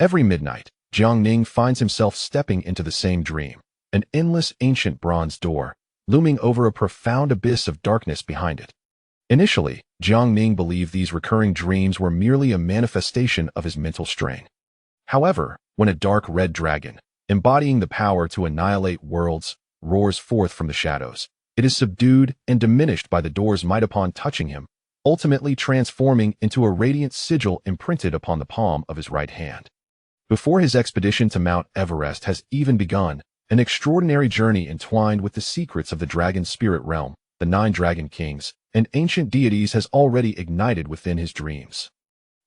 Every midnight, Jiang Ning finds himself stepping into the same dream, an endless ancient bronze door, looming over a profound abyss of darkness behind it. Initially, Jiang Ning believed these recurring dreams were merely a manifestation of his mental strain. However, when a dark red dragon, embodying the power to annihilate worlds, roars forth from the shadows, it is subdued and diminished by the door's might upon touching him, ultimately transforming into a radiant sigil imprinted upon the palm of his right hand. Before his expedition to Mount Everest has even begun, an extraordinary journey entwined with the secrets of the dragon spirit realm, the 9 dragon kings, and ancient deities has already ignited within his dreams.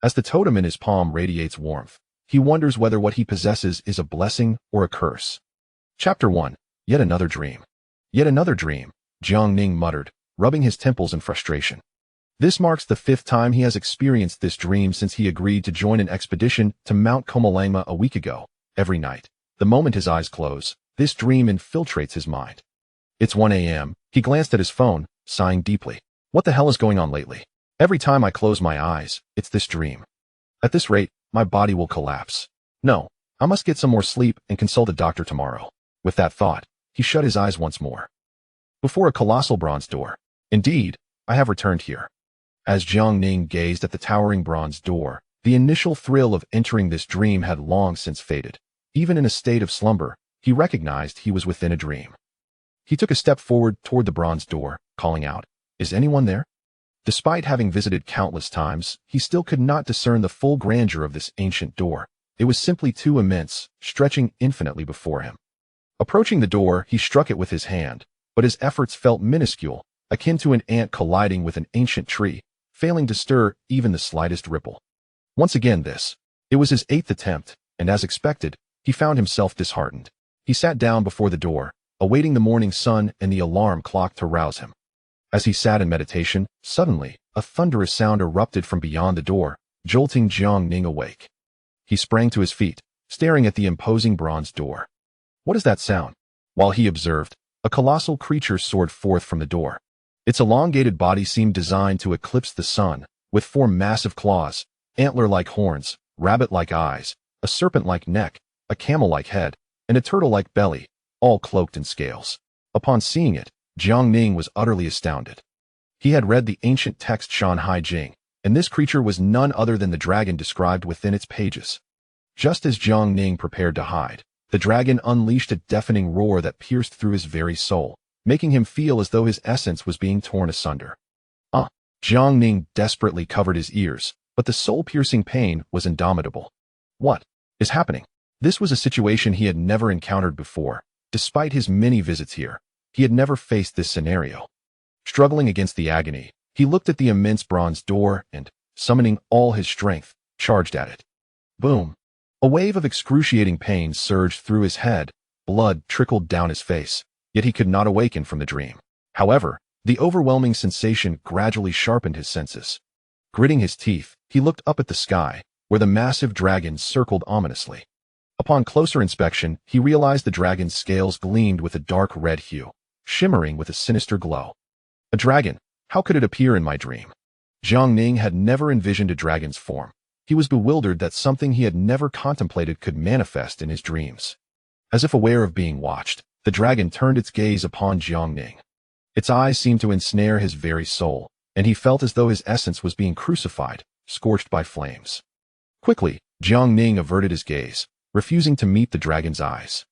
As the totem in his palm radiates warmth, he wonders whether what he possesses is a blessing or a curse. Chapter 1. Yet another dream. Yet another dream, Jiang Ning muttered, rubbing his temples in frustration. This marks the 5th time he has experienced this dream since he agreed to join an expedition to Mount Komalangma a week ago. Every night, the moment his eyes close, this dream infiltrates his mind. It's 1 a.m., he glanced at his phone, sighing deeply. What the hell is going on lately? Every time I close my eyes, it's this dream. At this rate, my body will collapse. No, I must get some more sleep and consult a doctor tomorrow. With that thought, he shut his eyes once more. Before a colossal bronze door. Indeed, I have returned here. As Jiang Ning gazed at the towering bronze door, the initial thrill of entering this dream had long since faded. Even in a state of slumber, he recognized he was within a dream. He took a step forward toward the bronze door, calling out, "Is anyone there?" Despite having visited countless times, he still could not discern the full grandeur of this ancient door. It was simply too immense, stretching infinitely before him. Approaching the door, he struck it with his hand, but his efforts felt minuscule, akin to an ant colliding with an ancient tree, failing to stir even the slightest ripple. Once again it was his 8th attempt, and as expected, he found himself disheartened. He sat down before the door, awaiting the morning sun and the alarm clock to rouse him. As he sat in meditation, suddenly, a thunderous sound erupted from beyond the door, jolting Jiang Ning awake. He sprang to his feet, staring at the imposing bronze door. What is that sound? While he observed, a colossal creature soared forth from the door. Its elongated body seemed designed to eclipse the sun, with 4 massive claws, antler-like horns, rabbit-like eyes, a serpent-like neck, a camel-like head, and a turtle-like belly, all cloaked in scales. Upon seeing it, Jiang Ning was utterly astounded. He had read the ancient text Shanhai Jing, and this creature was none other than the dragon described within its pages. Just as Jiang Ning prepared to hide, the dragon unleashed a deafening roar that pierced through his very soul, making him feel as though his essence was being torn asunder. Jiang Ning desperately covered his ears, but the soul-piercing pain was indomitable. What is happening? This was a situation he had never encountered before. Despite his many visits here, he had never faced this scenario. Struggling against the agony, he looked at the immense bronze door and, summoning all his strength, charged at it. Boom! A wave of excruciating pain surged through his head, blood trickled down his face, yet he could not awaken from the dream. However, the overwhelming sensation gradually sharpened his senses. Gritting his teeth, he looked up at the sky, where the massive dragon circled ominously. Upon closer inspection, he realized the dragon's scales gleamed with a dark red hue, shimmering with a sinister glow. A dragon? How could it appear in my dream? Jiang Ning had never envisioned a dragon's form. He was bewildered that something he had never contemplated could manifest in his dreams. As if aware of being watched, the dragon turned its gaze upon Jiang Ning. Its eyes seemed to ensnare his very soul, and he felt as though his essence was being crucified, scorched by flames. Quickly, Jiang Ning averted his gaze, refusing to meet the dragon's eyes.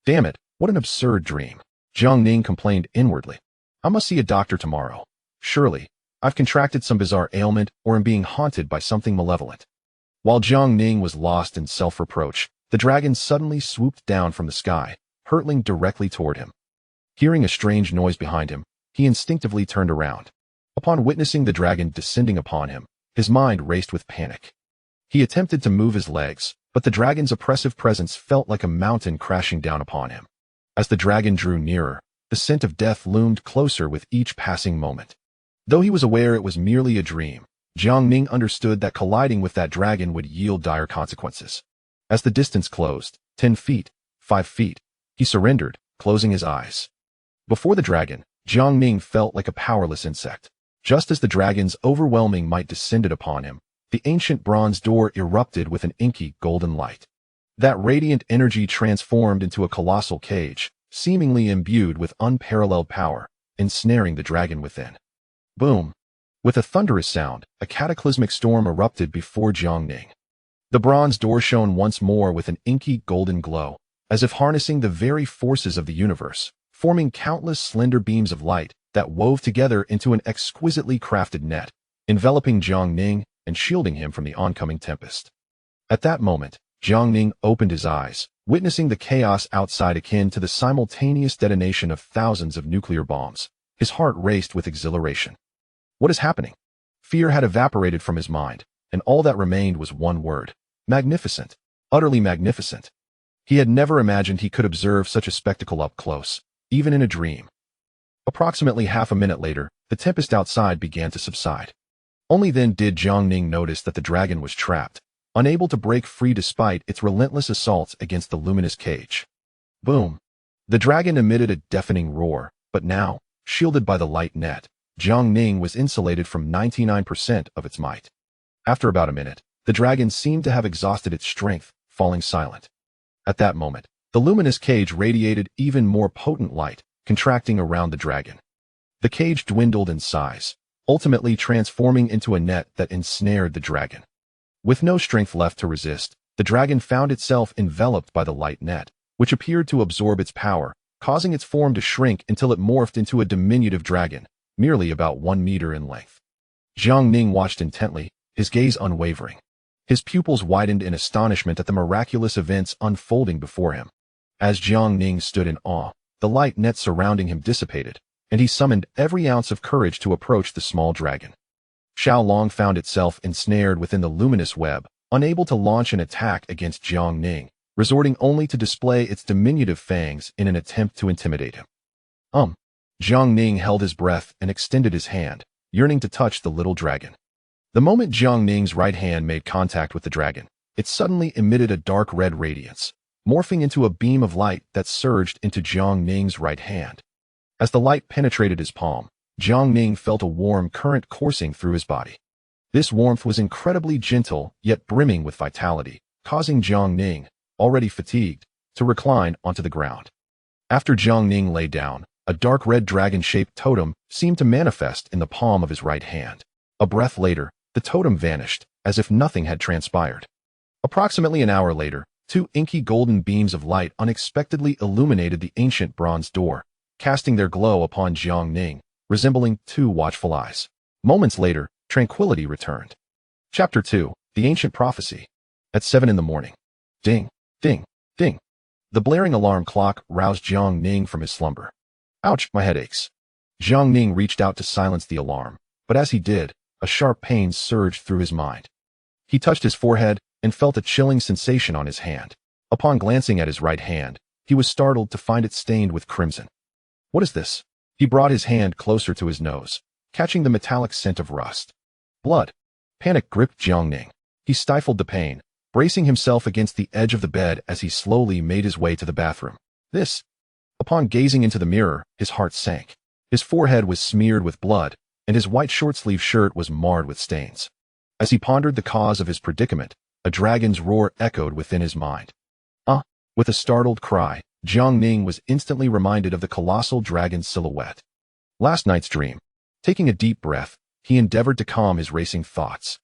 Damn it, what an absurd dream. Jiang Ning complained inwardly. I must see a doctor tomorrow. Surely, I've contracted some bizarre ailment or am being haunted by something malevolent. While Jiang Ning was lost in self-reproach, the dragon suddenly swooped down from the sky, hurtling directly toward him. Hearing a strange noise behind him, he instinctively turned around. Upon witnessing the dragon descending upon him, his mind raced with panic. He attempted to move his legs, but the dragon's oppressive presence felt like a mountain crashing down upon him. As the dragon drew nearer, the scent of death loomed closer with each passing moment. Though he was aware it was merely a dream, Jiang Ning understood that colliding with that dragon would yield dire consequences. As the distance closed, 10 feet, 5 feet, he surrendered, closing his eyes. Before the dragon, Jiang Ning felt like a powerless insect. Just as the dragon's overwhelming might descended upon him, the ancient bronze door erupted with an inky golden light. That radiant energy transformed into a colossal cage, seemingly imbued with unparalleled power, ensnaring the dragon within. Boom! With a thunderous sound, a cataclysmic storm erupted before Jiang Ning. The bronze door shone once more with an inky golden glow, as if harnessing the very forces of the universe, forming countless slender beams of light that wove together into an exquisitely crafted net, enveloping Jiang Ning and shielding him from the oncoming tempest. At that moment, Jiang Ning opened his eyes, witnessing the chaos outside akin to the simultaneous detonation of thousands of nuclear bombs. His heart raced with exhilaration. What is happening? Fear had evaporated from his mind, and all that remained was one word: magnificent. Utterly magnificent. He had never imagined he could observe such a spectacle up close, even in a dream. Approximately half a minute later, the tempest outside began to subside. Only then did Jiang Ning notice that the dragon was trapped, unable to break free despite its relentless assaults against the luminous cage. Boom! The dragon emitted a deafening roar, but now, shielded by the light net, Jiang Ning was insulated from 99% of its might. After about a minute, the dragon seemed to have exhausted its strength, falling silent. At that moment, the luminous cage radiated even more potent light, contracting around the dragon. The cage dwindled in size, ultimately transforming into a net that ensnared the dragon. With no strength left to resist, the dragon found itself enveloped by the light net, which appeared to absorb its power, causing its form to shrink until it morphed into a diminutive dragon, merely about 1 meter in length. Jiang Ning watched intently, his gaze unwavering. His pupils widened in astonishment at the miraculous events unfolding before him. As Jiang Ning stood in awe, the light net surrounding him dissipated, and he summoned every ounce of courage to approach the small dragon. Xiao Long found itself ensnared within the luminous web, unable to launch an attack against Jiang Ning, resorting only to display its diminutive fangs in an attempt to intimidate him. Jiang Ning held his breath and extended his hand, yearning to touch the little dragon. The moment Jiang Ning's right hand made contact with the dragon, it suddenly emitted a dark red radiance, morphing into a beam of light that surged into Jiang Ning's right hand. As the light penetrated his palm, Jiang Ning felt a warm current coursing through his body. This warmth was incredibly gentle, yet brimming with vitality, causing Jiang Ning, already fatigued, to recline onto the ground. After Jiang Ning lay down, a dark red dragon-shaped totem seemed to manifest in the palm of his right hand. A breath later, the totem vanished, as if nothing had transpired. Approximately an hour later, 2 inky golden beams of light unexpectedly illuminated the ancient bronze door, casting their glow upon Jiang Ning, resembling 2 watchful eyes. Moments later, tranquility returned. Chapter 2, The Ancient Prophecy. At 7 in the morning. Ding, ding, ding. The blaring alarm clock roused Jiang Ning from his slumber. Ouch, my head aches. Jiang Ning reached out to silence the alarm, but as he did, a sharp pain surged through his mind. He touched his forehead and felt a chilling sensation on his hand. Upon glancing at his right hand, he was startled to find it stained with crimson. What is this? He brought his hand closer to his nose, catching the metallic scent of rust. Blood. Panic gripped Jiang Ning. He stifled the pain, bracing himself against the edge of the bed as he slowly made his way to the bathroom. Upon gazing into the mirror, his heart sank. His forehead was smeared with blood, and his white short-sleeved shirt was marred with stains. As he pondered the cause of his predicament, a dragon's roar echoed within his mind. With a startled cry, Jiang Ning was instantly reminded of the colossal dragon's silhouette. Last night's dream. Taking a deep breath, he endeavored to calm his racing thoughts.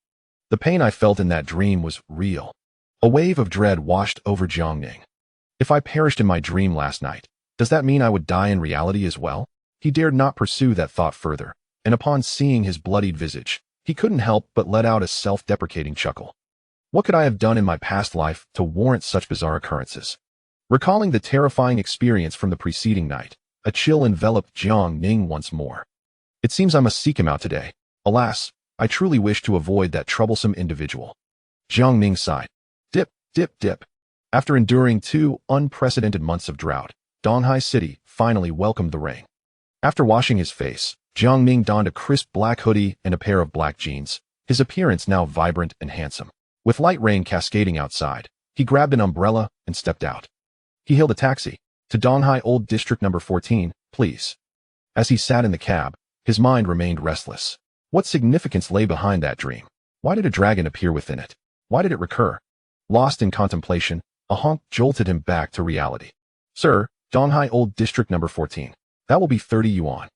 The pain I felt in that dream was real. A wave of dread washed over Jiang Ning. If I perished in my dream last night, does that mean I would die in reality as well? He dared not pursue that thought further, and upon seeing his bloodied visage, he couldn't help but let out a self-deprecating chuckle. What could I have done in my past life to warrant such bizarre occurrences? Recalling the terrifying experience from the preceding night, a chill enveloped Jiang Ning once more. It seems I must seek him out today. Alas, I truly wish to avoid that troublesome individual. Jiang Ning sighed. Dip, dip, dip. After enduring 2 unprecedented months of drought, Donghai City finally welcomed the rain. After washing his face, Jiang Ning donned a crisp black hoodie and a pair of black jeans, his appearance now vibrant and handsome. With light rain cascading outside, he grabbed an umbrella and stepped out. He hailed a taxi. To Donghai Old District number 14, please. As he sat in the cab, his mind remained restless. What significance lay behind that dream? Why did a dragon appear within it? Why did it recur? Lost in contemplation, a honk jolted him back to reality. Sir, Donghai Old District number 14. That will be 30 yuan.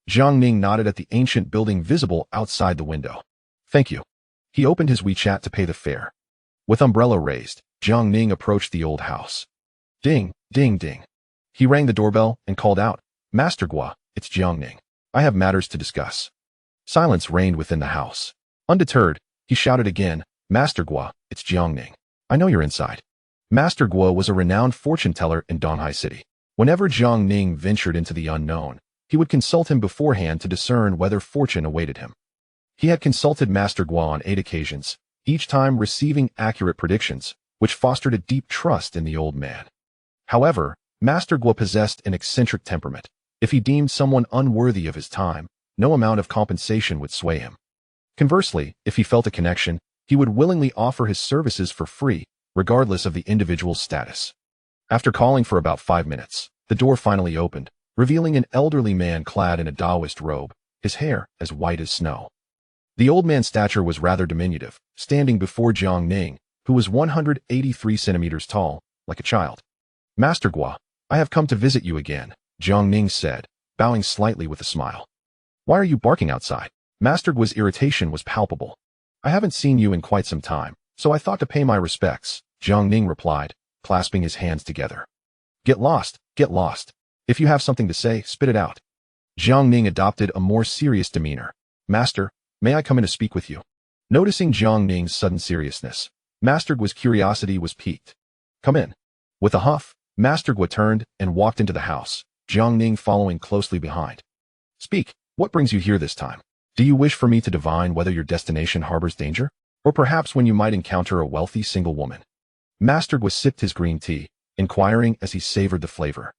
Jiang Ning nodded at the ancient building visible outside the window. Thank you. He opened his WeChat to pay the fare. With umbrella raised, Jiang Ning approached the old house. Ding, ding, ding. He rang the doorbell and called out, Master Gua, it's Jiang Ning. I have matters to discuss. Silence reigned within the house. Undeterred, he shouted again, Master Gua, it's Jiang Ning. I know you're inside. Master Gua was a renowned fortune teller in Donghai City. Whenever Jiang Ning ventured into the unknown, he would consult him beforehand to discern whether fortune awaited him. He had consulted Master Gua on 8 occasions, each time receiving accurate predictions, which fostered a deep trust in the old man. However, Master Gua possessed an eccentric temperament. If he deemed someone unworthy of his time, no amount of compensation would sway him. Conversely, if he felt a connection, he would willingly offer his services for free, regardless of the individual's status. After calling for about 5 minutes, the door finally opened, revealing an elderly man clad in a Taoist robe, his hair as white as snow. The old man's stature was rather diminutive, standing before Jiang Ning, who was 183 centimeters tall, like a child. Master Gua, I have come to visit you again, Jiang Ning said, bowing slightly with a smile. Why are you barking outside? Master Gua's irritation was palpable. I haven't seen you in quite some time, so I thought to pay my respects, Jiang Ning replied, clasping his hands together. Get lost, get lost. If you have something to say, spit it out. Jiang Ning adopted a more serious demeanor. Master, may I come in to speak with you? Noticing Jiang Ning's sudden seriousness, Master Gua's curiosity was piqued. Come in. With a huff, Master Gua turned and walked into the house, Jiang Ning following closely behind. Speak, what brings you here this time? Do you wish for me to divine whether your destination harbors danger? Or perhaps when you might encounter a wealthy single woman? Master Gua sipped his green tea, inquiring as he savored the flavor.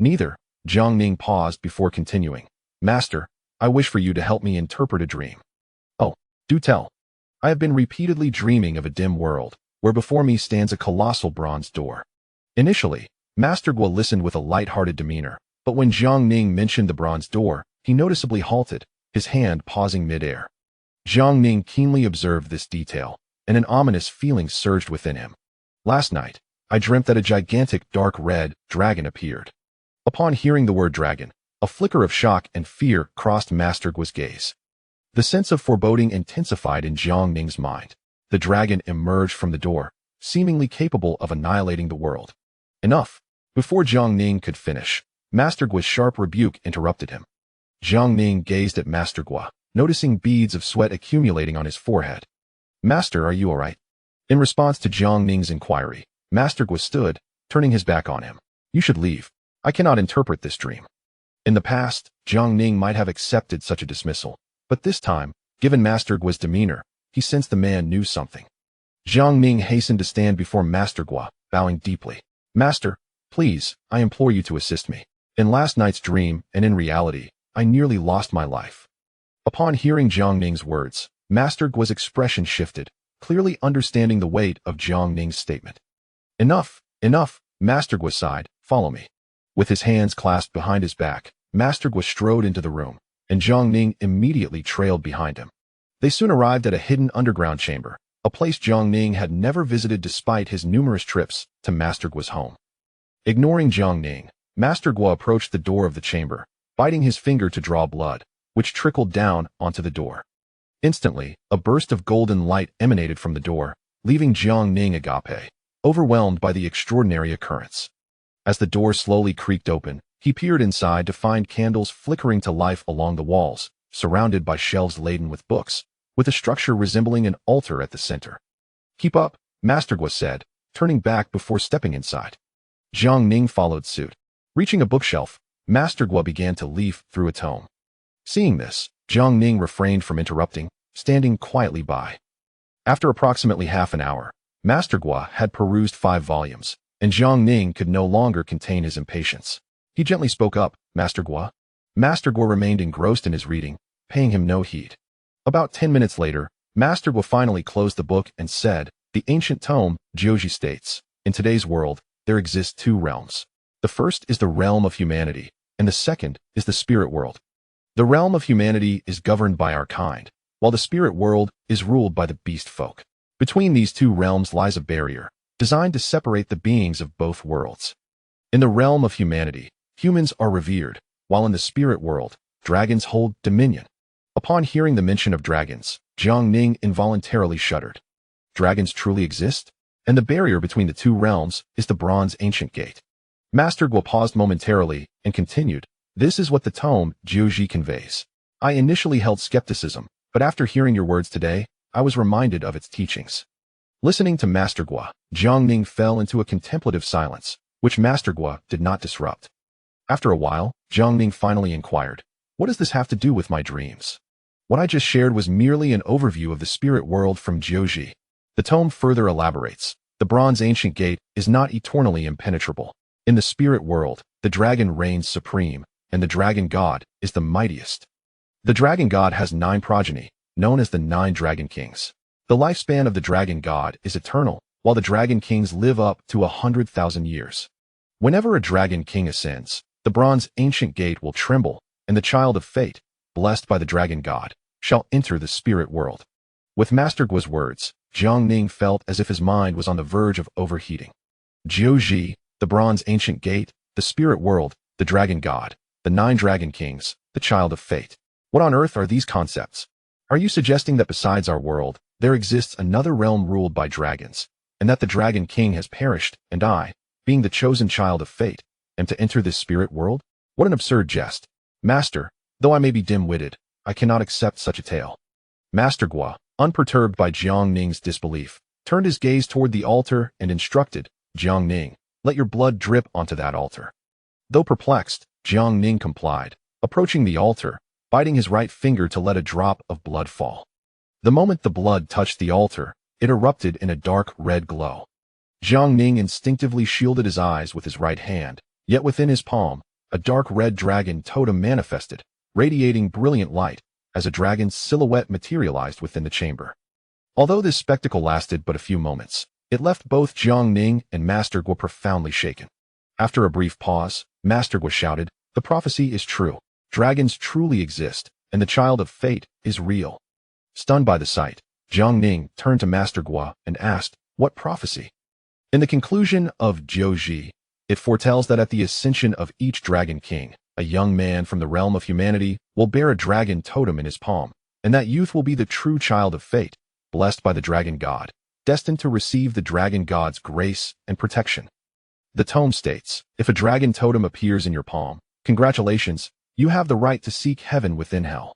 Neither, Jiang Ning paused before continuing. Master, I wish for you to help me interpret a dream. Oh, do tell. I have been repeatedly dreaming of a dim world, where before me stands a colossal bronze door. Initially, Master Gua listened with a light-hearted demeanor, but when Jiang Ning mentioned the bronze door, he noticeably halted, his hand pausing mid-air. Jiang Ning keenly observed this detail, and an ominous feeling surged within him. Last night, I dreamt that a gigantic dark red dragon appeared. Upon hearing the word dragon, a flicker of shock and fear crossed Master Gua's gaze. The sense of foreboding intensified in Jiang Ning's mind. The dragon emerged from the door, seemingly capable of annihilating the world. Enough! Before Jiang Ning could finish, Master Gua's sharp rebuke interrupted him. Jiang Ning gazed at Master Gua, noticing beads of sweat accumulating on his forehead. Master, are you all right? In response to Jiang Ning's inquiry, Master Gua stood, turning his back on him. You should leave. I cannot interpret this dream. In the past, Jiang Ning might have accepted such a dismissal, but this time, given Master Gua's demeanor, he sensed the man knew something. Jiang Ning hastened to stand before Master Gua, bowing deeply. Master, please, I implore you to assist me. In last night's dream, and in reality, I nearly lost my life. Upon hearing Jiang Ning's words, Master Gua's expression shifted, clearly understanding the weight of Jiang Ning's statement. Enough, enough, Master Gua sighed, follow me. With his hands clasped behind his back, Master Gua strode into the room, and Jiang Ning immediately trailed behind him. They soon arrived at a hidden underground chamber, a place Jiang Ning had never visited despite his numerous trips to Master Gua's home. Ignoring Jiang Ning, Master Gua approached the door of the chamber, biting his finger to draw blood, which trickled down onto the door. Instantly, a burst of golden light emanated from the door, leaving Jiang Ning agape, overwhelmed by the extraordinary occurrence. As the door slowly creaked open, he peered inside to find candles flickering to life along the walls, surrounded by shelves laden with books, with a structure resembling an altar at the center. Keep up, Master Gua said, turning back before stepping inside. Jiang Ning followed suit. Reaching a bookshelf, Master Gua began to leaf through a tome. Seeing this, Jiang Ning refrained from interrupting, standing quietly by. After approximately half an hour, Master Gua had perused 5 volumes, and Jiang Ning could no longer contain his impatience. He gently spoke up, Master Gua. Master Gua remained engrossed in his reading, paying him no heed. About 10 minutes later, Master Gua finally closed the book and said, the ancient tome, Jiuji states, in today's world, there exist 2 realms. The first is the realm of humanity, and the second is the spirit world. The realm of humanity is governed by our kind, while the spirit world is ruled by the beast folk. Between these two realms lies a barrier, designed to separate the beings of both worlds. In the realm of humanity, humans are revered, while in the spirit world, dragons hold dominion. Upon hearing the mention of dragons, Jiang Ning involuntarily shuddered. Dragons truly exist? And the barrier between the two realms is the bronze ancient gate. Master Guo paused momentarily and continued, "This is what the tome Jiuji conveys. I initially held skepticism, but after hearing your words today, I was reminded of its teachings." Listening to Master Guo, Jiang Ning fell into a contemplative silence, which Master Guo did not disrupt. After a while, Jiang Ning finally inquired, "What does this have to do with my dreams?" What I just shared was merely an overview of the spirit world from Jiuji. The tome further elaborates, the bronze ancient gate is not eternally impenetrable. In the spirit world, the dragon reigns supreme, and the dragon god is the mightiest. The dragon god has 9 progeny, known as the 9 dragon kings. The lifespan of the dragon god is eternal, while the dragon kings live up to 100,000 years. Whenever a dragon king ascends, the bronze ancient gate will tremble, and the child of fate, blessed by the dragon god, shall enter the spirit world. With Master Guo's words, Jiang Ning felt as if his mind was on the verge of overheating. Jiuji, the bronze ancient gate, the spirit world, the dragon god, the 9 dragon kings, the child of fate. What on earth are these concepts? Are you suggesting that besides our world, there exists another realm ruled by dragons, and that the dragon king has perished, and I, being the chosen child of fate, am to enter this spirit world? What an absurd jest. Master, though I may be dim-witted, I cannot accept such a tale. Master Guo, unperturbed by Jiang Ning's disbelief, turned his gaze toward the altar and instructed, "Jiang Ning, let your blood drip onto that altar." Though perplexed, Jiang Ning complied, approaching the altar, biting his right finger to let a drop of blood fall. The moment the blood touched the altar, it erupted in a dark red glow. Jiang Ning instinctively shielded his eyes with his right hand, yet within his palm, a dark red dragon totem manifested, radiating brilliant light, as a dragon's silhouette materialized within the chamber. Although this spectacle lasted but a few moments, it left both Jiang Ning and Master Guo profoundly shaken. After a brief pause, Master Guo shouted, "The prophecy is true. Dragons truly exist, and the child of fate is real." Stunned by the sight, Jiang Ning turned to Master Guo and asked, "What prophecy?" In the conclusion of Jiuji, it foretells that at the ascension of each dragon king, a young man from the realm of humanity will bear a dragon totem in his palm, and that youth will be the true child of fate, blessed by the dragon god, destined to receive the dragon god's grace and protection. The tome states, if a dragon totem appears in your palm, congratulations, you have the right to seek heaven within hell.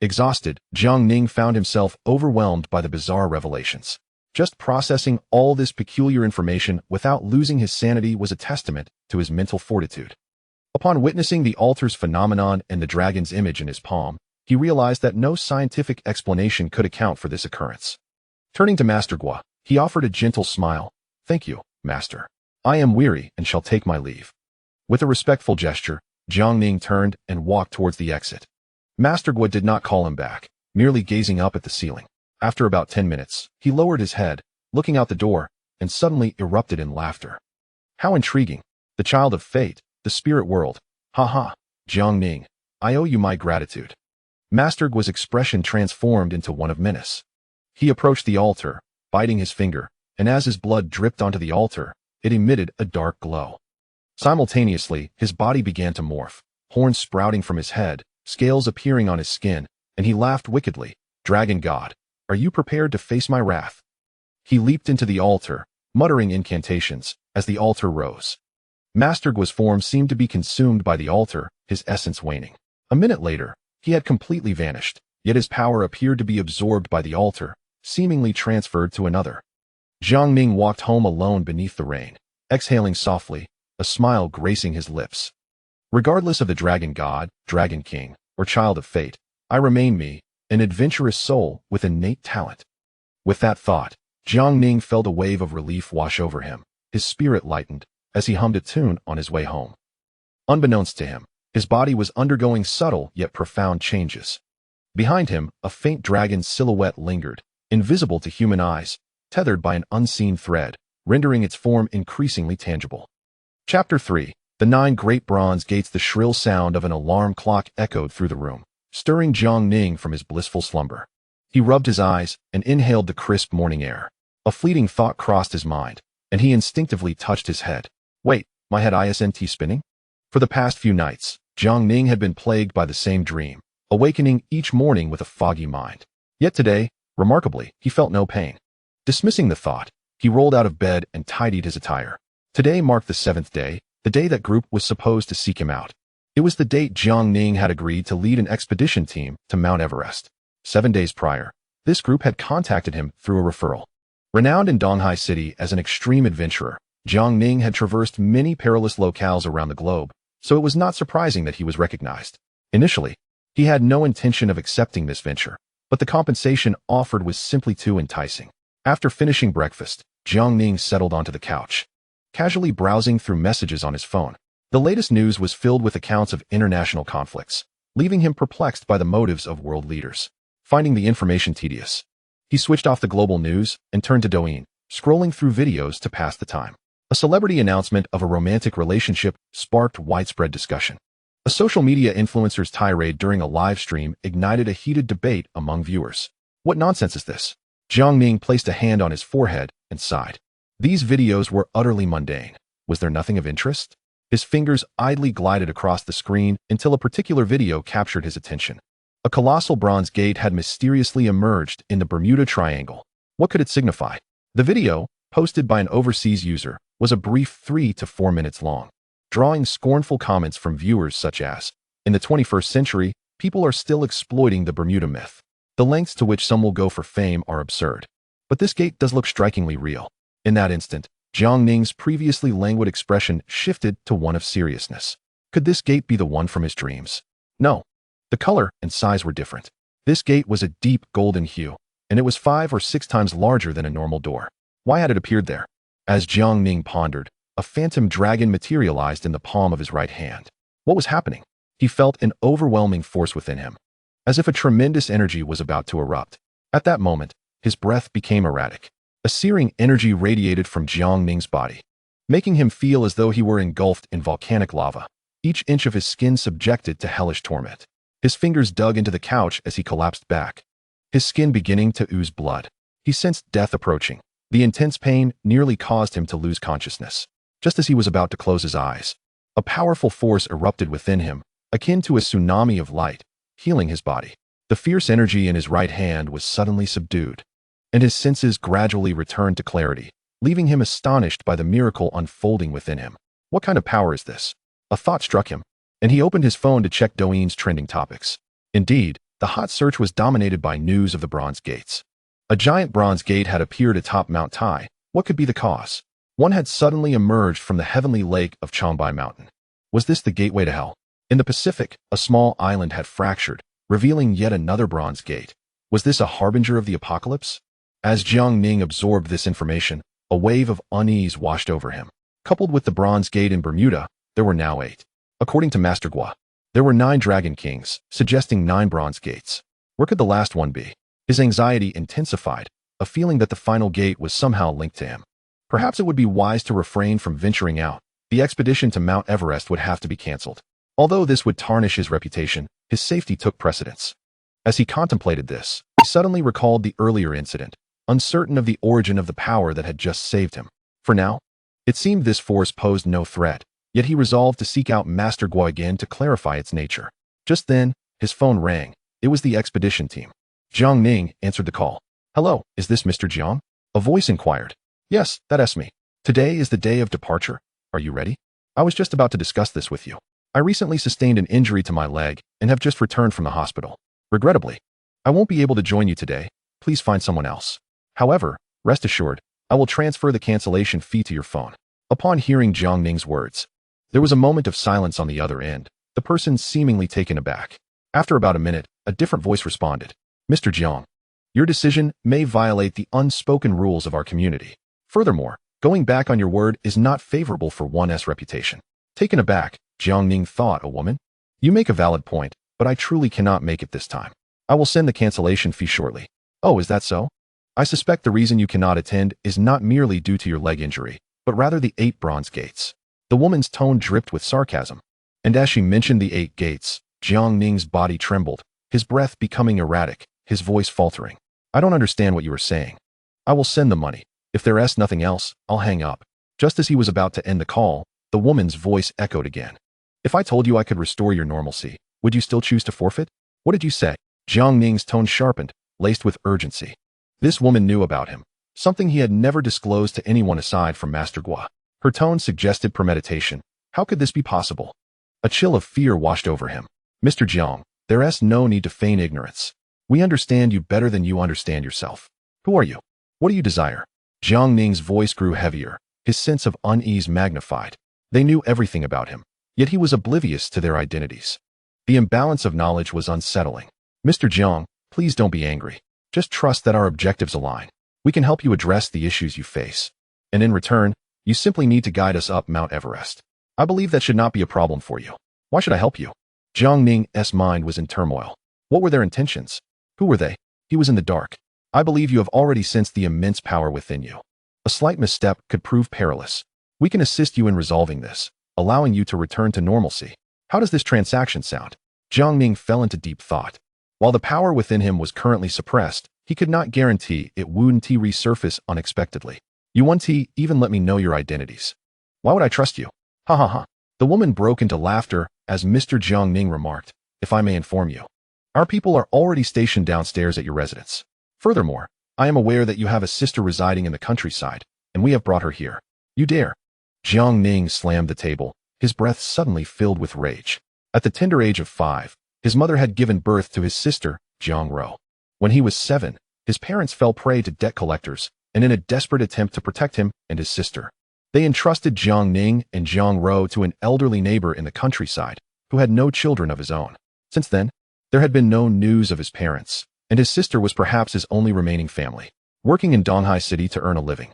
Exhausted, Jiang Ning found himself overwhelmed by the bizarre revelations. Just processing all this peculiar information without losing his sanity was a testament to his mental fortitude. Upon witnessing the altar's phenomenon and the dragon's image in his palm, he realized that no scientific explanation could account for this occurrence. Turning to Master Guo, he offered a gentle smile. "Thank you, Master. I am weary and shall take my leave." With a respectful gesture, Jiang Ning turned and walked towards the exit. Master Guo did not call him back, merely gazing up at the ceiling. After about 10 minutes, he lowered his head, looking out the door, and suddenly erupted in laughter. "How intriguing! The child of fate, the spirit world. Ha ha, Jiang Ning, I owe you my gratitude." Master Guo's expression transformed into one of menace. He approached the altar, biting his finger, and as his blood dripped onto the altar, it emitted a dark glow. Simultaneously, his body began to morph, horns sprouting from his head, scales appearing on his skin, and he laughed wickedly. "Dragon God, are you prepared to face my wrath?" He leaped into the altar, muttering incantations, as the altar rose. Master Guo's form seemed to be consumed by the altar, his essence waning. A minute later, he had completely vanished, yet his power appeared to be absorbed by the altar, seemingly transferred to another. Jiang Ning walked home alone beneath the rain, exhaling softly, a smile gracing his lips. Regardless of the dragon god, dragon king, or child of fate, I remain me, an adventurous soul with innate talent. With that thought, Jiang Ning felt a wave of relief wash over him. His spirit lightened, as he hummed a tune on his way home. Unbeknownst to him, his body was undergoing subtle yet profound changes. Behind him, a faint dragon's silhouette lingered, invisible to human eyes, tethered by an unseen thread, rendering its form increasingly tangible. Chapter 3. The 9 Great Bronze Gates. The shrill sound of an alarm clock echoed through the room, stirring Jiang Ning from his blissful slumber. He rubbed his eyes and inhaled the crisp morning air. A fleeting thought crossed his mind, and he instinctively touched his head. Wait, my head isn't spinning? For the past few nights, Jiang Ning had been plagued by the same dream, awakening each morning with a foggy mind. Yet today, remarkably, he felt no pain. Dismissing the thought, he rolled out of bed and tidied his attire. Today marked the 7th day, the day that group was supposed to seek him out. It was the date Jiang Ning had agreed to lead an expedition team to Mount Everest. 7 days prior, this group had contacted him through a referral. Renowned in Donghai City as an extreme adventurer, Jiang Ning had traversed many perilous locales around the globe, so it was not surprising that he was recognized. Initially, he had no intention of accepting this venture, but the compensation offered was simply too enticing. After finishing breakfast, Jiang Ning settled onto the couch, casually browsing through messages on his phone. The latest news was filled with accounts of international conflicts, leaving him perplexed by the motives of world leaders. Finding the information tedious, he switched off the global news and turned to Douyin, scrolling through videos to pass the time. A celebrity announcement of a romantic relationship sparked widespread discussion. A social media influencer's tirade during a live stream ignited a heated debate among viewers. What nonsense is this? Jiang Ning placed a hand on his forehead and sighed. These videos were utterly mundane. Was there nothing of interest? His fingers idly glided across the screen until a particular video captured his attention. A colossal bronze gate had mysteriously emerged in the Bermuda Triangle. What could it signify? The video, posted by an overseas user, was a brief 3 to 4 minutes long, drawing scornful comments from viewers such as, "In the 21st century, people are still exploiting the Bermuda myth. The lengths to which some will go for fame are absurd. But this gate does look strikingly real." In that instant, Jiang Ning's previously languid expression shifted to one of seriousness. Could this gate be the one from his dreams? No. The color and size were different. This gate was a deep golden hue, and it was 5 or 6 times larger than a normal door. Why had it appeared there? As Jiang Ning pondered, a phantom dragon materialized in the palm of his right hand. What was happening? He felt an overwhelming force within him, as if a tremendous energy was about to erupt. At that moment, his breath became erratic. A searing energy radiated from Jiang Ning's body, making him feel as though he were engulfed in volcanic lava, each inch of his skin subjected to hellish torment. His fingers dug into the couch as he collapsed back, his skin beginning to ooze blood. He sensed death approaching. The intense pain nearly caused him to lose consciousness. Just as he was about to close his eyes, a powerful force erupted within him, akin to a tsunami of light, healing his body. The fierce energy in his right hand was suddenly subdued, and his senses gradually returned to clarity, leaving him astonished by the miracle unfolding within him. What kind of power is this? A thought struck him, and he opened his phone to check Douyin's trending topics. Indeed, the hot search was dominated by news of the bronze gates. A giant bronze gate had appeared atop Mount Tai. What could be the cause? One had suddenly emerged from the heavenly lake of Changbai Mountain. Was this the gateway to hell? In the Pacific, a small island had fractured, revealing yet another bronze gate. Was this a harbinger of the apocalypse? As Jiang Ning absorbed this information, a wave of unease washed over him. Coupled with the bronze gate in Bermuda, there were now 8. According to Master Gua, there were 9 dragon kings, suggesting 9 bronze gates. Where could the last one be? His anxiety intensified, a feeling that the final gate was somehow linked to him. Perhaps it would be wise to refrain from venturing out. The expedition to Mount Everest would have to be cancelled. Although this would tarnish his reputation, his safety took precedence. As he contemplated this, he suddenly recalled the earlier incident, uncertain of the origin of the power that had just saved him. For now, it seemed this force posed no threat, yet he resolved to seek out Master Gua again to clarify its nature. Just then, his phone rang. It was the expedition team. Jiang Ning answered the call. "Hello, is this Mr. Jiang?" A voice inquired. "Yes, that's me. Today is the day of departure. Are you ready? I was just about to discuss this with you. I recently sustained an injury to my leg and have just returned from the hospital. Regrettably, I won't be able to join you today. Please find someone else. However, rest assured, I will transfer the cancellation fee to your phone." Upon hearing Jiang Ning's words, there was a moment of silence on the other end, the person seemingly taken aback. After about a minute, a different voice responded. "Mr. Jiang, your decision may violate the unspoken rules of our community. Furthermore, going back on your word is not favorable for one's reputation." Taken aback, Jiang Ning thought, "A woman? You make a valid point, but I truly cannot make it this time. I will send the cancellation fee shortly." "Oh, is that so? I suspect the reason you cannot attend is not merely due to your leg injury, but rather the 8 bronze gates." The woman's tone dripped with sarcasm, and as she mentioned the 8 gates, Jiang Ning's body trembled, his breath becoming erratic, his voice faltering. I don't understand what you are saying. I will send the money. If there's nothing else, I'll hang up. Just as he was about to end the call, the woman's voice echoed again. If I told you I could restore your normalcy, would you still choose to forfeit? What did you say? Jiang Ning's tone sharpened, laced with urgency. This woman knew about him, something he had never disclosed to anyone aside from Master Gua. Her tone suggested premeditation. How could this be possible? A chill of fear washed over him. Mr. Jiang, there's no need to feign ignorance. We understand you better than you understand yourself. Who are you? What do you desire? Jiang Ning's voice grew heavier, his sense of unease magnified. They knew everything about him, yet he was oblivious to their identities. The imbalance of knowledge was unsettling. Mr. Jiang, please don't be angry. Just trust that our objectives align. We can help you address the issues you face. And in return, you simply need to guide us up Mount Everest. I believe that should not be a problem for you. Why should I help you? Jiang Ning's mind was in turmoil. What were their intentions? Who were they? He was in the dark. I believe you have already sensed the immense power within you. A slight misstep could prove perilous. We can assist you in resolving this, allowing you to return to normalcy. How does this transaction sound? Jiang Ning fell into deep thought. While the power within him was currently suppressed, he could not guarantee it wouldn't resurface unexpectedly. You won't even let me know your identities. Why would I trust you? Ha ha ha. The woman broke into laughter as Mr. Jiang Ning remarked, if I may inform you. Our people are already stationed downstairs at your residence. Furthermore, I am aware that you have a sister residing in the countryside, and we have brought her here. You dare. Jiang Ning slammed the table, his breath suddenly filled with rage. At the tender age of 5, his mother had given birth to his sister, Jiang Ro. When he was 7, his parents fell prey to debt collectors, and in a desperate attempt to protect him and his sister, they entrusted Jiang Ning and Jiang Ro to an elderly neighbor in the countryside, who had no children of his own. Since then, there had been no news of his parents, and his sister was perhaps his only remaining family, working in Donghai City to earn a living.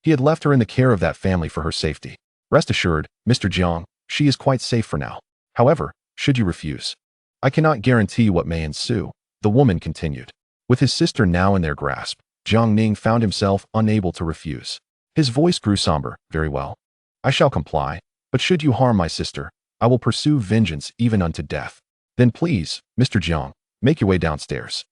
He had left her in the care of that family for her safety. Rest assured, Mr. Jiang, she is quite safe for now. However, should you refuse, I cannot guarantee what may ensue, the woman continued. With his sister now in their grasp, Jiang Ning found himself unable to refuse. His voice grew somber. Very well. I shall comply, but should you harm my sister, I will pursue vengeance even unto death. Then please, Mr. Jiang, make your way downstairs.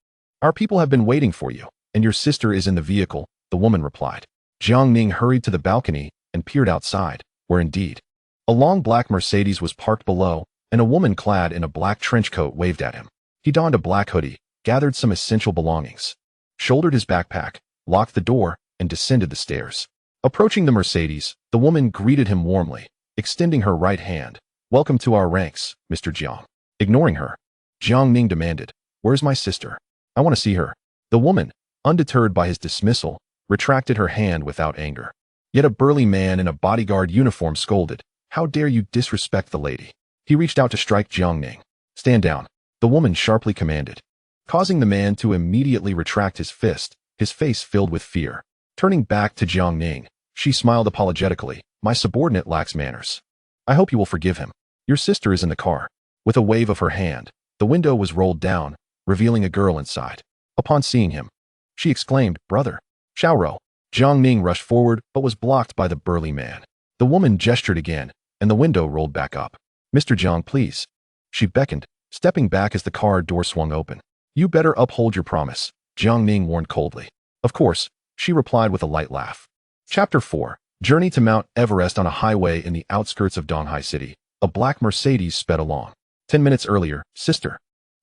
Our people have been waiting for you, and your sister is in the vehicle, the woman replied. Jiang Ning hurried to the balcony and peered outside, where indeed, a long black Mercedes was parked below, and a woman clad in a black trench coat waved at him. He donned a black hoodie, gathered some essential belongings, shouldered his backpack, locked the door, and descended the stairs. Approaching the Mercedes, the woman greeted him warmly, extending her right hand. Welcome to our ranks, Mr. Jiang. Ignoring her, Jiang Ning demanded, where's my sister? I want to see her. The woman, undeterred by his dismissal, retracted her hand without anger. Yet a burly man in a bodyguard uniform scolded, how dare you disrespect the lady? He reached out to strike Jiang Ning. Stand down, the woman sharply commanded, causing the man to immediately retract his fist, his face filled with fear. Turning back to Jiang Ning, she smiled apologetically, my subordinate lacks manners. I hope you will forgive him. Your sister is in the car. With a wave of her hand, the window was rolled down, revealing a girl inside. Upon seeing him, she exclaimed, brother. Xiaoro. Jiang Ning rushed forward but was blocked by the burly man. The woman gestured again, and the window rolled back up. Mr. Jiang, please. She beckoned, stepping back as the car door swung open. You better uphold your promise, Jiang Ning warned coldly. Of course, she replied with a light laugh. Chapter 4. Journey to Mount Everest. On a highway in the outskirts of Donghai City, a black Mercedes sped along. 10 minutes earlier, sister.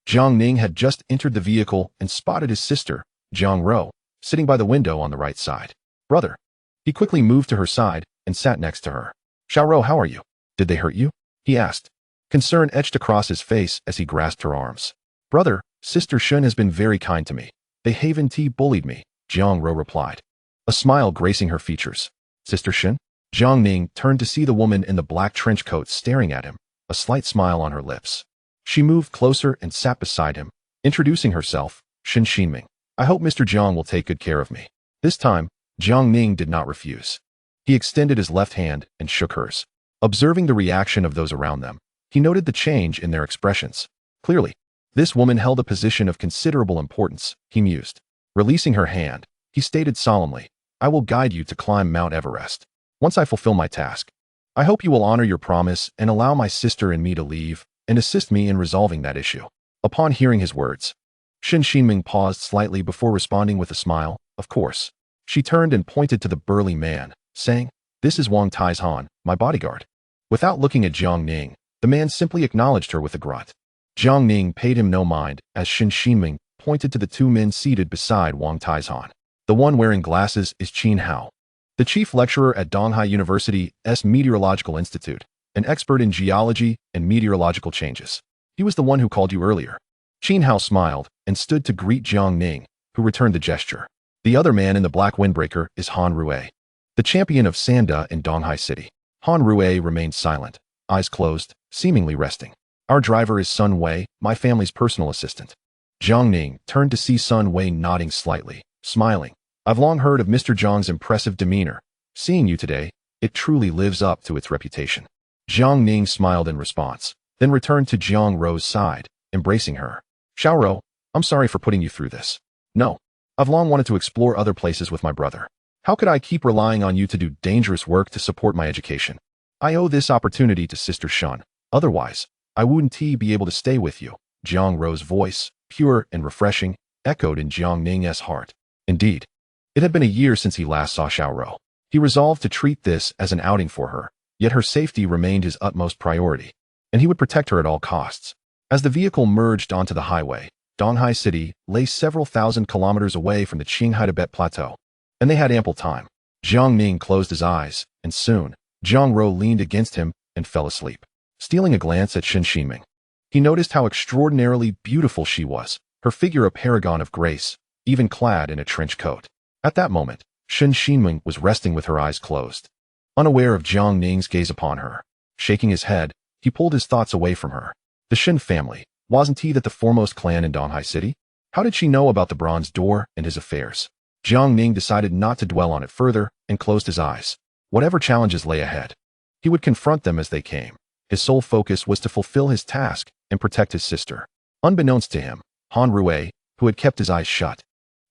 Jiang Ning had just entered the vehicle and spotted his sister, Jiang Ro, sitting by the window on the right side. Brother. He quickly moved to her side and sat next to her. Xiaoro, how are you? Did they hurt you? He asked. Concern etched across his face as he grasped her arms. Brother, Sister Shun has been very kind to me. They haven't bullied me, Jiang Ro replied, a smile gracing her features. Sister Shun? Jiang Ning turned to see the woman in the black trench coat staring at him, a slight smile on her lips. She moved closer and sat beside him, introducing herself, Shin Xinming. I hope Mr. Jiang will take good care of me. This time, Jiang Ning did not refuse. He extended his left hand and shook hers. Observing the reaction of those around them, he noted the change in their expressions. Clearly, this woman held a position of considerable importance, he mused. Releasing her hand, he stated solemnly, I will guide you to climb Mount Everest. Once I fulfill my task, I hope you will honor your promise and allow my sister and me to leave and assist me in resolving that issue. Upon hearing his words, Shen Xinming paused slightly before responding with a smile. Of course. She turned and pointed to the burly man, saying, "This is Wang Taizhan, my bodyguard." Without looking at Jiang Ning, the man simply acknowledged her with a grunt. Jiang Ning paid him no mind as Shen Xinming pointed to the two men seated beside Wang Taizhan. The one wearing glasses is Qin Hao, the chief lecturer at Donghai University's Meteorological Institute, an expert in geology and meteorological changes. He was the one who called you earlier. Qin Hao smiled and stood to greet Jiang Ning, who returned the gesture. The other man in the black windbreaker is Han Rue, the champion of Sanda in Donghai City. Han Rue remained silent, eyes closed, seemingly resting. Our driver is Sun Wei, my family's personal assistant. Jiang Ning turned to see Sun Wei nodding slightly, smiling. I've long heard of Mr. Zhang's impressive demeanor. Seeing you today, it truly lives up to its reputation. Jiang Ning smiled in response, then returned to Jiang Rou's side, embracing her. Xiaorou, I'm sorry for putting you through this. No. I've long wanted to explore other places with my brother. How could I keep relying on you to do dangerous work to support my education? I owe this opportunity to Sister Shun. Otherwise, I wouldn't be able to stay with you. Jiang Rou's voice, pure and refreshing, echoed in Jiang Ning's heart. Indeed, it had been a year since he last saw Xiaorou. He resolved to treat this as an outing for her, yet her safety remained his utmost priority, and he would protect her at all costs. As the vehicle merged onto the highway, Donghai City lay several thousand kilometers away from the Qinghai Tibet Plateau, and they had ample time. Jiang Ning closed his eyes, and soon, Jiang Rou leaned against him and fell asleep. Stealing a glance at Shen Xinming, he noticed how extraordinarily beautiful she was, her figure a paragon of grace, even clad in a trench coat. At that moment, Shen Xinming was resting with her eyes closed, unaware of Jiang Ning's gaze upon her. Shaking his head, he pulled his thoughts away from her. The Shen family, wasn't he that the foremost clan in Donghai City? How did she know about the bronze door and his affairs? Jiang Ning decided not to dwell on it further and closed his eyes. Whatever challenges lay ahead, he would confront them as they came. His sole focus was to fulfill his task and protect his sister. Unbeknownst to him, Han Rue, who had kept his eyes shut,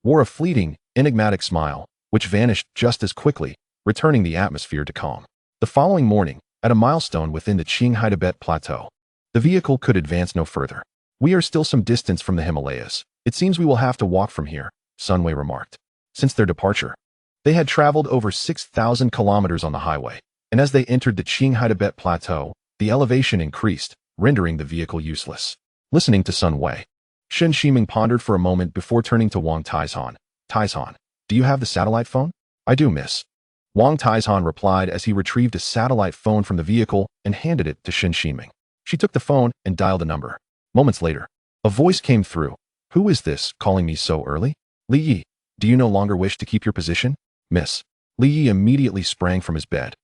wore a fleeting, enigmatic smile, which vanished just as quickly, returning the atmosphere to calm. The following morning, at a milestone within the Qinghai Tibet Plateau, the vehicle could advance no further. We are still some distance from the Himalayas. It seems we will have to walk from here, Sun Wei remarked. Since their departure, they had traveled over 6,000 kilometers on the highway, and as they entered the Qinghai Tibet Plateau, the elevation increased, rendering the vehicle useless. Listening to Sun Wei, Shen Ximing pondered for a moment before turning to Wang Taizhan. Taizhan, do you have the satellite phone? I do, miss. Wang Taizhan replied as he retrieved a satellite phone from the vehicle and handed it to Shen Ximing. She took the phone and dialed a number. Moments later, a voice came through. Who is this, calling me so early? Li Yi, do you no longer wish to keep your position? Miss. Li Yi immediately sprang from his bed.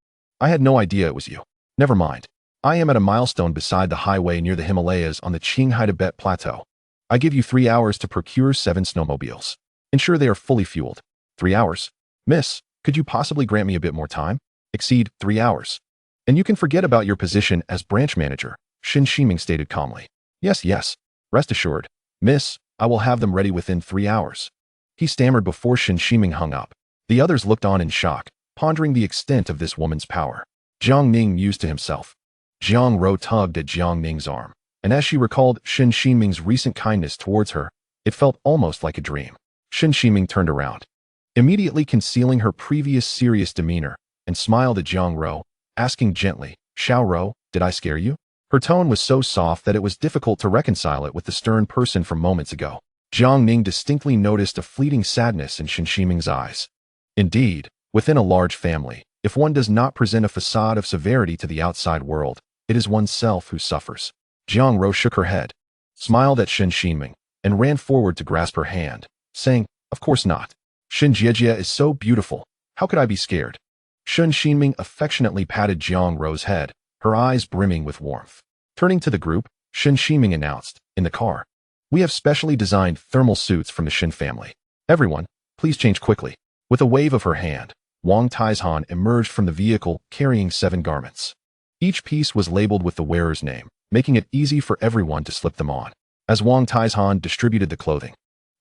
I had no idea it was you. Never mind. I am at a milestone beside the highway near the Himalayas on the Qinghai Tibet Plateau. I give you 3 hours to procure 7 snowmobiles. Ensure they are fully fueled. 3 hours? Miss, could you possibly grant me a bit more time? Exceed 3 hours. And you can forget about your position as branch manager, Shen Ximing stated calmly. Yes. Rest assured, miss, I will have them ready within 3 hours. He stammered before Shen Ximing hung up. The others looked on in shock, pondering the extent of this woman's power. Jiang Ning mused to himself. Jiang Rou tugged at Jiang Ning's arm, and as she recalled Shen Ximing's recent kindness towards her, it felt almost like a dream. Shen Ximing turned around, immediately concealing her previous serious demeanor, and smiled at Jiang Rou, asking gently, Xiaorou, did I scare you? Her tone was so soft that it was difficult to reconcile it with the stern person from moments ago. Jiang Ning distinctly noticed a fleeting sadness in Shen Ximing's eyes. Indeed, within a large family, if one does not present a facade of severity to the outside world, it is oneself who suffers. Jiang Rou shook her head, smiled at Shen Ximing, and ran forward to grasp her hand, saying, Of course not. Shen Jiejie is so beautiful. How could I be scared? Shen Ximing affectionately patted Jiang Rou's head, her eyes brimming with warmth. Turning to the group, Shen Ximing announced, in the car, we have specially designed thermal suits from the Shen family. Everyone, please change quickly. With a wave of her hand, Wang Taizhan emerged from the vehicle carrying 7 garments. Each piece was labeled with the wearer's name, making it easy for everyone to slip them on. As Wang Taizhan distributed the clothing,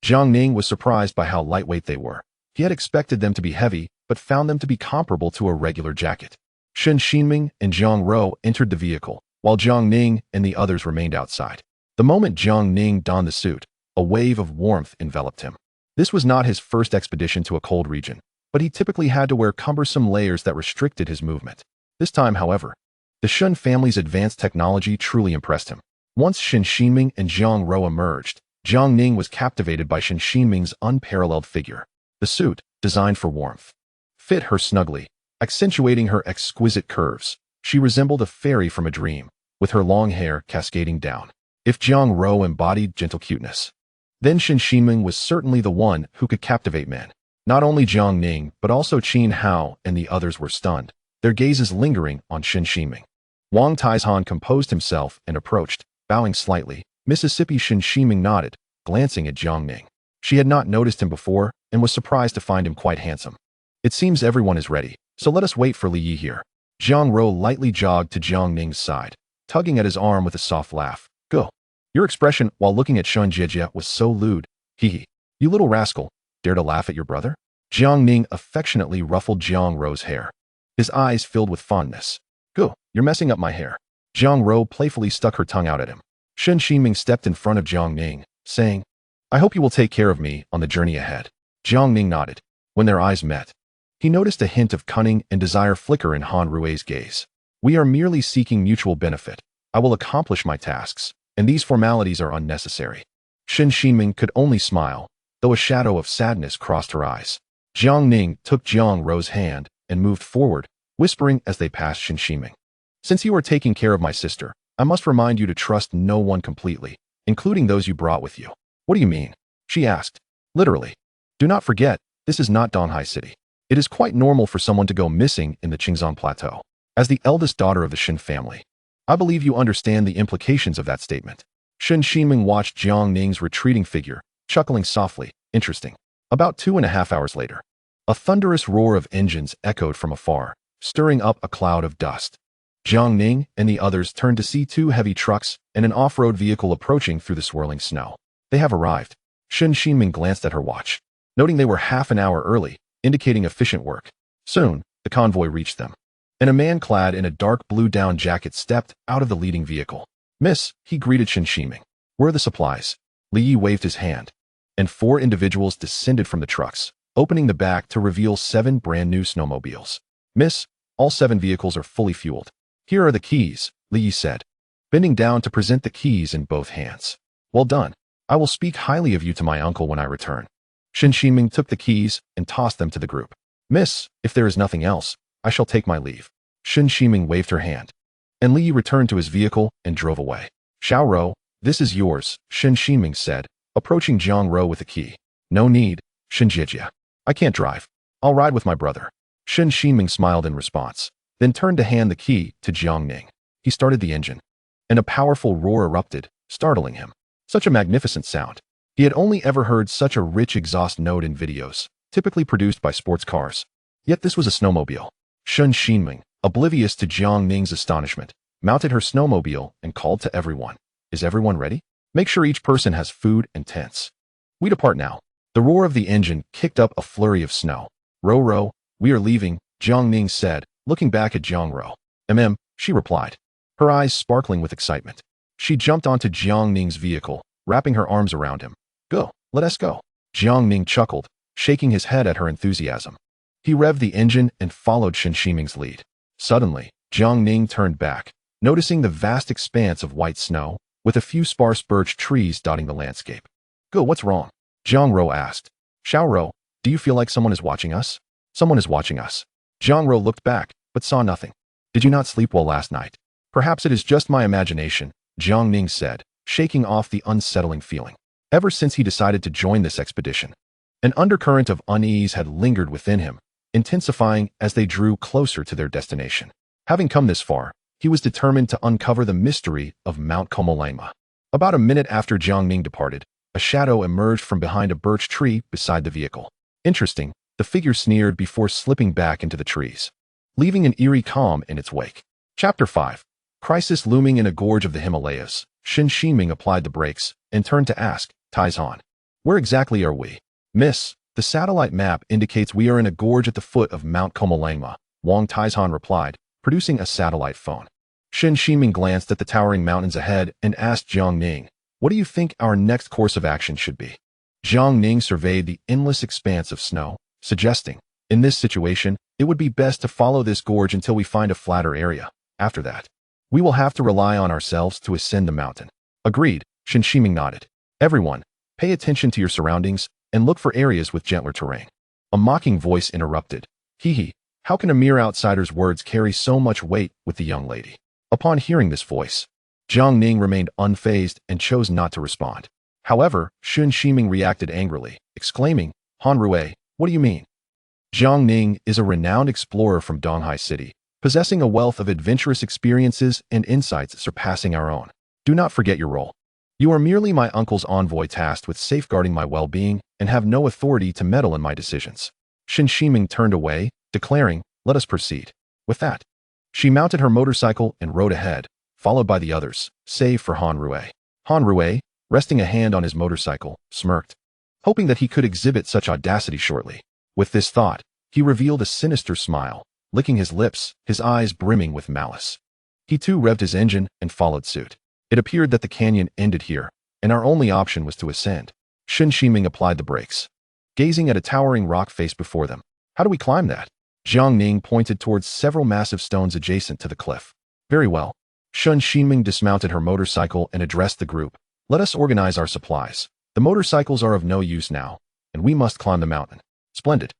Jiang Ning was surprised by how lightweight they were. He had expected them to be heavy, but found them to be comparable to a regular jacket. Shen Ximing and Jiang Rou entered the vehicle, while Jiang Ning and the others remained outside. The moment Jiang Ning donned the suit, A wave of warmth enveloped him. This was not his first expedition to a cold region, but he typically had to wear cumbersome layers that restricted his movement. This time, however, the Shun family's advanced technology truly impressed him. Once Shen Ximing and Jiang Rou emerged, Jiang Ning was captivated by Shen Ximing's unparalleled figure. The suit, designed for warmth, fit her snugly, accentuating her exquisite curves. She resembled a fairy from a dream, with her long hair cascading down. If Jiang Rou embodied gentle cuteness, then Shen Ximing was certainly the one who could captivate men. Not only Jiang Ning, but also Qin Hao and the others were stunned, their gazes lingering on Shen Ximing. Wang Taizhan composed himself and approached, bowing slightly. Mississippi Shen Ximing nodded, glancing at Jiang Ning. She had not noticed him before and was surprised to find him quite handsome. It seems everyone is ready, so let us wait for Li Yi here. Jiang Rou lightly jogged to Jiang Ning's side, tugging at his arm with a soft laugh. Go. Your expression while looking at Shun Jie was so lewd. Hee. You little rascal, dare to laugh at your brother? Jiang Ning affectionately ruffled Jiang Rou's hair. His eyes filled with fondness. Go, you're messing up my hair. Jiang Rou playfully stuck her tongue out at him. Shen Ximing stepped in front of Jiang Ning, saying, I hope you will take care of me on the journey ahead. Jiang Ning nodded. When their eyes met, he noticed a hint of cunning and desire flicker in Han Rui's gaze. We are merely seeking mutual benefit. I will accomplish my tasks, and these formalities are unnecessary. Shen Ximing could only smile, though a shadow of sadness crossed her eyes. Jiang Ning took Jiang Rou's hand and moved forward, whispering as they passed Shen Ximing. Since you are taking care of my sister, I must remind you to trust no one completely, including those you brought with you. What do you mean? She asked. Literally. Do not forget, this is not Donghai City. It is quite normal for someone to go missing in the Qingzhong Plateau. As the eldest daughter of the Shen family, I believe you understand the implications of that statement. Shen Ximing watched Jiang Ning's retreating figure, chuckling softly. Interesting. About 2.5 hours later, a thunderous roar of engines echoed from afar, stirring up a cloud of dust. Jiang Ning and the others turned to see 2 heavy trucks and an off-road vehicle approaching through the swirling snow. They have arrived. Shen Ximing glanced at her watch, noting they were half an hour early, indicating efficient work. Soon, the convoy reached them, and a man clad in a dark blue down jacket stepped out of the leading vehicle. Miss, he greeted Shen Ximing. Where are the supplies? Li Yi waved his hand, and 4 individuals descended from the trucks, opening the back to reveal 7 brand new snowmobiles. Miss, all 7 vehicles are fully fueled. Here are the keys, Li Yi said, bending down to present the keys in both hands. Well done. I will speak highly of you to my uncle when I return. Shen Ximing took the keys and tossed them to the group. Miss, if there is nothing else, I shall take my leave. Shen Ximing waved her hand, and Li Yi returned to his vehicle and drove away. Xiao Rou, this is yours, Shen Ximing said, approaching Jiang Rou with the key. No need, Shen Jie. I can't drive. I'll ride with my brother. Shen Ximing smiled in response, then turned to hand the key to Jiang Ning. He started the engine, and a powerful roar erupted, startling him. Such a magnificent sound. He had only ever heard such a rich exhaust note in videos, typically produced by sports cars. Yet this was a snowmobile. Shen Ximing, oblivious to Jiang Ning's astonishment, mounted her snowmobile and called to everyone. Is everyone ready? Make sure each person has food and tents. We depart now. The roar of the engine kicked up a flurry of snow. Rou, we are leaving, Jiang Ning said, looking back at Jiang Rou. She replied, her eyes sparkling with excitement. She jumped onto Jiang Ning's vehicle, wrapping her arms around him. Go, let us go. Jiang Ning chuckled, shaking his head at her enthusiasm. He revved the engine and followed Shen Ximing's lead. Suddenly, Jiang Ning turned back, noticing the vast expanse of white snow, with a few sparse birch trees dotting the landscape. Go, what's wrong? Jiang Rou asked. Xiao Rou, do you feel like someone is watching us? Someone is watching us. Jiang Rou looked back, but saw nothing. Did you not sleep well last night? Perhaps it is just my imagination, Jiang Ning said, shaking off the unsettling feeling. Ever since he decided to join this expedition, an undercurrent of unease had lingered within him, intensifying as they drew closer to their destination. Having come this far, he was determined to uncover the mystery of Mount Komolangma. About a minute after Jiang Ning departed, a shadow emerged from behind a birch tree beside the vehicle. Interesting, the figure sneered before slipping back into the trees, leaving an eerie calm in its wake. Chapter 5. Crisis looming in a gorge of the Himalayas. Shen Ximing applied the brakes and turned to ask, Taizhan, where exactly are we? Miss, the satellite map indicates we are in a gorge at the foot of Mount Komolangma, Wang Taizhan replied, producing a satellite phone. Shen Ximing glanced at the towering mountains ahead and asked Jiang Ning, What do you think our next course of action should be? Jiang Ning surveyed the endless expanse of snow, suggesting, in this situation, it would be best to follow this gorge until we find a flatter area. After that, we will have to rely on ourselves to ascend the mountain. Agreed, Shen Shiming nodded. Everyone, pay attention to your surroundings and look for areas with gentler terrain. A mocking voice interrupted. Hee, how can a mere outsider's words carry so much weight with the young lady? Upon hearing this voice, Jiang Ning remained unfazed and chose not to respond. However, Shen Shiming reacted angrily, exclaiming, Han Rui, what do you mean? Jiang Ning is a renowned explorer from Donghai City, possessing a wealth of adventurous experiences and insights surpassing our own. Do not forget your role. You are merely my uncle's envoy tasked with safeguarding my well-being and have no authority to meddle in my decisions. Shen Shiming turned away, declaring, let us proceed. With that, she mounted her motorcycle and rode ahead, followed by the others, save for Han Rui. Han Rui, resting a hand on his motorcycle, smirked, hoping that he could exhibit such audacity shortly. With this thought, he revealed a sinister smile, licking his lips, his eyes brimming with malice. He too revved his engine and followed suit. It appeared that the canyon ended here, and our only option was to ascend. Shen Shiming applied the brakes, gazing at a towering rock face before them. How do we climb that? Jiang Ning pointed towards several massive stones adjacent to the cliff. Very well. Shen Shiming dismounted her motorcycle and addressed the group. Let us organize our supplies. The motorcycles are of no use now, and we must climb the mountain. Splendid.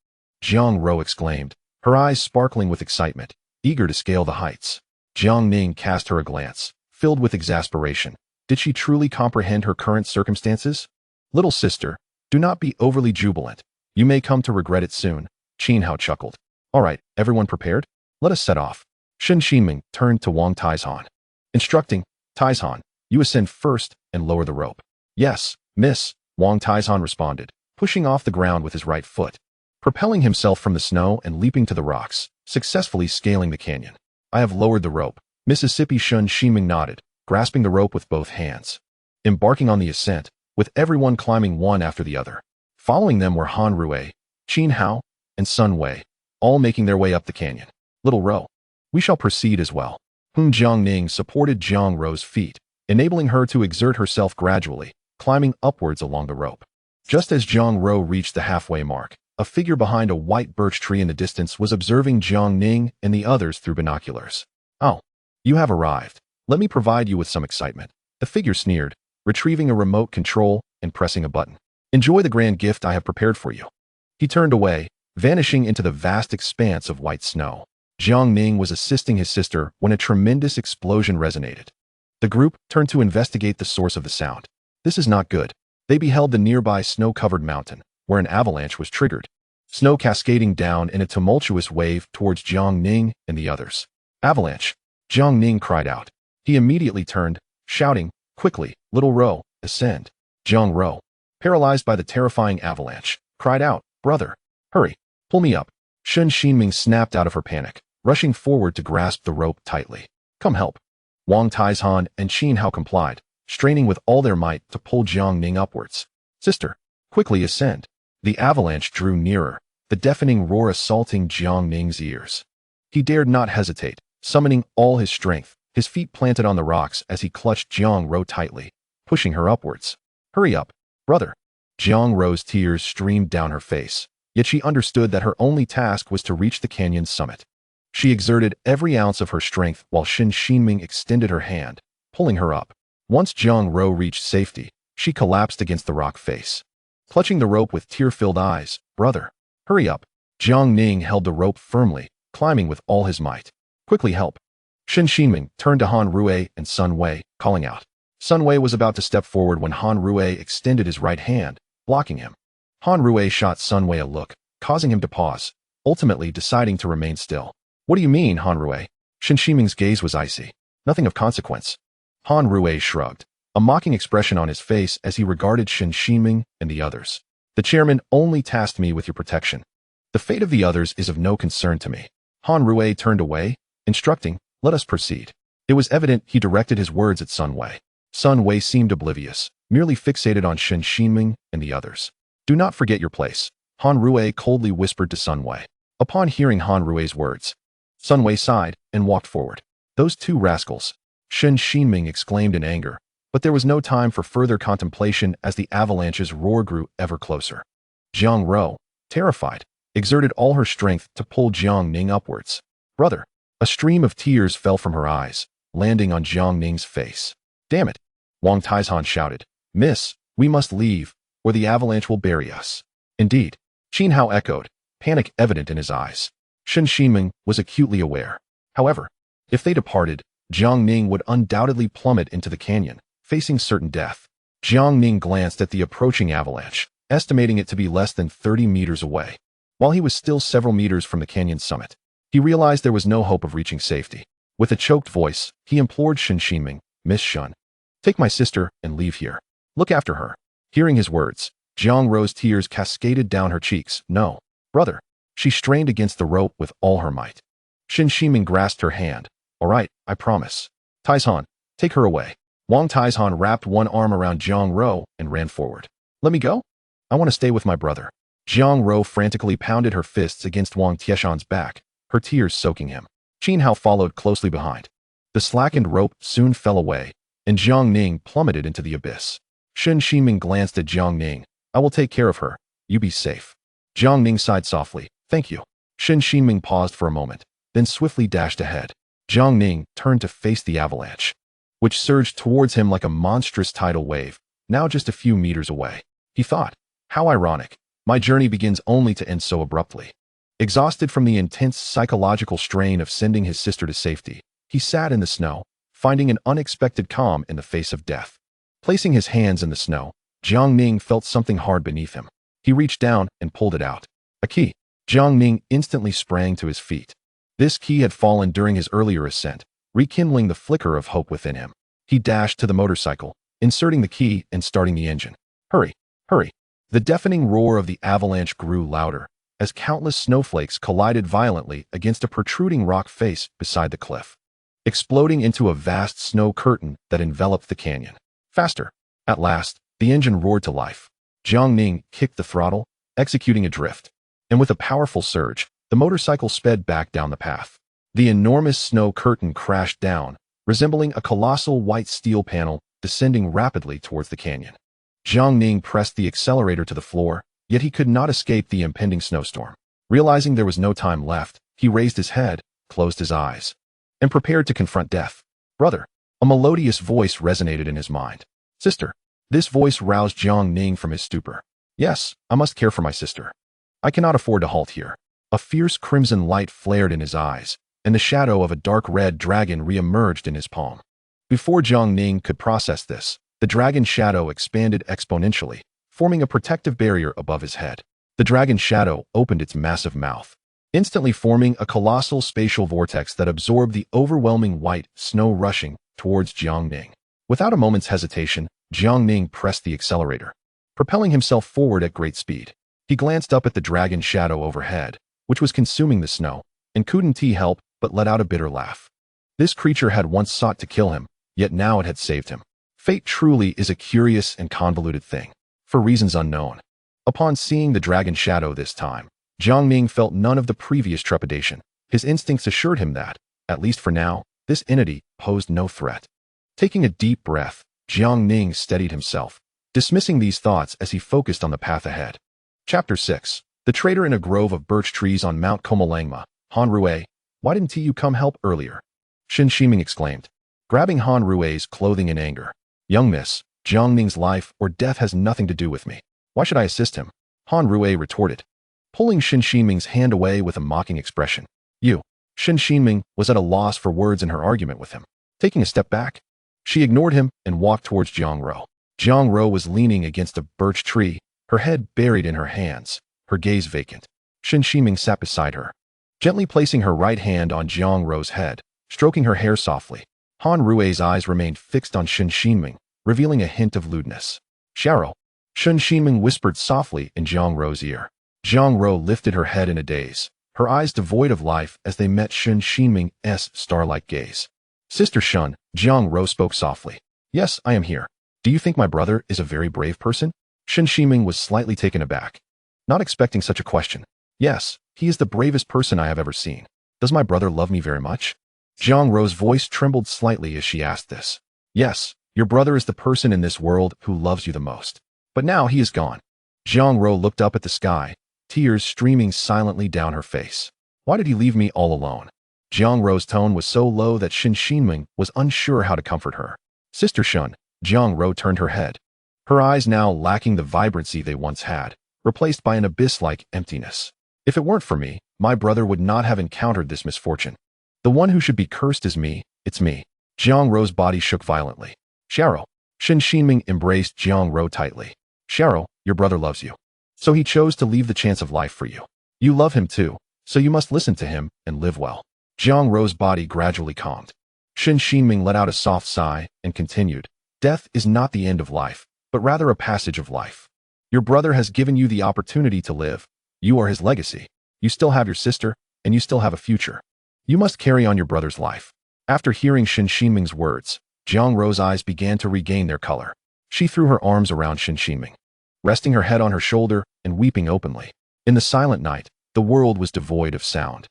Jiang Ro exclaimed, her eyes sparkling with excitement, eager to scale the heights. Jiang Ning cast her a glance, filled with exasperation. Did she truly comprehend her current circumstances? Little sister, do not be overly jubilant. You may come to regret it soon. Qin Hao chuckled. All right, everyone prepared? Let us set off. Shen Shiming turned to Wang Taizhan, instructing, Taizhan, you ascend first and lower the rope. Yes, miss, Wang Taizhan responded, pushing off the ground with his right foot, propelling himself from the snow and leaping to the rocks, successfully scaling the canyon. I have lowered the rope. Mississippi Shen Shiming nodded, grasping the rope with both hands, embarking on the ascent, with everyone climbing one after the other. Following them were Han Rui, Qin Hao, and Sun Wei, all making their way up the canyon. Little Ro, we shall proceed as well. Jiang Ning supported Jiang Ro's feet, enabling her to exert herself gradually, climbing upwards along the rope. Just as Jiang Ro reached the halfway mark, a figure behind a white birch tree in the distance was observing Jiang Ning and the others through binoculars. Oh, you have arrived. Let me provide you with some excitement. The figure sneered, retrieving a remote control and pressing a button. Enjoy the grand gift I have prepared for you. He turned away, vanishing into the vast expanse of white snow. Jiang Ning was assisting his sister when a tremendous explosion resonated. The group turned to investigate the source of the sound. This is not good. They beheld the nearby snow-covered mountain, where an avalanche was triggered, snow cascading down in a tumultuous wave towards Jiang Ning and the others. Avalanche! Jiang Ning cried out. He immediately turned, shouting, quickly, Little Ro, ascend. Jiang Ro, paralyzed by the terrifying avalanche, cried out, brother, hurry, pull me up. Shen Shiming snapped out of her panic, rushing forward to grasp the rope tightly. Come help. Wang Taizhan and Qin Hao complied, straining with all their might to pull Jiang Ning upwards. Sister, quickly ascend. The avalanche drew nearer, the deafening roar assaulting Jiang Ning's ears. He dared not hesitate, summoning all his strength, his feet planted on the rocks as he clutched Jiang Ro tightly, pushing her upwards. Hurry up, brother. Jiang Ro's tears streamed down her face, yet she understood that her only task was to reach the canyon's summit. She exerted every ounce of her strength while Shen Shiming extended her hand, pulling her up. Once Jiang Ro reached safety, she collapsed against the rock face, clutching the rope with tear-filled eyes. Brother, hurry up. Jiang Ning held the rope firmly, climbing with all his might. Quickly help. Shen Shiming turned to Han Rui and Sun Wei, calling out. Sun Wei was about to step forward when Han Rui extended his right hand, blocking him. Han Rui shot Sun Wei a look, causing him to pause, ultimately deciding to remain still. What do you mean, Han Rui? Shen Shiming's gaze was icy. Nothing of consequence. Han Rui shrugged, a mocking expression on his face as he regarded Shen Shiming and the others. The chairman only tasked me with your protection. The fate of the others is of no concern to me. Han Rui turned away, instructing, let us proceed. It was evident he directed his words at Sun Wei. Sun Wei seemed oblivious, merely fixated on Shen Shiming and the others. Do not forget your place, Han Rui coldly whispered to Sun Wei. Upon hearing Han Rui's words, Sun Wei sighed and walked forward. Those two rascals, Shen Shiming exclaimed in anger, But there was no time for further contemplation as the avalanche's roar grew ever closer. Jiang Ro, terrified, exerted all her strength to pull Jiang Ning upwards. Brother! A stream of tears fell from her eyes, landing on Jiang Ning's face. Damn it! Wang Taizhan shouted. Miss, we must leave, or the avalanche will bury us. Indeed, Qin Hao echoed, panic evident in his eyes. Shen Ximing was acutely aware. However, if they departed, Jiang Ning would undoubtedly plummet into the canyon, facing certain death. Jiang Ning glanced at the approaching avalanche, estimating it to be less than 30 meters away. While he was still several meters from the canyon's summit, he realized there was no hope of reaching safety. With a choked voice, he implored Shen Ximing, Miss Shun, take my sister and leave here. Look after her. Hearing his words, Jiang Ro's tears cascaded down her cheeks. No, brother. She strained against the rope with all her might. Shen Ximing grasped her hand. All right, I promise. Taizhan, take her away. Wang Taizhan wrapped one arm around Jiang Ro and ran forward. Let me go? I want to stay with my brother. Jiang Ro frantically pounded her fists against Wang Tieshan's back, her tears soaking him. Qin Hao followed closely behind. The slackened rope soon fell away, and Jiang Ning plummeted into the abyss. Shen Ximing glanced at Jiang Ning. I will take care of her. You be safe. Jiang Ning sighed softly. Thank you. Shen Ximing paused for a moment, then swiftly dashed ahead. Jiang Ning turned to face the avalanche, which surged towards him like a monstrous tidal wave, now just a few meters away. He thought, how ironic. My journey begins only to end so abruptly. Exhausted from the intense psychological strain of sending his sister to safety, he sat in the snow, finding an unexpected calm in the face of death. Placing his hands in the snow, Jiang Ning felt something hard beneath him. He reached down and pulled it out. A key. Jiang Ning instantly sprang to his feet. This key had fallen during his earlier ascent, rekindling the flicker of hope within him. He dashed to the motorcycle, inserting the key and starting the engine. Hurry! Hurry! The deafening roar of the avalanche grew louder, as countless snowflakes collided violently against a protruding rock face beside the cliff, exploding into a vast snow curtain that enveloped the canyon. Faster! At last, the engine roared to life. Jiang Ning kicked the throttle, executing a drift, and with a powerful surge, the motorcycle sped back down the path. The enormous snow curtain crashed down, resembling a colossal white steel panel descending rapidly towards the canyon. Jiang Ning pressed the accelerator to the floor, yet he could not escape the impending snowstorm. Realizing there was no time left, he raised his head, closed his eyes, and prepared to confront death. Brother! A melodious voice resonated in his mind. Sister! This voice roused Jiang Ning from his stupor. Yes, I must care for my sister. I cannot afford to halt here. A fierce crimson light flared in his eyes, and the shadow of a dark red dragon re-emerged in his palm. Before Jiang Ning could process this, the dragon shadow expanded exponentially, forming a protective barrier above his head. The dragon shadow opened its massive mouth, instantly forming a colossal spatial vortex that absorbed the overwhelming white snow rushing towards Jiang Ning. Without a moment's hesitation, Jiang Ning pressed the accelerator, propelling himself forward at great speed. He glanced up at the dragon shadow overhead, which was consuming the snow, and couldn't he help but let out a bitter laugh. This creature had once sought to kill him, yet now it had saved him. Fate truly is a curious and convoluted thing, for reasons unknown. Upon seeing the dragon shadow this time, Jiang Ning felt none of the previous trepidation. His instincts assured him that, at least for now, this entity posed no threat. Taking a deep breath, Jiang Ning steadied himself, dismissing these thoughts as he focused on the path ahead. Chapter 6. The trader in a grove of birch trees on Mount Komalangma. Han Rui, why didn't you come help earlier? Shen Ximing exclaimed, grabbing Han Rui's clothing in anger. Young miss, Jiang Ning's life or death has nothing to do with me. Why should I assist him? Han Rui retorted, pulling Shen Ximing's hand away with a mocking expression. You. Shen Ximing was at a loss for words in her argument with him. Taking a step back, she ignored him and walked towards Jiang Ro. Jiang Ro was leaning against a birch tree, her head buried in her hands, her gaze vacant. Shen Ximing sat beside her, gently placing her right hand on Jiang Ro's head, stroking her hair softly. Han Rui's eyes remained fixed on Shen Ximing, revealing a hint of lewdness. Xiao. Shen Ximing whispered softly in Jiang Ro's ear. Jiang Ro lifted her head in a daze, her eyes devoid of life as they met Shen Ximing's star-like gaze. Sister Shun, Jiang Ro spoke softly. Yes, I am here. Do you think my brother is a very brave person? Shen Ximing was slightly taken aback, not expecting such a question. Yes, he is the bravest person I have ever seen. Does my brother love me very much? Jiang Ro's voice trembled slightly as she asked this. Yes, Your brother is the person in this world who loves you the most. But now he is gone. Jiang Ro looked up at the sky, tears streaming silently down her face. Why did he leave me all alone? Jiang Ro's tone was so low that Shen Xinming was unsure how to comfort her. Sister Shun, Jiang Ro turned her head. Her eyes now lacking the vibrancy they once had, replaced by an abyss-like emptiness. If it weren't for me, my brother would not have encountered this misfortune. The one who should be cursed is me, it's me. Jiang Ro's body shook violently. Xiao. Shen Xinming embraced Jiang Ro tightly. Xiao, your brother loves you. So he chose to leave the chance of life for you. You love him too, so you must listen to him and live well. Jiang Ro's body gradually calmed. Shen Xinming let out a soft sigh and continued. Death is not the end of life, but rather a passage of life. Your brother has given you the opportunity to live. You are his legacy. You still have your sister, and you still have a future. You must carry on your brother's life. After hearing Shen Xinming's words, Jiang Ro's eyes began to regain their color. She threw her arms around Shen Xinming, resting her head on her shoulder and weeping openly. In the silent night, the world was devoid of sound.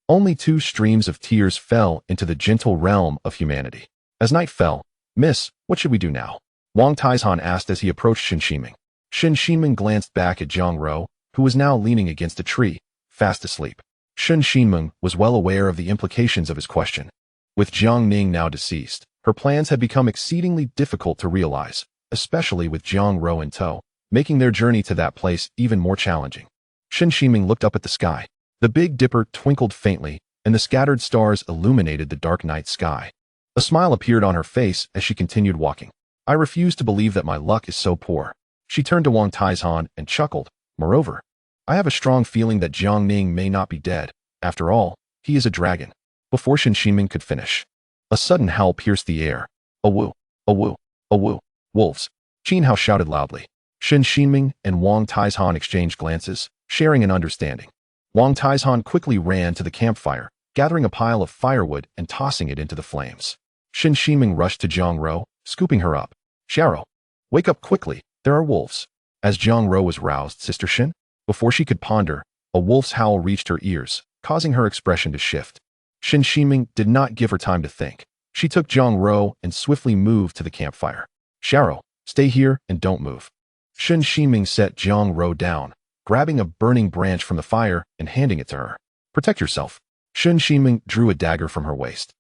Only 2 streams of tears fell into the gentle realm of humanity. As night fell, Miss, what should we do now? Wang Taizhan asked as he approached Shen Xinming. Shen Xinming glanced back at Jiang Ro, who was now leaning against a tree, fast asleep. Shen Xinming was well aware of the implications of his question. With Jiang Ning now deceased, her plans had become exceedingly difficult to realize, especially with Jiang Ro in tow, making their journey to that place even more challenging. Shen Xinming looked up at the sky. The Big Dipper twinkled faintly, and the scattered stars illuminated the dark night sky. A smile appeared on her face as she continued walking. I refuse to believe that my luck is so poor. She turned to Wang Taizhan and chuckled. Moreover, I have a strong feeling that Jiang Ning may not be dead. After all, he is a dragon. Before Shen Xinming could finish, a sudden howl pierced the air. A woo, a woo, a woo. Wolves. Qin Hao shouted loudly. Shen Xinming and Wang Taizhan exchanged glances, sharing an understanding. Wang Taizhan quickly ran to the campfire, gathering a pile of firewood and tossing it into the flames. Shen Xinming rushed to Jiang Ro, scooping her up. Xiao, wake up quickly, there are wolves. As Jiang Ro was roused, Sister Shen, before she could ponder, a wolf's howl reached her ears, causing her expression to shift. Shen Xinming did not give her time to think. She took Jiang Ro and swiftly moved to the campfire. Xiao, stay here and don't move. Shen Xinming set Jiang Ro down, grabbing a burning branch from the fire and handing it to her. Protect yourself. Shen Xinming drew a dagger from her waist,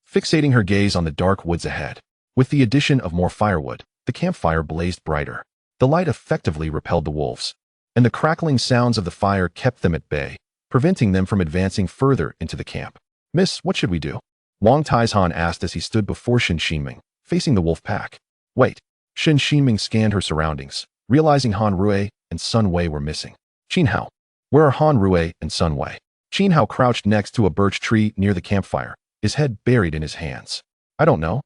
fixating her gaze on the dark woods ahead. With the addition of more firewood, the campfire blazed brighter. The light effectively repelled the wolves, and the crackling sounds of the fire kept them at bay, preventing them from advancing further into the camp. Miss, what should we do? Wang Taizhan asked as he stood before Shen Xinming, facing the wolf pack. Wait. Shen Xinming scanned her surroundings, realizing Han Rui and Sun Wei were missing. Qin Hao. Where are Han Rui and Sun Wei? Qin Hao crouched next to a birch tree near the campfire, his head buried in his hands. I don't know.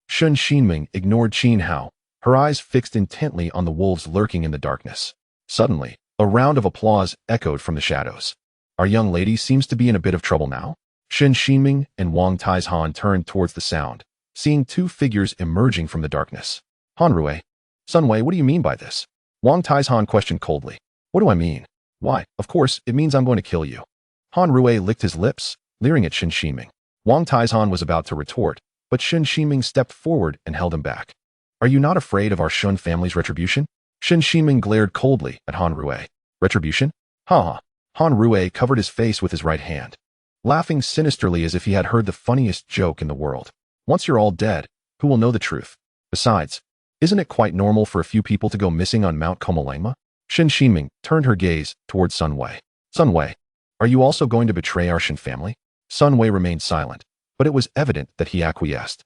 Shen Xinming ignored Qin Hao, her eyes fixed intently on the wolves lurking in the darkness. Suddenly, a round of applause echoed from the shadows. Our young lady seems to be in a bit of trouble now. Shen Xinming and Wang Taizhan turned towards the sound, seeing 2 figures emerging from the darkness. Han Rui. Sun Wei, what do you mean by this? Wang Taizhan questioned coldly. What do I mean? Why, of course, it means I'm going to kill you. Han Rui licked his lips, leering at Shen Xinming. Wang Taizhan was about to retort, but Shen Xinming stepped forward and held him back. Are you not afraid of our Shun family's retribution? Shen Xinming glared coldly at Han Rui. Retribution? Ha ha. Han Rui covered his face with his right hand, laughing sinisterly as if he had heard the funniest joke in the world. Once you're all dead, who will know the truth? Besides, isn't it quite normal for a few people to go missing on Mount Komalangma? Shen Xinming turned her gaze towards Sun Wei. Sun Wei, are you also going to betray our Shen family? Sun Wei remained silent, but it was evident that he acquiesced.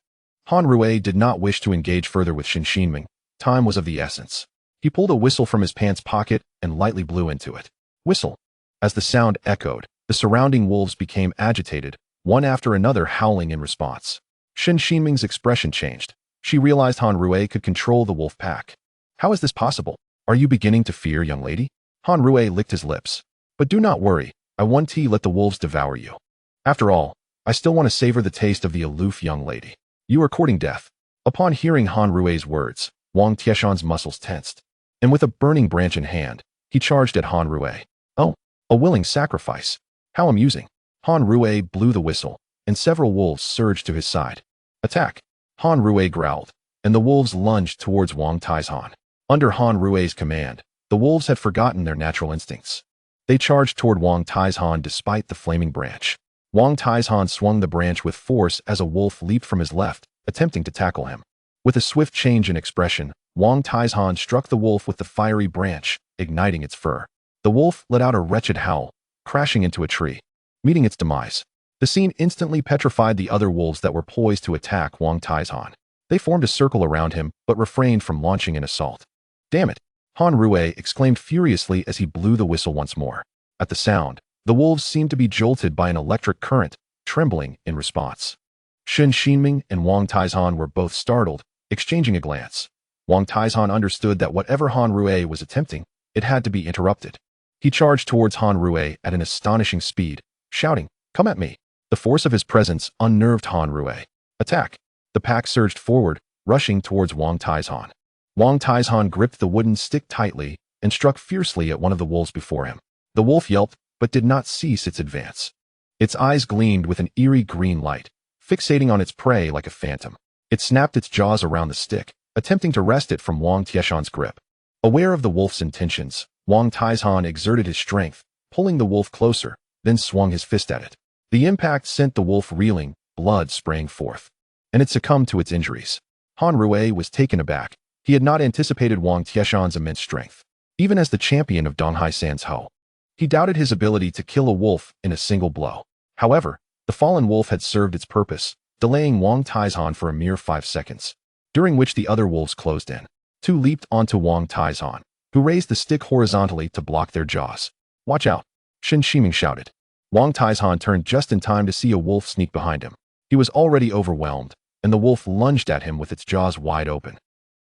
Han Rui did not wish to engage further with Shen Xinming. Time was of the essence. He pulled a whistle from his pants pocket and lightly blew into it. Whistle. As the sound echoed, the surrounding wolves became agitated, one after another howling in response. Shen Xinming's expression changed. She realized Han Rui could control the wolf pack. How is this possible? Are you beginning to fear, young lady? Han Rui licked his lips. But do not worry, I won't let the wolves devour you. After all, I still want to savor the taste of the aloof young lady. You are courting death. Upon hearing Han Rui's words, Wang Tieshan's muscles tensed, and with a burning branch in hand, he charged at Han Rui. Oh, a willing sacrifice. How amusing. Han Rui blew the whistle, and several wolves surged to his side. Attack. Han Rui growled, and the wolves lunged towards Wang Taizhan. Under Han Rui's command, the wolves had forgotten their natural instincts. They charged toward Wang Taizhan despite the flaming branch. Wang Taizhan swung the branch with force as a wolf leaped from his left, attempting to tackle him. With a swift change in expression, Wang Taizhan struck the wolf with the fiery branch, igniting its fur. The wolf let out a wretched howl, crashing into a tree, meeting its demise. The scene instantly petrified the other wolves that were poised to attack Wang Taizhan. They formed a circle around him, but refrained from launching an assault. "Damn it!" Han Rui exclaimed furiously as he blew the whistle once more. At the sound, the wolves seemed to be jolted by an electric current, trembling in response. Shen Xinming and Wang Taizhan were both startled, exchanging a glance. Wang Taizhan understood that whatever Han Rui was attempting, it had to be interrupted. He charged towards Han Rui at an astonishing speed, shouting, "Come at me!" The force of his presence unnerved Han Rui. "Attack!" The pack surged forward, rushing towards Wang Taizhan. Wang Taizhan gripped the wooden stick tightly and struck fiercely at one of the wolves before him. The wolf yelped, but did not cease its advance. Its eyes gleamed with an eerie green light, fixating on its prey like a phantom. It snapped its jaws around the stick, attempting to wrest it from Wang Tieshan's grip. Aware of the wolf's intentions, Wang Taizhan exerted his strength, pulling the wolf closer, then swung his fist at it. The impact sent the wolf reeling, blood spraying forth, and it succumbed to its injuries. Han Rui was taken aback. He had not anticipated Wang Tieshan's immense strength. Even as the champion of Donghai San's Ho, he doubted his ability to kill a wolf in a single blow. However, the fallen wolf had served its purpose, delaying Wang Taizhan for a mere 5 seconds, during which the other wolves closed in. Two leaped onto Wang Taizhan, who raised the stick horizontally to block their jaws. "Watch out!" Shen Ximing shouted. Wang Taizhan turned just in time to see a wolf sneak behind him. He was already overwhelmed, and the wolf lunged at him with its jaws wide open.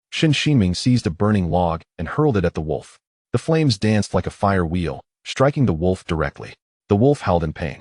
Shen Ximing seized a burning log and hurled it at the wolf. The flames danced like a fire wheel, striking the wolf directly. The wolf howled in pain,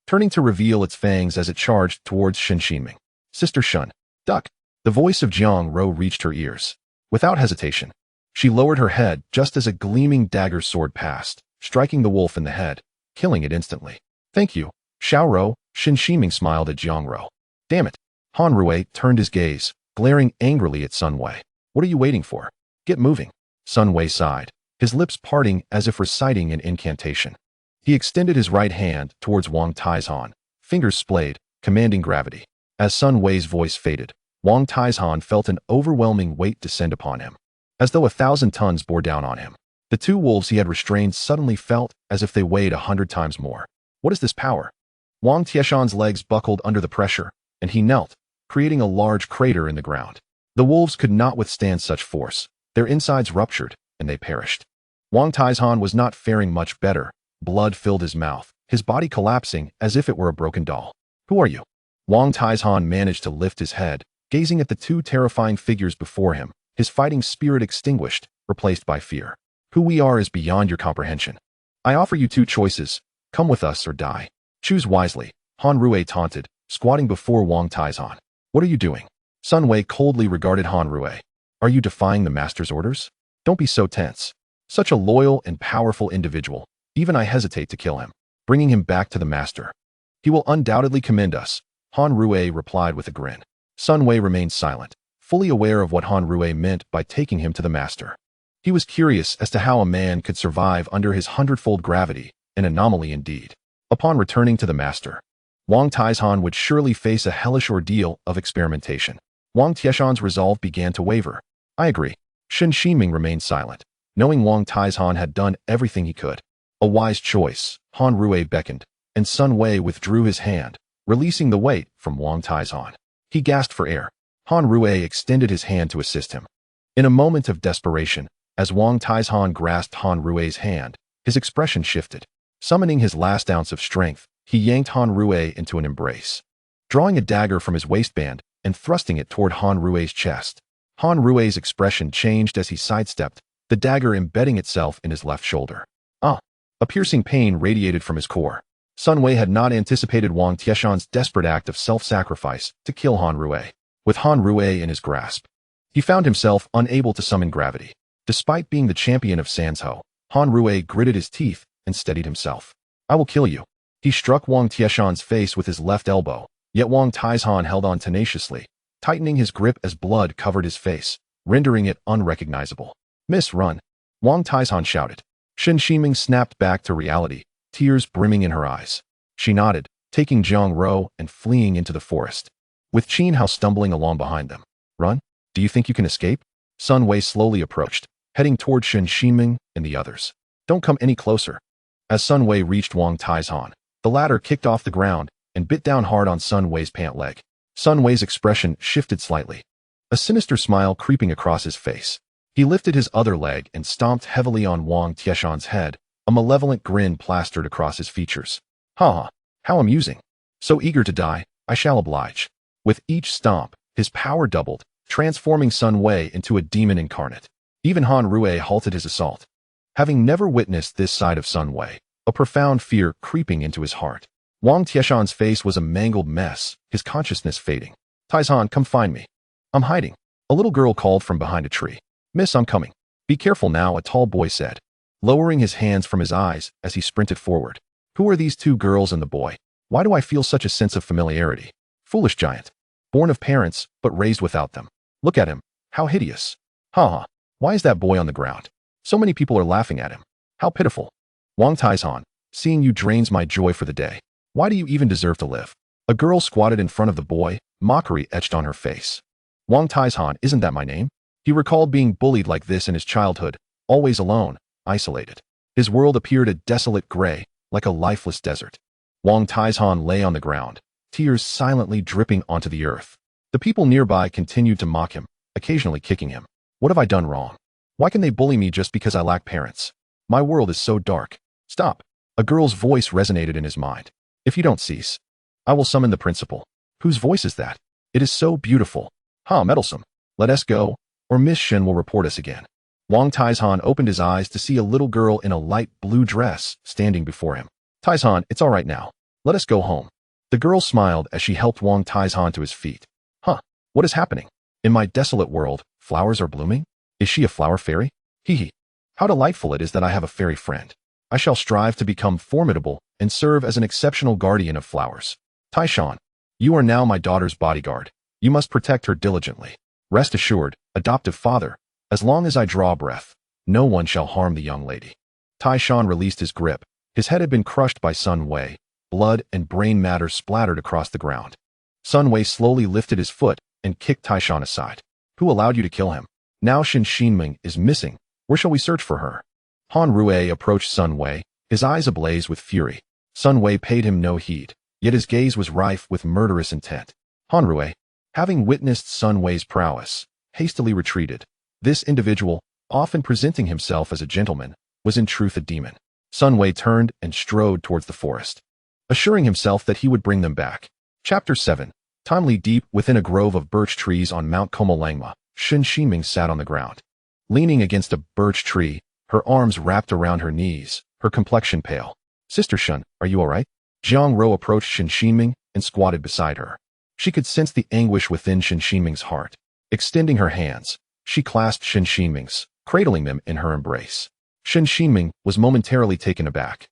turning to reveal its fangs as it charged towards Shen Ximing. "Sister Shun, duck!" The voice of Jiang Ro reached her ears. Without hesitation, she lowered her head just as a gleaming dagger sword passed, striking the wolf in the head, killing it instantly. "Thank you, Xiaoro," Shen Ximing smiled at Jiang Ro. "Damn it!" Han Rui turned his gaze, glaring angrily at Sun Wei. "What are you waiting for? Get moving." Sun Wei sighed, his lips parting as if reciting an incantation. He extended his right hand towards Wang Taizhan, fingers splayed, commanding gravity. As Sun Wei's voice faded, Wang Taizhan felt an overwhelming weight descend upon him, as though 1,000 tons bore down on him. The two wolves he had restrained suddenly felt as if they weighed 100 times more. What is this power? Wang Tieshan's legs buckled under the pressure, and he knelt, creating a large crater in the ground. The wolves could not withstand such force. Their insides ruptured, and they perished. Wang Taizhan was not faring much better. Blood filled his mouth, his body collapsing as if it were a broken doll. "Who are you?" Wang Taizhan managed to lift his head, gazing at the two terrifying figures before him, his fighting spirit extinguished, replaced by fear. "Who we are is beyond your comprehension. I offer you 2 choices. Come with us or die. Choose wisely," Han Rui taunted, squatting before Wang Taizhan. "What are you doing?" Sun Wei coldly regarded Han Rui. "Are you defying the master's orders? Don't be so tense. Such a loyal and powerful individual. Even I hesitate to kill him. Bringing him back to the master. He will undoubtedly commend us," Han Rui replied with a grin. Sun Wei remained silent, fully aware of what Han Rui meant by taking him to the master. He was curious as to how a man could survive under his 100-fold gravity, an anomaly indeed. Upon returning to the master, Wang Taizhan would surely face a hellish ordeal of experimentation. Wang Tieshan's resolve began to waver. "I agree." Shen Ximing remained silent, knowing Wang Taizhan had done everything he could. "A wise choice," Han Rui beckoned, and Sun Wei withdrew his hand, releasing the weight from Wang Taizhan. He gasped for air. Han Rui extended his hand to assist him. In a moment of desperation, as Wang Taizhan grasped Han Rui's hand, his expression shifted. Summoning his last ounce of strength, he yanked Han Rui into an embrace. Drawing a dagger from his waistband and thrusting it toward Han Rui's chest, Han Rui's expression changed as he sidestepped, the dagger embedding itself in his left shoulder. "Ah!" A piercing pain radiated from his core. Sun Wei had not anticipated Wang Tieshan's desperate act of self-sacrifice to kill Han Rui. With Han Rui in his grasp, he found himself unable to summon gravity. Despite being the champion of Sanzhou, Han Rui gritted his teeth and steadied himself. "I will kill you." He struck Wang Tieshan's face with his left elbow, yet Wang Taizhan held on tenaciously, tightening his grip as blood covered his face, rendering it unrecognizable. "Miss, run!" Wang Taizhan shouted. Shen Shiming snapped back to reality, tears brimming in her eyes. She nodded, taking Jiang Ro and fleeing into the forest, with Qin Hao stumbling along behind them. "Run? Do you think you can escape?" Sun Wei slowly approached, heading toward Shen Shiming and the others. "Don't come any closer." As Sun Wei reached Wang Taizhan, the latter kicked off the ground and bit down hard on Sun Wei's pant leg. Sun Wei's expression shifted slightly, a sinister smile creeping across his face. He lifted his other leg and stomped heavily on Wang Tieshan's head, a malevolent grin plastered across his features. "Ha ha, how amusing. So eager to die, I shall oblige." With each stomp, his power doubled, transforming Sun Wei into a demon incarnate. Even Han Rue halted his assault. Having never witnessed this side of Sun Wei, a profound fear creeping into his heart. Wang Tieshan's face was a mangled mess, his consciousness fading. "Taizhan, come find me. I'm hiding." A little girl called from behind a tree. "Miss, I'm coming." "Be careful now," a tall boy said, lowering his hands from his eyes as he sprinted forward. "Who are these two girls and the boy? Why do I feel such a sense of familiarity?" "Foolish giant. Born of parents, but raised without them. Look at him. How hideous. Ha ha. Why is that boy on the ground? So many people are laughing at him. How pitiful. Wang Taizhan, seeing you drains my joy for the day. Why do you even deserve to live?" A girl squatted in front of the boy, mockery etched on her face. "Wang Taizhan, isn't that my name?" He recalled being bullied like this in his childhood, always alone, isolated. His world appeared a desolate gray, like a lifeless desert. Wang Taizhan lay on the ground, tears silently dripping onto the earth. The people nearby continued to mock him, occasionally kicking him. "What have I done wrong? Why can they bully me just because I lack parents? My world is so dark." "Stop." A girl's voice resonated in his mind. "If you don't cease, I will summon the principal." "Whose voice is that? It is so beautiful." "Ha, meddlesome. Let us go, or Miss Shen will report us again." Wang Taizhan opened his eyes to see a little girl in a light blue dress standing before him. "Taizhan, it's all right now. Let us go home." The girl smiled as she helped Wang Taizhan to his feet. "Huh, what is happening? In my desolate world, flowers are blooming? Is she a flower fairy? Hee hee. How delightful it is that I have a fairy friend. I shall strive to become formidable and serve as an exceptional guardian of flowers. Taishan, you are now my daughter's bodyguard. You must protect her diligently. Rest assured, adoptive father, as long as I draw breath, no one shall harm the young lady." Taishan released his grip. His head had been crushed by Sun Wei. Blood and brain matter splattered across the ground. Sun Wei slowly lifted his foot and kicked Taishan aside. "Who allowed you to kill him? Now Shen Shiming is missing. Where shall we search for her?" Han Rue approached Sun Wei, his eyes ablaze with fury. Sun Wei paid him no heed, yet his gaze was rife with murderous intent. Han Rue, having witnessed Sun Wei's prowess, hastily retreated. This individual, often presenting himself as a gentleman, was in truth a demon. Sun Wei turned and strode towards the forest, assuring himself that he would bring them back. Chapter 7. Timely deep within a grove of birch trees on Mount Komalangma, Shen Shiming sat on the ground. Leaning against a birch tree, her arms wrapped around her knees, her complexion pale. "Sister Shen, are you all right?" Jiang Ro approached Shen Shiming and squatted beside her. She could sense the anguish within Shen Shiming's heart. Extending her hands, she clasped Shen Shiming's, cradling them in her embrace. Shen Shiming was momentarily taken aback,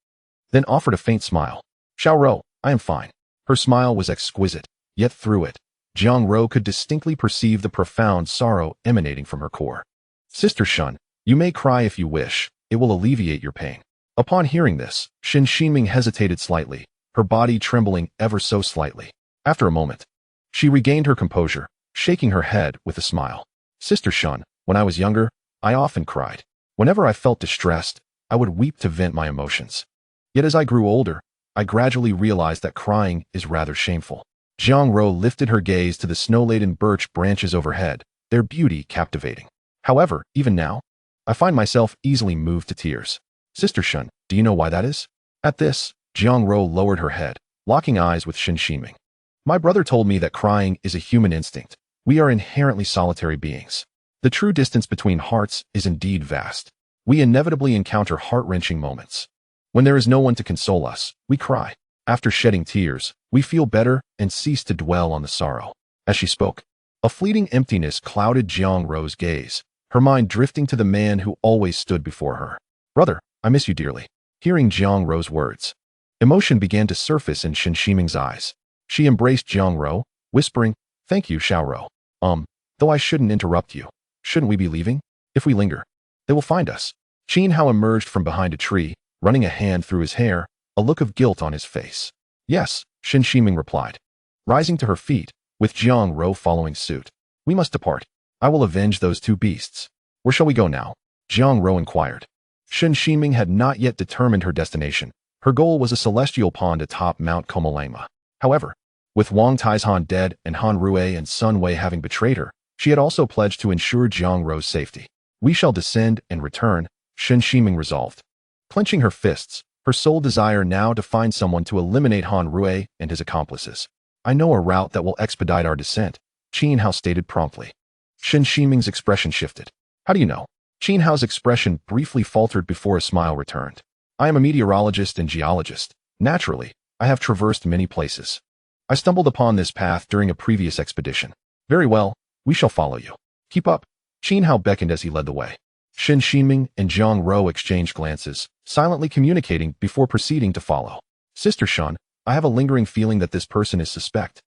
then offered a faint smile. "Xiao Ro, I am fine." Her smile was exquisite, yet through it, Jiang Ro could distinctly perceive the profound sorrow emanating from her core. "Sister Shen, you may cry if you wish, it will alleviate your pain." Upon hearing this, Shen Shiming hesitated slightly, her body trembling ever so slightly. After a moment, she regained her composure, shaking her head with a smile. "Sister Shen, when I was younger, I often cried. Whenever I felt distressed, I would weep to vent my emotions. Yet as I grew older, I gradually realized that crying is rather shameful." Jiang Ro lifted her gaze to the snow-laden birch branches overhead, their beauty captivating. "However, even now, I find myself easily moved to tears. Sister Shen, do you know why that is?" At this, Jiang Ro lowered her head, locking eyes with Shen Shiming. "My brother told me that crying is a human instinct. We are inherently solitary beings. The true distance between hearts is indeed vast. We inevitably encounter heart-wrenching moments. When there is no one to console us, we cry. After shedding tears, we feel better and cease to dwell on the sorrow." As she spoke, a fleeting emptiness clouded Jiang Ro's gaze, her mind drifting to the man who always stood before her. "Brother, I miss you dearly." Hearing Jiang Ro's words, emotion began to surface in Shen Shiming's eyes. She embraced Jiang Ro, whispering, "Thank you, Xiao Ro. Though I shouldn't interrupt you. Shouldn't we be leaving? If we linger, they will find us. Qin Hao emerged from behind a tree, running a hand through his hair, a look of guilt on his face. Yes, Shen Shiming replied, rising to her feet, with Jiang Ro following suit. We must depart. I will avenge those two beasts. Where shall we go now? Jiang Ro inquired. Shen Shiming had not yet determined her destination. Her goal was a celestial pond atop Mount Komolangma. However, with Wang Taizhan dead and Han Rue and Sun Wei having betrayed her, she had also pledged to ensure Jiang Ro's safety. We shall descend and return, Shen Shiming resolved. Clenching her fists, her sole desire now to find someone to eliminate Han Rue and his accomplices. I know a route that will expedite our descent, Qin Hao stated promptly. Shen Shiming's expression shifted. How do you know? Qin Hao's expression briefly faltered before a smile returned. I am a meteorologist and geologist. Naturally, I have traversed many places. I stumbled upon this path during a previous expedition. Very well, we shall follow you. Keep up. Qin Hao beckoned as he led the way. Shen Shiming and Jiang Ro exchanged glances, silently communicating before proceeding to follow. Sister Shen, I have a lingering feeling that this person is suspect.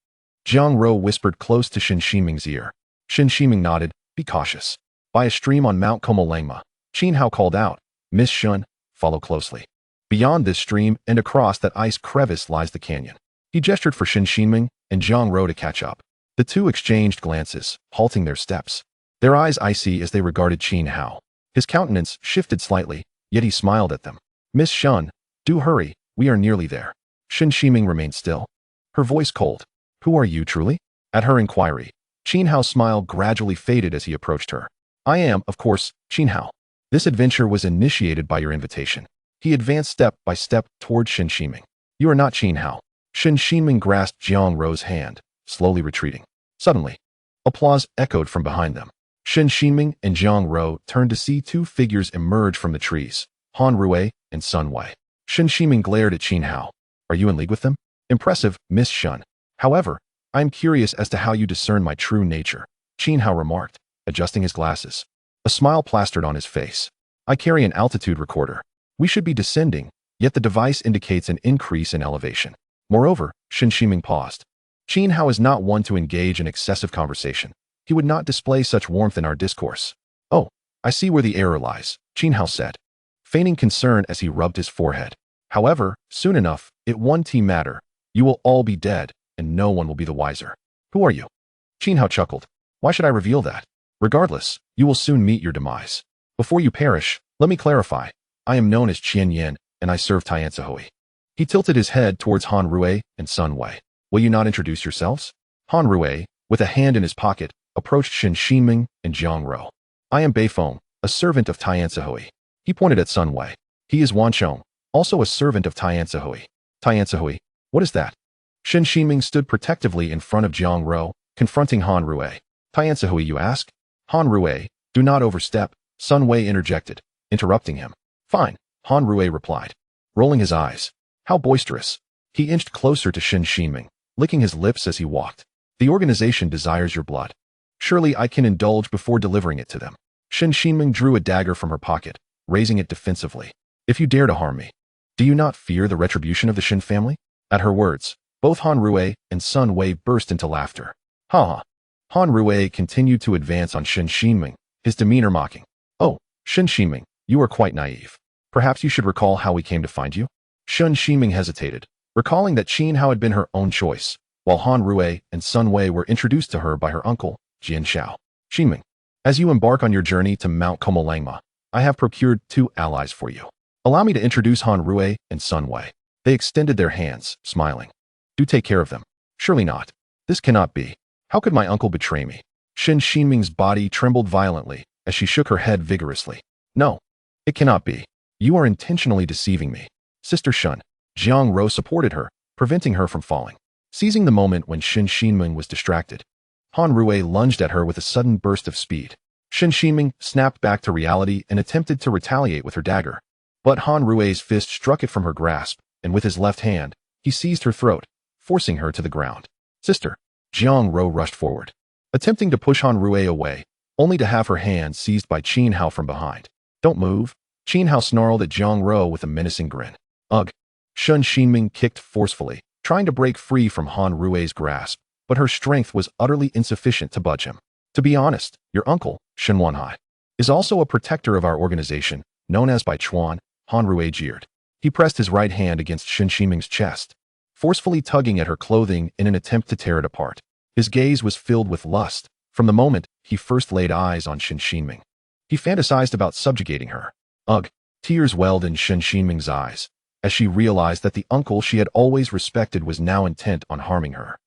Jiang Ro whispered close to Shen Shiming's ear. Shen Shiming nodded, be cautious. By a stream on Mount Komolangma, Qin Hao called out, Miss Shen, follow closely. Beyond this stream and across that ice crevice lies the canyon. He gestured for Shen Shiming and Jiang Ro to catch up. The two exchanged glances, halting their steps. Their eyes icy as they regarded Qin Hao. His countenance shifted slightly, yet he smiled at them. Miss Shen, do hurry, we are nearly there. Shen Shiming remained still, her voice cold. Who are you truly? At her inquiry, Qin Hao's smile gradually faded as he approached her. I am, of course, Qin Hao. This adventure was initiated by your invitation. He advanced step by step toward Shen Shiming. You are not Qin Hao. Shen Shiming grasped Jiang Ro's hand, slowly retreating. Suddenly, applause echoed from behind them. Shen Shiming and Jiang Ro turned to see two figures emerge from the trees, Han Rue and Sun Wei. Shen Shiming glared at Qin Hao. Are you in league with them? Impressive, Miss Shen. However, I am curious as to how you discern my true nature, Qin Hao remarked, adjusting his glasses. A smile plastered on his face. I carry an altitude recorder. We should be descending, yet the device indicates an increase in elevation. Moreover, Shen Shiming paused. Qin Hao is not one to engage in excessive conversation. He would not display such warmth in our discourse. Oh, I see where the error lies, Qin Hao said, feigning concern as he rubbed his forehead. However, soon enough, it won't matter. You will all be dead, and no one will be the wiser. Who are you? Qin Hao chuckled. Why should I reveal that? Regardless, you will soon meet your demise. Before you perish, let me clarify. I am known as Qian Yan, and I serve Tianzihui. He tilted his head towards Han Rue and Sun Wei. Will you not introduce yourselves? Han Rue, with a hand in his pocket, approached Shen Shiming and Jiang Ro. I am Beifeng, a servant of Tianzihui. He pointed at Sun Wei. He is Wanchong, also a servant of Tianzihui. Tianzihui, what is that? Shen Shiming stood protectively in front of Jiang Ro, confronting Han Rue. Tianzihui, you ask? Han Rue, do not overstep, Sun Wei interjected, interrupting him. Fine, Han Rue replied, rolling his eyes. How boisterous. He inched closer to Shen Shiming, licking his lips as he walked. The organization desires your blood. Surely I can indulge before delivering it to them. Shen Shiming drew a dagger from her pocket, raising it defensively. If you dare to harm me, do you not fear the retribution of the Shen family? At her words, both Han Rue and Sun Wei burst into laughter. Ha ha. Han Rue continued to advance on Shen Shiming, his demeanor mocking. Oh, Shen Shiming, you are quite naive. Perhaps you should recall how we came to find you? Shen Shiming hesitated, recalling that Qin Hao had been her own choice, while Han Rue and Sun Wei were introduced to her by her uncle, Jian Xiao. Shiming, as you embark on your journey to Mount Komolangma, I have procured 2 allies for you. Allow me to introduce Han Rue and Sun Wei. They extended their hands, smiling. Do take care of them. Surely not. This cannot be. How could my uncle betray me? Shen Shiming's body trembled violently as she shook her head vigorously. No, it cannot be. You are intentionally deceiving me. Sister Shen. Jiang Ro supported her, preventing her from falling. Seizing the moment when Shen Shiming was distracted, Han Rue lunged at her with a sudden burst of speed. Shen Shiming snapped back to reality and attempted to retaliate with her dagger. But Han Rue's fist struck it from her grasp, and with his left hand, he seized her throat, forcing her to the ground. Sister. Jiang Ro rushed forward, attempting to push Han Rue away, only to have her hand seized by Qin Hao from behind. Don't move. Qin Hao snarled at Jiang Ro with a menacing grin. Ugh. Shen Shiming kicked forcefully, trying to break free from Han Rue's grasp, but her strength was utterly insufficient to budge him. To be honest, your uncle, Shen Wanhai, is also a protector of our organization, known as by Chuan, Han Rui jeered. He pressed his right hand against Shen Shiming's chest, forcefully tugging at her clothing in an attempt to tear it apart. His gaze was filled with lust from the moment he first laid eyes on Shen Shiming. He fantasized about subjugating her. Ugh! Tears welled in Shen Shiming's eyes as she realized that the uncle she had always respected was now intent on harming her,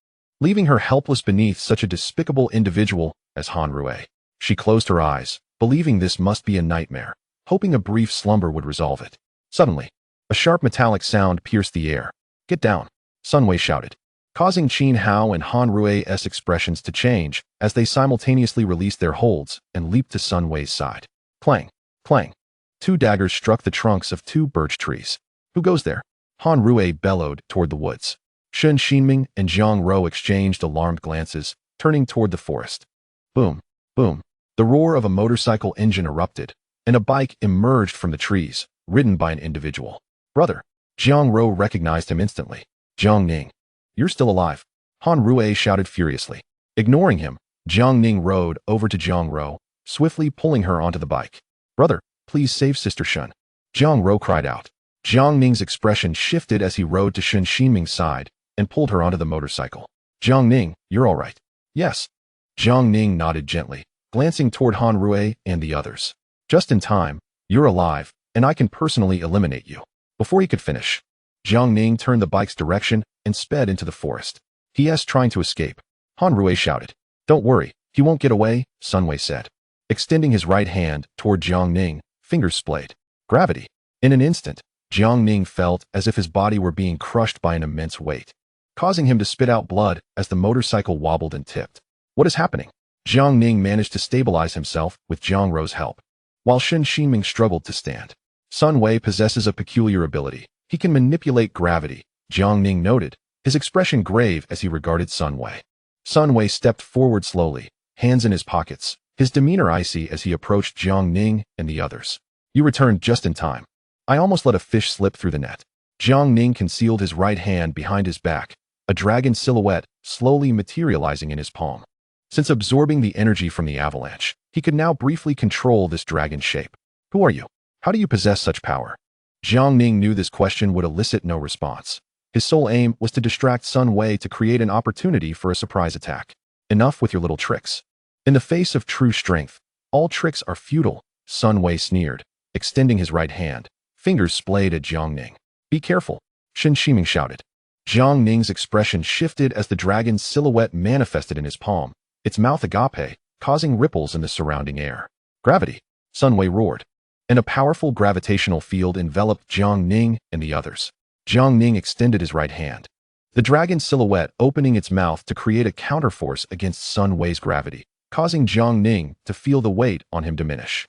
leaving her helpless beneath such a despicable individual as Han Rui. She closed her eyes, believing this must be a nightmare, hoping a brief slumber would resolve it. Suddenly, a sharp metallic sound pierced the air. "Get down," Sun Wei shouted, causing Qin Hao and Han Rui's expressions to change as they simultaneously released their holds and leaped to Sun Wei's side. Clang! Clang! Two daggers struck the trunks of two birch trees. "Who goes there?" Han Rui bellowed toward the woods. Shen Xinming and Jiang Ro exchanged alarmed glances, turning toward the forest. Boom! Boom! The roar of a motorcycle engine erupted, and a bike emerged from the trees, ridden by an individual. "Brother!" Jiang Ro recognized him instantly. "Jiang Ning, you're still alive!" Han Rui shouted furiously. Ignoring him, Jiang Ning rode over to Jiang Ro, swiftly pulling her onto the bike. "Brother, please save Sister Shen!" Jiang Ro cried out. Jiang Ning's expression shifted as he rode to Shen Xinming's side and pulled her onto the motorcycle. "Jiang Ning, you're all right." "Yes." Jiang Ning nodded gently, glancing toward Han Rui and the others. "Just in time, you're alive, and I can personally eliminate you." Before he could finish, Jiang Ning turned the bike's direction and sped into the forest. "He is trying to escape," Han Rui shouted. "Don't worry, he won't get away," Sun Wei said. Extending his right hand toward Jiang Ning, fingers splayed. Gravity. In an instant, Jiang Ning felt as if his body were being crushed by an immense weight, causing him to spit out blood as the motorcycle wobbled and tipped. "What is happening?" Jiang Ning managed to stabilize himself with Jiang Ro's help, while Shen Ximing struggled to stand. Sun Wei possesses a peculiar ability. He can manipulate gravity, Jiang Ning noted, his expression grave as he regarded Sun Wei. Sun Wei stepped forward slowly, hands in his pockets, his demeanor icy as he approached Jiang Ning and the others. "You returned just in time. I almost let a fish slip through the net." Jiang Ning concealed his right hand behind his back, a dragon silhouette slowly materializing in his palm. Since absorbing the energy from the avalanche, he could now briefly control this dragon shape. "Who are you? How do you possess such power?" Jiang Ning knew this question would elicit no response. His sole aim was to distract Sun Wei to create an opportunity for a surprise attack. "Enough with your little tricks. In the face of true strength, all tricks are futile," Sun Wei sneered, extending his right hand, fingers splayed at Jiang Ning. "Be careful," Shen Ximing shouted. Jiang Ning's expression shifted as the dragon's silhouette manifested in his palm, its mouth agape, causing ripples in the surrounding air. "Gravity!" Sun Wei roared, and a powerful gravitational field enveloped Jiang Ning and the others. Jiang Ning extended his right hand, the dragon silhouette opening its mouth to create a counterforce against Sun Wei's gravity, causing Jiang Ning to feel the weight on him diminish.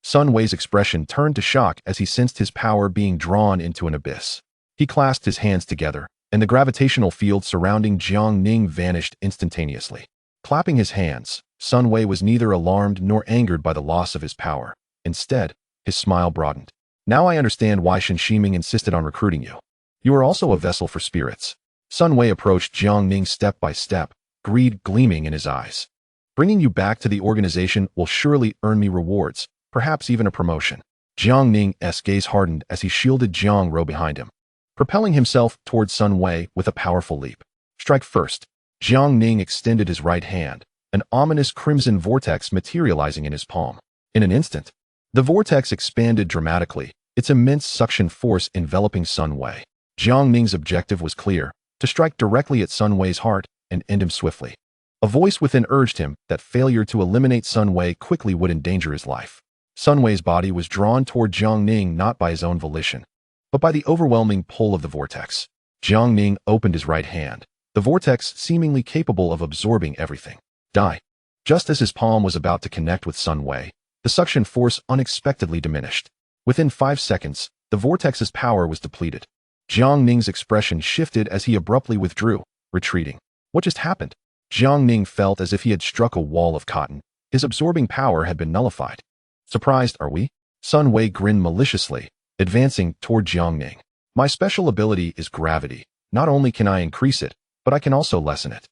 Sun Wei's expression turned to shock as he sensed his power being drawn into an abyss. He clasped his hands together, and the gravitational field surrounding Jiang Ning vanished instantaneously. Clapping his hands, Sun Wei was neither alarmed nor angered by the loss of his power. Instead, his smile broadened. "Now I understand why Shen Ximing insisted on recruiting you. You are also a vessel for spirits." Sun Wei approached Jiang Ning step by step, greed gleaming in his eyes. "Bringing you back to the organization will surely earn me rewards, perhaps even a promotion." Jiang Ning's gaze hardened as he shielded Jiang Ro behind him, propelling himself towards Sun Wei with a powerful leap. "Strike first." Jiang Ning extended his right hand, an ominous crimson vortex materializing in his palm. In an instant, the vortex expanded dramatically, its immense suction force enveloping Sun Wei. Jiang Ning's objective was clear, to strike directly at Sun Wei's heart and end him swiftly. A voice within urged him that failure to eliminate Sun Wei quickly would endanger his life. Sun Wei's body was drawn toward Jiang Ning not by his own volition, but by the overwhelming pull of the vortex. Jiang Ning opened his right hand, the vortex seemingly capable of absorbing everything. Die. Just as his palm was about to connect with Sun Wei, the suction force unexpectedly diminished. Within 5 seconds, the vortex's power was depleted. Jiang Ning's expression shifted as he abruptly withdrew, retreating. What just happened? Jiang Ning felt as if he had struck a wall of cotton. His absorbing power had been nullified. "Surprised, are we?" Sun Wei grinned maliciously, advancing toward Jiang Ning. "My special ability is gravity. Not only can I increase it, but I can also lessen it."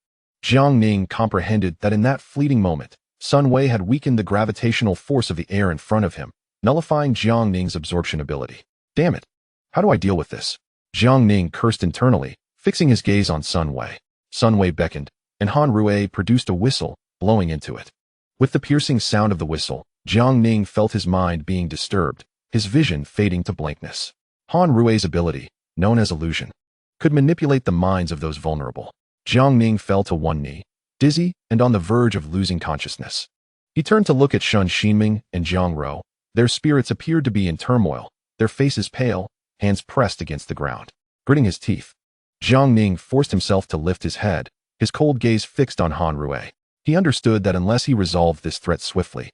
Jiang Ning comprehended that in that fleeting moment, Sun Wei had weakened the gravitational force of the air in front of him, nullifying Jiang Ning's absorption ability. Damn it! How do I deal with this? Jiang Ning cursed internally, fixing his gaze on Sun Wei. Sun Wei beckoned, and Han Rui produced a whistle, blowing into it. With the piercing sound of the whistle, Jiang Ning felt his mind being disturbed, his vision fading to blankness. Han Rui's ability, known as illusion, could manipulate the minds of those vulnerable. Jiang Ning fell to one knee, dizzy and on the verge of losing consciousness. He turned to look at Shen Xinming and Jiang Ro. Their spirits appeared to be in turmoil, their faces pale, hands pressed against the ground. Gritting his teeth, Jiang Ning forced himself to lift his head, his cold gaze fixed on Han Rui. He understood that unless he resolved this threat swiftly,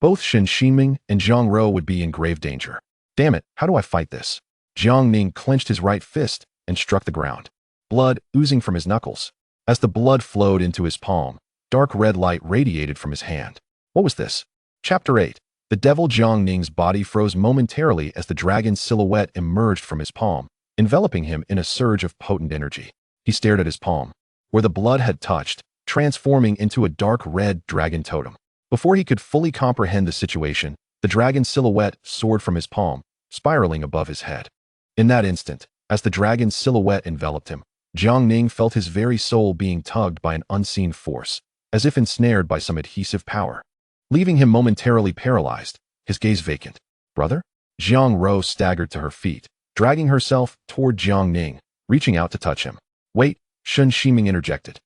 both Shen Xinming and Jiang Ro would be in grave danger. Damn it, how do I fight this? Jiang Ning clenched his right fist and struck the ground, blood oozing from his knuckles. As the blood flowed into his palm, dark red light radiated from his hand. What was this? Chapter 8. The devil. Jiang Ning's body froze momentarily as the dragon's silhouette emerged from his palm, enveloping him in a surge of potent energy. He stared at his palm, where the blood had touched, transforming into a dark red dragon totem. Before he could fully comprehend the situation, the dragon's silhouette soared from his palm, spiraling above his head. In that instant, as the dragon's silhouette enveloped him, Jiang Ning felt his very soul being tugged by an unseen force, as if ensnared by some adhesive power, leaving him momentarily paralyzed, his gaze vacant. Brother? Jiang Ro staggered to her feet, dragging herself toward Jiang Ning, reaching out to touch him. Wait, Shen Ximing interjected,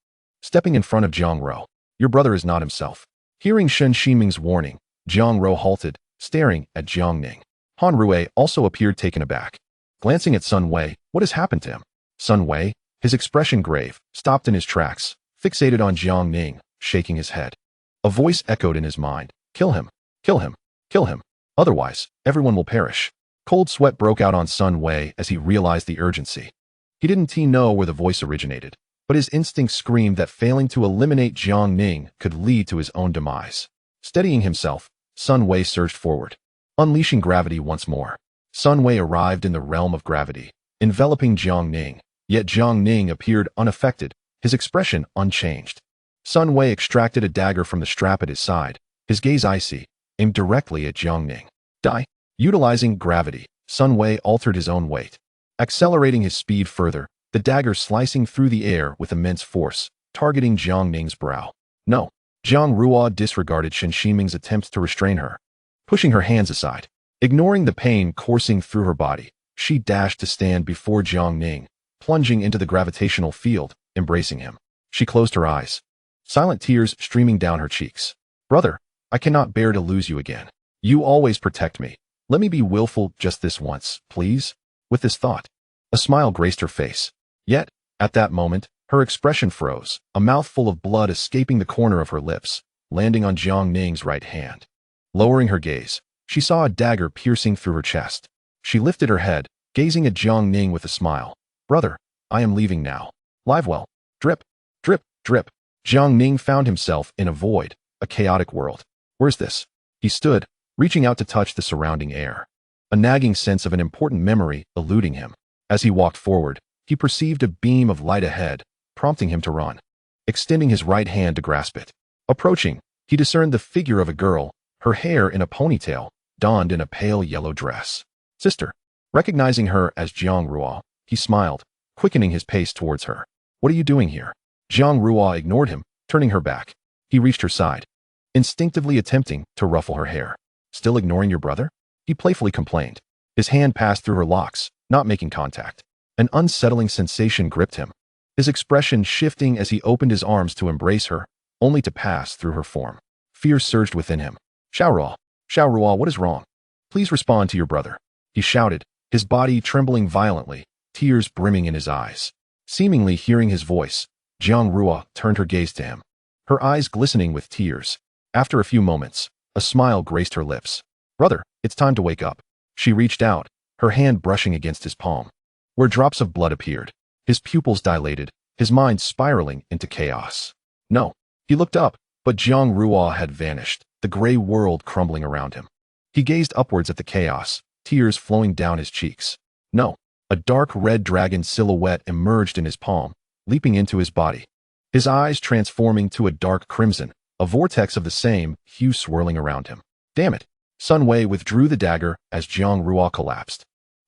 stepping in front of Jiang Ro. Your brother is not himself. Hearing Shen Ximing's warning, Jiang Ro halted, staring at Jiang Ning. Han Rui also appeared taken aback. Glancing at Sun Wei, what has happened to him? Sun Wei, his expression grave, stopped in his tracks, fixated on Jiang Ning, shaking his head. A voice echoed in his mind. Kill him, kill him, kill him. Otherwise, everyone will perish. Cold sweat broke out on Sun Wei as he realized the urgency. He didn't know where the voice originated, but his instinct screamed that failing to eliminate Jiang Ning could lead to his own demise. Steadying himself, Sun Wei surged forward, unleashing gravity once more. Sun Wei arrived in the realm of gravity, enveloping Jiang Ning. Yet Jiang Ning appeared unaffected, his expression unchanged. Sun Wei extracted a dagger from the strap at his side, his gaze icy, aimed directly at Jiang Ning. Die. Utilizing gravity, Sun Wei altered his own weight, accelerating his speed further, the dagger slicing through the air with immense force, targeting Jiang Ning's brow. No. Jiang Rui disregarded Shen Ximing's attempts to restrain her. Pushing her hands aside, ignoring the pain coursing through her body, she dashed to stand before Jiang Ning, plunging into the gravitational field, embracing him. She closed her eyes, silent tears streaming down her cheeks. Brother, I cannot bear to lose you again. You always protect me. Let me be willful just this once, please. With this thought, a smile graced her face. Yet, at that moment, her expression froze, a mouthful of blood escaping the corner of her lips, landing on Jiang Ning's right hand. Lowering her gaze, she saw a dagger piercing through her chest. She lifted her head, gazing at Jiang Ning with a smile. Brother, I am leaving now. Live well. Drip, drip, drip. Jiang Ning found himself in a void, a chaotic world. Where's this? He stood, reaching out to touch the surrounding air. A nagging sense of an important memory eluding him. As he walked forward, he perceived a beam of light ahead, prompting him to run. Extending his right hand to grasp it. Approaching, he discerned the figure of a girl, her hair in a ponytail, donned in a pale yellow dress. Sister. Recognizing her as Jiang Rui, he smiled, quickening his pace towards her. What are you doing here? Jiang Rui ignored him, turning her back. He reached her side, instinctively attempting to ruffle her hair. Still ignoring your brother? He playfully complained. His hand passed through her locks, not making contact. An unsettling sensation gripped him, his expression shifting as he opened his arms to embrace her, only to pass through her form. Fear surged within him. Xiao Rui, what is wrong? Please respond to your brother. He shouted, his body trembling violently, tears brimming in his eyes. Seemingly hearing his voice, Jiang Rui turned her gaze to him, her eyes glistening with tears. After a few moments, a smile graced her lips. Brother, it's time to wake up. She reached out, her hand brushing against his palm, where drops of blood appeared. His pupils dilated, his mind spiraling into chaos. No. He looked up, but Jiang Rui had vanished, the gray world crumbling around him. He gazed upwards at the chaos, tears flowing down his cheeks. No. A dark red dragon silhouette emerged in his palm, leaping into his body. his eyes transforming to a dark crimson, a vortex of the same hue swirling around him. Damn it! Sun Wei withdrew the dagger as Jiang Ruo collapsed.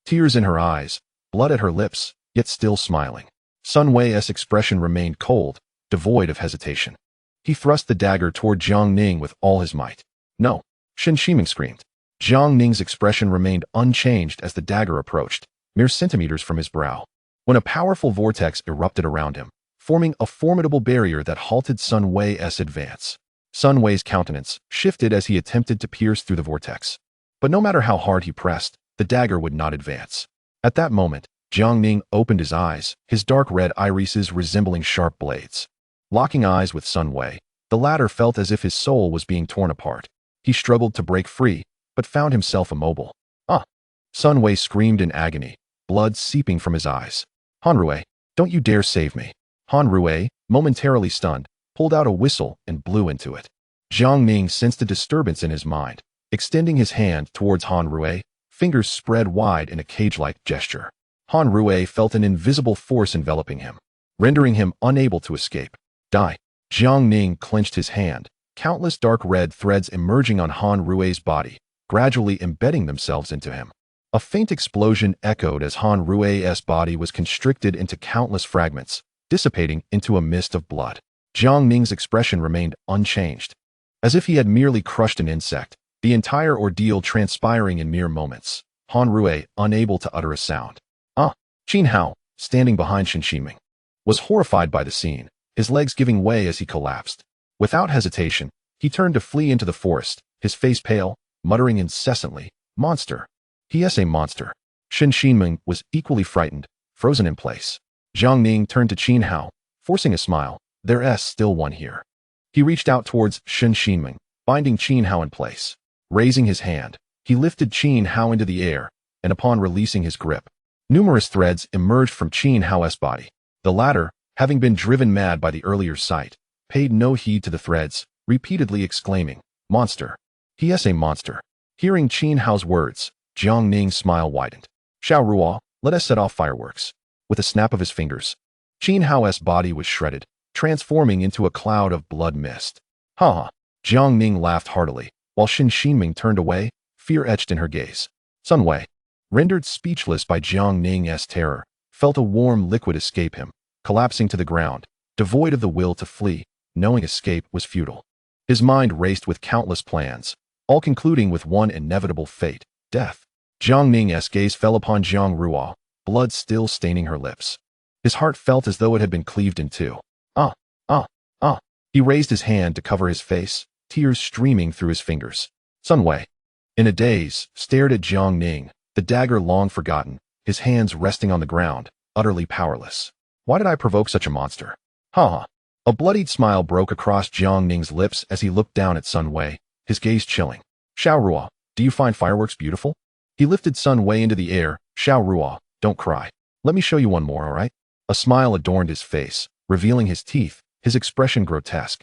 Tears in her eyes, blood at her lips, yet still smiling. Sun Wei's expression remained cold, devoid of hesitation. He thrust the dagger toward Jiang Ning with all his might. No! Shen Shiming screamed. Jiang Ning's expression remained unchanged as the dagger approached, mere centimeters from his brow. When a powerful vortex erupted around him, forming a formidable barrier that halted Sun Wei's advance. Sun Wei's countenance shifted as he attempted to pierce through the vortex. But no matter how hard he pressed, the dagger would not advance. At that moment, Jiang Ning opened his eyes, his dark red irises resembling sharp blades. Locking eyes with Sun Wei, the latter felt as if his soul was being torn apart. He struggled to break free, but found himself immobile. Ah! Sun Wei screamed in agony, blood seeping from his eyes. Han Rui, don't you dare save me. Han Rui, momentarily stunned, pulled out a whistle and blew into it. Jiang Ning sensed a disturbance in his mind. Extending his hand towards Han Rui, fingers spread wide in a cage-like gesture. Han Rui felt an invisible force enveloping him, rendering him unable to escape. Die! Jiang Ning clenched his hand, countless dark red threads emerging on Han Rui's body, gradually embedding themselves into him. A faint explosion echoed as Han Rui's body was constricted into countless fragments, dissipating into a mist of blood. Jiang Ning's expression remained unchanged, as if he had merely crushed an insect, the entire ordeal transpiring in mere moments. Han Rui, unable to utter a sound. Qin Hao, standing behind Shen Shiming, was horrified by the scene, his legs giving way as he collapsed. Without hesitation, he turned to flee into the forest, his face pale, muttering incessantly, "Monster! He is a monster." Shen Shiming was equally frightened, frozen in place. Jiang Ning turned to Qin Hao, forcing a smile. "There's still one here." He reached out towards Shen Shiming, binding Qin Hao in place. Raising his hand, he lifted Qin Hao into the air, and upon releasing his grip, numerous threads emerged from Qin Hao's body. The latter, having been driven mad by the earlier sight, paid no heed to the threads, repeatedly exclaiming, "Monster! He is a monster." Hearing Qin Hao's words, Jiang Ning's smile widened. "Xiao Ruo, let us set off fireworks." With a snap of his fingers, Qin Hao's body was shredded, transforming into a cloud of blood mist. Ha ha! Jiang Ning laughed heartily, while Shen Shiming turned away, fear etched in her gaze. Sun Wei, rendered speechless by Jiang Ning's terror, felt a warm liquid escape him, collapsing to the ground, devoid of the will to flee, knowing escape was futile. His mind raced with countless plans, all concluding with one inevitable fate, death. Jiang Ning's gaze fell upon Jiang Ruo, blood still staining her lips. His heart felt as though it had been cleaved in two. He raised his hand to cover his face, tears streaming through his fingers. Sun Wei, in a daze, stared at Jiang Ning, the dagger long forgotten, his hands resting on the ground, utterly powerless. Why did I provoke such a monster? Ha ha! A bloodied smile broke across Jiang Ning's lips as he looked down at Sun Wei, his gaze chilling. Xiao Ruo, do you find fireworks beautiful? He lifted Sun Wei into the air. Xiao Ruo, don't cry. Let me show you one more, all right? A smile adorned his face, revealing his teeth, his expression grotesque,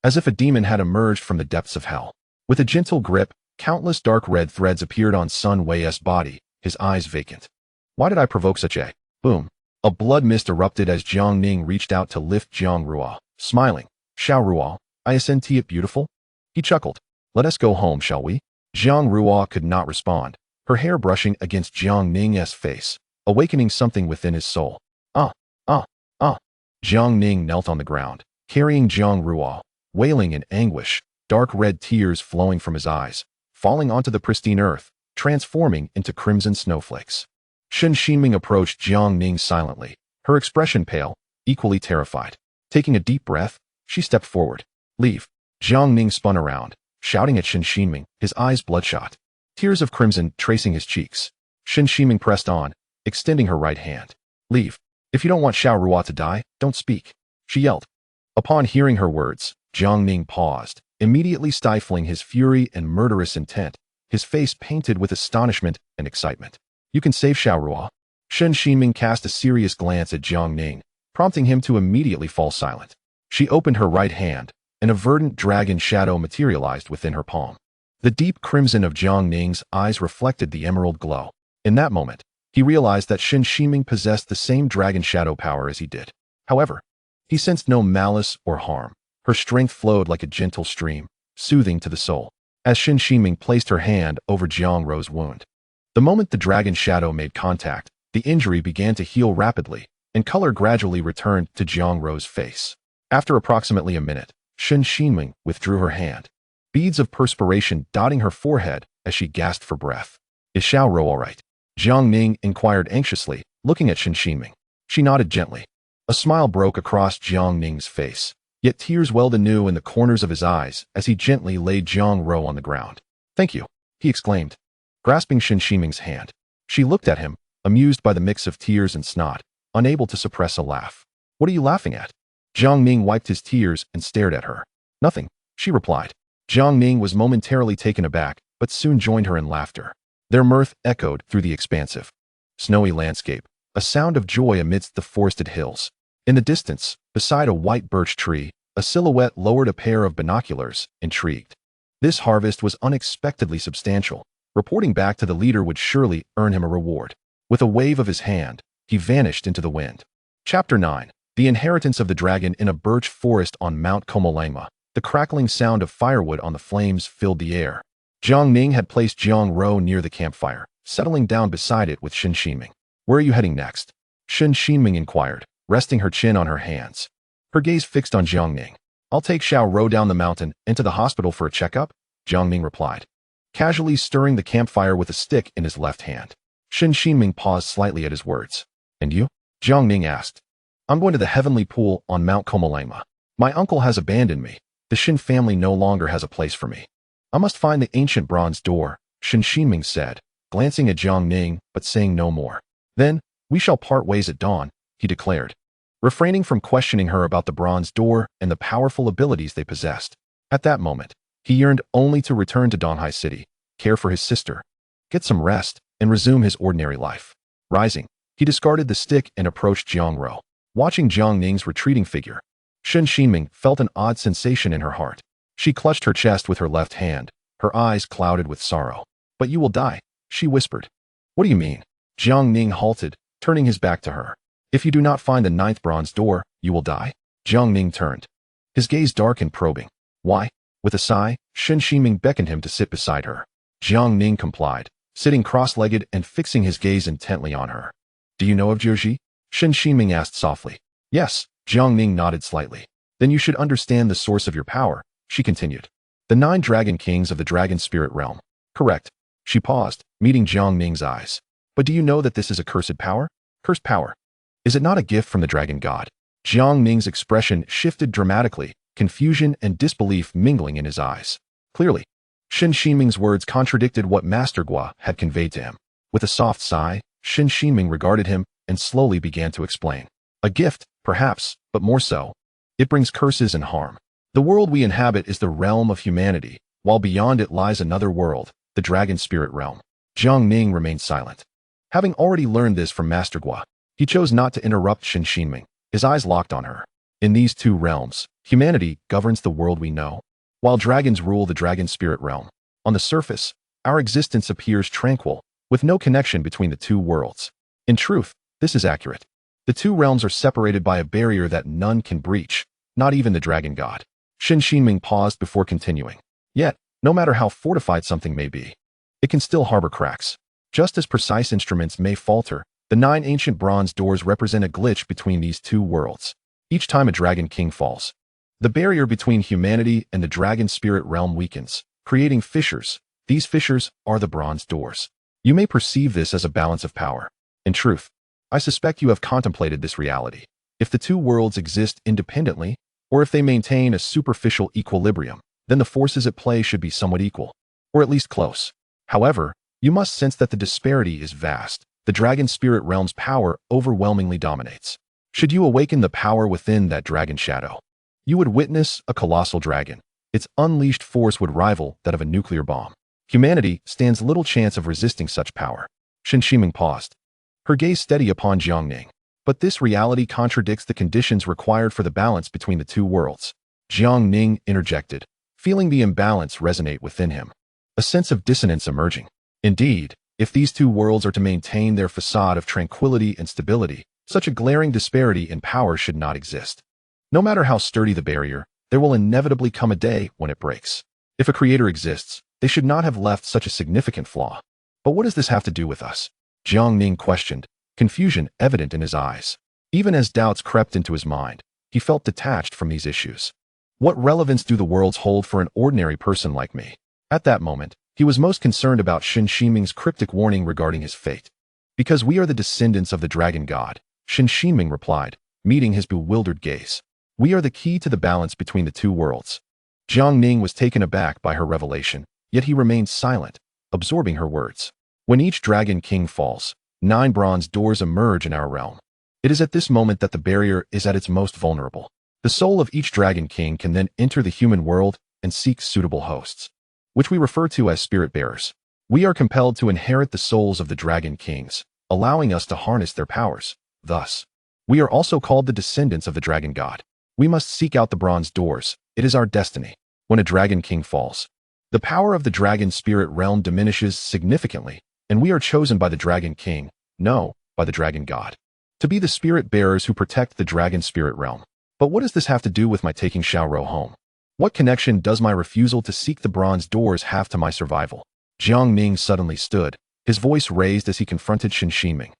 as if a demon had emerged from the depths of hell. With a gentle grip, countless dark red threads appeared on Sun Wei's body, his eyes vacant. Why did I provoke such a... Boom. A blood mist erupted as Jiang Ning reached out to lift Jiang Ruo, smiling. Xiao Ruo, isn't it beautiful? He chuckled. Let us go home, shall we? Jiang Ruo could not respond, her hair brushing against Jiang Ning's face, awakening something within his soul. Jiang Ning knelt on the ground, carrying Jiang Ruo, wailing in anguish, dark red tears flowing from his eyes, falling onto the pristine earth, transforming into crimson snowflakes. Shen Shiming approached Jiang Ning silently, her expression pale, equally terrified. Taking a deep breath, she stepped forward. Leave. Jiang Ning spun around, shouting at Shen Shiming, his eyes bloodshot, tears of crimson tracing his cheeks. Shen Shiming pressed on, extending her right hand. Leave. If you don't want Xiao Ruo to die, don't speak, she yelled. Upon hearing her words, Jiang Ning paused, immediately stifling his fury and murderous intent, his face painted with astonishment and excitement. You can save Xiao Ruo. Shen Shiming cast a serious glance at Jiang Ning, prompting him to immediately fall silent. She opened her right hand, and a verdant dragon shadow materialized within her palm. The deep crimson of Jiang Ning's eyes reflected the emerald glow. In that moment, he realized that Shen Shiming possessed the same dragon shadow power as he did. However, He sensed no malice or harm. Her strength flowed like a gentle stream, soothing to the soul. As Shen Ximing placed her hand over Jiang Rou's wound. The moment the dragon shadow made contact, the injury began to heal rapidly, and color gradually returned to Jiang Rou's face. After approximately a minute, Shen Ximing withdrew her hand, beads of perspiration dotting her forehead as she gasped for breath. Is Xiao Rou all right? Jiang Ning inquired anxiously, looking at Shen Ximing. She nodded gently. A smile broke across Jiang Ning's face, yet tears welled anew in the corners of his eyes as he gently laid Jiang Rou on the ground. Thank you, he exclaimed, grasping Shen Ximing's hand. She looked at him, amused by the mix of tears and snot, unable to suppress a laugh. What are you laughing at? Jiang Ning wiped his tears and stared at her. Nothing, she replied. Jiang Ning was momentarily taken aback, but soon joined her in laughter. Their mirth echoed through the expansive, snowy landscape, a sound of joy amidst the forested hills. In the distance, beside a white birch tree, a silhouette lowered a pair of binoculars, intrigued. This harvest was unexpectedly substantial. Reporting back to the leader would surely earn him a reward. With a wave of his hand, he vanished into the wind. Chapter 9. The Inheritance of the Dragon in a Birch Forest on Mount Komolangma. The crackling sound of firewood on the flames filled the air. Jiang Ning had placed Jiang Rou near the campfire, settling down beside it with Shen Ximing. Where are you heading next? Shen Ximing inquired, resting her chin on her hands. Her gaze fixed on Jiang Ning. I'll take Xiao Rou down the mountain and to the hospital for a checkup, Jiang Ning replied, casually stirring the campfire with a stick in his left hand. Shen Ximing paused slightly at his words. And you? Jiang Ning asked. I'm going to the heavenly pool on Mount Komolangma. My uncle has abandoned me. The Shen family no longer has a place for me. I must find the ancient bronze door, Shen Ximing said, glancing at Jiang Ning but saying no more. Then, we shall part ways at dawn, he declared, refraining from questioning her about the bronze door and the powerful abilities they possessed. At that moment, he yearned only to return to Donghai City, care for his sister, get some rest, and resume his ordinary life. Rising, he discarded the stick and approached Jiang Rou. Watching Jiang Ning's retreating figure, Shen Ximing felt an odd sensation in her heart. She clutched her chest with her left hand, her eyes clouded with sorrow. But you will die, she whispered. What do you mean? Jiang Ning halted, turning his back to her. If you do not find the 9th bronze door, you will die? Jiang Ning turned, his gaze dark and probing. Why? With a sigh, Shen Ximing beckoned him to sit beside her. Jiang Ning complied, sitting cross-legged and fixing his gaze intently on her. Do you know of Jiuji? Shen Ximing asked softly. Yes, Jiang Ning nodded slightly. Then you should understand the source of your power, she continued. The 9 dragon kings of the dragon spirit realm. Correct. She paused, meeting Jiang Ning's eyes. But do you know that this is a cursed power? Cursed power. Is it not a gift from the dragon god? Jiang Ning's expression shifted dramatically, confusion and disbelief mingling in his eyes. Clearly, Shen Ximing's words contradicted what Master Gua had conveyed to him. With a soft sigh, Shen Ximing regarded him and slowly began to explain. A gift, perhaps, but more so. It brings curses and harm. The world we inhabit is the realm of humanity, while beyond it lies another world, the dragon spirit realm. Jiang Ning remained silent. Having already learned this from Master Gua, he chose not to interrupt Shen Ximing, his eyes locked on her. In these two realms, humanity governs the world we know, while dragons rule the dragon spirit realm. On the surface, our existence appears tranquil, with no connection between the two worlds. In truth, this is accurate. The two realms are separated by a barrier that none can breach, not even the dragon god. Shen Ximing paused before continuing. Yet, no matter how fortified something may be, it can still harbor cracks. Just as precise instruments may falter, the 9 ancient bronze doors represent a glitch between these two worlds. Each time a dragon king falls, the barrier between humanity and the dragon spirit realm weakens, creating fissures. These fissures are the bronze doors. You may perceive this as a balance of power. In truth, I suspect you have contemplated this reality. If the two worlds exist independently, or if they maintain a superficial equilibrium, then the forces at play should be somewhat equal, or at least close. However, you must sense that the disparity is vast. The dragon spirit realm's power overwhelmingly dominates. Should you awaken the power within that dragon shadow, you would witness a colossal dragon. Its unleashed force would rival that of a nuclear bomb. Humanity stands little chance of resisting such power. Shen Ximing paused, her gaze steady upon Jiang Ning. But this reality contradicts the conditions required for the balance between the two worlds. Jiang Ning interjected, feeling the imbalance resonate within him, a sense of dissonance emerging. Indeed, if these two worlds are to maintain their facade of tranquility and stability, such a glaring disparity in power should not exist. No matter how sturdy the barrier, there will inevitably come a day when it breaks. If a creator exists, they should not have left such a significant flaw. But what does this have to do with us? Jiang Ning questioned, confusion evident in his eyes. Even as doubts crept into his mind, he felt detached from these issues. What relevance do the worlds hold for an ordinary person like me? At that moment, he was most concerned about Shen Shiming's cryptic warning regarding his fate. Because we are the descendants of the dragon god, Shen Shiming replied, meeting his bewildered gaze. We are the key to the balance between the two worlds. Jiang Ning was taken aback by her revelation, yet he remained silent, absorbing her words. When each dragon king falls, 9 bronze doors emerge in our realm. It is at this moment that the barrier is at its most vulnerable. The soul of each dragon king can then enter the human world and seek suitable hosts, which we refer to as spirit bearers. We are compelled to inherit the souls of the dragon kings, allowing us to harness their powers. Thus, we are also called the descendants of the dragon god. We must seek out the bronze doors. It is our destiny. When a dragon king falls, the power of the dragon spirit realm diminishes significantly, and we are chosen by the dragon king, no, by the dragon god, to be the spirit bearers who protect the dragon spirit realm. But what does this have to do with my taking Xiaoro home? What connection does my refusal to seek the bronze doors have to my survival? Jiang Ning suddenly stood, his voice raised as he confronted Shen Shiming.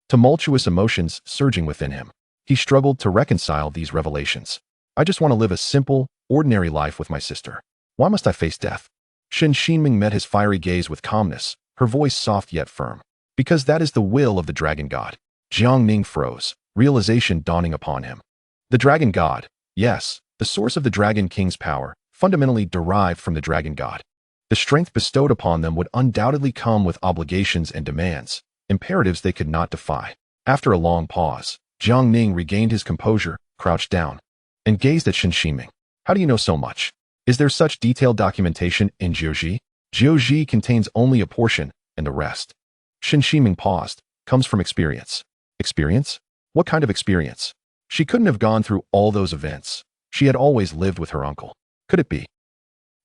Tumultuous emotions surging within him. He struggled to reconcile these revelations. I just want to live a simple, ordinary life with my sister. Why must I face death? Shen Shiming met his fiery gaze with calmness, her voice soft yet firm. Because that is the will of the dragon god. Jiang Ning froze, realization dawning upon him. The dragon god, yes, the source of the dragon king's power, fundamentally derived from the dragon god. The strength bestowed upon them would undoubtedly come with obligations and demands, imperatives they could not defy. After a long pause, Jiang Ning regained his composure, crouched down, and gazed at Shen Shiming. How do you know so much? Is there such detailed documentation in Jiuji? Jiuji contains only a portion, and the rest. Shen Shiming paused. Comes from experience. Experience? What kind of experience? She couldn't have gone through all those events. She had always lived with her uncle. Could it be?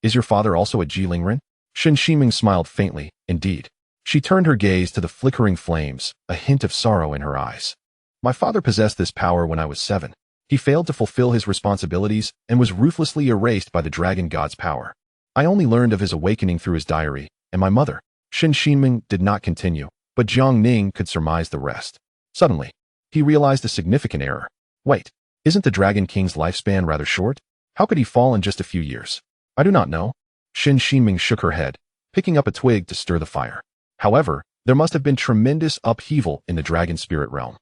Is your father also a Jilingren? Shen Shiming smiled faintly, indeed. She turned her gaze to the flickering flames, a hint of sorrow in her eyes. My father possessed this power when I was 7. He failed to fulfill his responsibilities and was ruthlessly erased by the dragon god's power. I only learned of his awakening through his diary, and my mother. Shen Shiming did not continue, but Jiang Ning could surmise the rest. Suddenly, he realized a significant error. Wait, isn't the Dragon King's lifespan rather short? How could he fall in just a few years? I do not know. Shen Shiming shook her head, picking up a twig to stir the fire. However, there must have been tremendous upheaval in the dragon spirit realm.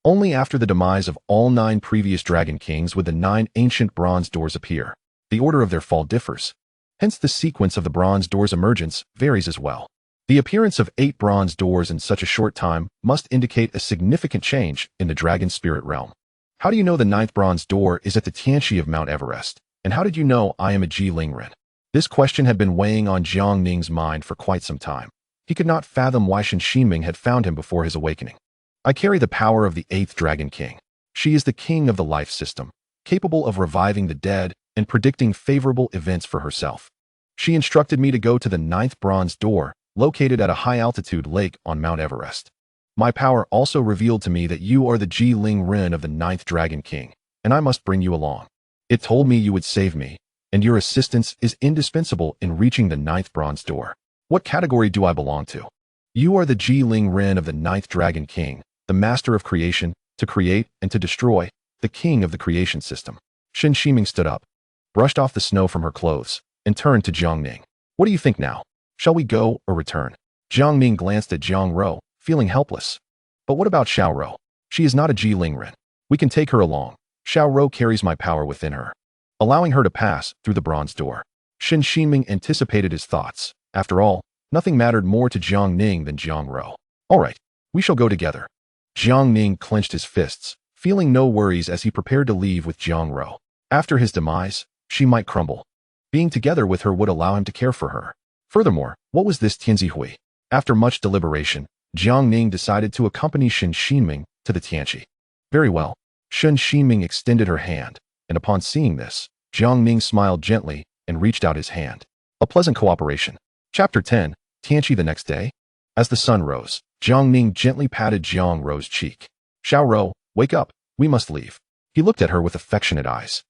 Only after the demise of all 9 previous dragon kings would the 9 ancient bronze doors appear. The order of their fall differs. Hence the sequence of the bronze doors' emergence varies as well. The appearance of 8 bronze doors in such a short time must indicate a significant change in the dragon spirit realm. How do you know the 9th bronze door is at the Tianqi of Mount Everest? And how did you know I am a Jilingren? This question had been weighing on Jiang Ning's mind for quite some time. He could not fathom why Shen Shiming had found him before his awakening. I carry the power of the 8th Dragon King. She is the king of the life system, capable of reviving the dead and predicting favorable events for herself. She instructed me to go to the 9th bronze door, located at a high-altitude lake on Mount Everest. My power also revealed to me that you are the Jilingren of the 9th Dragon King, and I must bring you along. It told me you would save me, and your assistance is indispensable in reaching the 9th bronze door. What category do I belong to? You are the Jilingren of the 9th Dragon King, the master of creation, to create and to destroy, the king of the creation system. Shen Shiming stood up, brushed off the snow from her clothes, and turned to Jiang Ning. What do you think now? Shall we go or return? Jiang Ning glanced at Jiang Ro, feeling helpless. But what about Xiaoro? She is not a Jilingren. We can take her along. Xiaoro carries my power within her, allowing her to pass through the bronze door. Shen Shiming anticipated his thoughts. After all, nothing mattered more to Jiang Ning than Jiang Ro. All right, we shall go together. Jiang Ning clenched his fists, feeling no worries as he prepared to leave with Jiang Ro. After his demise, she might crumble. Being together with her would allow him to care for her. Furthermore, what was this Tianzi Hui? After much deliberation, Jiang Ning decided to accompany Shen Shiming to the Tianqi. Very well. Shen Shiming extended her hand, and upon seeing this, Jiang Ning smiled gently and reached out his hand. A pleasant cooperation. Chapter 10, Tianqi the next day. As the sun rose, Jiang Ning gently patted Jiang Ro's cheek. Xiao Ro, wake up, we must leave. He looked at her with affectionate eyes.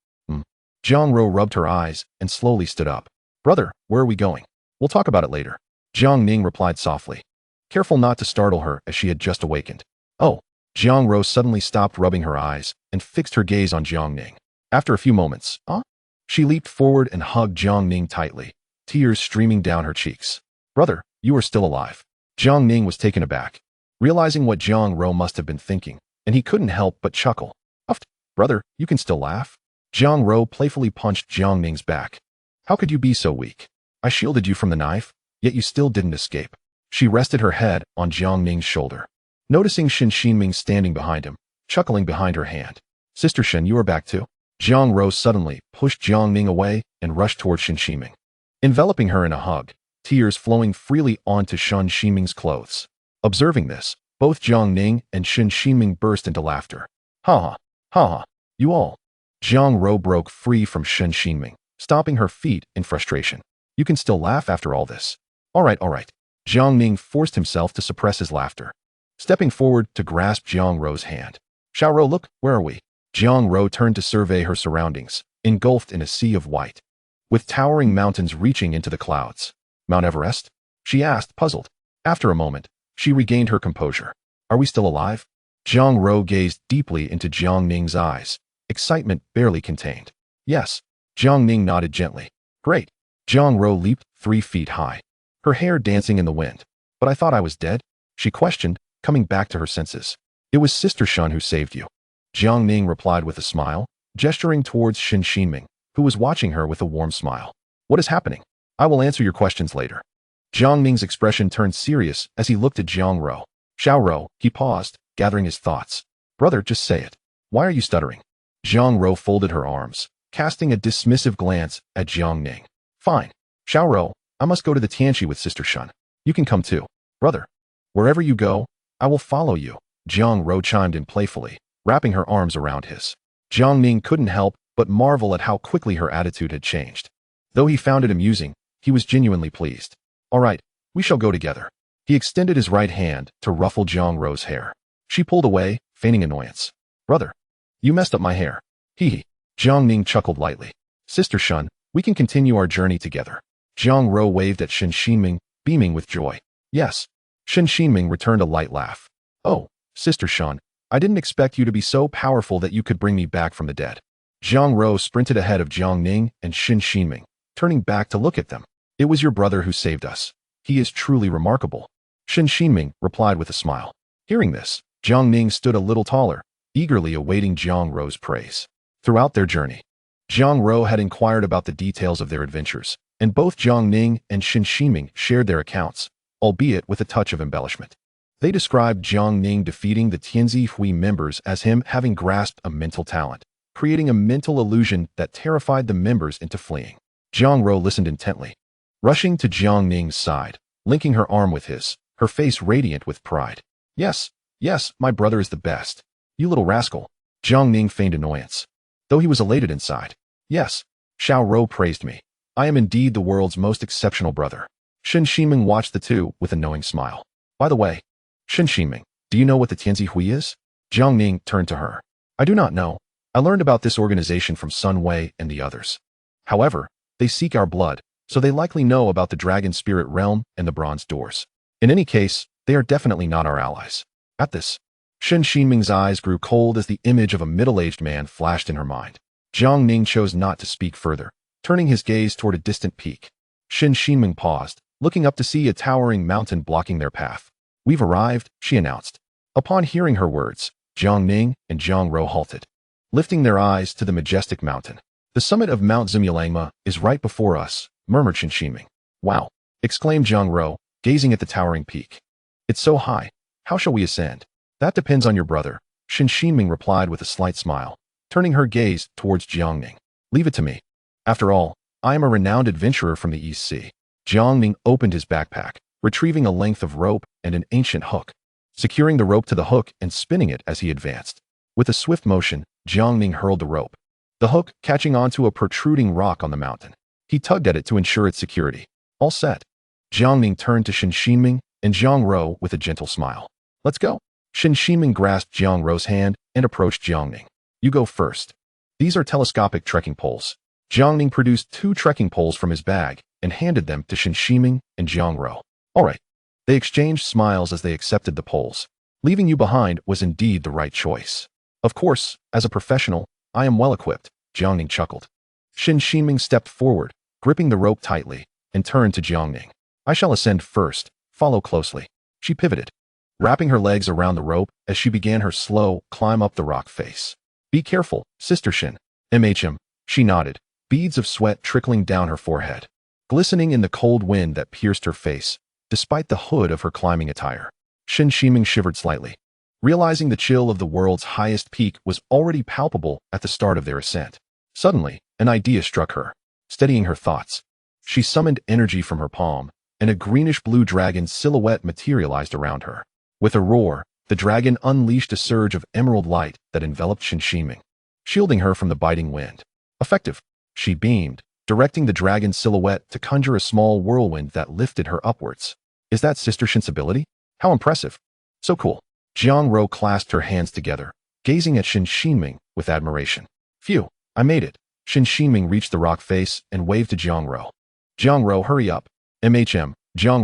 Jiang Ro rubbed her eyes and slowly stood up. Brother, where are we going? We'll talk about it later. Jiang Ning replied softly, careful not to startle her as she had just awakened. Oh. Jiang Ro suddenly stopped rubbing her eyes and fixed her gaze on Jiang Ning. After a few moments, she leaped forward and hugged Jiang Ning tightly, tears streaming down her cheeks. Brother, you are still alive. Jiang Ning was taken aback, realizing what Jiang Ro must have been thinking, and he couldn't help but chuckle. Brother, you can still laugh? Jiang Ro playfully punched Jiang Ning's back. How could you be so weak? I shielded you from the knife, yet you still didn't escape. She rested her head on Jiang Ning's shoulder, noticing Shen Xinming standing behind him, chuckling behind her hand. Sister Shen, you are back too? Jiang Ro suddenly pushed Jiang Ning away and rushed toward Shen Xinming, enveloping her in a hug, tears flowing freely onto Shen Xinming's clothes. Observing this, both Jiang Ning and Shen Xinming burst into laughter. Ha ha, you all. Jiang Ro broke free from Shen Xinming, stomping her feet in frustration. You can still laugh after all this. All right. Jiang Ning forced himself to suppress his laughter, stepping forward to grasp Jiang Ro's hand. Xiao Ro, look, where are we? Jiang Ro turned to survey her surroundings, engulfed in a sea of white, with towering mountains reaching into the clouds. Mount Everest? She asked, puzzled. After a moment, she regained her composure. Are we still alive? Jiang Ro gazed deeply into Jiang Ning's eyes, excitement barely contained. Yes. Jiang Ning nodded gently. Great. Jiang Ro leaped 3 feet high, her hair dancing in the wind. But I thought I was dead? She questioned, coming back to her senses. It was Sister Shen who saved you. Jiang Ning replied with a smile, gesturing towards Shen Xinming, who was watching her with a warm smile. What is happening? I will answer your questions later. Jiang Ning's expression turned serious as he looked at Jiang Ro. Xiao Ro, he paused, gathering his thoughts. Brother, just say it. Why are you stuttering? Jiang Ro folded her arms, casting a dismissive glance at Jiang Ning. Fine. Xiao Ro, I must go to the Tianqi with Sister Shen. You can come too. Brother, wherever you go, I will follow you. Jiang Ro chimed in playfully, wrapping her arms around his. Jiang Ning couldn't help but marvel at how quickly her attitude had changed. Though he found it amusing, he was genuinely pleased. All right, we shall go together. He extended his right hand to ruffle Jiang Ro's hair. She pulled away, feigning annoyance. Brother, you messed up my hair. Hee. Jiang Ning chuckled lightly. Sister Shen, we can continue our journey together. Jiang Ro waved at Shen Xinming, beaming with joy. Yes. Shen Xinming returned a light laugh. Oh, Sister Shen, I didn't expect you to be so powerful that you could bring me back from the dead. Jiang Ro sprinted ahead of Jiang Ning and Shen Xinming, turning back to look at them. It was your brother who saved us. He is truly remarkable. Shen Xinming replied with a smile. Hearing this, Jiang Ning stood a little taller, eagerly awaiting Jiang Ro's praise. Throughout their journey, Jiang Ro had inquired about the details of their adventures, and both Jiang Ning and Shen Xinming shared their accounts, albeit with a touch of embellishment. They described Jiang Ning defeating the Tianzi Hui members as him having grasped a mental talent, creating a mental illusion that terrified the members into fleeing. Jiang Ro listened intently, rushing to Jiang Ning's side, linking her arm with his, her face radiant with pride. Yes, my brother is the best. You little rascal. Jiang Ning feigned annoyance, though he was elated inside. Yes, Xiao Ro praised me. I am indeed the world's most exceptional brother. Shen Xinming watched the two with a knowing smile. By the way, Shen Xinming, do you know what the Tianzi Hui is? Jiang Ning turned to her. I do not know. I learned about this organization from Sun Wei and the others. However, they seek our blood, so they likely know about the Dragon Spirit Realm and the Bronze Doors. In any case, they are definitely not our allies. At this, Shen Xinming's eyes grew cold as the image of a middle-aged man flashed in her mind. Jiang Ning chose not to speak further, turning his gaze toward a distant peak. Shen Xinming paused, looking up to see a towering mountain blocking their path. We've arrived, she announced. Upon hearing her words, Jiang Ning and Jiang Ro halted, lifting their eyes to the majestic mountain. The summit of Mount Zimulangma is right before us, murmured Shen Xinming. Wow, exclaimed Jiang Ro, gazing at the towering peak. It's so high. How shall we ascend? That depends on your brother, Shen Xinming replied with a slight smile, turning her gaze towards Jiang Ning. Leave it to me. After all, I am a renowned adventurer from the East Sea. Jiang Ning opened his backpack, retrieving a length of rope and an ancient hook, securing the rope to the hook and spinning it as he advanced. With a swift motion, Jiang Ning hurled the rope, the hook catching onto a protruding rock on the mountain. He tugged at it to ensure its security. All set. Jiang Ning turned to Shen Xinming and Jiang Ro with a gentle smile. Let's go. Shen Xinming grasped Jiang Ro's hand and approached Jiang Ning. You go first. These are telescopic trekking poles. Jiang Ning produced 2 trekking poles from his bag and handed them to Shen Shiming and Jiang Ro. All right. They exchanged smiles as they accepted the poles. Leaving you behind was indeed the right choice. Of course, as a professional, I am well equipped, Jiang Ning chuckled. Shen Shiming stepped forward, gripping the rope tightly, and turned to Jiang Ning. I shall ascend first, follow closely. She pivoted, wrapping her legs around the rope as she began her slow climb up the rock face. Be careful, Sister Shen. She nodded, beads of sweat trickling down her forehead, glistening in the cold wind that pierced her face, despite the hood of her climbing attire. Shen Shiming shivered slightly, realizing the chill of the world's highest peak was already palpable at the start of their ascent. Suddenly, an idea struck her, steadying her thoughts. She summoned energy from her palm, and a greenish-blue dragon silhouette materialized around her. With a roar, the dragon unleashed a surge of emerald light that enveloped Shen Shiming, shielding her from the biting wind. Effective, she beamed, directing the dragon silhouette to conjure a small whirlwind that lifted her upwards. Is that Sister Shen's ability? How impressive. So cool. Jiang Ro clasped her hands together, gazing at Shen Shiming with admiration. Phew, I made it. Shen Shiming reached the rock face and waved to Jiang Ro. Jiang Ro, hurry up. Jiang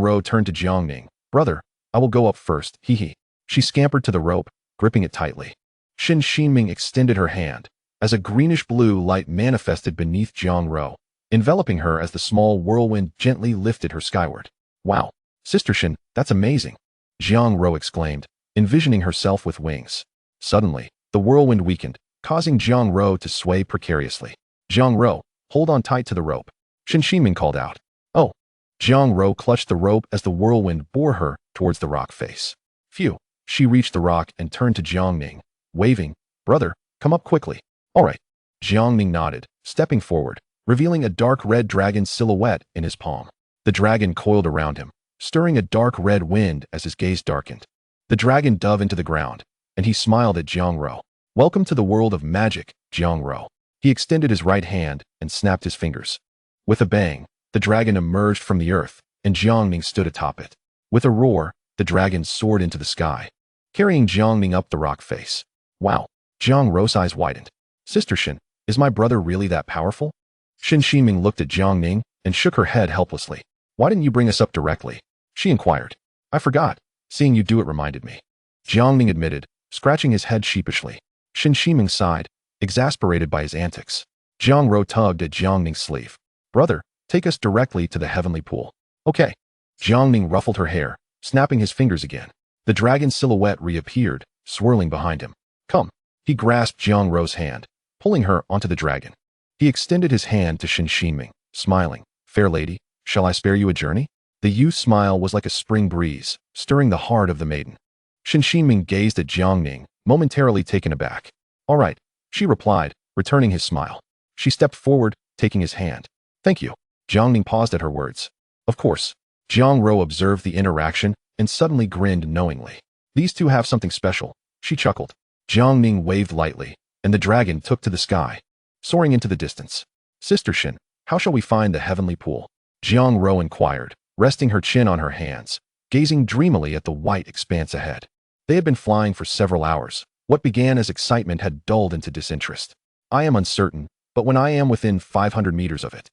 Ro turned to Jiang Ning. Brother, I will go up first, hee. She scampered to the rope, gripping it tightly. Shen Shiming extended her hand, as a greenish-blue light manifested beneath Jiang Ro, enveloping her as the small whirlwind gently lifted her skyward. Wow, Sister Shen, that's amazing, Jiang Ro exclaimed, envisioning herself with wings. Suddenly, the whirlwind weakened, causing Jiang Ro to sway precariously. Jiang Ro, hold on tight to the rope, Shen Shiming called out. Oh. Jiang Ro clutched the rope as the whirlwind bore her towards the rock face. Phew. She reached the rock and turned to Jiang Ning, waving, Brother, come up quickly. All right. Jiang Ning nodded, stepping forward, revealing a dark red dragon silhouette in his palm. The dragon coiled around him, stirring a dark red wind as his gaze darkened. The dragon dove into the ground, and he smiled at Jiang Ro. Welcome to the world of magic, Jiang Ro. He extended his right hand and snapped his fingers. With a bang, the dragon emerged from the earth, and Jiang Ning stood atop it. With a roar, the dragon soared into the sky, carrying Jiang Ning up the rock face. Wow. Jiang Ro's eyes widened. Sister Shen, is my brother really that powerful? Shen Shiming looked at Jiang Ning and shook her head helplessly. Why didn't you bring us up directly? She inquired. I forgot. Seeing you do it reminded me. Jiang Ning admitted, scratching his head sheepishly. Shen Shiming sighed, exasperated by his antics. Jiang Ro tugged at Jiang Ning's sleeve. Brother, take us directly to the heavenly pool. Okay. Jiang Ning ruffled her hair, snapping his fingers again. The dragon silhouette reappeared, swirling behind him. Come. He grasped Jiang Ro's hand, pulling her onto the dragon. He extended his hand to Shen Shiming, smiling. Fair lady, shall I spare you a journey? The youth's smile was like a spring breeze, stirring the heart of the maiden. Shen Shiming gazed at Jiang Ning, momentarily taken aback. All right, she replied, returning his smile. She stepped forward, taking his hand. Thank you. Jiang Ning paused at her words. Of course. Jiang Ro observed the interaction and suddenly grinned knowingly. These two have something special, she chuckled. Jiang Ning waved lightly, and the dragon took to the sky, soaring into the distance. Sister Shen, how shall we find the heavenly pool? Jiang Ro inquired, resting her chin on her hands, gazing dreamily at the white expanse ahead. They had been flying for several hours. What began as excitement had dulled into disinterest. I am uncertain, but when I am within 500 meters of it,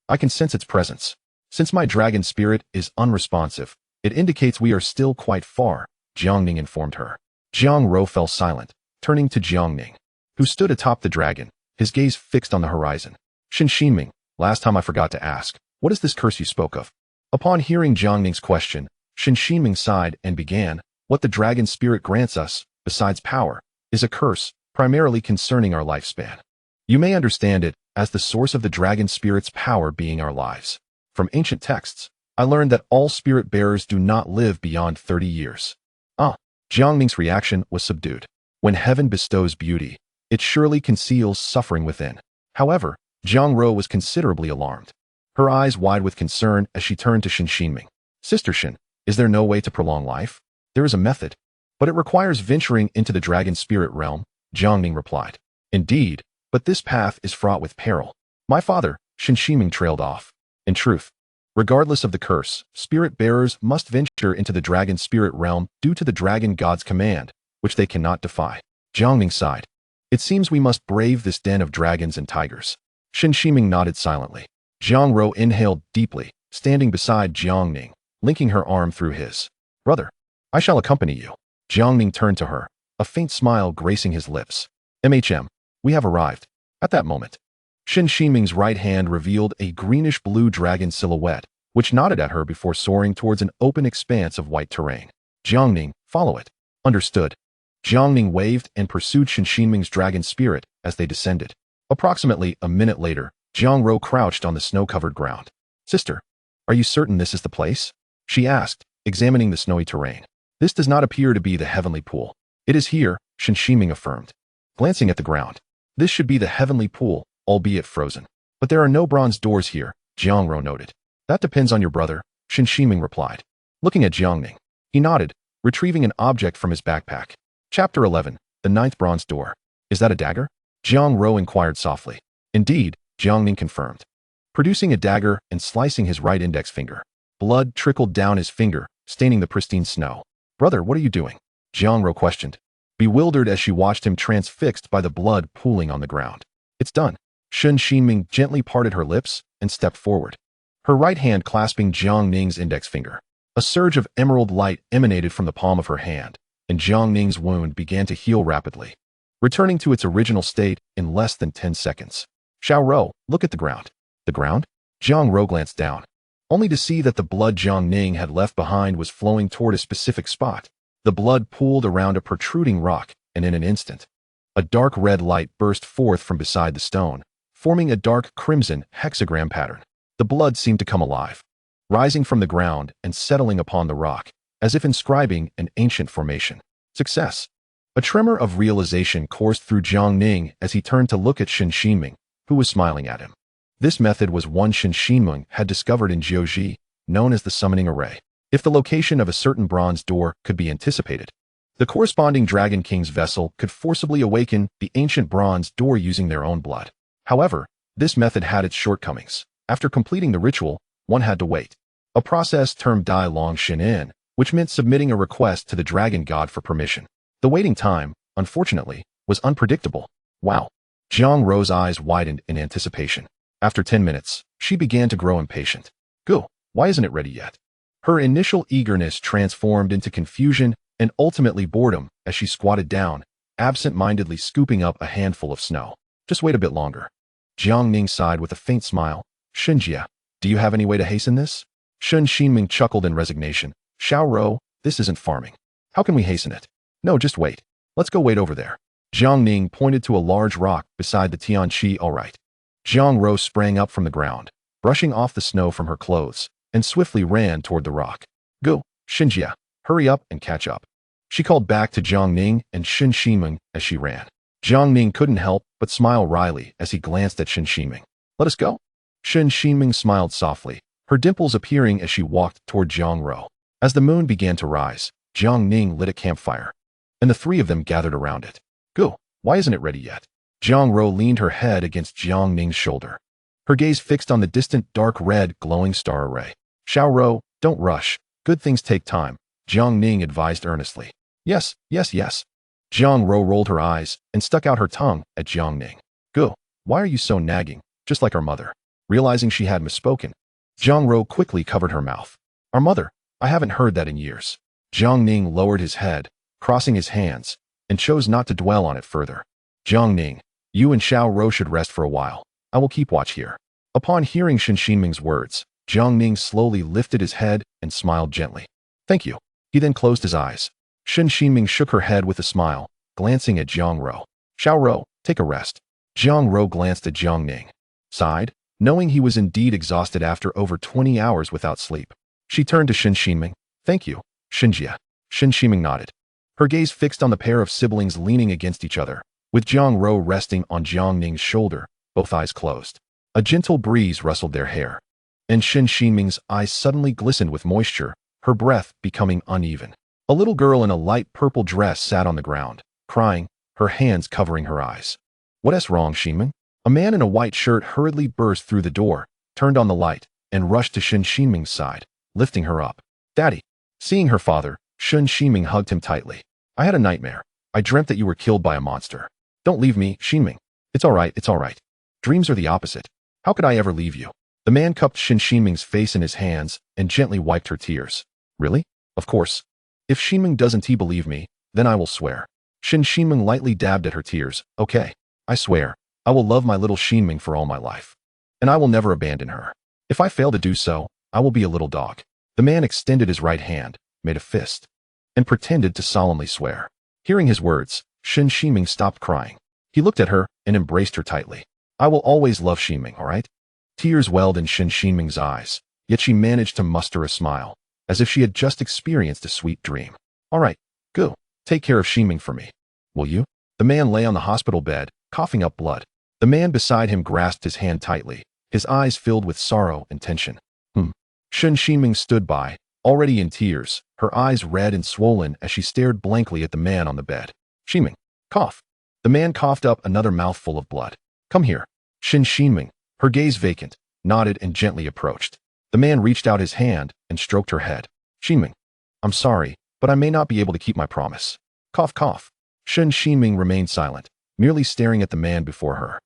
I can sense its presence. Since my dragon spirit is unresponsive, it indicates we are still quite far, Jiang Ning informed her. Jiang Ro fell silent, turning to Jiang Ning, who stood atop the dragon, his gaze fixed on the horizon. Shen Shiming, last time I forgot to ask, what is this curse you spoke of? Upon hearing Jiang Ning's question, Shen Shiming sighed and began, what the dragon spirit grants us, besides power, is a curse, primarily concerning our lifespan. You may understand it as the source of the dragon spirit's power being our lives. From ancient texts, I learned that all spirit bearers do not live beyond 30 years. Jiang Ning's reaction was subdued. When heaven bestows beauty, it surely conceals suffering within. However, Jiang Ro was considerably alarmed, her eyes wide with concern as she turned to Shen Shiming. Sister Shen, is there no way to prolong life? There is a method, but it requires venturing into the dragon spirit realm, Jiang Ning replied. Indeed, but this path is fraught with peril. My father, Shen Shiming trailed off. In truth, regardless of the curse, spirit bearers must venture into the dragon spirit realm due to the dragon god's command, which they cannot defy. Jiang Ning sighed. It seems we must brave this den of dragons and tigers. Shen Shiming nodded silently. Jiang Ro inhaled deeply, standing beside Jiang Ning, linking her arm through his. Brother, I shall accompany you. Jiang Ning turned to her, a faint smile gracing his lips. We have arrived. At that moment, Shen Shiming's right hand revealed a greenish-blue dragon silhouette, which nodded at her before soaring towards an open expanse of white terrain. Jiang Ning, follow it. Understood. Jiang Ning waved and pursued Shen Shiming's dragon spirit as they descended. Approximately a minute later, Jiang Ro crouched on the snow-covered ground. Sister, are you certain this is the place? She asked, examining the snowy terrain. This does not appear to be the heavenly pool. It is here, Shen Shiming affirmed. Glancing at the ground. This should be the heavenly pool, albeit frozen. But there are no bronze doors here, Jiang Ro noted. That depends on your brother, Shen Shiming replied. Looking at Jiang Ning, he nodded, retrieving an object from his backpack. Chapter 11, the 9th bronze door. Is that a dagger? Jiang Ro inquired softly. Indeed, Jiang Ning confirmed. Producing a dagger and slicing his right index finger. Blood trickled down his finger, staining the pristine snow. Brother, what are you doing? Jiang Ro questioned, bewildered as she watched him transfixed by the blood pooling on the ground. It's done. Shen Shiming gently parted her lips and stepped forward, her right hand clasping Jiang Ning's index finger. A surge of emerald light emanated from the palm of her hand, and Jiang Ning's wound began to heal rapidly, returning to its original state in less than 10 seconds. Xiao Ro, look at the ground. The ground? Jiang Ro glanced down, only to see that the blood Jiang Ning had left behind was flowing toward a specific spot. The blood pooled around a protruding rock, and in an instant, a dark red light burst forth from beside the stone, forming a dark crimson hexagram pattern. The blood seemed to come alive, rising from the ground and settling upon the rock, as if inscribing an ancient formation. Success. A tremor of realization coursed through Jiang Ning as he turned to look at Shen Shiming, who was smiling at him. This method was one Shen Shiming had discovered in Jiuji, known as the summoning array. If the location of a certain bronze door could be anticipated, the corresponding Dragon King's vessel could forcibly awaken the ancient bronze door using their own blood. However, this method had its shortcomings. After completing the ritual, one had to wait. A process termed Dai Long Shinin, which meant submitting a request to the dragon god for permission. The waiting time, unfortunately, was unpredictable. Wow. Jiang Ro's eyes widened in anticipation. After 10 minutes, she began to grow impatient. Go, why isn't it ready yet? Her initial eagerness transformed into confusion and ultimately boredom as she squatted down, absent-mindedly scooping up a handful of snow. Just wait a bit longer. Jiang Ning sighed with a faint smile. Shenjia, do you have any way to hasten this? Shen Shiming chuckled in resignation. Xiao Ro, this isn't farming. How can we hasten it? No, just wait. Let's go wait over there. Jiang Ning pointed to a large rock beside the Tianqi. All right. Jiang Ro sprang up from the ground, brushing off the snow from her clothes, and swiftly ran toward the rock. Go, Shenjia, hurry up and catch up. She called back to Jiang Ning and Shen Shiming as she ran. Jiang Ning couldn't help but smile wryly as he glanced at Shen Shiming. Let us go. Shen Shiming smiled softly, her dimples appearing as she walked toward Jiang Ro. As the moon began to rise, Jiang Ning lit a campfire, and the three of them gathered around it. Go, why isn't it ready yet? Jiang Ro leaned her head against Jiang Ning's shoulder, her gaze fixed on the distant dark red glowing star array. Xiao Ro, don't rush. Good things take time, Jiang Ning advised earnestly. Yes. Jiang Ro rolled her eyes and stuck out her tongue at Jiang Ning. Go, why are you so nagging, just like our mother? Realizing she had misspoken, Jiang Ro quickly covered her mouth. Our mother? I haven't heard that in years. Jiang Ning lowered his head, crossing his hands, and chose not to dwell on it further. Jiang Ning, you and Xiao Ro should rest for a while. I will keep watch here. Upon hearing Shen Shiming's words, Jiang Ning slowly lifted his head and smiled gently. Thank you. He then closed his eyes. Shen Shiming shook her head with a smile, glancing at Jiang Ro. Xiao Ro, take a rest. Jiang Ro glanced at Jiang Ning, sighed, knowing he was indeed exhausted after over 20 hours without sleep. She turned to Shen Shiming. Thank you, Shenjia. Shen Shiming nodded, her gaze fixed on the pair of siblings leaning against each other, with Jiang Ro resting on Jiang Ning's shoulder, both eyes closed. A gentle breeze rustled their hair, and Shen Shiming's eyes suddenly glistened with moisture, her breath becoming uneven. A little girl in a light purple dress sat on the ground, crying, her hands covering her eyes. What's wrong, Shiming? A man in a white shirt hurriedly burst through the door, turned on the light, and rushed to Shen Shiming's side, lifting her up. Daddy. Seeing her father, Shen Shiming hugged him tightly. I had a nightmare. I dreamt that you were killed by a monster. Don't leave me, Xinming. It's all right, it's all right. Dreams are the opposite. How could I ever leave you? The man cupped Xinming's face in his hands and gently wiped her tears. Really? Of course. If Xinming doesn't believe me, then I will swear. Xinming lightly dabbed at her tears. Okay. I swear. I will love my little Xinming for all my life. And I will never abandon her. If I fail to do so, I will be a little dog. The man extended his right hand, made a fist, and pretended to solemnly swear. Hearing his words, Xinming stopped crying. He looked at her and embraced her tightly. I will always love Xinming, all right? Tears welled in Xinming's eyes, yet she managed to muster a smile, as if she had just experienced a sweet dream. All right, go. Take care of Xinming for me. Will you? The man lay on the hospital bed, coughing up blood. The man beside him grasped his hand tightly, his eyes filled with sorrow and tension. Xinming stood by, already in tears, her eyes red and swollen as she stared blankly at the man on the bed. Xinming, cough. The man coughed up another mouthful of blood. Come here. Xinming, her gaze vacant, nodded and gently approached. The man reached out his hand and stroked her head. Xinming, I'm sorry, but I may not be able to keep my promise. Cough, cough. Xinming remained silent, merely staring at the man before her.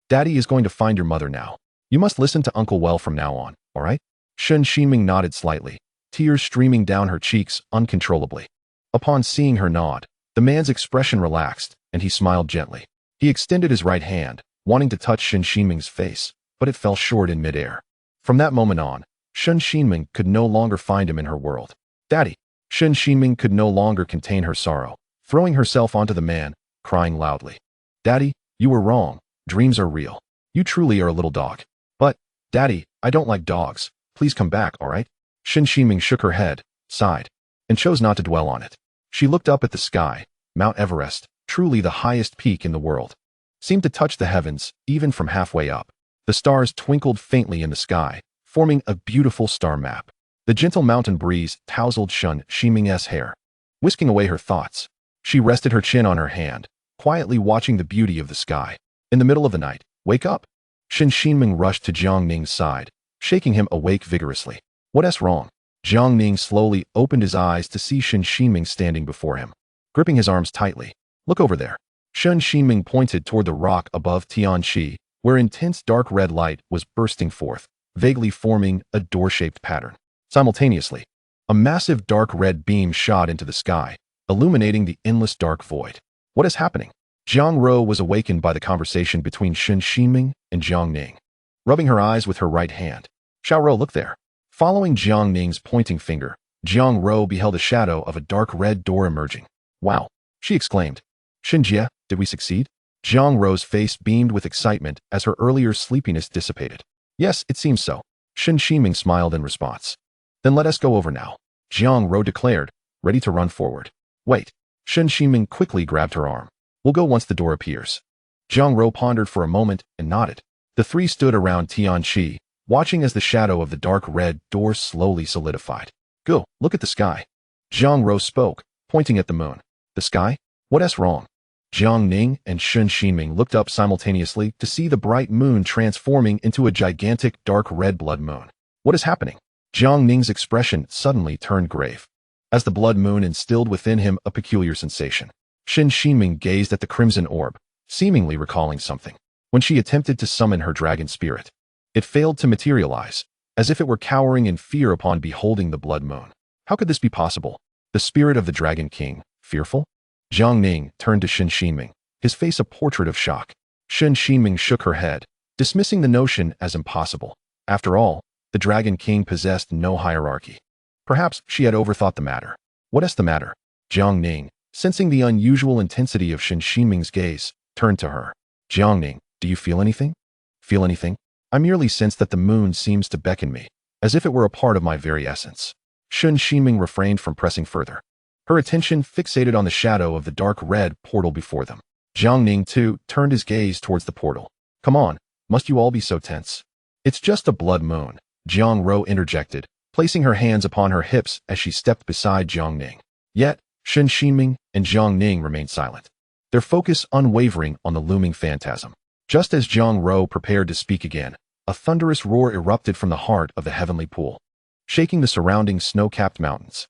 Daddy is going to find your mother now. You must listen to Uncle well from now on, all right? Xinming nodded slightly, tears streaming down her cheeks uncontrollably. Upon seeing her nod, the man's expression relaxed, and he smiled gently. He extended his right hand, wanting to touch Xinming's face, but it fell short in midair. From that moment on, Xinming could no longer find him in her world. Daddy! Xinming could no longer contain her sorrow, throwing herself onto the man, crying loudly. Daddy, you were wrong. Dreams are real. You truly are a little dog. But, Daddy, I don't like dogs. Please come back, all right? Xinming shook her head, sighed, and chose not to dwell on it. She looked up at the sky. Mount Everest, truly the highest peak in the world, seemed to touch the heavens, even from halfway up. The stars twinkled faintly in the sky, forming a beautiful star map. The gentle mountain breeze tousled Xinming's hair, whisking away her thoughts. She rested her chin on her hand, quietly watching the beauty of the sky. In the middle of the night, wake up! Xinming rushed to Jiang Ning's side, shaking him awake vigorously. What's wrong? Jiang Ning slowly opened his eyes to see Xinming standing before him, gripping his arms tightly. Look over there. Xinming pointed toward the rock above Tianqi, where intense dark red light was bursting forth, vaguely forming a door-shaped pattern. Simultaneously, a massive dark red beam shot into the sky, illuminating the endless dark void. What is happening? Jiang Ro was awakened by the conversation between Xinming and Jiang Ning. Rubbing her eyes with her right hand, Xiao Ro, look there. Following Jiang Ning's pointing finger, Jiang Ro beheld a shadow of a dark red door emerging. Wow! She exclaimed. Xinjie, did we succeed? Jiang Ro's face beamed with excitement as her earlier sleepiness dissipated. Yes, it seems so. Xinming smiled in response. Then let us go over now. Jiang Ro declared, ready to run forward. Wait. Xinming quickly grabbed her arm. We'll go once the door appears. Jiang Ro pondered for a moment and nodded. The three stood around Tianqi, watching as the shadow of the dark red door slowly solidified. Go, look at the sky. Jiang Ro spoke, pointing at the moon. The sky? What's wrong? Jiang Ning and Xinming looked up simultaneously to see the bright moon transforming into a gigantic dark red blood moon. What is happening? Jiang Ning's expression suddenly turned grave, as the blood moon instilled within him a peculiar sensation. Xinming gazed at the crimson orb, seemingly recalling something. When she attempted to summon her dragon spirit, it failed to materialize, as if it were cowering in fear upon beholding the blood moon. How could this be possible? The spirit of the Dragon King, fearful? Jiang Ning turned to Xinming, his face a portrait of shock. Xinming shook her head, dismissing the notion as impossible. After all, the Dragon King possessed no hierarchy. Perhaps she had overthought the matter. What's the matter? Jiang Ning, sensing the unusual intensity of Xinming's gaze, turned to her. Jiang Ning, do you feel anything? Feel anything? I merely sense that the moon seems to beckon me, as if it were a part of my very essence. Xinming refrained from pressing further, her attention fixated on the shadow of the dark red portal before them. Jiang Ning, too, turned his gaze towards the portal. Come on, must you all be so tense? It's just a blood moon, Jiang Ro interjected, placing her hands upon her hips as she stepped beside Jiang Ning. Yet, Xinming and Jiang Ning remained silent, their focus unwavering on the looming phantasm. Just as Jiang Ro prepared to speak again, a thunderous roar erupted from the heart of the heavenly pool, shaking the surrounding snow-capped mountains.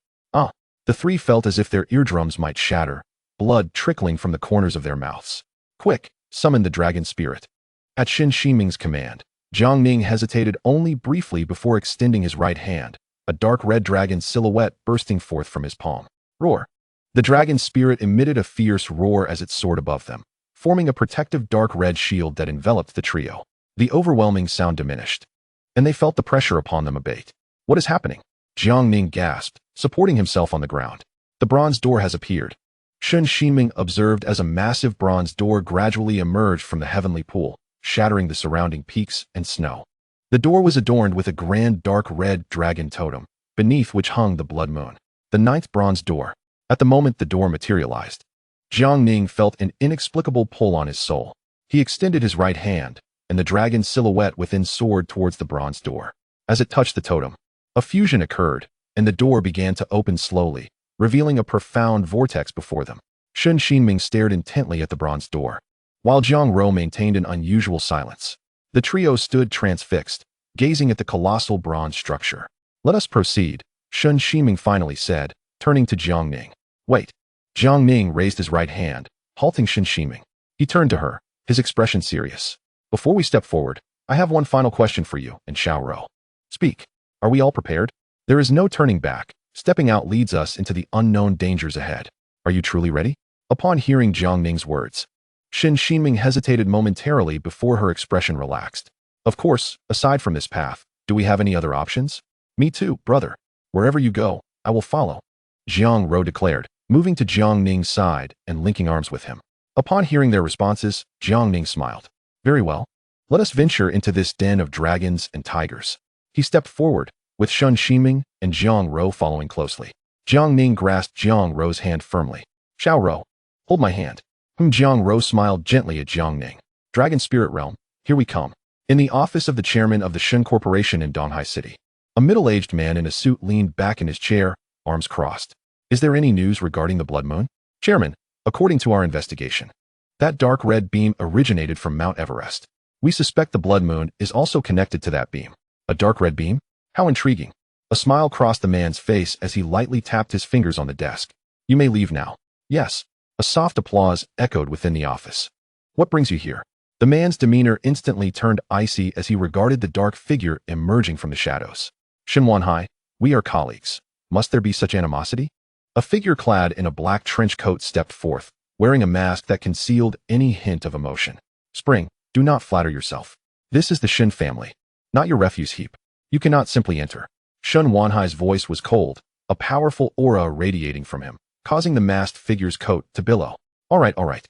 The three felt as if their eardrums might shatter, blood trickling from the corners of their mouths. Quick, summon the dragon spirit. At Qin Shiming's command, Jiang Ning hesitated only briefly before extending his right hand, a dark red dragon silhouette bursting forth from his palm. Roar! The dragon spirit emitted a fierce roar as it soared above them, forming a protective dark red shield that enveloped the trio. The overwhelming sound diminished, and they felt the pressure upon them abate. What is happening? Jiang Ning gasped, supporting himself on the ground. The bronze door has appeared. Qin Shiming observed as a massive bronze door gradually emerged from the heavenly pool, shattering the surrounding peaks and snow. The door was adorned with a grand dark red dragon totem, beneath which hung the blood moon. The ninth bronze door. At the moment the door materialized, Jiang Ning felt an inexplicable pull on his soul. He extended his right hand, and the dragon silhouette within soared towards the bronze door. As it touched the totem, a fusion occurred, and the door began to open slowly, revealing a profound vortex before them. Qin Shiming stared intently at the bronze door, while Jiang Ro maintained an unusual silence. The trio stood transfixed, gazing at the colossal bronze structure. Let us proceed, Qin Shiming finally said, turning to Jiang Ning. Wait. Jiang Ning raised his right hand, halting Qin Shiming. He turned to her, his expression serious. Before we step forward, I have one final question for you and Xiaoro. Speak. Are we all prepared? There is no turning back. Stepping out leads us into the unknown dangers ahead. Are you truly ready? Upon hearing Jiang Ning's words, Qin Shiming hesitated momentarily before her expression relaxed. Of course, aside from this path, do we have any other options? Me too, brother. Wherever you go, I will follow, Jiang Ro declared, moving to Jiang Ning's side and linking arms with him. Upon hearing their responses, Jiang Ning smiled. Very well. Let us venture into this den of dragons and tigers. He stepped forward, with Qin Shiming and Jiang Ro following closely. Jiang Ning grasped Jiang Ro's hand firmly. Xiaoro, hold my hand. Jiang Ro smiled gently at Jiang Ning. Dragon Spirit Realm, here we come. In the office of the chairman of the Shen Corporation in Donghai City, a middle-aged man in a suit leaned back in his chair, arms crossed. Is there any news regarding the blood moon? Chairman, according to our investigation, that dark red beam originated from Mount Everest. We suspect the blood moon is also connected to that beam. A dark red beam? How intriguing. A smile crossed the man's face as he lightly tapped his fingers on the desk. You may leave now. Yes. A soft applause echoed within the office. What brings you here? The man's demeanor instantly turned icy as he regarded the dark figure emerging from the shadows. Shinwanhai, we are colleagues. Must there be such animosity? A figure clad in a black trench coat stepped forth, wearing a mask that concealed any hint of emotion. Spring, do not flatter yourself. This is the Shin family, not your refuse heap. You cannot simply enter. Shun Wanhai's voice was cold, a powerful aura radiating from him, causing the masked figure's coat to billow. All right.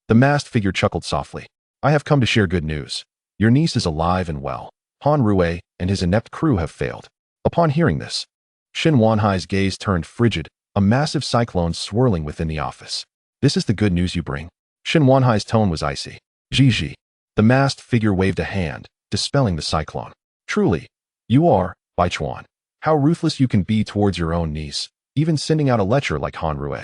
The masked figure chuckled softly. I have come to share good news. Your niece is alive and well. Han Rue and his inept crew have failed. Upon hearing this, Shin Wanhai's gaze turned frigid, a massive cyclone swirling within the office. This is the good news you bring? Shin Wanhai's tone was icy. Ji. The masked figure waved a hand, dispelling the cyclone. Truly, you are, Bai Chuan. How ruthless you can be towards your own niece, even sending out a lecher like Han Rue.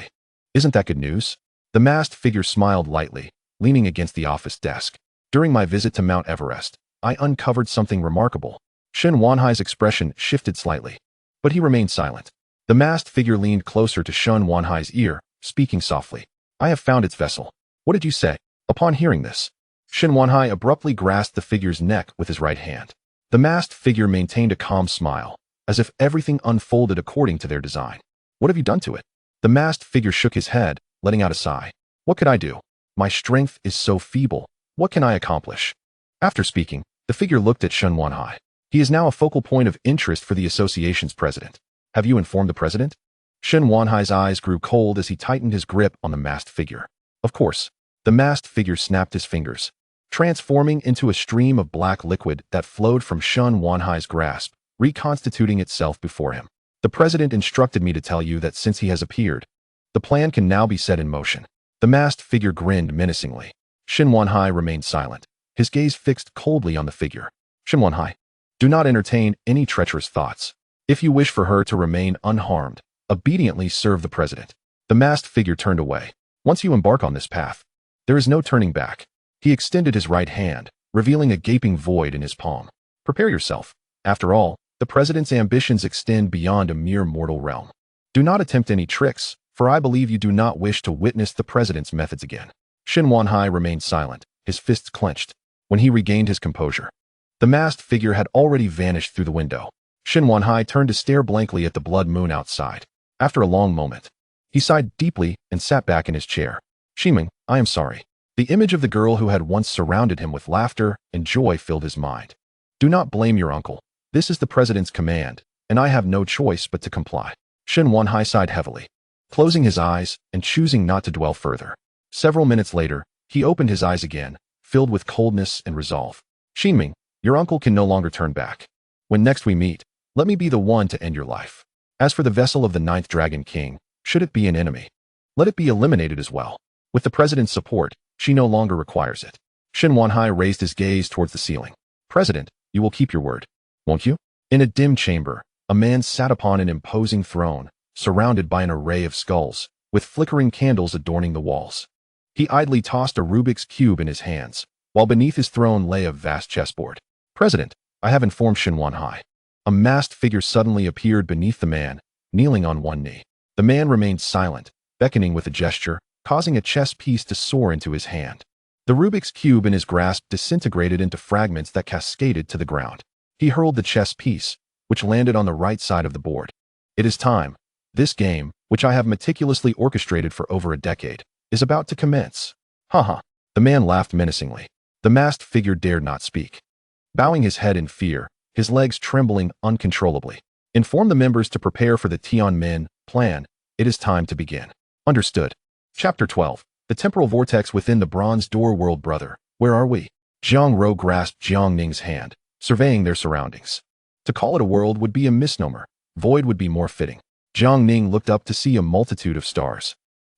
Isn't that good news? The masked figure smiled lightly, leaning against the office desk. During my visit to Mount Everest, I uncovered something remarkable. Shin Wanhai's expression shifted slightly, but he remained silent. The masked figure leaned closer to Shin Wanhai's ear, speaking softly. I have found its vessel. What did you say? Upon hearing this, Shin Wanhai abruptly grasped the figure's neck with his right hand. The masked figure maintained a calm smile, as if everything unfolded according to their design. What have you done to it? The masked figure shook his head, letting out a sigh. What could I do? My strength is so feeble. What can I accomplish? After speaking, the figure looked at Shin Wanhai. He is now a focal point of interest for the association's president. Have you informed the president? Shin Wanhai's eyes grew cold as he tightened his grip on the masked figure. Of course. The masked figure snapped his fingers, transforming into a stream of black liquid that flowed from Shin Wanhai's grasp, reconstituting itself before him. The president instructed me to tell you that since he has appeared, the plan can now be set in motion. The masked figure grinned menacingly. Shin Wanhai remained silent, his gaze fixed coldly on the figure. Shin Wanhai, do not entertain any treacherous thoughts. If you wish for her to remain unharmed, obediently serve the president. The masked figure turned away. Once you embark on this path, there is no turning back. He extended his right hand, revealing a gaping void in his palm. Prepare yourself. After all, the president's ambitions extend beyond a mere mortal realm. Do not attempt any tricks, for I believe you do not wish to witness the president's methods again. Xin Wanhai remained silent, his fists clenched. When he regained his composure, the masked figure had already vanished through the window. Xin Wanhai turned to stare blankly at the blood moon outside. After a long moment, he sighed deeply and sat back in his chair. Shiming, I am sorry. The image of the girl who had once surrounded him with laughter and joy filled his mind. Do not blame your uncle. This is the president's command, and I have no choice but to comply. Xin Wanhai sighed heavily, closing his eyes and choosing not to dwell further. Several minutes later, he opened his eyes again, filled with coldness and resolve. Xinming, your uncle can no longer turn back. When next we meet, let me be the one to end your life. As for the vessel of the Ninth Dragon King, should it be an enemy, let it be eliminated as well. With the president's support, she no longer requires it. Xin Wanhai raised his gaze towards the ceiling. President, you will keep your word, won't you? In a dim chamber, a man sat upon an imposing throne, surrounded by an array of skulls, with flickering candles adorning the walls. He idly tossed a Rubik's Cube in his hands, while beneath his throne lay a vast chessboard. President, I have informed Xin Wanhai. A masked figure suddenly appeared beneath the man, kneeling on one knee. The man remained silent, beckoning with a gesture, causing a chess piece to soar into his hand. The Rubik's Cube in his grasp disintegrated into fragments that cascaded to the ground. He hurled the chess piece, which landed on the right side of the board. It is time. This game, which I have meticulously orchestrated for over a decade, is about to commence. Haha. The man laughed menacingly. The masked figure dared not speak. Bowing his head in fear, his legs trembling uncontrollably. Inform the members to prepare for the Tianmin plan. It is time to begin. Understood. Chapter 12. The temporal vortex within the bronze door world. Brother, where are we? Jiang Ro grasped Jiang Ning's hand, surveying their surroundings. To call it a world would be a misnomer. Void would be more fitting. Jiang Ning looked up to see a multitude of stars,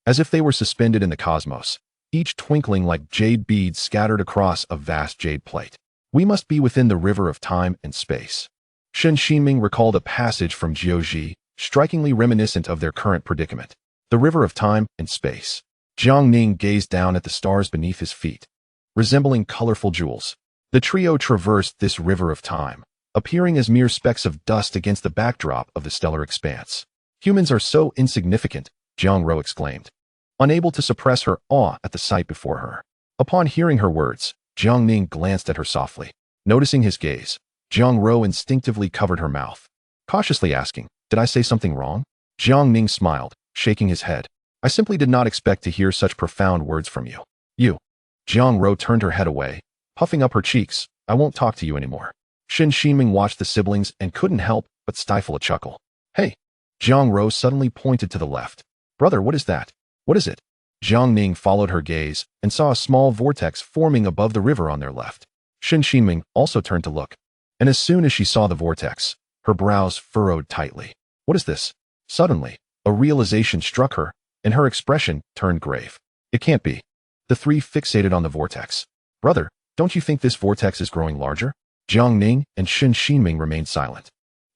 as if they were suspended in the cosmos, each twinkling like jade beads scattered across a vast jade plate. We must be within the river of time and space. Shen Xinming recalled a passage from Jiuji, strikingly reminiscent of their current predicament. The river of time and space. Jiang Ning gazed down at the stars beneath his feet, resembling colorful jewels. The trio traversed this river of time, appearing as mere specks of dust against the backdrop of the stellar expanse. Humans are so insignificant, Jiang Ro exclaimed, unable to suppress her awe at the sight before her. Upon hearing her words, Jiang Ning glanced at her softly. Noticing his gaze, Jiang Ro instinctively covered her mouth, cautiously asking, did I say something wrong? Jiang Ning smiled, shaking his head. I simply did not expect to hear such profound words from you. You. Jiang Ro turned her head away, puffing up her cheeks. I won't talk to you anymore. Shen Ximing watched the siblings and couldn't help but stifle a chuckle. Hey. Jiang Ro suddenly pointed to the left. Brother, what is that? What is it? Jiang Ning followed her gaze and saw a small vortex forming above the river on their left. Shen Ximing also turned to look, and as soon as she saw the vortex, her brows furrowed tightly. What is this? Suddenly, a realization struck her, and her expression turned grave. It can't be. The three fixated on the vortex. Brother, don't you think this vortex is growing larger? Jiang Ning and Shen Ximing remained silent.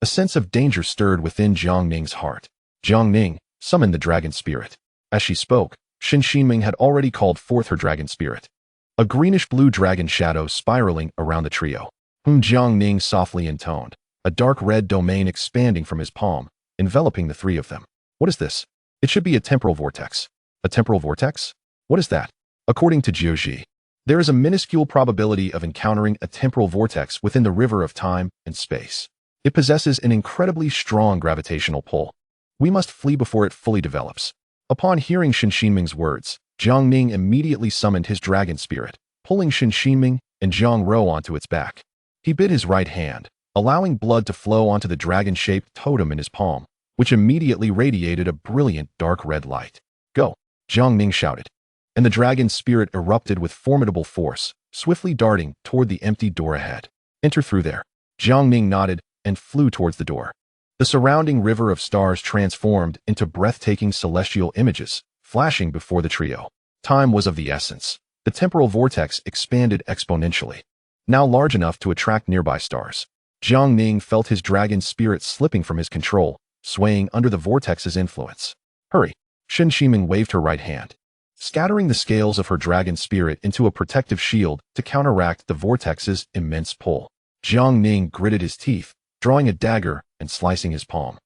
A sense of danger stirred within Jiang Ning's heart. Jiang Ning summoned the dragon spirit. As she spoke, Shen Ximing had already called forth her dragon spirit, a greenish-blue dragon shadow spiraling around the trio, whom Jiang Ning softly intoned, a dark red domain expanding from his palm, enveloping the three of them. What is this? It should be a temporal vortex. A temporal vortex? What is that? According to Jiuji, there is a minuscule probability of encountering a temporal vortex within the river of time and space. It possesses an incredibly strong gravitational pull. We must flee before it fully develops. Upon hearing Shen Ximing's words, Jiang Ning immediately summoned his dragon spirit, pulling Shen Ximing and Jiang Ro onto its back. He bit his right hand, allowing blood to flow onto the dragon-shaped totem in his palm, which immediately radiated a brilliant dark red light. Go! Jiang Ning shouted, and the dragon spirit erupted with formidable force, swiftly darting toward the empty door ahead. Enter through there. Jiang Ning nodded and flew towards the door. The surrounding river of stars transformed into breathtaking celestial images, flashing before the trio. Time was of the essence. The temporal vortex expanded exponentially, now large enough to attract nearby stars. Jiang Ning felt his dragon spirit slipping from his control, swaying under the vortex's influence. Hurry! Shen Ximing waved her right hand, scattering the scales of her dragon spirit into a protective shield to counteract the vortex's immense pull. Jiang Ning gritted his teeth, drawing a dagger and slicing his palm,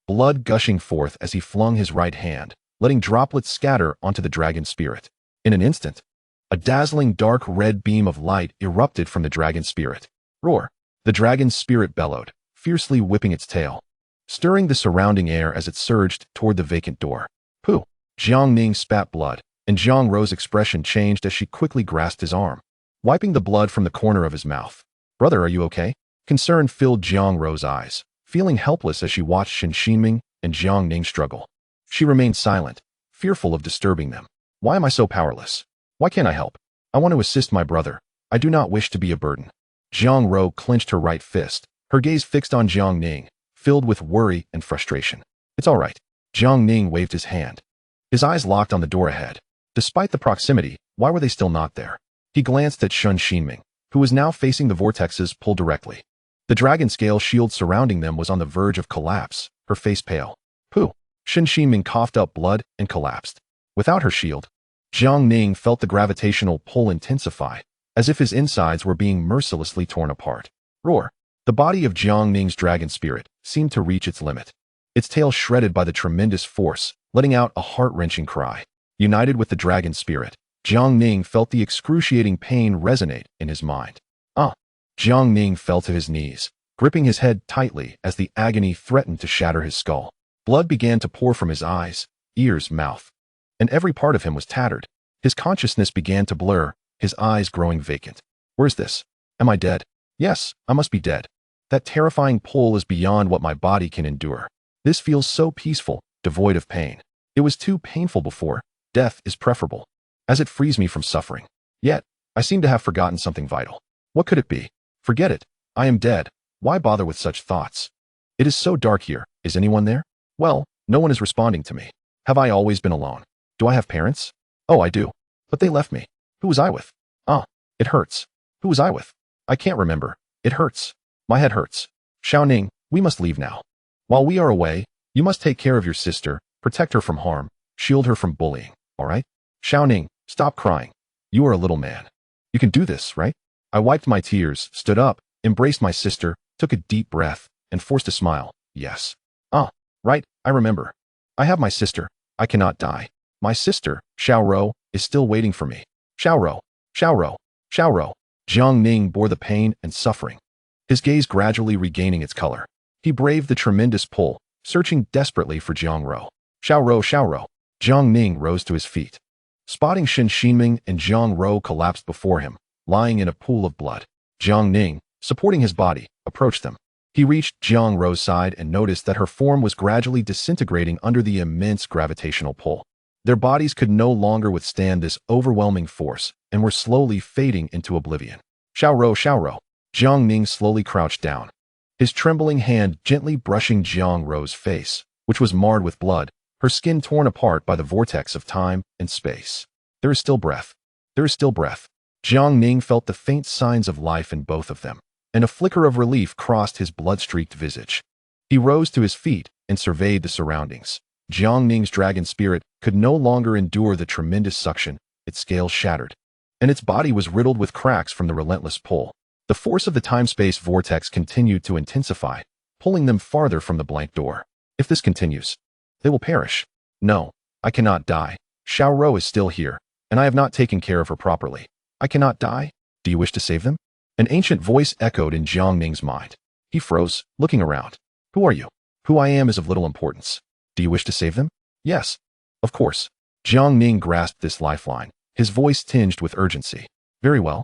blood gushing forth as he flung his right hand, letting droplets scatter onto the dragon spirit. In an instant, A dazzling dark red beam of light erupted from the dragon spirit. Roar! The dragon's spirit bellowed, fiercely whipping its tail, stirring the surrounding air as it surged toward the vacant door. Pooh! Jiang Ning spat blood, and Jiang Rou's expression changed as she quickly grasped his arm, wiping the blood from the corner of his mouth. Brother, are you okay? Concern filled Jiang Rou's eyes, feeling helpless as she watched Shen Xinming and Jiang Ning struggle. She remained silent, fearful of disturbing them. Why am I so powerless? Why can't I help? I want to assist my brother. I do not wish to be a burden. Jiang Rou clenched her right fist, her gaze fixed on Jiang Ning, filled with worry and frustration. It's all right. Jiang Ning waved his hand. His eyes locked on the door ahead. Despite the proximity, why were they still not there? He glanced at Shen Xinming, who was now facing the vortex's pull directly. The dragon scale shield surrounding them was on the verge of collapse, her face pale. Pooh! Shen Xinming coughed up blood and collapsed. Without her shield, Jiang Ning felt the gravitational pull intensify, as if his insides were being mercilessly torn apart. Roar! The body of Jiang Ning's dragon spirit seemed to reach its limit. Its tail shredded by the tremendous force, letting out a heart-wrenching cry. United with the dragon spirit, Jiang Ning felt the excruciating pain resonate in his mind. Jiang Ning fell to his knees, gripping his head tightly as the agony threatened to shatter his skull. Blood began to pour from his eyes, ears, mouth, and every part of him was tattered. His consciousness began to blur, his eyes growing vacant. Where's this? Am I dead? Yes, I must be dead. That terrifying pull is beyond what my body can endure. This feels so peaceful, devoid of pain. It was too painful before. Death is preferable, as it frees me from suffering. Yet, I seem to have forgotten something vital. What could it be? Forget it. I am dead. Why bother with such thoughts? It is so dark here. Is anyone there? Well, no one is responding to me. Have I always been alone? Do I have parents? Oh, I do. But they left me. Who was I with? It hurts. Who was I with? I can't remember. It hurts. My head hurts. Xiao Ning, we must leave now. While we are away, you must take care of your sister, protect her from harm, shield her from bullying, all right? Xiao Ning, stop crying. You are a little man. You can do this, right? I wiped my tears, stood up, embraced my sister, took a deep breath, and forced a smile. Yes. Right, I remember. I have my sister. I cannot die. My sister, Xiao Rou, is still waiting for me. Xiao Rou, Xiao Rou, Xiao Rou. Jiang Ning bore the pain and suffering, his gaze gradually regaining its color. He braved the tremendous pull, searching desperately for Jiang Rou. Xiao Rou, Xiao Rou. Jiang Ning rose to his feet. Spotting Shen Xinming and Jiang Rou collapsed before him, lying in a pool of blood. Jiang Ning, supporting his body, approached them. He reached Jiang Rou's side and noticed that her form was gradually disintegrating under the immense gravitational pull. Their bodies could no longer withstand this overwhelming force and were slowly fading into oblivion. Xiao Rou, Xiao Rou. Jiang Ning slowly crouched down, his trembling hand gently brushing Jiang Rou's face, which was marred with blood, her skin torn apart by the vortex of time and space. There is still breath. There is still breath. Jiang Ning felt the faint signs of life in both of them, and a flicker of relief crossed his blood-streaked visage. He rose to his feet and surveyed the surroundings. Jiang Ning's dragon spirit could no longer endure the tremendous suction, its scales shattered, and its body was riddled with cracks from the relentless pull. The force of the time-space vortex continued to intensify, pulling them farther from the blank door. If this continues, they will perish. No, I cannot die. Xiao Rou is still here, and I have not taken care of her properly. I cannot die? Do you wish to save them? An ancient voice echoed in Jiang Ning's mind. He froze, looking around. Who are you? Who I am is of little importance. Do you wish to save them? Yes. Of course. Jiang Ning grasped this lifeline, his voice tinged with urgency. Very well.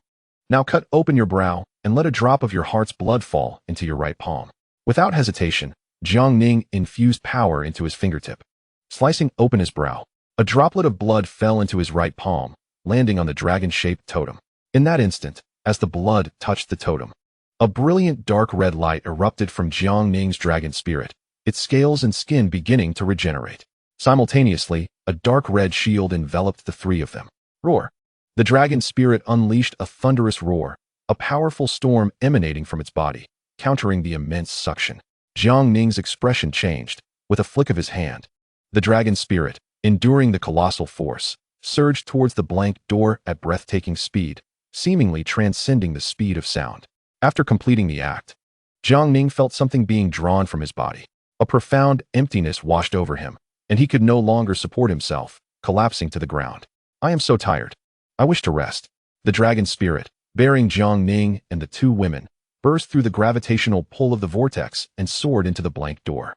Now cut open your brow and let a drop of your heart's blood fall into your right palm. Without hesitation, Jiang Ning infused power into his fingertip. Slicing open his brow, a droplet of blood fell into his right palm, landing on the dragon-shaped totem. In that instant, as the blood touched the totem, a brilliant dark red light erupted from Jiang Ning's dragon spirit, its scales and skin beginning to regenerate. Simultaneously, a dark red shield enveloped the three of them. Roar! The dragon spirit unleashed a thunderous roar, a powerful storm emanating from its body, countering the immense suction. Jiang Ning's expression changed. With a flick of his hand, the dragon spirit, enduring the colossal force, surged towards the blank door at breathtaking speed, seemingly transcending the speed of sound. After completing the act, Jiang Ning felt something being drawn from his body. A profound emptiness washed over him, and he could no longer support himself, collapsing to the ground. I am so tired. I wish to rest. The dragon spirit, bearing Jiang Ning and the two women, burst through the gravitational pull of the vortex and soared into the blank door.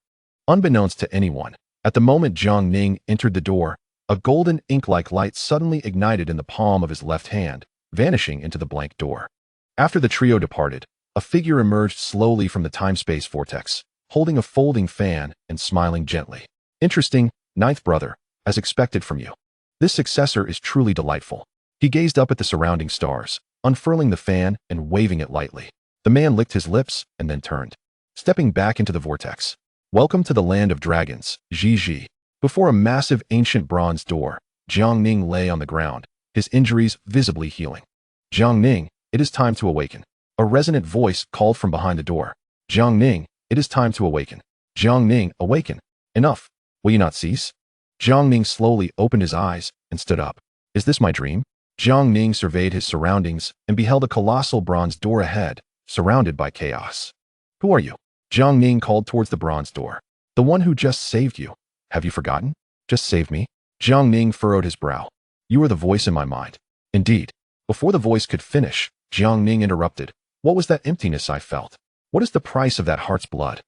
Unbeknownst to anyone, at the moment Jiang Ning entered the door, a golden ink-like light suddenly ignited in the palm of his left hand, vanishing into the blank door. After the trio departed, a figure emerged slowly from the time-space vortex, holding a folding fan and smiling gently. Interesting, ninth brother, as expected from you. This successor is truly delightful. He gazed up at the surrounding stars, unfurling the fan and waving it lightly. The man licked his lips and then turned, stepping back into the vortex. Welcome to the land of dragons, Ji. Before a massive ancient bronze door, Jiang Ning lay on the ground, his injuries visibly healing. Jiang Ning, it is time to awaken. A resonant voice called from behind the door. Jiang Ning, it is time to awaken. Jiang Ning, awaken. Enough. Will you not cease? Jiang Ning slowly opened his eyes and stood up. Is this my dream? Jiang Ning surveyed his surroundings and beheld a colossal bronze door ahead, surrounded by chaos. Who are you? Jiang Ning called towards the bronze door. The one who just saved you. Have you forgotten? Just saved me? Jiang Ning furrowed his brow. You are the voice in my mind. Indeed. Before the voice could finish, Jiang Ning interrupted. What was that emptiness I felt? What is the price of that heart's blood?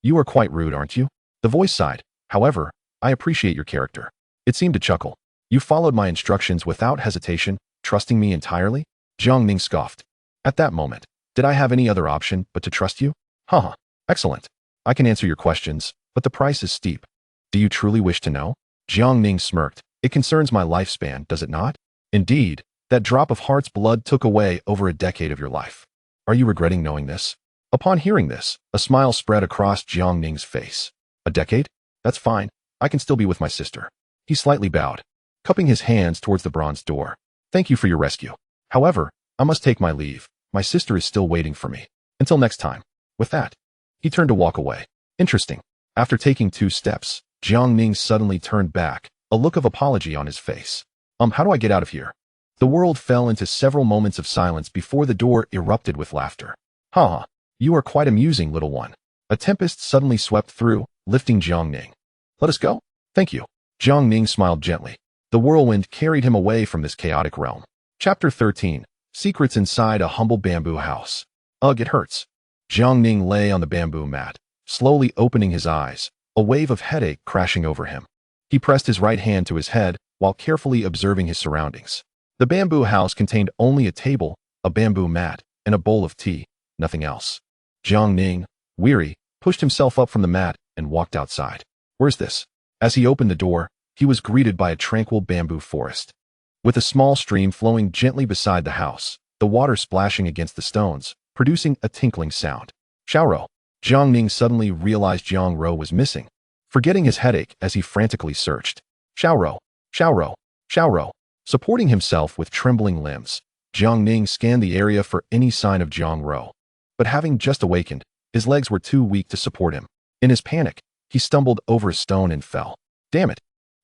You are quite rude, aren't you? The voice sighed. However, I appreciate your character. It seemed to chuckle. You followed my instructions without hesitation, trusting me entirely? Jiang Ning scoffed. At that moment, did I have any other option but to trust you? Haha, excellent. I can answer your questions, but the price is steep. Do you truly wish to know? Jiang Ning smirked. It concerns my lifespan, does it not? Indeed, that drop of heart's blood took away over a decade of your life. Are you regretting knowing this? Upon hearing this, a smile spread across Jiang Ning's face. A decade? That's fine. I can still be with my sister. He slightly bowed, cupping his hands towards the bronze door. Thank you for your rescue. However, I must take my leave. My sister is still waiting for me. Until next time. With that, he turned to walk away. Interesting. After taking 2 steps, Jiang Ning suddenly turned back, a look of apology on his face. How do I get out of here? The world fell into several moments of silence before the door erupted with laughter. Ha! You are quite amusing, little one. A tempest suddenly swept through, lifting Jiang Ning. Let us go? Thank you. Jiang Ning smiled gently. The whirlwind carried him away from this chaotic realm. Chapter 13. Secrets inside a humble bamboo house. Ugh, it hurts. Jiang Ning lay on the bamboo mat, slowly opening his eyes, a wave of headache crashing over him. He pressed his right hand to his head while carefully observing his surroundings. The bamboo house contained only a table, a bamboo mat, and a bowl of tea, nothing else. Jiang Ning, weary, pushed himself up from the mat and walked outside. Where's this? As he opened the door, he was greeted by a tranquil bamboo forest. With a small stream flowing gently beside the house, the water splashing against the stones, producing a tinkling sound. Xiaoro. Jiang Ning suddenly realized Jiang Ro was missing, forgetting his headache as he frantically searched. Xiaoro, Xiaoro, Xiaoro. Supporting himself with trembling limbs, Jiang Ning scanned the area for any sign of Jiang Ro. But having just awakened, his legs were too weak to support him. In his panic, he stumbled over a stone and fell. Damn it!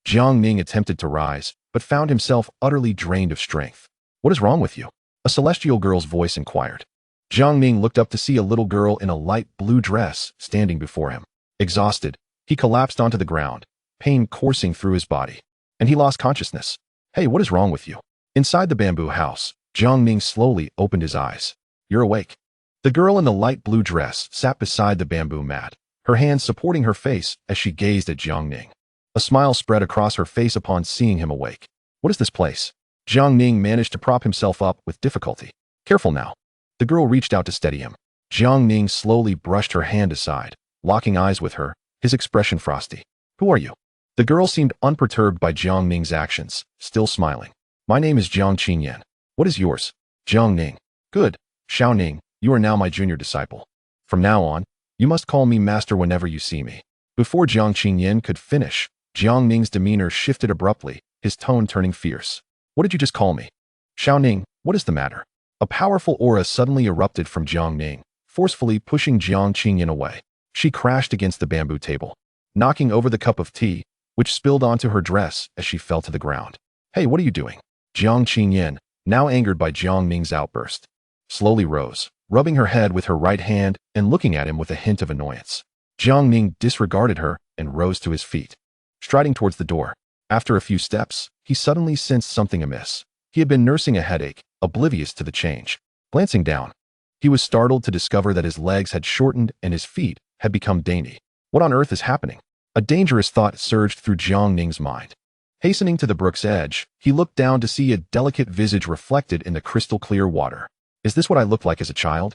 Jiang Ning attempted to rise, but found himself utterly drained of strength. What is wrong with you? A celestial girl's voice inquired. Jiang Ning looked up to see a little girl in a light blue dress standing before him. Exhausted, he collapsed onto the ground, pain coursing through his body, and he lost consciousness. Hey, what is wrong with you? Inside the bamboo house, Jiang Ning slowly opened his eyes. You're awake. The girl in the light blue dress sat beside the bamboo mat, her hands supporting her face as she gazed at Jiang Ning. A smile spread across her face upon seeing him awake. What is this place? Jiang Ning managed to prop himself up with difficulty. Careful now. The girl reached out to steady him. Jiang Ning slowly brushed her hand aside, locking eyes with her, his expression frosty. Who are you? The girl seemed unperturbed by Jiang Ning's actions, still smiling. My name is Jiang Qingyan. What is yours? Jiang Ning. Good. Xiao Ning, you are now my junior disciple. From now on, you must call me master whenever you see me. Before Jiang Qingyan could finish, Jiang Ning's demeanor shifted abruptly, his tone turning fierce. What did you just call me? Xiao Ning, what is the matter? A powerful aura suddenly erupted from Jiang Ning, forcefully pushing Jiang Qingyan away. She crashed against the bamboo table, knocking over the cup of tea, which spilled onto her dress as she fell to the ground. Hey, what are you doing? Jiang Qingyan, now angered by Jiang Ning's outburst, slowly rose, rubbing her head with her right hand and looking at him with a hint of annoyance. Jiang Ning disregarded her and rose to his feet, striding towards the door. After a few steps, he suddenly sensed something amiss. He had been nursing a headache, oblivious to the change. Glancing down, he was startled to discover that his legs had shortened and his feet had become dainty. What on earth is happening? A dangerous thought surged through Jiang Ning's mind. Hastening to the brook's edge, he looked down to see a delicate visage reflected in the crystal-clear water. Is this what I looked like as a child?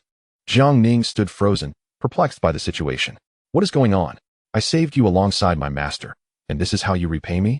Jiang Ning stood frozen, perplexed by the situation. What is going on? I saved you alongside my master, and this is how you repay me?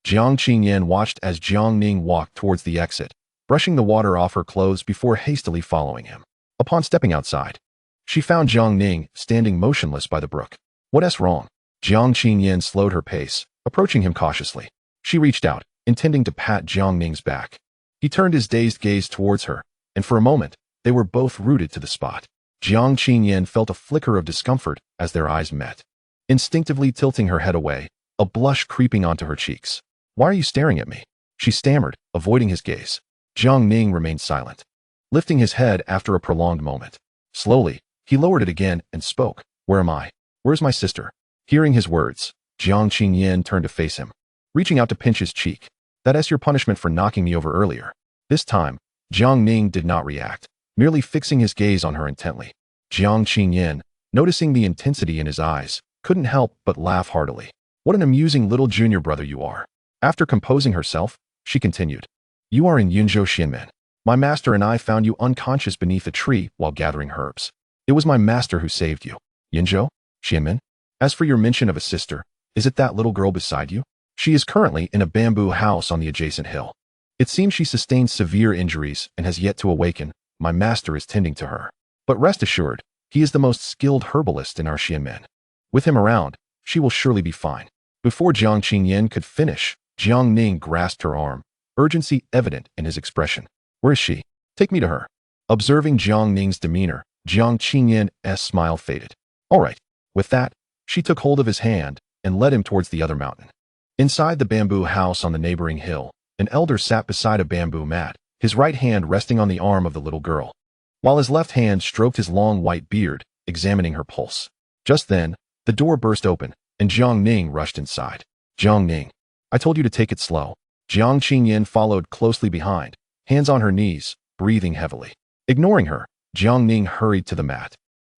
Jiang Qingyan watched as Jiang Ning walked towards the exit, brushing the water off her clothes before hastily following him. Upon stepping outside, she found Jiang Ning standing motionless by the brook. What's wrong? Jiang Qingyan slowed her pace, approaching him cautiously. She reached out, intending to pat Jiang Ning's back. He turned his dazed gaze towards her, and for a moment, they were both rooted to the spot. Jiang Qingyan felt a flicker of discomfort as their eyes met. Instinctively tilting her head away, a blush creeping onto her cheeks. Why are you staring at me? She stammered, avoiding his gaze. Jiang Ning remained silent, lifting his head after a prolonged moment. Slowly, he lowered it again and spoke. Where am I? Where's my sister? Hearing his words, Jiang Qingyan turned to face him, reaching out to pinch his cheek. That's your punishment for knocking me over earlier. This time, Jiang Ning did not react, merely fixing his gaze on her intently. Jiang Qingyan, noticing the intensity in his eyes, couldn't help but laugh heartily. What an amusing little junior brother you are. After composing herself, she continued. You are in Yunzhou Xianmen. My master and I found you unconscious beneath a tree while gathering herbs. It was my master who saved you. Yunzhou Xianmen? As for your mention of a sister, is it that little girl beside you? She is currently in a bamboo house on the adjacent hill. It seems she sustained severe injuries and has yet to awaken. My master is tending to her. But rest assured, he is the most skilled herbalist in our Xianmen. With him around, she will surely be fine. Before Jiang Qingyan could finish, Jiang Ning grasped her arm, urgency evident in his expression. Where is she? Take me to her. Observing Jiang Ning's demeanor, Jiang Qingyan's smile faded. All right. With that, she took hold of his hand and led him towards the other mountain. Inside the bamboo house on the neighboring hill, an elder sat beside a bamboo mat, his right hand resting on the arm of the little girl, while his left hand stroked his long white beard, examining her pulse. Just then, the door burst open, and Jiang Ning rushed inside. Jiang Ning, I told you to take it slow. Jiang Qingyan followed closely behind, hands on her knees, breathing heavily. Ignoring her, Jiang Ning hurried to the mat,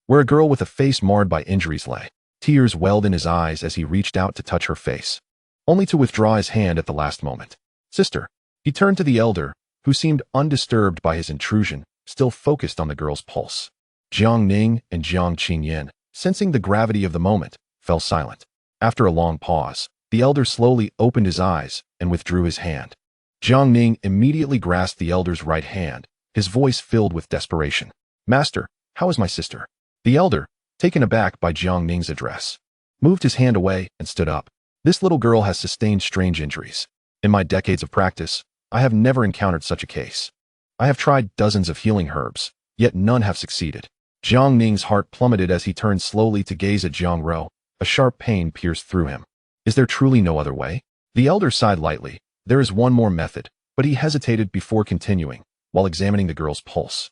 where a girl with a face marred by injuries lay. Tears welled in his eyes as he reached out to touch her face, only to withdraw his hand at the last moment. Sister. He turned to the elder, who seemed undisturbed by his intrusion, still focused on the girl's pulse. Jiang Ning and Jiang Qingyan, sensing the gravity of the moment, fell silent. After a long pause, the elder slowly opened his eyes and withdrew his hand. Jiang Ning immediately grasped the elder's right hand, his voice filled with desperation. Master, how is my sister? The elder, taken aback by Jiang Ning's address, moved his hand away and stood up. This little girl has sustained strange injuries. In my decades of practice, I have never encountered such a case. I have tried dozens of healing herbs, yet none have succeeded. Jiang Ning's heart plummeted as he turned slowly to gaze at Jiang Ro. A sharp pain pierced through him. Is there truly no other way? The elder sighed lightly. There is one more method, but he hesitated before continuing, while examining the girl's pulse.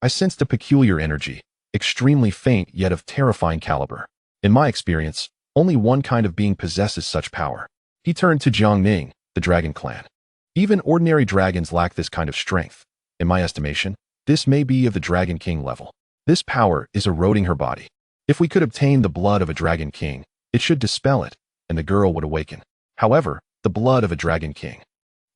I sensed a peculiar energy, extremely faint yet of terrifying caliber. In my experience, only one kind of being possesses such power. He turned to Jiang Ning, the dragon clan. Even ordinary dragons lack this kind of strength. In my estimation, this may be of the Dragon King level. This power is eroding her body. If we could obtain the blood of a Dragon King, it should dispel it, and the girl would awaken. However, the blood of a Dragon King.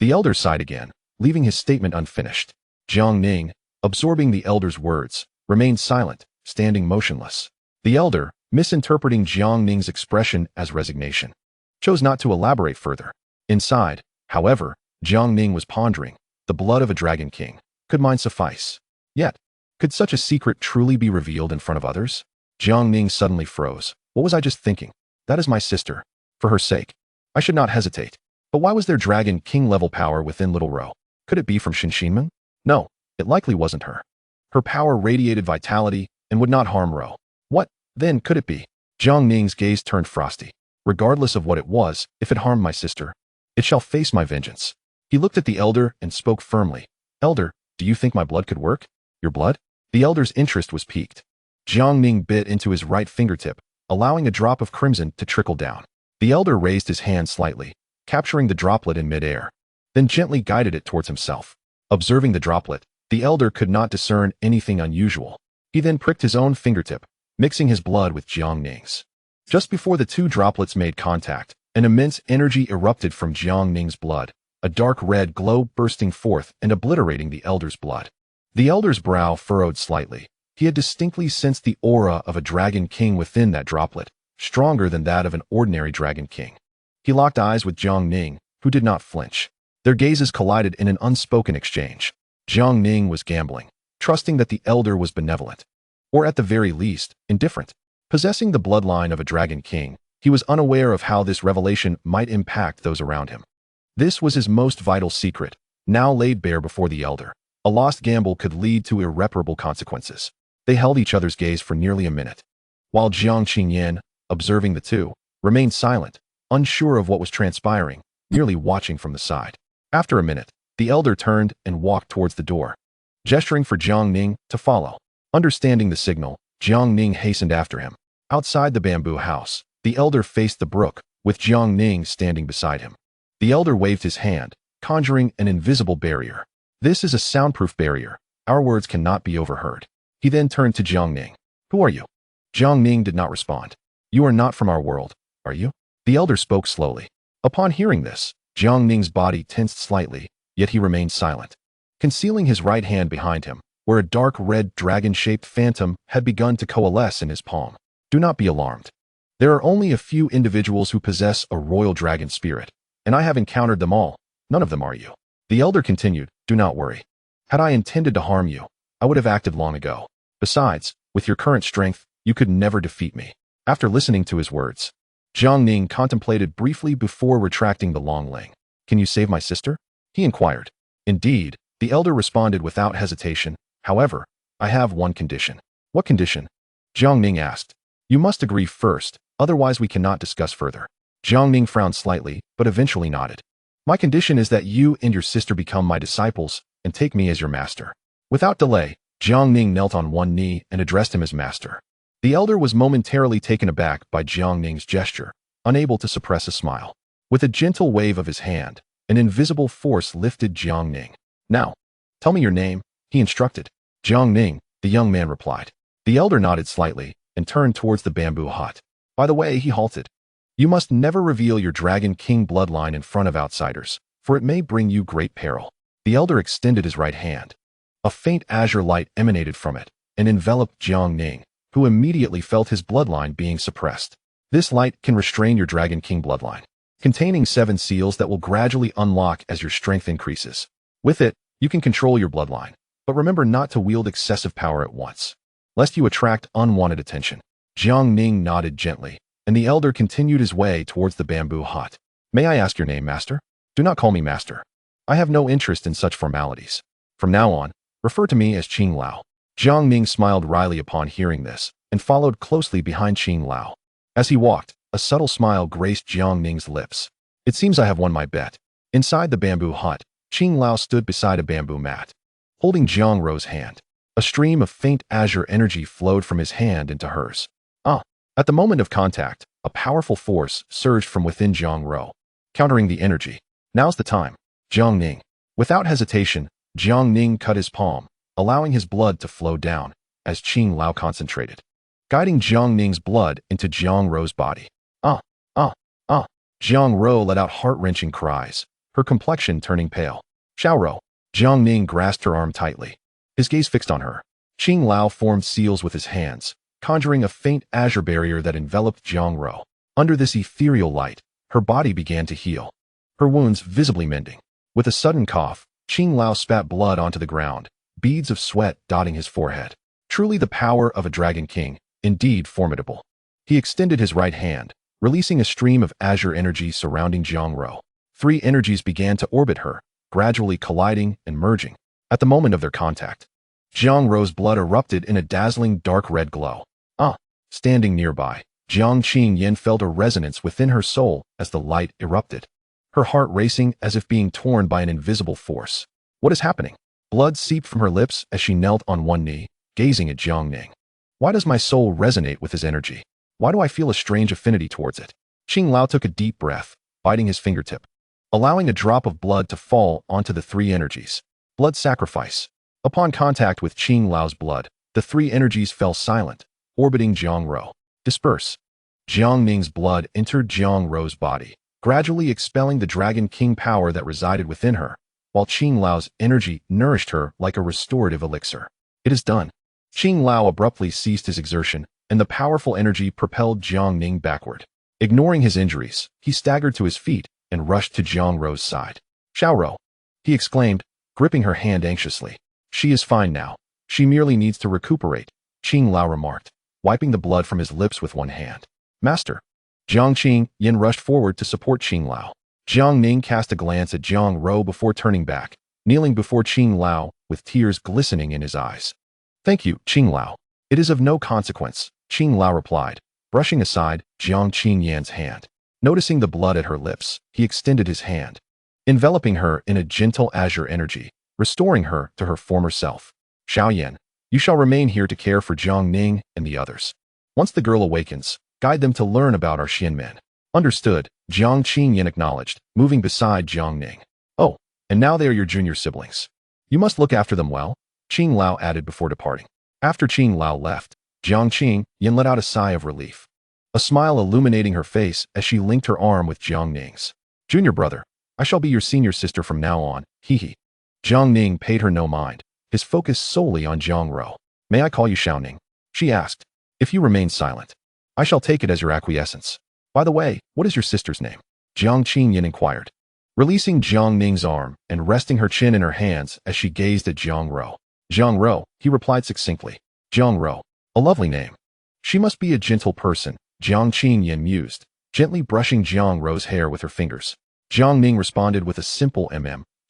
The elder sighed again, leaving his statement unfinished. Jiang Ning, absorbing the elder's words, remained silent, standing motionless. The elder, misinterpreting Jiang Ning's expression as resignation, chose not to elaborate further. Inside, however, Jiang Ning was pondering. The blood of a Dragon King. Could mine suffice? Yet, could such a secret truly be revealed in front of others? Jiang Ning suddenly froze. What was I just thinking? That is my sister. For her sake, I should not hesitate. But why was there Dragon King level power within Little Ro? Could it be from Shinshinmen? No, it likely wasn't her. Her power radiated vitality and would not harm Ro. What, then, could it be? Jiang Ning's gaze turned frosty. Regardless of what it was, if it harmed my sister, it shall face my vengeance. He looked at the elder and spoke firmly. Elder, do you think my blood could work? Your blood? The elder's interest was piqued. Jiang Ning bit into his right fingertip, allowing a drop of crimson to trickle down. The elder raised his hand slightly, capturing the droplet in midair, then gently guided it towards himself. Observing the droplet, the elder could not discern anything unusual. He then pricked his own fingertip, mixing his blood with Jiang Ning's. Just before the two droplets made contact, an immense energy erupted from Jiang Ning's blood, a dark red glow bursting forth and obliterating the elder's blood. The elder's brow furrowed slightly. He had distinctly sensed the aura of a dragon king within that droplet, stronger than that of an ordinary dragon king. He locked eyes with Jiang Ning, who did not flinch. Their gazes collided in an unspoken exchange. Jiang Ning was gambling, trusting that the elder was benevolent, or at the very least, indifferent. Possessing the bloodline of a dragon king, he was unaware of how this revelation might impact those around him. This was his most vital secret, now laid bare before the elder. A lost gamble could lead to irreparable consequences. They held each other's gaze for nearly a minute, while Jiang Qingyan, observing the two, remained silent, unsure of what was transpiring, merely watching from the side. After a minute, the elder turned and walked towards the door, gesturing for Jiang Ning to follow. Understanding the signal, Jiang Ning hastened after him. Outside the bamboo house, the elder faced the brook, with Jiang Ning standing beside him. The elder waved his hand, conjuring an invisible barrier. This is a soundproof barrier. Our words cannot be overheard. He then turned to Jiang Ning. Who are you? Jiang Ning did not respond. You are not from our world, are you? The elder spoke slowly. Upon hearing this, Jiang Ning's body tensed slightly, yet he remained silent. Concealing his right hand behind him, where a dark red dragon-shaped phantom had begun to coalesce in his palm. Do not be alarmed. There are only a few individuals who possess a royal dragon spirit, and I have encountered them all. None of them are you. The elder continued, do not worry. Had I intended to harm you, I would have acted long ago. Besides, with your current strength, you could never defeat me. After listening to his words, Jiang Ning contemplated briefly before retracting the long ling. Can you save my sister? He inquired. Indeed, the elder responded without hesitation. However, I have one condition. What condition? Jiang Ning asked. You must agree first, otherwise we cannot discuss further. Jiang Ning frowned slightly, but eventually nodded. My condition is that you and your sister become my disciples and take me as your master. Without delay, Jiang Ning knelt on one knee and addressed him as master. The elder was momentarily taken aback by Jiang Ning's gesture, unable to suppress a smile. With a gentle wave of his hand, an invisible force lifted Jiang Ning. Now, tell me your name, he instructed. Jiang Ning, the young man replied. The elder nodded slightly and turned towards the bamboo hut. By the way, he halted. You must never reveal your Dragon King bloodline in front of outsiders, for it may bring you great peril. The elder extended his right hand. A faint azure light emanated from it and enveloped Jiang Ning, who immediately felt his bloodline being suppressed. This light can restrain your Dragon King bloodline, containing 7 seals that will gradually unlock as your strength increases. With it, you can control your bloodline, but remember not to wield excessive power at once, lest you attract unwanted attention. Jiang Ning nodded gently, and the elder continued his way towards the bamboo hut. May I ask your name, master? Do not call me master. I have no interest in such formalities. From now on, refer to me as Qing Lao. Jiang Ning smiled wryly upon hearing this, and followed closely behind Qing Lao. As he walked, a subtle smile graced Jiang Ning's lips. It seems I have won my bet. Inside the bamboo hut, Qing Lao stood beside a bamboo mat, holding Jiang Ro's hand. A stream of faint azure energy flowed from his hand into hers. At the moment of contact, a powerful force surged from within Jiang Ro, countering the energy. Now's the time. Jiang Ning. Without hesitation, Jiang Ning cut his palm, allowing his blood to flow down, as Qing Lao concentrated, guiding Jiang Ning's blood into Jiang Ro's body. Jiang Ro let out heart-wrenching cries, her complexion turning pale. Xiao Ro. Jiang Ning grasped her arm tightly, his gaze fixed on her. Qing Lao formed seals with his hands, conjuring a faint azure barrier that enveloped Jiang Ro. Under this ethereal light, her body began to heal, her wounds visibly mending. With a sudden cough, Qing Lao spat blood onto the ground, beads of sweat dotting his forehead. Truly the power of a Dragon King, indeed formidable. He extended his right hand, releasing a stream of azure energy surrounding Jiang Ro. 3 energies began to orbit her, gradually colliding and merging. At the moment of their contact, Jiang Ro's blood erupted in a dazzling dark red glow. Standing nearby, Jiang Qingyan felt a resonance within her soul as the light erupted, her heart racing as if being torn by an invisible force. What is happening? Blood seeped from her lips as she knelt on one knee, gazing at Jiang Ning. Why does my soul resonate with his energy? Why do I feel a strange affinity towards it? Qing Lao took a deep breath, biting his fingertip, allowing a drop of blood to fall onto the 3 energies. Blood sacrifice. Upon contact with Qing Lao's blood, the three energies fell silent, orbiting Jiang Ro. Disperse. Jiang Ning's blood entered Jiang Ro's body, gradually expelling the Dragon King power that resided within her, while Qing Lao's energy nourished her like a restorative elixir. It is done. Qing Lao abruptly ceased his exertion, and the powerful energy propelled Jiang Ning backward. Ignoring his injuries, he staggered to his feet and rushed to Jiang Ro's side. Xiaoro, he exclaimed, gripping her hand anxiously. She is fine now. She merely needs to recuperate, Qing Lao remarked, wiping the blood from his lips with one hand. Master. Jiang Yin rushed forward to support Qing Lao. Jiang Ning cast a glance at Jiang Ro before turning back, kneeling before Qing Lao with tears glistening in his eyes. Thank you, Qing Lao. It is of no consequence, Qing Lao replied, brushing aside Jiang Yin's hand. Noticing the blood at her lips, he extended his hand, enveloping her in a gentle azure energy, restoring her to her former self. Xiaoyan, you shall remain here to care for Jiang Ning and the others. Once the girl awakens, guide them to learn about our Xianmen. Understood, Jiang Yin acknowledged, moving beside Jiang Ning. Oh, and now they are your junior siblings. You must look after them well, Qing Lao added before departing. After Qing Lao left, Jiang Yin let out a sigh of relief, a smile illuminating her face as she linked her arm with Jiang Ning's. Junior brother, I shall be your senior sister from now on, hee. Jiang Ning paid her no mind, his focus solely on Jiang Ro. May I call you Xiao Ning? She asked. If you remain silent, I shall take it as your acquiescence. By the way, what is your sister's name? Jiang Yin inquired, releasing Jiang Ning's arm and resting her chin in her hands as she gazed at Jiang Ro. Jiang Ro, he replied succinctly. Jiang Ro, a lovely name. She must be a gentle person, Jiang Yin mused, gently brushing Jiang Ro's hair with her fingers. Jiang Ning responded with a simple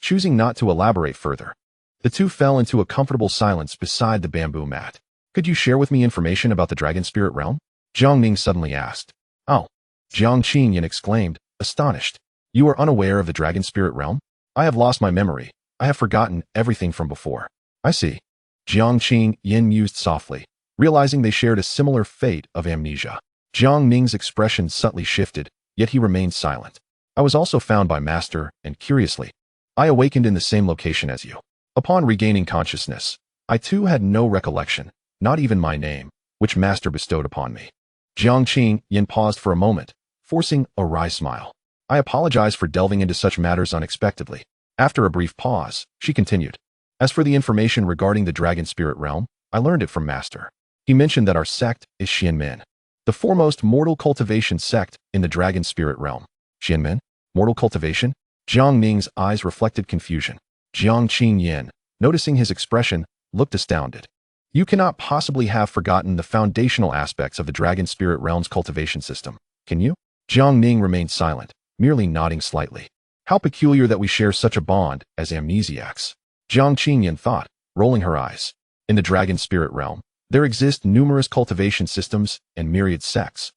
choosing not to elaborate further. The two fell into a comfortable silence beside the bamboo mat. Could you share with me information about the Dragon Spirit Realm? Jiang Ning suddenly asked. Oh. Jiang Yin exclaimed, astonished. You are unaware of the Dragon Spirit Realm? I have lost my memory. I have forgotten everything from before. I see. Jiang Yin mused softly, realizing they shared a similar fate of amnesia. Jiang Ning's expression subtly shifted, yet he remained silent. I was also found by Master, and curiously, I awakened in the same location as you. Upon regaining consciousness, I too had no recollection, not even my name, which Master bestowed upon me. Jiang Yin paused for a moment, forcing a wry smile. I apologize for delving into such matters unexpectedly. After a brief pause, she continued. As for the information regarding the Dragon Spirit Realm, I learned it from Master. He mentioned that our sect is Xianmen, the foremost mortal cultivation sect in the Dragon Spirit Realm. Xianmen? Mortal cultivation? Jiang Ning's eyes reflected confusion. Jiang Yin, noticing his expression, looked astounded. You cannot possibly have forgotten the foundational aspects of the Dragon Spirit Realm's cultivation system, can you? Jiang Ning remained silent, merely nodding slightly. How peculiar that we share such a bond as amnesiacs. Jiang Yin thought, rolling her eyes. In the Dragon Spirit Realm, there exist numerous cultivation systems and myriad sects,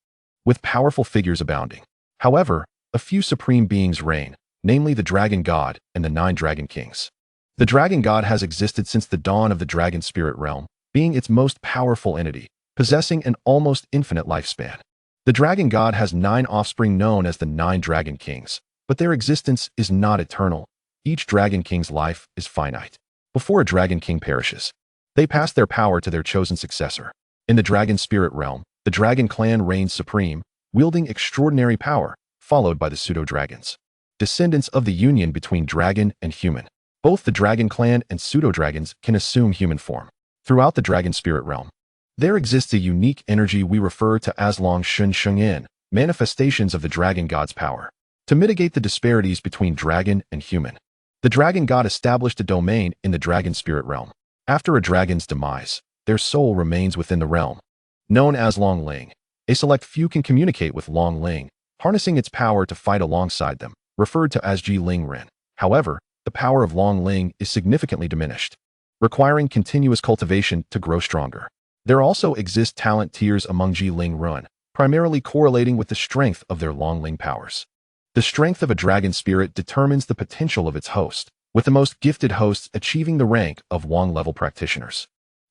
with powerful figures abounding. However, a few supreme beings reign, namely the Dragon God and the 9 Dragon Kings. The Dragon God has existed since the dawn of the Dragon Spirit Realm, being its most powerful entity, possessing an almost infinite lifespan. The Dragon God has 9 offspring known as the 9 Dragon Kings, but their existence is not eternal. Each Dragon King's life is finite. Before a Dragon King perishes, they pass their power to their chosen successor. In the Dragon Spirit Realm, the Dragon Clan reigns supreme, wielding extraordinary power, followed by the Pseudo-Dragons, descendants of the union between dragon and human. Both the Dragon Clan and Pseudo-Dragons can assume human form. Throughout the Dragon Spirit Realm, there exists a unique energy we refer to as Long Shun Shengyin, manifestations of the Dragon God's power. To mitigate the disparities between dragon and human, the Dragon God established a domain in the Dragon Spirit Realm. After a dragon's demise, their soul remains within the realm. Known as Long Ling, a select few can communicate with Long Ling, harnessing its power to fight alongside them, referred to as Ji Ling Ren. However, the power of Long Ling is significantly diminished, requiring continuous cultivation to grow stronger. There also exist talent tiers among Ji Ling Ren, primarily correlating with the strength of their Long Ling powers. The strength of a dragon spirit determines the potential of its host, with the most gifted hosts achieving the rank of Wang-level practitioners.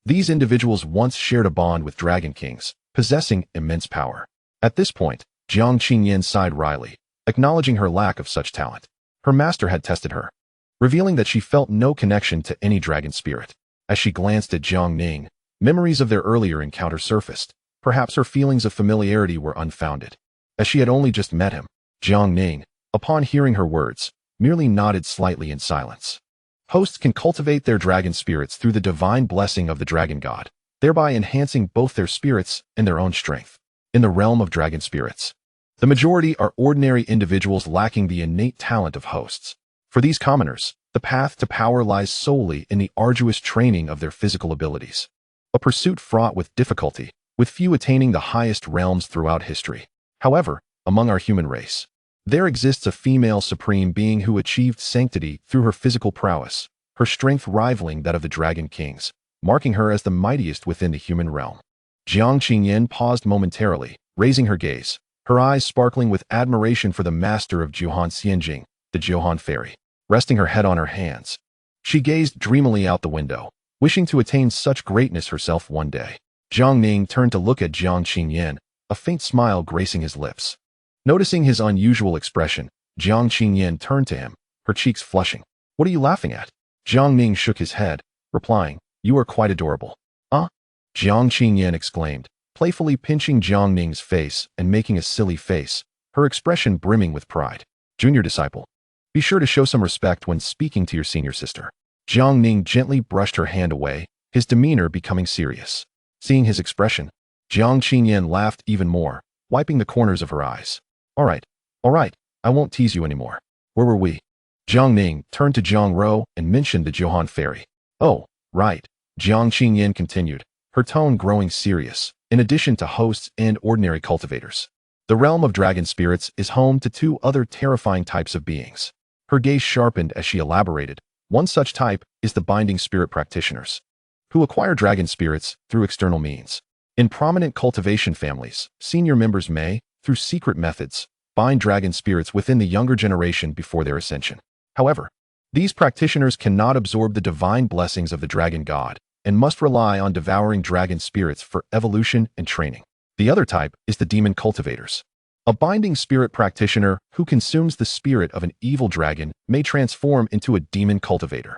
These individuals once shared a bond with Dragon Kings, possessing immense power. At this point, Jiang Yin sighed wryly, acknowledging her lack of such talent. Her master had tested her. revealing that she felt no connection to any dragon spirit. As she glanced at Jiang Ning, memories of their earlier encounter surfaced. Perhaps her feelings of familiarity were unfounded, as she had only just met him. Jiang Ning, upon hearing her words, merely nodded slightly in silence. Hosts can cultivate their dragon spirits through the divine blessing of the dragon god, thereby enhancing both their spirits and their own strength. In the realm of dragon spirits, the majority are ordinary individuals lacking the innate talent of hosts. For these commoners, the path to power lies solely in the arduous training of their physical abilities, a pursuit fraught with difficulty, with few attaining the highest realms throughout history. However, among our human race, there exists a female supreme being who achieved sanctity through her physical prowess, her strength rivaling that of the dragon kings, marking her as the mightiest within the human realm. Jiang Qingyan paused momentarily, raising her gaze, her eyes sparkling with admiration for the master of Juhan Xianjing, the Johan fairy. Resting her head on her hands, she gazed dreamily out the window, wishing to attain such greatness herself one day. Jiang Ning turned to look at Jiang Qingyan, a faint smile gracing his lips. Noticing his unusual expression, Jiang Qingyan turned to him, her cheeks flushing. "What are you laughing at?" Jiang Ning shook his head, replying, "You are quite adorable." "Huh?" Jiang Qingyan exclaimed, playfully pinching Jiang Ning's face and making a silly face, her expression brimming with pride. "Junior disciple, be sure to show some respect when speaking to your senior sister." Jiang Ning gently brushed her hand away, his demeanor becoming serious. Seeing his expression, Jiang Qingyan laughed even more, wiping the corners of her eyes. All right, I won't tease you anymore. Where were we?" Jiang Ning turned to Jiang Ro and mentioned the Johan fairy. "Oh, right," Jiang Qingyan continued, her tone growing serious. In addition to hosts and ordinary cultivators, the realm of dragon spirits is home to two other terrifying types of beings. Her gaze sharpened as she elaborated. One such type is the binding spirit practitioners, who acquire dragon spirits through external means. In prominent cultivation families, senior members may, through secret methods, bind dragon spirits within the younger generation before their ascension. However, these practitioners cannot absorb the divine blessings of the dragon god and must rely on devouring dragon spirits for evolution and training. The other type is the demon cultivators. A binding spirit practitioner who consumes the spirit of an evil dragon may transform into a demon cultivator,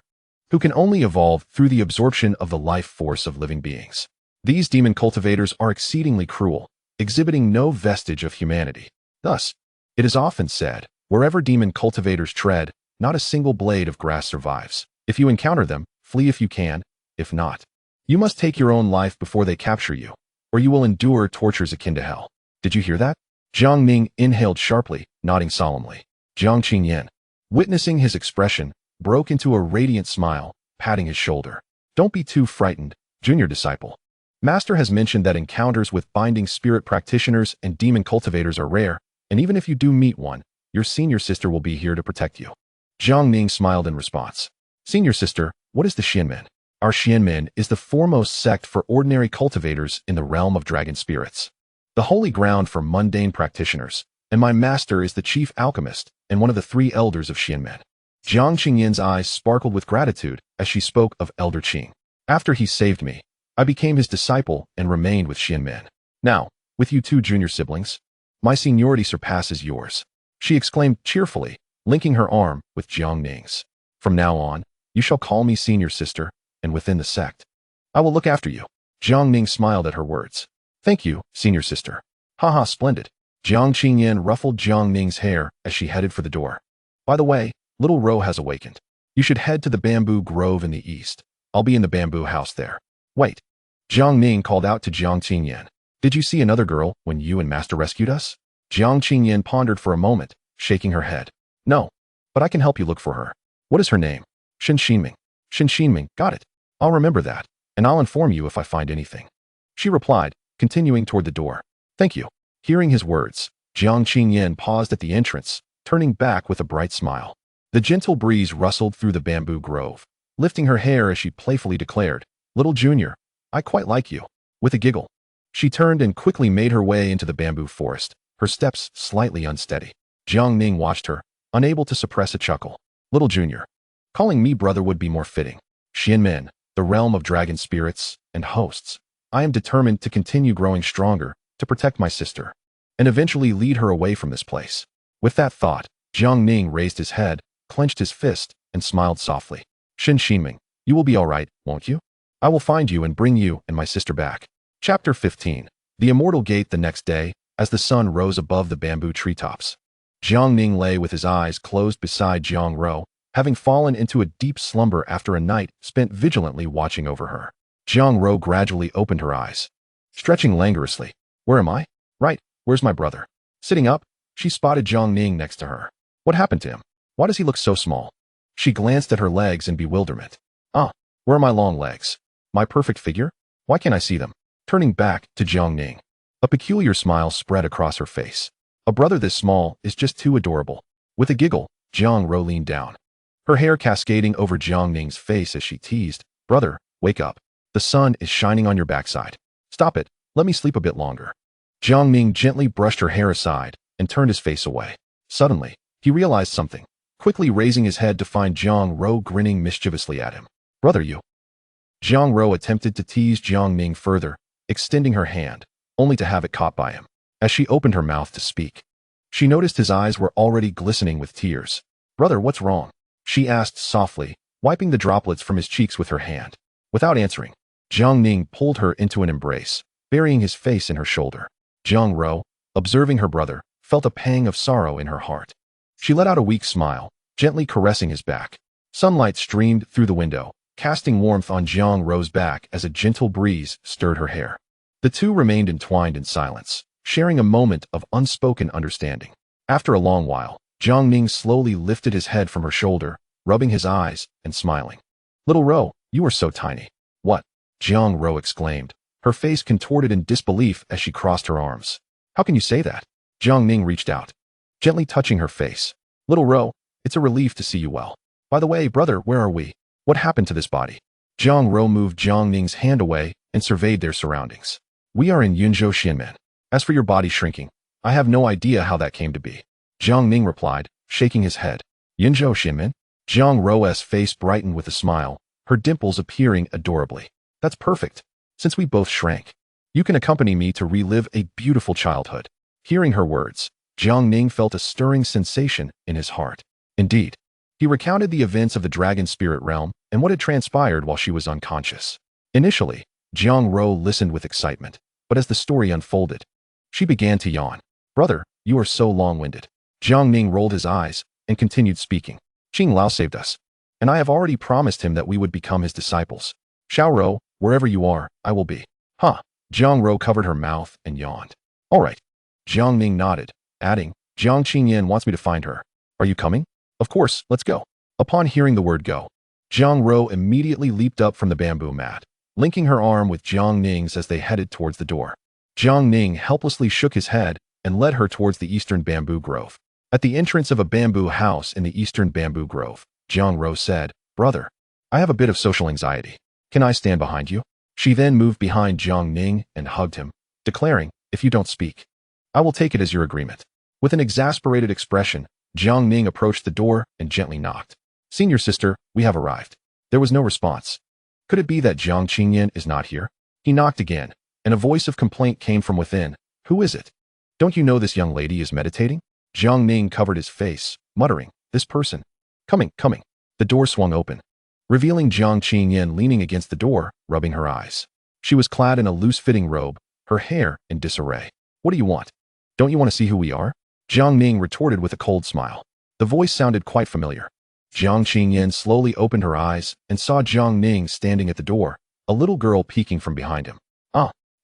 who can only evolve through the absorption of the life force of living beings. These demon cultivators are exceedingly cruel, exhibiting no vestige of humanity. Thus, it is often said, wherever demon cultivators tread, not a single blade of grass survives. If you encounter them, flee if you can. If not, you must take your own life before they capture you, or you will endure tortures akin to hell. Did you hear that? Jiang Ning inhaled sharply, nodding solemnly. Jiang Qingyan, witnessing his expression, broke into a radiant smile, patting his shoulder. "Don't be too frightened, junior disciple. Master has mentioned that encounters with binding spirit practitioners and demon cultivators are rare, and even if you do meet one, your senior sister will be here to protect you." Jiang Ning smiled in response. "Senior sister, what is the Xianmen?" Our Xianmen is the foremost sect for ordinary cultivators in the realm of dragon spirits, the holy ground for mundane practitioners, and my master is the chief alchemist and one of the 3 elders of Xianmen. Jiang Qingyan's eyes sparkled with gratitude as she spoke of Elder Qing. "After he saved me, I became his disciple and remained with Xianmen. Now, with you 2 junior siblings, my seniority surpasses yours," she exclaimed cheerfully, linking her arm with Jiang Ning's. "From now on, you shall call me senior sister, and within the sect, I will look after you." Jiang Ning smiled at her words. "Thank you, senior sister." "Haha, splendid." Jiang Qingyan ruffled Jiang Ning's hair as she headed for the door. "By the way, little Ro has awakened. You should head to the bamboo grove in the east. I'll be in the bamboo house there." "Wait." Jiang Ning called out to Jiang Qingyan. "Did you see another girl when you and master rescued us?" Jiang Qingyan pondered for a moment, shaking her head. "No, but I can help you look for her." "What is her name?" "Shen Xinming." "Shen Xinming, got it. I'll remember that, and I'll inform you if I find anything," she replied, continuing toward the door. "Thank you." Hearing his words, Jiang Qingyan paused at the entrance, turning back with a bright smile. The gentle breeze rustled through the bamboo grove, lifting her hair as she playfully declared, "Little Junior, I quite like you." With a giggle, she turned and quickly made her way into the bamboo forest, her steps slightly unsteady. Jiang Ning watched her, unable to suppress a chuckle. "Little Junior, calling me brother would be more fitting. Xianmen, the realm of dragon spirits and hosts. I am determined to continue growing stronger, to protect my sister, and eventually lead her away from this place." With that thought, Jiang Ning raised his head, clenched his fist, and smiled softly. Xinming, you will be all right, won't you? I will find you and bring you and my sister back. Chapter 15. The Immortal Gate. The next day, as the sun rose above the bamboo treetops, Jiang Ning lay with his eyes closed beside Jiang Ro, having fallen into a deep slumber after a night spent vigilantly watching over her. Jiang Ro gradually opened her eyes, stretching languorously. Where am I? Right, where's my brother? Sitting up, she spotted Jiang Ning next to her. What happened to him? Why does he look so small? She glanced at her legs in bewilderment. Ah, where are my long legs? My perfect figure? Why can't I see them? Turning back to Jiang Ning, a peculiar smile spread across her face. A brother this small is just too adorable. With a giggle, Jiang Ro leaned down, her hair cascading over Jiang Ning's face as she teased, Brother, wake up. The sun is shining on your backside. Stop it, let me sleep a bit longer. Jiang Ning gently brushed her hair aside and turned his face away. Suddenly, he realized something, quickly raising his head to find Jiang Ro grinning mischievously at him. Brother, you. Jiang Ro attempted to tease Jiang Ning further, extending her hand, only to have it caught by him. As she opened her mouth to speak, she noticed his eyes were already glistening with tears. Brother, what's wrong? She asked softly, wiping the droplets from his cheeks with her hand. Without answering, Jiang Ning pulled her into an embrace, burying his face in her shoulder. Jiang Ro, observing her brother, felt a pang of sorrow in her heart. She let out a weak smile, gently caressing his back. Sunlight streamed through the window, casting warmth on Jiang Ro's back as a gentle breeze stirred her hair. The two remained entwined in silence, sharing a moment of unspoken understanding. After a long while, Jiang Ning slowly lifted his head from her shoulder, rubbing his eyes and smiling. Little Ro, you are so tiny. What? Jiang Ro exclaimed, her face contorted in disbelief as she crossed her arms. How can you say that? Jiang Ning reached out, gently touching her face. Little Ro, it's a relief to see you well. By the way, brother, where are we? What happened to this body? Jiang Ro moved Jiang Ning's hand away and surveyed their surroundings. We are in Yunzhou Xianmen. As for your body shrinking, I have no idea how that came to be. Jiang Ning replied, shaking his head. Yunzhou Xianmen? Jiang Ro's face brightened with a smile, her dimples appearing adorably. That's perfect. Since we both shrank, you can accompany me to relive a beautiful childhood. Hearing her words, Jiang Ning felt a stirring sensation in his heart. Indeed, he recounted the events of the dragon spirit realm and what had transpired while she was unconscious. Initially, Jiang Ro listened with excitement, but as the story unfolded, she began to yawn. Brother, you are so long-winded. Jiang Ning rolled his eyes and continued speaking. Qing Lao saved us, and I have already promised him that we would become his disciples. Xiao Ro, wherever you are, I will be. Huh. Jiang Ro covered her mouth and yawned. All right. Jiang Ning nodded, adding, Jiang Qingyan wants me to find her. Are you coming? Of course, let's go. Upon hearing the word go, Jiang Ro immediately leaped up from the bamboo mat, linking her arm with Jiang Ning's as they headed towards the door. Jiang Ning helplessly shook his head and led her towards the eastern bamboo grove. At the entrance of a bamboo house in the eastern bamboo grove, Jiang Ro said, Brother, I have a bit of social anxiety. Can I stand behind you? She then moved behind Jiang Ning and hugged him, declaring, if you don't speak, I will take it as your agreement. With an exasperated expression, Jiang Ning approached the door and gently knocked. Senior sister, we have arrived. There was no response. Could it be that Jiang Qingyan is not here? He knocked again, and a voice of complaint came from within. Who is it? Don't you know this young lady is meditating? Jiang Ning covered his face, muttering, this person. Coming. The door swung open, revealing Jiang Qingyan leaning against the door, rubbing her eyes. She was clad in a loose-fitting robe, her hair in disarray. What do you want? Don't you want to see who we are? Jiang Ning retorted with a cold smile. The voice sounded quite familiar. Jiang Qingyan slowly opened her eyes and saw Jiang Ning standing at the door, a little girl peeking from behind him.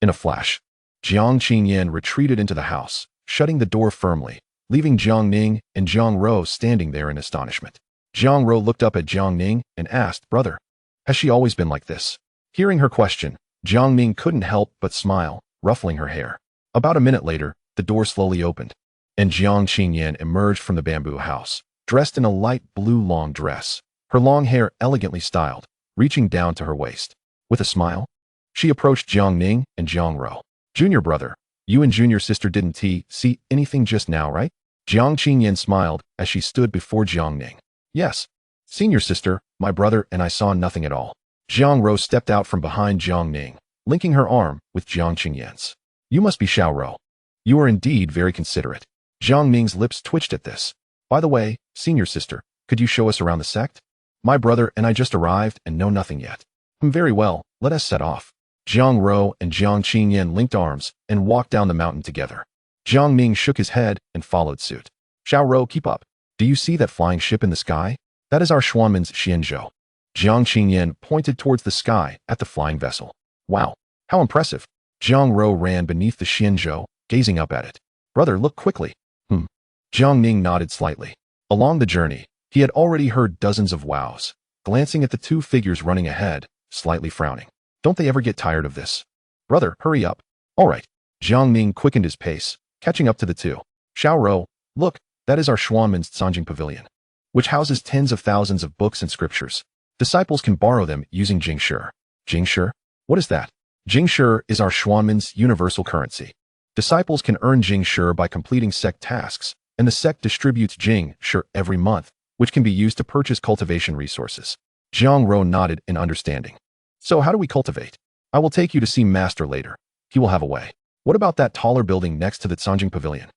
In a flash, Jiang Qingyan retreated into the house, shutting the door firmly, leaving Jiang Ning and Jiang Ro standing there in astonishment. Jiang Ro looked up at Jiang Ning and asked, Brother, has she always been like this? Hearing her question, Jiang Ning couldn't help but smile, ruffling her hair. About a minute later, the door slowly opened, and Jiang Qingyan emerged from the bamboo house, dressed in a light blue long dress, her long hair elegantly styled, reaching down to her waist. With a smile, she approached Jiang Ning and Jiang Ro. Junior brother, you and junior sister didn't see anything just now, right? Jiang Qingyan smiled as she stood before Jiang Ning. Yes. Senior sister, my brother and I saw nothing at all. Jiang Ro stepped out from behind Jiang Ning, linking her arm with Jiang Qingyan's. You must be Xiao Ro. You are indeed very considerate. Jiang Ning's lips twitched at this. By the way, senior sister, could you show us around the sect? My brother and I just arrived and know nothing yet. Very well, let us set off. Jiang Ro and Jiang Qingyan linked arms and walked down the mountain together. Jiang Ning shook his head and followed suit. Xiao Ro, keep up. Do you see that flying ship in the sky? That is our Xuanmen's Xianzhou. Jiang Qingyan pointed towards the sky at the flying vessel. Wow, how impressive. Jiang Ro ran beneath the Xianzhou, gazing up at it. Brother, look quickly. Jiang Ning nodded slightly. Along the journey, he had already heard dozens of wows, glancing at the two figures running ahead, slightly frowning. Don't they ever get tired of this? Brother, hurry up. All right. Jiang Ning quickened his pace, catching up to the two. Xiao Ro, look, that is our Xuanmen's Sanjing Pavilion, which houses tens of thousands of books and scriptures. Disciples can borrow them using Jingshi. Jingshi? What is that? Jingshi is our Xuanmen's universal currency. Disciples can earn Jingshi by completing sect tasks, and the sect distributes Jingshi every month, which can be used to purchase cultivation resources. Jiang Ro nodded in understanding. So how do we cultivate? I will take you to see Master later. He will have a way. What about that taller building next to the Sanjing Pavilion?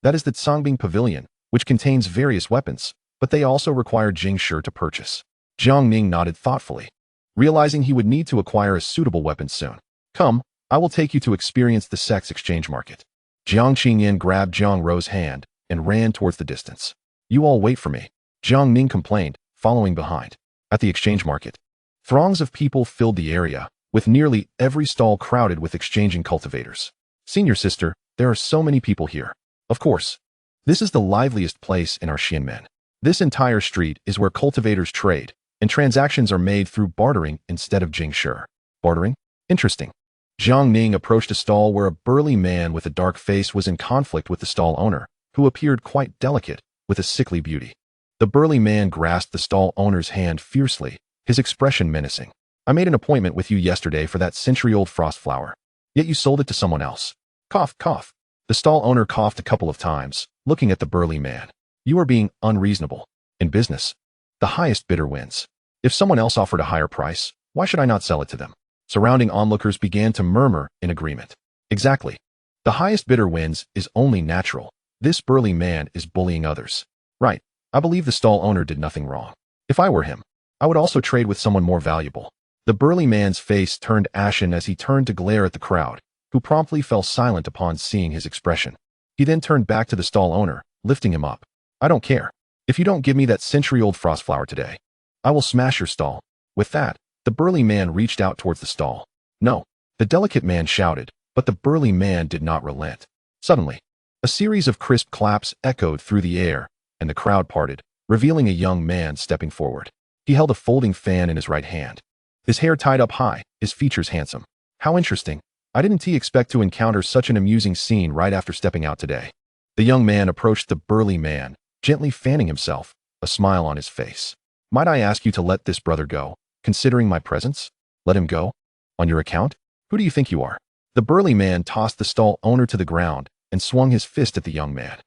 That is the Sangbing Pavilion, which contains various weapons, but they also require Jingshi to purchase. Jiang Ning nodded thoughtfully, realizing he would need to acquire a suitable weapon soon. Come, I will take you to experience the sect's exchange market. Jiang Qingyan grabbed Jiang Ro's hand and ran towards the distance. You all wait for me, Jiang Ning complained, following behind. At the exchange market, throngs of people filled the area, with nearly every stall crowded with exchanging cultivators. Senior sister, there are so many people here. Of course. This is the liveliest place in our Xianmen. This entire street is where cultivators trade, and transactions are made through bartering instead of Jingshi. Bartering? Interesting. Jiang Ning approached a stall where a burly man with a dark face was in conflict with the stall owner, who appeared quite delicate, with a sickly beauty. The burly man grasped the stall owner's hand fiercely, his expression menacing. I made an appointment with you yesterday for that century-old frost flower. Yet you sold it to someone else. Cough, cough. The stall owner coughed a couple of times, looking at the burly man. You are being unreasonable. In business, the highest bidder wins. If someone else offered a higher price, why should I not sell it to them? Surrounding onlookers began to murmur in agreement. Exactly. The highest bidder wins is only natural. This burly man is bullying others. Right. I believe the stall owner did nothing wrong. If I were him, I would also trade with someone more valuable. The burly man's face turned ashen as he turned to glare at the crowd, who promptly fell silent upon seeing his expression. He then turned back to the stall owner, lifting him up. I don't care. If you don't give me that century-old frost flower today, I will smash your stall. With that, the burly man reached out towards the stall. No, the delicate man shouted, but the burly man did not relent. Suddenly, a series of crisp claps echoed through the air, and the crowd parted, revealing a young man stepping forward. He held a folding fan in his right hand. His hair tied up high, his features handsome. How interesting. I didn't expect to encounter such an amusing scene right after stepping out today. The young man approached the burly man, gently fanning himself, a smile on his face. Might I ask you to let this brother go, considering my presence? Let him go? On your account? Who do you think you are? The burly man tossed the stall owner to the ground and swung his fist at the young man.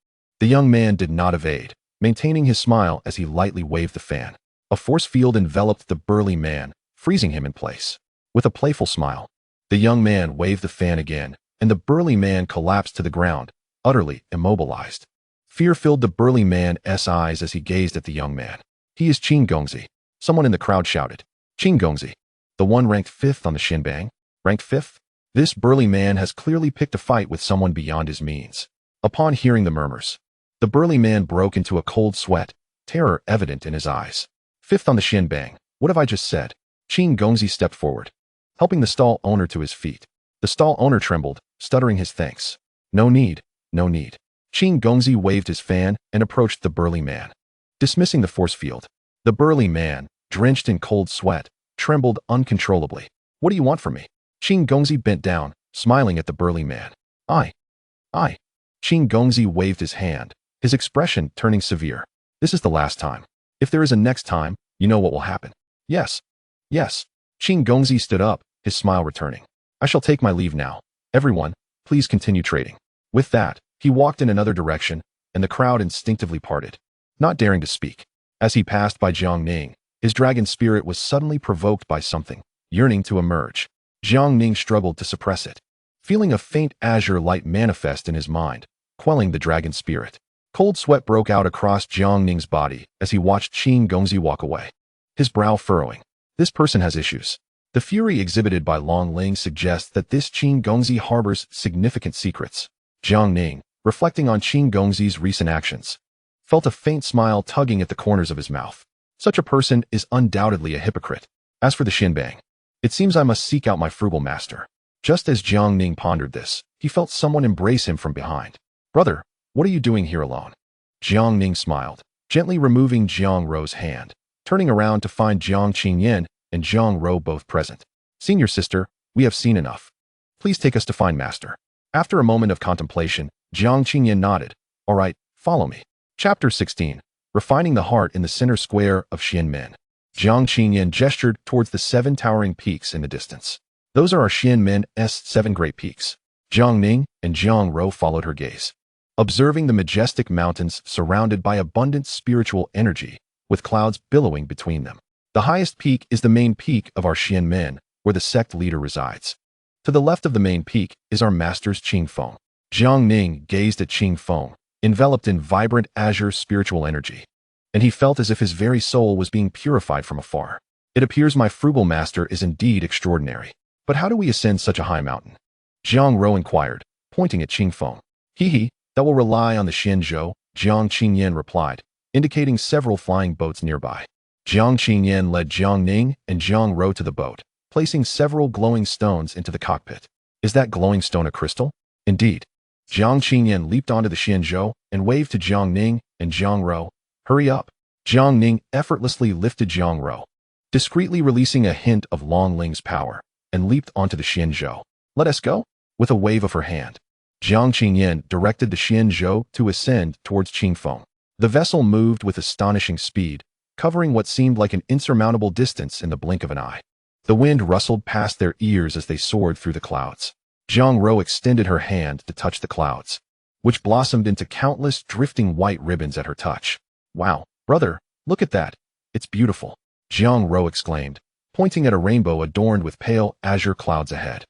The young man did not evade, maintaining his smile as he lightly waved the fan. A force field enveloped the burly man, freezing him in place. With a playful smile, the young man waved the fan again, and the burly man collapsed to the ground, utterly immobilized. Fear filled the burly man's eyes as he gazed at the young man. He is Qin Gongzi. Someone in the crowd shouted. Qin Gongzi. The one ranked 5th on the Xinbang? Ranked 5th? This burly man has clearly picked a fight with someone beyond his means. Upon hearing the murmurs, the burly man broke into a cold sweat, terror evident in his eyes. 5th on the Xinbang. What have I just said? Qin Gongzi stepped forward, helping the stall owner to his feet. The stall owner trembled, stuttering his thanks. No need, no need. Qin Gongzi waved his fan and approached the burly man, dismissing the force field. The burly man, drenched in cold sweat, trembled uncontrollably. What do you want from me? Qin Gongzi bent down, smiling at the burly man. I. Qin Gongzi waved his hand, his expression turning severe. This is the last time. If there is a next time, you know what will happen. Yes. Qin Gongzi stood up, his smile returning. I shall take my leave now. Everyone, please continue trading. With that, he walked in another direction, and the crowd instinctively parted, not daring to speak. As he passed by Jiang Ning, his dragon spirit was suddenly provoked by something, yearning to emerge. Jiang Ning struggled to suppress it, feeling a faint azure light manifest in his mind, quelling the dragon spirit. Cold sweat broke out across Jiang Ning's body as he watched Qin Gongzi walk away. his brow furrowing. This person has issues. The fury exhibited by Long Ling suggests that this Qin Gongzi harbors significant secrets. Jiang Ning, reflecting on Qin Gongzi's recent actions, felt a faint smile tugging at the corners of his mouth. Such a person is undoubtedly a hypocrite. As for the Xinbang, it seems I must seek out my frugal master. Just as Jiang Ning pondered this, he felt someone embrace him from behind. Brother, what are you doing here alone? Jiang Ning smiled, gently removing Jiang Rou's hand, turning around to find Jiang Qingyan and Jiang Rou both present. Senior sister, we have seen enough. Please take us to find master. After a moment of contemplation, Jiang Qingyan nodded. All right, follow me. Chapter 16. Refining the heart in the center square of Xianmen. Jiang Qingyan gestured towards the 7 towering peaks in the distance. Those are our Xianmen's 7 great peaks. Jiang Ning and Jiang Rou followed her gaze, observing the majestic mountains surrounded by abundant spiritual energy, with clouds billowing between them. The highest peak is the main peak of our Xianmen, where the sect leader resides. To the left of the main peak is our master's Qingfeng. Jiang Ning gazed at Qingfeng, enveloped in vibrant azure spiritual energy, and he felt as if his very soul was being purified from afar. It appears my frugal master is indeed extraordinary. But how do we ascend such a high mountain? Jiang Rou inquired, pointing at Qingfeng. That will rely on the Xianzhou, Jiang Qingyan replied, indicating several flying boats nearby. Jiang Qingyan led Jiang Ning and Jiang Rou to the boat, placing several glowing stones into the cockpit. Is that glowing stone a crystal? Indeed. Jiang Qingyan leaped onto the Xianzhou and waved to Jiang Ning and Jiang Rou. Hurry up. Jiang Ning effortlessly lifted Jiang Rou, discreetly releasing a hint of Long Ling's power, and leaped onto the Xianzhou. Let us go. With a wave of her hand, Jiang Qingyan directed the Xianzhou to ascend towards Qingfeng. The vessel moved with astonishing speed, covering what seemed like an insurmountable distance in the blink of an eye. The wind rustled past their ears as they soared through the clouds. Jiang Rou extended her hand to touch the clouds, which blossomed into countless drifting white ribbons at her touch. Wow, brother, look at that. It's beautiful, Jiang Rou exclaimed, pointing at a rainbow adorned with pale azure clouds ahead.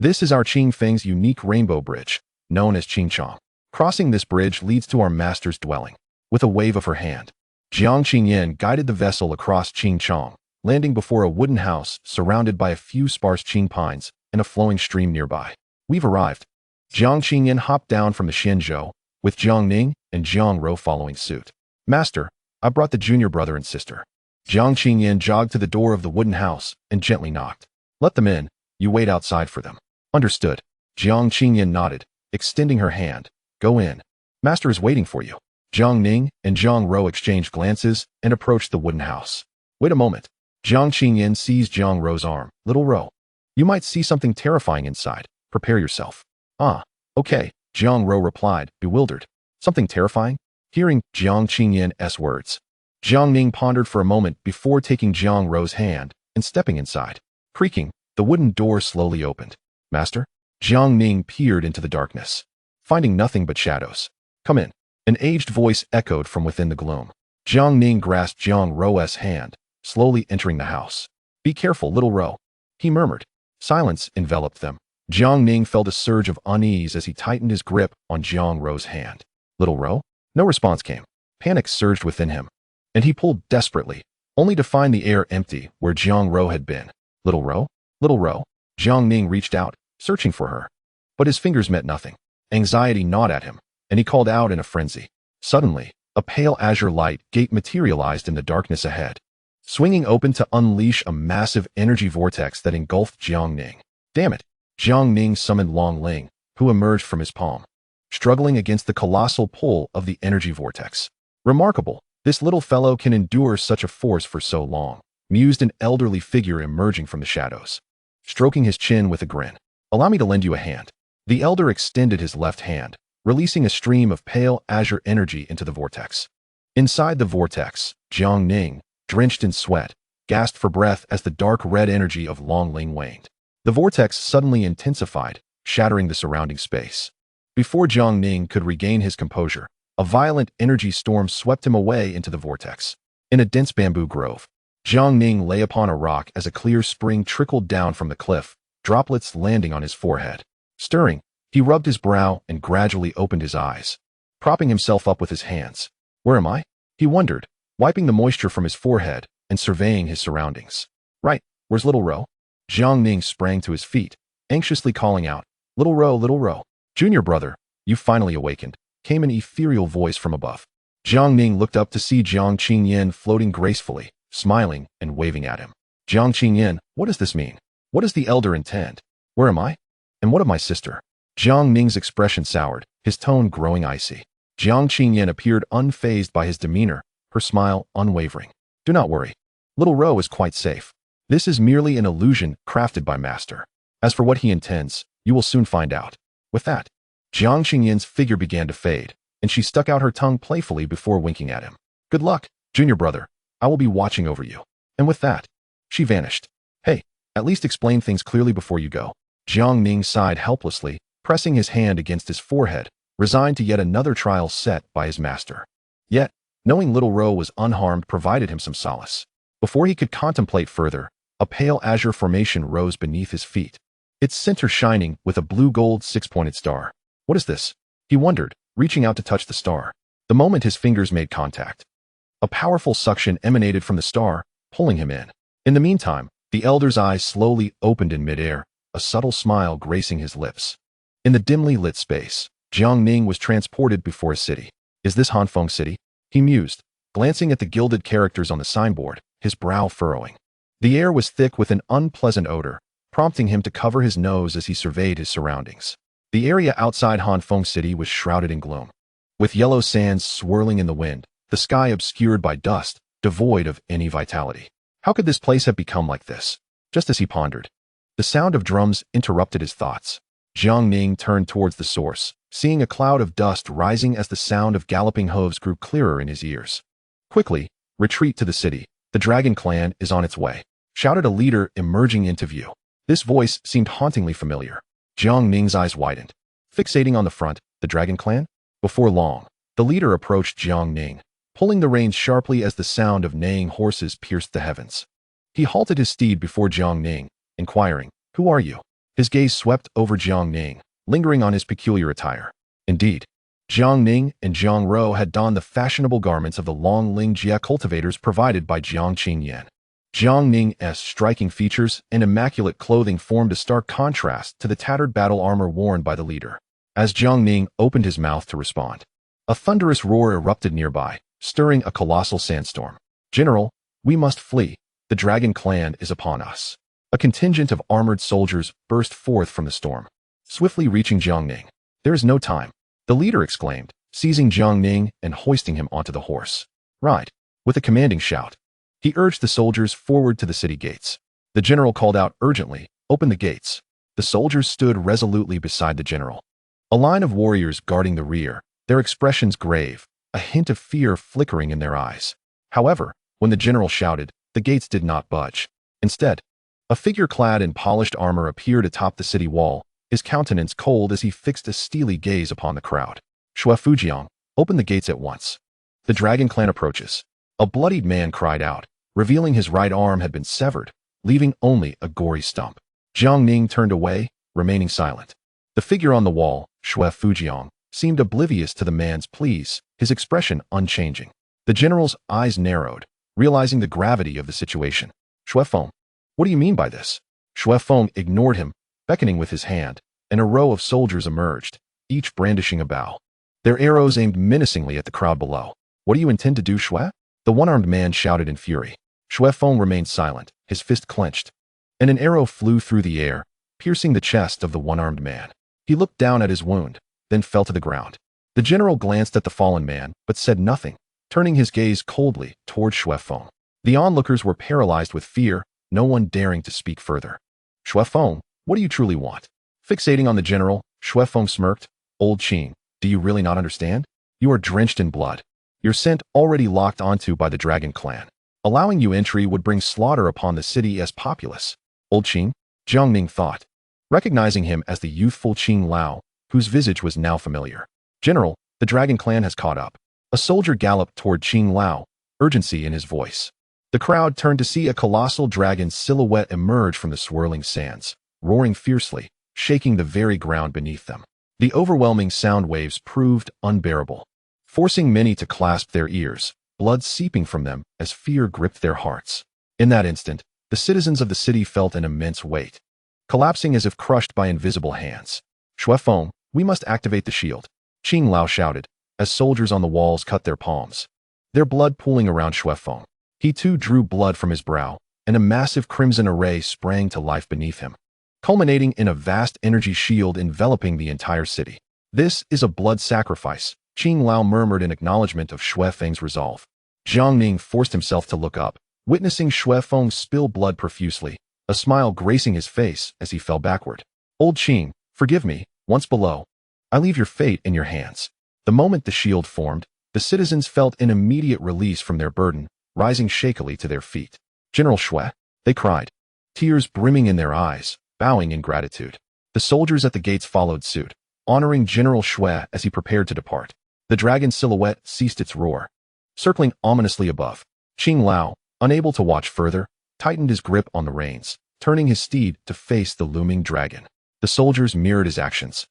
This is our Qingfeng's unique rainbow bridge, known as Qingchong. Crossing this bridge leads to our master's dwelling. With a wave of her hand, Jiang Qingyan guided the vessel across Qingchong, landing before a wooden house surrounded by a few sparse Qing pines and a flowing stream nearby. We've arrived. Jiang Qingyan hopped down from the Xianzhou, with Jiang Ning and Jiang Rou following suit. Master, I brought the junior brother and sister. Jiang Qingyan jogged to the door of the wooden house and gently knocked. Let them in. You wait outside for them. Understood. Jiang Qingyan nodded, extending her hand. Go in. Master is waiting for you. Jiang Ning and Jiang Rou exchanged glances and approached the wooden house. Wait a moment. Jiang Qingyan seized Jiang Rou's arm. Little Rou, you might see something terrifying inside. Prepare yourself. Ah, okay, Jiang Rou replied, bewildered. Something terrifying? Hearing Jiang Qingyan's words, Jiang Ning pondered for a moment before taking Jiang Rou's hand and stepping inside. Creaking, the wooden door slowly opened. Master? Jiang Ning peered into the darkness, finding nothing but shadows. Come in. An aged voice echoed from within the gloom. Jiang Ning grasped Jiang Rou's hand, slowly entering the house. Be careful, little Rou, he murmured. Silence enveloped them. Jiang Ning felt a surge of unease as he tightened his grip on Jiang Rou's hand. Little Rou? No response came. Panic surged within him, and he pulled desperately, only to find the air empty where Jiang Rou had been. Little Rou? Little Rou? Jiang Ning reached out, searching for her. But his fingers met nothing. Anxiety gnawed at him, and he called out in a frenzy. Suddenly, a pale azure light gate materialized in the darkness ahead, swinging open to unleash a massive energy vortex that engulfed Jiang Ning. Damn it! Jiang Ning summoned Long Ling, who emerged from his palm, struggling against the colossal pull of the energy vortex. Remarkable, this little fellow can endure such a force for so long, mused an elderly figure emerging from the shadows, stroking his chin with a grin. Allow me to lend you a hand. The elder extended his left hand, releasing a stream of pale azure energy into the vortex. Inside the vortex, Jiang Ning, drenched in sweat, gasped for breath as the dark red energy of Long Ling waned. The vortex suddenly intensified, shattering the surrounding space. Before Jiang Ning could regain his composure, a violent energy storm swept him away into the vortex. In a dense bamboo grove, Jiang Ning lay upon a rock as a clear spring trickled down from the cliff, droplets landing on his forehead. Stirring, he rubbed his brow and gradually opened his eyes, propping himself up with his hands. Where am I? He wondered, wiping the moisture from his forehead, and surveying his surroundings. Right, where's Little Ro? Jiang Ning sprang to his feet, anxiously calling out, Little Ro, Little Ro. Junior brother, you finally awakened, came an ethereal voice from above. Jiang Ning looked up to see Jiang Qingyan floating gracefully, smiling and waving at him. Jiang Qingyan, what does this mean? What does the elder intend? Where am I? And what of my sister? Jiang Ning's expression soured, his tone growing icy. Jiang Qingyan appeared unfazed by his demeanor, her smile unwavering. Do not worry. Little Ro is quite safe. This is merely an illusion crafted by Master. As for what he intends, you will soon find out. With that, Jiang Qingyan's figure began to fade, and she stuck out her tongue playfully before winking at him. Good luck, junior brother. I will be watching over you. And with that, she vanished. Hey, at least explain things clearly before you go. Jiang Ning sighed helplessly, pressing his hand against his forehead, resigned to yet another trial set by his master. Yet, knowing Little Ro was unharmed provided him some solace. Before he could contemplate further, a pale azure formation rose beneath his feet, its center shining with a blue-gold six-pointed star. What is this? He wondered, reaching out to touch the star. The moment his fingers made contact, a powerful suction emanated from the star, pulling him in. In the meantime, the elder's eyes slowly opened in midair, a subtle smile gracing his lips. In the dimly lit space, Jiang Ning was transported before a city. Is this Hanfeng City? He mused, glancing at the gilded characters on the signboard, his brow furrowing. The air was thick with an unpleasant odor, prompting him to cover his nose as he surveyed his surroundings. The area outside Hanfeng City was shrouded in gloom. With yellow sands swirling in the wind, the sky obscured by dust, devoid of any vitality. How could this place have become like this? Just as he pondered, the sound of drums interrupted his thoughts. Jiang Ning turned towards the source, seeing a cloud of dust rising as the sound of galloping hooves grew clearer in his ears. Quickly, retreat to the city. The Dragon Clan is on its way, shouted a leader emerging into view. This voice seemed hauntingly familiar. Jiang Ning's eyes widened, fixating on the front, the Dragon Clan. Before long, the leader approached Jiang Ning, pulling the reins sharply as the sound of neighing horses pierced the heavens. He halted his steed before Jiang Ning, inquiring, Who are you? His gaze swept over Jiang Ning, lingering on his peculiar attire. Indeed, Jiang Ning and Jiang Ro had donned the fashionable garments of the Longling Jia cultivators provided by Jiang Qingyan. Jiang Ning's striking features and immaculate clothing formed a stark contrast to the tattered battle armor worn by the leader. As Jiang Ning opened his mouth to respond, a thunderous roar erupted nearby, stirring a colossal sandstorm. General, we must flee. The Dragon Clan is upon us. A contingent of armored soldiers burst forth from the storm, swiftly reaching Jiang Ning. There is no time, the leader exclaimed, seizing Jiang Ning and hoisting him onto the horse. Ride. With a commanding shout, he urged the soldiers forward to the city gates. The general called out urgently, Open the gates. The soldiers stood resolutely beside the general. A line of warriors guarding the rear, their expressions grave, a hint of fear flickering in their eyes. However, when the general shouted, the gates did not budge. Instead, a figure clad in polished armor appeared atop the city wall, his countenance cold as he fixed a steely gaze upon the crowd. Shui Fujiang, open the gates at once. The Dragon Clan approaches. A bloodied man cried out, revealing his right arm had been severed, leaving only a gory stump. Jiang Ning turned away, remaining silent. The figure on the wall, Shui Fujiang, seemed oblivious to the man's pleas, his expression unchanging. The general's eyes narrowed, realizing the gravity of the situation. Shui Feng, what do you mean by this? Shui Feng ignored him, beckoning with his hand, and a row of soldiers emerged, each brandishing a bow. Their arrows aimed menacingly at the crowd below. What do you intend to do, Shui? The one-armed man shouted in fury. Shui Feng remained silent, his fist clenched, and an arrow flew through the air, piercing the chest of the one-armed man. He looked down at his wound, then fell to the ground. The general glanced at the fallen man, but said nothing, turning his gaze coldly toward Shui Feng. The onlookers were paralyzed with fear, no one daring to speak further. Shui Feng, what do you truly want? Fixating on the general, Shui Feng smirked. Old Qing, do you really not understand? You are drenched in blood. Your scent already locked onto by the Dragon Clan. Allowing you entry would bring slaughter upon the city as populace. Old Qing, Jiang Ning thought, recognizing him as the youthful Qing Lao, whose visage was now familiar. General, the Dragon Clan has caught up. A soldier galloped toward Qing Lao, urgency in his voice. The crowd turned to see a colossal dragon's silhouette emerge from the swirling sands, roaring fiercely, shaking the very ground beneath them. The overwhelming sound waves proved unbearable, forcing many to clasp their ears, blood seeping from them as fear gripped their hearts. In that instant, the citizens of the city felt an immense weight, collapsing as if crushed by invisible hands. Shuefeng, we must activate the shield, Qing Lao shouted, as soldiers on the walls cut their palms, their blood pooling around Shuefeng. He too drew blood from his brow, and a massive crimson array sprang to life beneath him, culminating in a vast energy shield enveloping the entire city. This is a blood sacrifice, Qing Lao murmured in acknowledgement of Shuefeng's resolve. Jiang Ning forced himself to look up, witnessing Shuefeng spill blood profusely, a smile gracing his face as he fell backward. Old Qing, forgive me, once below. I leave your fate in your hands. The moment the shield formed, the citizens felt an immediate release from their burden, rising shakily to their feet. General Shui, they cried, tears brimming in their eyes, bowing in gratitude. The soldiers at the gates followed suit, honoring General Shui as he prepared to depart. The dragon silhouette ceased its roar, circling ominously above. Qing Lao, unable to watch further, tightened his grip on the reins, turning his steed to face the looming dragon. The soldiers mirrored his actions,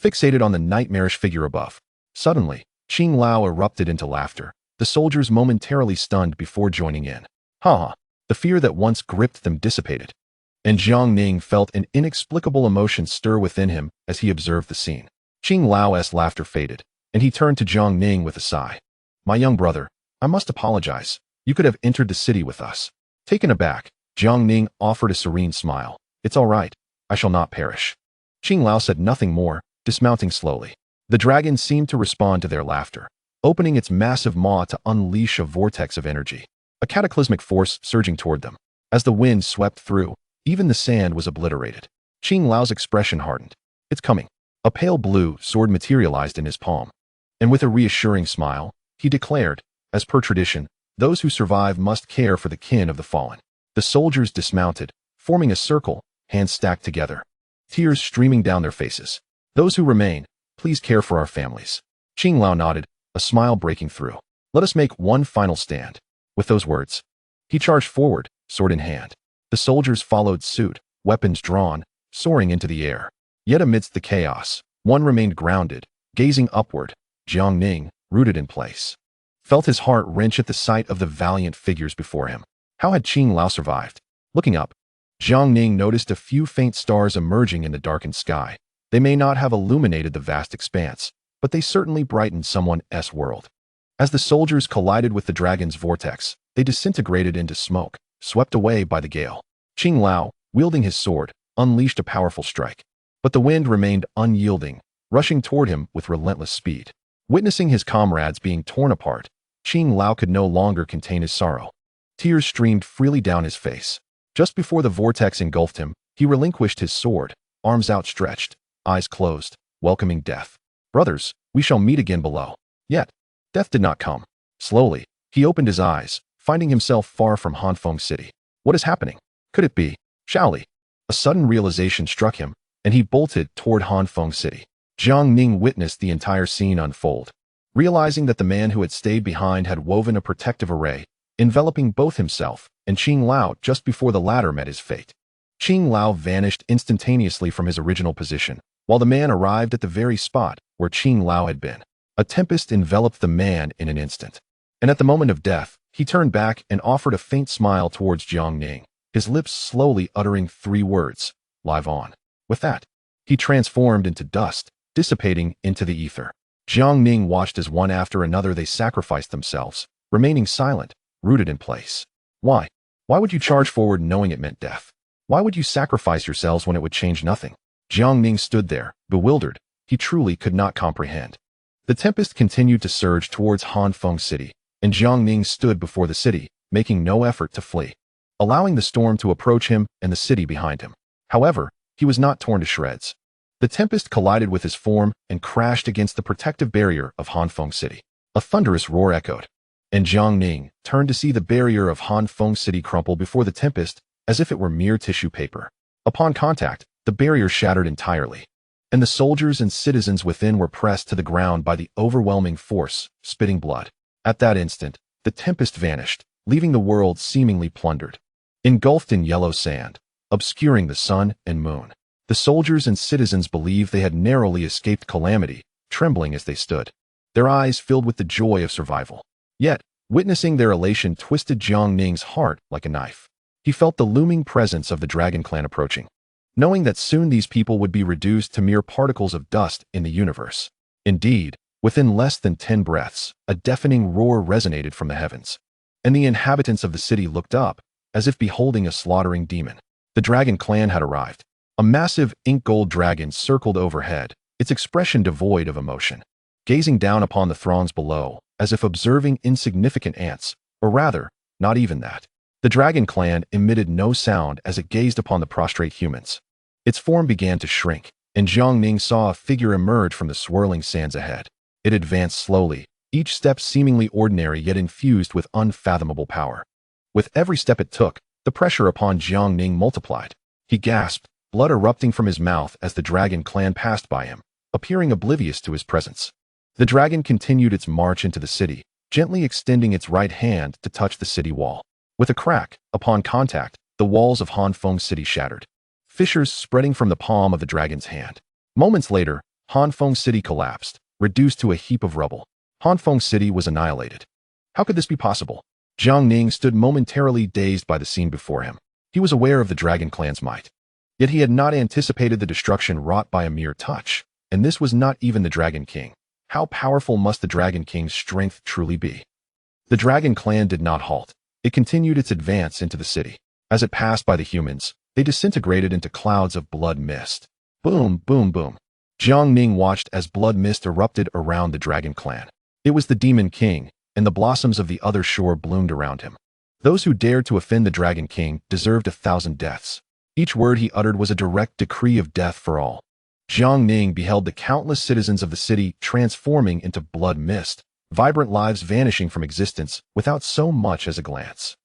fixated on the nightmarish figure above. Suddenly, Qing Lao erupted into laughter, the soldiers momentarily stunned before joining in. Ha ha! The fear that once gripped them dissipated, and Jiang Ning felt an inexplicable emotion stir within him as he observed the scene. Qing Lao's laughter faded, and he turned to Jiang Ning with a sigh. My young brother, I must apologize. You could have entered the city with us. Taken aback, Jiang Ning offered a serene smile. It's all right. I shall not perish. Qing Lao said nothing more, dismounting slowly. The dragon seemed to respond to their laughter, opening its massive maw to unleash a vortex of energy, a cataclysmic force surging toward them. As the wind swept through, even the sand was obliterated. Qing Lao's expression hardened. It's coming. A pale blue sword materialized in his palm, and with a reassuring smile, he declared, as per tradition, those who survive must care for the kin of the fallen. The soldiers dismounted, forming a circle, hands stacked together, tears streaming down their faces. Those who remain, please care for our families. Qing Lao nodded, a smile breaking through. Let us make one final stand. With those words, he charged forward, sword in hand. The soldiers followed suit, weapons drawn, soaring into the air. Yet amidst the chaos, one remained grounded, gazing upward. Jiang Ning, rooted in place, felt his heart wrench at the sight of the valiant figures before him. How had Qing Lao survived? Looking up, Jiang Ning noticed a few faint stars emerging in the darkened sky. They may not have illuminated the vast expanse, but they certainly brightened someone's world. As the soldiers collided with the dragon's vortex, they disintegrated into smoke, swept away by the gale. Qing Lao, wielding his sword, unleashed a powerful strike. But the wind remained unyielding, rushing toward him with relentless speed. Witnessing his comrades being torn apart, Qing Lao could no longer contain his sorrow. Tears streamed freely down his face. Just before the vortex engulfed him, he relinquished his sword, arms outstretched, eyes closed, welcoming death. Brothers, we shall meet again below. Yet, death did not come. Slowly, he opened his eyes, finding himself far from Hanfeng City. What is happening? Could it be Shaoli? A sudden realization struck him, and he bolted toward Hanfeng City. Jiang Ning witnessed the entire scene unfold, realizing that the man who had stayed behind had woven a protective array, enveloping both himself and Qing Lao just before the latter met his fate. Qing Lao vanished instantaneously from his original position, while the man arrived at the very spot where Qing Lao had been. A tempest enveloped the man in an instant, and at the moment of death, he turned back and offered a faint smile towards Jiang Ning, his lips slowly uttering 3 words, live on. With that, he transformed into dust, dissipating into the ether. Jiang Ning watched as one after another they sacrificed themselves, remaining silent, rooted in place. Why? Why would you charge forward knowing it meant death? Why would you sacrifice yourselves when it would change nothing? Jiang Ning stood there, bewildered. He truly could not comprehend. The tempest continued to surge towards Hanfeng City, and Jiang Ning stood before the city, making no effort to flee, allowing the storm to approach him and the city behind him. However, he was not torn to shreds. The tempest collided with his form and crashed against the protective barrier of Hanfeng City. A thunderous roar echoed, and Jiang Ning turned to see the barrier of Hanfeng City crumple before the tempest as if it were mere tissue paper. Upon contact, the barrier shattered entirely, and the soldiers and citizens within were pressed to the ground by the overwhelming force, spitting blood. At that instant, the tempest vanished, leaving the world seemingly plundered, engulfed in yellow sand, obscuring the sun and moon. The soldiers and citizens believed they had narrowly escaped calamity, trembling as they stood, their eyes filled with the joy of survival. Yet, Witnessing their elation twisted Jiang Ning's heart like a knife. He felt the looming presence of the Dragon Clan approaching, knowing that soon these people would be reduced to mere particles of dust in the universe. Indeed, within less than 10 breaths, a deafening roar resonated from the heavens, and the inhabitants of the city looked up, as if beholding a slaughtering demon. The Dragon Clan had arrived. A massive ink-gold dragon circled overhead, its expression devoid of emotion, gazing down upon the throngs below, as if observing insignificant ants, or rather, not even that. The Dragon Clan emitted no sound as it gazed upon the prostrate humans. Its form began to shrink, and Jiang Ning saw a figure emerge from the swirling sands ahead. It advanced slowly, each step seemingly ordinary yet infused with unfathomable power. With every step it took, the pressure upon Jiang Ning multiplied. He gasped, blood erupting from his mouth as the Dragon Clan passed by him, appearing oblivious to his presence. The dragon continued its march into the city, gently extending its right hand to touch the city wall. With a crack, upon contact, the walls of Hanfeng City shattered, fissures spreading from the palm of the dragon's hand. Moments later, Hanfeng City collapsed, reduced to a heap of rubble. Hanfeng City was annihilated. How could this be possible? Jiang Ning stood momentarily dazed by the scene before him. He was aware of the Dragon Clan's might. Yet he had not anticipated the destruction wrought by a mere touch, and this was not even the Dragon King. How powerful must the Dragon King's strength truly be? The Dragon Clan did not halt. It continued its advance into the city. As it passed by the humans, they disintegrated into clouds of blood mist. Boom, boom, boom. Jiang Ning watched as blood mist erupted around the Dragon Clan. It was the Demon King, and the blossoms of the other shore bloomed around him. Those who dared to offend the Dragon King deserved 1,000 deaths. Each word he uttered was a direct decree of death for all. Jiang Ning beheld the countless citizens of the city transforming into blood mist, vibrant lives vanishing from existence without so much as a glance.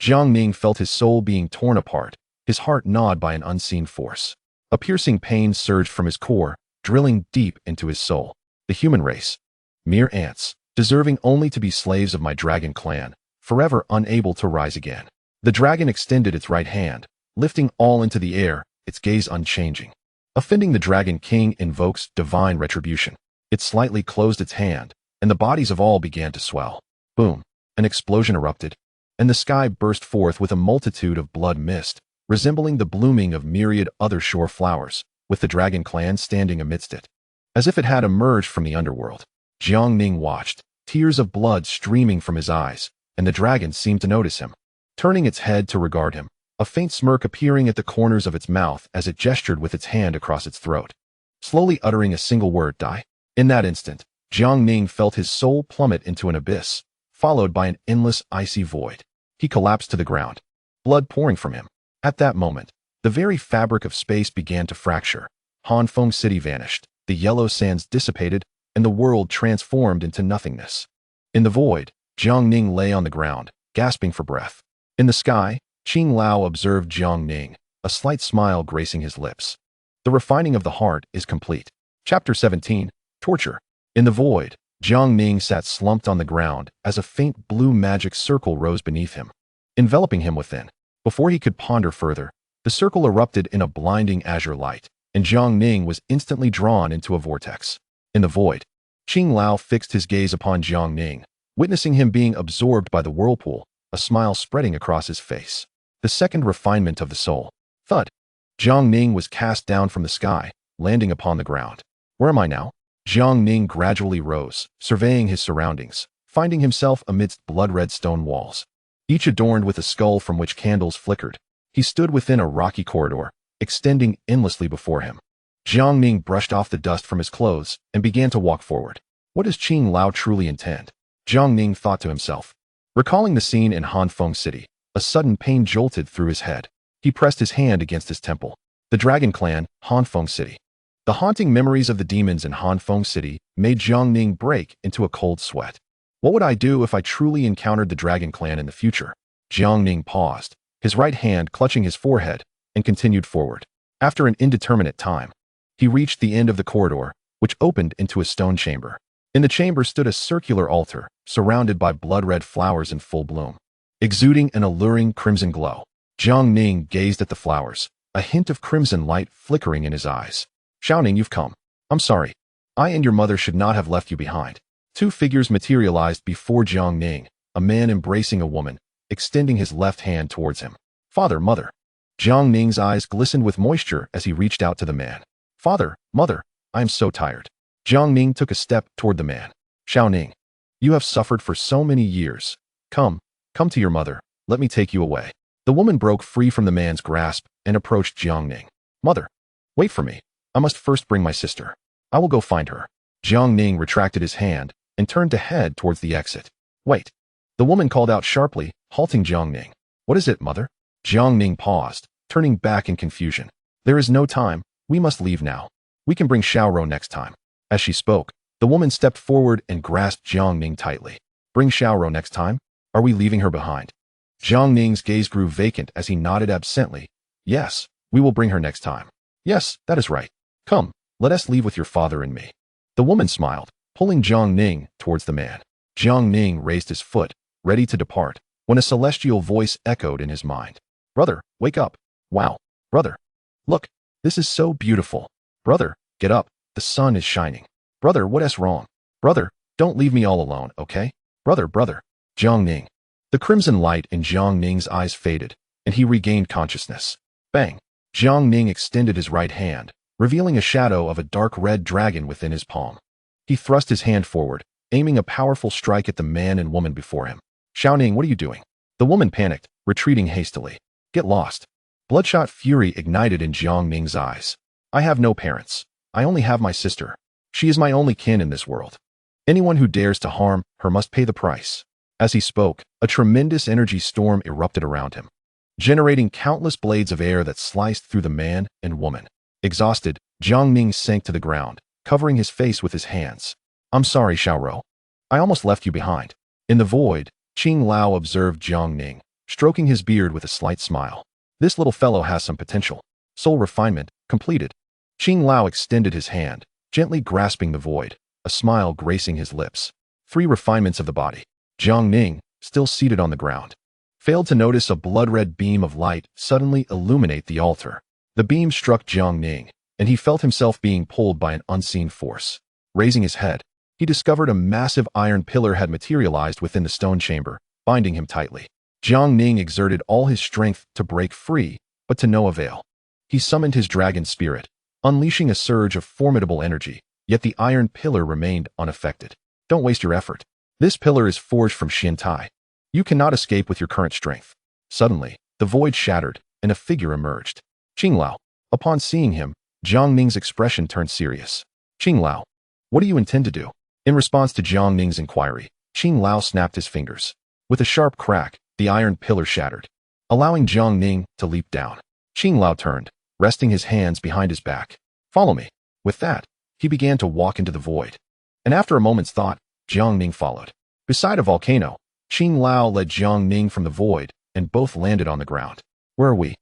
Jiang Ning felt his soul being torn apart, his heart gnawed by an unseen force. A piercing pain surged from his core, drilling deep into his soul. The human race. Mere ants, deserving only to be slaves of my Dragon Clan, forever unable to rise again. The dragon extended its right hand, lifting all into the air, its gaze unchanging. Offending the Dragon King invokes divine retribution. It slightly closed its hand, and the bodies of all began to swell. Boom! An explosion erupted, and the sky burst forth with a multitude of blood mist, resembling the blooming of myriad other shore flowers, with the Dragon Clan standing amidst it. As if it had emerged from the underworld, Jiang Ning watched, tears of blood streaming from his eyes, and the dragon seemed to notice him. Turning its head to regard him, a faint smirk appearing at the corners of its mouth as it gestured with its hand across its throat. Slowly uttering a single word, "Die." In that instant, Jiang Ning felt his soul plummet into an abyss, followed by an endless icy void. He collapsed to the ground, blood pouring from him. At that moment, the very fabric of space began to fracture. Hanfeng City vanished, the yellow sands dissipated, and the world transformed into nothingness. In the void, Jiang Ning lay on the ground, gasping for breath. In the sky, Qing Lao observed Jiang Ning, a slight smile gracing his lips. The refining of the heart is complete. Chapter 17, Torture. In the void, Jiang Ning sat slumped on the ground as a faint blue magic circle rose beneath him, enveloping him within. Before he could ponder further, the circle erupted in a blinding azure light, and Jiang Ning was instantly drawn into a vortex. In the void, Qing Lao fixed his gaze upon Jiang Ning, witnessing him being absorbed by the whirlpool, a smile spreading across his face. The second refinement of the soul. Thud. Jiang Ning was cast down from the sky, landing upon the ground. Where am I now? Jiang Ning gradually rose, surveying his surroundings, finding himself amidst blood-red stone walls, each adorned with a skull from which candles flickered. He stood within a rocky corridor, extending endlessly before him. Jiang Ning brushed off the dust from his clothes and began to walk forward. What does Qing Lao truly intend? Jiang Ning thought to himself. Recalling the scene in Hanfeng City, a sudden pain jolted through his head. He pressed his hand against his temple. The Dragon Clan, Hanfeng City. The haunting memories of the demons in Hanfeng City made Jiang Ning break into a cold sweat. What would I do if I truly encountered the Dragon Clan in the future? Jiang Ning paused, his right hand clutching his forehead, and continued forward. After an indeterminate time, he reached the end of the corridor, which opened into a stone chamber. In the chamber stood a circular altar, surrounded by blood-red flowers in full bloom, exuding an alluring crimson glow. Jiang Ning gazed at the flowers, a hint of crimson light flickering in his eyes. Xiao Ning, you've come. I'm sorry. I and your mother should not have left you behind. Two figures materialized before Jiang Ning, a man embracing a woman, extending his left hand towards him. Father, mother. Jiang Ning's eyes glistened with moisture as he reached out to the man. Father, mother, I am so tired. Jiang Ning took a step toward the man. Xiao Ning, you have suffered for so many years. Come to your mother. Let me take you away. The woman broke free from the man's grasp and approached Jiang Ning. Mother, wait for me. I must first bring my sister. I will go find her. Jiang Ning retracted his hand and turned to head towards the exit. Wait. The woman called out sharply, halting Jiang Ning. What is it, mother? Jiang Ning paused, turning back in confusion. There is no time. We must leave now. We can bring Xiaoro next time. As she spoke, the woman stepped forward and grasped Jiang Ning tightly. Bring Xiaoro next time? Are we leaving her behind? Jiang Ning's gaze grew vacant as he nodded absently. Yes, we will bring her next time. Yes, that is right. Come, let us leave with your father and me. The woman smiled, pulling Jiang Ning towards the man. Jiang Ning raised his foot, ready to depart, when a celestial voice echoed in his mind. Brother, wake up. Wow. Brother. Look, this is so beautiful. Brother, get up. The sun is shining. Brother, what is wrong? Brother, don't leave me all alone, okay? Brother. Jiang Ning. The crimson light in Jiang Ning's eyes faded, and he regained consciousness. Bang. Jiang Ning extended his right hand, revealing a shadow of a dark red dragon within his palm. He thrust his hand forward, aiming a powerful strike at the man and woman before him. Xiao Ning, what are you doing? The woman panicked, retreating hastily. Get lost. Bloodshot fury ignited in Jiang Ning's eyes. I have no parents. I only have my sister. She is my only kin in this world. Anyone who dares to harm her must pay the price. As he spoke, a tremendous energy storm erupted around him, generating countless blades of air that sliced through the man and woman. Exhausted, Jiang Ning sank to the ground, covering his face with his hands. I'm sorry, Xiaoro. I almost left you behind. In the void, Qing Lao observed Jiang Ning, stroking his beard with a slight smile. This little fellow has some potential. Soul refinement, completed. Qing Lao extended his hand, gently grasping the void, a smile gracing his lips. 3 refinements of the body. Jiang Ning, still seated on the ground, failed to notice a blood-red beam of light suddenly illuminate the altar. The beam struck Jiang Ning, and he felt himself being pulled by an unseen force. Raising his head, he discovered a massive iron pillar had materialized within the stone chamber, binding him tightly. Jiang Ning exerted all his strength to break free, but to no avail. He summoned his dragon spirit, unleashing a surge of formidable energy, yet the iron pillar remained unaffected. Don't waste your effort. This pillar is forged from Xiantai. You cannot escape with your current strength. Suddenly, the void shattered, and a figure emerged. Qing Lao. Upon seeing him, Jiang Ning's expression turned serious. Qing Lao, what do you intend to do? In response to Jiang Ning's inquiry, Qing Lao snapped his fingers. With a sharp crack, the iron pillar shattered, allowing Jiang Ning to leap down. Qing Lao turned, resting his hands behind his back. Follow me. With that, he began to walk into the void. And after a moment's thought, Jiang Ning followed. Beside a volcano, Qing Lao led Jiang Ning from the void, and both landed on the ground. Where are we?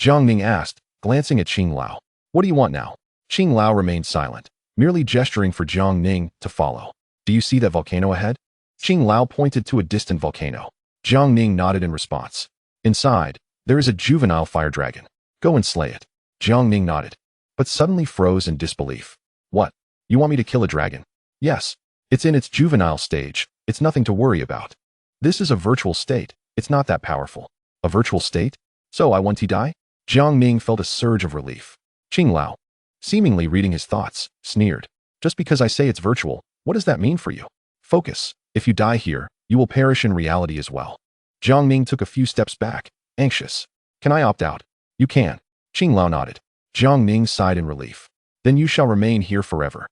Jiang Ning asked, glancing at Qing Lao. What do you want now? Qing Lao remained silent, merely gesturing for Jiang Ning to follow. Do you see that volcano ahead? Qing Lao pointed to a distant volcano. Jiang Ning nodded in response. Inside, there is a juvenile fire dragon. Go and slay it. Jiang Ning nodded, but suddenly froze in disbelief. What? You want me to kill a dragon? Yes. It's in its juvenile stage. It's nothing to worry about. This is a virtual state. It's not that powerful. A virtual state? So I want to die? Jiang Ning felt a surge of relief. Qing Lao, seemingly reading his thoughts, sneered. Just because I say it's virtual, what does that mean for you? Focus. If you die here, you will perish in reality as well. Jiang Ning took a few steps back, anxious. Can I opt out? You can. Qing Lao nodded. Jiang Ning sighed in relief. Then you shall remain here forever.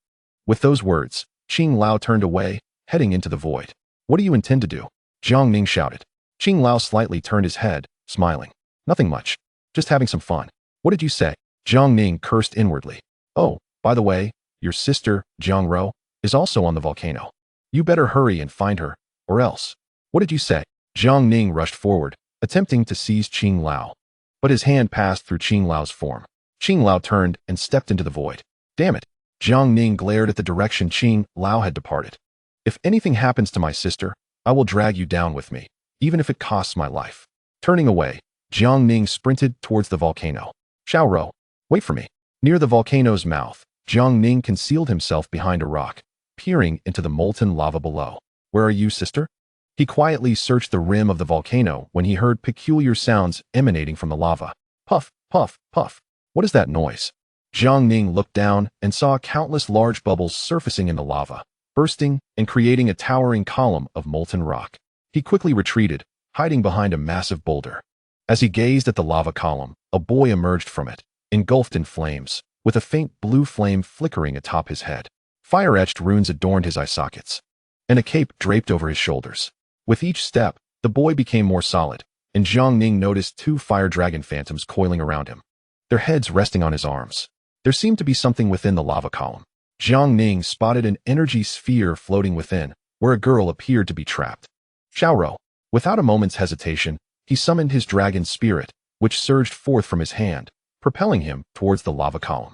With those words, Qing Lao turned away, heading into the void. What do you intend to do? Jiang Ning shouted. Qing Lao slightly turned his head, smiling. Nothing much. Just having some fun. What did you say? Jiang Ning cursed inwardly. Oh, by the way, your sister, Jiang Ro, is also on the volcano. You better hurry and find her, or else. What did you say? Jiang Ning rushed forward, attempting to seize Qing Lao. But his hand passed through Qing Lao's form. Qing Lao turned and stepped into the void. Damn it. Jiang Ning glared at the direction Qing Lao had departed. If anything happens to my sister, I will drag you down with me, even if it costs my life. Turning away, Jiang Ning sprinted towards the volcano. Xiaoro, wait for me. Near the volcano's mouth, Jiang Ning concealed himself behind a rock, peering into the molten lava below. "Where are you, sister?" He quietly searched the rim of the volcano when he heard peculiar sounds emanating from the lava. Puff, puff, puff. What is that noise? Jiang Ning looked down and saw countless large bubbles surfacing in the lava, bursting and creating a towering column of molten rock. He quickly retreated, hiding behind a massive boulder. As he gazed at the lava column, a boy emerged from it, engulfed in flames, with a faint blue flame flickering atop his head. Fire-etched runes adorned his eye sockets, and a cape draped over his shoulders. With each step, the boy became more solid, and Jiang Ning noticed 2 fire dragon phantoms coiling around him, their heads resting on his arms. There seemed to be something within the lava column. Jiang Ning spotted an energy sphere floating within, where a girl appeared to be trapped. Xiaoro. Without a moment's hesitation, he summoned his dragon spirit, which surged forth from his hand, propelling him towards the lava column.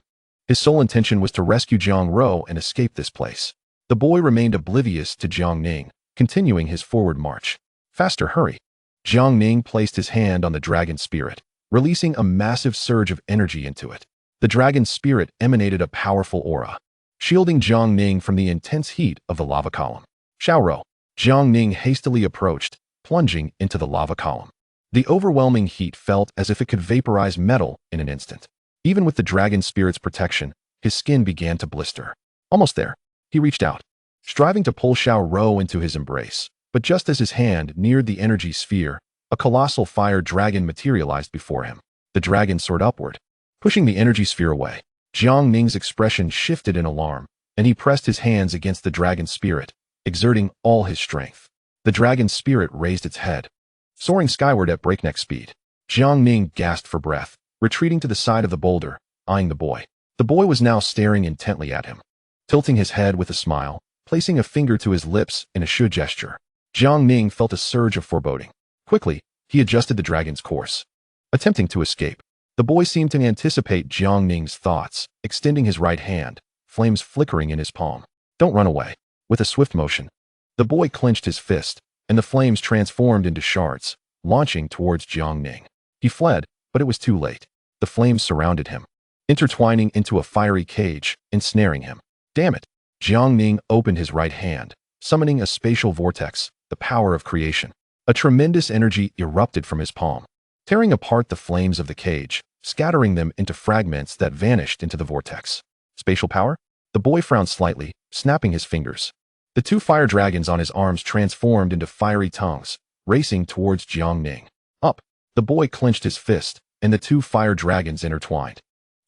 His sole intention was to rescue Jiang Ro and escape this place. The boy remained oblivious to Jiang Ning, continuing his forward march. "Faster, hurry." Jiang Ning placed his hand on the dragon spirit, releasing a massive surge of energy into it. The dragon spirit emanated a powerful aura, shielding Jiang Ning from the intense heat of the lava column. "Xiaoro." Jiang Ning hastily approached, plunging into the lava column. The overwhelming heat felt as if it could vaporize metal in an instant. Even with the dragon spirit's protection, his skin began to blister. Almost there, he reached out, striving to pull Xiaoro into his embrace. But just as his hand neared the energy sphere, a colossal fire dragon materialized before him. The dragon soared upward, pushing the energy sphere away. Jiang Ning's expression shifted in alarm, and he pressed his hands against the dragon spirit, exerting all his strength. The dragon spirit raised its head, soaring skyward at breakneck speed. Jiang Ning gasped for breath, retreating to the side of the boulder, eyeing the boy. The boy was now staring intently at him, tilting his head with a smile, placing a finger to his lips in a shu gesture. Jiang Ning felt a surge of foreboding. Quickly, he adjusted the dragon's course, attempting to escape. The boy seemed to anticipate Jiang Ning's thoughts, extending his right hand, flames flickering in his palm. "Don't run away." With a swift motion, the boy clenched his fist, and the flames transformed into shards, launching towards Jiang Ning. He fled, but it was too late. The flames surrounded him, intertwining into a fiery cage, ensnaring him. "Damn it!" Jiang Ning opened his right hand, summoning a spatial vortex, the power of creation. A tremendous energy erupted from his palm, tearing apart the flames of the cage, scattering them into fragments that vanished into the vortex. Spatial power? The boy frowned slightly, snapping his fingers. The 2 fire dragons on his arms transformed into fiery tongues, racing towards Jiang Ning. Up! The boy clenched his fist, and the 2 fire dragons intertwined,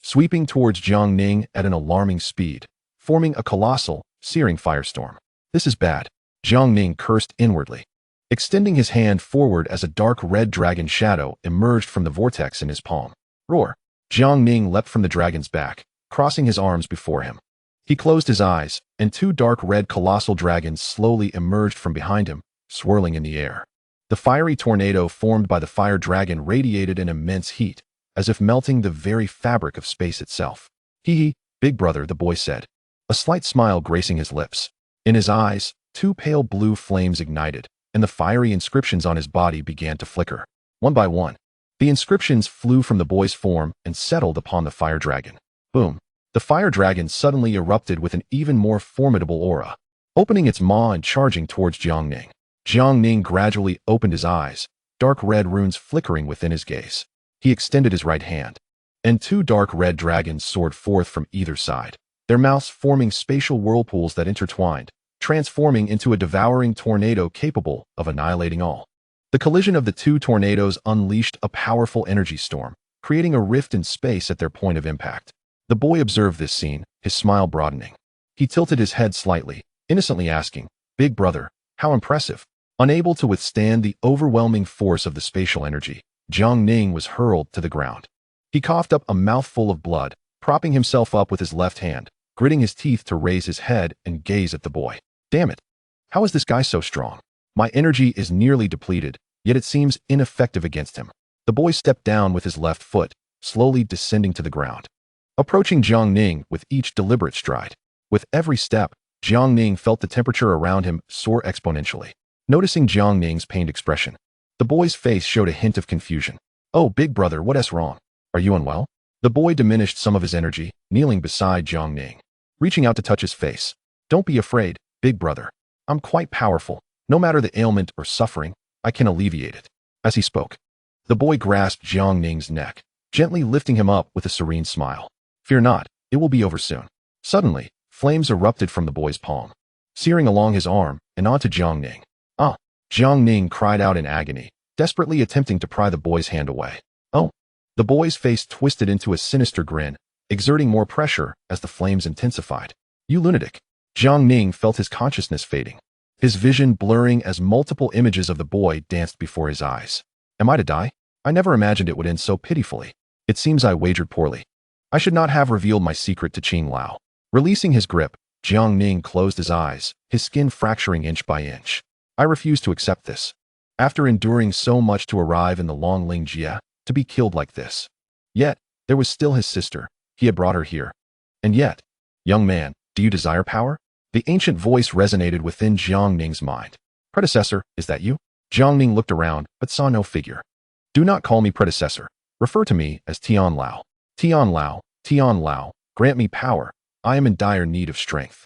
sweeping towards Jiang Ning at an alarming speed, forming a colossal, searing firestorm. "This is bad," Jiang Ning cursed inwardly, extending his hand forward as a dark red dragon shadow emerged from the vortex in his palm. "Roar!" Jiang Ning leapt from the dragon's back, crossing his arms before him. He closed his eyes, and 2 dark red colossal dragons slowly emerged from behind him, swirling in the air. The fiery tornado formed by the fire dragon radiated an immense heat, as if melting the very fabric of space itself. "Hee, big brother," the boy said, a slight smile gracing his lips. In his eyes, 2 pale blue flames ignited, and the fiery inscriptions on his body began to flicker. One by one, the inscriptions flew from the boy's form and settled upon the fire dragon. Boom! The fire dragon suddenly erupted with an even more formidable aura, opening its maw and charging towards Jiang Ning. Jiang Ning gradually opened his eyes, dark red runes flickering within his gaze. He extended his right hand, and 2 dark red dragons soared forth from either side, their mouths forming spatial whirlpools that intertwined, transforming into a devouring tornado capable of annihilating all. The collision of the 2 tornadoes unleashed a powerful energy storm, creating a rift in space at their point of impact. The boy observed this scene, his smile broadening. He tilted his head slightly, innocently asking, "Big brother, how impressive." Unable to withstand the overwhelming force of the spatial energy, Jiang Ning was hurled to the ground. He coughed up a mouthful of blood, propping himself up with his left hand, gritting his teeth to raise his head and gaze at the boy. "Damn it! How is this guy so strong? My energy is nearly depleted, yet it seems ineffective against him." The boy stepped down with his left foot, slowly descending to the ground, approaching Jiang Ning with each deliberate stride. With every step, Jiang Ning felt the temperature around him soar exponentially. Noticing Jiang Ning's pained expression, the boy's face showed a hint of confusion. "Oh, big brother, what's wrong? Are you unwell?" The boy diminished some of his energy, kneeling beside Jiang Ning, reaching out to touch his face. Don't be afraid, big brother. I'm quite powerful. No matter the ailment or suffering, I can alleviate it. As he spoke, the boy grasped Jiang Ning's neck, gently lifting him up with a serene smile. Fear not, it will be over soon. Suddenly, flames erupted from the boy's palm, searing along his arm and onto Jiang Ning. Ah! Jiang Ning cried out in agony, desperately attempting to pry the boy's hand away. Oh! The boy's face twisted into a sinister grin, exerting more pressure as the flames intensified. You lunatic! Jiang Ning felt his consciousness fading, his vision blurring as multiple images of the boy danced before his eyes. Am I to die? I never imagined it would end so pitifully. It seems I wagered poorly. I should not have revealed my secret to Qing Lao. Releasing his grip, Jiang Ning closed his eyes, his skin fracturing inch by inch. I refuse to accept this. After enduring so much to arrive in the Longling Jie, to be killed like this. Yet, there was still his sister. He had brought her here. And yet, young man, do you desire power? The ancient voice resonated within Jiang Ning's mind. Predecessor, is that you? Jiang Ning looked around, but saw no figure. Do not call me predecessor. Refer to me as Tian Lao. Tian Lao, Tian Lao, grant me power. I am in dire need of strength.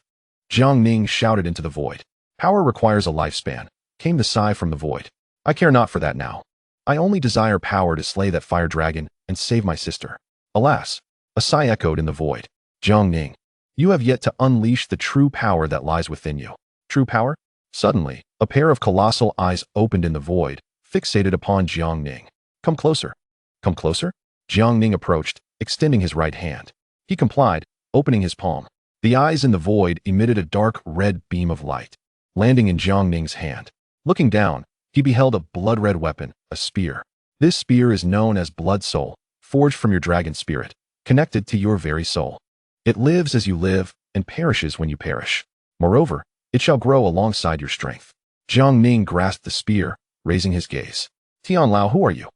Jiang Ning shouted into the void. Power requires a lifespan, came the sigh from the void. I care not for that now. I only desire power to slay that fire dragon and save my sister. Alas, a sigh echoed in the void. Jiang Ning, you have yet to unleash the true power that lies within you. True power? Suddenly, a pair of colossal eyes opened in the void, fixated upon Jiang Ning. Come closer. Come closer? Jiang Ning approached, extending his right hand. He complied, opening his palm. The eyes in the void emitted a dark red beam of light, landing in Jiang Ning's hand. Looking down, he beheld a blood-red weapon, a spear. This spear is known as Blood Soul, forged from your dragon spirit, connected to your very soul. It lives as you live and perishes when you perish. Moreover, it shall grow alongside your strength. Jiang Ning grasped the spear, raising his gaze. Tian Lao, who are you?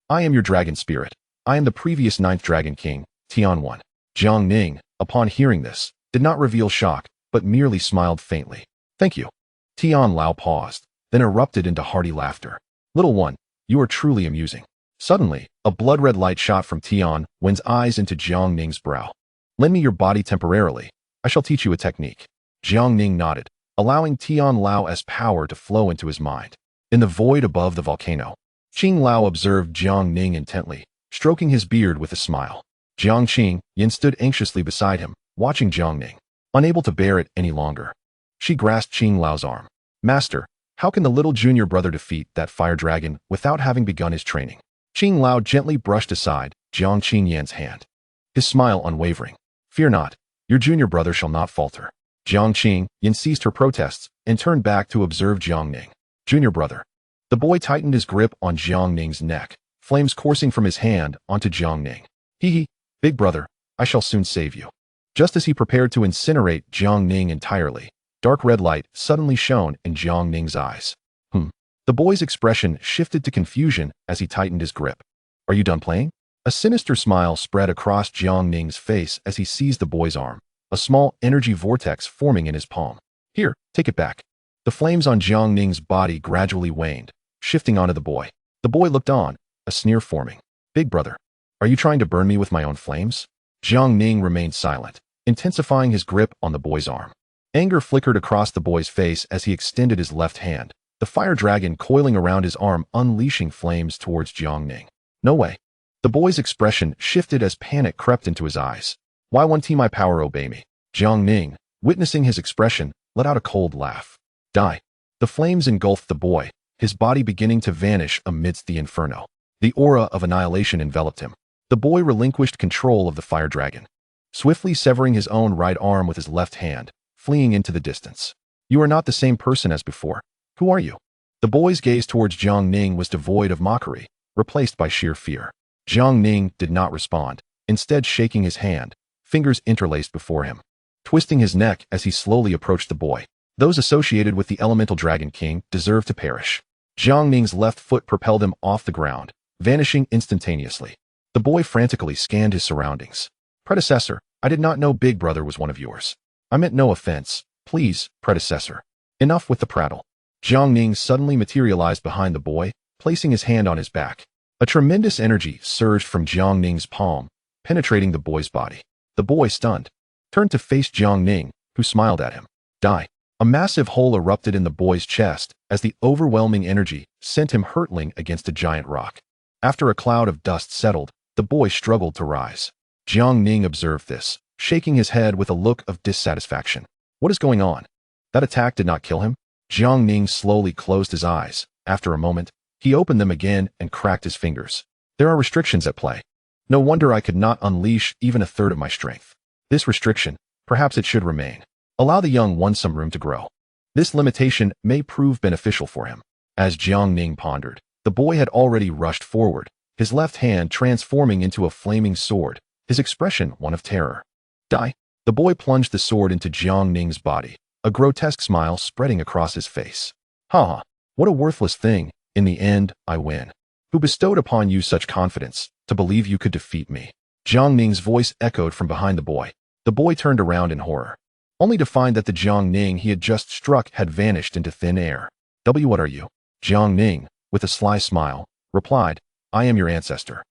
I am your dragon spirit. I am the previous 9th Dragon King, Tian 1. Jiang Ning, upon hearing this, did not reveal shock, but merely smiled faintly. Thank you. Tian Lao paused, then erupted into hearty laughter. Little one, you are truly amusing. Suddenly, a blood-red light shot from Tian Wen's eyes into Jiang Ning's brow. Lend me your body temporarily. I shall teach you a technique. Jiang Ning nodded, allowing Tian Lao's power to flow into his mind. In the void above the volcano, Qing Lao observed Jiang Ning intently, stroking his beard with a smile. Jiang Qing Yin stood anxiously beside him, watching Jiang Ning, unable to bear it any longer. She grasped Qing Lao's arm. Master, how can the little junior brother defeat that fire dragon without having begun his training? Qing Lao gently brushed aside Jiang Qing Yan's hand, his smile unwavering. Fear not, your junior brother shall not falter. Jiang Qing Yin ceased her protests and turned back to observe Jiang Ning. Junior brother. The boy tightened his grip on Jiang Ning's neck, flames coursing from his hand onto Jiang Ning. Hee, big brother, I shall soon save you. Just as he prepared to incinerate Jiang Ning entirely, dark red light suddenly shone in Jiang Ning's eyes. The boy's expression shifted to confusion as he tightened his grip. Are you done playing? A sinister smile spread across Jiang Ning's face as he seized the boy's arm, a small energy vortex forming in his palm. Here, take it back. The flames on Jiang Ning's body gradually waned, shifting onto the boy. The boy looked on, a sneer forming. Big brother, are you trying to burn me with my own flames? Jiang Ning remained silent, intensifying his grip on the boy's arm. Anger flickered across the boy's face as he extended his left hand, the fire dragon coiling around his arm, unleashing flames towards Jiang Ning. No way. The boy's expression shifted as panic crept into his eyes. Why won't my power obey me? Jiang Ning, witnessing his expression, let out a cold laugh. Die. The flames engulfed the boy, his body beginning to vanish amidst the inferno. The aura of annihilation enveloped him. The boy relinquished control of the fire dragon, swiftly severing his own right arm with his left hand, fleeing into the distance. You are not the same person as before. Who are you? The boy's gaze towards Jiang Ning was devoid of mockery, replaced by sheer fear. Jiang Ning did not respond, instead shaking his hand, fingers interlaced before him, twisting his neck as he slowly approached the boy. Those associated with the elemental dragon king deserve to perish. Jiang Ning's left foot propelled him off the ground, vanishing instantaneously. The boy frantically scanned his surroundings. Predecessor, I did not know Big Brother was one of yours. I meant no offense. Please, predecessor. Enough with the prattle. Jiang Ning suddenly materialized behind the boy, placing his hand on his back. A tremendous energy surged from Jiang Ning's palm, penetrating the boy's body. The boy, stunned, turned to face Jiang Ning, who smiled at him. Die. A massive hole erupted in the boy's chest as the overwhelming energy sent him hurtling against a giant rock. After a cloud of dust settled, the boy struggled to rise. Jiang Ning observed this, shaking his head with a look of dissatisfaction. What is going on? That attack did not kill him? Jiang Ning slowly closed his eyes. After a moment, he opened them again and cracked his fingers. There are restrictions at play. No wonder I could not unleash even a third of my strength. This restriction, perhaps it should remain. Allow the young one some room to grow. This limitation may prove beneficial for him. As Jiang Ning pondered, the boy had already rushed forward, his left hand transforming into a flaming sword, his expression one of terror. Die. The boy plunged the sword into Jiang Ning's body, a grotesque smile spreading across his face. Ha! What a worthless thing. In the end, I win. Who bestowed upon you such confidence, to believe you could defeat me? Jiang Ning's voice echoed from behind the boy. The boy turned around in horror, only to find that the Jiang Ning he had just struck had vanished into thin air. What are you? Jiang Ning, with a sly smile, replied, I am your ancestor.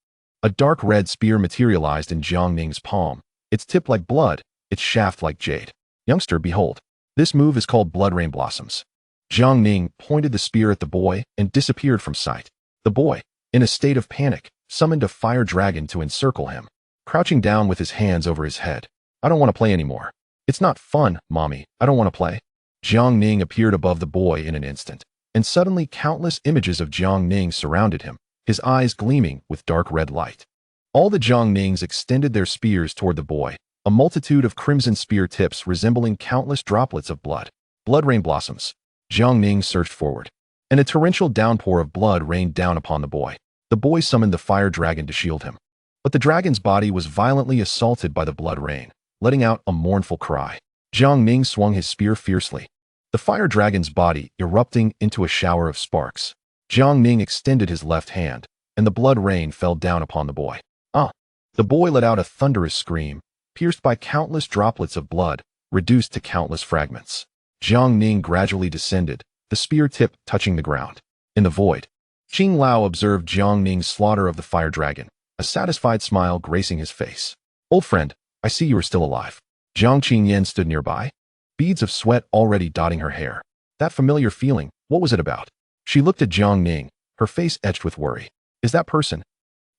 A dark red spear materialized in Jiang Ning's palm, its tip like blood, its shaft like jade. Youngster, behold. This move is called Blood Rain Blossoms. Jiang Ning pointed the spear at the boy and disappeared from sight. The boy, in a state of panic, summoned a fire dragon to encircle him, crouching down with his hands over his head. I don't want to play anymore. It's not fun, mommy. I don't want to play. Jiang Ning appeared above the boy in an instant, and suddenly countless images of Jiang Ning surrounded him, his eyes gleaming with dark red light. All the Jiang Nings extended their spears toward the boy, a multitude of crimson spear tips resembling countless droplets of blood. Blood rain blossoms. Jiang Ning surged forward, and a torrential downpour of blood rained down upon the boy. The boy summoned the fire dragon to shield him, but the dragon's body was violently assaulted by the blood rain, letting out a mournful cry. Jiang Ning swung his spear fiercely, the fire dragon's body erupting into a shower of sparks. Jiang Ning extended his left hand, and the blood rain fell down upon the boy. Ah! The boy let out a thunderous scream, pierced by countless droplets of blood, reduced to countless fragments. Jiang Ning gradually descended, the spear tip touching the ground. In the void, Qing Lao observed Jiang Ning's slaughter of the fire dragon, a satisfied smile gracing his face. Old friend, I see you are still alive. Jiang Qingyan stood nearby, beads of sweat already dotting her hair. That familiar feeling, what was it about? She looked at Jiang Ning, her face etched with worry. Is that person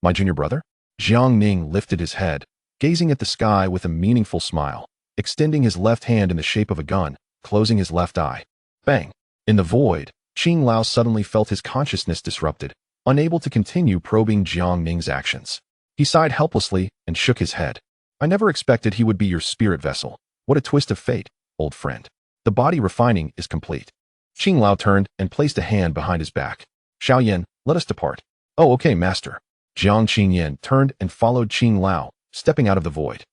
my junior brother? Jiang Ning lifted his head, gazing at the sky with a meaningful smile, extending his left hand in the shape of a gun, closing his left eye. Bang! In the void, Qing Lao suddenly felt his consciousness disrupted, unable to continue probing Jiang Ning's actions. He sighed helplessly and shook his head. I never expected he would be your spirit vessel. What a twist of fate, old friend. The body refining is complete. Qing Lao turned and placed a hand behind his back. Xiaoyan, let us depart. Oh, okay, master. Jiang Qingyan turned and followed Qing Lao, stepping out of the void.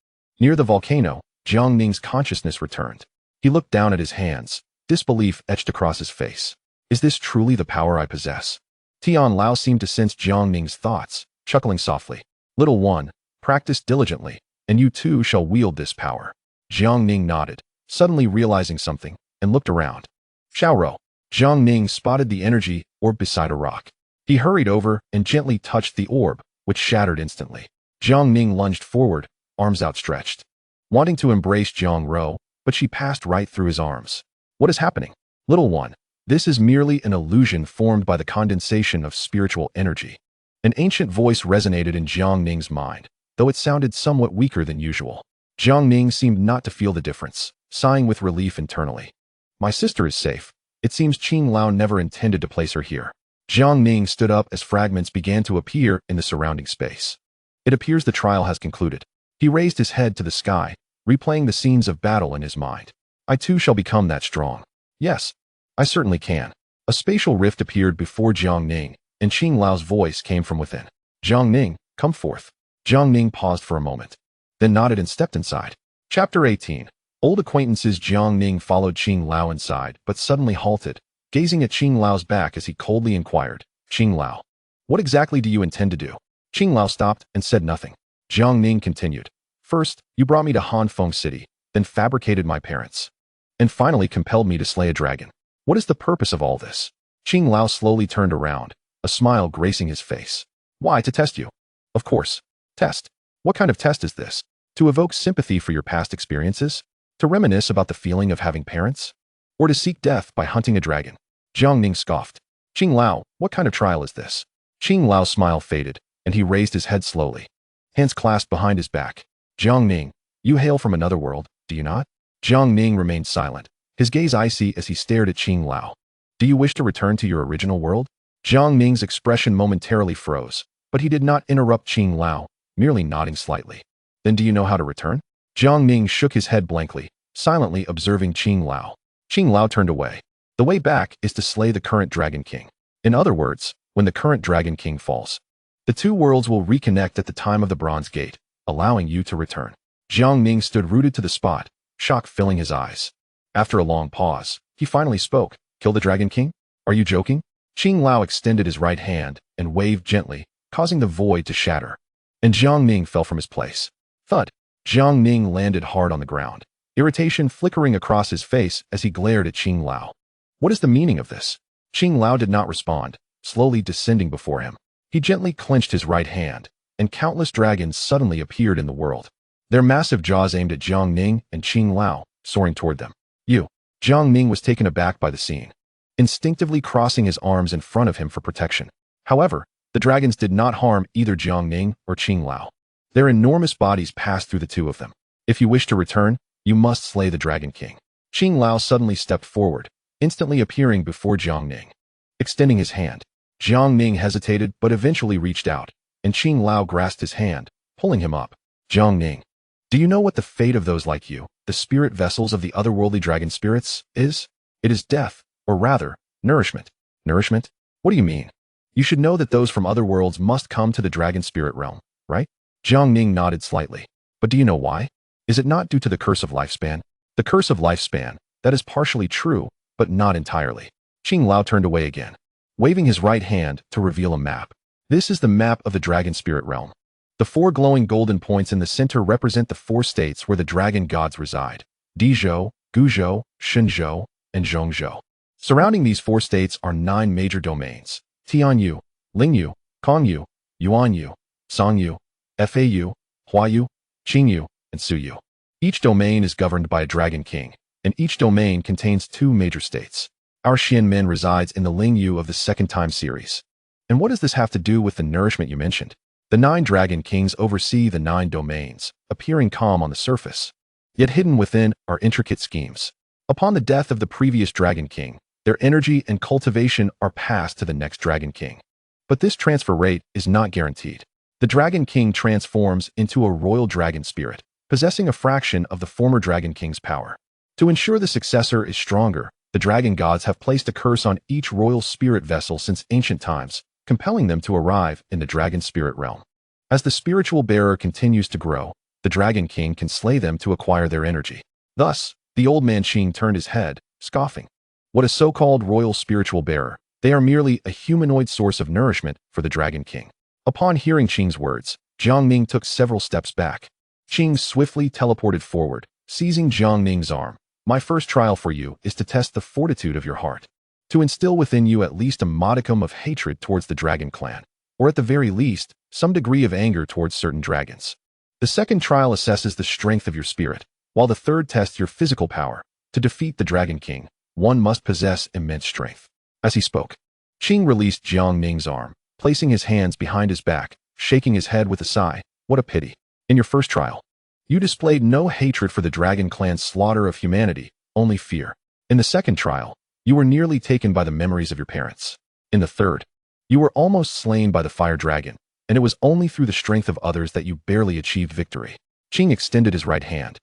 Near the volcano, Jiang Ning's consciousness returned. He looked down at his hands, disbelief etched across his face. Is this truly the power I possess? Tian Lao seemed to sense Jiang Ning's thoughts, chuckling softly. Little one, practice diligently, and you too shall wield this power. Jiang Ning nodded, suddenly realizing something, and looked around. Xiaoro. Jiang Ning spotted the energy orb beside a rock. He hurried over and gently touched the orb, which shattered instantly. Jiang Ning lunged forward, arms outstretched, wanting to embrace Jiang Ro, but she passed right through his arms. What is happening? Little one, this is merely an illusion formed by the condensation of spiritual energy. An ancient voice resonated in Jiang Ning's mind, though it sounded somewhat weaker than usual. Jiang Ning seemed not to feel the difference, sighing with relief internally. My sister is safe. It seems Qing Lao never intended to place her here. Jiang Ning stood up as fragments began to appear in the surrounding space. It appears the trial has concluded. He raised his head to the sky, replaying the scenes of battle in his mind. I too shall become that strong. Yes, I certainly can. A spatial rift appeared before Jiang Ning, and Qing Lao's voice came from within. Jiang Ning, come forth. Jiang Ning paused for a moment, then nodded and stepped inside. Chapter 18. Old acquaintances. Jiang Ning followed Qing Lao inside, but suddenly halted, gazing at Qing Lao's back as he coldly inquired, Qing Lao, what exactly do you intend to do? Qing Lao stopped and said nothing. Jiang Ning continued. First, you brought me to Hanfeng City, then fabricated my parents, and finally compelled me to slay a dragon. What is the purpose of all this? Qing Lao slowly turned around, a smile gracing his face. Why, to test you. Of course. Test. What kind of test is this? To evoke sympathy for your past experiences? To reminisce about the feeling of having parents? Or to seek death by hunting a dragon? Jiang Ning scoffed. Qing Lao, what kind of trial is this? Qing Lao's smile faded, and he raised his head slowly. Hands clasped behind his back. Jiang Ning, you hail from another world, do you not? Jiang Ning remained silent, his gaze icy as he stared at Qing Lao. Do you wish to return to your original world? Jiang Ning's expression momentarily froze, but he did not interrupt Qing Lao, merely nodding slightly. Then do you know how to return? Jiang Ning shook his head blankly, silently observing Qing Lao. Qing Lao turned away. The way back is to slay the current Dragon King. In other words, when the current Dragon King falls, the two worlds will reconnect at the time of the Bronze Gate, allowing you to return. Jiang Ning stood rooted to the spot, shock filling his eyes. After a long pause, he finally spoke. Kill the Dragon King? Are you joking? Qing Lao extended his right hand and waved gently, causing the void to shatter. And Jiang Ning fell from his place. Thud. Jiang Ning landed hard on the ground, irritation flickering across his face as he glared at Qing Lao. What is the meaning of this? Qing Lao did not respond, slowly descending before him. He gently clenched his right hand, and countless dragons suddenly appeared in the world. Their massive jaws aimed at Jiang Ning and Qing Lao, soaring toward them. You. Jiang Ning was taken aback by the scene, instinctively crossing his arms in front of him for protection. However, the dragons did not harm either Jiang Ning or Qing Lao. Their enormous bodies passed through the two of them. If you wish to return, you must slay the Dragon King. Qing Lao suddenly stepped forward, instantly appearing before Jiang Ning. Extending his hand, Jiang Ning hesitated but eventually reached out, and Qing Lao grasped his hand, pulling him up. Jiang Ning, do you know what the fate of those like you, the spirit vessels of the otherworldly dragon spirits, is? It is death, or rather, nourishment. Nourishment? What do you mean? You should know that those from other worlds must come to the dragon spirit realm, right? Jiang Ning nodded slightly. But do you know why? Is it not due to the curse of lifespan? The curse of lifespan, that is partially true, but not entirely. Qing Lao turned away again, waving his right hand to reveal a map. This is the map of the dragon spirit realm. The four glowing golden points in the center represent the four states where the dragon gods reside: Dizhou, Guzhou, Shenzhou, and Zhongzhou. Surrounding these four states are 9 major domains: Tianyu, Lingyu, Kongyu, Yuanyu, Songyu, Fau, Huayu, Qingyu, and Suyu. Each domain is governed by a dragon king, and each domain contains 2 major states. Our Xianmen resides in the Lingyu of the second time series. And what does this have to do with the nourishment you mentioned? The 9 dragon kings oversee the 9 domains, appearing calm on the surface. Yet hidden within are intricate schemes. Upon the death of the previous dragon king, their energy and cultivation are passed to the next dragon king. But this transfer rate is not guaranteed. The dragon king transforms into a royal dragon spirit, possessing a fraction of the former dragon king's power. To ensure the successor is stronger, the dragon gods have placed a curse on each royal spirit vessel since ancient times, compelling them to arrive in the dragon spirit realm. As the spiritual bearer continues to grow, the dragon king can slay them to acquire their energy. Thus, the old man Qing turned his head, scoffing. What a so-called royal spiritual bearer! They are merely a humanoid source of nourishment for the dragon king. Upon hearing Qing's words, Jiang Ning took several steps back. Qing swiftly teleported forward, seizing Jiang Ning's arm. My first trial for you is to test the fortitude of your heart, to instill within you at least a modicum of hatred towards the dragon clan, or at the very least, some degree of anger towards certain dragons. The second trial assesses the strength of your spirit, while the third tests your physical power. To defeat the dragon king, one must possess immense strength. As he spoke, Qing released Jiang Ning's arm, placing his hands behind his back, shaking his head with a sigh. What a pity. In your first trial, you displayed no hatred for the dragon clan's slaughter of humanity, only fear. In the second trial, you were nearly taken by the memories of your parents. In the third, you were almost slain by the fire dragon, and it was only through the strength of others that you barely achieved victory. Qing extended his right hand,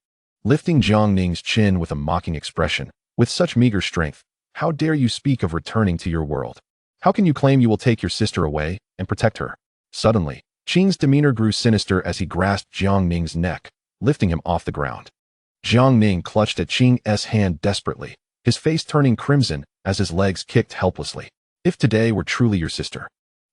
lifting Jiang Ning's chin with a mocking expression. With such meager strength, how dare you speak of returning to your world? How can you claim you will take your sister away and protect her? Suddenly, Qing's demeanor grew sinister as he grasped Jiang Ning's neck, lifting him off the ground. Jiang Ning clutched at Qing's hand desperately, his face turning crimson as his legs kicked helplessly. If today were truly your sister,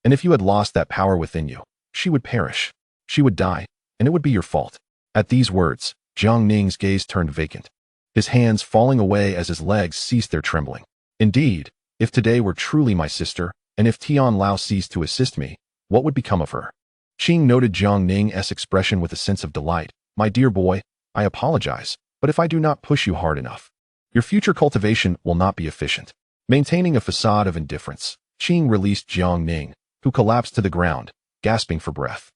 and if you had lost that power within you, she would perish. She would die, and it would be your fault. At these words, Jiang Ning's gaze turned vacant, his hands falling away as his legs ceased their trembling. Indeed, if today were truly my sister, and if Tian Lao ceased to assist me, what would become of her? Qing noted Jiang Ning's expression with a sense of delight. My dear boy, I apologize, but But if I do not push you hard enough, your future cultivation will not be efficient. Maintaining a facade of indifference, Qing released Jiang Ning, who collapsed to the ground, gasping for breath.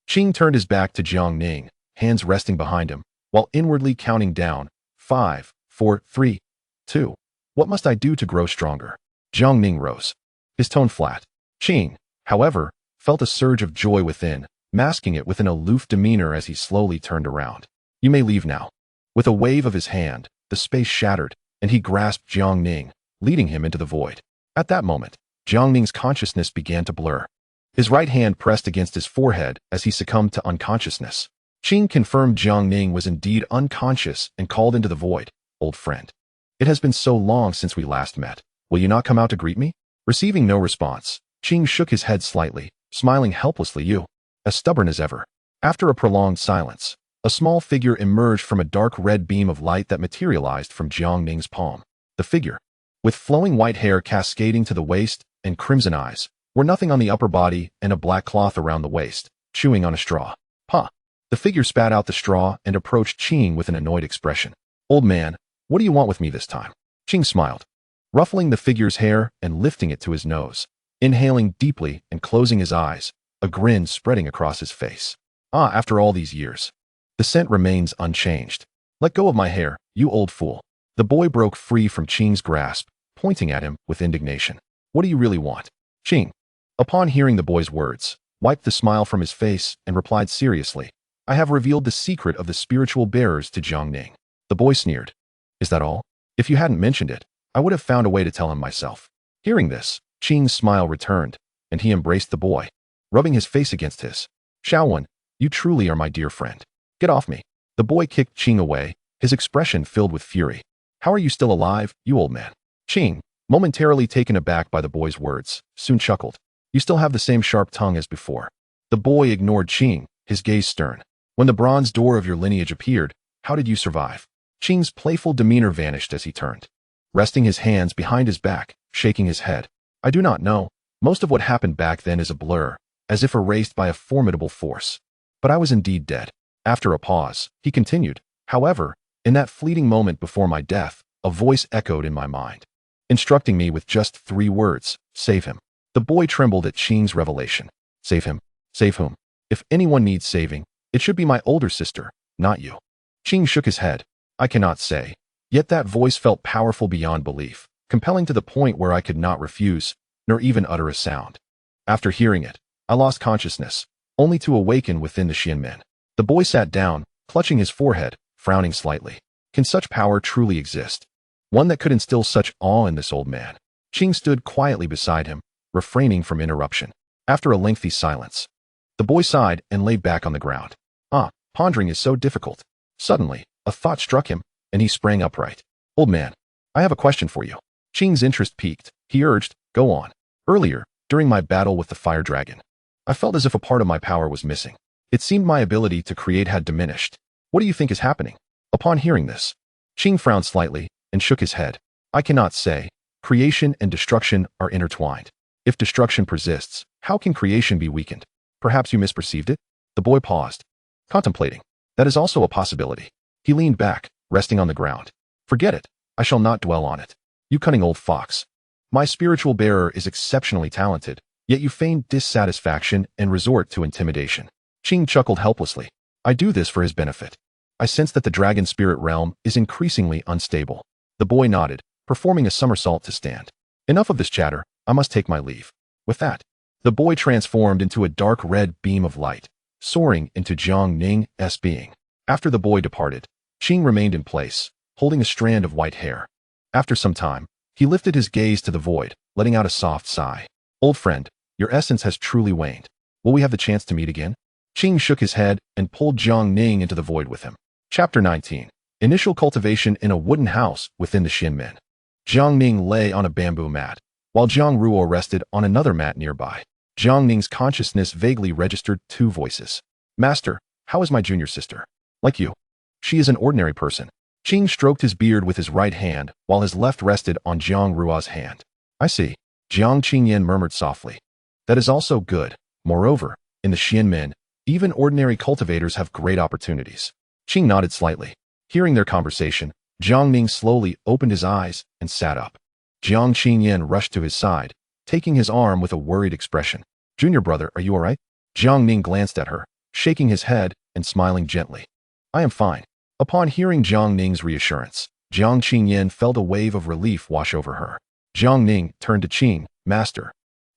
Qing turned his back to Jiang Ning, hands resting behind him, while inwardly counting down, 5, 4, 3, 2. What must I do to grow stronger? Jiang Ning rose, his tone flat. Qing, however, felt a surge of joy within, masking it with an aloof demeanor as he slowly turned around. You may leave now. With a wave of his hand, the space shattered, and he grasped Jiang Ning, leading him into the void. At that moment, Jiang Ning's consciousness began to blur. His right hand pressed against his forehead as he succumbed to unconsciousness. Qing confirmed Jiang Ning was indeed unconscious and called into the void. Old friend. It has been so long since we last met. Will you not come out to greet me? Receiving no response, Qing shook his head slightly, smiling helplessly. You, as stubborn as ever. After a prolonged silence, a small figure emerged from a dark red beam of light that materialized from Jiang Ning's palm. The figure, with flowing white hair cascading to the waist and crimson eyes, wore nothing on the upper body and a black cloth around the waist, chewing on a straw. Huh. The figure spat out the straw and approached Qing with an annoyed expression. Old man, what do you want with me this time? Qing smiled, ruffling the figure's hair and lifting it to his nose, inhaling deeply and closing his eyes, a grin spreading across his face. After all these years, the scent remains unchanged. Let go of my hair, you old fool. The boy broke free from Qing's grasp, pointing at him with indignation. What do you really want? Qing, upon hearing the boy's words, wiped the smile from his face and replied seriously, I have revealed the secret of the spiritual bearers to Jiang Ning. The boy sneered. Is that all? If you hadn't mentioned it, I would have found a way to tell him myself. Hearing this, Qing's smile returned, and he embraced the boy, rubbing his face against his. Shaowen, you truly are my dear friend. Get off me. The boy kicked Qing away, his expression filled with fury. How are you still alive, you old man? Qing, momentarily taken aback by the boy's words, soon chuckled. You still have the same sharp tongue as before. The boy ignored Qing, his gaze stern. When the bronze door of your lineage appeared, how did you survive? Qing's playful demeanor vanished as he turned, resting his hands behind his back, shaking his head. I do not know. Most of what happened back then is a blur, as if erased by a formidable force. But I was indeed dead. After a pause, he continued, however, in that fleeting moment before my death, a voice echoed in my mind, instructing me with just 3 words, save him. The boy trembled at Qing's revelation. Save him? Save whom? If anyone needs saving, it should be my older sister, not you. Qing shook his head. I cannot say. Yet that voice felt powerful beyond belief, compelling to the point where I could not refuse, nor even utter a sound. After hearing it, I lost consciousness, only to awaken within the Xianmen. The boy sat down, clutching his forehead, frowning slightly. Can such power truly exist? One that could instill such awe in this old man. Qing stood quietly beside him, refraining from interruption. After a lengthy silence, the boy sighed and lay back on the ground. Pondering is so difficult. Suddenly, a thought struck him, and he sprang upright. Old man, I have a question for you. Qing's interest piqued. He urged, go on. Earlier, during my battle with the fire dragon, I felt as if a part of my power was missing. It seemed my ability to create had diminished. What do you think is happening? Upon hearing this, Qing frowned slightly and shook his head. I cannot say. Creation and destruction are intertwined. If destruction persists, how can creation be weakened? Perhaps you misperceived it? The boy paused, contemplating. That is also a possibility. He leaned back, resting on the ground. Forget it. I shall not dwell on it. You cunning old fox. My spiritual bearer is exceptionally talented, yet you feign dissatisfaction and resort to intimidation. Qing chuckled helplessly. I do this for his benefit. I sense that the dragon spirit realm is increasingly unstable. The boy nodded, performing a somersault to stand. Enough of this chatter. I must take my leave. With that, the boy transformed into a dark red beam of light, soaring into Jiang Ning's being. After the boy departed, Qing remained in place, holding a strand of white hair. After some time, he lifted his gaze to the void, letting out a soft sigh. Old friend, your essence has truly waned. Will we have the chance to meet again? Qing shook his head and pulled Jiang Ning into the void with him. Chapter 19. Initial cultivation in a wooden house within the Xianmen. Jiang Ning lay on a bamboo mat, while Jiang Ruo rested on another mat nearby. Jiang Ning's consciousness vaguely registered 2 voices. Master, how is my junior sister? Like you. She is an ordinary person. Qing stroked his beard with his right hand, while his left rested on Jiang Ruo's hand. I see. Jiang Qingyan murmured softly. That is also good. Moreover, in the Xianmen, even ordinary cultivators have great opportunities. Qing nodded slightly. Hearing their conversation, Jiang Ning slowly opened his eyes and sat up. Jiang Qingyan rushed to his side, taking his arm with a worried expression. Junior brother, are you all right? Jiang Ning glanced at her, shaking his head and smiling gently. I am fine. Upon hearing Jiang Ning's reassurance, Jiang Qingyan felt a wave of relief wash over her. Jiang Ning turned to Qing, Master.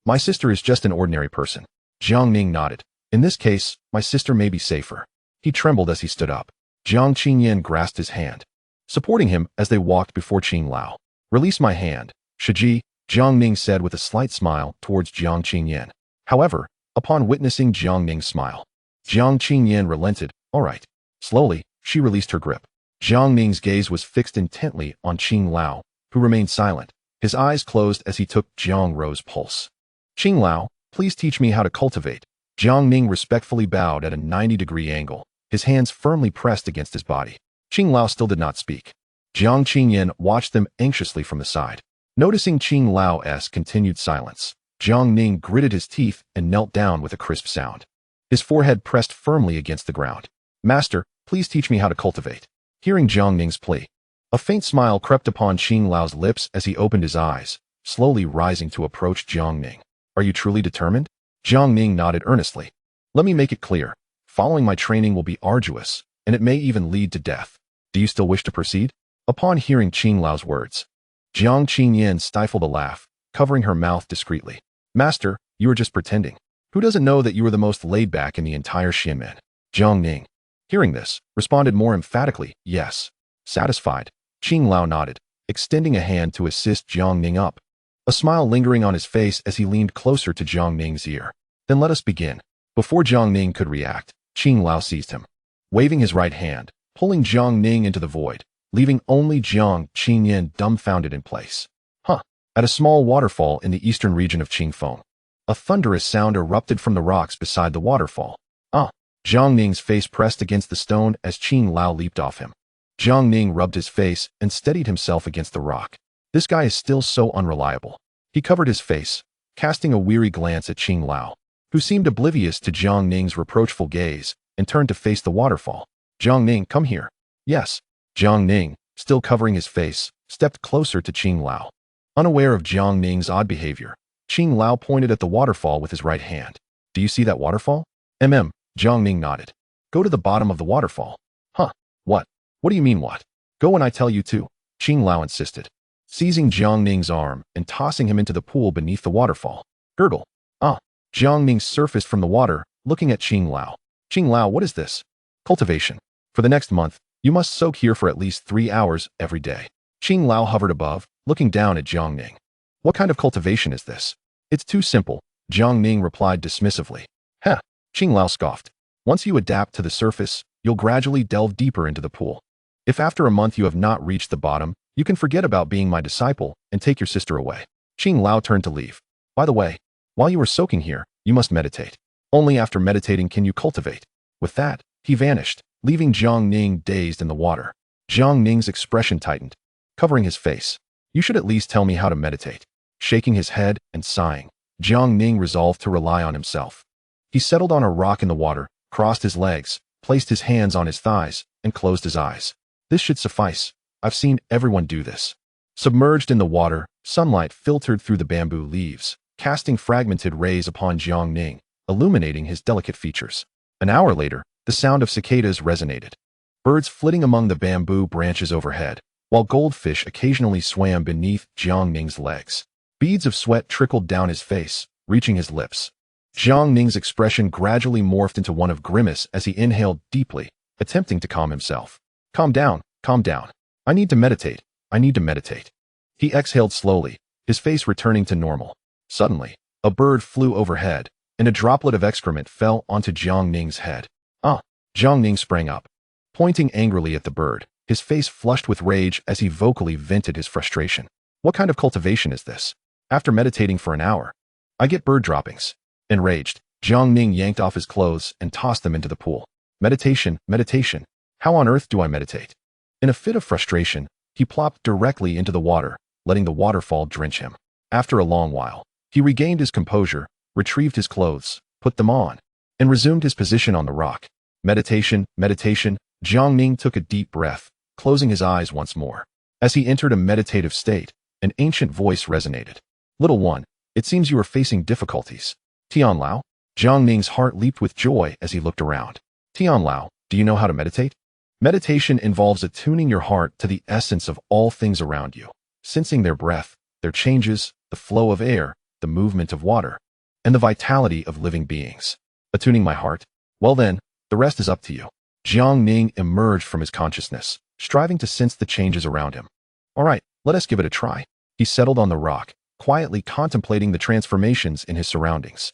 My sister is just an ordinary person. Jiang Ning nodded. In this case, my sister may be safer. He trembled as he stood up. Jiang Qingyan grasped his hand, supporting him as they walked before Qing Lao. Release my hand, Shiji, Jiang Ning said with a slight smile towards Jiang Qingyan. However, upon witnessing Jiang Ning's smile, Jiang Qingyan relented. All right. Slowly, she released her grip. Jiang Ning's gaze was fixed intently on Qing Lao, who remained silent, his eyes closed as he took Jiang Ro's pulse. Qing Lao, please teach me how to cultivate. Jiang Ning respectfully bowed at a 90-degree angle, his hands firmly pressed against his body. Qing Lao still did not speak. Jiang Qingyan watched them anxiously from the side. Noticing Qing Lao's continued silence, Jiang Ning gritted his teeth and knelt down with a crisp sound. His forehead pressed firmly against the ground. Master, please teach me how to cultivate. Hearing Jiang Ning's plea, a faint smile crept upon Qing Lao's lips as he opened his eyes, slowly rising to approach Jiang Ning. Are you truly determined? Jiang Ning nodded earnestly. Let me make it clear. Following my training will be arduous, and it may even lead to death. Do you still wish to proceed? Upon hearing Qing Lao's words, Jiang Qingyan stifled a laugh, covering her mouth discreetly. Master, you are just pretending. Who doesn't know that you are the most laid-back in the entire Xianmen? Jiang Ning, hearing this, responded more emphatically, yes. Satisfied, Qing Lao nodded, extending a hand to assist Jiang Ning up, a smile lingering on his face as he leaned closer to Jiang Ning's ear. Then let us begin. Before Jiang Ning could react, Qing Lao seized him, waving his right hand, pulling Jiang Ning into the void, leaving only Jiang Qingyan dumbfounded in place. At a small waterfall in the eastern region of Qingfeng, a thunderous sound erupted from the rocks beside the waterfall. Jiang Ning's face pressed against the stone as Qing Lao leaped off him. Jiang Ning rubbed his face and steadied himself against the rock. This guy is still so unreliable. He covered his face, casting a weary glance at Qing Lao, who seemed oblivious to Jiang Ning's reproachful gaze, and turned to face the waterfall. Jiang Ning, come here. Yes. Jiang Ning, still covering his face, stepped closer to Qing Lao. Unaware of Jiang Ning's odd behavior, Qing Lao pointed at the waterfall with his right hand. Do you see that waterfall? Jiang Ning nodded. Go to the bottom of the waterfall. What? What do you mean what? Go and I tell you to, Qing Lao insisted, seizing Jiang Ning's arm and tossing him into the pool beneath the waterfall. Gurgle. Jiang Ning surfaced from the water, looking at Qing Lao. Qing Lao, what is this? Cultivation. For the next month, you must soak here for at least 3 hours every day. Qing Lao hovered above, looking down at Jiang Ning. What kind of cultivation is this? It's too simple, Jiang Ning replied dismissively. Qing Lao scoffed. Once you adapt to the surface, you'll gradually delve deeper into the pool. If after a month you have not reached the bottom, you can forget about being my disciple and take your sister away. Qing Lao turned to leave. By the way, while you are soaking here, you must meditate. Only after meditating can you cultivate. With that, he vanished, leaving Jiang Ning dazed in the water. Jiang Ning's expression tightened, covering his face. You should at least tell me how to meditate. Shaking his head and sighing, Jiang Ning resolved to rely on himself. He settled on a rock in the water, crossed his legs, placed his hands on his thighs, and closed his eyes. This should suffice. I've seen everyone do this. Submerged in the water, sunlight filtered through the bamboo leaves, casting fragmented rays upon Jiang Ning, illuminating his delicate features. An hour later, the sound of cicadas resonated, birds flitting among the bamboo branches overhead, while goldfish occasionally swam beneath Jiang Ning's legs. Beads of sweat trickled down his face, reaching his lips. Jiang Ning's expression gradually morphed into one of grimace as he inhaled deeply, attempting to calm himself. Calm down, calm down. I need to meditate. I need to meditate. He exhaled slowly, his face returning to normal. Suddenly, a bird flew overhead, and a droplet of excrement fell onto Jiang Ning's head. Jiang Ning sprang up, pointing angrily at the bird, his face flushed with rage as he vocally vented his frustration. What kind of cultivation is this? After meditating for an hour, I get bird droppings. Enraged, Jiang Ning yanked off his clothes and tossed them into the pool. Meditation, meditation. How on earth do I meditate? In a fit of frustration, he plopped directly into the water, letting the waterfall drench him. After a long while, he regained his composure, retrieved his clothes, put them on, and resumed his position on the rock. Meditation, meditation. Jiang Ning took a deep breath, closing his eyes once more. As he entered a meditative state, an ancient voice resonated. "Little one, it seems you are facing difficulties." Tianlao? Jiang Ning's heart leaped with joy as he looked around. "Tianlao, do you know how to meditate?" Meditation involves attuning your heart to the essence of all things around you, sensing their breath, their changes, the flow of air, the movement of water, and the vitality of living beings. Attuning my heart? Well then, the rest is up to you. Jiang Ning emerged from his consciousness, striving to sense the changes around him. "All right, let us give it a try." He settled on the rock, quietly contemplating the transformations in his surroundings.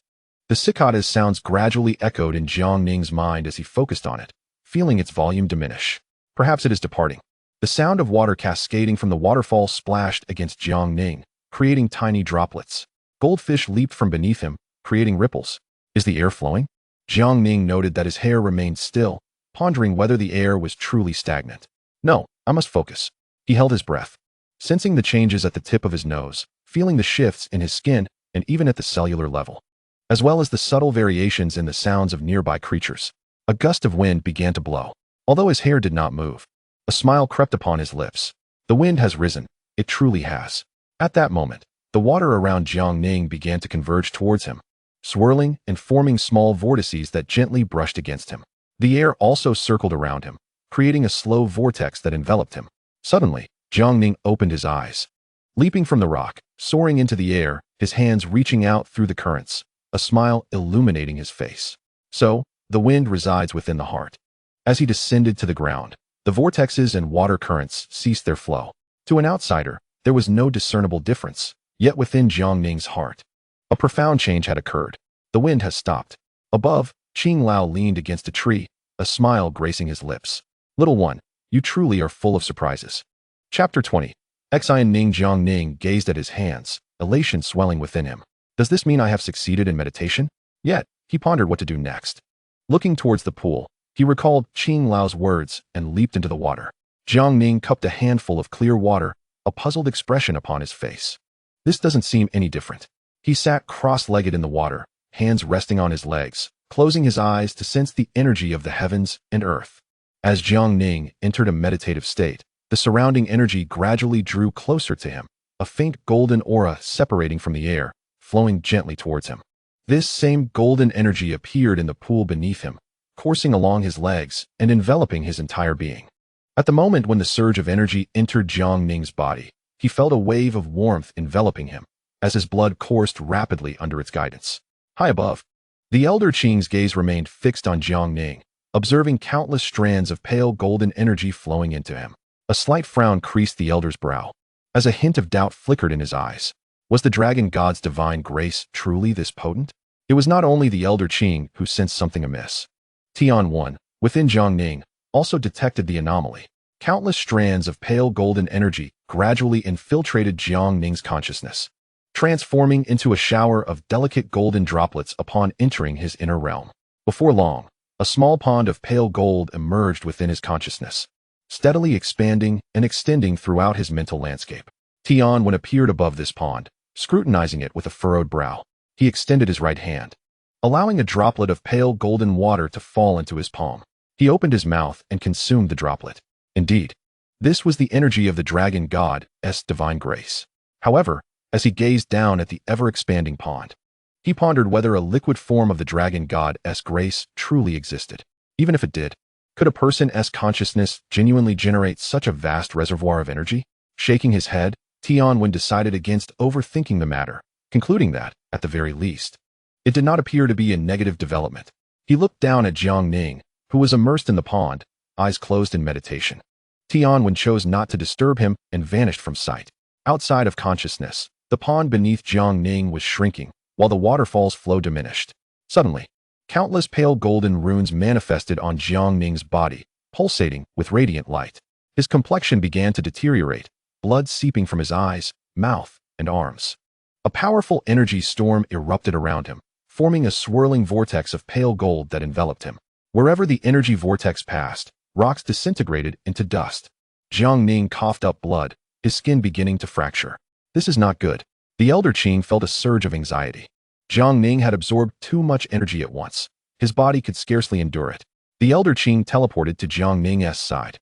The cicada's sounds gradually echoed in Jiang Ning's mind as he focused on it, feeling its volume diminish. Perhaps it is departing. The sound of water cascading from the waterfall splashed against Jiang Ning, creating tiny droplets. Goldfish leaped from beneath him, creating ripples. Is the air flowing? Jiang Ning noted that his hair remained still, pondering whether the air was truly stagnant. No, I must focus. He held his breath, sensing the changes at the tip of his nose, feeling the shifts in his skin and even at the cellular level, as well as the subtle variations in the sounds of nearby creatures. A gust of wind began to blow. Although his hair did not move, a smile crept upon his lips. The wind has risen. It truly has. At that moment, the water around Jiang Ning began to converge towards him, swirling and forming small vortices that gently brushed against him. The air also circled around him, creating a slow vortex that enveloped him. Suddenly, Jiang Ning opened his eyes. Leaping from the rock, soaring into the air, his hands reaching out through the currents, a smile illuminating his face. So, the wind resides within the heart. As he descended to the ground, the vortexes and water currents ceased their flow. To an outsider, there was no discernible difference, yet within Jiang Ning's heart, a profound change had occurred. The wind has stopped. Above, Qing Lao leaned against a tree, a smile gracing his lips. "Little one, you truly are full of surprises." Chapter 20. Xian Ning. Jiang Ning gazed at his hands, elation swelling within him. Does this mean I have succeeded in meditation? Yet, he pondered what to do next. Looking towards the pool, he recalled Qing Lao's words and leaped into the water. Jiang Ning cupped a handful of clear water, a puzzled expression upon his face. This doesn't seem any different. He sat cross-legged in the water, hands resting on his legs, closing his eyes to sense the energy of the heavens and earth. As Jiang Ning entered a meditative state, the surrounding energy gradually drew closer to him, a faint golden aura separating from the air, flowing gently towards him. This same golden energy appeared in the pool beneath him, coursing along his legs and enveloping his entire being. At the moment when the surge of energy entered Jiang Ning's body, he felt a wave of warmth enveloping him, as his blood coursed rapidly under its guidance. High above, the elder Qing's gaze remained fixed on Jiang Ning, observing countless strands of pale golden energy flowing into him. A slight frown creased the elder's brow, as a hint of doubt flickered in his eyes. Was the dragon god's divine grace truly this potent? It was not only the elder Qing who sensed something amiss. Tian 1, within Jiang Ning, also detected the anomaly. Countless strands of pale golden energy gradually infiltrated Jiang Ning's consciousness, transforming into a shower of delicate golden droplets upon entering his inner realm. Before long, a small pond of pale gold emerged within his consciousness, steadily expanding and extending throughout his mental landscape. Tian Wen appeared above this pond, scrutinizing it with a furrowed brow. He extended his right hand, allowing a droplet of pale golden water to fall into his palm. He opened his mouth and consumed the droplet. Indeed, this was the energy of the dragon god's divine grace. However, as he gazed down at the ever-expanding pond, he pondered whether a liquid form of the dragon god's grace truly existed. Even if it did, could a person's consciousness genuinely generate such a vast reservoir of energy? Shaking his head, Tian Wen decided against overthinking the matter, concluding that, at the very least, it did not appear to be a negative development. He looked down at Jiang Ning, who was immersed in the pond, eyes closed in meditation. Tian Wen chose not to disturb him and vanished from sight. Outside of consciousness, the pond beneath Jiang Ning was shrinking, while the waterfall's flow diminished. Suddenly, countless pale golden runes manifested on Jiang Ning's body, pulsating with radiant light. His complexion began to deteriorate, blood seeping from his eyes, mouth, and arms. A powerful energy storm erupted around him, forming a swirling vortex of pale gold that enveloped him. Wherever the energy vortex passed, rocks disintegrated into dust. Jiang Ning coughed up blood, his skin beginning to fracture. This is not good. The elder Qing felt a surge of anxiety. Jiang Ning had absorbed too much energy at once. His body could scarcely endure it. The elder Qing teleported to Jiang Ning's side,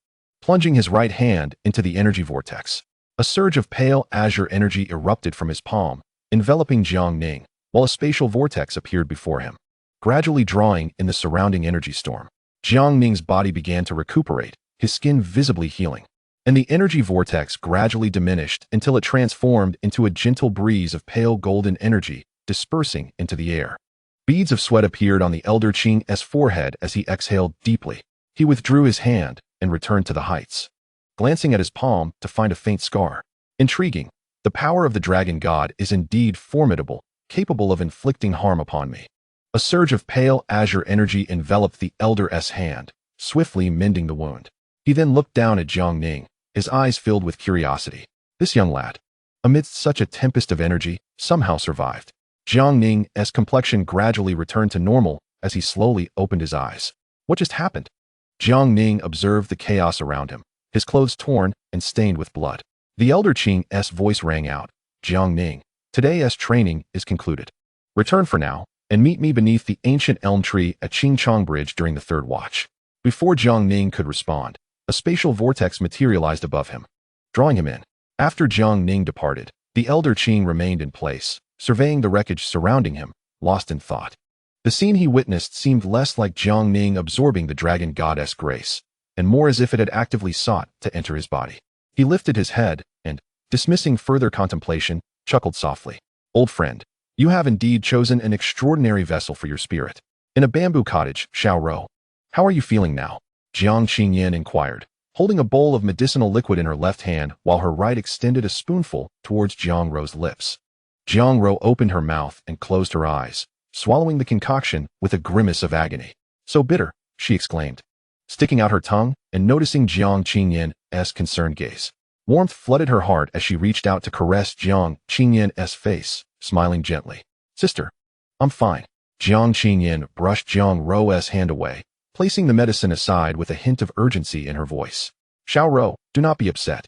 plunging his right hand into the energy vortex. A surge of pale azure energy erupted from his palm, enveloping Jiang Ning, while a spatial vortex appeared before him, gradually drawing in the surrounding energy storm. Jiang Ning's body began to recuperate, his skin visibly healing, and the energy vortex gradually diminished until it transformed into a gentle breeze of pale golden energy dispersing into the air. Beads of sweat appeared on the elder Qing's forehead as he exhaled deeply. He withdrew his hand and returned to the heights, glancing at his palm to find a faint scar. Intriguing. The power of the dragon god is indeed formidable, capable of inflicting harm upon me. A surge of pale azure energy enveloped the elder's hand, swiftly mending the wound. He then looked down at Jiang Ning, his eyes filled with curiosity. This young lad, amidst such a tempest of energy, somehow survived. Jiang Ning's complexion gradually returned to normal as he slowly opened his eyes. What just happened? Jiang Ning observed the chaos around him, his clothes torn and stained with blood. The elder Qing's voice rang out. Jiang Ning, today's training is concluded. Return for now, and meet me beneath the ancient elm tree at Qingchong Bridge during the third watch. Before Jiang Ning could respond, a spatial vortex materialized above him, drawing him in. After Jiang Ning departed, the elder Qing remained in place, surveying the wreckage surrounding him, lost in thought. The scene he witnessed seemed less like Jiang Ning absorbing the dragon goddess grace, and more as if it had actively sought to enter his body. He lifted his head and, dismissing further contemplation, chuckled softly. Old friend, you have indeed chosen an extraordinary vessel for your spirit. In a bamboo cottage, Xiao. How are you feeling now? Jiang Qingyan inquired, holding a bowl of medicinal liquid in her left hand while her right extended a spoonful towards Jiang Ro's lips. Jiang Ro opened her mouth and closed her eyes, swallowing the concoction with a grimace of agony. So bitter, she exclaimed, sticking out her tongue and noticing Jiang Qingyan's concerned gaze. Warmth flooded her heart as she reached out to caress Jiang Qingyan's face, smiling gently. Sister, I'm fine. Jiang Qingyan brushed Jiang Ro's hand away, placing the medicine aside with a hint of urgency in her voice. Xiao Ro, do not be upset.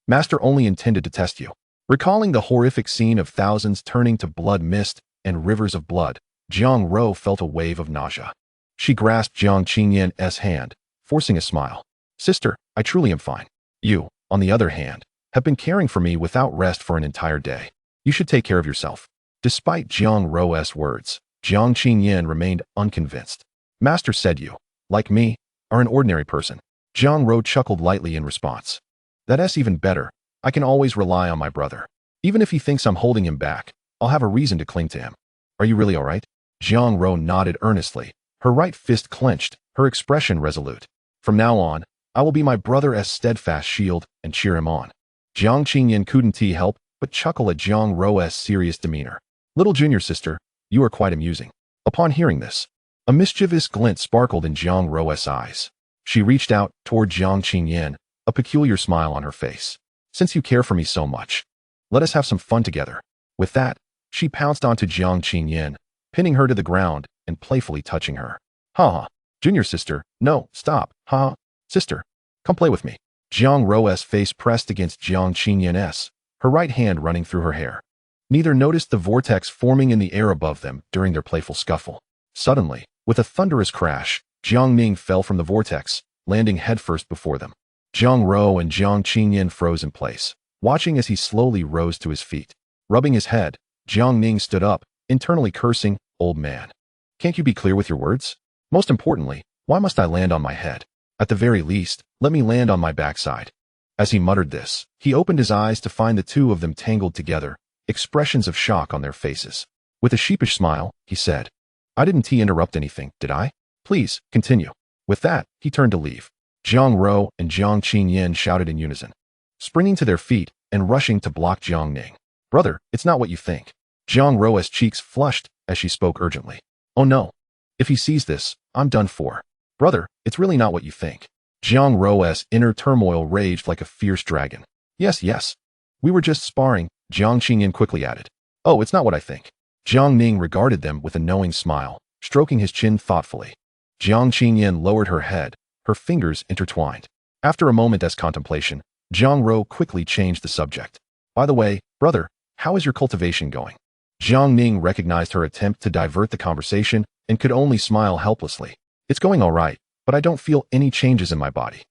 Master only intended to test you. Recalling the horrific scene of thousands turning to blood mist and rivers of blood, Jiang Ro felt a wave of nausea. She grasped Jiang Qingyan's hand, forcing a smile. Sister, I truly am fine. You, on the other hand, have been caring for me without rest for an entire day. You should take care of yourself. Despite Jiang Ro's words, Jiang Qingyan remained unconvinced. Master said you, like me, are an ordinary person. Jiang Ro chuckled lightly in response. That's even better. I can always rely on my brother. Even if he thinks I'm holding him back, I'll have a reason to cling to him. Are you really all right? Jiang Ro nodded earnestly, her right fist clenched, her expression resolute. From now on, I will be my brother's steadfast shield and cheer him on. Jiang Qingyan couldn't help but chuckle at Jiang Ro's serious demeanor. Little junior sister, you are quite amusing. Upon hearing this, a mischievous glint sparkled in Jiang Ro's eyes. She reached out toward Jiang Qingyan, a peculiar smile on her face. Since you care for me so much, let us have some fun together. With that, she pounced onto Jiang Qingyan, pinning her to the ground and playfully touching her. Ha! Junior sister, no, stop. Ha! Sister, come play with me. Jiang Ro's face pressed against Jiang Qingyan's, her right hand running through her hair. Neither noticed the vortex forming in the air above them during their playful scuffle. Suddenly, with a thunderous crash, Jiang Ning fell from the vortex, landing headfirst before them. Jiang Ro and Jiang Qingyan froze in place, watching as he slowly rose to his feet. Rubbing his head, Jiang Ning stood up, internally cursing, "Old man. Can't you be clear with your words? Most importantly, why must I land on my head? At the very least, let me land on my backside." As he muttered this, he opened his eyes to find the two of them tangled together, expressions of shock on their faces. With a sheepish smile, he said, I didn't interrupt anything, did I? Please, continue. With that, he turned to leave. Jiang Ro and Jiang Qingyan shouted in unison, springing to their feet and rushing to block Jiang Ning. Brother, it's not what you think. Jiang Ro's cheeks flushed as she spoke urgently. Oh no. If he sees this, I'm done for. Brother, it's really not what you think. Jiang Ro's inner turmoil raged like a fierce dragon. Yes. We were just sparring, Jiang Qingyan quickly added. Oh, it's not what I think. Jiang Ning regarded them with a knowing smile, stroking his chin thoughtfully. Jiang Qingyan lowered her head, her fingers intertwined. After a moment's contemplation, Jiang Ro quickly changed the subject. By the way, brother, how is your cultivation going? Jiang Ning recognized her attempt to divert the conversation and could only smile helplessly. It's going all right, but I don't feel any changes in my body.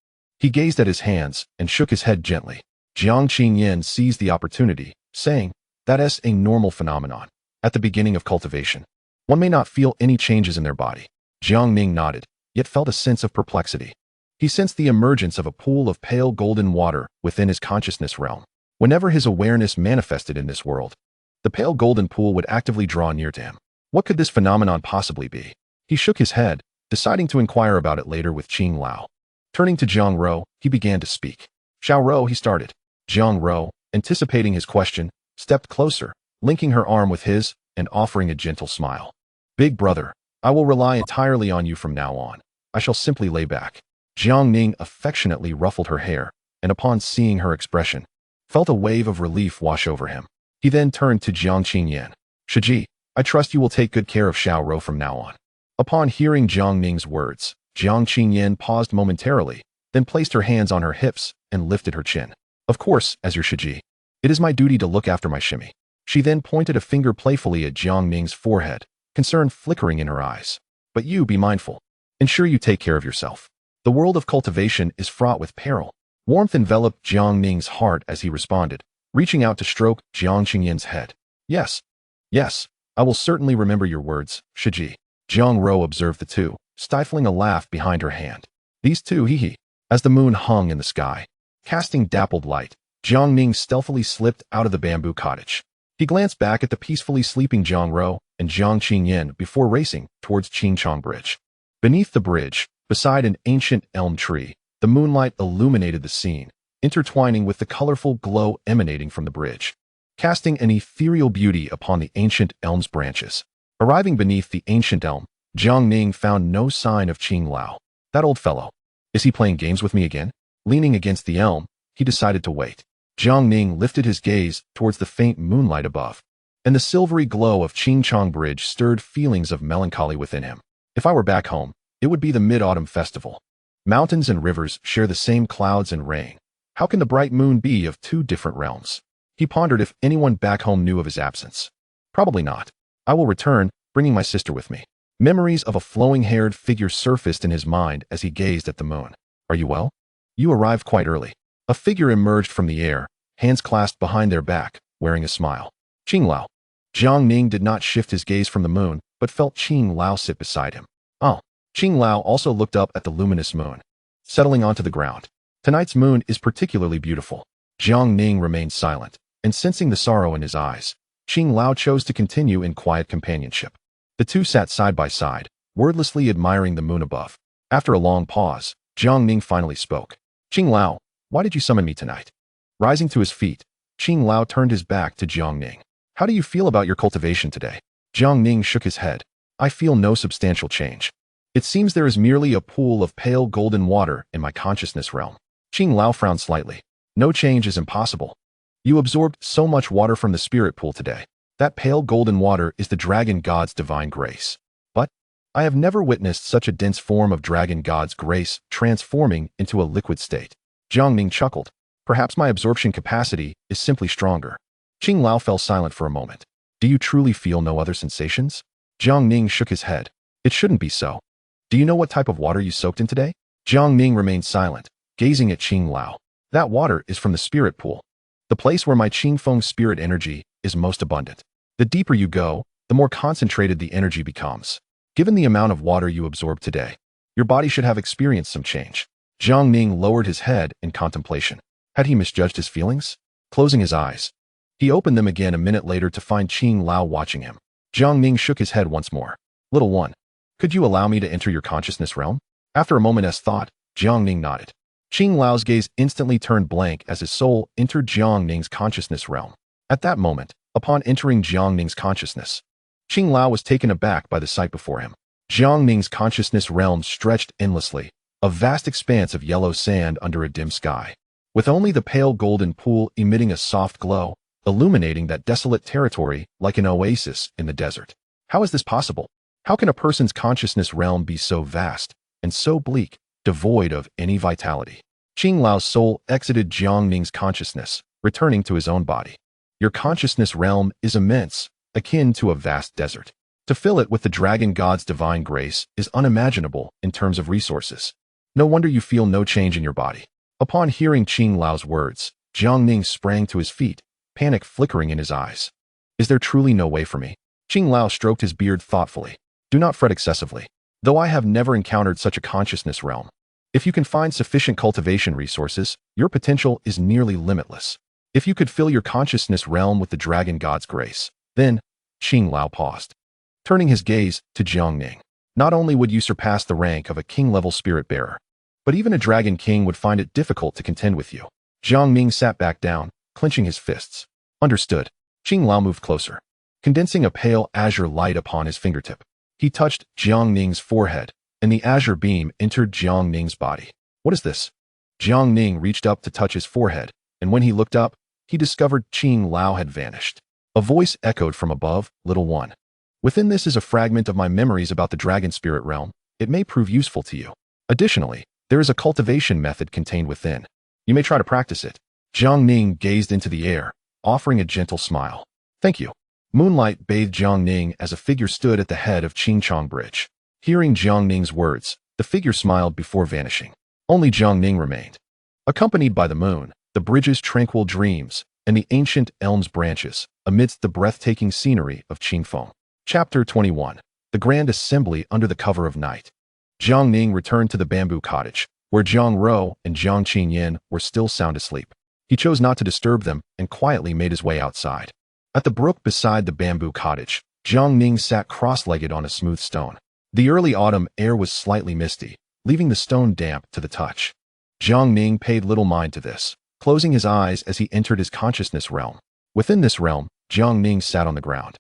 He gazed at his hands and shook his head gently. Jiang Ning seized the opportunity, saying, "That's a normal phenomenon. At the beginning of cultivation, one may not feel any changes in their body." Jiang Ning nodded, yet felt a sense of perplexity. He sensed the emergence of a pool of pale golden water within his consciousness realm. Whenever his awareness manifested in this world, the pale golden pool would actively draw near to him. What could this phenomenon possibly be? He shook his head, deciding to inquire about it later with Qing Lao. Turning to Zhang Ro, he began to speak. "Xiao Ro," he started. Zhang Ro, anticipating his question, stepped closer, linking her arm with his and offering a gentle smile. "Big brother, I will rely entirely on you from now on. I shall simply lay back." Jiang Ning affectionately ruffled her hair, and upon seeing her expression, felt a wave of relief wash over him. He then turned to Jiang Qingyan. "Shiji, I trust you will take good care of Xiao Ro from now on." Upon hearing Jiang Ning's words, Jiang Qingyan paused momentarily, then placed her hands on her hips and lifted her chin. "Of course, as your Shiji, it is my duty to look after my shimmy." She then pointed a finger playfully at Jiang Ning's forehead, concern flickering in her eyes. "But you be mindful. Ensure you take care of yourself. The world of cultivation is fraught with peril." Warmth enveloped Jiang Ning's heart as he responded, reaching out to stroke Jiang Qingyan's head. Yes, I will certainly remember your words, Shiji." Jiang Ro observed the two, stifling a laugh behind her hand. "These two, hee." As the moon hung in the sky, casting dappled light, Jiang Ning stealthily slipped out of the bamboo cottage. He glanced back at the peacefully sleeping Jiang Ro and Jiang Qingyan before racing towards Qingchong Bridge. Beneath the bridge, beside an ancient elm tree, the moonlight illuminated the scene, intertwining with the colorful glow emanating from the bridge, casting an ethereal beauty upon the ancient elm's branches. Arriving beneath the ancient elm, Jiang Ning found no sign of Qing Lao. That old fellow. Is he playing games with me again? Leaning against the elm, he decided to wait. Jiang Ning lifted his gaze towards the faint moonlight above, and the silvery glow of Qingchong Bridge stirred feelings of melancholy within him. If I were back home, it would be the Mid-Autumn Festival. Mountains and rivers share the same clouds and rain. How can the bright moon be of two different realms? He pondered if anyone back home knew of his absence. Probably not. I will return, bringing my sister with me. Memories of a flowing-haired figure surfaced in his mind as he gazed at the moon. "Are you well? You arrived quite early." A figure emerged from the air, hands clasped behind their back, wearing a smile. "Qing Lao." Jiang Ning did not shift his gaze from the moon, but felt Qing Lao sit beside him. "Oh." Qing Lao also looked up at the luminous moon, settling onto the ground. "Tonight's moon is particularly beautiful." Jiang Ning remained silent, and sensing the sorrow in his eyes, Qing Lao chose to continue in quiet companionship. The two sat side by side, wordlessly admiring the moon above. After a long pause, Jiang Ning finally spoke. "Qing Lao, why did you summon me tonight?" Rising to his feet, Qing Lao turned his back to Jiang Ning. "How do you feel about your cultivation today?" Jiang Ning shook his head. "I feel no substantial change. It seems there is merely a pool of pale golden water in my consciousness realm." Qing Lao frowned slightly. "No change is impossible. You absorbed so much water from the spirit pool today. That pale golden water is the dragon god's divine grace. But I have never witnessed such a dense form of dragon god's grace transforming into a liquid state." Jiang Ning chuckled. "Perhaps my absorption capacity is simply stronger." Qing Lao fell silent for a moment. "Do you truly feel no other sensations?" Jiang Ning shook his head. "It shouldn't be so. Do you know what type of water you soaked in today?" Jiang Ning remained silent, gazing at Qing Lao. "That water is from the spirit pool, the place where my Qingfeng spirit energy is most abundant. The deeper you go, the more concentrated the energy becomes. Given the amount of water you absorbed today, your body should have experienced some change." Jiang Ning lowered his head in contemplation. Had he misjudged his feelings? Closing his eyes, he opened them again a minute later to find Qing Lao watching him. Jiang Ning shook his head once more. "Little one, could you allow me to enter your consciousness realm?" After a moment's thought, Jiang Ning nodded. Qing Lao's gaze instantly turned blank as his soul entered Jiang Ning's consciousness realm. At that moment, upon entering Jiang Ning's consciousness, Qing Lao was taken aback by the sight before him. Jiang Ning's consciousness realm stretched endlessly, a vast expanse of yellow sand under a dim sky, with only the pale golden pool emitting a soft glow, illuminating that desolate territory like an oasis in the desert. How is this possible? How can a person's consciousness realm be so vast and so bleak, devoid of any vitality? Qing Lao's soul exited Jiang Ning's consciousness, returning to his own body. Your consciousness realm is immense, akin to a vast desert. To fill it with the dragon god's divine grace is unimaginable in terms of resources. No wonder you feel no change in your body. Upon hearing Qing Lao's words, Jiang Ning sprang to his feet, panic flickering in his eyes. Is there truly no way for me? Qing Lao stroked his beard thoughtfully. Do not fret excessively. Though I have never encountered such a consciousness realm, if you can find sufficient cultivation resources, your potential is nearly limitless. If you could fill your consciousness realm with the dragon god's grace, then, Qing Lao paused, turning his gaze to Jiang Ning. Not only would you surpass the rank of a king-level spirit bearer, but even a dragon king would find it difficult to contend with you. Jiang Ning sat back down, clenching his fists. Understood. Qing Lao moved closer, condensing a pale azure light upon his fingertip. He touched Jiang Ning's forehead, and the azure beam entered Jiang Ning's body. What is this? Jiang Ning reached up to touch his forehead, and when he looked up, he discovered Qing Lao had vanished. A voice echoed from above, "Little one. Within this is a fragment of my memories about the dragon spirit realm. It may prove useful to you. Additionally, there is a cultivation method contained within. You may try to practice it." Jiang Ning gazed into the air, offering a gentle smile. "Thank you." Moonlight bathed Jiang Ning as a figure stood at the head of Qingchong Bridge. Hearing Jiang Ning's words, the figure smiled before vanishing. Only Jiang Ning remained. Accompanied by the moon, the bridge's tranquil dreams, and the ancient elm's branches, amidst the breathtaking scenery of Qingfeng. Chapter 21. The Grand Assembly Under the Cover of Night. Jiang Ning returned to the bamboo cottage, where Jiang Ro and Jiang Qinyin were still sound asleep. He chose not to disturb them and quietly made his way outside. At the brook beside the bamboo cottage, Jiang Ning sat cross-legged on a smooth stone. The early autumn air was slightly misty, leaving the stone damp to the touch. Jiang Ning paid little mind to this, closing his eyes as he entered his consciousness realm. Within this realm, Jiang Ning sat on the ground,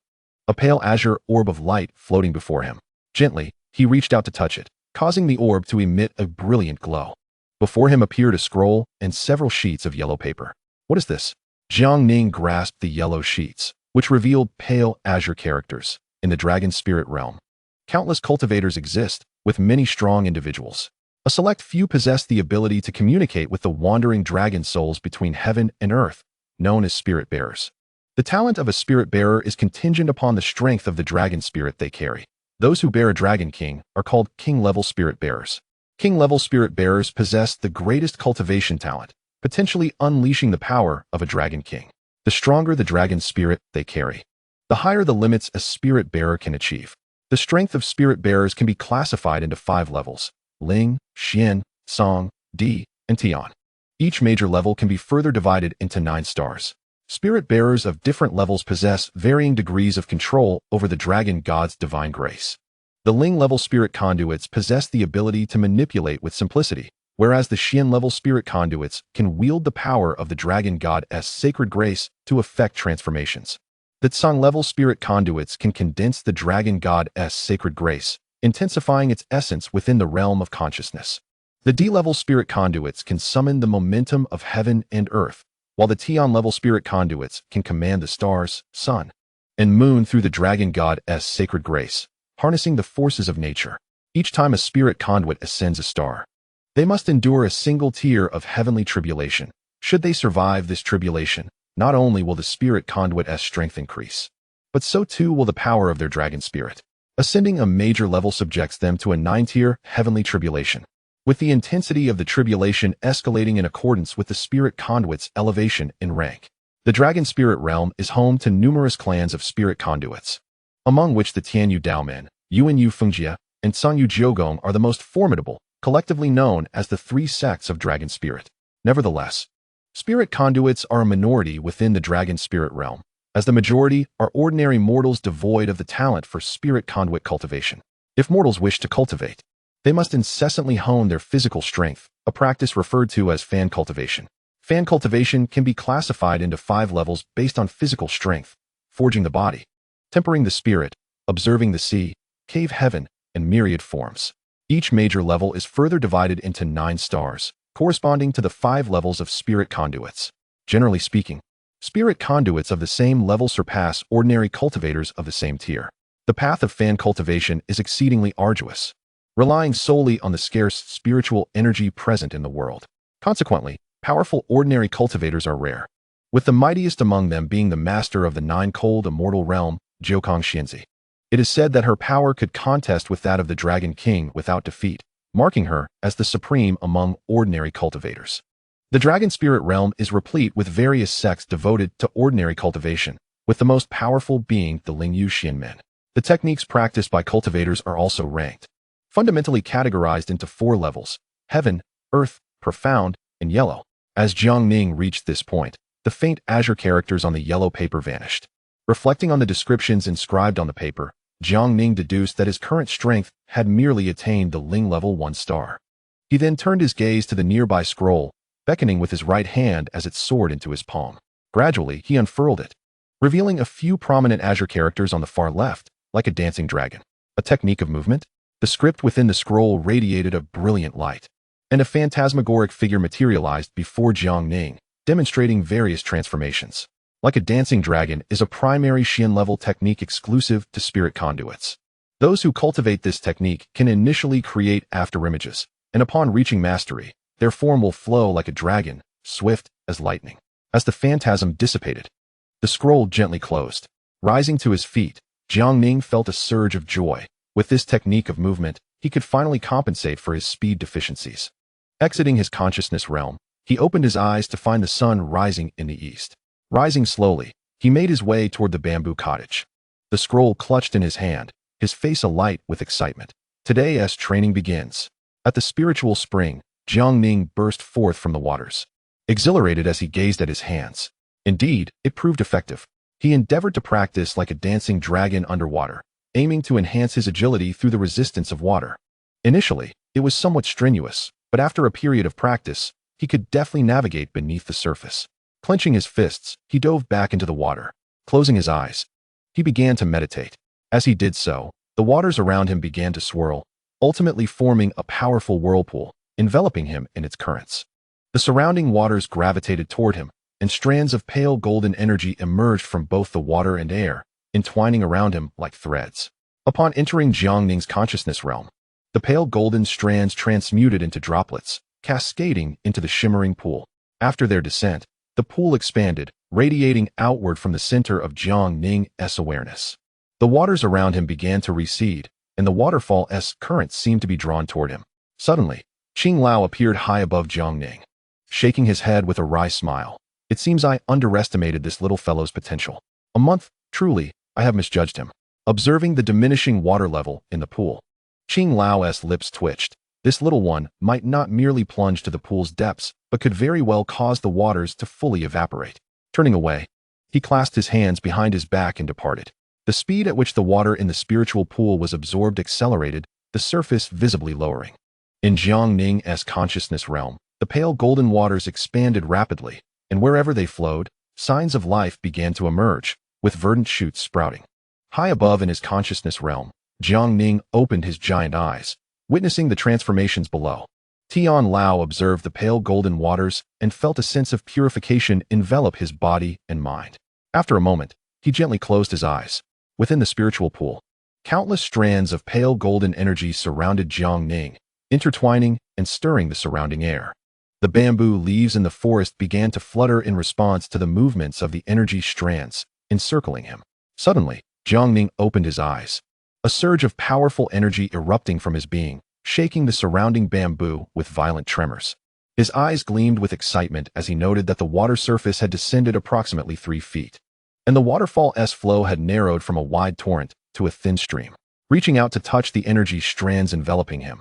a pale azure orb of light floating before him. Gently, he reached out to touch it, causing the orb to emit a brilliant glow. Before him appeared a scroll and several sheets of yellow paper. What is this? Jiang Ning grasped the yellow sheets, which revealed pale azure characters. In the dragon spirit realm, countless cultivators exist, with many strong individuals. A select few possess the ability to communicate with the wandering dragon souls between heaven and earth, known as spirit bearers. The talent of a spirit bearer is contingent upon the strength of the dragon spirit they carry. Those who bear a dragon king are called king-level spirit bearers. King-level spirit bearers possess the greatest cultivation talent, potentially unleashing the power of a dragon king. The stronger the dragon spirit they carry, the higher the limits a spirit bearer can achieve. The strength of spirit bearers can be classified into 5 levels: Ling, Xian, Song, Di, and Tian. Each major level can be further divided into 9 stars. Spirit bearers of different levels possess varying degrees of control over the dragon god's divine grace. The Ling-level spirit conduits possess the ability to manipulate with simplicity, whereas the Xian-level spirit conduits can wield the power of the dragon god's sacred grace to effect transformations. The Tsang-level spirit conduits can condense the dragon god's sacred grace, intensifying its essence within the realm of consciousness. The D-level spirit conduits can summon the momentum of heaven and earth, while the Tian-level spirit conduits can command the stars, sun, and moon through the dragon god's sacred grace, harnessing the forces of nature. Each time a spirit conduit ascends a star, they must endure a single tier of heavenly tribulation. Should they survive this tribulation, not only will the spirit conduit's strength increase, but so too will the power of their dragon spirit. Ascending a major level subjects them to a 9-tier heavenly tribulation, with the intensity of the tribulation escalating in accordance with the spirit conduit's elevation in rank. The dragon spirit realm is home to numerous clans of spirit conduits, among which the Tianyu Daomen, Yuanyu Fengjie, and Sanyu Jiugong are the most formidable, collectively known as the 3 sects of dragon spirit. Nevertheless, spirit conduits are a minority within the dragon spirit realm, as the majority are ordinary mortals devoid of the talent for spirit conduit cultivation. If mortals wish to cultivate, they must incessantly hone their physical strength, a practice referred to as fan cultivation. Fan cultivation can be classified into 5 levels based on physical strength: forging the body, tempering the spirit, observing the sea, cave heaven, and myriad forms. Each major level is further divided into 9 stars, corresponding to the 5 levels of spirit conduits. Generally speaking, spirit conduits of the same level surpass ordinary cultivators of the same tier. The path of fan cultivation is exceedingly arduous, relying solely on the scarce spiritual energy present in the world. Consequently, powerful ordinary cultivators are rare, with the mightiest among them being the master of the 9-cold immortal realm, Jiukong Xianzi. It is said that her power could contest with that of the Dragon King without defeat, marking her as the supreme among ordinary cultivators. The dragon spirit realm is replete with various sects devoted to ordinary cultivation, with the most powerful being the Lingyu Xianmen. The techniques practiced by cultivators are also ranked, fundamentally categorized into 4 levels: heaven, earth, profound, and yellow. As Jiang Ning reached this point, the faint azure characters on the yellow paper vanished. Reflecting on the descriptions inscribed on the paper, Jiang Ning deduced that his current strength had merely attained the Ling level 1 star. He then turned his gaze to the nearby scroll, beckoning with his right hand as it soared into his palm. Gradually, he unfurled it, revealing a few prominent azure characters on the far left, like a dancing dragon. A technique of movement? The script within the scroll radiated a brilliant light, and a phantasmagoric figure materialized before Jiang Ning, demonstrating various transformations. Like a dancing dragon is a primary Xian-level technique exclusive to spirit conduits. Those who cultivate this technique can initially create afterimages, and upon reaching mastery, their form will flow like a dragon, swift as lightning. As the phantasm dissipated, the scroll gently closed. Rising to his feet, Jiang Ning felt a surge of joy. With this technique of movement, he could finally compensate for his speed deficiencies. Exiting his consciousness realm, he opened his eyes to find the sun rising in the east. Rising slowly, he made his way toward the bamboo cottage. The scroll clutched in his hand, his face alight with excitement. Today's training begins. At the spiritual spring, Jiang Ning burst forth from the waters, exhilarated as he gazed at his hands. Indeed, it proved effective. He endeavored to practice like a dancing dragon underwater, aiming to enhance his agility through the resistance of water. Initially, it was somewhat strenuous, but after a period of practice, he could deftly navigate beneath the surface. Clenching his fists, he dove back into the water. Closing his eyes, he began to meditate. As he did so, the waters around him began to swirl, ultimately forming a powerful whirlpool, enveloping him in its currents. The surrounding waters gravitated toward him, and strands of pale golden energy emerged from both the water and air, entwining around him like threads. Upon entering Jiang Ning's consciousness realm, the pale golden strands transmuted into droplets, cascading into the shimmering pool. After their descent, the pool expanded, radiating outward from the center of Jiang Ning's awareness. The waters around him began to recede, and the waterfall's current seemed to be drawn toward him. Suddenly, Qing Lao appeared high above Jiang Ning, shaking his head with a wry smile. It seems I underestimated this little fellow's potential. A month, truly, I have misjudged him. Observing the diminishing water level in the pool, Qing Lao's lips twitched. This little one might not merely plunge to the pool's depths, but could very well cause the waters to fully evaporate. Turning away, he clasped his hands behind his back and departed. The speed at which the water in the spiritual pool was absorbed accelerated, the surface visibly lowering. In Jiang Ning's consciousness realm, the pale golden waters expanded rapidly, and wherever they flowed, signs of life began to emerge, with verdant shoots sprouting. High above in his consciousness realm, Jiang Ning opened his giant eyes, witnessing the transformations below. Tian Lao observed the pale golden waters and felt a sense of purification envelop his body and mind. After a moment, he gently closed his eyes. Within the spiritual pool, countless strands of pale golden energy surrounded Jiang Ning, intertwining and stirring the surrounding air. The bamboo leaves in the forest began to flutter in response to the movements of the energy strands encircling him. Suddenly, Jiang Ning opened his eyes, a surge of powerful energy erupting from his being, shaking the surrounding bamboo with violent tremors. His eyes gleamed with excitement as he noted that the water surface had descended approximately 3 feet, and the waterfall's flow had narrowed from a wide torrent to a thin stream, reaching out to touch the energy strands enveloping him.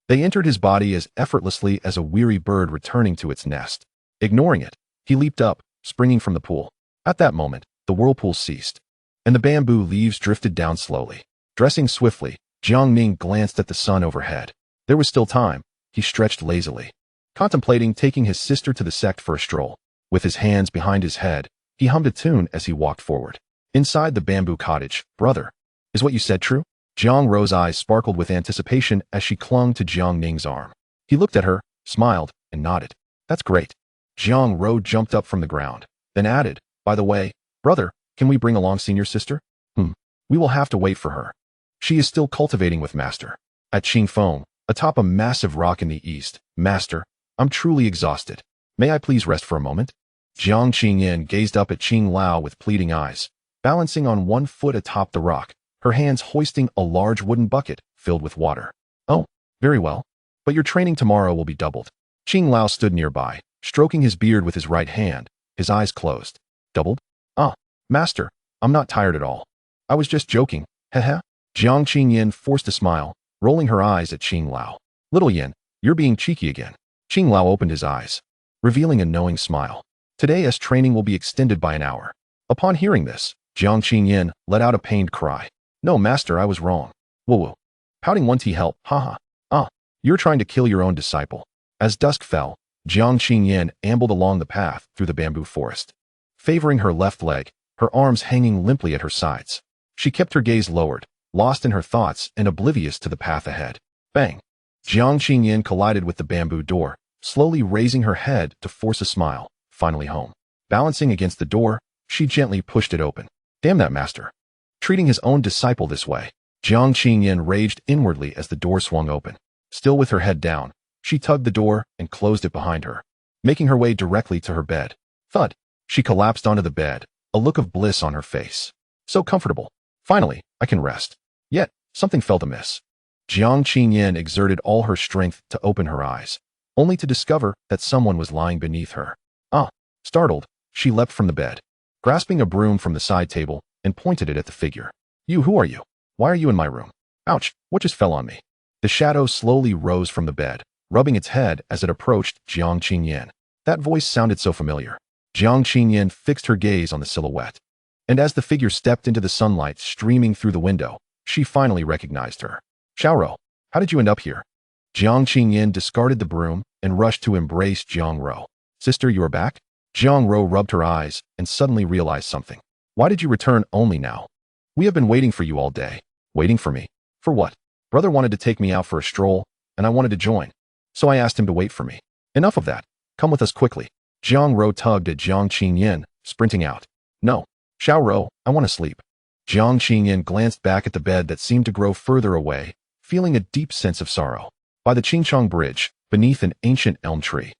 They entered his body as effortlessly as a weary bird returning to its nest. Ignoring it, he leaped up, springing from the pool. At that moment, the whirlpool ceased, and the bamboo leaves drifted down slowly. Dressing swiftly, Jiang Ning glanced at the sun overhead. There was still time. He stretched lazily, contemplating taking his sister to the sect for a stroll. With his hands behind his head, he hummed a tune as he walked forward. Inside the bamboo cottage, brother, is what you said true? Jiang Ro's eyes sparkled with anticipation as she clung to Jiang Ning's arm. He looked at her, smiled, and nodded. That's great. Jiang Ro jumped up from the ground, then added, by the way, brother, can we bring along senior sister? We will have to wait for her. She is still cultivating with Master. At Qingfeng, atop a massive rock in the east, Master, I'm truly exhausted. May I please rest for a moment? Jiang Qingyan gazed up at Qing Lao with pleading eyes, balancing on one foot atop the rock, her hands hoisting a large wooden bucket filled with water. Oh, very well. but your training tomorrow will be doubled. Qing Lao stood nearby, stroking his beard with his right hand, his eyes closed. Doubled? Ah, master, I'm not tired at all. I was just joking, heh. Jiang Qingyin forced a smile, rolling her eyes at Qing Lao. Little Yin, you're being cheeky again. Qing Lao opened his eyes, revealing a knowing smile. Today's training will be extended by an hour. Upon hearing this, Jiang Qingyin let out a pained cry. No, master, I was wrong. Woo-woo. Pouting won't help, haha. Ah, you're trying to kill your own disciple. As dusk fell, Jiang Qingyin ambled along the path through the bamboo forest. Favoring her left leg, her arms hanging limply at her sides. She kept her gaze lowered, lost in her thoughts and oblivious to the path ahead. Bang! Jiang Qingyin collided with the bamboo door, slowly raising her head to force a smile. Finally home. Balancing against the door, she gently pushed it open. Damn that master. Treating his own disciple this way. Jiang Qingyin raged inwardly as the door swung open. Still with her head down, she tugged the door and closed it behind her, making her way directly to her bed. Thud! She collapsed onto the bed, a look of bliss on her face. So comfortable. Finally, I can rest. Yet, something felt amiss. Jiang Qingyin exerted all her strength to open her eyes, only to discover that someone was lying beneath her. Ah! Startled, she leapt from the bed, grasping a broom from the side table and pointed it at the figure. You, who are you? Why are you in my room? Ouch, what just fell on me? The shadow slowly rose from the bed, rubbing its head as it approached Jiang Qingyin. That voice sounded so familiar. Jiang Qingyin fixed her gaze on the silhouette. And as the figure stepped into the sunlight streaming through the window, she finally recognized her. Xiaoro, how did you end up here? Jiang Qingyin discarded the broom and rushed to embrace Jiang Ro. Sister, you are back? Jiang Ro rubbed her eyes and suddenly realized something. Why did you return only now? We have been waiting for you all day. Waiting for me? For what? Brother wanted to take me out for a stroll, and I wanted to join. So I asked him to wait for me. Enough of that. Come with us quickly. Jiang Ro tugged at Jiang Qingyin, sprinting out. No. Xiao Ro, I want to sleep. Jiang Qingyin glanced back at the bed that seemed to grow further away, feeling a deep sense of sorrow. By the Qingchong Bridge, beneath an ancient elm tree,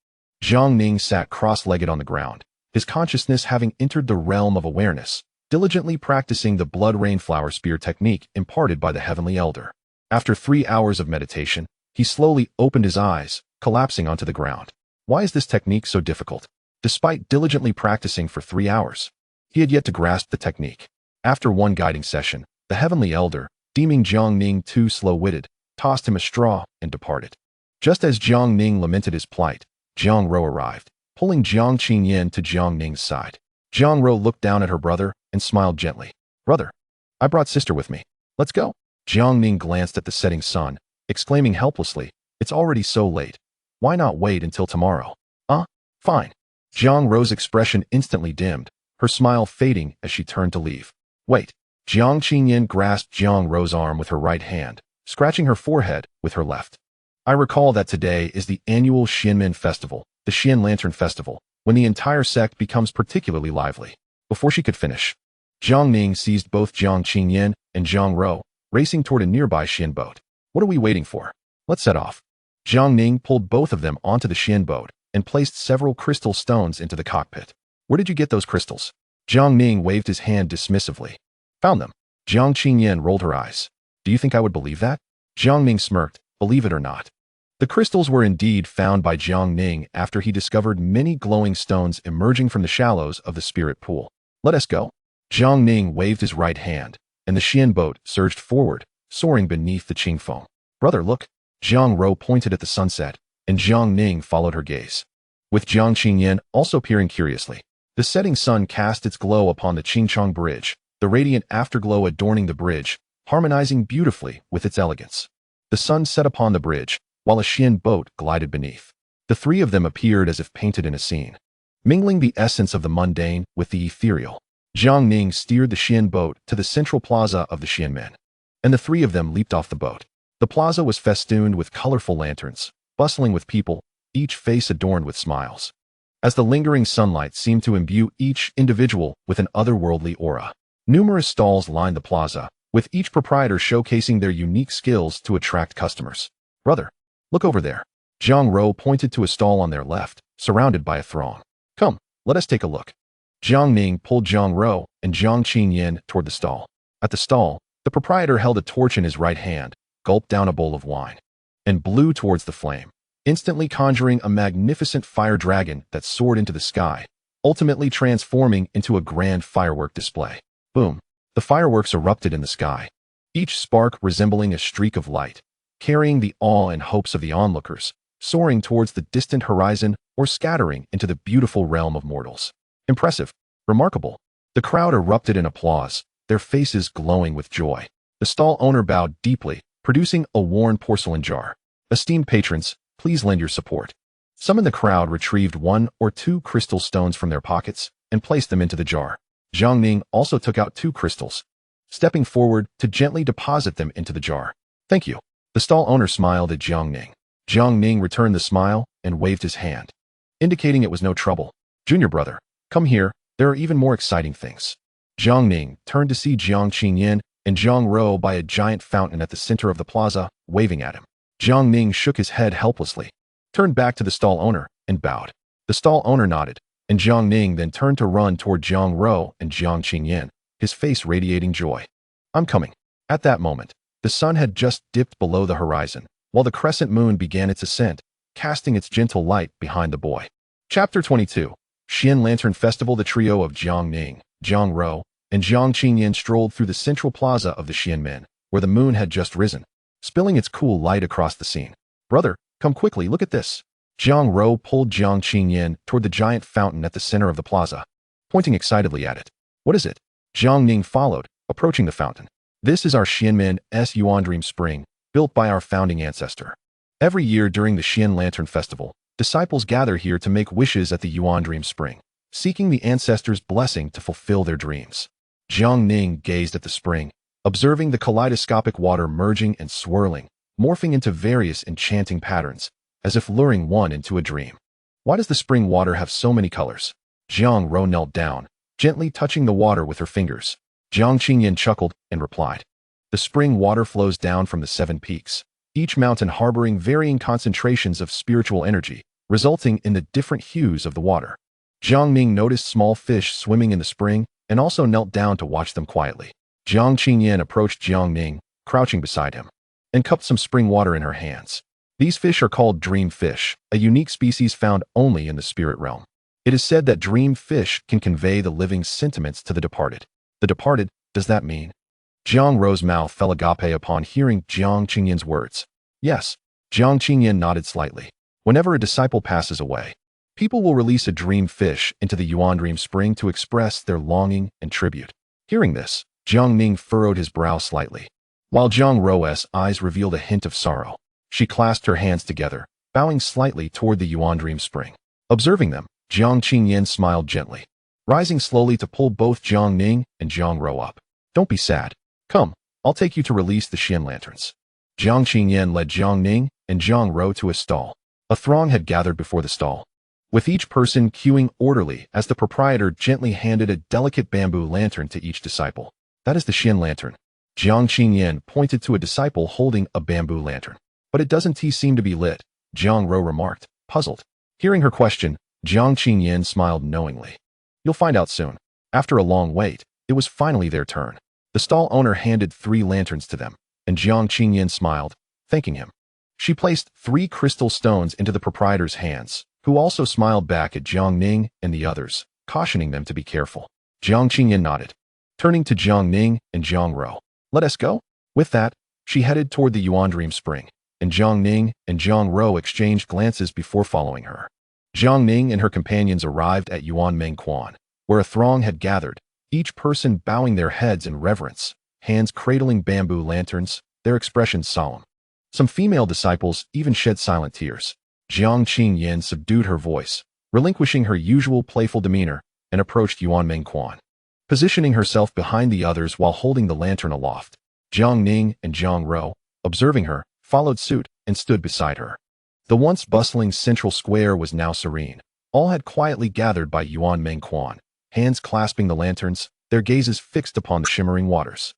Jiang Ning sat cross-legged on the ground, his consciousness having entered the realm of awareness, diligently practicing the blood rainflower spear technique imparted by the Heavenly Elder. After 3 hours of meditation, he slowly opened his eyes, collapsing onto the ground. Why is this technique so difficult? Despite diligently practicing for 3 hours, he had yet to grasp the technique. After one guiding session, the Heavenly Elder, deeming Jiang Ning too slow-witted, tossed him a straw and departed. Just as Jiang Ning lamented his plight, Jiang Ro arrived, pulling Jiang Qingyin to Jiang Ning's side. Jiang Ro looked down at her brother and smiled gently. Brother, I brought sister with me. Let's go. Jiang Ning glanced at the setting sun, exclaiming helplessly, it's already so late. Why not wait until tomorrow? Fine. Jiang Ro's expression instantly dimmed, her smile fading as she turned to leave. Wait. Jiang Qingyin grasped Jiang Ro's arm with her right hand, scratching her forehead with her left. I recall that today is the annual Xianmen Festival, the Xian Lantern Festival, when the entire sect becomes particularly lively. Before she could finish, Jiang Ning seized both Jiang Qingyin and Jiang Ro, racing toward a nearby Xian boat. What are we waiting for? Let's set off. Jiang Ning pulled both of them onto the Xian boat and placed several crystal stones into the cockpit. Where did you get those crystals? Jiang Ning waved his hand dismissively. Found them. Jiang Qingyin rolled her eyes. Do you think I would believe that? Jiang Ning smirked, believe it or not. The crystals were indeed found by Jiang Ning after he discovered many glowing stones emerging from the shallows of the spirit pool. Let us go. Jiang Ning waved his right hand, and the Xian boat surged forward, soaring beneath the Qing foam. Brother, look. Jiang Ro pointed at the sunset, and Jiang Ning followed her gaze. With Jiang Qingyin also peering curiously, the setting sun cast its glow upon the Qingchong Bridge, the radiant afterglow adorning the bridge, harmonizing beautifully with its elegance. The sun set upon the bridge, while a Xian boat glided beneath. The three of them appeared as if painted in a scene, mingling the essence of the mundane with the ethereal. Jiang Ning steered the Xian boat to the central plaza of the Xianmen, and the three of them leaped off the boat. The plaza was festooned with colorful lanterns, bustling with people, each face adorned with smiles. As the lingering sunlight seemed to imbue each individual with an otherworldly aura, numerous stalls lined the plaza, with each proprietor showcasing their unique skills to attract customers. Brother, look over there. Jiang Ro pointed to a stall on their left, surrounded by a throng. Come, let us take a look. Jiang Ning pulled Jiang Ro and Jiang Qingyin toward the stall. At the stall, the proprietor held a torch in his right hand, gulped down a bowl of wine. and blew towards the flame, instantly conjuring a magnificent fire dragon that soared into the sky, ultimately transforming into a grand firework display. Boom! The fireworks erupted in the sky, each spark resembling a streak of light, carrying the awe and hopes of the onlookers, soaring towards the distant horizon or scattering into the beautiful realm of mortals. Impressive. Remarkable. The crowd erupted in applause, their faces glowing with joy. The stall owner bowed deeply, producing a worn porcelain jar. Esteemed patrons, please lend your support. Some in the crowd retrieved 1 or 2 crystal stones from their pockets and placed them into the jar. Jiang Ning also took out 2 crystals, stepping forward to gently deposit them into the jar. Thank you. The stall owner smiled at Jiang Ning. Jiang Ning returned the smile and waved his hand, indicating it was no trouble. Junior brother, come here, there are even more exciting things. Jiang Ning turned to see Jiang Qingyan and Jiang Rou by a giant fountain at the center of the plaza, waving at him. Jiang Ning shook his head helplessly, turned back to the stall owner, and bowed. The stall owner nodded, and Jiang Ning then turned to run toward Jiang Rou and Jiang Qingyan, his face radiating joy. I'm coming. At that moment, the sun had just dipped below the horizon, while the crescent moon began its ascent, casting its gentle light behind the boy. Chapter 22. Xian Lantern Festival. The trio of Jiang Ning, Jiang Rou, and Jiang Qingyan strolled through the central plaza of the Xianmen, where the moon had just risen, spilling its cool light across the scene. Brother, come quickly, look at this. Jiang Rou pulled Jiang Qingyan toward the giant fountain at the center of the plaza, pointing excitedly at it. What is it? Jiang Ning followed, approaching the fountain. This is our Xianmen's Yuan Dream Spring, built by our founding ancestor. Every year during the Xian Lantern Festival, disciples gather here to make wishes at the Yuan Dream Spring, seeking the ancestors' blessing to fulfill their dreams. Jiang Ning gazed at the spring, observing the kaleidoscopic water merging and swirling, morphing into various enchanting patterns, as if luring one into a dream. Why does the spring water have so many colors? Jiang Rou knelt down, gently touching the water with her fingers. Jiang Qingyan chuckled and replied, the spring water flows down from the 7 peaks, each mountain harboring varying concentrations of spiritual energy, resulting in the different hues of the water. Jiang Ning noticed small fish swimming in the spring and also knelt down to watch them quietly. Jiang Qingyan approached Jiang Ning, crouching beside him, and cupped some spring water in her hands. These fish are called dream fish, a unique species found only in the spirit realm. It is said that dream fish can convey the living sentiments to the departed. The departed, does that mean? Jiang Rou's mouth fell agape upon hearing Jiang Qingyan's words. Yes, Jiang Qingyan nodded slightly. Whenever a disciple passes away, people will release a dream fish into the Yuan Dream Spring to express their longing and tribute. Hearing this, Jiang Ning furrowed his brow slightly, while Jiang Rou's eyes revealed a hint of sorrow. She clasped her hands together, bowing slightly toward the Yuan Dream Spring. Observing them, Jiang Qingyan smiled gently, rising slowly to pull both Jiang Ning and Jiang Rou up. Don't be sad. Come, I'll take you to release the Xian lanterns. Jiang Qingyan led Jiang Ning and Jiang Rou to a stall. A throng had gathered before the stall, with each person queuing orderly as the proprietor gently handed a delicate bamboo lantern to each disciple. That is the Xian lantern. Jiang Qingyan pointed to a disciple holding a bamboo lantern. But it doesn't seem to be lit, Jiang Rou remarked, puzzled. Hearing her question, Jiang Qingyan smiled knowingly. You'll find out soon. After a long wait, it was finally their turn. The stall owner handed 3 lanterns to them, and Jiang Qingyan smiled, thanking him. She placed 3 crystal stones into the proprietor's hands, who also smiled back at Jiang Ning and the others, cautioning them to be careful. Jiang Qingyan nodded, turning to Jiang Ning and Jiang Rou. Let us go? With that, she headed toward the Yuan Dream Spring, and Jiang Ning and Jiang Rou exchanged glances before following her. Jiang Ning and her companions arrived at Yuan Mengquan, where a throng had gathered, each person bowing their heads in reverence, hands cradling bamboo lanterns, their expressions solemn. Some female disciples even shed silent tears. Jiang Qingyan subdued her voice, relinquishing her usual playful demeanor, and approached Yuan Mengquan, positioning herself behind the others while holding the lantern aloft. Jiang Ning and Jiang Rou, observing her, followed suit and stood beside her. The once bustling central square was now serene. All had quietly gathered by Yuan Mengquan, hands clasping the lanterns, their gazes fixed upon the shimmering waters.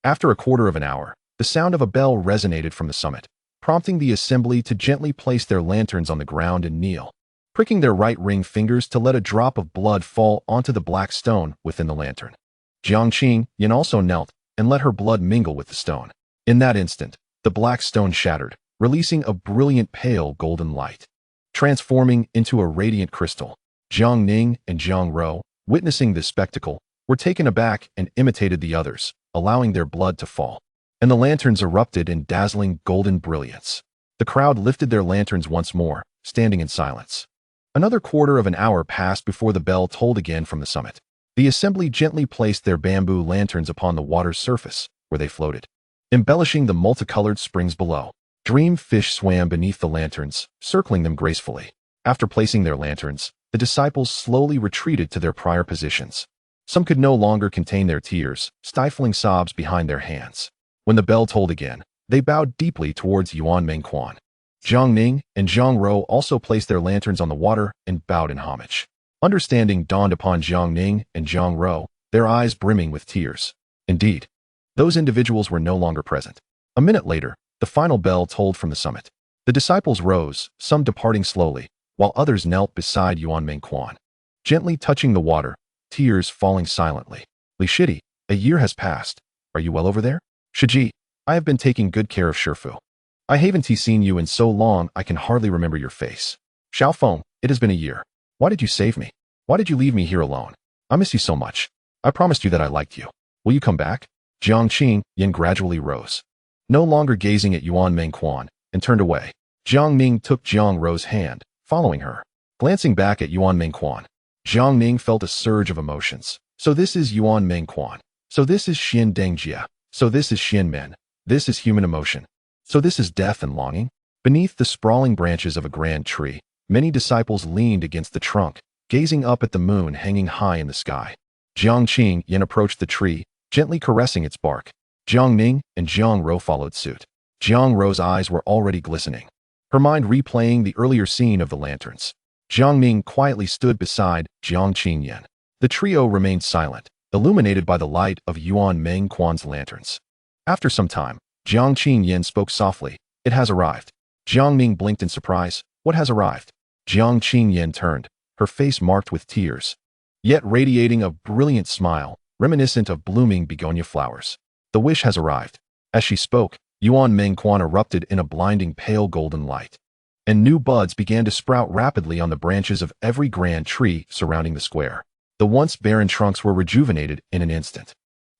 After a quarter of an hour, the sound of a bell resonated from the summit, prompting the assembly to gently place their lanterns on the ground and kneel, pricking their right ring fingers to let a drop of blood fall onto the black stone within the lantern. Jiang Qingyan also knelt and let her blood mingle with the stone. In that instant, the black stone shattered, releasing a brilliant pale golden light, transforming into a radiant crystal. Jiang Ning and Jiang Ro, witnessing this spectacle, were taken aback and imitated the others, allowing their blood to fall. And the lanterns erupted in dazzling golden brilliance. The crowd lifted their lanterns once more, standing in silence. Another quarter of an hour passed before the bell tolled again from the summit. The assembly gently placed their bamboo lanterns upon the water's surface, where they floated, embellishing the multicolored springs below. Dream fish swam beneath the lanterns, circling them gracefully. After placing their lanterns, the disciples slowly retreated to their prior positions. Some could no longer contain their tears, stifling sobs behind their hands. When the bell tolled again, they bowed deeply towards Yuan Mengquan. Jiang Ning and Jiang Ro also placed their lanterns on the water and bowed in homage. Understanding dawned upon Jiang Ning and Jiang Ro, their eyes brimming with tears. Indeed, those individuals were no longer present. A minute later, the final bell tolled from the summit. The disciples rose, some departing slowly, while others knelt beside Yuan Mengquan, gently touching the water, tears falling silently. Li Shidi, a year has passed. Are you well over there? Shiji, I have been taking good care of Shifu. I haven't seen you in so long I can hardly remember your face. Xiaofeng, it has been a year. Why did you save me? Why did you leave me here alone? I miss you so much. I promised you that I liked you. Will you come back? Jiang Qing Yin gradually rose, no longer gazing at Yuan Mengquan, and turned away. Jiang Ning took Jiang Ro's hand, following her. Glancing back at Yuan Mengquan, Jiang Ning felt a surge of emotions. So this is Yuan Mengquan. So this is Xin Dengjia. So this is Xian Men. This is human emotion. So this is death and longing. Beneath the sprawling branches of a grand tree, many disciples leaned against the trunk, gazing up at the moon hanging high in the sky. Jiang Qing Yin approached the tree, gently caressing its bark. Jiang Ning and Jiang Ro followed suit. Jiang Ro's eyes were already glistening, her mind replaying the earlier scene of the lanterns. Jiang Ning quietly stood beside Jiang Qing Yin. The trio remained silent, illuminated by the light of Yuan Mengquan's lanterns. After some time, Jiang Qing Yin spoke softly. It has arrived. Jiang Ning blinked in surprise. What has arrived? Jiang Qing Yin turned, her face marked with tears, yet radiating a brilliant smile, reminiscent of blooming begonia flowers. The wish has arrived. As she spoke, Yuan Mengquan erupted in a blinding pale golden light, and new buds began to sprout rapidly on the branches of every grand tree surrounding the square. The once barren trunks were rejuvenated in an instant.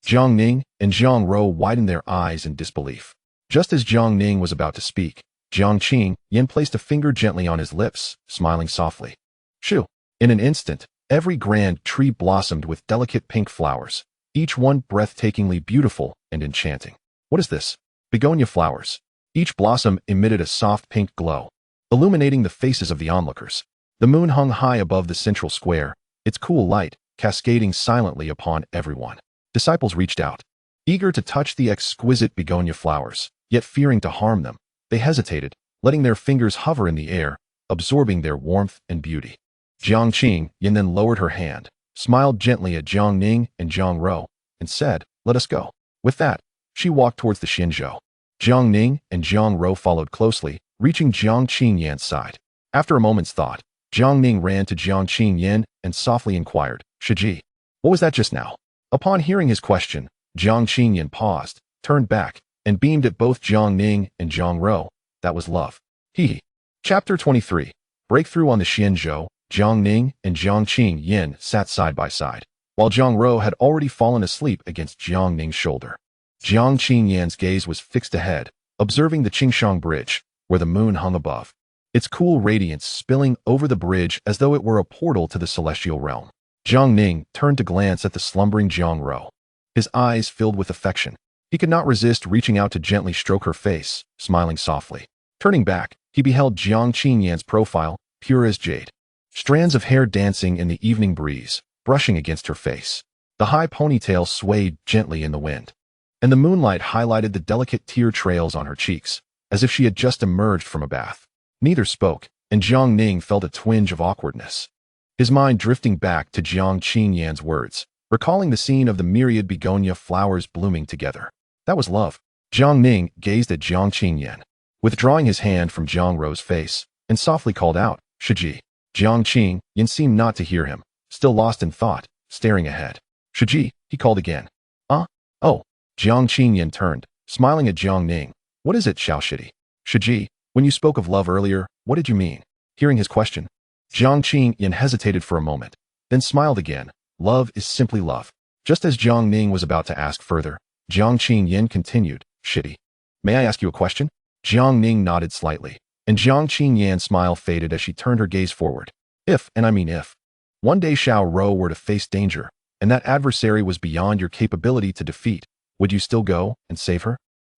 Jiang Ning and Jiang Ro widened their eyes in disbelief. Just as Jiang Ning was about to speak, Jiang Qing Yin placed a finger gently on his lips, smiling softly. Shoo! In an instant, every grand tree blossomed with delicate pink flowers, each one breathtakingly beautiful and enchanting. What is this? Begonia flowers. Each blossom emitted a soft pink glow, illuminating the faces of the onlookers. The moon hung high above the central square, its cool light cascading silently upon everyone. Disciples reached out, eager to touch the exquisite begonia flowers, yet fearing to harm them. They hesitated, letting their fingers hover in the air, absorbing their warmth and beauty. Jiang Qing Yin then lowered her hand, smiled gently at Jiang Ning and Jiang Ro, and said, "Let us go." With that, she walked towards the Xinzhou. Jiang Ning and Jiang Ro followed closely, reaching Jiang Qing Yan's side. After a moment's thought, Jiang Ning ran to Jiang Qing Yin and softly inquired, "Shiji, what was that just now?" Upon hearing his question, Jiang Qing Yin paused, turned back, and beamed at both Jiang Ning and Jiang Ro. That was love. He. Chapter 23. Breakthrough on the Xinzhou. Jiang Ning and Jiang Qing Yin sat side by side, while Jiang Ro had already fallen asleep against Jiang Ning's shoulder. Jiang Qing Yin's gaze was fixed ahead, observing the Qingshang Bridge, where the moon hung above, its cool radiance spilling over the bridge as though it were a portal to the celestial realm. Jiang Ning turned to glance at the slumbering Jiang Ro. His eyes filled with affection. He could not resist reaching out to gently stroke her face, smiling softly. Turning back, he beheld Jiang Qing Yan's profile, pure as jade. Strands of hair dancing in the evening breeze, brushing against her face. The high ponytail swayed gently in the wind, and the moonlight highlighted the delicate tear trails on her cheeks, as if she had just emerged from a bath. Neither spoke, and Jiang Ning felt a twinge of awkwardness, his mind drifting back to Jiang Qing Yan's words, recalling the scene of the myriad begonia flowers blooming together. That was love. Jiang Ning gazed at Jiang Qing Yan, withdrawing his hand from Jiang Ro's face, and softly called out, "Shiji." Jiang Qing Yin seemed not to hear him, still lost in thought, staring ahead. "Shiji," he called again. Oh. Jiang Qing Yin turned, smiling at Jiang Ning. "What is it, Xiao Shidi?" Shiji, when you spoke of love earlier, what did you mean? Hearing his question, Jiang Ning hesitated for a moment, then smiled again. Love is simply love. Just as Jiang Ning was about to ask further, Jiang Yin continued, Shiji, may I ask you a question? Jiang Ning nodded slightly, and Jiang Yan's smile faded as she turned her gaze forward. If, and I mean if, one day Xiao Rou were to face danger, and that adversary was beyond your capability to defeat, would you still go and save her?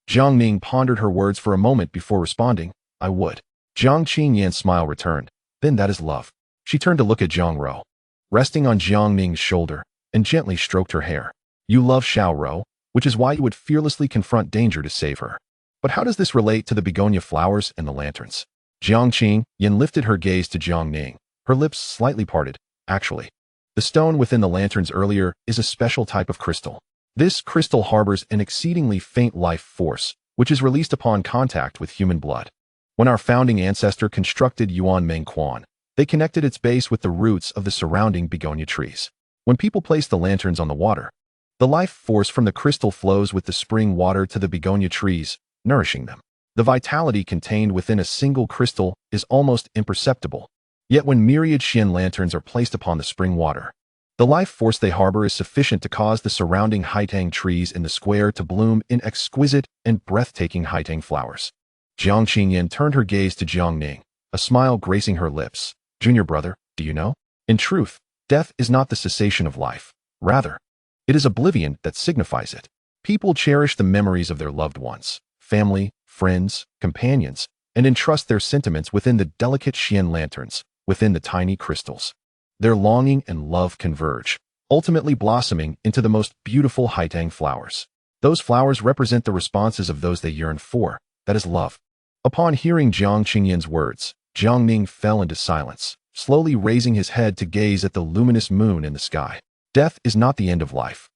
Jiang Ning pondered her words for a moment before responding, I would. Jiang Yan's smile returned. Then that is love. She turned to look at Jiang Rou, resting on Jiang Ning's shoulder, and gently stroked her hair. You love Xiao Rou, which is why you would fearlessly confront danger to save her. But how does this relate to the begonia flowers and the lanterns? Jiang Yin lifted her gaze to Jiang Ning, her lips slightly parted. Actually, the stone within the lanterns earlier is a special type of crystal. This crystal harbors an exceedingly faint life force, which is released upon contact with human blood. When our founding ancestor constructed Yuan Meng Quan, they connected its base with the roots of the surrounding begonia trees. When people place the lanterns on the water, the life force from the crystal flows with the spring water to the begonia trees, nourishing them. The vitality contained within a single crystal is almost imperceptible. Yet when myriad Xian lanterns are placed upon the spring water, the life force they harbor is sufficient to cause the surrounding haitang trees in the square to bloom in exquisite and breathtaking haitang flowers. Jiang Yin turned her gaze to Jiang Ning, a smile gracing her lips. Junior brother, do you know? In truth, death is not the cessation of life. Rather, it is oblivion that signifies it. People cherish the memories of their loved ones, family, friends, companions, and entrust their sentiments within the delicate Xian lanterns, within the tiny crystals. Their longing and love converge, ultimately blossoming into the most beautiful haitang flowers. Those flowers represent the responses of those they yearn for, that is love. Upon hearing Jiang Yin's words, Jiang Ning fell into silence, slowly raising his head to gaze at the luminous moon in the sky. Death is not the end of life.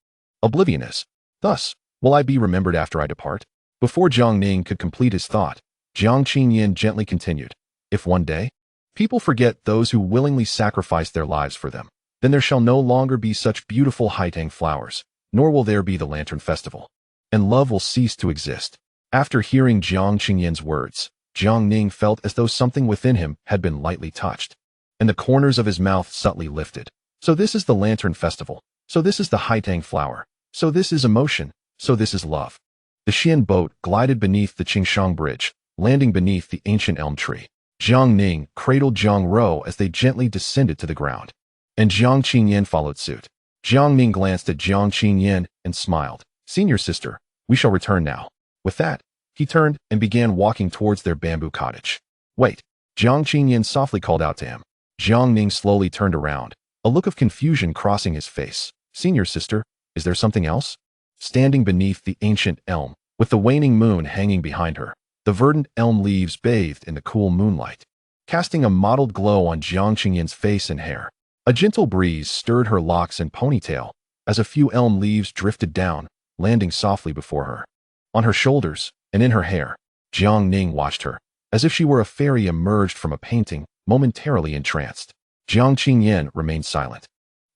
Oblivion is. Thus, will I be remembered after I depart? Before Jiang Ning could complete his thought, Jiang Yin gently continued, if one day, people forget those who willingly sacrificed their lives for them, then there shall no longer be such beautiful haitang flowers, nor will there be the Lantern Festival. And love will cease to exist. After hearing Jiang Yin's words, Jiang Ning felt as though something within him had been lightly touched, and the corners of his mouth subtly lifted. So this is the Lantern Festival. So this is the haitang flower. So this is emotion. So this is love. The Xian boat glided beneath the Qingshang Bridge, landing beneath the ancient elm tree. Jiang Ning cradled Jiang Rou as they gently descended to the ground, and Jiang Yin followed suit. Jiang Ning glanced at Jiang Yin and smiled. Senior sister, we shall return now. With that, he turned and began walking towards their bamboo cottage. Wait, Jiang Yin softly called out to him. Jiang Ning slowly turned around, a look of confusion crossing his face. Senior sister, is there something else? Standing beneath the ancient elm, with the waning moon hanging behind her, the verdant elm leaves bathed in the cool moonlight, casting a mottled glow on Jiang Yin's face and hair. A gentle breeze stirred her locks and ponytail, as a few elm leaves drifted down, landing softly before her. On her shoulders, and in her hair, Jiang Ning watched her, as if she were a fairy emerged from a painting, momentarily entranced. Jiang Yin remained silent,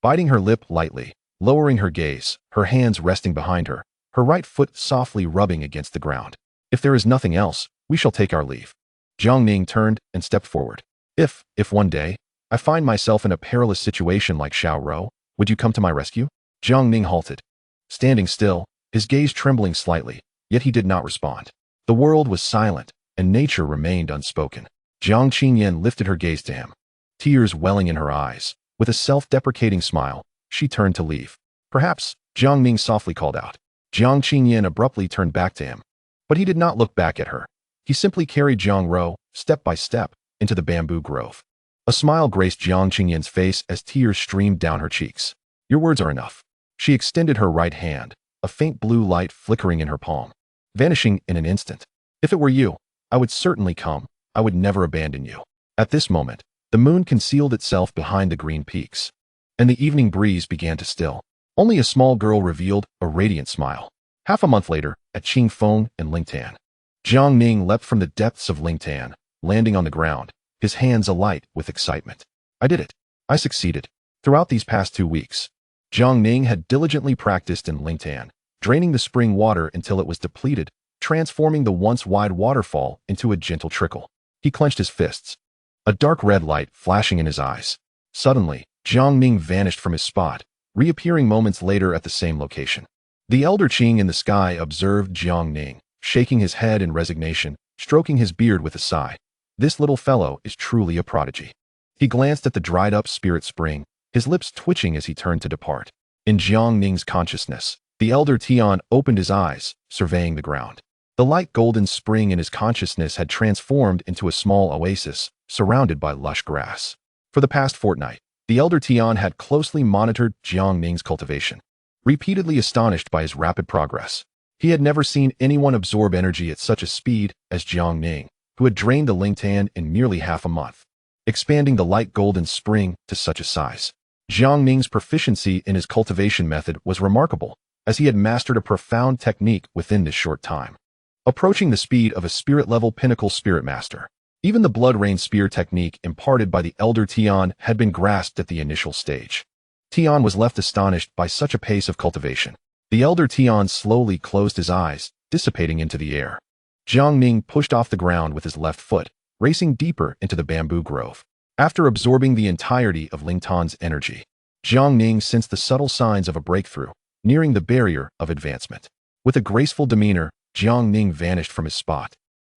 biting her lip lightly, lowering her gaze, her hands resting behind her, her right foot softly rubbing against the ground. If there is nothing else, we shall take our leave. Jiang Ning turned and stepped forward. If one day, I find myself in a perilous situation like Xiao Rou, would you come to my rescue? Jiang Ning halted, standing still, his gaze trembling slightly, yet he did not respond. The world was silent, and nature remained unspoken. Jiang Yin lifted her gaze to him, tears welling in her eyes. With a self-deprecating smile, she turned to leave. Perhaps, Jiang Ning softly called out. Jiang Yin abruptly turned back to him, but he did not look back at her. He simply carried Jiang Rou, step by step, into the bamboo grove. A smile graced Jiang Yin's face as tears streamed down her cheeks. Your words are enough. She extended her right hand, a faint blue light flickering in her palm, vanishing in an instant. If it were you, I would certainly come. I would never abandon you. At this moment, the moon concealed itself behind the green peaks, and the evening breeze began to still. Only a small girl revealed a radiant smile. Half a month later, at Qingfeng and Lingtan, Jiang Ning leapt from the depths of Lingtan, landing on the ground, his hands alight with excitement. I did it. I succeeded. Throughout these past 2 weeks, Jiang Ning had diligently practiced in Lingtan, draining the spring water until it was depleted, transforming the once wide waterfall into a gentle trickle. He clenched his fists, a dark red light flashing in his eyes. Suddenly, Jiang Ning vanished from his spot, reappearing moments later at the same location. The elder Qing in the sky observed Jiang Ning, shaking his head in resignation, stroking his beard with a sigh. This little fellow is truly a prodigy. He glanced at the dried-up spirit spring, his lips twitching as he turned to depart. In Jiang Ning's consciousness, the elder Tian opened his eyes, surveying the ground. The light golden spring in his consciousness had transformed into a small oasis, surrounded by lush grass. For the past fortnight, the elder Tian had closely monitored Jiang Ning's cultivation, repeatedly astonished by his rapid progress. He had never seen anyone absorb energy at such a speed as Jiang Ning, who had drained the Lingtan in merely half a month, expanding the light golden spring to such a size. Jiang Ning's proficiency in his cultivation method was remarkable, as he had mastered a profound technique within this short time, approaching the speed of a spirit-level pinnacle spirit master. Even the blood rain spear technique imparted by the elder Tian had been grasped at the initial stage. Tian was left astonished by such a pace of cultivation. The elder Tian slowly closed his eyes, dissipating into the air. Jiang Ning pushed off the ground with his left foot, racing deeper into the bamboo grove. After absorbing the entirety of Lingtan's energy, Jiang Ning sensed the subtle signs of a breakthrough, nearing the barrier of advancement. With a graceful demeanor, Jiang Ning vanished from his spot,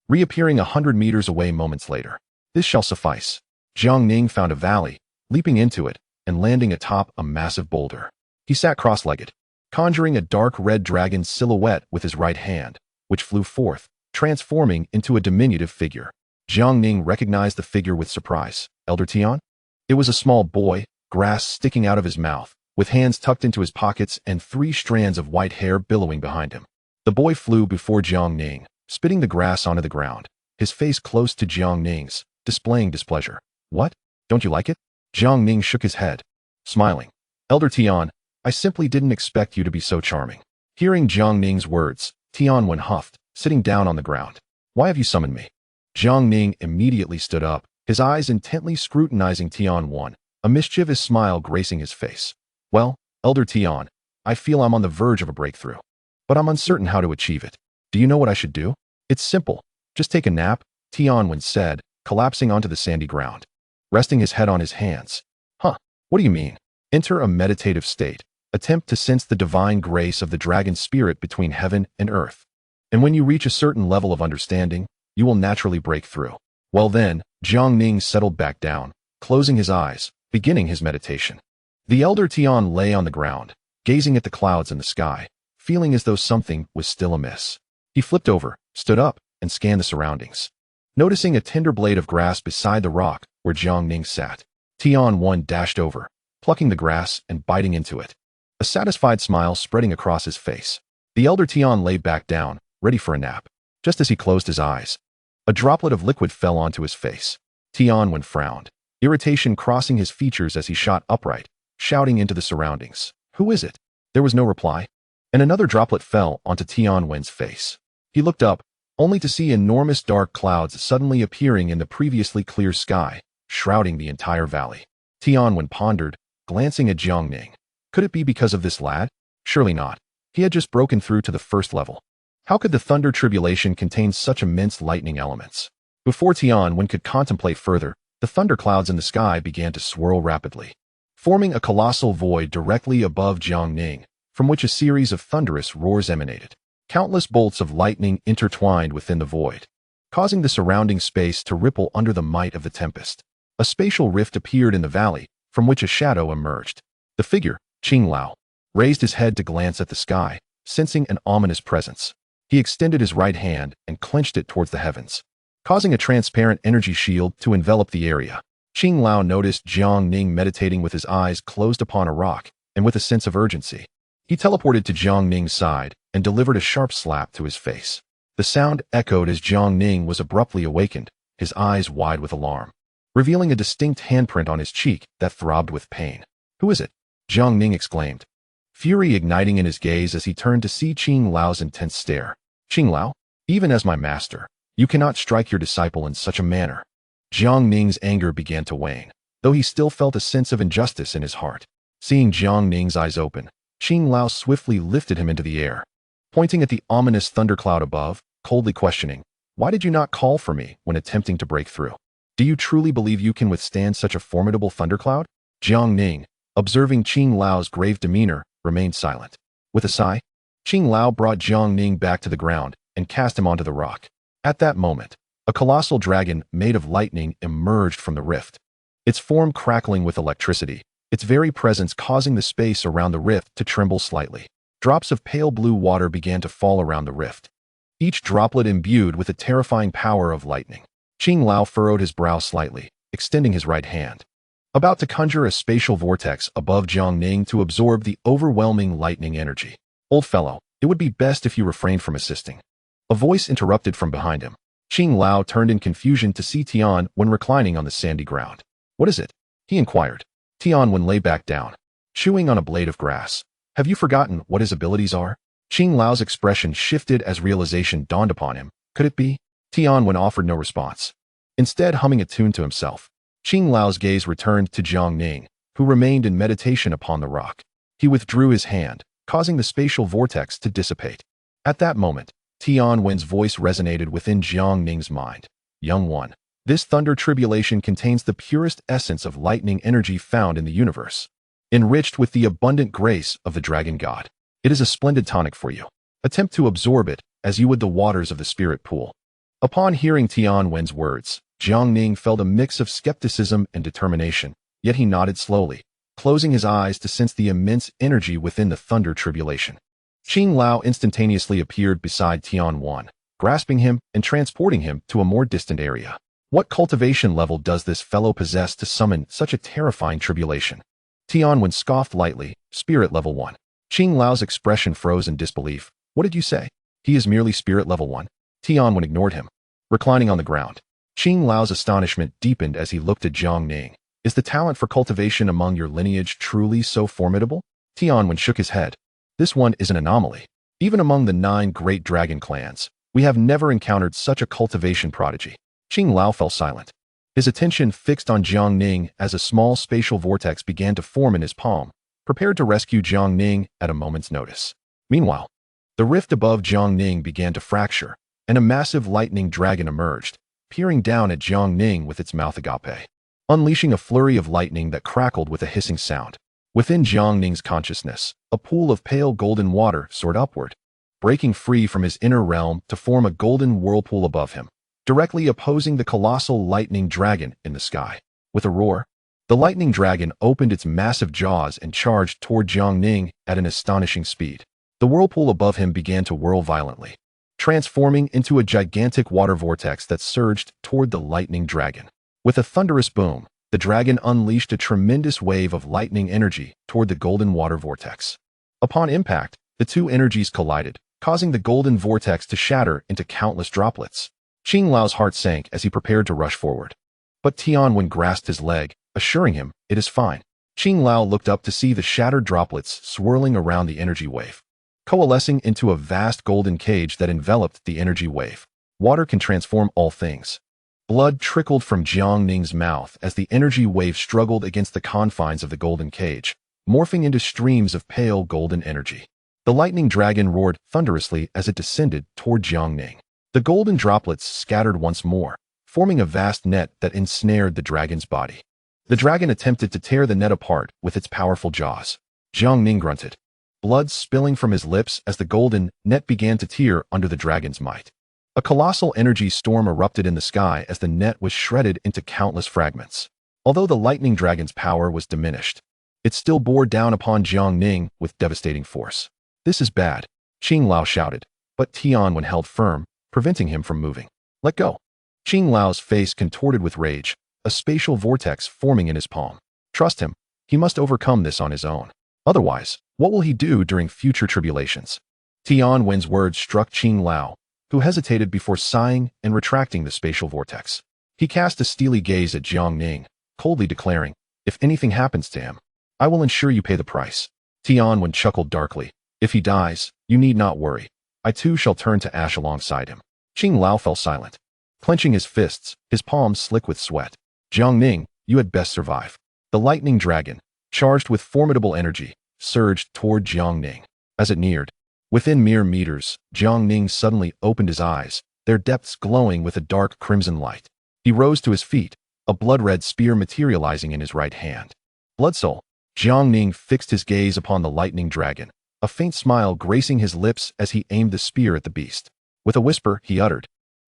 reappearing 100 meters away moments later. This shall suffice. Jiang Ning found a valley, leaping into it, and landing atop a massive boulder. He sat cross-legged, conjuring a dark red dragon silhouette with his right hand, which flew forth, transforming into a diminutive figure. Jiang Ning recognized the figure with surprise. Elder Tian? It was a small boy, grass sticking out of his mouth, with hands tucked into his pockets and 3 strands of white hair billowing behind him. The boy flew before Jiang Ning, spitting the grass onto the ground, his face close to Jiang Ning's, displaying displeasure. What? Don't you like it? Jiang Ning shook his head, smiling. Elder Tian, I simply didn't expect you to be so charming. Hearing Jiang Ning's words, Tian went huffed, sitting down on the ground. Why have you summoned me? Jiang Ning immediately stood up, his eyes intently scrutinizing Tian Wan, a mischievous smile gracing his face. Well, Elder Tian, I feel I'm on the verge of a breakthrough, but I'm uncertain how to achieve it. Do you know what I should do? It's simple. Just take a nap, Tian Wan said, collapsing onto the sandy ground, resting his head on his hands. Huh, what do you mean? Enter a meditative state. Attempt to sense the divine grace of the dragon spirit between heaven and earth. And when you reach a certain level of understanding, you will naturally break through. Well then, Jiang Ning settled back down, closing his eyes, beginning his meditation. The elder Tian lay on the ground, gazing at the clouds in the sky, feeling as though something was still amiss. He flipped over, stood up, and scanned the surroundings. Noticing a tender blade of grass beside the rock where Jiang Ning sat, Tian Wan dashed over, plucking the grass and biting into it, a satisfied smile spreading across his face. The elder Tian lay back down, ready for a nap. Just as he closed his eyes, a droplet of liquid fell onto his face. Tian Wan frowned, irritation crossing his features as he shot upright, shouting into the surroundings. Who is it? There was no reply, and another droplet fell onto Tian Wan's face. He looked up, only to see enormous dark clouds suddenly appearing in the previously clear sky, shrouding the entire valley. Tian Wan pondered, glancing at Jiang Ning. Could it be because of this lad? Surely not. He had just broken through to the first level. How could the thunder tribulation contain such immense lightning elements? Before Tian Wan could contemplate further, the thunderclouds in the sky began to swirl rapidly, forming a colossal void directly above Jiang Ning, from which a series of thunderous roars emanated. Countless bolts of lightning intertwined within the void, causing the surrounding space to ripple under the might of the tempest. A spatial rift appeared in the valley, from which a shadow emerged. The figure, Qing Lao, raised his head to glance at the sky, sensing an ominous presence. He extended his right hand and clenched it towards the heavens, causing a transparent energy shield to envelop the area. Qing Lao noticed Jiang Ning meditating with his eyes closed upon a rock, and with a sense of urgency, he teleported to Jiang Ning's side and delivered a sharp slap to his face. The sound echoed as Jiang Ning was abruptly awakened, his eyes wide with alarm, revealing a distinct handprint on his cheek that throbbed with pain. Who is it? Jiang Ning exclaimed, fury igniting in his gaze as he turned to see Qing Lao's intense stare. Qing Lao, even as my master, you cannot strike your disciple in such a manner. Jiang Ning's anger began to wane, though he still felt a sense of injustice in his heart. Seeing Jiang Ning's eyes open, Qing Lao swiftly lifted him into the air. Pointing at the ominous thundercloud above, coldly questioning, "Why did you not call for me when attempting to break through? Do you truly believe you can withstand such a formidable thundercloud?" Jiang Ning, observing Qing Lao's grave demeanor, remained silent. With a sigh, Qing Lao brought Jiang Ning back to the ground and cast him onto the rock. At that moment, a colossal dragon made of lightning emerged from the rift, its form crackling with electricity, its very presence causing the space around the rift to tremble slightly. Drops of pale blue water began to fall around the rift, each droplet imbued with the terrifying power of lightning. Qing Lao furrowed his brow slightly, extending his right hand, about to conjure a spatial vortex above Jiang Ning to absorb the overwhelming lightning energy. "Old fellow, it would be best if you refrained from assisting." A voice interrupted from behind him. Qing Lao turned in confusion to see Tianwen reclining on the sandy ground. "What is it?" he inquired. Tianwen lay back down, chewing on a blade of grass. "Have you forgotten what his abilities are?" Qing Lao's expression shifted as realization dawned upon him. Could it be? Tianwen offered no response, instead humming a tune to himself. Qing Lao's gaze returned to Jiang Ning, who remained in meditation upon the rock. He withdrew his hand, causing the spatial vortex to dissipate. At that moment, Tianwen's voice resonated within Jiang Ning's mind. "Young one, this thunder tribulation contains the purest essence of lightning energy found in the universe, enriched with the abundant grace of the dragon god. It is a splendid tonic for you. Attempt to absorb it as you would the waters of the spirit pool." Upon hearing Tianwen's words, Jiang Ning felt a mix of skepticism and determination, yet he nodded slowly, closing his eyes to sense the immense energy within the thunder tribulation. Qing Lao instantaneously appeared beside Tianwen, grasping him and transporting him to a more distant area. "What cultivation level does this fellow possess to summon such a terrifying tribulation?" Tianwen scoffed lightly. "Spirit level 1. Qing Lao's expression froze in disbelief. "What did you say?" "He is merely spirit level 1. Tianwen ignored him, reclining on the ground. Qing Lao's astonishment deepened as he looked at Jiang Ning. "Is the talent for cultivation among your lineage truly so formidable?" Tianwen shook his head. "This one is an anomaly. Even among the 9 great dragon clans, we have never encountered such a cultivation prodigy." Qing Lao fell silent, his attention fixed on Jiang Ning as a small spatial vortex began to form in his palm, prepared to rescue Jiang Ning at a moment's notice. Meanwhile, the rift above Jiang Ning began to fracture, and a massive lightning dragon emerged, peering down at Jiang Ning with its mouth agape, unleashing a flurry of lightning that crackled with a hissing sound. Within Jiang Ning's consciousness, a pool of pale golden water soared upward, breaking free from his inner realm to form a golden whirlpool above him, directly opposing the colossal lightning dragon in the sky. With a roar, the lightning dragon opened its massive jaws and charged toward Jiang Ning at an astonishing speed. The whirlpool above him began to whirl violently, transforming into a gigantic water vortex that surged toward the lightning dragon. With a thunderous boom, the dragon unleashed a tremendous wave of lightning energy toward the golden water vortex. Upon impact, the two energies collided, causing the golden vortex to shatter into countless droplets. Qing Lao's heart sank as he prepared to rush forward. But Tianwen grasped his leg, assuring him, "It is fine." Qing Lao looked up to see the shattered droplets swirling around the energy wave, coalescing into a vast golden cage that enveloped the energy wave. Water can transform all things. Blood trickled from Jiang Ning's mouth as the energy wave struggled against the confines of the golden cage, morphing into streams of pale golden energy. The lightning dragon roared thunderously as it descended toward Jiang Ning. The golden droplets scattered once more, forming a vast net that ensnared the dragon's body. The dragon attempted to tear the net apart with its powerful jaws. Jiang Ning grunted, blood spilling from his lips as the golden net began to tear under the dragon's might. A colossal energy storm erupted in the sky as the net was shredded into countless fragments. Although the lightning dragon's power was diminished, it still bore down upon Jiang Ning with devastating force. "This is bad," Qing Lao shouted, but Tianwen held firm, preventing him from moving. "Let go." Qing Lao's face contorted with rage, a spatial vortex forming in his palm. "Trust him. He must overcome this on his own. Otherwise, what will he do during future tribulations?" Tianwen's words struck Qing Lao, who hesitated before sighing and retracting the spatial vortex. He cast a steely gaze at Jiang Ning, coldly declaring, "If anything happens to him, I will ensure you pay the price." Tianwen chuckled darkly. "If he dies, you need not worry. I too shall turn to ash alongside him." Qing Lao fell silent, clenching his fists, his palms slick with sweat. "Jiang Ning, you had best survive." The lightning dragon, charged with formidable energy, surged toward Jiang Ning. As it neared, Within mere meters, Jiang Ning suddenly opened his eyes, their depths glowing with a dark crimson light. He rose to his feet, a blood-red spear materializing in his right hand. Blood Soul. Jiang Ning fixed his gaze upon the lightning dragon, a faint smile gracing his lips as he aimed the spear at the beast. With a whisper, he uttered,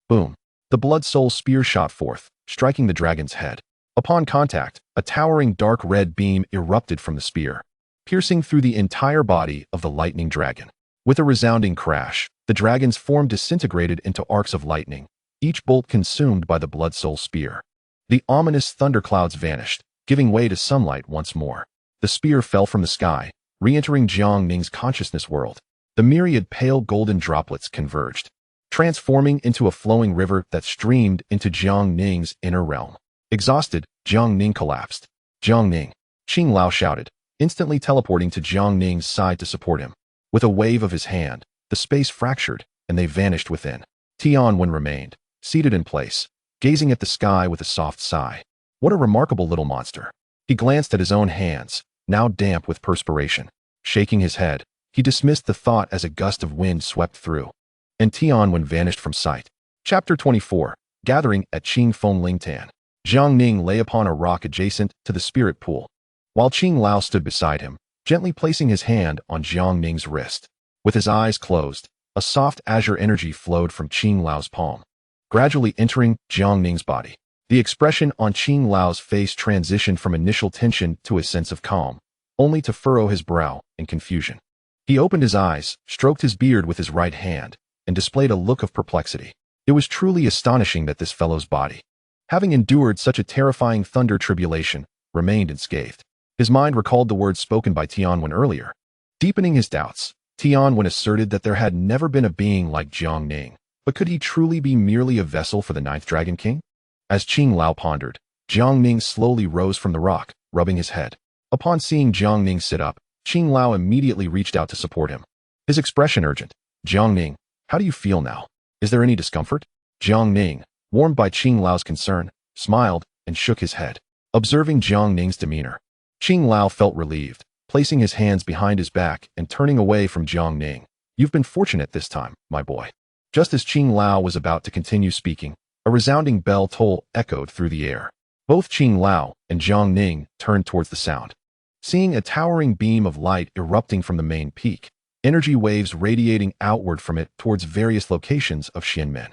"Boom." The Blood Soul spear shot forth, striking the dragon's head. Upon contact, a towering dark red beam erupted from the spear, piercing through the entire body of the lightning dragon. With a resounding crash, the dragon's form disintegrated into arcs of lightning, each bolt consumed by the Blood Soul spear. The ominous thunderclouds vanished, giving way to sunlight once more. The spear fell from the sky, re-entering Jiang Ning's consciousness world. The myriad pale golden droplets converged, transforming into a flowing river that streamed into Jiang Ning's inner realm. Exhausted, Jiang Ning collapsed. "Jiang Ning!" Qing Lao shouted, instantly teleporting to Jiang Ning's side to support him. With a wave of his hand, the space fractured, and they vanished within. Tianwen remained, seated in place, gazing at the sky with a soft sigh. What a remarkable little monster. He glanced at his own hands, now damp with perspiration. Shaking his head, he dismissed the thought as a gust of wind swept through. And Tianwen vanished from sight. Chapter 24. Gathering at Qing Feng Lingtan. Jiang Ning lay upon a rock adjacent to the spirit pool, while Qing Lao stood beside him, gently placing his hand on Jiang Ning's wrist. With his eyes closed, a soft azure energy flowed from Qing Lao's palm, gradually entering Jiang Ning's body. The expression on Qing Lao's face transitioned from initial tension to a sense of calm, only to furrow his brow in confusion. He opened his eyes, stroked his beard with his right hand, and displayed a look of perplexity. It was truly astonishing that this fellow's body, having endured such a terrifying thunder tribulation, remained unscathed. His mind recalled the words spoken by Tianwen earlier. Deepening his doubts, Tianwen asserted that there had never been a being like Jiang Ning, but could he truly be merely a vessel for the Ninth Dragon King? As Qing Lao pondered, Jiang Ning slowly rose from the rock, rubbing his head. Upon seeing Jiang Ning sit up, Qing Lao immediately reached out to support him. His expression urgent. "Jiang Ning, how do you feel now? Is there any discomfort?" Jiang Ning, warmed by Qing Lao's concern, smiled and shook his head. Observing Jiang Ning's demeanor, Qing Lao felt relieved, placing his hands behind his back and turning away from Jiang Ning. "You've been fortunate this time, my boy." Just as Qing Lao was about to continue speaking, a resounding bell toll echoed through the air. Both Qing Lao and Jiang Ning turned towards the sound. Seeing a towering beam of light erupting from the main peak, energy waves radiating outward from it towards various locations of Xianmen.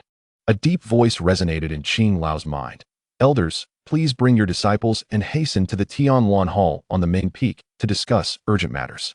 A deep voice resonated in Qing Lao's mind. "Elders, please bring your disciples and hasten to the Tianluan Hall on the main peak to discuss urgent matters."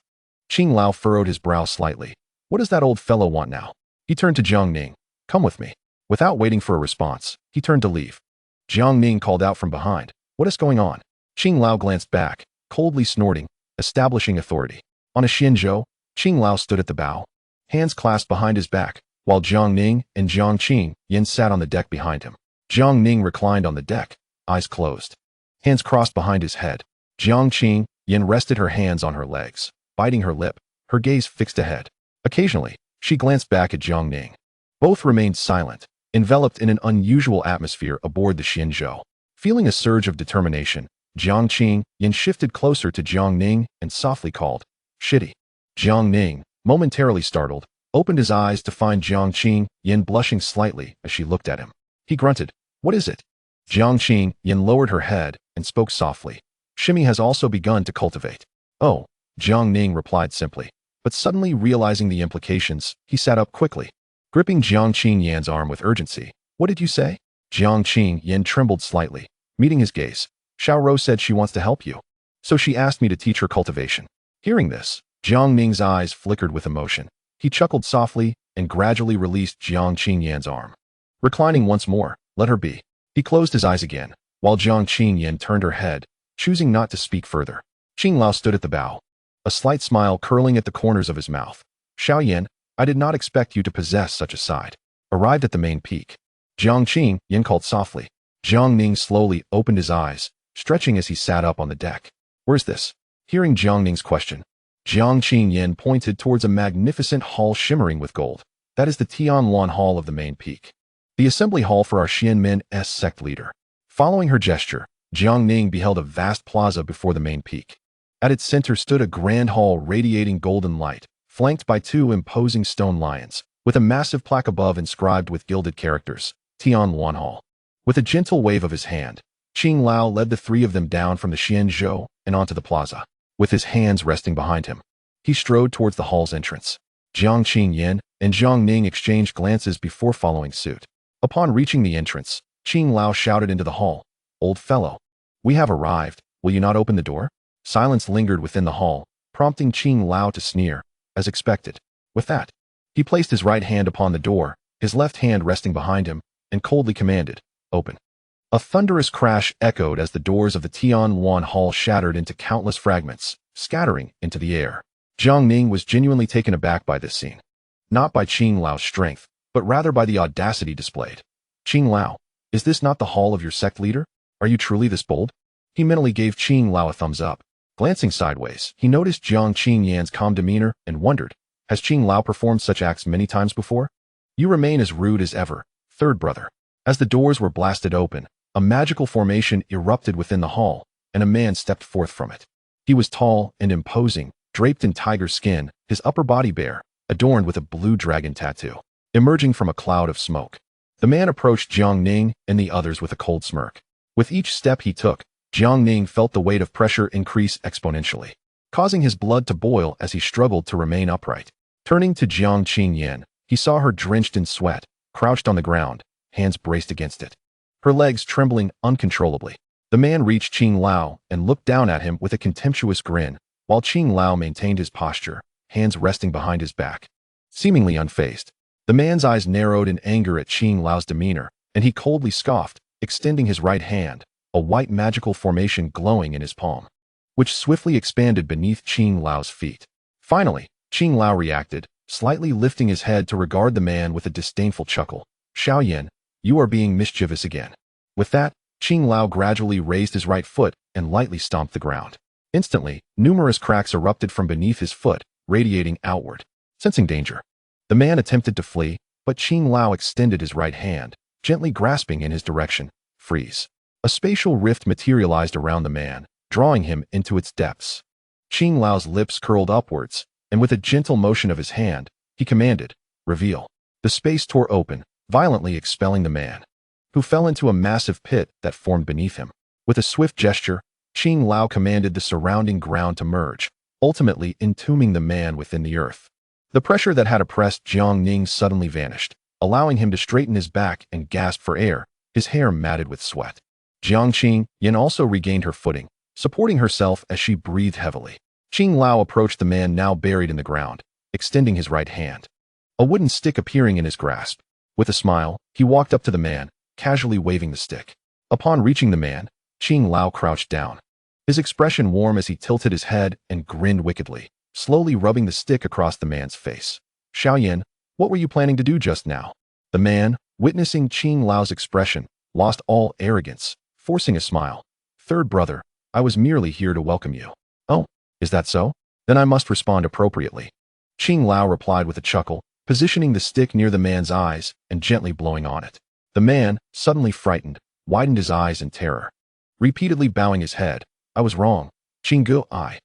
Qing Lao furrowed his brow slightly. What does that old fellow want now? He turned to Jiang Ning. "Come with me." Without waiting for a response, he turned to leave. Jiang Ning called out from behind. "What is going on?" Qing Lao glanced back, coldly snorting, establishing authority. On a Xianzhou, Qing Lao stood at the bow, hands clasped behind his back, while Jiang Ning and Jiang Qing Yin sat on the deck behind him. Jiang Ning reclined on the deck, eyes closed, hands crossed behind his head. Jiang Qing Yin rested her hands on her legs, biting her lip, her gaze fixed ahead. Occasionally, she glanced back at Jiang Ning. Both remained silent, enveloped in an unusual atmosphere aboard the Xianzhou. Feeling a surge of determination, Jiang Qing Yin shifted closer to Jiang Ning and softly called, "Shitty." Jiang Ning, momentarily startled, opened his eyes to find Jiang Qing Yin blushing slightly as she looked at him. He grunted, "What is it?" Jiang Qing Yin lowered her head and spoke softly. "Shimmy has also begun to cultivate." "Oh," Jiang Ning replied simply, but suddenly realizing the implications, he sat up quickly, gripping Jiang Qing Yin's arm with urgency. "What did you say?" Jiang Qing Yin trembled slightly, meeting his gaze. "Xiao Rou said she wants to help you, so she asked me to teach her cultivation." Hearing this, Jiang Ning's eyes flickered with emotion. He chuckled softly and gradually released Jiang Qing Yan's arm. Reclining once more, "Let her be." He closed his eyes again, while Jiang Qing Yan turned her head, choosing not to speak further. Qing Lao stood at the bow, a slight smile curling at the corners of his mouth. "Xiao Yan, I did not expect you to possess such a side." Arrived at the main peak, Jiang Qing Yan called softly. Jiang Ning slowly opened his eyes, stretching as he sat up on the deck. "Where's this?" Hearing Jiang Ning's question, Jiang Qing Yan pointed towards a magnificent hall shimmering with gold. "That is the Tianluan Hall of the main peak, the assembly hall for our Xianmen-S sect leader." Following her gesture, Jiang Ning beheld a vast plaza before the main peak. At its center stood a grand hall radiating golden light, flanked by two imposing stone lions, with a massive plaque above inscribed with gilded characters, Tianluan Hall. With a gentle wave of his hand, Qing Lao led the three of them down from the Xianzhou and onto the plaza. With his hands resting behind him, he strode towards the hall's entrance. Jiang Qingyan and Jiang Ning exchanged glances before following suit. Upon reaching the entrance, Qing Lao shouted into the hall, "Old fellow, we have arrived. Will you not open the door?" Silence lingered within the hall, prompting Qing Lao to sneer, as expected. With that, he placed his right hand upon the door, his left hand resting behind him, and coldly commanded, "Open." A thunderous crash echoed as the doors of the Tianluan Hall shattered into countless fragments, scattering into the air. Jiang Ning was genuinely taken aback by this scene. Not by Qing Lao's strength, but rather by the audacity displayed. "Qing Lao, is this not the hall of your sect leader? Are you truly this bold?" He mentally gave Qing Lao a thumbs up. Glancing sideways, he noticed Jiang Qingyan's calm demeanor and wondered, has Qing Lao performed such acts many times before? "You remain as rude as ever, third brother." As the doors were blasted open, a magical formation erupted within the hall, and a man stepped forth from it. He was tall and imposing, draped in tiger skin, his upper body bare, adorned with a blue dragon tattoo, emerging from a cloud of smoke. The man approached Jiang Ning and the others with a cold smirk. With each step he took, Jiang Ning felt the weight of pressure increase exponentially, causing his blood to boil as he struggled to remain upright. Turning to Jiang Qingyan, he saw her drenched in sweat, crouched on the ground, hands braced against it, her legs trembling uncontrollably. The man reached Qing Lao and looked down at him with a contemptuous grin, while Qing Lao maintained his posture, hands resting behind his back. Seemingly unfazed, the man's eyes narrowed in anger at Qing Lao's demeanor, and he coldly scoffed, extending his right hand, a white magical formation glowing in his palm, which swiftly expanded beneath Qing Lao's feet. Finally, Qing Lao reacted, slightly lifting his head to regard the man with a disdainful chuckle. "Xiaoyan, you are being mischievous again." With that, Qing Lao gradually raised his right foot and lightly stomped the ground. Instantly, numerous cracks erupted from beneath his foot, radiating outward. Sensing danger, the man attempted to flee, but Qing Lao extended his right hand, gently grasping in his direction. "Freeze." A spatial rift materialized around the man, drawing him into its depths. Qing Lao's lips curled upwards, and with a gentle motion of his hand, he commanded, "Reveal." The space tore open, violently expelling the man, who fell into a massive pit that formed beneath him. With a swift gesture, Qing Lao commanded the surrounding ground to merge, ultimately entombing the man within the earth. The pressure that had oppressed Jiang Ning suddenly vanished, allowing him to straighten his back and gasp for air, his hair matted with sweat. Jiang Qingyan also regained her footing, supporting herself as she breathed heavily. Qing Lao approached the man now buried in the ground, extending his right hand, a wooden stick appearing in his grasp. With a smile, he walked up to the man, casually waving the stick. Upon reaching the man, Qing Lao crouched down, his expression warm as he tilted his head and grinned wickedly, slowly rubbing the stick across the man's face. "Xiaoyan, what were you planning to do just now?" The man, witnessing Qing Lao's expression, lost all arrogance, forcing a smile. "Third brother, I was merely here to welcome you." "Oh, is that so? Then I must respond appropriately." Qing Lao replied with a chuckle, positioning the stick near the man's eyes and gently blowing on it. The man, suddenly frightened, widened his eyes in terror, repeatedly bowing his head. "I was wrong. Qinggu, I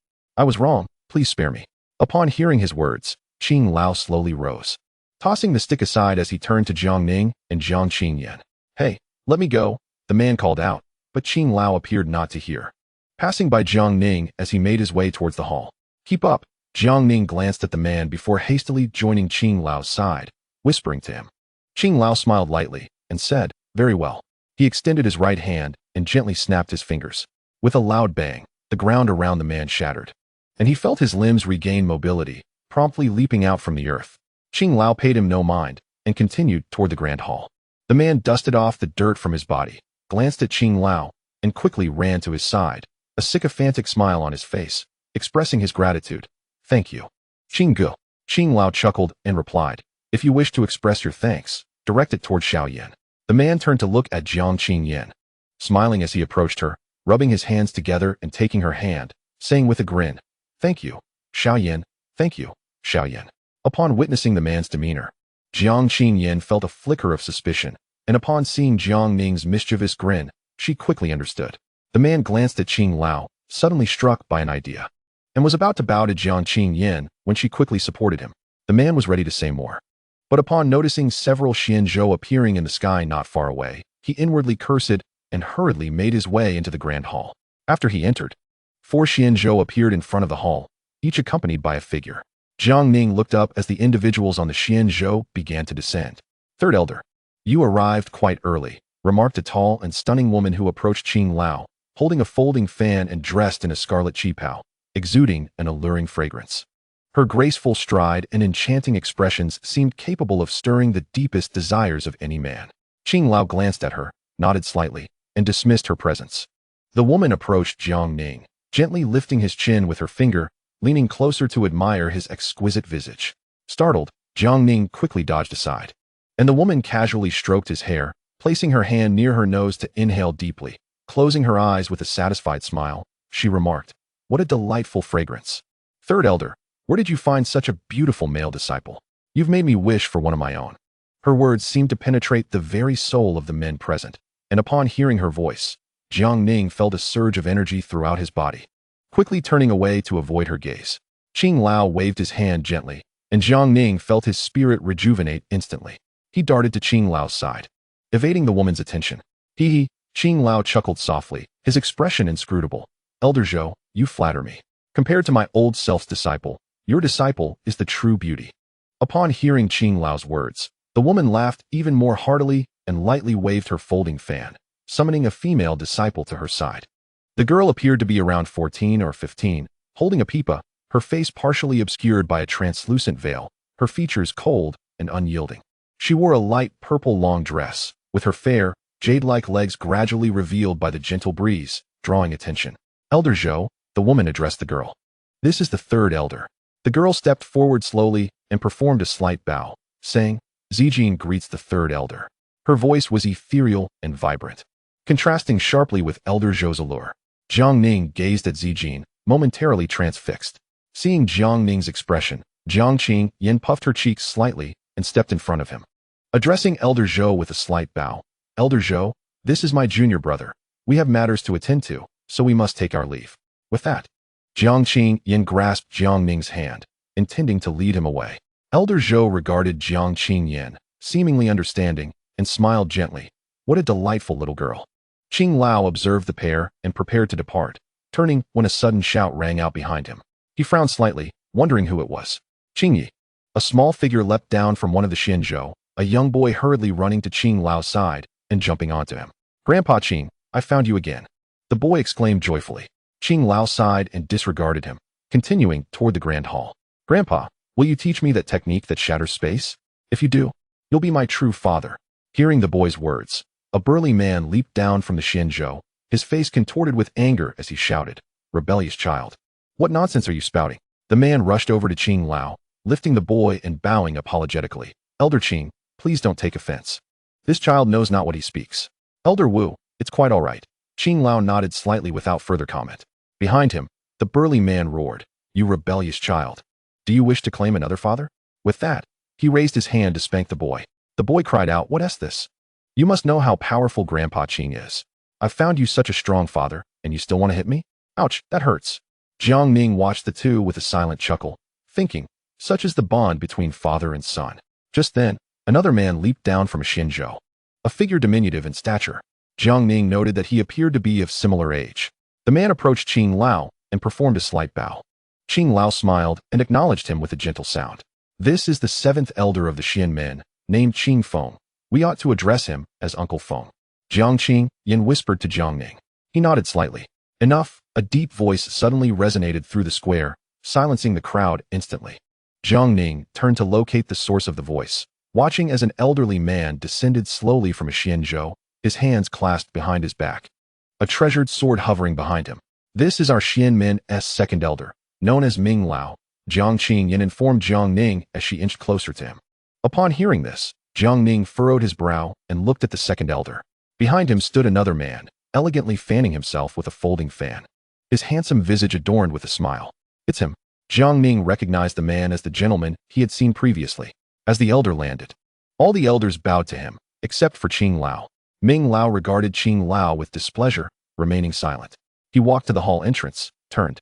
was wrong. Please spare me." Upon hearing his words, Qing Lao slowly rose, tossing the stick aside as he turned to Jiang Ning and Jiang Qingyan. "Hey, let me go," the man called out, but Qing Lao appeared not to hear, passing by Jiang Ning as he made his way towards the hall. "Keep up." Jiang Ning glanced at the man before hastily joining Qing Lao's side, whispering to him. Qing Lao smiled lightly and said, "Very well." He extended his right hand and gently snapped his fingers. With a loud bang, the ground around the man shattered, and he felt his limbs regain mobility, promptly leaping out from the earth. Qing Lao paid him no mind and continued toward the grand hall. The man dusted off the dirt from his body, glanced at Qing Lao, and quickly ran to his side, a sycophantic smile on his face, expressing his gratitude. "Thank you, Qinggu." Qing Lao chuckled and replied, "If you wish to express your thanks, direct it toward Xiaoyan." The man turned to look at Jiang Qingyan, smiling as he approached her, rubbing his hands together and taking her hand, saying with a grin, "Thank you, Xiaoyan, thank you, Xiaoyan." Upon witnessing the man's demeanor, Jiang Qingyan felt a flicker of suspicion, and upon seeing Jiang Ning's mischievous grin, she quickly understood. The man glanced at Qing Lao, suddenly struck by an idea. and was about to bow to Jiang Ning when she quickly supported him. The man was ready to say more. But upon noticing several Xianzhou appearing in the sky not far away, he inwardly cursed and hurriedly made his way into the grand hall. After he entered, 4 Xianzhou appeared in front of the hall, each accompanied by a figure. Jiang Ning looked up as the individuals on the Xianzhou began to descend. Third Elder, you arrived quite early, remarked a tall and stunning woman who approached Qing Lao, holding a folding fan and dressed in a scarlet qipao, exuding an alluring fragrance. Her graceful stride and enchanting expressions seemed capable of stirring the deepest desires of any man. Qing Lao glanced at her, nodded slightly, and dismissed her presence. The woman approached Jiang Ning, gently lifting his chin with her finger, leaning closer to admire his exquisite visage. Startled, Jiang Ning quickly dodged aside, and the woman casually stroked his hair, placing her hand near her nose to inhale deeply. Closing her eyes with a satisfied smile, she remarked, "What a delightful fragrance. Third Elder, where did you find such a beautiful male disciple? You've made me wish for one of my own." Her words seemed to penetrate the very soul of the men present, and upon hearing her voice, Jiang Ning felt a surge of energy throughout his body. Quickly turning away to avoid her gaze, Qing Lao waved his hand gently, and Jiang Ning felt his spirit rejuvenate instantly. He darted to Qing Lao's side, evading the woman's attention. Hee. Qing Lao chuckled softly, his expression inscrutable. "Elder Zhou, you flatter me. Compared to my old self's disciple, your disciple is the true beauty." Upon hearing Qing Lao's words, the woman laughed even more heartily and lightly waved her folding fan, summoning a female disciple to her side. The girl appeared to be around 14 or 15, holding a pipa, her face partially obscured by a translucent veil, her features cold and unyielding. She wore a light purple long dress, with her fair, jade-like legs gradually revealed by the gentle breeze, drawing attention. "Elder Zhou," the woman addressed the girl. "This is the third elder." The girl stepped forward slowly and performed a slight bow, saying, "Zijin greets the third elder." Her voice was ethereal and vibrant, contrasting sharply with Elder Zhou's allure. Jiang Ning gazed at Zijin, momentarily transfixed. Seeing Jiang Ning's expression, Jiang Yin puffed her cheeks slightly and stepped in front of him. Addressing Elder Zhou with a slight bow, "Elder Zhou, this is my junior brother. We have matters to attend to, so we must take our leave." With that, Jiang Yin grasped Jiang Ning's hand, intending to lead him away. Elder Zhou regarded Jiang Yin, seemingly understanding, and smiled gently. What a delightful little girl. Qing Lao observed the pair and prepared to depart, turning when a sudden shout rang out behind him. He frowned slightly, wondering who it was. "Qingyi." A small figure leapt down from one of the Xianzhou, a young boy hurriedly running to Qing Lao's side and jumping onto him. "Grandpa Qing, I found you again." The boy exclaimed joyfully. Qing Lao sighed and disregarded him, continuing toward the grand hall. "Grandpa, will you teach me that technique that shatters space? If you do, you'll be my true father." Hearing the boy's words, a burly man leaped down from the Xianzhou, his face contorted with anger as he shouted, "Rebellious child! What nonsense are you spouting?" The man rushed over to Qing Lao, lifting the boy and bowing apologetically. "Elder Qing, please don't take offense. This child knows not what he speaks." "Elder Wu, it's quite all right." Qing Lao nodded slightly without further comment. Behind him, the burly man roared, "You rebellious child! Do you wish to claim another father?" With that, he raised his hand to spank the boy. The boy cried out, "What is this? You must know how powerful Grandpa Qing is. I've found you such a strong father, and you still want to hit me? Ouch, that hurts." Jiang Ning watched the two with a silent chuckle, thinking, such is the bond between father and son. Just then, another man leaped down from a Xianzhou, a figure diminutive in stature. Jiang Ning noted that he appeared to be of similar age. The man approached Qing Lao and performed a slight bow. Qing Lao smiled and acknowledged him with a gentle sound. "This is the 7th elder of the Xian men, named Qing Feng. We ought to address him as Uncle Feng." Jiang Yin whispered to Jiang Ning. He nodded slightly. "Enough." A deep voice suddenly resonated through the square, silencing the crowd instantly. Jiang Ning turned to locate the source of the voice, watching as an elderly man descended slowly from a Xianzhou, his hands clasped behind his back, a treasured sword hovering behind him. "This is our Xian Men's second elder, known as Ming Lao," Jiang Yin informed Jiang Ning as she inched closer to him. Upon hearing this, Jiang Ning furrowed his brow and looked at the second elder. Behind him stood another man, elegantly fanning himself with a folding fan, his handsome visage adorned with a smile. "It's him." Jiang Ning recognized the man as the gentleman he had seen previously. As the elder landed, all the elders bowed to him, except for Qing Lao. Ming Lao regarded Qing Lao with displeasure, remaining silent. He walked to the hall entrance, turned,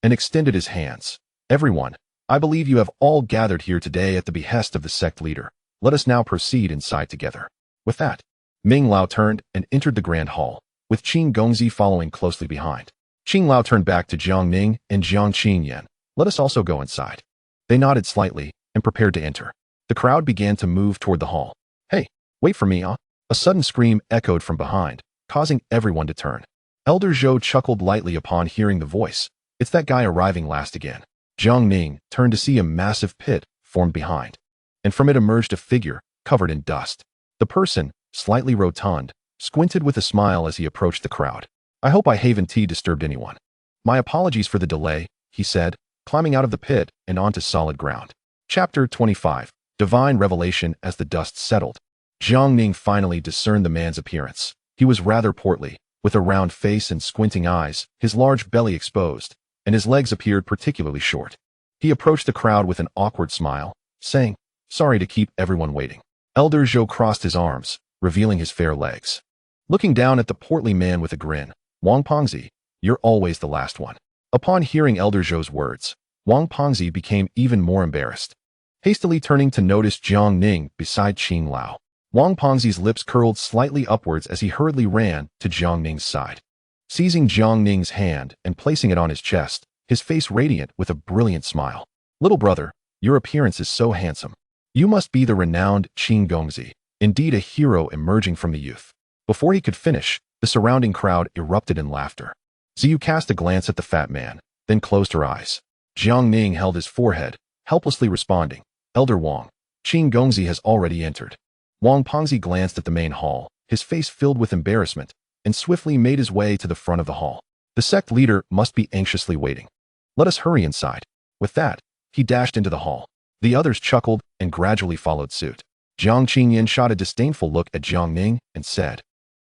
and extended his hands. Everyone, I believe you have all gathered here today at the behest of the sect leader. Let us now proceed inside together. With that, Ming Lao turned and entered the grand hall, with Qin Gongzi following closely behind. Qin Lao turned back to Jiang Ning and Jiang Qinyan. Let us also go inside. They nodded slightly and prepared to enter. The crowd began to move toward the hall. Hey, wait for me, huh? A sudden scream echoed from behind, causing everyone to turn. Elder Zhou chuckled lightly upon hearing the voice. It's that guy arriving last again. Jiang Ning turned to see a massive pit formed behind, and from it emerged a figure covered in dust. The person, slightly rotund, squinted with a smile as he approached the crowd. I hope I haven't disturbed anyone. My apologies for the delay, he said, climbing out of the pit and onto solid ground. Chapter 25. Divine Revelation. As the dust settled, Jiang Ning finally discerned the man's appearance. He was rather portly, with a round face and squinting eyes, his large belly exposed, and his legs appeared particularly short. He approached the crowd with an awkward smile, saying, "Sorry to keep everyone waiting." Elder Zhou crossed his arms, revealing his fair legs. Looking down at the portly man with a grin, Wang Pengzi, you're always the last one. Upon hearing Elder Zhou's words, Wang Pengzi became even more embarrassed. Hastily turning to notice Jiang Ning beside Qin Lao, Wang Pengzi's lips curled slightly upwards as he hurriedly ran to Jiang Ning's side. Seizing Jiang Ning's hand and placing it on his chest, his face radiant with a brilliant smile. Little brother, your appearance is so handsome. You must be the renowned Qin Gongzi, indeed a hero emerging from the youth. Before he could finish, the surrounding crowd erupted in laughter. Ziyu cast a glance at the fat man, then closed her eyes. Jiang Ning held his forehead, helplessly responding, Elder Wang, Qin Gongzi has already entered. Wang Pengzi glanced at the main hall, his face filled with embarrassment, and swiftly made his way to the front of the hall. The sect leader must be anxiously waiting. Let us hurry inside. With that, he dashed into the hall. The others chuckled and gradually followed suit. Jiang Qinyan shot a disdainful look at Jiang Ning and said,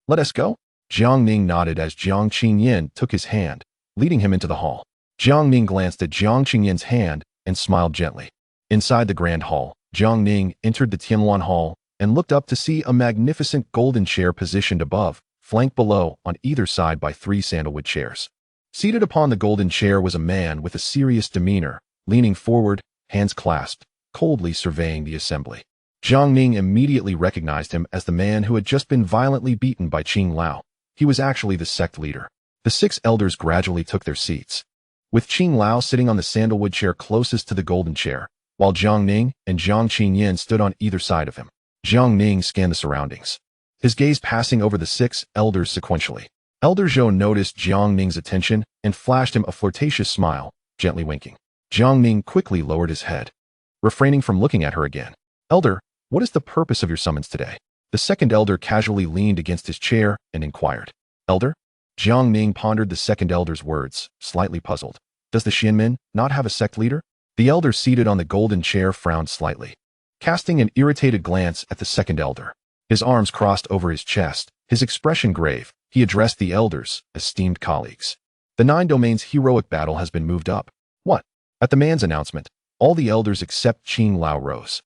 Let us go? Jiang Ning nodded as Jiang Qinyan took his hand, leading him into the hall. Jiang Ning glanced at Jiang Qinyan's hand and smiled gently. Inside the grand hall, Jiang Ning entered the Tianluan Hall and looked up to see a magnificent golden chair positioned above, flanked below on either side by 3 sandalwood chairs. Seated upon the golden chair was a man with a serious demeanor, leaning forward, hands clasped, coldly surveying the assembly. Jiang Ning immediately recognized him as the man who had just been violently beaten by Qin Lao. He was actually the sect leader. The 6 elders gradually took their seats, with Qin Lao sitting on the sandalwood chair closest to the golden chair, while Jiang Ning and Jiang Qinyan stood on either side of him. Jiang Ning scanned the surroundings, his gaze passing over the 6 elders sequentially. Elder Zhou noticed Jiang Ning's attention and flashed him a flirtatious smile, gently winking. Jiang Ning quickly lowered his head, refraining from looking at her again. Elder, what is the purpose of your summons today? The second elder casually leaned against his chair and inquired. Elder? Jiang Ning pondered the second elder's words, slightly puzzled. Does the Xianmin not have a sect leader? The elder seated on the golden chair frowned slightly, casting an irritated glance at the second elder. His arms crossed over his chest, his expression grave. He addressed the elders, esteemed colleagues. The 9 domains heroic battle has been moved up. What? At the man's announcement, all the elders except Qin Lao rose,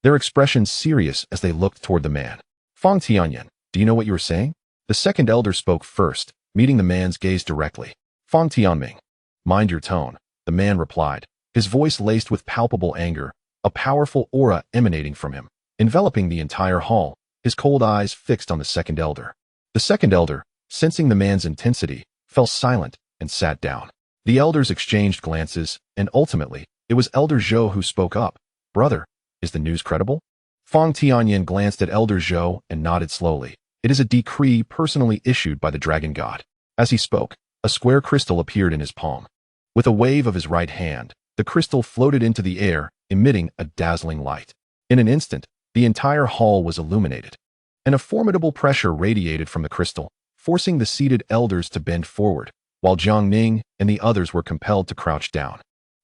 their expressions serious as they looked toward the man. Fang Tianyan, do you know what you were saying? The second elder spoke first, meeting the man's gaze directly. Fang Tianming, mind your tone, the man replied, his voice laced with palpable anger, a powerful aura emanating from him, enveloping the entire hall, his cold eyes fixed on the second elder. The second elder, sensing the man's intensity, fell silent and sat down. The elders exchanged glances, and ultimately, it was Elder Zhou who spoke up. Brother, is the news credible? Fang Tianyan glanced at Elder Zhou and nodded slowly. It is a decree personally issued by the dragon god. As he spoke, a square crystal appeared in his palm. With a wave of his right hand, the crystal floated into the air, emitting a dazzling light. In an instant, the entire hall was illuminated, and a formidable pressure radiated from the crystal, forcing the seated elders to bend forward, while Jiang Ning and the others were compelled to crouch down.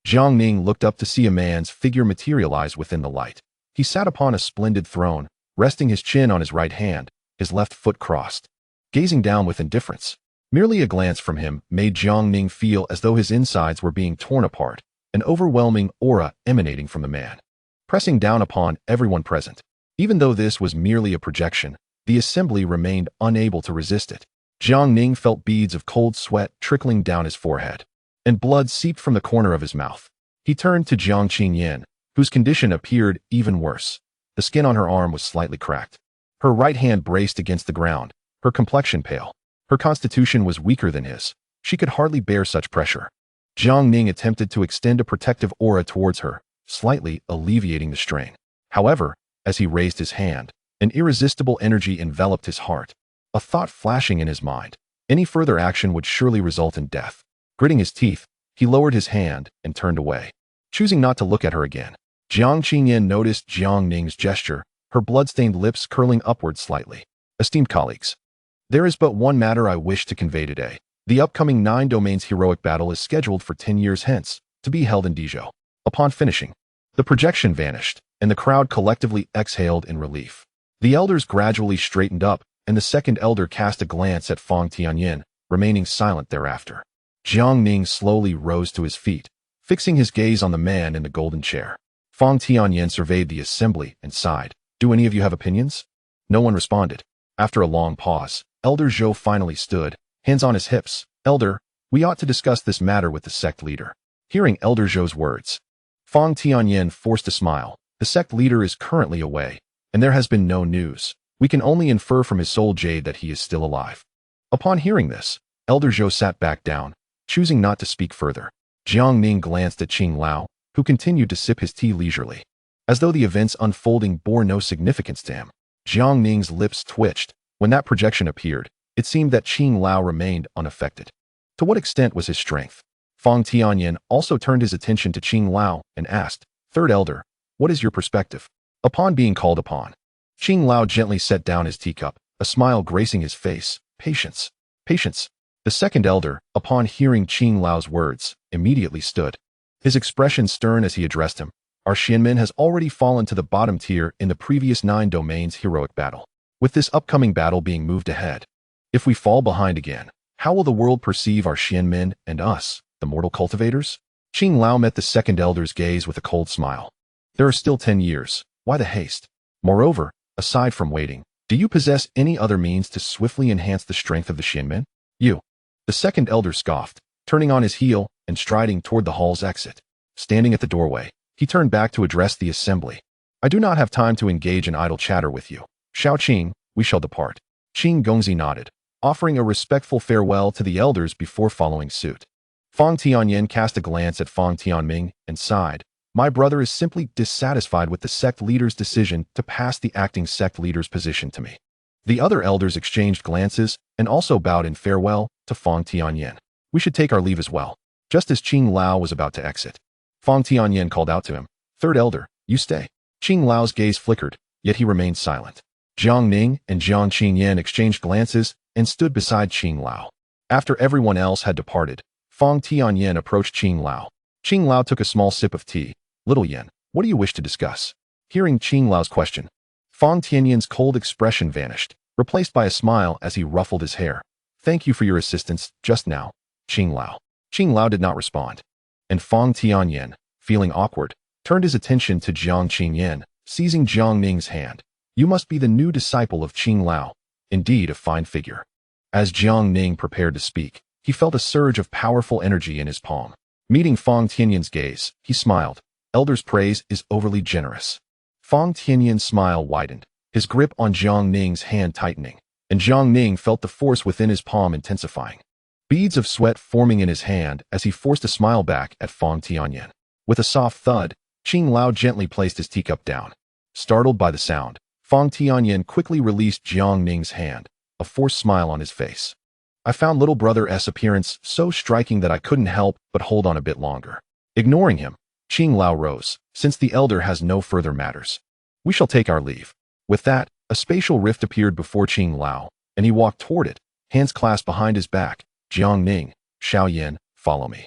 Jiang Ning looked up to see a man's figure materialize within the light. He sat upon a splendid throne, resting his chin on his right hand, his left foot crossed, gazing down with indifference. Merely a glance from him made Jiang Ning feel as though his insides were being torn apart, an overwhelming aura emanating from the man, pressing down upon everyone present. Even though this was merely a projection, the assembly remained unable to resist it. Jiang Ning felt beads of cold sweat trickling down his forehead. and blood seeped from the corner of his mouth. He turned to Jiang Ning, whose condition appeared even worse. The skin on her arm was slightly cracked. Her right hand braced against the ground, her complexion pale. Her constitution was weaker than his. She could hardly bear such pressure. Jiang Ning attempted to extend a protective aura towards her, slightly alleviating the strain. However, as he raised his hand, an irresistible energy enveloped his heart. A thought flashing in his mind. Any further action would surely result in death. Gritting his teeth, he lowered his hand and turned away, choosing not to look at her again. Jiang Ning noticed Jiang Ning's gesture, her blood-stained lips curling upward slightly. Esteemed colleagues, there is but one matter I wish to convey today. The upcoming 9 Domains heroic battle is scheduled for 10 years hence, to be held in Dizhou. Upon finishing, the projection vanished, and the crowd collectively exhaled in relief. The elders gradually straightened up, and the second elder cast a glance at Fang Tianyin, remaining silent thereafter. Jiang Ning slowly rose to his feet, fixing his gaze on the man in the golden chair. Fang Tianyin surveyed the assembly and sighed. Do any of you have opinions? No one responded. After a long pause, Elder Zhou finally stood, hands on his hips. Elder, we ought to discuss this matter with the sect leader. Hearing Elder Zhou's words, Fang Tianyin forced a smile. The sect leader is currently away, and there has been no news. We can only infer from his soul jade that he is still alive. Upon hearing this, Elder Zhou sat back down, choosing not to speak further. Jiang Ning glanced at Qing Lao, who continued to sip his tea leisurely. As though the events unfolding bore no significance to him, Jiang Ning's lips twitched. When that projection appeared, it seemed that Qing Lao remained unaffected. To what extent was his strength? Fang Tianyin also turned his attention to Qing Lao and asked, Third Elder, what is your perspective? Upon being called upon, Qing Lao gently set down his teacup, a smile gracing his face. Patience. Patience. The second elder, upon hearing Qing Lao's words, immediately stood. His expression stern as he addressed him. Our Xianmen has already fallen to the bottom tier in the previous 9 Domains heroic battle. With this upcoming battle being moved ahead, if we fall behind again, how will the world perceive our Xianmen and us, the mortal cultivators? Qing Lao met the second elder's gaze with a cold smile. There are still 10 years. Why the haste? Moreover, aside from waiting, do you possess any other means to swiftly enhance the strength of the Xianmen? You. The second elder scoffed, turning on his heel and striding toward the hall's exit. Standing at the doorway, he turned back to address the assembly. I do not have time to engage in idle chatter with you. Shao Qing, we shall depart. Qing Gongzi nodded, offering a respectful farewell to the elders before following suit. Fang Tianyin cast a glance at Fang Tianming and sighed. My brother is simply dissatisfied with the sect leader's decision to pass the acting sect leader's position to me. The other elders exchanged glances and also bowed in farewell to Fang Tianyin. We should take our leave as well. Just as Qing Lao was about to exit, Fang Tianyin called out to him, Third elder, you stay. Qing Lao's gaze flickered, yet he remained silent. Jiang Ning and Jiang Qingyan exchanged glances and stood beside Qing Lao. After everyone else had departed, Fang Tianyin approached Qing Lao. Qing Lao took a small sip of tea. Little Yen, what do you wish to discuss? Hearing Qing Lao's question, Fang Tianyin's cold expression vanished, replaced by a smile as he ruffled his hair. Thank you for your assistance just now, Qing Lao. Qing Lao did not respond. And Fang Tianyin, feeling awkward, turned his attention to Jiang Qingyan, seizing Jiang Ning's hand. You must be the new disciple of Qing Lao. Indeed, a fine figure. As Jiang Ning prepared to speak, he felt a surge of powerful energy in his palm. Meeting Fang Tianyin's gaze, he smiled. Elder's praise is overly generous. Fang Tianyin's smile widened, his grip on Jiang Ning's hand tightening, and Jiang Ning felt the force within his palm intensifying. Beads of sweat forming in his hand as he forced a smile back at Fang Tianyin. With a soft thud, Qing Lao gently placed his teacup down. Startled by the sound, Fang Tianyin quickly released Jiang Ning's hand, a forced smile on his face. I found little brother S' appearance so striking that I couldn't help but hold on a bit longer. Ignoring him, Qing Lao rose, since the elder has no further matters. We shall take our leave. With that, a spatial rift appeared before Qing Lao, and he walked toward it, hands clasped behind his back. Jiang Ning, Xiao Yin, follow me.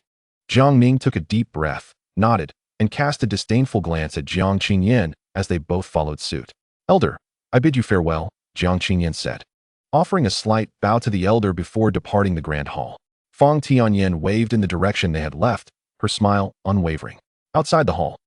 Jiang Ning took a deep breath, nodded, and cast a disdainful glance at Jiang Qingyan as they both followed suit. Elder, I bid you farewell, Jiang Qingyan said, offering a slight bow to the elder before departing the grand hall. Fang Tianyin waved in the direction they had left, her smile unwavering. Outside the hall,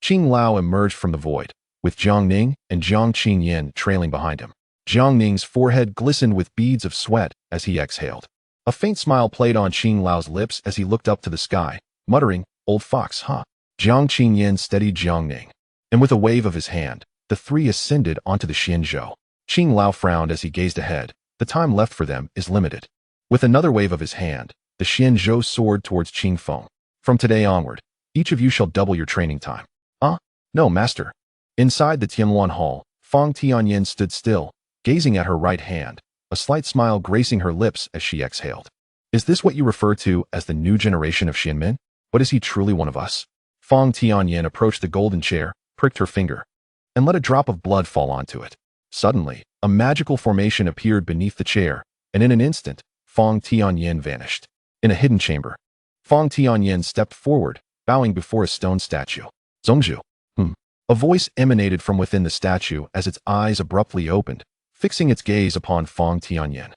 Qing Lao emerged from the void, with Jiang Ning and Jiang Qingyan trailing behind him. Jiang Ning's forehead glistened with beads of sweat as he exhaled. A faint smile played on Qing Lao's lips as he looked up to the sky, muttering, "Old fox, huh?" Jiang Qingyan steadied Jiang Ning, and with a wave of his hand, the three ascended onto the Xianzhou. Qing Lao frowned as he gazed ahead. The time left for them is limited. With another wave of his hand, the Xianzhou soared towards Qing Feng. "From today onward, each of you shall double your training time." No, master." Inside the Tianluan Hall, Feng Tianyin stood still, gazing at her right hand, a slight smile gracing her lips as she exhaled. "Is this what you refer to as the new generation of Xianmin? But is he truly one of us?" Feng Tianyin approached the golden chair, pricked her finger, and let a drop of blood fall onto it. Suddenly, a magical formation appeared beneath the chair, and in an instant, Feng Tianyin vanished. In a hidden chamber, Feng Tianyin stepped forward, bowing before a stone statue. "Zongzhu." A voice emanated from within the statue as its eyes abruptly opened, fixing its gaze upon Feng Tianyin.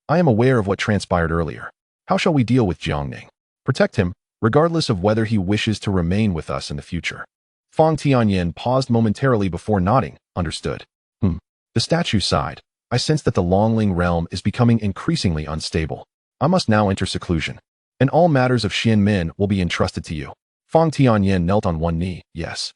"I am aware of what transpired earlier. How shall we deal with Jiang Ning? Protect him, regardless of whether he wishes to remain with us in the future." Feng Tianyin paused momentarily before nodding. "Understood." The statue sighed. "I sense that the Longling realm is becoming increasingly unstable. I must now enter seclusion, and all matters of Xianmin will be entrusted to you." Feng Tianyin knelt on one knee. "Yes.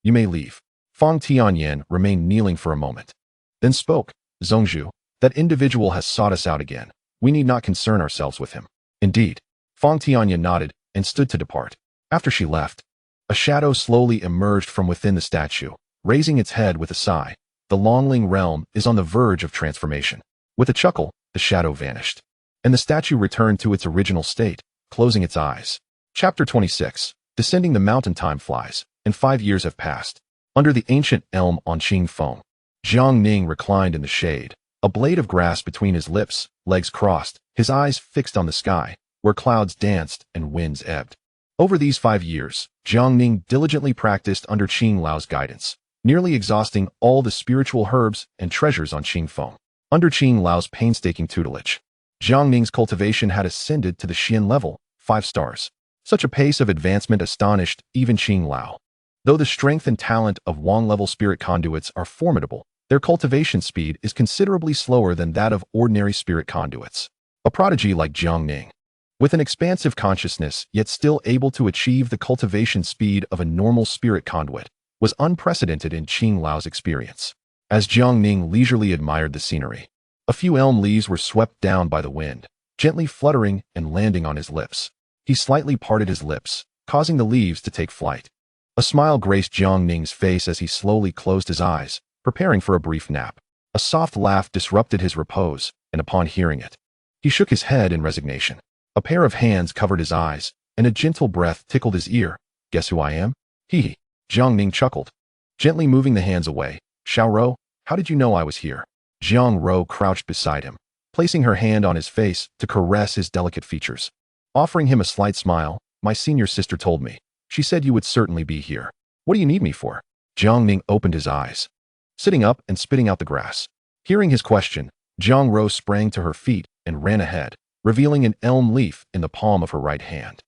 You may leave." Feng Tianyin remained kneeling for a moment, then spoke. "Zongzhu, that individual has sought us out again. We need not concern ourselves with him." "Indeed." Feng Tianyin nodded and stood to depart. After she left, a shadow slowly emerged from within the statue, raising its head with a sigh. "The Longling realm is on the verge of transformation." With a chuckle, the shadow vanished, and the statue returned to its original state, closing its eyes. Chapter 26. Descending the mountain. Time flies, and 5 years have passed. Under the ancient elm on Qing Feng, Jiang Ning reclined in the shade, a blade of grass between his lips, legs crossed, his eyes fixed on the sky, where clouds danced and winds ebbed. Over these 5 years, Jiang Ning diligently practiced under Qing Lao's guidance, nearly exhausting all the spiritual herbs and treasures on Qing Feng. Under Qing Lao's painstaking tutelage, Jiang Ning's cultivation had ascended to the Xian level, 5 stars. Such a pace of advancement astonished even Qing Lao. Though the strength and talent of Wang-level spirit conduits are formidable, their cultivation speed is considerably slower than that of ordinary spirit conduits. A prodigy like Jiang Ning, with an expansive consciousness yet still able to achieve the cultivation speed of a normal spirit conduit, was unprecedented in Qing Lao's experience. As Jiang Ning leisurely admired the scenery, a few elm leaves were swept down by the wind, gently fluttering and landing on his lips. He slightly parted his lips, causing the leaves to take flight. A smile graced Jiang Ning's face as he slowly closed his eyes, preparing for a brief nap. A soft laugh disrupted his repose, and upon hearing it, he shook his head in resignation. A pair of hands covered his eyes, and a gentle breath tickled his ear. "Guess who I am?" Hee. Jiang Ning chuckled, gently moving the hands away. "Xiao Rou, how did you know I was here?" Jiang Rou crouched beside him, placing her hand on his face to caress his delicate features. Offering him a slight smile, "My senior sister told me. She said you would certainly be here. What do you need me for?" Jiang Ning opened his eyes, sitting up and spitting out the grass. Hearing his question, Jiang Rou sprang to her feet and ran ahead, revealing an elm leaf in the palm of her right hand.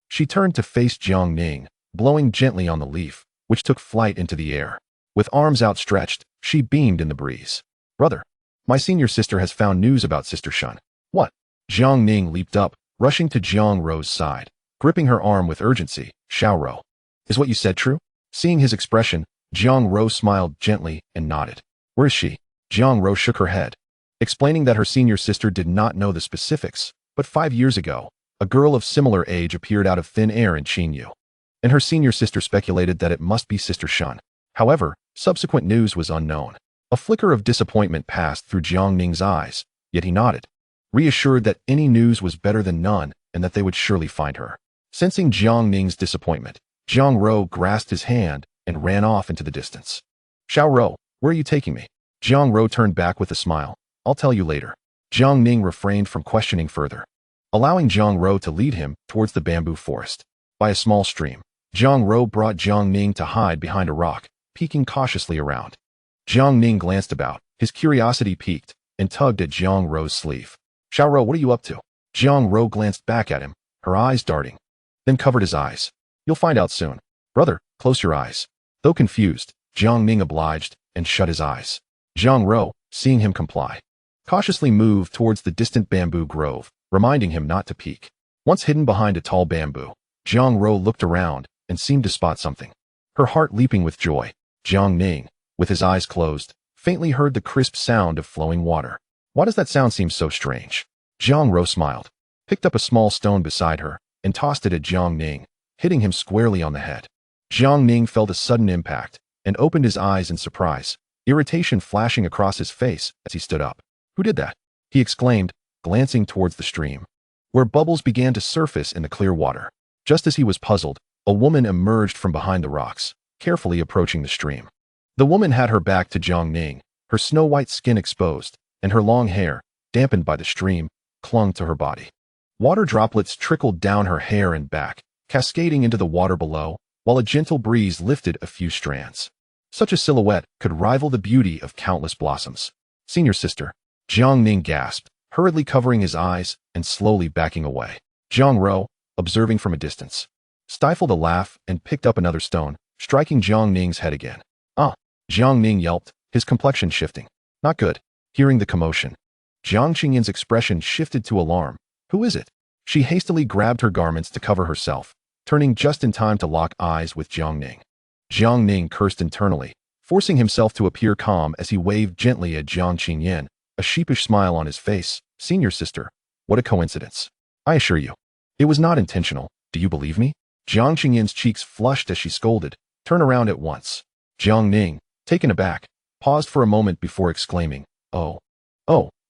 She turned to face Jiang Ning, blowing gently on the leaf, which took flight into the air. With arms outstretched, she beamed in the breeze. "Brother, my senior sister has found news about Sister Shun." "What?" Jiang Ning leaped up, rushing to Jiang Rou's side, gripping her arm with urgency. "Xiao Rou, is what you said true?" Seeing his expression, Jiang Rou smiled gently and nodded. "Where is she?" Jiang Rou shook her head, explaining that her senior sister did not know the specifics, but 5 years ago, a girl of similar age appeared out of thin air in Qingyu, and her senior sister speculated that it must be Sister Shun. However, subsequent news was unknown. A flicker of disappointment passed through Jiang Ning's eyes, yet he nodded, reassured that any news was better than none and that they would surely find her. Sensing Jiang Ning's disappointment, Jiang Rou grasped his hand and ran off into the distance. "Xiao Rou, where are you taking me?" Jiang Rou turned back with a smile. "I'll tell you later." Jiang Ning refrained from questioning further, allowing Jiang Rou to lead him towards the bamboo forest. By a small stream, Jiang Rou brought Jiang Ning to hide behind a rock, peeking cautiously around. Jiang Ning glanced about, his curiosity piqued, and tugged at Jiang Rou's sleeve. "Xiao Rou, what are you up to?" Jiang Rou glanced back at him, her eyes darting, then covered his eyes. "You'll find out soon." "Brother, close your eyes." Though confused, Jiang Ning obliged and shut his eyes. Jiang Rou, seeing him comply, cautiously moved towards the distant bamboo grove, reminding him not to peek. Once hidden behind a tall bamboo, Jiang Ro looked around and seemed to spot something. Her heart leaping with joy, Jiang Ning, with his eyes closed, faintly heard the crisp sound of flowing water. Why does that sound seem so strange? Jiang Ro smiled, picked up a small stone beside her, and tossed it at Jiang Ning, hitting him squarely on the head. Jiang Ning felt a sudden impact and opened his eyes in surprise, irritation flashing across his face as he stood up. Who did that? He exclaimed, glancing towards the stream, where bubbles began to surface in the clear water. Just as he was puzzled, a woman emerged from behind the rocks, carefully approaching the stream. The woman had her back to Jiang Ning, her snow-white skin exposed, and her long hair, dampened by the stream, clung to her body. Water droplets trickled down her hair and back, cascading into the water below, while a gentle breeze lifted a few strands. Such a silhouette could rival the beauty of countless blossoms. Senior sister, Jiang Ning gasped, hurriedly covering his eyes and slowly backing away. Jiang Ro, observing from a distance, stifled a laugh and picked up another stone, striking Jiang Ning's head again. Ah! Jiang Ning yelped, his complexion shifting. Not good. Hearing the commotion, Jiang Qingyan's expression shifted to alarm. Who is it? She hastily grabbed her garments to cover herself, turning just in time to lock eyes with Jiang Ning. Jiang Ning cursed internally, forcing himself to appear calm as he waved gently at Jiang Qingyan, a sheepish smile on his face. Senior sister, what a coincidence. I assure you, it was not intentional. Do you believe me? Jiang Qingyan's cheeks flushed as she scolded. Turn around at once. Jiang Ning, taken aback, paused for a moment before exclaiming, oh,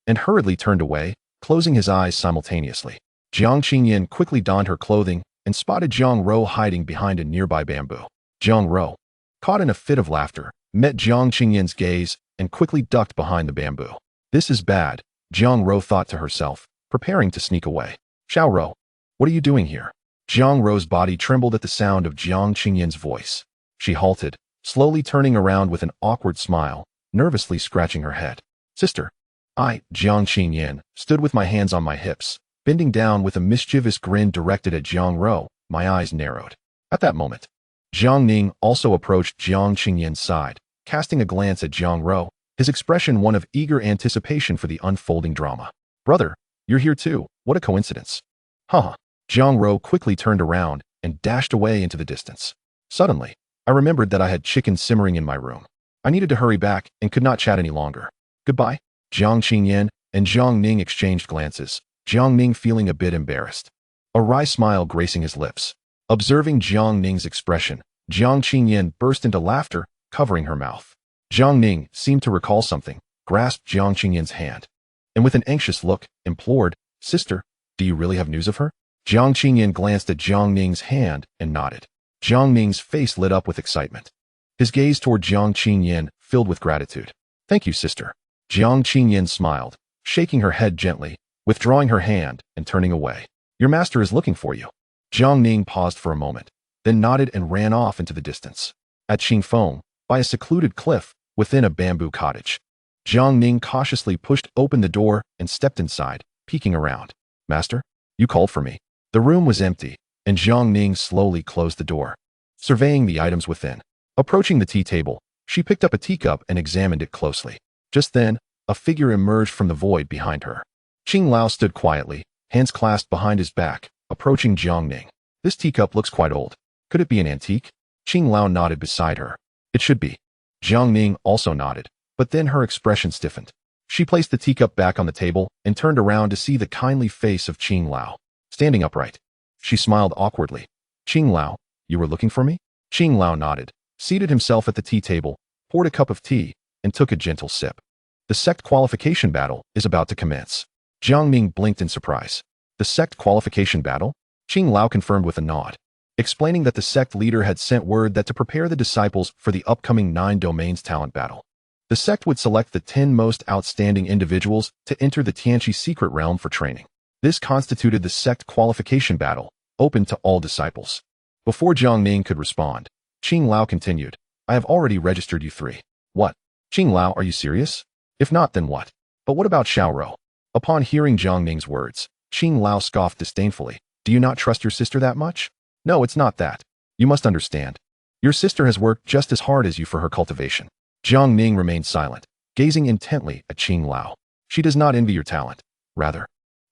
and hurriedly turned away, closing his eyes simultaneously. Jiang Qingyan quickly donned her clothing and spotted Jiang Ro hiding behind a nearby bamboo. Jiang Ro, caught in a fit of laughter, met Jiang Qingyan's gaze and quickly ducked behind the bamboo. This is bad, Jiang Ro thought to herself, preparing to sneak away. Xiao Ro, what are you doing here? Jiang Ro's body trembled at the sound of Jiang Qingyan's voice. She halted, slowly turning around with an awkward smile, nervously scratching her head. Sister, Jiang Qingyan, stood with my hands on my hips, bending down with a mischievous grin directed at Jiang Ro. My eyes narrowed. At that moment, Jiang Ning also approached Jiang Qingyan's side, casting a glance at Jiang Ro, his expression one of eager anticipation for the unfolding drama. Brother, you're here too. What a coincidence. Haha. Jiang Ro quickly turned around and dashed away into the distance. Suddenly, I remembered that I had chicken simmering in my room. I needed to hurry back and could not chat any longer. Goodbye. Jiang Qingyan and Jiang Ning exchanged glances, Jiang Ning feeling a bit embarrassed. A wry smile gracing his lips. Observing Jiang Ning's expression, Jiang Qingyan burst into laughter, covering her mouth. Jiang Ning seemed to recall something, grasped Jiang Qingyan's hand, and with an anxious look, implored, Sister, do you really have news of her? Jiang Qingyan glanced at Jiang Ning's hand and nodded. Jiang Ning's face lit up with excitement. His gaze toward Jiang Qingyan filled with gratitude. Thank you, sister. Jiang Qingyan smiled, shaking her head gently, withdrawing her hand and turning away. Your master is looking for you. Jiang Ning paused for a moment, then nodded and ran off into the distance. At Qingfeng, by a secluded cliff, within a bamboo cottage, Jiang Ning cautiously pushed open the door and stepped inside, peeking around. Master, you called for me. The room was empty, and Jiang Ning slowly closed the door, surveying the items within. Approaching the tea table, she picked up a teacup and examined it closely. Just then, a figure emerged from the void behind her. Qing Lao stood quietly, hands clasped behind his back, approaching Jiang Ning. This teacup looks quite old. Could it be an antique? Qing Lao nodded beside her. It should be. Jiang Ning also nodded, but then her expression stiffened. She placed the teacup back on the table and turned around to see the kindly face of Qing Lao. Standing upright, she smiled awkwardly. Qing Lao, you were looking for me? Qing Lao nodded, seated himself at the tea table, poured a cup of tea, and took a gentle sip. The sect qualification battle is about to commence. Jiang Ning blinked in surprise. The sect qualification battle? Qing Lao confirmed with a nod, explaining that the sect leader had sent word that to prepare the disciples for the upcoming 9 domains talent battle, the sect would select the 10 most outstanding individuals to enter the Tianqi secret realm for training. This constituted the sect qualification battle, open to all disciples. Before Jiang Ning could respond, Qing Lao continued, I have already registered you 3. What? Qing Lao, are you serious? If not, then what? But what about Xiao Ro? Upon hearing Jiang Ning's words, Qing Lao scoffed disdainfully. Do you not trust your sister that much? No, it's not that. You must understand. Your sister has worked just as hard as you for her cultivation. Jiang Ning remained silent, gazing intently at Qing Lao. She does not envy your talent. Rather,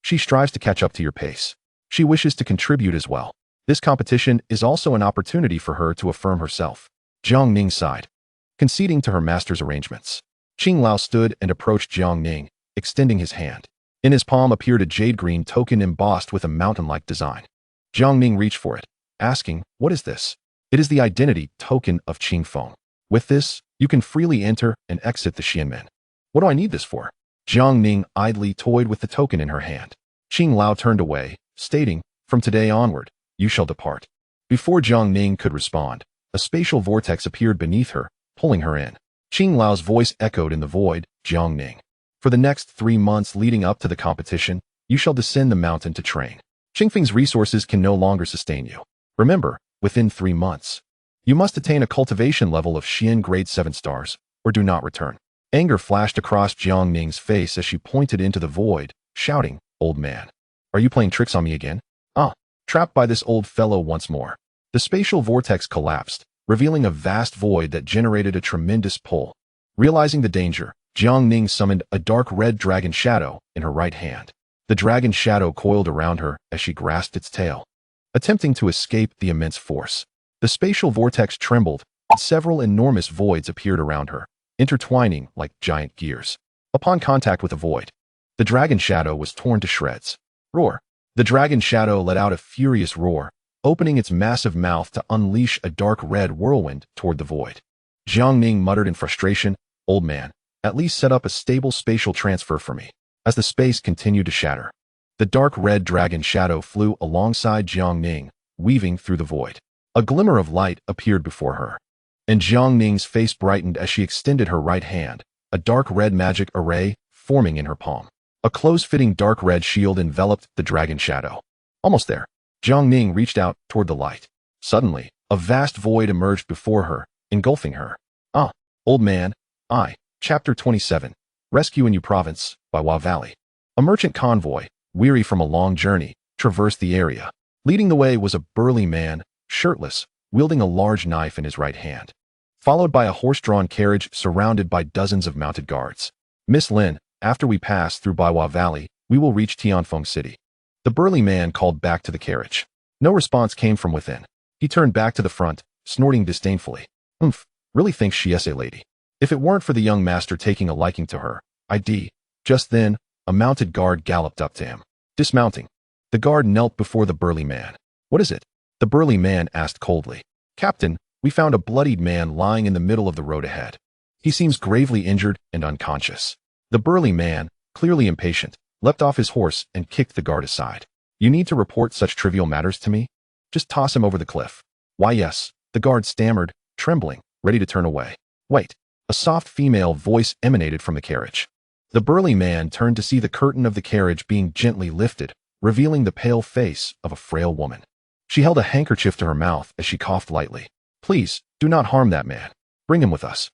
She strives to catch up to your pace. She wishes to contribute as well. This competition is also an opportunity for her to affirm herself. Jiang Ning sighed, conceding to her master's arrangements. Qing Lao stood and approached Jiang Ning, extending his hand. In his palm appeared a jade-green token embossed with a mountain-like design. Jiang Ning reached for it, asking, "What is this?" "It is the identity token of Qing Feng. With this, you can freely enter and exit the Xianmen." "What do I need this for?" Jiang Ning idly toyed with the token in her hand. Qing Lao turned away, stating, "From today onward, you shall depart." Before Jiang Ning could respond, a spatial vortex appeared beneath her, pulling her in. Qing Lao's voice echoed in the void, "Jiang Ning. For the next 3 months leading up to the competition, you shall descend the mountain to train. Qingfeng's resources can no longer sustain you. Remember, within 3 months, you must attain a cultivation level of Xian grade 7 stars, or do not return." Anger flashed across Jiang Ning's face as she pointed into the void, shouting, "Old man, are you playing tricks on me again? Trapped by this old fellow once more." The spatial vortex collapsed, revealing a vast void that generated a tremendous pull. Realizing the danger, Jiang Ning summoned a dark red dragon shadow in her right hand. The dragon shadow coiled around her as she grasped its tail, attempting to escape the immense force. The spatial vortex trembled, and several enormous voids appeared around her, intertwining like giant gears. Upon contact with the void, the dragon shadow was torn to shreds. Roar! The dragon shadow let out a furious roar, opening its massive mouth to unleash a dark red whirlwind toward the void. Jiang Ning muttered in frustration, "Old man, at least set up a stable spatial transfer for me." As the space continued to shatter, the dark red dragon shadow flew alongside Jiang Ning, weaving through the void. A glimmer of light appeared before her, and Jiang Ning's face brightened as she extended her right hand, a dark red magic array forming in her palm. A close-fitting dark red shield enveloped the dragon shadow. Almost there, Jiang Ning reached out toward the light. Suddenly, a vast void emerged before her, engulfing her. Old man, Chapter 27, Rescue in Yu Province, by Wa Valley. A merchant convoy, weary from a long journey, traversed the area. Leading the way was a burly man, shirtless, wielding a large knife in his right hand, followed by a horse-drawn carriage surrounded by dozens of mounted guards. "Miss Lin, after we pass through Baiwa Valley, we will reach Tianfeng City." The burly man called back to the carriage. No response came from within. He turned back to the front, snorting disdainfully. Really thinks she is a lady. If it weren't for the young master taking a liking to her, I'd." Just then, a mounted guard galloped up to him. Dismounting, the guard knelt before the burly man. "What is it?" the burly man asked coldly. "Captain, we found a bloodied man lying in the middle of the road ahead. He seems gravely injured and unconscious." The burly man, clearly impatient, leapt off his horse and kicked the guard aside. "You need to report such trivial matters to me? Just toss him over the cliff." "Why, yes," the guard stammered, trembling, ready to turn away. "Wait." A soft female voice emanated from the carriage. The burly man turned to see the curtain of the carriage being gently lifted, revealing the pale face of a frail woman. She held a handkerchief to her mouth as she coughed lightly. "Please, do not harm that man. Bring him with us."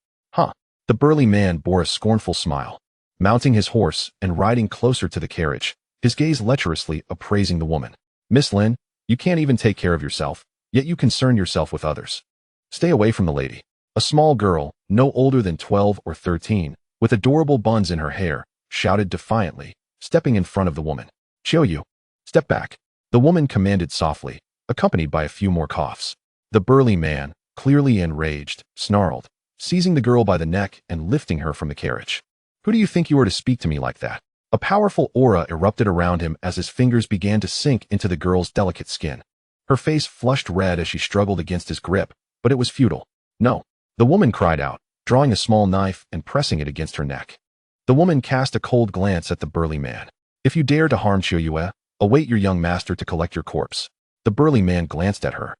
The burly man bore a scornful smile, mounting his horse and riding closer to the carriage, his gaze lecherously appraising the woman. "Miss Lin, you can't even take care of yourself, yet you concern yourself with others. Stay away from the lady." A small girl, no older than 12 or 13, with adorable buns in her hair, shouted defiantly, stepping in front of the woman. "Qiuyu, step back." The woman commanded softly, accompanied by a few more coughs. The burly man, clearly enraged, snarled, seizing the girl by the neck and lifting her from the carriage. "Who do you think you are to speak to me like that?" A powerful aura erupted around him as his fingers began to sink into the girl's delicate skin. Her face flushed red as she struggled against his grip, but it was futile. "No." The woman cried out, drawing a small knife and pressing it against her neck. The woman cast a cold glance at the burly man. "If you dare to harm Qiuyue, await your young master to collect your corpse." The burly man glanced at her,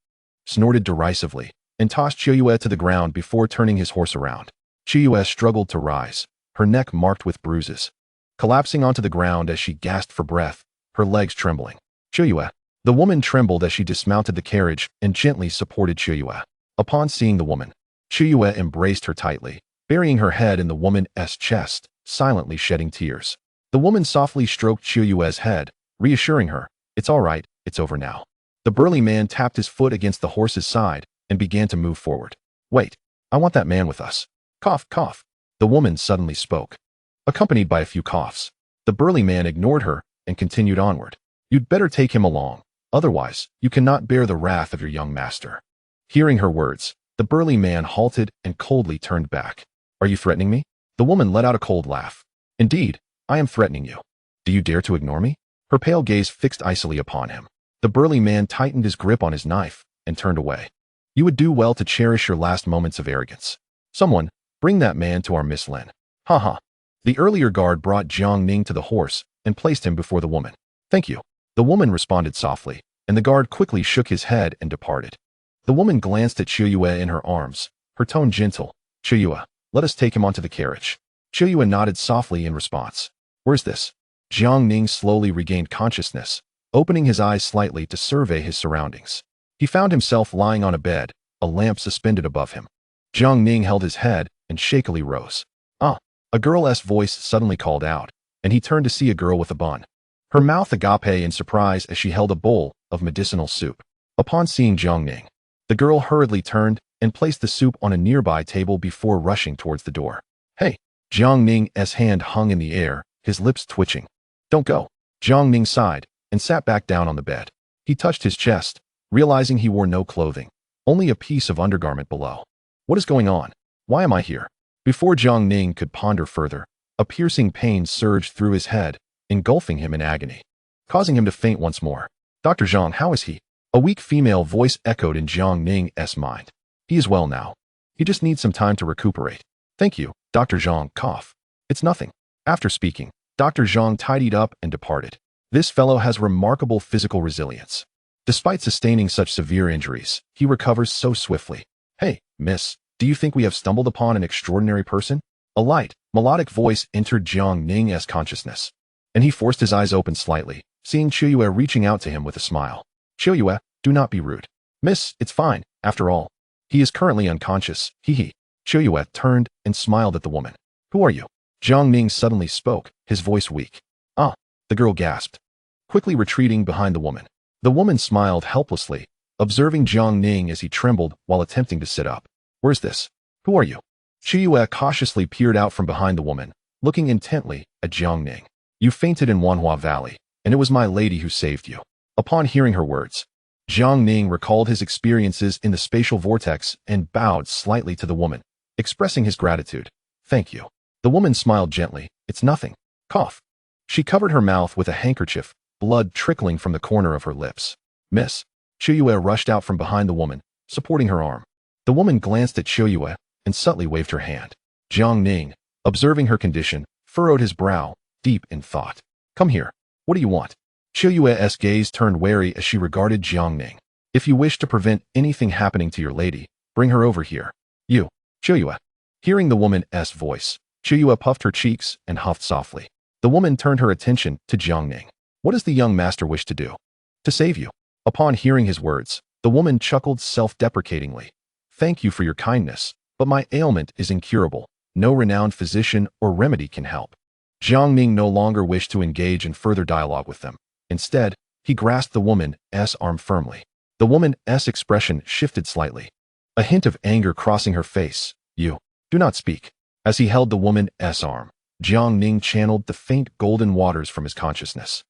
snorted derisively, and tossed Qiuyue to the ground before turning his horse around. Qiuyue struggled to rise, her neck marked with bruises, collapsing onto the ground as she gasped for breath, her legs trembling. "Qiuyue." The woman trembled as she dismounted the carriage and gently supported Qiuyue. Upon seeing the woman, Qiuyue embraced her tightly, burying her head in the woman's chest, silently shedding tears. The woman softly stroked Qiuyue's head, reassuring her, "It's all right, it's over now." The burly man tapped his foot against the horse's side and began to move forward. "Wait, I want that man with us." Cough, cough. The woman suddenly spoke, accompanied by a few coughs. The burly man ignored her, and continued onward. You'd better take him along, otherwise you cannot bear the wrath of your young master. Hearing her words, the burly man halted and coldly turned back. Are you threatening me? The woman let out a cold laugh. Indeed, I am threatening you. Do you dare to ignore me? Her pale gaze fixed icily upon him. The burly man tightened his grip on his knife and turned away. You would do well to cherish your last moments of arrogance. Someone, bring that man to our Miss Lin. Ha ha. The earlier guard brought Jiang Ning to the horse and placed him before the woman. Thank you. The woman responded softly, and the guard quickly shook his head and departed. The woman glanced at Qiuyue in her arms, her tone gentle. Qiuyue, let us take him onto the carriage. Qiuyue nodded softly in response. Where's this? Jiang Ning slowly regained consciousness, opening his eyes slightly to survey his surroundings. He found himself lying on a bed, a lamp suspended above him. Jiang Ning held his head and shakily rose. Ah! A girl's voice suddenly called out, and he turned to see a girl with a bun. Her mouth agape in surprise as she held a bowl of medicinal soup. Upon seeing Jiang Ning, the girl hurriedly turned and placed the soup on a nearby table before rushing towards the door. Hey! Jiang Ning's hand hung in the air, his lips twitching. Don't go. Jiang Ning sighed and sat back down on the bed. He touched his chest, realizing he wore no clothing, only a piece of undergarment below. What is going on? Why am I here? Before Jiang Ning could ponder further, a piercing pain surged through his head, engulfing him in agony, causing him to faint once more. Dr. Zhang, how is he? A weak female voice echoed in Jiang Ning's mind. He is well now. He just needs some time to recuperate. Thank you, Dr. Zhang. Cough. It's nothing. After speaking, Dr. Zhang tidied up and departed. This fellow has remarkable physical resilience. Despite sustaining such severe injuries, he recovers so swiftly. Hey, miss, do you think we have stumbled upon an extraordinary person? A light, melodic voice entered Jiang Ning's consciousness, and he forced his eyes open slightly, seeing Qiuyue reaching out to him with a smile. Qiuyue, do not be rude. Miss, it's fine, after all. He is currently unconscious, hee. Qiuyue turned and smiled at the woman. Who are you? Jiang Ning suddenly spoke, his voice weak. Ah, the girl gasped, quickly retreating behind the woman. The woman smiled helplessly, observing Jiang Ning as he trembled while attempting to sit up. Where's this? Who are you? Qiuyue cautiously peered out from behind the woman, looking intently at Jiang Ning. You fainted in Wanhua Valley, and it was my lady who saved you. Upon hearing her words, Jiang Ning recalled his experiences in the spatial vortex and bowed slightly to the woman, expressing his gratitude. Thank you. The woman smiled gently. It's nothing. Cough. She covered her mouth with a handkerchief, blood trickling from the corner of her lips. Miss. Qiuyue rushed out from behind the woman, supporting her arm. The woman glanced at Qiuyue and subtly waved her hand. Jiang Ning, observing her condition, furrowed his brow, deep in thought. Come here. What do you want? Qiuyue's gaze turned wary as she regarded Jiang Ning. If you wish to prevent anything happening to your lady, bring her over here. You, Qiuyue. Hearing the woman's voice, Qiuyue puffed her cheeks and huffed softly. The woman turned her attention to Jiang Ning. What does the young master wish to do? To save you. Upon hearing his words, the woman chuckled self-deprecatingly. Thank you for your kindness, but my ailment is incurable. No renowned physician or remedy can help. Jiang Ning no longer wished to engage in further dialogue with them. Instead, he grasped the woman's arm firmly. The woman's expression shifted slightly, a hint of anger crossing her face. You, do not speak. As he held the woman's arm, Jiang Ning channeled the faint golden waters from his consciousness.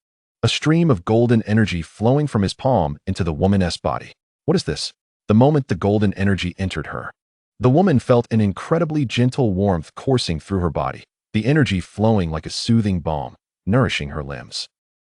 A stream of golden energy flowing from his palm into the woman's body. What is this? The moment the golden energy entered her, the woman felt an incredibly gentle warmth coursing through her body, the energy flowing like a soothing balm, nourishing her limbs.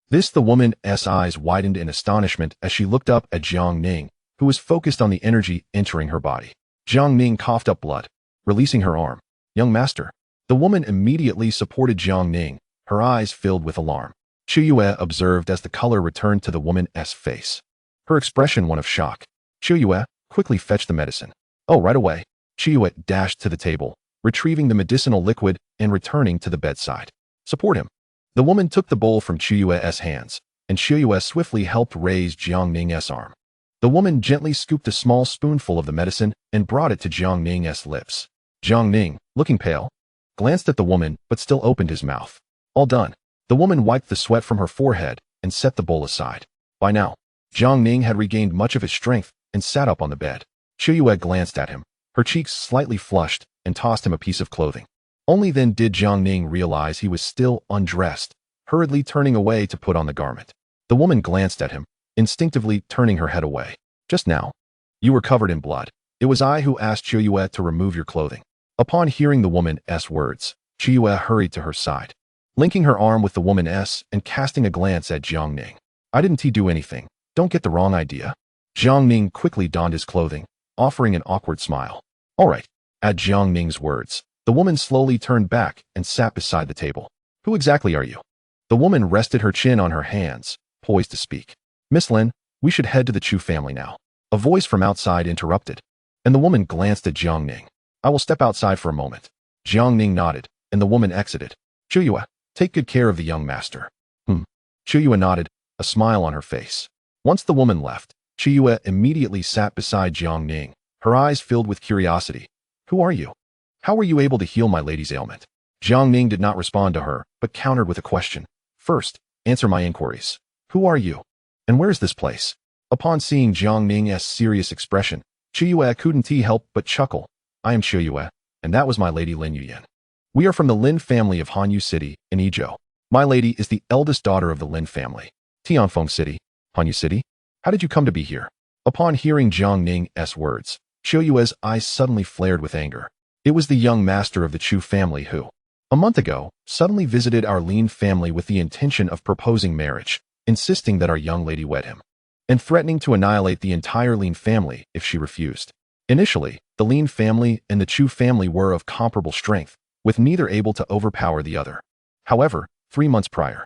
The woman's eyes widened in astonishment as she looked up at Jiang Ning, who was focused on the energy entering her body. Jiang Ning coughed up blood, releasing her arm. Young master. The woman immediately supported Jiang Ning, her eyes filled with alarm. Qiuyue observed as the color returned to the woman's face. Her expression one of shock. Qiuyue, quickly fetch the medicine. Oh, right away. Qiuyue dashed to the table, retrieving the medicinal liquid and returning to the bedside. Support him. The woman took the bowl from Qiuyue's hands, and Qiuyue swiftly helped raise Jiang Ning's arm. The woman gently scooped a small spoonful of the medicine and brought it to Jiang Ning's lips. Jiang Ning, looking pale, glanced at the woman but still opened his mouth. All done. The woman wiped the sweat from her forehead and set the bowl aside. By now, Jiang Ning had regained much of his strength and sat up on the bed. Qiuyue glanced at him, her cheeks slightly flushed, and tossed him a piece of clothing. Only then did Jiang Ning realize he was still undressed. hurriedly turning away to put on the garment. The woman glanced at him, instinctively turning her head away. Just now, you were covered in blood. It was I who asked Chiyu to remove your clothing. Upon hearing the woman's words, Chiyu hurried to her side, linking her arm with the woman's and casting a glance at Jiang Ning. I didn't do anything. Don't get the wrong idea. Jiang Ning quickly donned his clothing, offering an awkward smile. All right. At Jiang Ning's words, the woman slowly turned back and sat beside the table. Who exactly are you? The woman rested her chin on her hands, poised to speak. Miss Lin, we should head to the Chu family now. A voice from outside interrupted, and the woman glanced at Jiang Ning. I will step outside for a moment. Jiang Ning nodded, and the woman exited. Chiyu, take good care of the young master. Chiyu nodded, a smile on her face. Once the woman left, Chiyu immediately sat beside Jiang Ning, her eyes filled with curiosity. Who are you? How were you able to heal my lady's ailment? Jiang Ning did not respond to her, but countered with a question. First, answer my inquiries. Who are you? And where is this place? Upon seeing Jiang Ning's serious expression, Chiyu couldn't help but chuckle. I am Chiyu, and that was my lady Lin Yuyan. We are from the Lin family of Hanyu City in Ezhou. My lady is the eldest daughter of the Lin family. Tianfeng City, Hanyu City? How did you come to be here? Upon hearing Jiang Ning's words, Chiyue's eyes suddenly flared with anger. It was the young master of the Chu family who, a month ago, suddenly visited our Lin family with the intention of proposing marriage, insisting that our young lady wed him, and threatening to annihilate the entire Lin family if she refused. Initially, the Lin family and the Chu family were of comparable strength, with neither able to overpower the other. However, 3 months prior,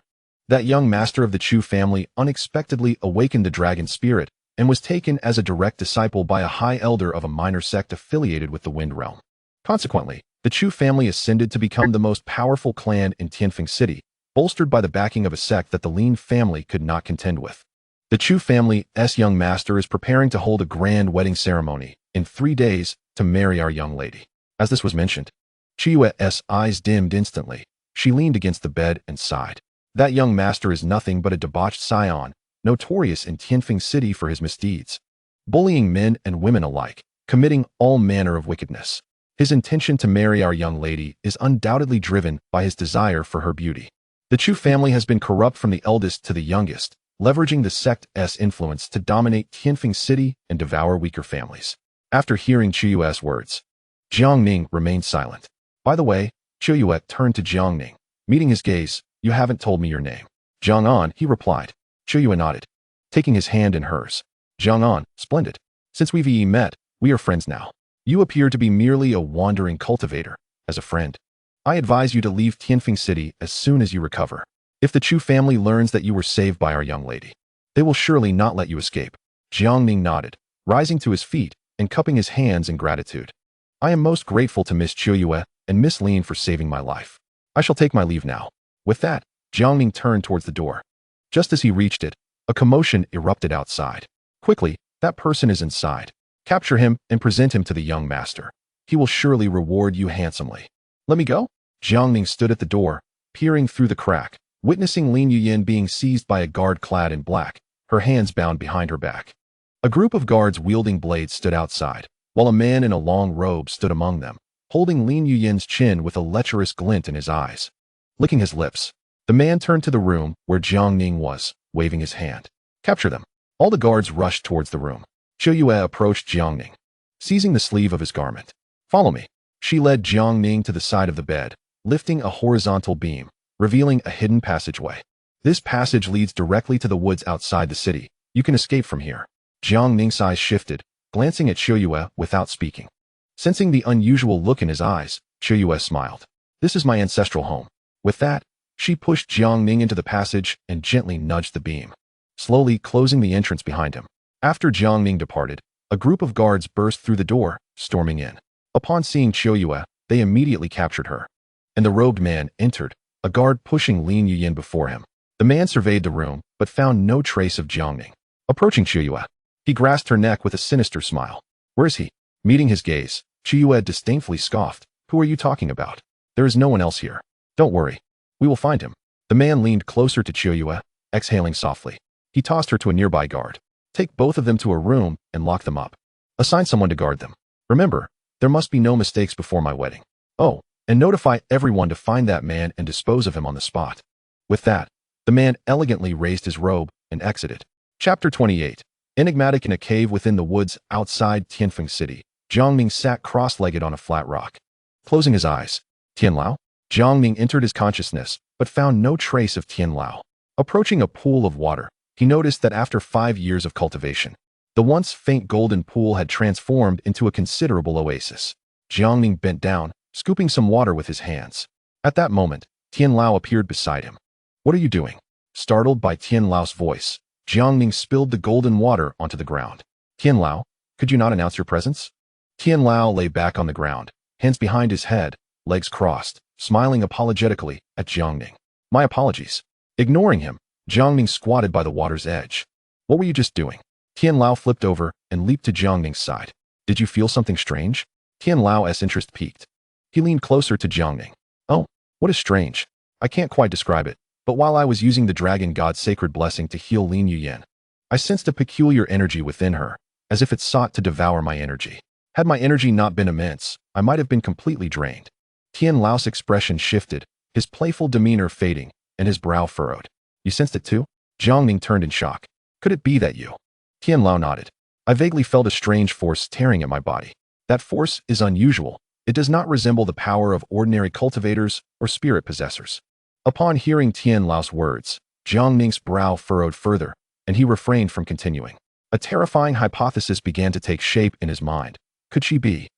that young master of the Chu family unexpectedly awakened the dragon spirit and was taken as a direct disciple by a high elder of a minor sect affiliated with the Wind Realm. Consequently, the Chu family ascended to become the most powerful clan in Tianfeng City, bolstered by the backing of a sect that the Lin family could not contend with. The Chu family's young master is preparing to hold a grand wedding ceremony in 3 days to marry our young lady. As this was mentioned, Chiyue's eyes dimmed instantly. She leaned against the bed and sighed. That young master is nothing but a debauched scion, notorious in Tianfeng City for his misdeeds, bullying men and women alike, committing all manner of wickedness. His intention to marry our young lady is undoubtedly driven by his desire for her beauty. The Chu family has been corrupt from the eldest to the youngest, leveraging the sect's influence to dominate Tianfeng City and devour weaker families. After hearing Chiyue's words, Jiang Ning remained silent. By the way, Chiyu turned to Jiang Ning. Meeting his gaze, you haven't told me your name. Jiang An, he replied. Chiyu nodded, taking his hand in hers. Jiang An, splendid. Since we've met, we are friends now. You appear to be merely a wandering cultivator. As a friend, I advise you to leave Tianfeng City as soon as you recover. If the Chu family learns that you were saved by our young lady, they will surely not let you escape. Jiang Ning nodded, rising to his feet and cupping his hands in gratitude. I am most grateful to Miss Chiyu and Miss Lin for saving my life. I shall take my leave now. With that, Jiang Ning turned towards the door. Just as he reached it, a commotion erupted outside. Quickly, that person is inside. Capture him and present him to the young master. He will surely reward you handsomely. Let me go? Jiang Ning stood at the door, peering through the crack, witnessing Lin Yuyan being seized by a guard clad in black, her hands bound behind her back. A group of guards wielding blades stood outside, while a man in a long robe stood among them, holding Lin Yuyan's chin with a lecherous glint in his eyes. Licking his lips, the man turned to the room where Jiang Ning was, waving his hand. Capture them. All the guards rushed towards the room. Chiyu approached Jiang Ning, seizing the sleeve of his garment. Follow me. She led Jiang Ning to the side of the bed, lifting a horizontal beam, revealing a hidden passageway. This passage leads directly to the woods outside the city. You can escape from here. Jiang Ning's eyes shifted, glancing at Chiyu without speaking. Sensing the unusual look in his eyes, Chiyu smiled. This is my ancestral home. With that, she pushed Jiang Ning into the passage and gently nudged the beam, slowly closing the entrance behind him. After Jiang Ning departed, a group of guards burst through the door, storming in. Upon seeing Chiyu, they immediately captured her. And the robed man entered, a guard pushing Lin Yuyan before him. The man surveyed the room, but found no trace of Jiang Ning. Approaching Chiyu, he grasped her neck with a sinister smile. Where is he? Meeting his gaze, Chiyu disdainfully scoffed. Who are you talking about? There is no one else here. Don't worry. We will find him. The man leaned closer to Chiyu, exhaling softly. He tossed her to a nearby guard. Take both of them to a room and lock them up. Assign someone to guard them. Remember, there must be no mistakes before my wedding. Oh, and notify everyone to find that man and dispose of him on the spot. With that, The man elegantly raised his robe and exited. Chapter 28. Enigmatic in a cave within the woods outside Tianfeng City, Jiang Ning sat cross-legged on a flat rock. Closing his eyes, Tianlao? Jiang Ning entered his consciousness, but found no trace of Tianlao. Approaching a pool of water, he noticed that after 5 years of cultivation, the once faint golden pool had transformed into a considerable oasis. Jiang Ning bent down, scooping some water with his hands. At that moment, Tianlao appeared beside him. "What are you doing?" Startled by Tianlao's voice, Jiang Ning spilled the golden water onto the ground. "Tianlao, could you not announce your presence?" Tianlao lay back on the ground, hands behind his head, legs crossed, smiling apologetically at Jiang Ning. "My apologies." Ignoring him, Jiang Ning squatted by the water's edge. "What were you just doing?" Tianlao flipped over and leaped to Jiang Ning's side. "Did you feel something strange?" Tianlao's interest piqued. He leaned closer to Jiang Ning. "Oh, what is strange? I can't quite describe it, but while I was using the dragon god's sacred blessing to heal Lin Yuyan, I sensed a peculiar energy within her, as if it sought to devour my energy. Had my energy not been immense, I might have been completely drained." Tianlao's expression shifted, his playful demeanor fading, and his brow furrowed. "You sensed it too?" Jiang Ning turned in shock. "Could it be that you?" Tianlao nodded. "I vaguely felt a strange force tearing at my body. That force is unusual. It does not resemble the power of ordinary cultivators or spirit possessors." Upon hearing Tianlao's words, Jiang Ning's brow furrowed further, and he refrained from continuing. A terrifying hypothesis began to take shape in his mind. Could she be?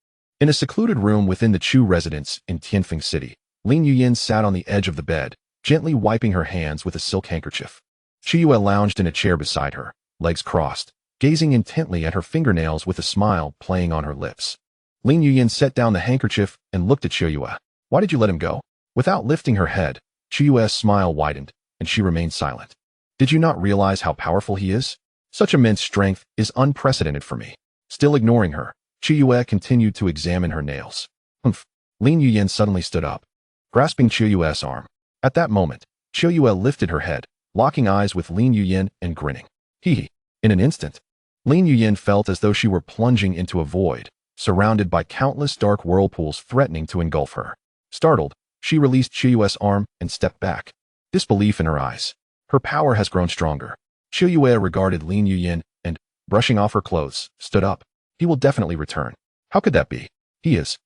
In a secluded room within the Chu residence in Tianfeng City, Lin Yuyan sat on the edge of the bed, gently wiping her hands with a silk handkerchief. Chiyue lounged in a chair beside her, legs crossed, gazing intently at her fingernails with a smile playing on her lips. Lin Yuyan set down the handkerchief and looked at Chiyue. "Why did you let him go?" Without lifting her head, Chiyue's smile widened, and she remained silent. "Did you not realize how powerful he is? Such immense strength is unprecedented for me." Still ignoring her, Chiyue continued to examine her nails. "Humph." Lin Yuyan suddenly stood up, grasping Chiyue's arm. At that moment, Chiyue lifted her head, locking eyes with Lin Yuyan and grinning. Hee. In an instant, Lin Yuyan felt as though she were plunging into a void, surrounded by countless dark whirlpools threatening to engulf her. Startled, she released Chiyue's arm and stepped back, disbelief in her eyes. Her power has grown stronger. Chiyue regarded Lin Yuyan and, brushing off her clothes, stood up. "He will definitely return." "How could that be?" "He is."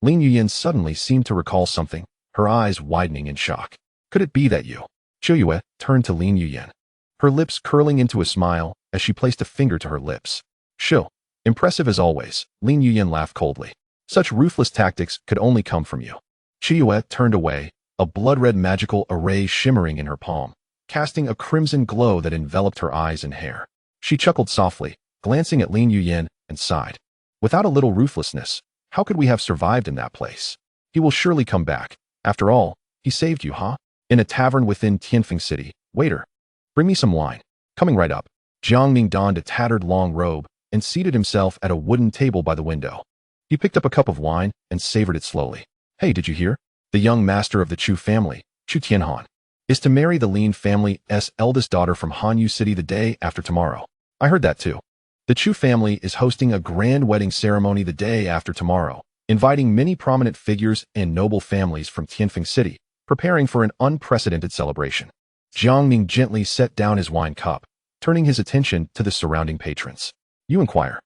Lin Yuyan suddenly seemed to recall something, her eyes widening in shock. "Could it be that you?" Chiyue turned to Lin Yuyan, her lips curling into a smile as she placed a finger to her lips. "Shill." Impressive as always, Lin Yuyan laughed coldly. "Such ruthless tactics could only come from you." Chiyue turned away, a blood-red magical array shimmering in her palm, casting a crimson glow that enveloped her eyes and hair. She chuckled softly, glancing at Lin Yuyan, and sighed. "Without a little ruthlessness, how could we have survived in that place? He will surely come back. After all, he saved you, huh?" In a tavern within Tianfeng City, "Waiter, bring me some wine." Coming right up, Jiang Ning donned a tattered long robe and seated himself at a wooden table by the window. He picked up a cup of wine and savored it slowly. "Hey, did you hear? The young master of the Chu family, Chu Tianhan, is to marry the Lin family's eldest daughter from Hanyu City the day after tomorrow." "I heard that too." "The Chu family is hosting a grand wedding ceremony the day after tomorrow, inviting many prominent figures and noble families from Tianfeng City, preparing for an unprecedented celebration." Jiang Ning gently set down his wine cup, turning his attention to the surrounding patrons. "You inquire,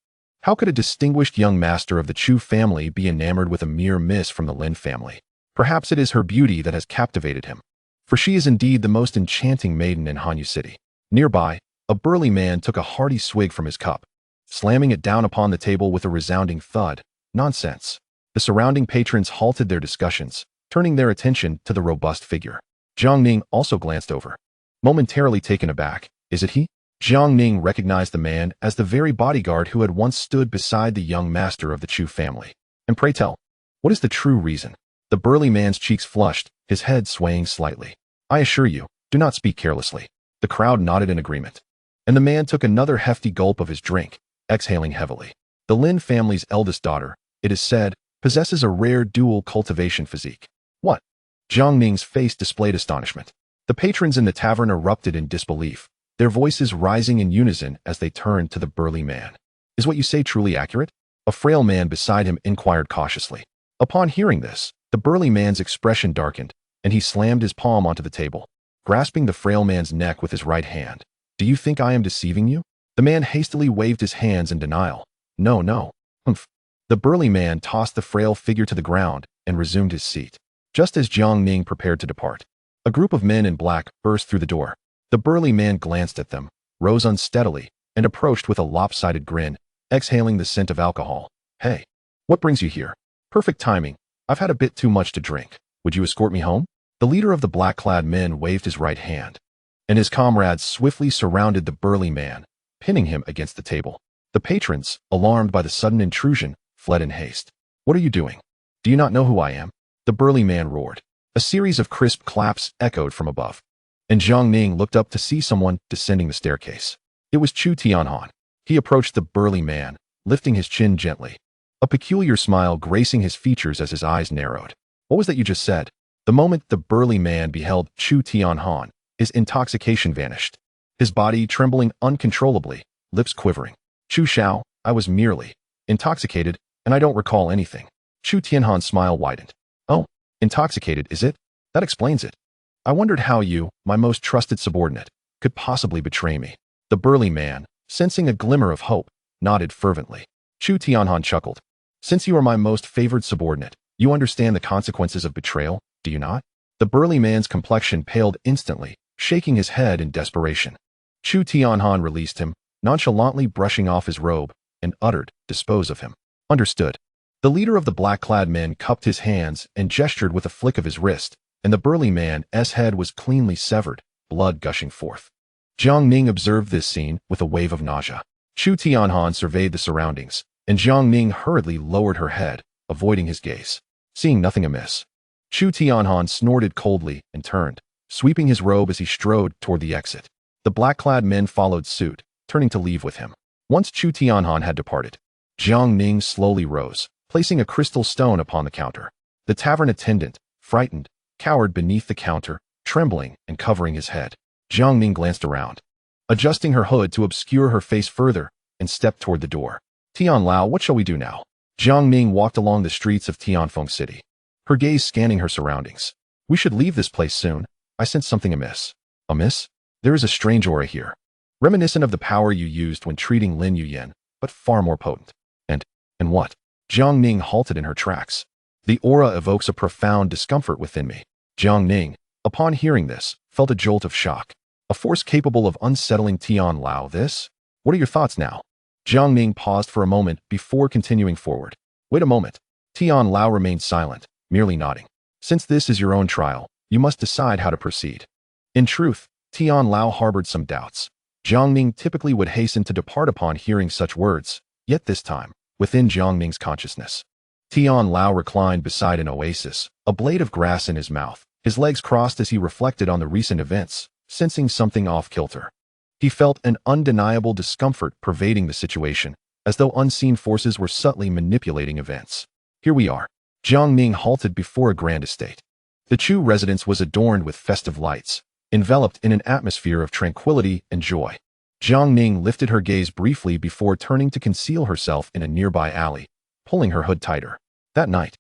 how could a distinguished young master of the Chu family be enamored with a mere miss from the Lin family? Perhaps it is her beauty that has captivated him, for she is indeed the most enchanting maiden in Hanyu City." Nearby, a burly man took a hearty swig from his cup, slamming it down upon the table with a resounding thud. "Nonsense." The surrounding patrons halted their discussions, turning their attention to the robust figure. Jiang Ning also glanced over, momentarily taken aback. "Is it he?" Jiang Ning recognized the man as the very bodyguard who had once stood beside the young master of the Chu family. "And pray tell, what is the true reason?" The burly man's cheeks flushed, his head swaying slightly. "I assure you, do not speak carelessly." The crowd nodded in agreement, and the man took another hefty gulp of his drink, exhaling heavily. "The Lin family's eldest daughter, it is said, possesses a rare dual cultivation physique." "What?" Jiang Ning's face displayed astonishment. The patrons in the tavern erupted in disbelief, their voices rising in unison as they turned to the burly man. "Is what you say truly accurate?" A frail man beside him inquired cautiously. Upon hearing this, the burly man's expression darkened, and he slammed his palm onto the table. grasping the frail man's neck with his right hand. Do you think I am deceiving you? The man hastily waved his hands in denial. No, no. Humph. The burly man tossed the frail figure to the ground and resumed his seat. Just as Jiang Ning prepared to depart, a group of men in black burst through the door. The burly man glanced at them, rose unsteadily, and approached with a lopsided grin, exhaling the scent of alcohol. Hey, what brings you here? Perfect timing. I've had a bit too much to drink. Would you escort me home? The leader of the black-clad men waved his right hand, and his comrades swiftly surrounded the burly man, pinning him against the table. The patrons, alarmed by the sudden intrusion, fled in haste. What are you doing? Do you not know who I am? The burly man roared. A series of crisp claps echoed from above, and Jiang Ning looked up to see someone descending the staircase. It was Chu Tianhan. He approached the burly man, lifting his chin gently, a peculiar smile gracing his features as his eyes narrowed. What was that you just said? The moment the burly man beheld Chu Tianhan, his intoxication vanished, his body trembling uncontrollably, lips quivering. Chu Xiao, I was merely intoxicated, and I don't recall anything. Chu Tianhan's smile widened. Oh, intoxicated, is it? That explains it. I wondered how you, my most trusted subordinate, could possibly betray me. The burly man, sensing a glimmer of hope, nodded fervently. Chu Tianhan chuckled. Since you are my most favored subordinate, you understand the consequences of betrayal, do you not? The burly man's complexion paled instantly, shaking his head in desperation. Chu Tianhan released him, nonchalantly brushing off his robe, and uttered, dispose of him. Understood. The leader of the black-clad men cupped his hands and gestured with a flick of his wrist, and the burly man's head was cleanly severed, blood gushing forth. Jiang Ning observed this scene with a wave of nausea. Chu Tianhan surveyed the surroundings, and Jiang Ning hurriedly lowered her head, avoiding his gaze. Seeing nothing amiss, Chu Tianhan snorted coldly and turned, sweeping his robe as he strode toward the exit. The black-clad men followed suit, turning to leave with him. Once Chu Tianhan had departed, Jiang Ning slowly rose, placing a crystal stone upon the counter. The tavern attendant, frightened, cowered beneath the counter, trembling and covering his head. Jiang Ning glanced around, adjusting her hood to obscure her face further, and stepped toward the door. Tian Lao, what shall we do now? Jiang Ning walked along the streets of Tianfeng City, her gaze scanning her surroundings. We should leave this place soon. I sense something amiss. Amiss? There is a strange aura here, reminiscent of the power you used when treating Lin Yuyan, but far more potent. And what? Jiang Ning halted in her tracks. The aura evokes a profound discomfort within me. Jiang Ning, upon hearing this, felt a jolt of shock. A force capable of unsettling Tian Lao. This? What are your thoughts now? Jiang Ning paused for a moment before continuing forward. Wait a moment. Tian Lao remained silent, merely nodding. Since this is your own trial, you must decide how to proceed. In truth, Tian Lao harbored some doubts. Jiang Ning typically would hasten to depart upon hearing such words, yet this time, within Jiang Ning's consciousness, Tian Lao reclined beside an oasis, a blade of grass in his mouth, his legs crossed as he reflected on the recent events, sensing something off-kilter. He felt an undeniable discomfort pervading the situation, as though unseen forces were subtly manipulating events. Here we are. Jiang Ning halted before a grand estate. The Chu residence was adorned with festive lights, enveloped in an atmosphere of tranquility and joy. Jiang Ning lifted her gaze briefly before turning to conceal herself in a nearby alley, pulling her hood tighter. That night,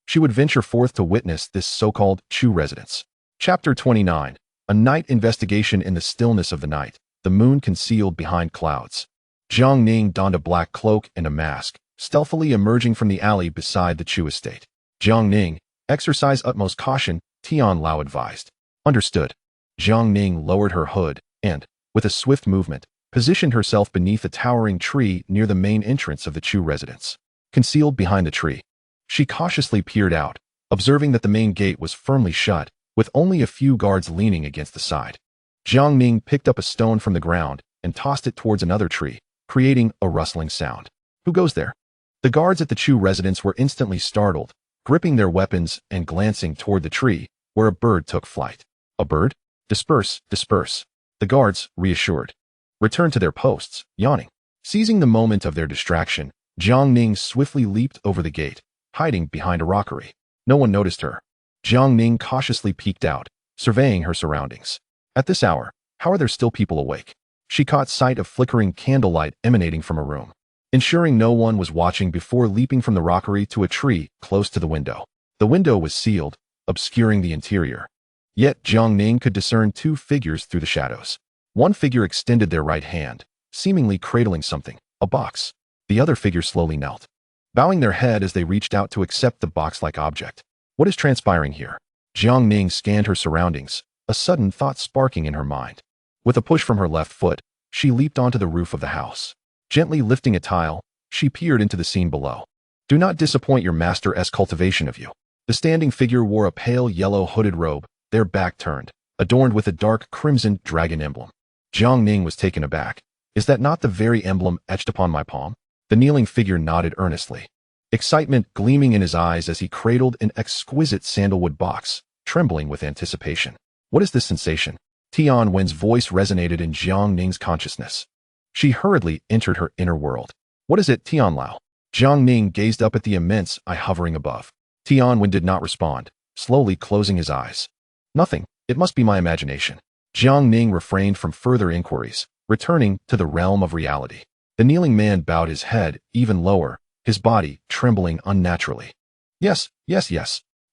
she would venture forth to witness this so-called Chu residence. Chapter 29. A night investigation. In the stillness of the night, the moon concealed behind clouds. Jiang Ning donned a black cloak and a mask, stealthily emerging from the alley beside the Chu estate. Jiang Ning, exercise utmost caution, Tian Lao advised. Understood. Jiang Ning lowered her hood and, with a swift movement, positioned herself beneath a towering tree near the main entrance of the Chu residence. Concealed behind the tree, she cautiously peered out, observing that the main gate was firmly shut, with only a few guards leaning against the side. Jiang Ning picked up a stone from the ground and tossed it towards another tree, creating a rustling sound. Who goes there? The guards at the Chu residence were instantly startled, gripping their weapons and glancing toward the tree, where a bird took flight. A bird? Disperse, disperse. The guards, reassured, returned to their posts, yawning. Seizing the moment of their distraction, Jiang Ning swiftly leaped over the gate, hiding behind a rockery. No one noticed her. Jiang Ning cautiously peeked out, surveying her surroundings. At this hour, how are there still people awake? She caught sight of flickering candlelight emanating from a room, ensuring no one was watching before leaping from the rockery to a tree close to the window. The window was sealed, obscuring the interior. Yet Jiang Ning could discern two figures through the shadows. One figure extended their right hand, seemingly cradling something, a box. The other figure slowly knelt, bowing their head as they reached out to accept the box-like object. What is transpiring here? Jiang Ning scanned her surroundings, a sudden thought sparking in her mind. With a push from her left foot, she leaped onto the roof of the house. Gently lifting a tile, she peered into the scene below. Do not disappoint your master's cultivation of you. The standing figure wore a pale yellow hooded robe, their back turned, adorned with a dark crimson dragon emblem. Jiang Ning was taken aback. Is that not the very emblem etched upon my palm? The kneeling figure nodded earnestly, excitement gleaming in his eyes as he cradled an exquisite sandalwood box, trembling with anticipation. What is this sensation? Tian Wen's voice resonated in Jiang Ning's consciousness. She hurriedly entered her inner world. What is it, Tian Lao? Jiang Ning gazed up at the immense eye hovering above. Tian Wen did not respond, slowly closing his eyes. Nothing. It must be my imagination. Jiang Ning refrained from further inquiries, returning to the realm of reality. The kneeling man bowed his head even lower, his body trembling unnaturally. Yes.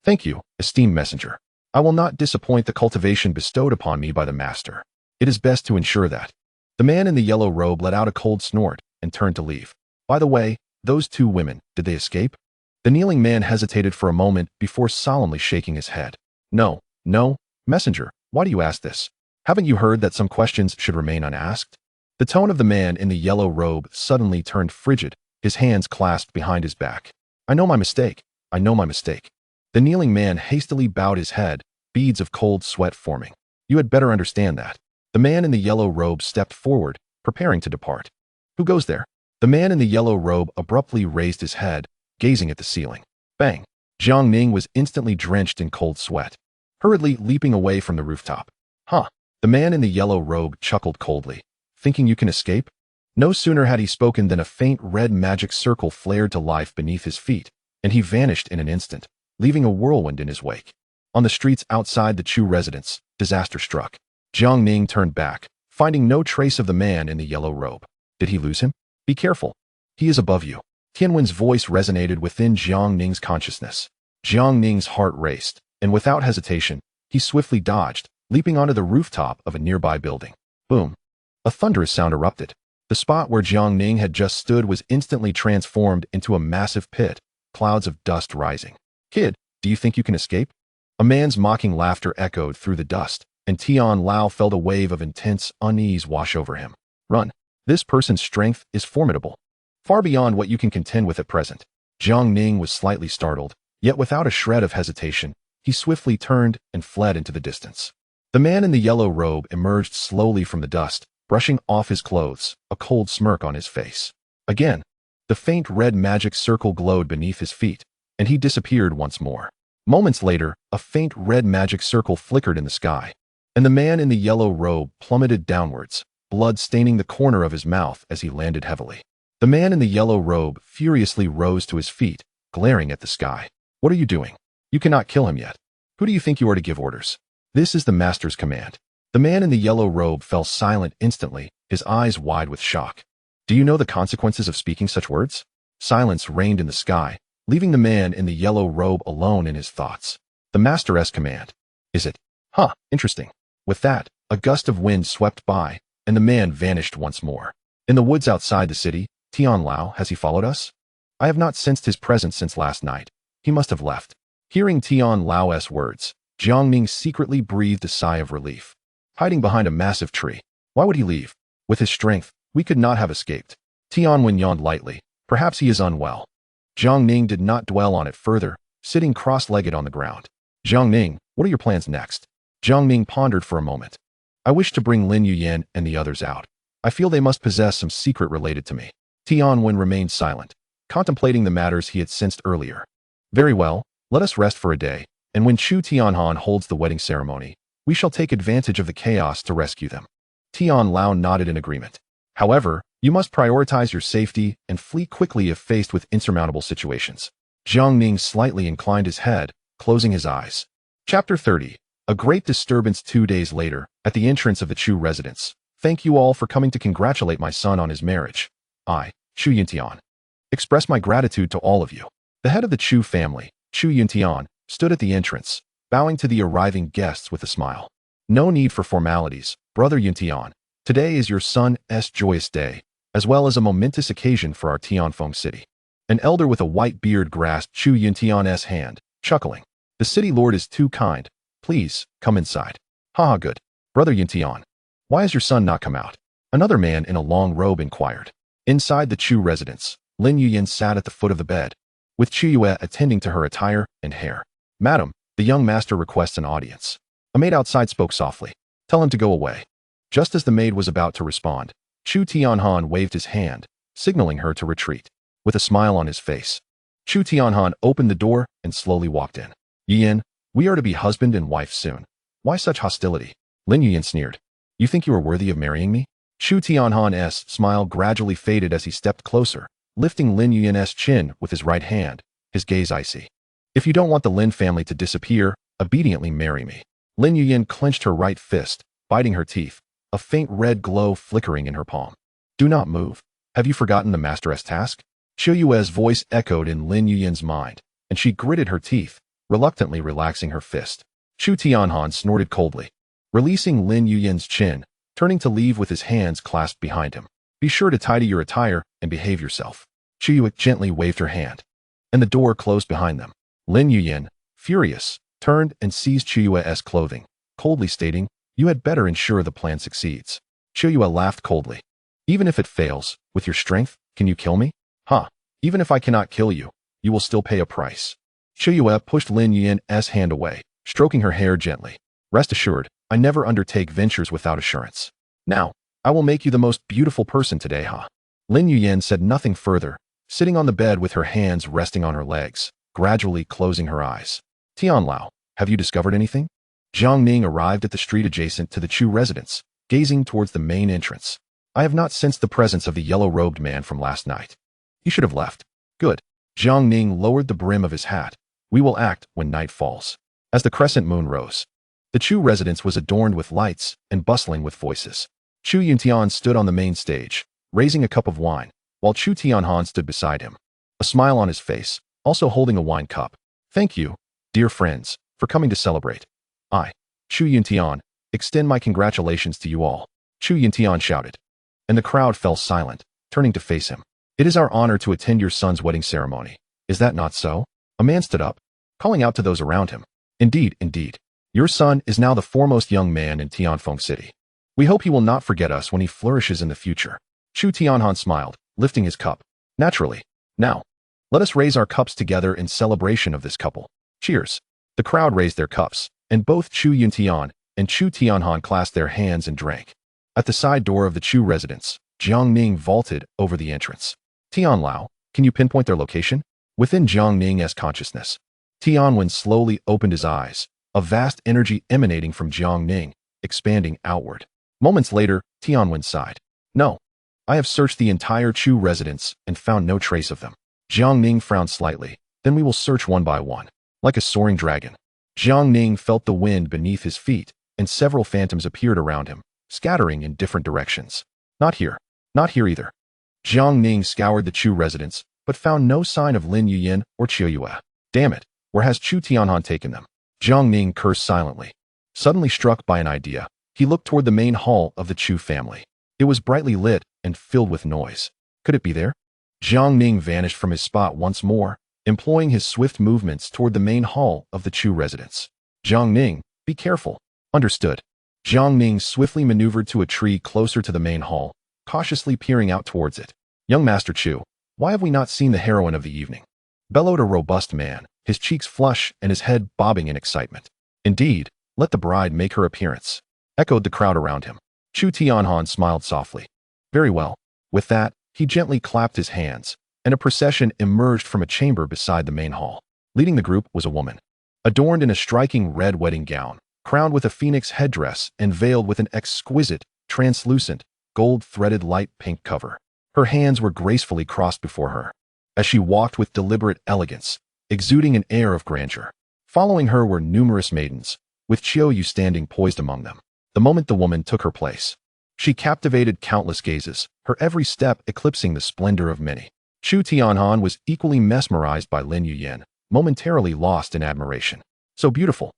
Thank you, esteemed messenger. I will not disappoint the cultivation bestowed upon me by the master. It is best to ensure that. The man in the yellow robe let out a cold snort and turned to leave. By the way, those two women, did they escape? The kneeling man hesitated for a moment before solemnly shaking his head. No, messenger, why do you ask this? Haven't you heard that some questions should remain unasked? The tone of the man in the yellow robe suddenly turned frigid, his hands clasped behind his back. I know my mistake. The kneeling man hastily bowed his head, beads of cold sweat forming. You had better understand that. The man in the yellow robe stepped forward, preparing to depart. Who goes there? The man in the yellow robe abruptly raised his head, gazing at the ceiling. Bang! Jiang Ning was instantly drenched in cold sweat, hurriedly leaping away from the rooftop. Huh! The man in the yellow robe chuckled coldly. Thinking you can escape? No sooner had he spoken than a faint red magic circle flared to life beneath his feet, and he vanished in an instant, leaving a whirlwind in his wake. On the streets outside the Chu residence, disaster struck. Jiang Ning turned back, finding no trace of the man in the yellow robe. Did he lose him? Be careful. He is above you. Tianwen's voice resonated within Jiang Ning's consciousness. Jiang Ning's heart raced, and without hesitation, he swiftly dodged, leaping onto the rooftop of a nearby building. Boom! A thunderous sound erupted. The spot where Jiang Ning had just stood was instantly transformed into a massive pit, clouds of dust rising. Kid, do you think you can escape? A man's mocking laughter echoed through the dust, and Tian Lao felt a wave of intense unease wash over him. Run. This person's strength is formidable, far beyond what you can contend with at present. Jiang Ning was slightly startled, yet without a shred of hesitation, he swiftly turned and fled into the distance. The man in the yellow robe emerged slowly from the dust, brushing off his clothes, a cold smirk on his face. Again, the faint red magic circle glowed beneath his feet, and he disappeared once more. Moments later, a faint red magic circle flickered in the sky, and the man in the yellow robe plummeted downwards, blood staining the corner of his mouth as he landed heavily. The man in the yellow robe furiously rose to his feet, glaring at the sky. What are you doing? You cannot kill him yet. Who do you think you are to give orders? This is the master's command. The man in the yellow robe fell silent instantly, his eyes wide with shock. Do you know the consequences of speaking such words? Silence reigned in the sky, leaving the man in the yellow robe alone in his thoughts. The master's command. Is it? Huh, interesting. With that, a gust of wind swept by, and the man vanished once more. In the woods outside the city, Tian Lao, has he followed us? I have not sensed his presence since last night. He must have left. Hearing Tian Lao's words, Jiang Ning secretly breathed a sigh of relief. Hiding behind a massive tree. Why would he leave? With his strength, we could not have escaped. Tian Wen yawned lightly. Perhaps he is unwell. Jiang Ning did not dwell on it further, sitting cross-legged on the ground. Jiang Ning, what are your plans next? Jiang Ning pondered for a moment. I wish to bring Lin Yuyan and the others out. I feel they must possess some secret related to me. Tian Wen remained silent, contemplating the matters he had sensed earlier. Very well, let us rest for a day, and when Chu Tianhan holds the wedding ceremony, we shall take advantage of the chaos to rescue them. Tian Lao nodded in agreement. However, you must prioritize your safety and flee quickly if faced with insurmountable situations. Jiang Ning slightly inclined his head, closing his eyes. Chapter 30. A great disturbance 2 days later, at the entrance of the Chu residence. Thank you all for coming to congratulate my son on his marriage. I, Chu Yuntian, express my gratitude to all of you. The head of the Chu family, Chu Yuntian, stood at the entrance, bowing to the arriving guests with a smile. No need for formalities, Brother Yuntian. Today is your son's joyous day, as well as a momentous occasion for our Tianfeng city. An elder with a white beard grasped Chu Yuntian's hand, chuckling. The city lord is too kind. Please, come inside. Haha, good. Brother Yuntian, why has your son not come out? Another man in a long robe inquired. Inside the Chu residence, Lin Yuyan sat at the foot of the bed, with Chu Yue attending to her attire and hair. Madam, the young master requests an audience. A maid outside spoke softly. Tell him to go away. Just as the maid was about to respond, Chu Tianhan waved his hand, signaling her to retreat. With a smile on his face, Chu Tianhan opened the door and slowly walked in. Yin, we are to be husband and wife soon. Why such hostility? Lin Yuyan sneered. You think you are worthy of marrying me? Chu Tianhan's smile gradually faded as he stepped closer, lifting Lin Yuyan's chin with his right hand, his gaze icy. If you don't want the Lin family to disappear, obediently marry me. Lin Yuyan clenched her right fist, biting her teeth, a faint red glow flickering in her palm. Do not move. Have you forgotten the master's task? Chu Yue's voice echoed in Lin Yuyan's mind, and she gritted her teeth, reluctantly relaxing her fist. Chu Tianhan snorted coldly, releasing Lin Yuyan's chin, turning to leave with his hands clasped behind him. Be sure to tidy your attire and behave yourself. Chu Yue gently waved her hand, and the door closed behind them. Lin Yuyan, furious, turned and seized Chu Yue's clothing, coldly stating, you had better ensure the plan succeeds. Chu Yue laughed coldly. Even if it fails, with your strength, can you kill me? Huh, even if I cannot kill you, you will still pay a price. Chu Yue pushed Lin Yuyan's hand away, stroking her hair gently. Rest assured, I never undertake ventures without assurance. Now, I will make you the most beautiful person today, huh? Lin Yuyan said nothing further, sitting on the bed with her hands resting on her legs, gradually closing her eyes. Tianlao, have you discovered anything? Jiang Ning arrived at the street adjacent to the Chu residence, gazing towards the main entrance. I have not sensed the presence of the yellow-robed man from last night. He should have left. Good. Jiang Ning lowered the brim of his hat. We will act when night falls. As the crescent moon rose, the Chu residence was adorned with lights and bustling with voices. Chu Yuntian stood on the main stage, raising a cup of wine, while Chu Tianhan stood beside him, a smile on his face, also holding a wine cup. Thank you, dear friends, for coming to celebrate. I, Chu Yuntian, extend my congratulations to you all. Chu Yuntian shouted, and the crowd fell silent, turning to face him. It is our honor to attend your son's wedding ceremony. Is that not so? A man stood up, calling out to those around him. Indeed, indeed. Your son is now the foremost young man in Tianfeng City. We hope he will not forget us when he flourishes in the future. Chu Tianhan smiled, lifting his cup. Naturally. Now, let us raise our cups together in celebration of this couple. Cheers. The crowd raised their cups, and both Chu Yuntian and Chu Tianhan clasped their hands and drank. At the side door of the Chu residence, Jiang Ning vaulted over the entrance. Tianlao, can you pinpoint their location? Within Jiang Ning's consciousness, Tianwen slowly opened his eyes, a vast energy emanating from Jiang Ning, expanding outward. Moments later, Tianwen sighed. No, I have searched the entire Chu residence and found no trace of them. Jiang Ning frowned slightly. Then we will search one by one. Like a soaring dragon, Jiang Ning felt the wind beneath his feet, and several phantoms appeared around him, scattering in different directions. Not here. Not here either. Jiang Ning scoured the Chu residence, but found no sign of Lin Yuyan or Chu Yue. Damn it, where has Chu Tianhan taken them? Jiang Ning cursed silently. Suddenly struck by an idea, he looked toward the main hall of the Chu family. It was brightly lit and filled with noise. Could it be there? Jiang Ning vanished from his spot once more, employing his swift movements toward the main hall of the Chu residence. Jiang Ning, be careful. Understood. Jiang Ning swiftly maneuvered to a tree closer to the main hall, cautiously peering out towards it. Young Master Chu, why have we not seen the heroine of the evening? Bellowed a robust man, his cheeks flush and his head bobbing in excitement. Indeed, let the bride make her appearance, echoed the crowd around him. Chu Tianhan smiled softly. Very well. With that, he gently clapped his hands, and a procession emerged from a chamber beside the main hall. Leading the group was a woman, adorned in a striking red wedding gown, crowned with a phoenix headdress and veiled with an exquisite, translucent, gold-threaded light pink cover. Her hands were gracefully crossed before her, as she walked with deliberate elegance, exuding an air of grandeur. Following her were numerous maidens, with Chiu Yu standing poised among them. The moment the woman took her place, she captivated countless gazes, her every step eclipsing the splendor of many. Chu Tianhan was equally mesmerized by Lin Yuyan, momentarily lost in admiration. So beautiful.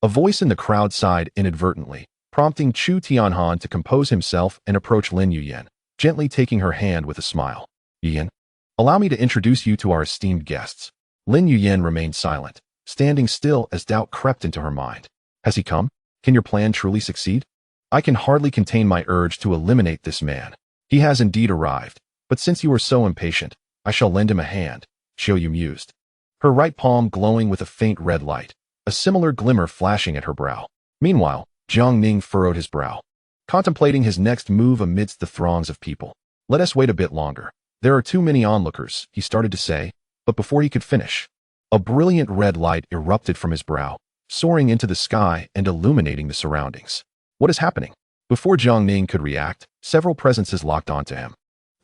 A voice in the crowd sighed inadvertently, prompting Chu Tianhan to compose himself and approach Lin Yuyan, gently taking her hand with a smile. Yuyan, allow me to introduce you to our esteemed guests. Lin Yuyan remained silent, standing still as doubt crept into her mind. Has he come? Can your plan truly succeed? I can hardly contain my urge to eliminate this man. He has indeed arrived, but since you are so impatient, I shall lend him a hand, Xiaoyu mused. Her right palm glowing with a faint red light, a similar glimmer flashing at her brow. Meanwhile, Jiang Ning furrowed his brow, contemplating his next move amidst the throngs of people. Let us wait a bit longer. There are too many onlookers, he started to say, but before he could finish, a brilliant red light erupted from his brow, soaring into the sky and illuminating the surroundings. What is happening? Before Jiang Ning could react, several presences locked onto him.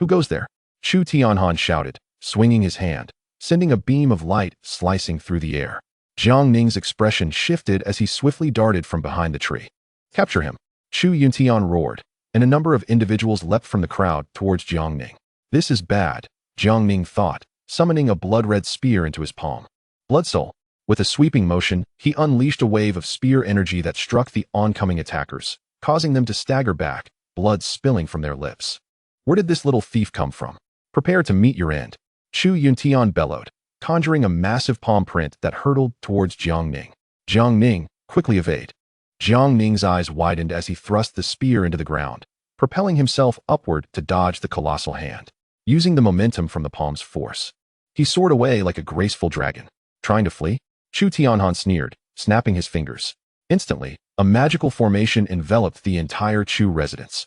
Who goes there? Chu Tianhan shouted, swinging his hand, sending a beam of light slicing through the air. Jiang Ning's expression shifted as he swiftly darted from behind the tree. Capture him! Chu Yuntian roared, and a number of individuals leapt from the crowd towards Jiang Ning. This is bad, Jiang Ning thought, summoning a blood-red spear into his palm. Blood Soul. With a sweeping motion, he unleashed a wave of spear energy that struck the oncoming attackers, causing them to stagger back, blood spilling from their lips. Where did this little thief come from? Prepare to meet your end. Chu Yuntian bellowed, conjuring a massive palm print that hurtled towards Jiang Ning. Jiang Ning, quickly evade. Jiang Ning's eyes widened as he thrust the spear into the ground, propelling himself upward to dodge the colossal hand. Using the momentum from the palm's force, he soared away like a graceful dragon. Trying to flee? Chu Tianhan sneered, snapping his fingers. Instantly, a magical formation enveloped the entire Chu residence,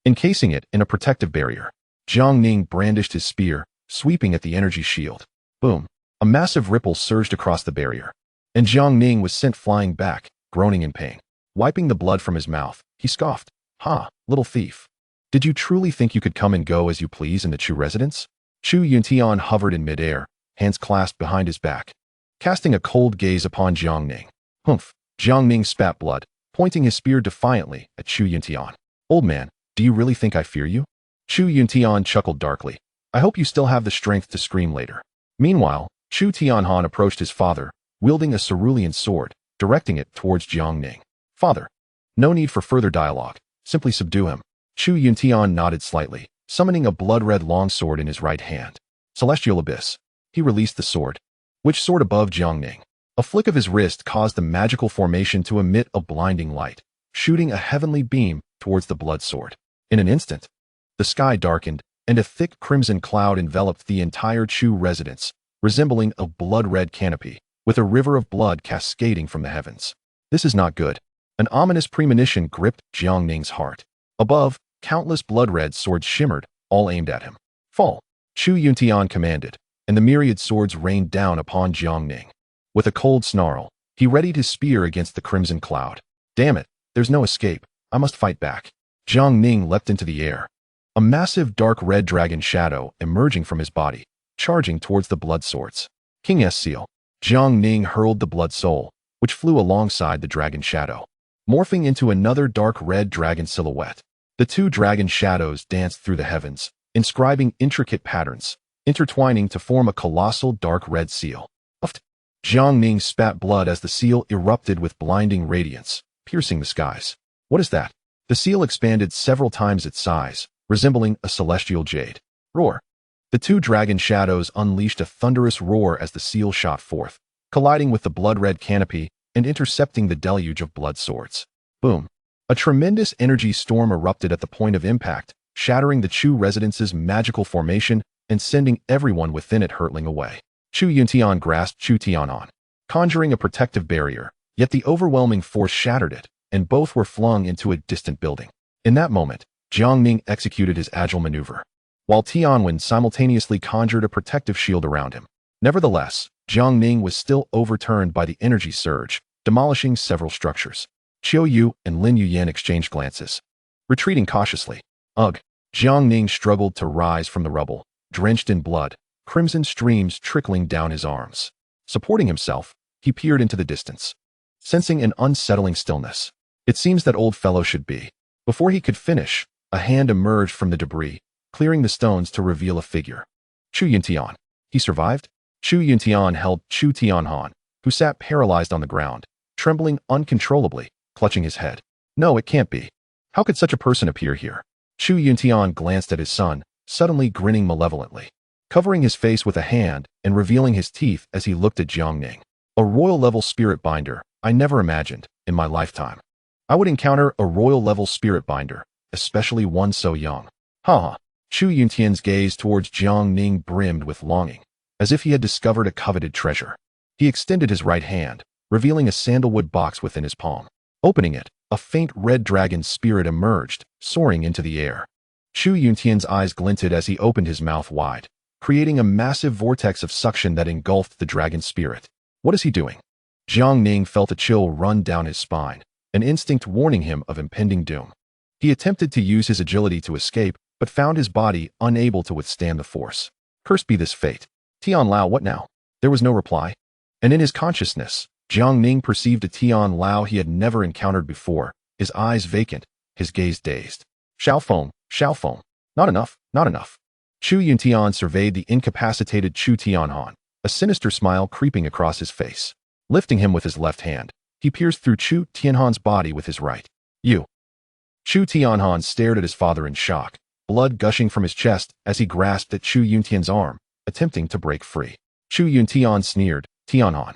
encasing it in a protective barrier. Jiang Ning brandished his spear, sweeping at the energy shield. Boom! A massive ripple surged across the barrier, and Jiang Ning was sent flying back, groaning in pain. Wiping the blood from his mouth, he scoffed. Ha, little thief. Did you truly think you could come and go as you please in the Chu residence? Chu Yuntian hovered in midair, hands clasped behind his back, casting a cold gaze upon Jiang Ning. Humph! Jiang Ning spat blood, pointing his spear defiantly at Chu Yuntian. Old man, do you really think I fear you? Chu Yuntian chuckled darkly. I hope you still have the strength to scream later. Meanwhile, Chu Tianhan approached his father, wielding a cerulean sword, directing it towards Jiang Ning. Father. No need for further dialogue. Simply subdue him. Chu Yuntian nodded slightly, summoning a blood-red longsword in his right hand. Celestial Abyss. He released the sword, which soared above Jiang Ning. A flick of his wrist caused the magical formation to emit a blinding light, shooting a heavenly beam towards the blood sword. In an instant, the sky darkened, and a thick crimson cloud enveloped the entire Chu residence, resembling a blood-red canopy, with a river of blood cascading from the heavens. This is not good. An ominous premonition gripped Jiang Ning's heart. Above, countless blood-red swords shimmered, all aimed at him. Fall! Chu Yuntian commanded, and the myriad swords rained down upon Jiang Ning. With a cold snarl, he readied his spear against the crimson cloud. Damn it, there's no escape. I must fight back. Jiang Ning leapt into the air, a massive dark red dragon shadow emerging from his body, charging towards the blood swords. King's Seal. Jiang Ning hurled the blood soul, which flew alongside the dragon shadow, morphing into another dark red dragon silhouette. The two dragon shadows danced through the heavens, inscribing intricate patterns, intertwining to form a colossal dark red seal. Uft! Jiang Ning spat blood as the seal erupted with blinding radiance, piercing the skies. What is that? The seal expanded several times its size, resembling a celestial jade. Roar! The two dragon shadows unleashed a thunderous roar as the seal shot forth, colliding with the blood-red canopy and intercepting the deluge of blood swords. Boom! A tremendous energy storm erupted at the point of impact, shattering the Chu residence's magical formation and sending everyone within it hurtling away. Chu Yuntian grasped Chu Tian'an, conjuring a protective barrier, yet the overwhelming force shattered it, and both were flung into a distant building. In that moment, Jiang Ning executed his agile maneuver, while Tianwen simultaneously conjured a protective shield around him. Nevertheless, Jiang Ning was still overturned by the energy surge, demolishing several structures. Qiu Yu and Lin Yuyan exchanged glances, retreating cautiously. Ugh! Jiang Ning struggled to rise from the rubble, drenched in blood, crimson streams trickling down his arms. Supporting himself, he peered into the distance, sensing an unsettling stillness. It seems that old fellow should be. Before he could finish, a hand emerged from the debris, clearing the stones to reveal a figure. Chu Yuntian. He survived? Chu Yuntian held Chu Tianhan, who sat paralyzed on the ground, trembling uncontrollably, clutching his head. No, it can't be. How could such a person appear here? Chu Yuntian glanced at his son, suddenly grinning malevolently, covering his face with a hand and revealing his teeth as he looked at Jiang Ning. A royal-level spirit binder. I never imagined, in my lifetime, I would encounter a royal-level spirit binder, especially one so young. Ha! Chu Yuntian's gaze towards Jiang Ning brimmed with longing, as if he had discovered a coveted treasure. He extended his right hand, revealing a sandalwood box within his palm. Opening it, a faint red dragon spirit emerged, soaring into the air. Chu Yuntian's eyes glinted as he opened his mouth wide, creating a massive vortex of suction that engulfed the dragon spirit. What is he doing? Jiang Ning felt a chill run down his spine, an instinct warning him of impending doom. He attempted to use his agility to escape, but found his body unable to withstand the force. Cursed be this fate. Tian Lao, what now? There was no reply. And in his consciousness, Jiang Ning perceived a Tian Lao he had never encountered before, his eyes vacant, his gaze dazed. Xiaofeng, Xiaofeng. Not enough, not enough. Chu Yuntian surveyed the incapacitated Chu Tianhan, a sinister smile creeping across his face. Lifting him with his left hand, he pierced through Chu Tianhan's body with his right. You. Chu Tianhan stared at his father in shock, blood gushing from his chest as he grasped at Chu Yuntian's arm, attempting to break free. Chu Yuntian sneered, Tianhan.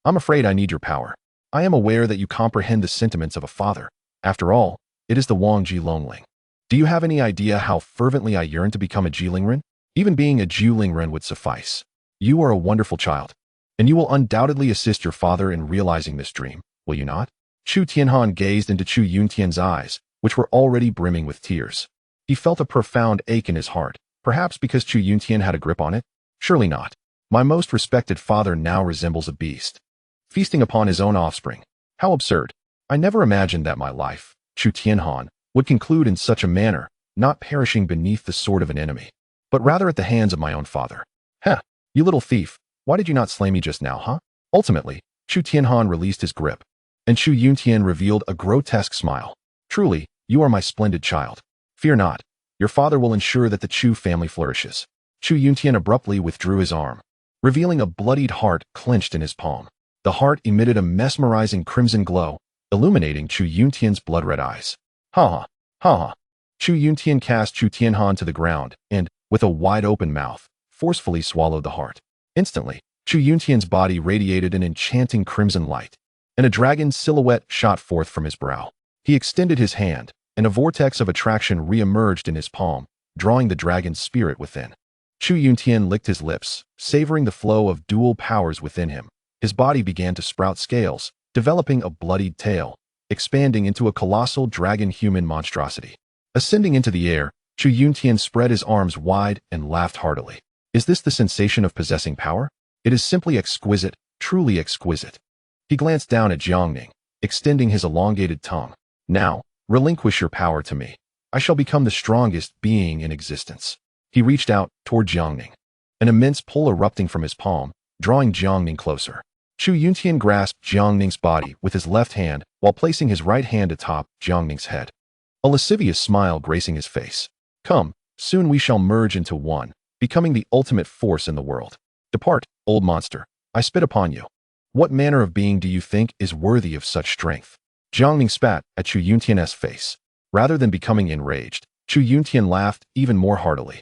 I'm afraid I need your power. I am aware that you comprehend the sentiments of a father. After all, it is the Wangji Longling. Do you have any idea how fervently I yearn to become a Jilingren? Even being a Jilingren would suffice. You are a wonderful child, and you will undoubtedly assist your father in realizing this dream, will you not? Chu Tianhan gazed into Chu Yuntian's eyes, which were already brimming with tears. He felt a profound ache in his heart, perhaps because Chu Yuntian had a grip on it? Surely not. My most respected father now resembles a beast, feasting upon his own offspring. How absurd. I never imagined that my life, Chu Tianhan, would conclude in such a manner, not perishing beneath the sword of an enemy, but rather at the hands of my own father. Heh, you little thief, why did you not slay me just now, huh? Ultimately, Chu Tianhan released his grip, and Chu Yuntian revealed a grotesque smile. Truly, you are my splendid child. Fear not, your father will ensure that the Chu family flourishes. Chu Yuntian abruptly withdrew his arm, revealing a bloodied heart clenched in his palm. The heart emitted a mesmerizing crimson glow, illuminating Chu Yuntian's blood-red eyes. Ha ha, ha ha. Chu Yuntian cast Chu Tianhan to the ground and, with a wide-open mouth, forcefully swallowed the heart. Instantly, Chu Yuntian's body radiated an enchanting crimson light, and a dragon's silhouette shot forth from his brow. He extended his hand, and a vortex of attraction re-emerged in his palm, drawing the dragon's spirit within. Chu Yuntian licked his lips, savoring the flow of dual powers within him. His body began to sprout scales, developing a bloodied tail, expanding into a colossal dragon-human monstrosity. Ascending into the air, Chu Yuntian spread his arms wide and laughed heartily. Is this the sensation of possessing power? It is simply exquisite, truly exquisite. He glanced down at Jiang Ning, extending his elongated tongue. Now, relinquish your power to me. I shall become the strongest being in existence. He reached out toward Jiang Ning, an immense pull erupting from his palm, drawing Jiang Ning closer. Chu Yuntian grasped Jiang Ning's body with his left hand while placing his right hand atop Jiang Ning's head. A lascivious smile gracing his face. Come, soon we shall merge into one, becoming the ultimate force in the world. Depart, old monster. I spit upon you. What manner of being do you think is worthy of such strength? Jiang Ning spat at Chu Yuntian's face. Rather than becoming enraged, Chu Yuntian laughed even more heartily.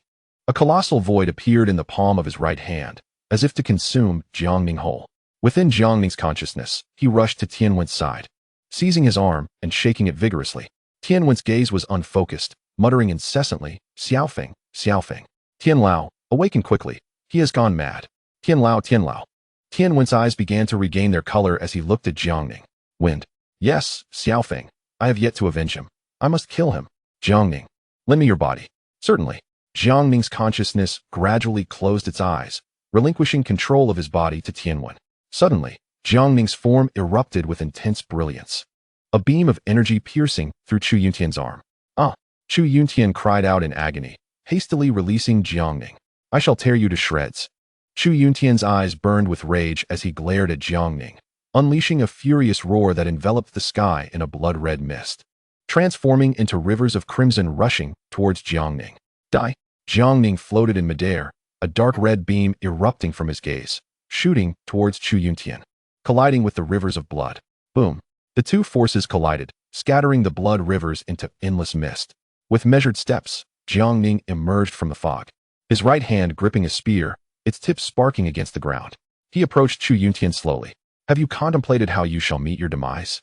A colossal void appeared in the palm of his right hand, as if to consume Jiang Ning whole. Within Jiang Ning's consciousness, he rushed to Tianwen's side, seizing his arm and shaking it vigorously. Tianwen's gaze was unfocused, muttering incessantly, Xiaofeng, Xiaofeng. Tian Lao, awaken quickly. He has gone mad. Tian Lao, Tian Lao. Tianwen's eyes began to regain their color as he looked at Jiang Ning. Wind. Yes, Xiaofeng. I have yet to avenge him. I must kill him. Jiang Ning. Lend me your body. Certainly. Jiang Ning's consciousness gradually closed its eyes, relinquishing control of his body to Tianwen. Suddenly, Jiang Ning's form erupted with intense brilliance. A beam of energy piercing through Chu Yuntian's arm. Ah! Chu Yuntian cried out in agony, hastily releasing Jiang Ning. I shall tear you to shreds. Chu Yuntian's eyes burned with rage as he glared at Jiang Ning, unleashing a furious roar that enveloped the sky in a blood-red mist, transforming into rivers of crimson rushing towards Jiang Ning. Die! Jiang Ning floated in midair, a dark red beam erupting from his gaze, shooting towards Chu Yuntian, colliding with the rivers of blood. Boom. The two forces collided, scattering the blood rivers into endless mist. With measured steps, Jiang Ning emerged from the fog. His right hand gripping a spear, its tip sparking against the ground. He approached Chu Yuntian slowly. Have you contemplated how you shall meet your demise?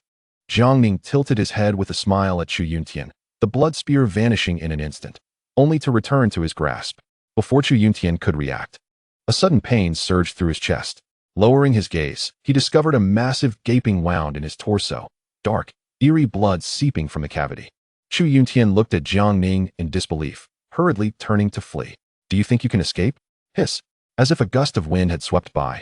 Jiang Ning tilted his head with a smile at Chu Yuntian, the blood spear vanishing in an instant, only to return to his grasp. Before Chu Yuntian could react, a sudden pain surged through his chest. Lowering his gaze, he discovered a massive gaping wound in his torso, dark, eerie blood seeping from the cavity. Chu Yuntian looked at Jiang Ning in disbelief, hurriedly turning to flee. Do you think you can escape? Hiss. As if a gust of wind had swept by,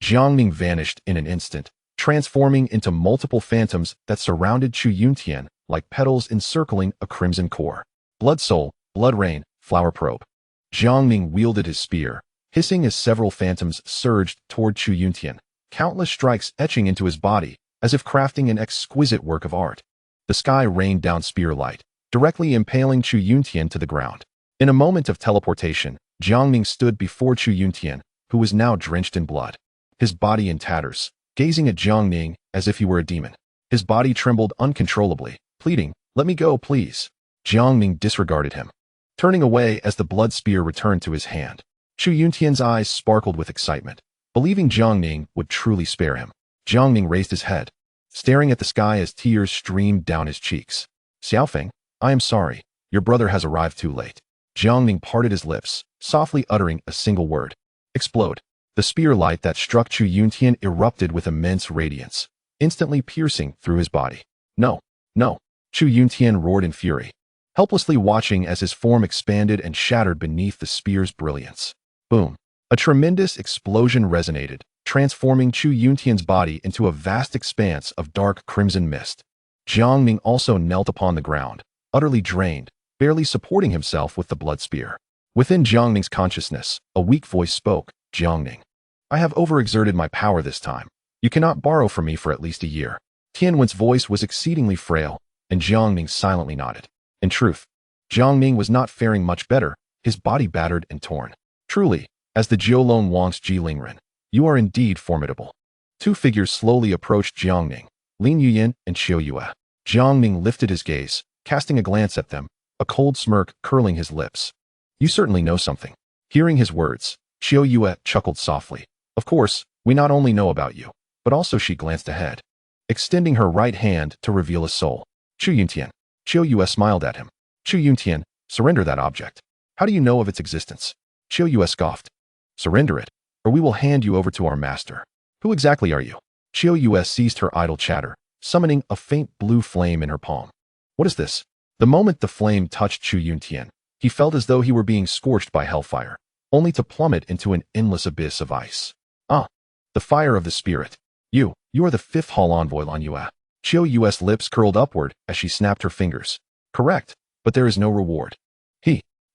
Jiang Ning vanished in an instant, transforming into multiple phantoms that surrounded Chu Yuntian like petals encircling a crimson core. Blood soul, blood rain, flower probe. Jiang Ning wielded his spear, hissing as several phantoms surged toward Chu Yuntian, countless strikes etching into his body as if crafting an exquisite work of art. The sky rained down spear light, directly impaling Chu Yuntian to the ground. In a moment of teleportation, Jiang Ning stood before Chu Yuntian, who was now drenched in blood. His body in tatters, gazing at Jiang Ning as if he were a demon. His body trembled uncontrollably, pleading, "Let me go, please." Jiang Ning disregarded him, turning away as the blood spear returned to his hand. Chu Yuntian's eyes sparkled with excitement, believing Jiang Ning would truly spare him. Jiang Ning raised his head, staring at the sky as tears streamed down his cheeks. Xiaofeng, I am sorry, your brother has arrived too late. Jiang Ning parted his lips, softly uttering a single word. Explode. The spear light that struck Chu Yuntian erupted with immense radiance, instantly piercing through his body. No, no, Chu Yuntian roared in fury, helplessly watching as his form expanded and shattered beneath the spear's brilliance. Boom. A tremendous explosion resonated, transforming Chu Yuntian's body into a vast expanse of dark crimson mist. Jiang Ning also knelt upon the ground, utterly drained, barely supporting himself with the blood spear. Within Jiang Ning's consciousness, a weak voice spoke, Jiang Ning. I have overexerted my power this time. You cannot borrow from me for at least a year. Tian Wen's voice was exceedingly frail, and Jiang Ning silently nodded. In truth, Jiang Ning was not faring much better, his body battered and torn. Truly, as the Jiulong Wang's Ji Lingren, you are indeed formidable. Two figures slowly approached Jiang Ning, Lin Yuyan and Xiao Yue. Jiang Ning lifted his gaze, casting a glance at them, a cold smirk curling his lips. You certainly know something. Hearing his words, Xiao Yue chuckled softly. Of course, we not only know about you, but also she glanced ahead, extending her right hand to reveal a soul. Chu Yuntian. Xiao Yue smiled at him. Chu Yuntian, surrender that object. How do you know of its existence? Xiao Yue scoffed. Surrender it, or we will hand you over to our master. Who exactly are you? Xiao Yue ceased her idle chatter, summoning a faint blue flame in her palm. What is this? The moment the flame touched Chu Yuntian, he felt as though he were being scorched by hellfire, only to plummet into an endless abyss of ice. Ah, the fire of the spirit. You are the fifth hall envoy, Lan Yue. Xiao Yue's lips curled upward as she snapped her fingers. Correct, but there is no reward.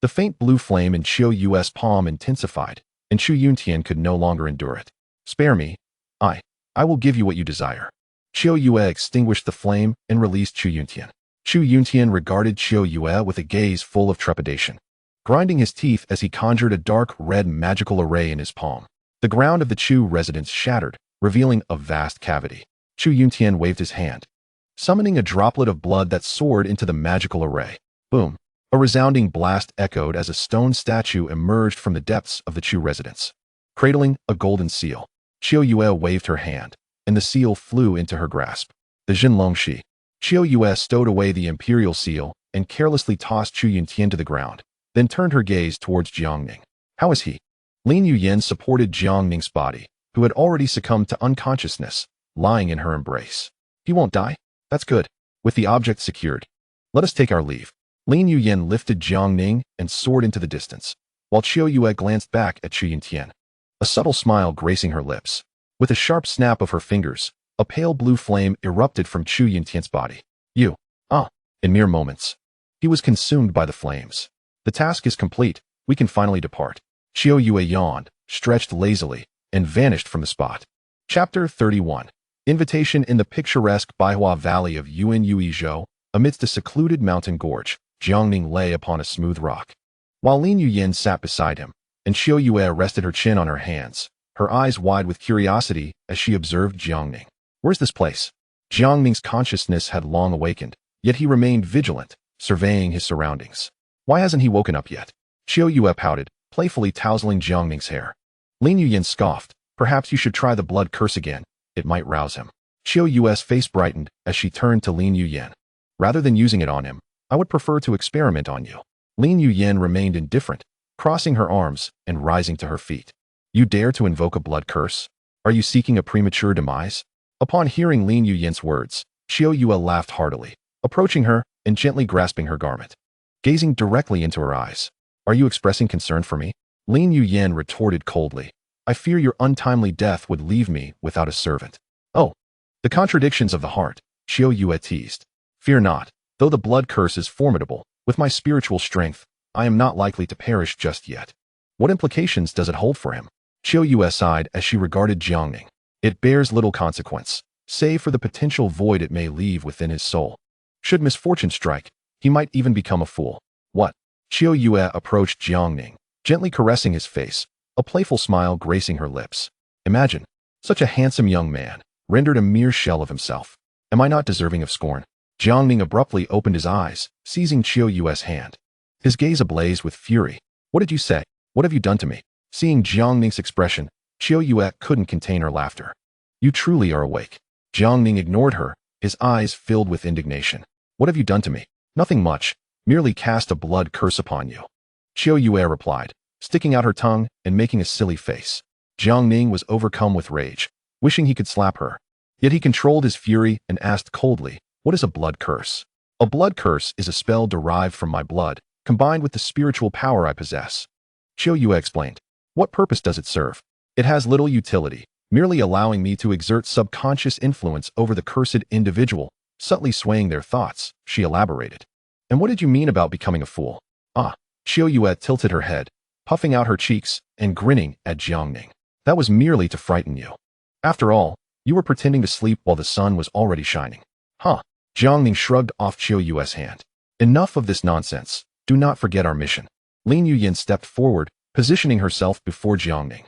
The faint blue flame in Xiao Yue's palm intensified, and Chu Yuntian could no longer endure it. Spare me. I will give you what you desire. Xiao Yue extinguished the flame and released Chu Yuntian. Chu Yuntian regarded Xiao Yue with a gaze full of trepidation, grinding his teeth as he conjured a dark red magical array in his palm. The ground of the Chu residence shattered, revealing a vast cavity. Chu Yuntian waved his hand, summoning a droplet of blood that soared into the magical array. Boom. A resounding blast echoed as a stone statue emerged from the depths of the Chu residence, cradling a golden seal. Xiao Yue waved her hand, and the seal flew into her grasp. The Jinlong Shi. Xiao Yue stowed away the imperial seal and carelessly tossed Chu Yuntian to the ground, then turned her gaze towards Jiang Ning. How is he? Lin Yuyan supported Jiang Ning's body, who had already succumbed to unconsciousness, lying in her embrace. He won't die? That's good. With the object secured, let us take our leave. Lin Yuyan lifted Jiang Ning and soared into the distance, while Xiao Yue glanced back at Chu Yuntian, a subtle smile gracing her lips. With a sharp snap of her fingers, a pale blue flame erupted from Chu Yuntian's body. In mere moments, he was consumed by the flames. The task is complete, we can finally depart. Xiao Yue yawned, stretched lazily, and vanished from the spot. Chapter 31. Invitation. In the picturesque Baihua Valley of Yuanyuizhou, amidst a secluded mountain gorge, Jiang Ning lay upon a smooth rock, while Lin Yuyan sat beside him, and Xiao Yue rested her chin on her hands, her eyes wide with curiosity as she observed Jiang Ning. Where's this place? Jiang Ning's consciousness had long awakened, yet he remained vigilant, surveying his surroundings. Why hasn't he woken up yet? Qiu Yue pouted, playfully tousling Jiang Ning's hair. Lin Yuyan scoffed. Perhaps you should try the blood curse again. It might rouse him. Qiu Yue's face brightened as she turned to Lin Yuyan. Rather than using it on him, I would prefer to experiment on you. Lin Yuyan remained indifferent, crossing her arms and rising to her feet. You dare to invoke a blood curse? Are you seeking a premature demise? Upon hearing Lin Yuyan's words, Qiu Yue laughed heartily, approaching her and gently grasping her garment. Gazing directly into her eyes. Are you expressing concern for me? Lin Yuyan retorted coldly. I fear your untimely death would leave me without a servant. Oh, the contradictions of the heart, Qiu Yue teased. Fear not, though the blood curse is formidable, with my spiritual strength, I am not likely to perish just yet. What implications does it hold for him? Qiu Yue sighed as she regarded Jiang Ning. It bears little consequence, save for the potential void it may leave within his soul. Should misfortune strike, he might even become a fool. What? Qiu Yue approached Jiang Ning, gently caressing his face, a playful smile gracing her lips. Imagine, such a handsome young man, rendered a mere shell of himself. Am I not deserving of scorn? Jiang Ning abruptly opened his eyes, seizing Qiu Yue's hand. His gaze ablaze with fury. What did you say? What have you done to me? Seeing Jiang Ning's expression, Qiu Yue couldn't contain her laughter. You truly are awake. Jiang Ning ignored her, his eyes filled with indignation. What have you done to me? Nothing much, merely cast a blood curse upon you. Qiu Yue replied, sticking out her tongue and making a silly face. Jiang Ning was overcome with rage, wishing he could slap her. Yet he controlled his fury and asked coldly, what is a blood curse? A blood curse is a spell derived from my blood, combined with the spiritual power I possess. Qiu Yue explained. What purpose does it serve? It has little utility, merely allowing me to exert subconscious influence over the cursed individual, subtly swaying their thoughts, she elaborated. And what did you mean about becoming a fool? Ah, Qiu Yue tilted her head, puffing out her cheeks and grinning at Jiang Ning. That was merely to frighten you. After all, you were pretending to sleep while the sun was already shining. Huh. Jiang Ning shrugged off Qiu Yue's hand. Enough of this nonsense. Do not forget our mission. Lin Yuyan stepped forward, positioning herself before Jiang Ning.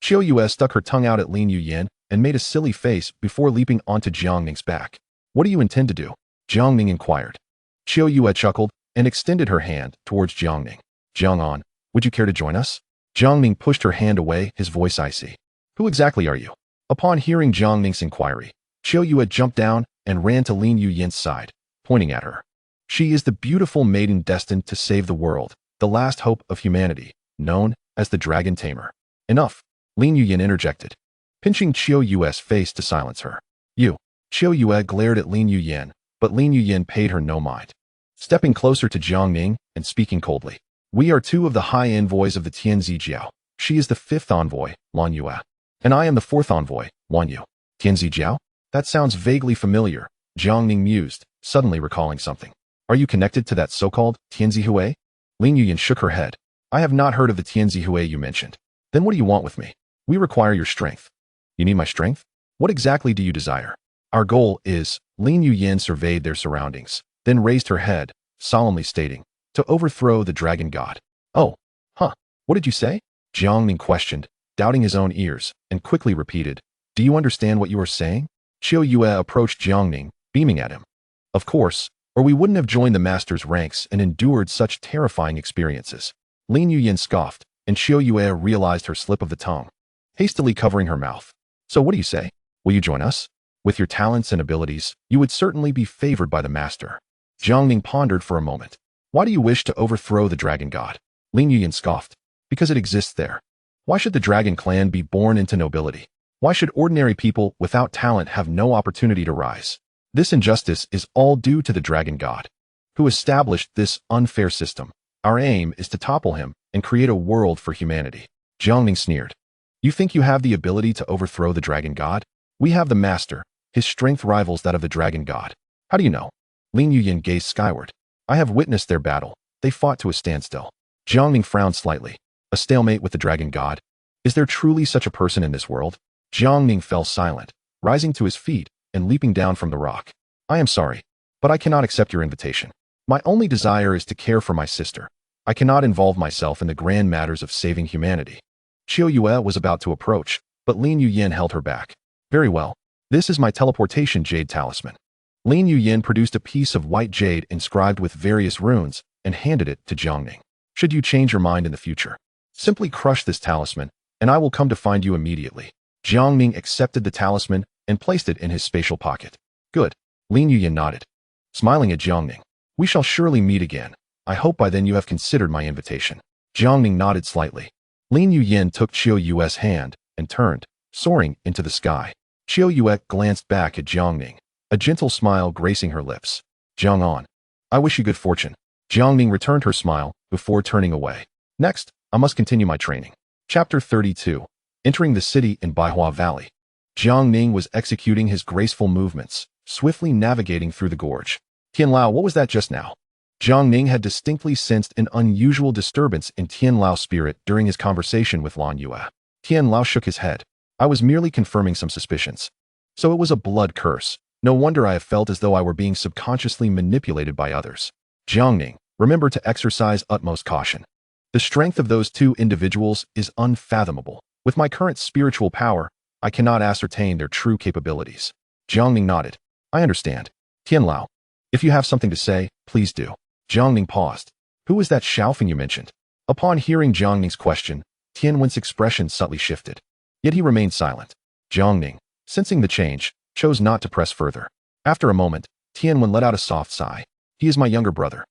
Qiu Yue stuck her tongue out at Lin Yuyan and made a silly face before leaping onto Jiang Ning's back. What do you intend to do? Jiang Ning inquired. Qiu Yue chuckled and extended her hand towards Jiang Ning. Jiang An, would you care to join us? Jiang Ning pushed her hand away, his voice icy. Who exactly are you? Upon hearing Jiang Ning's inquiry, Qiu Yue jumped down and ran to Lin Yuyan's side, pointing at her. She is the beautiful maiden destined to save the world, the last hope of humanity, known as the Dragon Tamer. Enough, Lin Yuyan interjected, pinching Qiu Yue's face to silence her. You. Qiu Yue glared at Lin Yuyan, but Lin Yuyan paid her no mind. Stepping closer to Jiang Ning and speaking coldly. We are two of the high envoys of the Tianzi Jiao. She is the fifth envoy, Lan Yue. And I am the fourth envoy, Wan Yu. Tianzi Jiao? That sounds vaguely familiar, Jiang Ning mused, suddenly recalling something. Are you connected to that so-called Tianzi Hui? Lin Yuyan shook her head. I have not heard of the Tianzi Hui you mentioned. Then what do you want with me? We require your strength. You need my strength? What exactly do you desire? Our goal is, Lin Yuyan surveyed their surroundings, then raised her head, solemnly stating, to overthrow the dragon god. Oh, huh, what did you say? Jiang Ning questioned, doubting his own ears, and quickly repeated, do you understand what you are saying? Qiu Yue approached Jiang Ning, beaming at him. Of course, or we wouldn't have joined the master's ranks and endured such terrifying experiences. Lin Yuyan scoffed, and Qiu Yue realized her slip of the tongue, hastily covering her mouth. So what do you say? Will you join us? With your talents and abilities, you would certainly be favored by the master. Jiang Ning pondered for a moment. Why do you wish to overthrow the dragon god? Lin Yuyan scoffed. Because it exists there. Why should the dragon clan be born into nobility? Why should ordinary people without talent have no opportunity to rise? This injustice is all due to the dragon god, who established this unfair system. Our aim is to topple him and create a world for humanity. Jiang Ning sneered. You think you have the ability to overthrow the dragon god? We have the master. His strength rivals that of the dragon god. How do you know? Lin Yuyan gazed skyward. I have witnessed their battle. They fought to a standstill. Jiang Ning frowned slightly. A stalemate with the dragon god? Is there truly such a person in this world? Jiang Ning fell silent, rising to his feet and leaping down from the rock. I am sorry, but I cannot accept your invitation. My only desire is to care for my sister. I cannot involve myself in the grand matters of saving humanity. Qiu Yue was about to approach, but Lin Yuyan held her back. Very well. This is my teleportation jade talisman. Lin Yuyin produced a piece of white jade inscribed with various runes and handed it to Jiang Ning. Should you change your mind in the future, simply crush this talisman, and I will come to find you immediately. Jiang Ning accepted the talisman and placed it in his spatial pocket. Good. Lin Yuyin nodded, smiling at Jiang Ning. We shall surely meet again. I hope by then you have considered my invitation. Jiang Ning nodded slightly. Lin Yuyin took Qiu Yue's hand and turned, soaring into the sky. Qiu Yue glanced back at Jiang Ning, a gentle smile gracing her lips. Jiang An, I wish you good fortune. Jiang Ning returned her smile before turning away. Next, I must continue my training. Chapter 32. Entering the city in Baihua Valley. Jiang Ning was executing his graceful movements, swiftly navigating through the gorge. Tianlao, what was that just now? Jiang Ning had distinctly sensed an unusual disturbance in Tianlao's spirit during his conversation with Lan Yue. Tianlao shook his head. I was merely confirming some suspicions. So it was a blood curse. No wonder I have felt as though I were being subconsciously manipulated by others. Jiang Ning, remember to exercise utmost caution. The strength of those two individuals is unfathomable. With my current spiritual power, I cannot ascertain their true capabilities. Jiang Ning nodded. I understand. Tianlao, if you have something to say, please do. Jiang Ning paused. Who is that Xiaofeng you mentioned? Upon hearing Jiang Ning's question, Tian Wen's expression subtly shifted. Yet he remained silent. Jiang Ning, sensing the change, chose not to press further. After a moment, Tian Wen let out a soft sigh. He is my younger brother.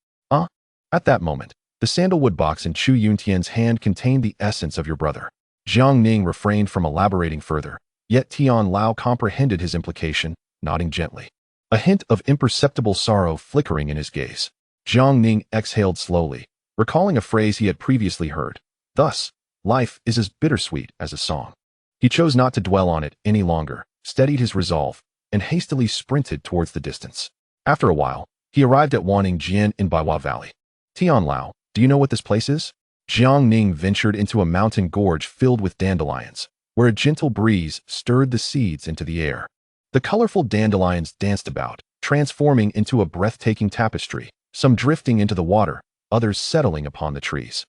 At that moment, the sandalwood box in Chu Yuntian's hand contained the essence of your brother. Jiang Ning refrained from elaborating further, yet Tian Lao comprehended his implication, nodding gently. A hint of imperceptible sorrow flickering in his gaze. Jiang Ning exhaled slowly, recalling a phrase he had previously heard. Thus, life is as bittersweet as a song. He chose not to dwell on it any longer, steadied his resolve, and hastily sprinted towards the distance. After a while, he arrived at Wanning Jian in Baihua Valley. Tian Lao, do you know what this place is? Jiang Ning ventured into a mountain gorge filled with dandelions, where a gentle breeze stirred the seeds into the air. The colorful dandelions danced about, transforming into a breathtaking tapestry, some drifting into the water, others settling upon the trees.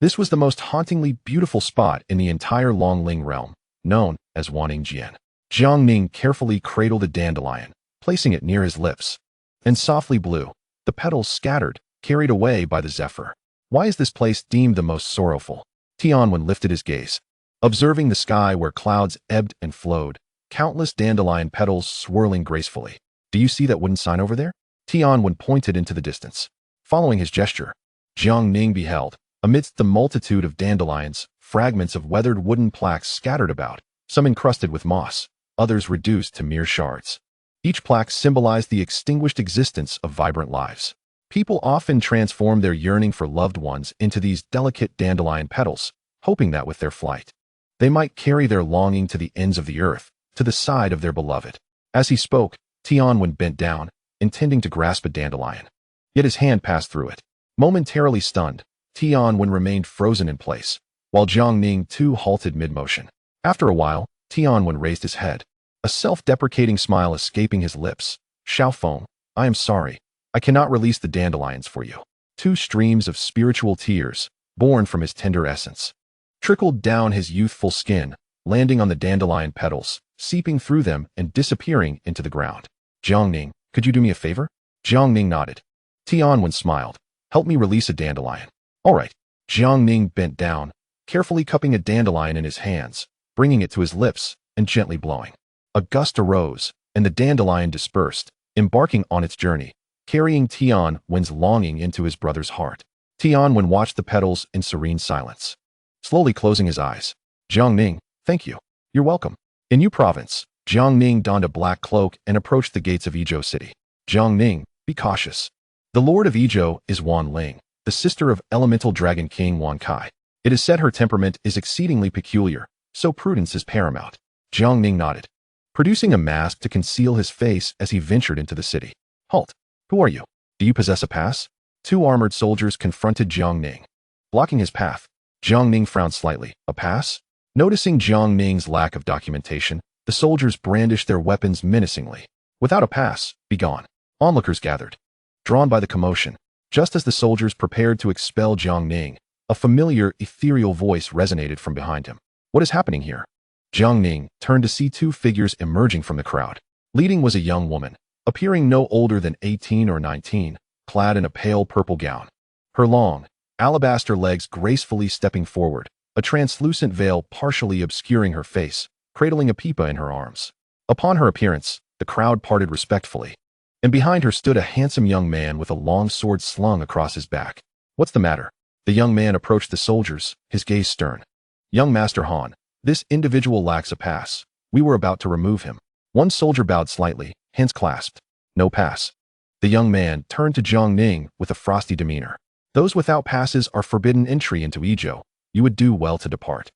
This was the most hauntingly beautiful spot in the entire Longling realm, known as Wanning Jian. Jiang Ning carefully cradled a dandelion, placing it near his lips, and softly blew. The petals scattered, carried away by the zephyr. Why is this place deemed the most sorrowful? Tian Wen lifted his gaze, observing the sky where clouds ebbed and flowed, countless dandelion petals swirling gracefully. Do you see that wooden sign over there? Tian Wen pointed into the distance. Following his gesture, Jiang Ning beheld, amidst the multitude of dandelions, fragments of weathered wooden plaques scattered about, some encrusted with moss, others reduced to mere shards. Each plaque symbolized the extinguished existence of vibrant lives. People often transform their yearning for loved ones into these delicate dandelion petals, hoping that with their flight, they might carry their longing to the ends of the earth, to the side of their beloved. As he spoke, Tian Wen bent down, intending to grasp a dandelion. Yet his hand passed through it. Momentarily stunned, Tian Wen remained frozen in place, while Jiang Ning too halted mid-motion. After a while, Tian Wen raised his head, a self-deprecating smile escaping his lips. Xiaofeng, I am sorry. I cannot release the dandelions for you. Two streams of spiritual tears, born from his tender essence, trickled down his youthful skin, landing on the dandelion petals, seeping through them and disappearing into the ground. Jiang Ning, could you do me a favor? Jiang Ning nodded. Tian Wen smiled. Help me release a dandelion. All right. Jiang Ning bent down, carefully cupping a dandelion in his hands, bringing it to his lips and gently blowing. A gust arose, and the dandelion dispersed, embarking on its journey, carrying Tian Wen's longing into his brother's heart. Tian Wen watched the petals in serene silence, slowly closing his eyes. Jiang Ning, thank you. You're welcome. In Yu Province, Jiang Ning donned a black cloak and approached the gates of Yizhou City. Jiang Ning, be cautious. The Lord of Yizhou is Wan Ling, the sister of Elemental Dragon King Wan Kai. It is said her temperament is exceedingly peculiar, so prudence is paramount. Jiang Ning nodded, producing a mask to conceal his face as he ventured into the city. Halt. Who are you? Do you possess a pass? Two armored soldiers confronted Jiang Ning, blocking his path. Jiang Ning frowned slightly. A pass? Noticing Jiang Ning's lack of documentation, the soldiers brandished their weapons menacingly. Without a pass, be gone. Onlookers gathered, drawn by the commotion. Just as the soldiers prepared to expel Jiang Ning, a familiar, ethereal voice resonated from behind him. What is happening here? Jiang Ning turned to see two figures emerging from the crowd. Leading was a young woman, appearing no older than 18 or 19, clad in a pale purple gown. Her long, alabaster legs gracefully stepping forward, a translucent veil partially obscuring her face, cradling a pipa in her arms. Upon her appearance, the crowd parted respectfully, and behind her stood a handsome young man with a long sword slung across his back. "What's the matter?" The young man approached the soldiers, his gaze stern. "Young Master Han, this individual lacks a pass. We were about to remove him." One soldier bowed slightly, hands clasped. "No pass." The young man turned to Jiang Ning with a frosty demeanor. "Those without passes are forbidden entry into Ezhou. You would do well to depart."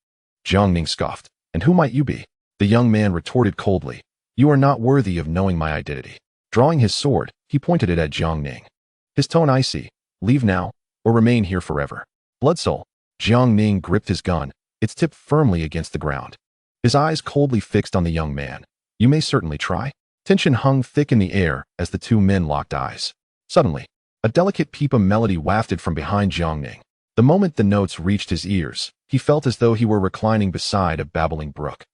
Jiang Ning scoffed. "And who might you be?" The young man retorted coldly. "You are not worthy of knowing my identity." Drawing his sword, he pointed it at Jiang Ning. His tone icy. "Leave now, or remain here forever." "Blood soul." Jiang Ning gripped his gun, its tip firmly against the ground. His eyes coldly fixed on the young man. "You may certainly try." Tension hung thick in the air as the two men locked eyes. Suddenly, a delicate pipa melody wafted from behind Jiang Ning. The moment the notes reached his ears, he felt as though he were reclining beside a babbling brook.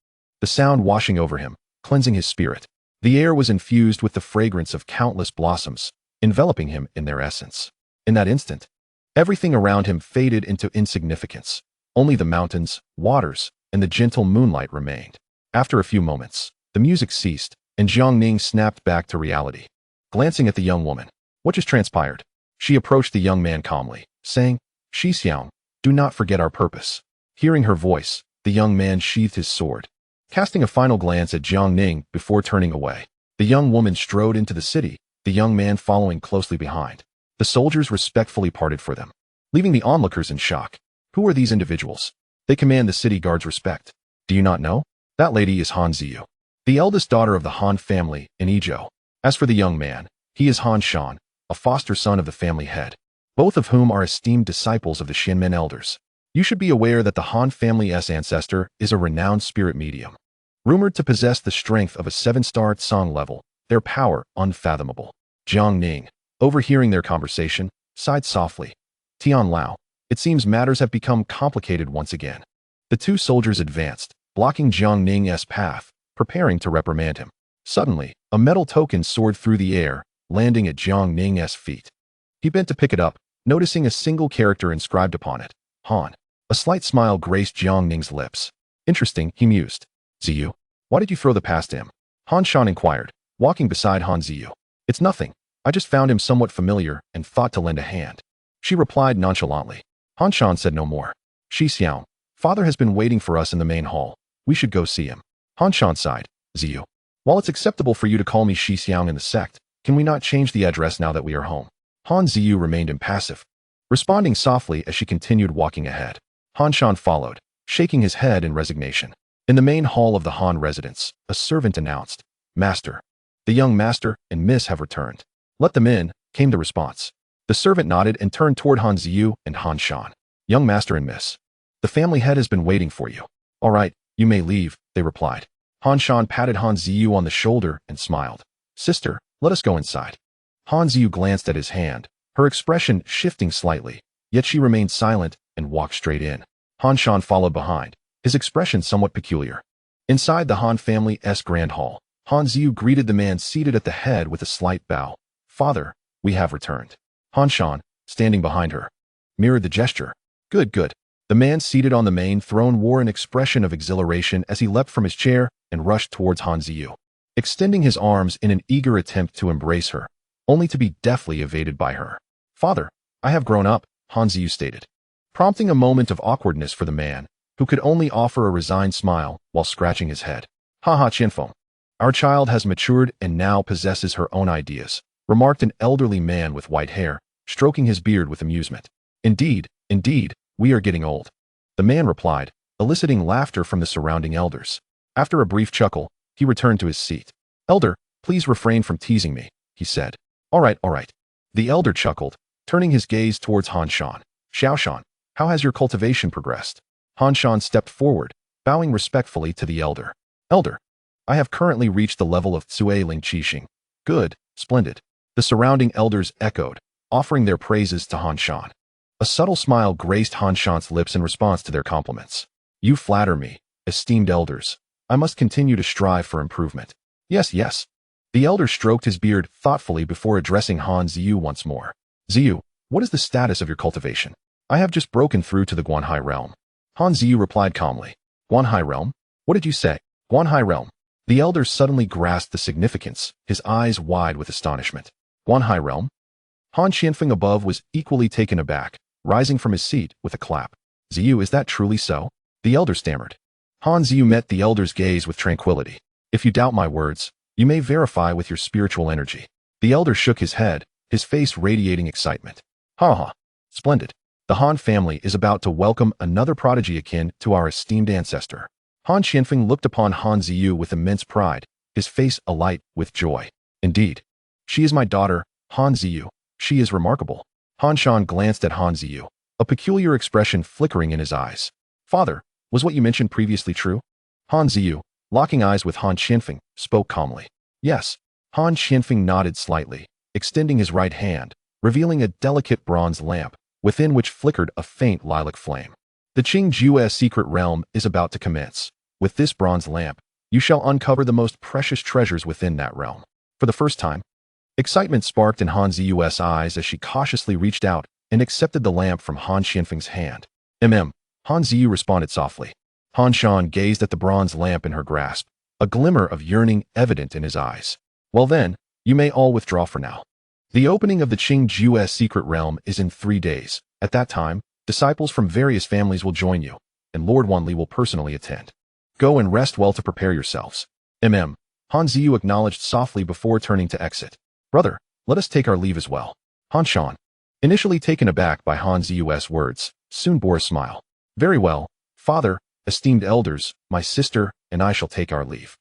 The sound washing over him, cleansing his spirit. The air was infused with the fragrance of countless blossoms, enveloping him in their essence. In that instant, everything around him faded into insignificance. Only the mountains, waters, and the gentle moonlight remained. After a few moments, the music ceased, and Jiang Ning snapped back to reality. Glancing at the young woman, "What just transpired?" She approached the young man calmly, saying, "Shi Xiang, do not forget our purpose." Hearing her voice, the young man sheathed his sword, casting a final glance at Jiang Ning before turning away. The young woman strode into the city, the young man following closely behind. The soldiers respectfully parted for them, leaving the onlookers in shock. Who are these individuals? They command the city guard's respect. Do you not know? That lady is Han Ziyu, the eldest daughter of the Han family in Ezhou. As for the young man, he is Han Shan, a foster son of the family head, both of whom are esteemed disciples of the Shinmen elders. You should be aware that the Han family's ancestor is a renowned spirit medium, rumored to possess the strength of a 7-star Tsang level, their power unfathomable. Jiang Ning, overhearing their conversation, sighed softly. "Tian Lao, it seems matters have become complicated once again." The two soldiers advanced, blocking Jiang Ning's path, preparing to reprimand him. Suddenly, a metal token soared through the air, landing at Jiang Ning's feet. He bent to pick it up, noticing a single character inscribed upon it, Han. A slight smile graced Jiang Ning's lips. "Interesting," he mused. "Ziyu, why did you throw the pass to him?" Han Shan inquired, walking beside Han Ziyu. "It's nothing. I just found him somewhat familiar and thought to lend a hand." She replied nonchalantly. Han Shan said no more. "Shi Xiang, father has been waiting for us in the main hall. We should go see him." Han Shan sighed. "Ziyu, while it's acceptable for you to call me Shi Xiang in the sect, can we not change the address now that we are home?" Han Ziyu remained impassive, responding softly as she continued walking ahead. Han Shan followed, shaking his head in resignation. In the main hall of the Han residence, a servant announced, "Master, the young master and miss have returned." "Let them in," came the response. The servant nodded and turned toward Han Ziyu and Han Shan. "Young master and miss, the family head has been waiting for you." "All right, you may leave," they replied. Han Shan patted Han Ziyu on the shoulder and smiled. "Sister, let us go inside." Han Ziyu glanced at his hand, her expression shifting slightly, yet she remained silent and walked straight in. Han Shan followed behind, his expression somewhat peculiar. Inside the Han family's grand hall, Han Ziyu greeted the man seated at the head with a slight bow. "Father, we have returned." Han Shan, standing behind her, mirrored the gesture. "Good, good." The man seated on the main throne wore an expression of exhilaration as he leapt from his chair and rushed towards Han Ziyu, extending his arms in an eager attempt to embrace her, only to be deftly evaded by her. "Father, I have grown up," Han Ziyu stated, prompting a moment of awkwardness for the man, who could only offer a resigned smile while scratching his head. "Ha ha, Chinfeng. Our child has matured and now possesses her own ideas," remarked an elderly man with white hair, stroking his beard with amusement. Indeed, we are getting old," the man replied, eliciting laughter from the surrounding elders. After a brief chuckle, he returned to his seat. "Elder, please refrain from teasing me," he said. All right. The elder chuckled, turning his gaze towards Han Shan. "Xiao Shan, how has your cultivation progressed?" Han Shan stepped forward, bowing respectfully to the elder. "Elder, I have currently reached the level of Tsue Ling Qixing." "Good, splendid." The surrounding elders echoed, offering their praises to Han Shan. A subtle smile graced Han Shan's lips in response to their compliments. "You flatter me, esteemed elders," I must continue to strive for improvement. Yes, yes. The elder stroked his beard thoughtfully before addressing Han Ziyu once more. Ziyu, what is the status of your cultivation? I have just broken through to the Guanhai realm. Han Ziyu replied calmly. Guanhai realm? What did you say? Guanhai realm. The elder suddenly grasped the significance, his eyes wide with astonishment. Guanhai realm? Han Qianfeng above was equally taken aback, rising from his seat with a clap. Ziyu, is that truly so? The elder stammered. Han Ziyu met the elder's gaze with tranquility. If you doubt my words, you may verify with your spiritual energy. The elder shook his head, his face radiating excitement. Ha ha. Splendid. The Han family is about to welcome another prodigy akin to our esteemed ancestor. Han Qianfeng looked upon Han Ziyu with immense pride, his face alight with joy. Indeed. She is my daughter, Han Ziyu. She is remarkable. Han Shan glanced at Han Ziyu, a peculiar expression flickering in his eyes. Father, was what you mentioned previously true? Han Ziyu, locking eyes with Han Qianfeng, spoke calmly. Yes. Han Qianfeng nodded slightly, extending his right hand, revealing a delicate bronze lamp, within which flickered a faint lilac flame. The Qingjue's secret realm is about to commence. With this bronze lamp, you shall uncover the most precious treasures within that realm. For the first time, excitement sparked in Han Ziyu's eyes as she cautiously reached out and accepted the lamp from Han Qianfeng's hand. Han Ziyu responded softly. Han Shan gazed at the bronze lamp in her grasp, a glimmer of yearning evident in his eyes. Well then, you may all withdraw for now. The opening of the Qingjue's secret realm is in 3 days. At that time, disciples from various families will join you, and Lord Wanli will personally attend. Go and rest well to prepare yourselves. Han Ziyu acknowledged softly before turning to exit. Brother, let us take our leave as well. Han Shan, initially taken aback by Han Ziyu's words, soon bore a smile. Very well, father, esteemed elders, my sister, and I shall take our leave.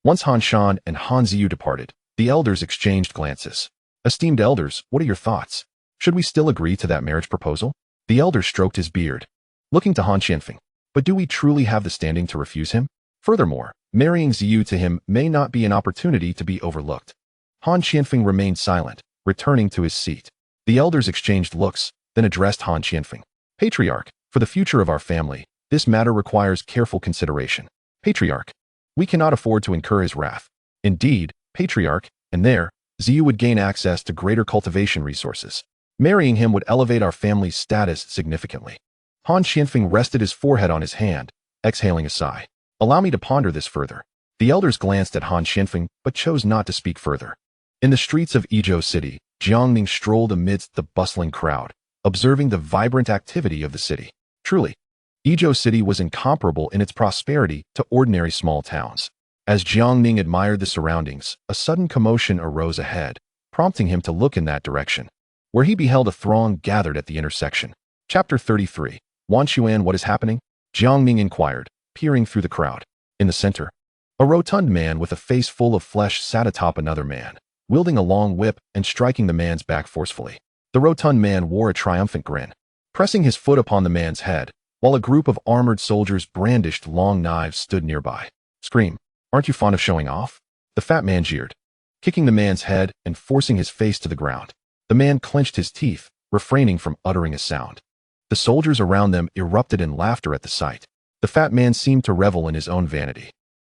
Once Han Shan and Han Ziyu departed, the elders exchanged glances. Esteemed elders, what are your thoughts? Should we still agree to that marriage proposal? The elder stroked his beard, looking to Han Qianfeng. But do we truly have the standing to refuse him? Furthermore, marrying Ziyu to him may not be an opportunity to be overlooked. Han Qianfeng remained silent, returning to his seat. The elders exchanged looks, then addressed Han Qianfeng. Patriarch, for the future of our family, this matter requires careful consideration. Patriarch, we cannot afford to incur his wrath. Indeed, Patriarch, and there, Ziyu would gain access to greater cultivation resources. Marrying him would elevate our family's status significantly. Han Qianfeng rested his forehead on his hand, exhaling a sigh. Allow me to ponder this further. The elders glanced at Han Qianfeng, but chose not to speak further. In the streets of Yizhou City, Jiang Ning strolled amidst the bustling crowd, observing the vibrant activity of the city. Truly, Yizhou City was incomparable in its prosperity to ordinary small towns. As Jiang Ning admired the surroundings, a sudden commotion arose ahead, prompting him to look in that direction, where he beheld a throng gathered at the intersection. Chapter 33. Wan Xuan, what is happening? Jiang Ning inquired, peering through the crowd. In the center, a rotund man with a face full of flesh sat atop another man, wielding a long whip and striking the man's back forcefully. The rotund man wore a triumphant grin, pressing his foot upon the man's head, while a group of armored soldiers brandished long knives stood nearby. Scream, aren't you fond of showing off? The fat man jeered, kicking the man's head and forcing his face to the ground. The man clenched his teeth, refraining from uttering a sound. The soldiers around them erupted in laughter at the sight. The fat man seemed to revel in his own vanity,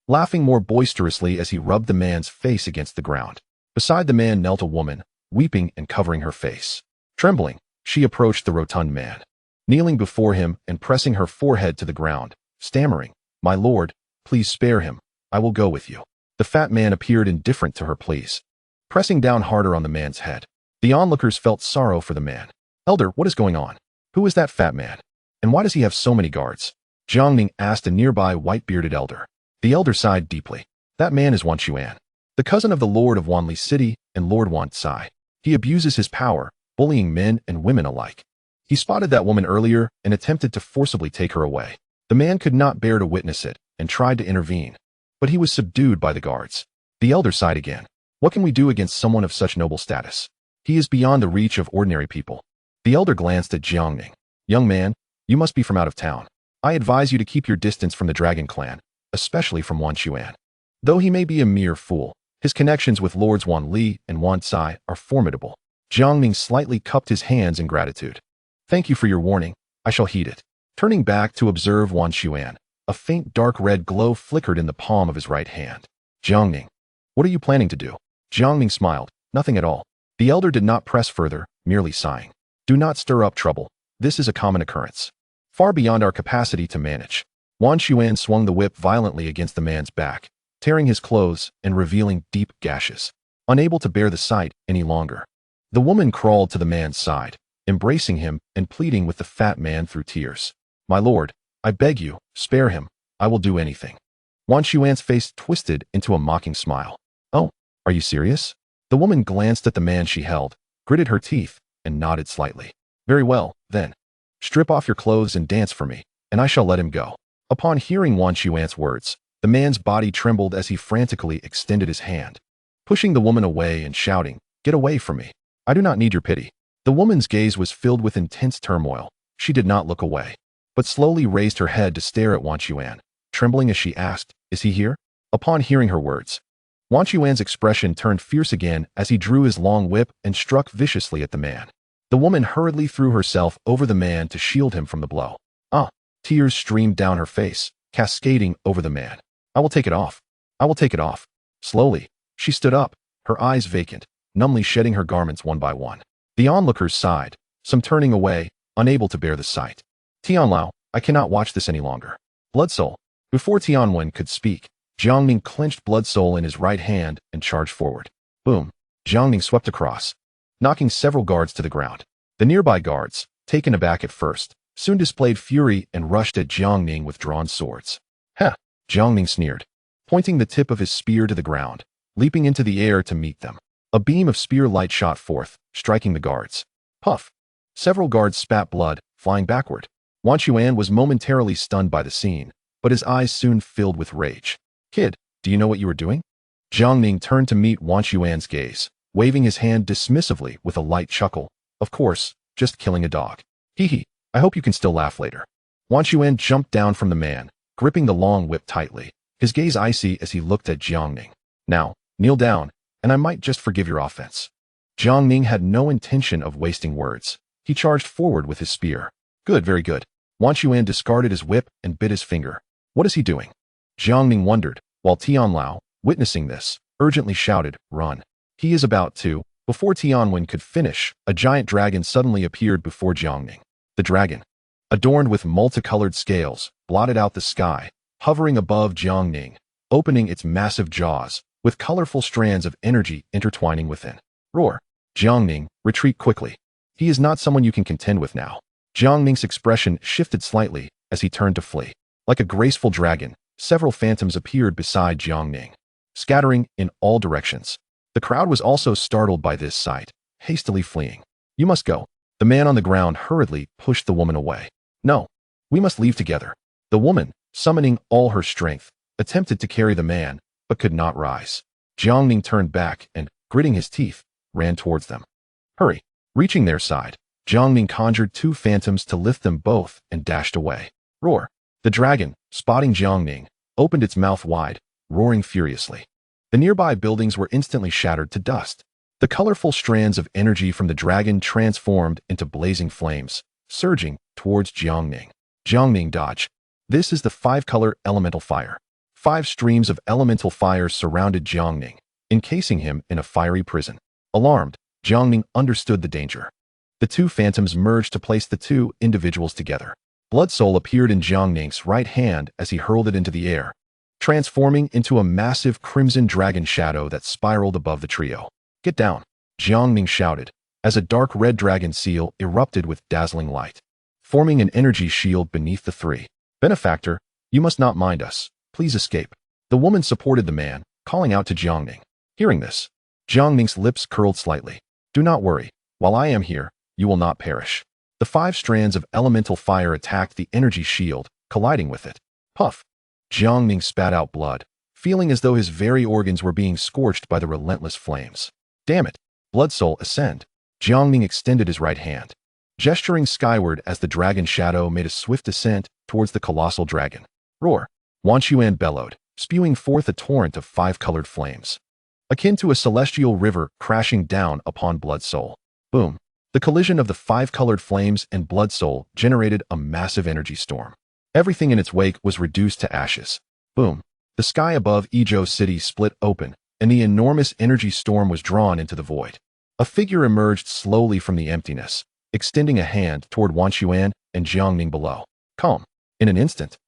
laughing more boisterously as he rubbed the man's face against the ground. Beside the man knelt a woman, weeping and covering her face. Trembling, she approached the rotund man, kneeling before him and pressing her forehead to the ground, stammering, "My lord, please spare him. I will go with you." The fat man appeared indifferent to her pleas, pressing down harder on the man's head. The onlookers felt sorrow for the man. "Elder, what is going on? Who is that fat man? And why does he have so many guards?" Jiang Ning asked a nearby white-bearded elder. The elder sighed deeply. "That man is Wan Xuan, the cousin of the Lord of Wanli City and Lord Wan Tsai. He abuses his power, bullying men and women alike. He spotted that woman earlier and attempted to forcibly take her away. The man could not bear to witness it and tried to intervene, but he was subdued by the guards." The elder sighed again. "What can we do against someone of such noble status? He is beyond the reach of ordinary people." The elder glanced at Jiang Ning. "Young man, you must be from out of town. I advise you to keep your distance from the Dragon Clan, especially from Wan Xuan. Though he may be a mere fool, his connections with Lords Wan Li and Wan Tsai are formidable." Jiang Ning slightly cupped his hands in gratitude. "Thank you for your warning. I shall heed it." Turning back to observe Wan Xuan, a faint dark red glow flickered in the palm of his right hand. Jiang Ning, what are you planning to do? Jiang Ning smiled. Nothing at all. The elder did not press further, merely sighing. Do not stir up trouble. This is a common occurrence, far beyond our capacity to manage. Wan Xuan swung the whip violently against the man's back, tearing his clothes and revealing deep gashes. Unable to bear the sight any longer, the woman crawled to the man's side, embracing him and pleading with the fat man through tears. My lord, I beg you, spare him. I will do anything. Wan Xuan's face twisted into a mocking smile. Oh, are you serious? The woman glanced at the man she held, gritted her teeth, and nodded slightly. Very well, then. Strip off your clothes and dance for me, and I shall let him go. Upon hearing Wan Xuan's words, the man's body trembled as he frantically extended his hand, pushing the woman away and shouting, Get away from me. I do not need your pity. The woman's gaze was filled with intense turmoil. She did not look away, but slowly raised her head to stare at Wan Xuan, trembling as she asked, Is he here? Upon hearing her words, Wan Xuan's expression turned fierce again as he drew his long whip and struck viciously at the man. The woman hurriedly threw herself over the man to shield him from the blow. Tears streamed down her face, cascading over the man. I will take it off. I will take it off. Slowly, she stood up, her eyes vacant, numbly shedding her garments one by one. The onlookers sighed, some turning away, unable to bear the sight. Tianlao, I cannot watch this any longer. Blood Soul. Before Tianwen could speak, Jiang Ning clenched Blood Soul in his right hand and charged forward. Boom! Jiang Ning swept across, knocking several guards to the ground. The nearby guards, taken aback at first, soon displayed fury and rushed at Jiang Ning with drawn swords. Ha! Jiang Ning sneered, pointing the tip of his spear to the ground, leaping into the air to meet them. A beam of spear light shot forth, striking the guards. Puff! Several guards spat blood, flying backward. Wan Xuan was momentarily stunned by the scene, but his eyes soon filled with rage. Kid, do you know what you were doing? Jiang Ning turned to meet Wan Xuan's gaze, waving his hand dismissively with a light chuckle. Of course, just killing a dog. Hee hee, I hope you can still laugh later. Wan Xuan jumped down from the man, gripping the long whip tightly, his gaze icy as he looked at Jiang Ning. Now, kneel down, and I might just forgive your offense. Jiang Ning had no intention of wasting words. He charged forward with his spear. Good, very good. Wan Xuan discarded his whip and bit his finger. What is he doing? Jiang Ning wondered, while Tianlao, witnessing this, urgently shouted, Run. He is about to. Before Tianwen could finish, a giant dragon suddenly appeared before Jiang Ning. The dragon, adorned with multicolored scales, blotted out the sky, hovering above Jiang Ning, opening its massive jaws, with colorful strands of energy intertwining within. Roar! Jiang Ning, retreat quickly. He is not someone you can contend with now. Jiang Ning's expression shifted slightly as he turned to flee. Like a graceful dragon, several phantoms appeared beside Jiang Ning, scattering in all directions. The crowd was also startled by this sight, hastily fleeing. You must go. The man on the ground hurriedly pushed the woman away. No, we must leave together. The woman, summoning all her strength, attempted to carry the man, but could not rise. Jiang Ning turned back and, gritting his teeth, ran towards them. Hurry! Reaching their side, Jiang Ning conjured two phantoms to lift them both and dashed away. Roar! The dragon, spotting Jiang Ning, opened its mouth wide, roaring furiously. The nearby buildings were instantly shattered to dust. The colorful strands of energy from the dragon transformed into blazing flames, surging towards Jiang Ning. Jiang Ning dodged. This is the five-color elemental fire. 5 streams of elemental fire surrounded Jiang Ning, encasing him in a fiery prison. Alarmed, Jiang Ning understood the danger. The two phantoms merged to place the two individuals together. Blood Soul appeared in Jiang Ning's right hand as he hurled it into the air, transforming into a massive crimson dragon shadow that spiraled above the trio. Get down, Jiang Ning shouted, as a dark red dragon seal erupted with dazzling light, forming an energy shield beneath the three. Benefactor, you must not mind us. Please escape. The woman supported the man, calling out to Jiang Ning. Hearing this, Jiang Ning's lips curled slightly. Do not worry. While I am here, you will not perish. The 5 strands of elemental fire attacked the energy shield, colliding with it. Puff! Jiang Ning spat out blood, feeling as though his very organs were being scorched by the relentless flames. Damn it! Blood Soul, ascend! Jiang Ning extended his right hand, gesturing skyward as the dragon shadow made a swift ascent towards the colossal dragon. Roar! Wan Xuan bellowed, spewing forth a torrent of 5-colored flames, akin to a celestial river crashing down upon Blood Soul. Boom! The collision of the 5-colored flames and Blood Soul generated a massive energy storm. Everything in its wake was reduced to ashes. Boom. The sky above Izhou City split open, and the enormous energy storm was drawn into the void. A figure emerged slowly from the emptiness, extending a hand toward Wan Xuan and Jiang Ning below. Calm. In an instant,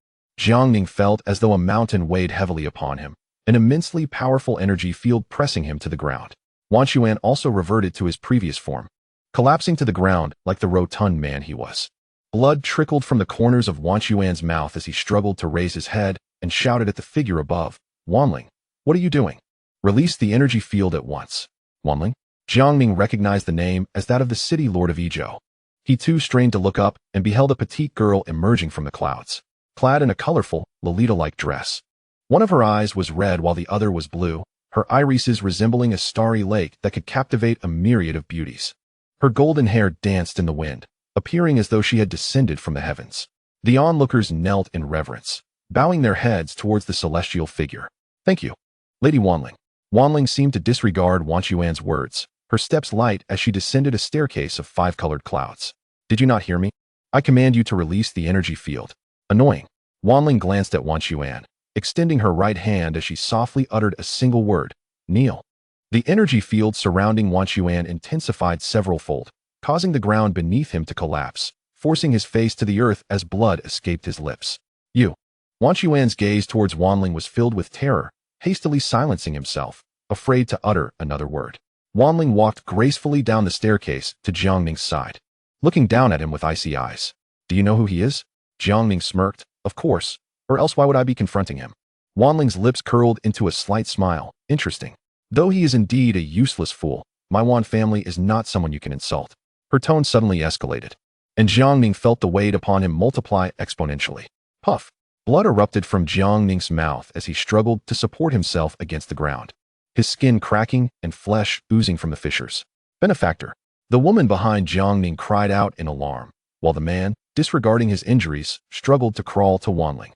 Jiang Ning felt as though a mountain weighed heavily upon him, an immensely powerful energy field pressing him to the ground. Wan Xuan also reverted to his previous form, collapsing to the ground like the rotund man he was. Blood trickled from the corners of Wan Xuan's mouth as he struggled to raise his head and shouted at the figure above, "Wanling, what are you doing? Release the energy field at once." Wanling? Jiang Ning recognized the name as that of the city lord of Izhou. He too strained to look up and beheld a petite girl emerging from the clouds, clad in a colorful, Lolita-like dress. One of her eyes was red while the other was blue, her irises resembling a starry lake that could captivate a myriad of beauties. Her golden hair danced in the wind, appearing as though she had descended from the heavens. The onlookers knelt in reverence, bowing their heads towards the celestial figure. "Thank you, Lady Wanling." Wanling seemed to disregard Wan Xuan's words, her steps light as she descended a staircase of 5-colored clouds. "Did you not hear me? I command you to release the energy field." Annoying. Wanling glanced at Wan Xuan, extending her right hand as she softly uttered a single word, "Kneel." The energy field surrounding Wan Xuan intensified several-fold, causing the ground beneath him to collapse, forcing his face to the earth as blood escaped his lips. "You." Wan Xuan's gaze towards Wanling was filled with terror, hastily silencing himself, afraid to utter another word. Wanling walked gracefully down the staircase to Jiang Ning's side, looking down at him with icy eyes. "Do you know who he is?" Jiang Ning smirked. "Of course, or else why would I be confronting him?" Wanling's lips curled into a slight smile. "Interesting. Though he is indeed a useless fool, my Wan family is not someone you can insult." Her tone suddenly escalated, and Jiang Ning felt the weight upon him multiply exponentially. Puff. Blood erupted from Jiang Ning's mouth as he struggled to support himself against the ground, his skin cracking and flesh oozing from the fissures. "Benefactor." The woman behind Jiang Ning cried out in alarm, while the man, disregarding his injuries, struggled to crawl to Wanling,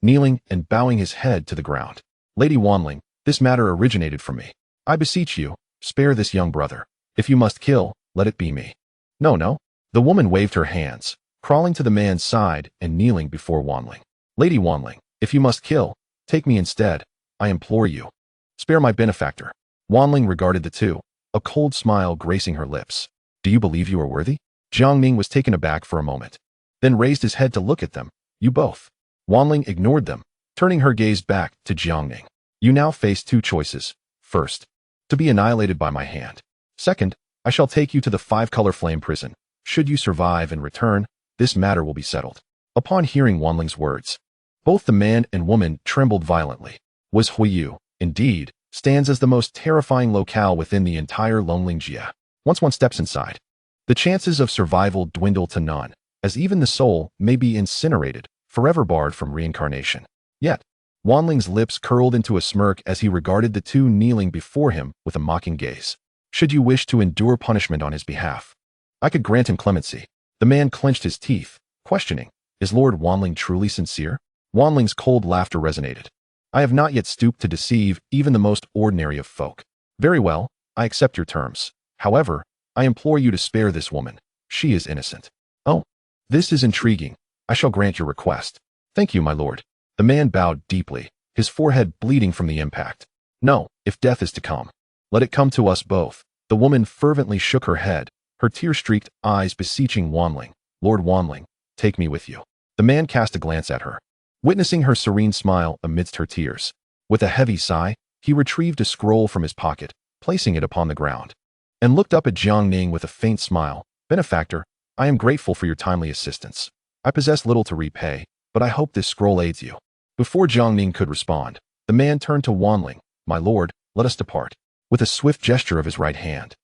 kneeling and bowing his head to the ground. "Lady Wanling, this matter originated from me. I beseech you, spare this young brother. If you must kill, let it be me." No. The woman waved her hands, crawling to the man's side and kneeling before Wanling. "Lady Wanling, if you must kill, take me instead. I implore you. Spare my benefactor." Wanling regarded the two, a cold smile gracing her lips. "Do you believe you are worthy?" Jiang Ning was taken aback for a moment, then raised his head to look at them. "You both." Wanling ignored them, turning her gaze back to Jiang Ning. "You now face two choices. First, to be annihilated by my hand. Second, I shall take you to the 5-color flame prison. Should you survive and return, this matter will be settled." Upon hearing Wanling's words, both the man and woman trembled violently. Was Huiyu, indeed, stands as the most terrifying locale within the entire Longjia. Once one steps inside, the chances of survival dwindle to none, as even the soul may be incinerated, forever barred from reincarnation. Yet, Wanling's lips curled into a smirk as he regarded the two kneeling before him with a mocking gaze. "Should you wish to endure punishment on his behalf, I could grant him clemency." The man clenched his teeth, questioning, "Is Lord Wanling truly sincere?" Wanling's cold laughter resonated. "I have not yet stooped to deceive even the most ordinary of folk." "Very well, I accept your terms. However, I implore you to spare this woman. She is innocent." "Oh, this is intriguing. I shall grant your request." "Thank you, my lord." The man bowed deeply, his forehead bleeding from the impact. "No, if death is to come, let it come to us both." The woman fervently shook her head, her tear-streaked eyes beseeching Wanling. "Lord Wanling, take me with you." The man cast a glance at her, witnessing her serene smile amidst her tears. With a heavy sigh, he retrieved a scroll from his pocket, placing it upon the ground, and looked up at Jiang Ning with a faint smile. "Benefactor, I am grateful for your timely assistance. I possess little to repay, but I hope this scroll aids you." Before Jiang Ning could respond, the man turned to Wanling. "My lord, let us depart." With a swift gesture of his right hand,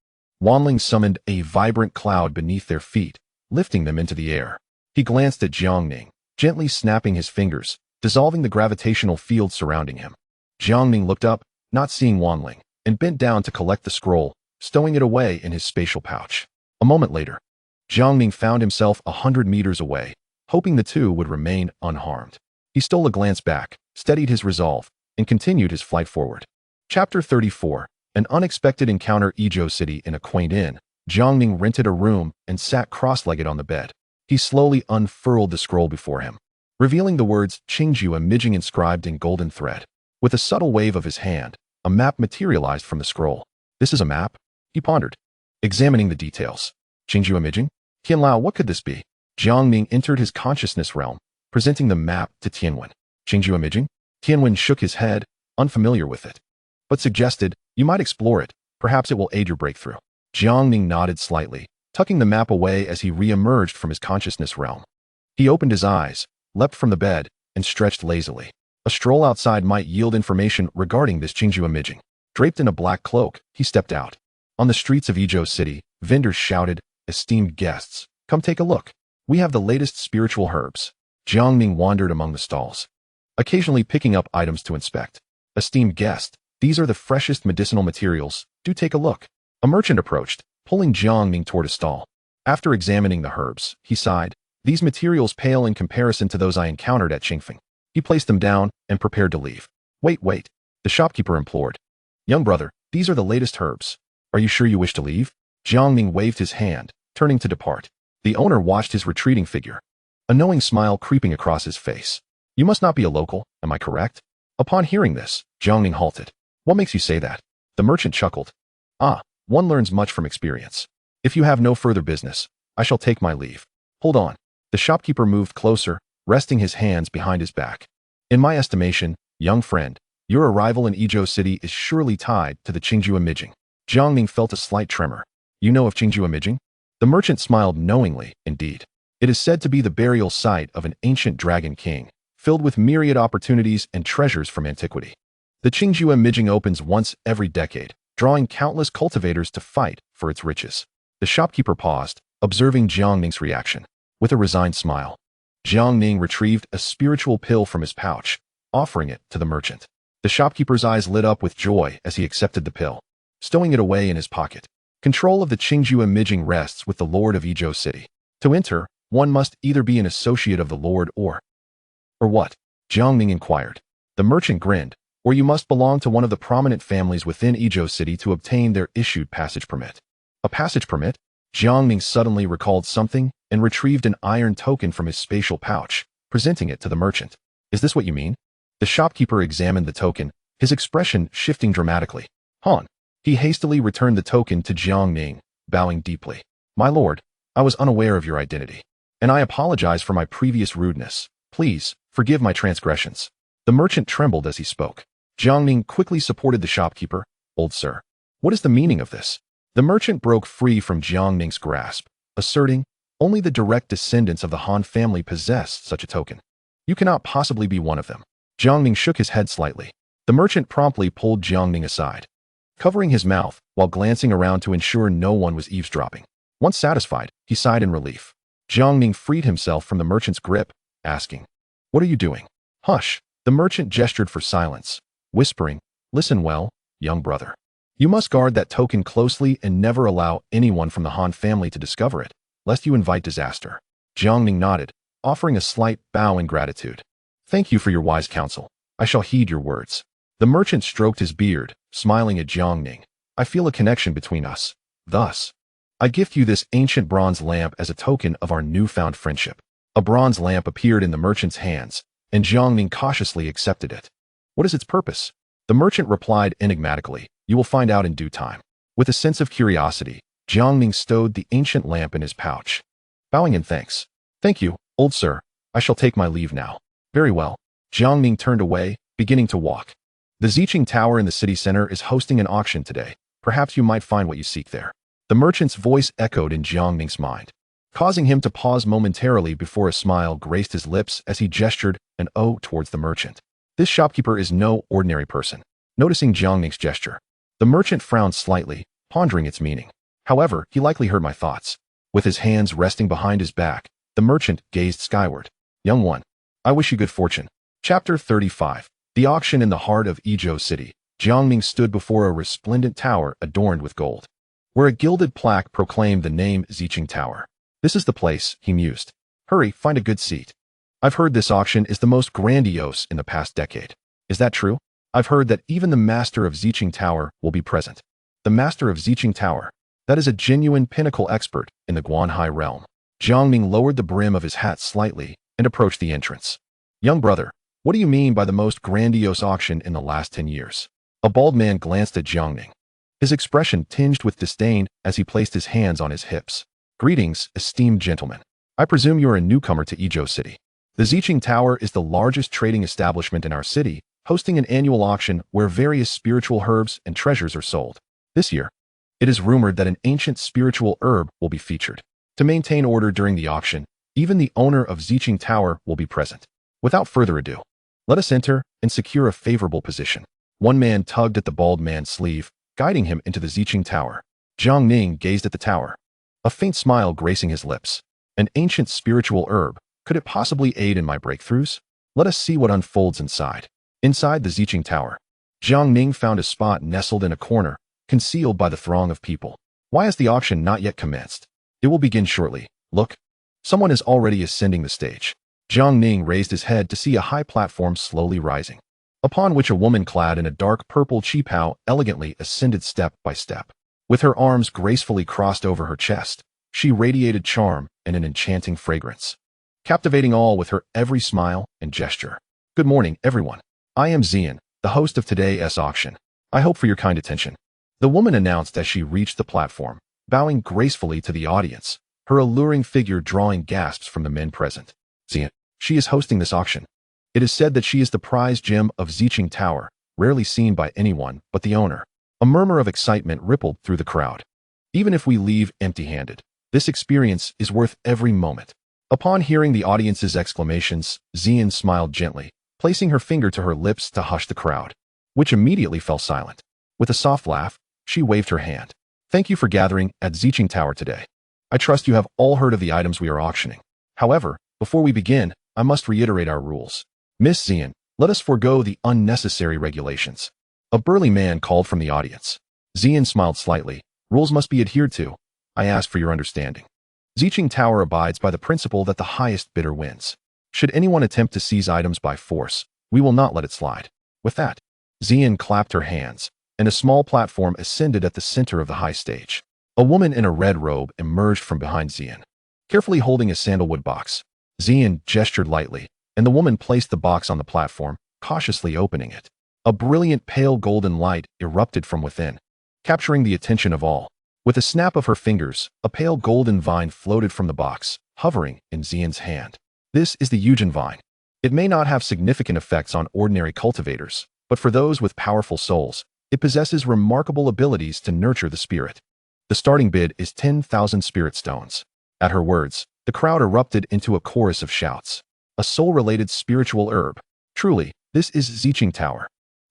Wanling summoned a vibrant cloud beneath their feet, lifting them into the air. He glanced at Jiang Ning, gently snapping his fingers, dissolving the gravitational field surrounding him. Jiang Ning looked up, not seeing Wanling, and bent down to collect the scroll, stowing it away in his spatial pouch. A moment later, Jiang Ning found himself 100 meters away, hoping the two would remain unharmed. He stole a glance back, steadied his resolve, and continued his flight forward. Chapter 34. An unexpected encounter. Izhou City. In a quaint inn, Jiang Ning rented a room and sat cross-legged on the bed. He slowly unfurled the scroll before him. revealing the words Qingju Mijing inscribed in golden thread. With a subtle wave of his hand, a map materialized from the scroll. This is a map? He pondered, examining the details. Qingju Mijing? Tianlao, what could this be? Jiang Ning entered his consciousness realm, presenting the map to Tianwen. Qingju Mijing? Tianwen shook his head, unfamiliar with it, but suggested, you might explore it. Perhaps it will aid your breakthrough. Jiang Ning nodded slightly, tucking the map away as he re-emerged from his consciousness realm. He opened his eyes, leapt from the bed, and stretched lazily. A stroll outside might yield information regarding this Qingju Mijing. Draped in a black cloak, he stepped out. On the streets of Izhou City, vendors shouted, esteemed guests, come take a look. We have the latest spiritual herbs. Jiang Ning wandered among the stalls, occasionally picking up items to inspect. Esteemed guest, these are the freshest medicinal materials. Do take a look. A merchant approached, pulling Jiang Ning toward a stall. After examining the herbs, he sighed. These materials pale in comparison to those I encountered at Qingfeng. He placed them down and prepared to leave. Wait. The shopkeeper implored. Young brother, these are the latest herbs. Are you sure you wish to leave? Jiang Ning waved his hand, turning to depart. The owner watched his retreating figure, a knowing smile creeping across his face. You must not be a local, am I correct? Upon hearing this, Jiang Ning halted. What makes you say that? The merchant chuckled. One learns much from experience. If you have no further business, I shall take my leave. Hold on. The shopkeeper moved closer, resting his hands behind his back. In my estimation, young friend, your arrival in Izhou City is surely tied to the Qingju Mijing. Jiang Ning felt a slight tremor. You know of Qingju Mijing? The merchant smiled knowingly, indeed. It is said to be the burial site of an ancient dragon king, filled with myriad opportunities and treasures from antiquity. The Qingju Mijing opens once every decade, drawing countless cultivators to fight for its riches. The shopkeeper paused, observing Jiang Ning's reaction. With a resigned smile, Jiang Ning retrieved a spiritual pill from his pouch, offering it to the merchant. The shopkeeper's eyes lit up with joy as he accepted the pill, stowing it away in his pocket. Control of the Qingju Mijing rests with the Lord of Izhou City. To enter, one must either be an associate of the Lord or what? Jiang Ning inquired. The merchant grinned. Or you must belong to one of the prominent families within Izhou City to obtain their issued passage permit. A passage permit? Jiang Ning suddenly recalled something and retrieved an iron token from his spatial pouch, presenting it to the merchant. Is this what you mean? The shopkeeper examined the token, his expression shifting dramatically. Han. He hastily returned the token to Jiang Ning, bowing deeply. My lord, I was unaware of your identity, and I apologize for my previous rudeness. Please, forgive my transgressions. The merchant trembled as he spoke. Jiang Ning quickly supported the shopkeeper. Old sir, what is the meaning of this? The merchant broke free from Jiang Ning's grasp, asserting, only the direct descendants of the Han family possess such a token. You cannot possibly be one of them. Jiang Ning shook his head slightly. The merchant promptly pulled Jiang Ning aside, covering his mouth while glancing around to ensure no one was eavesdropping. Once satisfied, he sighed in relief. Jiang Ning freed himself from the merchant's grip, asking, what are you doing? Hush. The merchant gestured for silence, whispering, listen well, young brother. You must guard that token closely and never allow anyone from the Han family to discover it, lest you invite disaster. Jiang Ning nodded, offering a slight bow in gratitude. Thank you for your wise counsel. I shall heed your words. The merchant stroked his beard, smiling at Jiang Ning. I feel a connection between us. Thus, I gift you this ancient bronze lamp as a token of our newfound friendship. A bronze lamp appeared in the merchant's hands, and Jiang Ning cautiously accepted it. What is its purpose? The merchant replied enigmatically. You will find out in due time. With a sense of curiosity, Jiang Ning stowed the ancient lamp in his pouch, bowing in thanks. Thank you, old sir. I shall take my leave now. Very well. Jiang Ning turned away, beginning to walk. The Ziqing Tower in the city center is hosting an auction today. Perhaps you might find what you seek there. The merchant's voice echoed in Jiang Ning's mind, causing him to pause momentarily before a smile graced his lips as he gestured an O towards the merchant. This shopkeeper is no ordinary person. Noticing Jiang Ning's gesture, the merchant frowned slightly, pondering its meaning. However, he likely heard my thoughts. With his hands resting behind his back, the merchant gazed skyward. Young one, I wish you good fortune. Chapter 35. The auction in the heart of Izhou City. Jiang Ning stood before a resplendent tower adorned with gold, where a gilded plaque proclaimed the name Ziqing Tower. This is the place, he mused. Hurry, find a good seat. I've heard this auction is the most grandiose in the past decade. Is that true? I've heard that even the master of Ziqing Tower will be present. The master of Ziqing Tower. That is a genuine pinnacle expert in the Guanhai realm. Jiang Ning lowered the brim of his hat slightly and approached the entrance. Young brother, what do you mean by the most grandiose auction in the last 10 years? A bald man glanced at Jiang Ning, his expression tinged with disdain as he placed his hands on his hips. Greetings, esteemed gentlemen. I presume you are a newcomer to Izhou City. The Ziqing Tower is the largest trading establishment in our city, hosting an annual auction where various spiritual herbs and treasures are sold. This year, it is rumored that an ancient spiritual herb will be featured. To maintain order during the auction, even the owner of Ziqing Tower will be present. Without further ado, let us enter and secure a favorable position. One man tugged at the bald man's sleeve, guiding him into the Ziqing Tower. Jiang Ning gazed at the tower, a faint smile gracing his lips. An ancient spiritual herb, could it possibly aid in my breakthroughs? Let us see what unfolds inside. Inside the Ziqing Tower, Jiang Ning found a spot nestled in a corner, concealed by the throng of people. Why has the auction not yet commenced? It will begin shortly. Look, someone is already ascending the stage. Jiang Ning raised his head to see a high platform slowly rising, upon which a woman clad in a dark purple qipao elegantly ascended step by step. With her arms gracefully crossed over her chest, she radiated charm and an enchanting fragrance, captivating all with her every smile and gesture. Good morning, everyone. I am Zian, the host of today's auction. I hope for your kind attention. The woman announced as she reached the platform, bowing gracefully to the audience, her alluring figure drawing gasps from the men present. Zian, she is hosting this auction. It is said that she is the prize gem of Ziqing Tower, rarely seen by anyone but the owner. A murmur of excitement rippled through the crowd. Even if we leave empty-handed, this experience is worth every moment. Upon hearing the audience's exclamations, Zian smiled gently, placing her finger to her lips to hush the crowd, which immediately fell silent. With a soft laugh, she waved her hand. Thank you for gathering at Ziqing Tower today. I trust you have all heard of the items we are auctioning. However, before we begin, I must reiterate our rules. Miss Zian, let us forego the unnecessary regulations. A burly man called from the audience. Zian smiled slightly. Rules must be adhered to. I ask for your understanding. Ziqing Tower abides by the principle that the highest bidder wins. Should anyone attempt to seize items by force, we will not let it slide. With that, Zian clapped her hands, and a small platform ascended at the center of the high stage. A woman in a red robe emerged from behind Zian, carefully holding a sandalwood box. Zian gestured lightly, and the woman placed the box on the platform, cautiously opening it. A brilliant pale golden light erupted from within, capturing the attention of all. With a snap of her fingers, a pale golden vine floated from the box, hovering in Zian's hand. This is the Yujin vine. It may not have significant effects on ordinary cultivators, but for those with powerful souls, it possesses remarkable abilities to nurture the spirit. The starting bid is 10,000 spirit stones. At her words, the crowd erupted into a chorus of shouts. A soul-related spiritual herb. Truly, this is Ziqing Tower.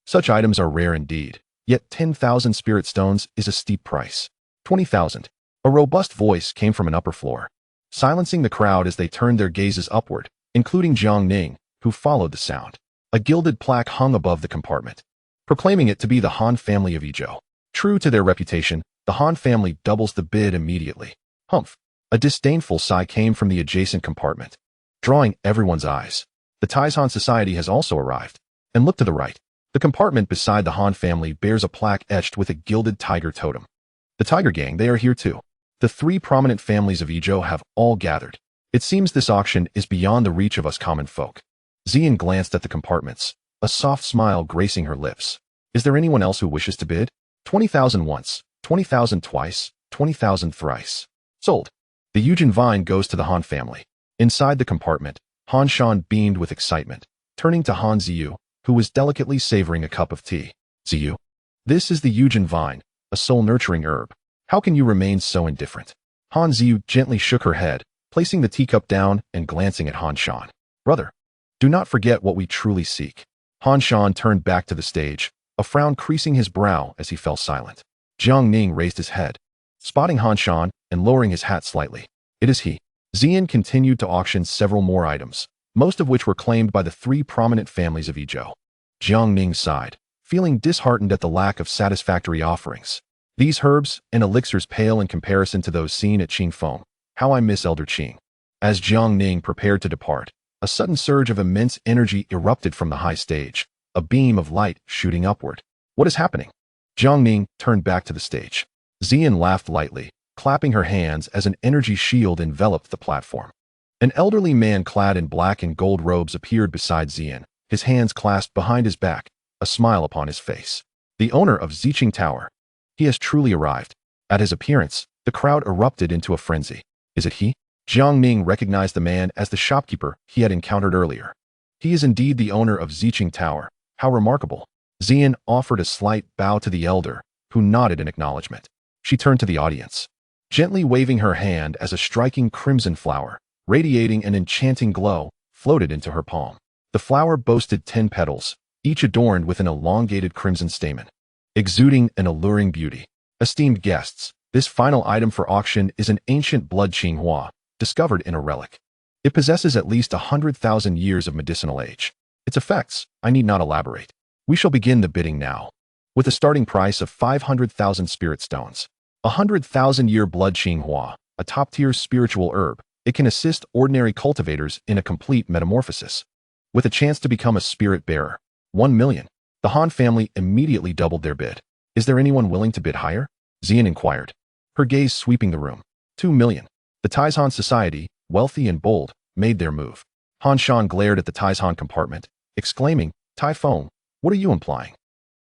Such items are rare indeed, yet 10,000 spirit stones is a steep price. 20,000. A robust voice came from an upper floor, silencing the crowd as they turned their gazes upward, including Jiang Ning, who followed the sound. A gilded plaque hung above the compartment, proclaiming it to be the Han family of Izhou. True to their reputation, the Han family doubles the bid immediately. Humph. A disdainful sigh came from the adjacent compartment, drawing everyone's eyes. The Taizhan Society has also arrived. And look to the right. The compartment beside the Han family bears a plaque etched with a gilded tiger totem. The Tiger Gang, they are here too. The three prominent families of Izhou have all gathered. It seems this auction is beyond the reach of us common folk. Zian glanced at the compartments, a soft smile gracing her lips. Is there anyone else who wishes to bid? 20,000 once, 20,000 twice, 20,000 thrice. Sold. The Yujin vine goes to the Han family. Inside the compartment, Han Shan beamed with excitement, turning to Han Ziyu, who was delicately savoring a cup of tea. Ziyu, this is the Yujin vine, a soul-nurturing herb. How can you remain so indifferent? Han Ziyu gently shook her head, placing the teacup down and glancing at Han Shan. Brother, do not forget what we truly seek. Han Shan turned back to the stage, a frown creasing his brow as he fell silent. Jiang Ning raised his head, spotting Han Shan and lowering his hat slightly. It is he. Zian continued to auction several more items, most of which were claimed by the three prominent families of Izhou. Jiang Ning sighed, feeling disheartened at the lack of satisfactory offerings. These herbs and elixirs pale in comparison to those seen at Qing Feng. How I miss Elder Qing. As Jiang Ning prepared to depart, a sudden surge of immense energy erupted from the high stage, a beam of light shooting upward. What is happening? Jiang Ning turned back to the stage. Zian laughed lightly, clapping her hands as an energy shield enveloped the platform. An elderly man clad in black and gold robes appeared beside Zian, his hands clasped behind his back, a smile upon his face. The owner of Ziqing Tower. He has truly arrived. At his appearance, the crowd erupted into a frenzy. Is it he? Jiang Ning recognized the man as the shopkeeper he had encountered earlier. He is indeed the owner of Ziqing Tower. How remarkable. Zian offered a slight bow to the elder, who nodded in acknowledgement. She turned to the audience, gently waving her hand as a striking crimson flower, radiating an enchanting glow, floated into her palm. The flower boasted 10 petals, each adorned with an elongated crimson stamen, exuding an alluring beauty. Esteemed guests, this final item for auction is an ancient blood Qinghua, discovered in a relic. It possesses at least 100,000 years of medicinal age. Its effects, I need not elaborate. We shall begin the bidding now. With a starting price of 500,000 spirit stones. 100,000-year blood Qinghua, a top-tier spiritual herb, it can assist ordinary cultivators in a complete metamorphosis. With a chance to become a spirit bearer. 1 million. The Han family immediately doubled their bid. Is there anyone willing to bid higher? Zian inquired, her gaze sweeping the room. 2 million. The Taizhan society, wealthy and bold, made their move. Han Shan glared at the Taizhan compartment, exclaiming, Tai Feng, what are you implying?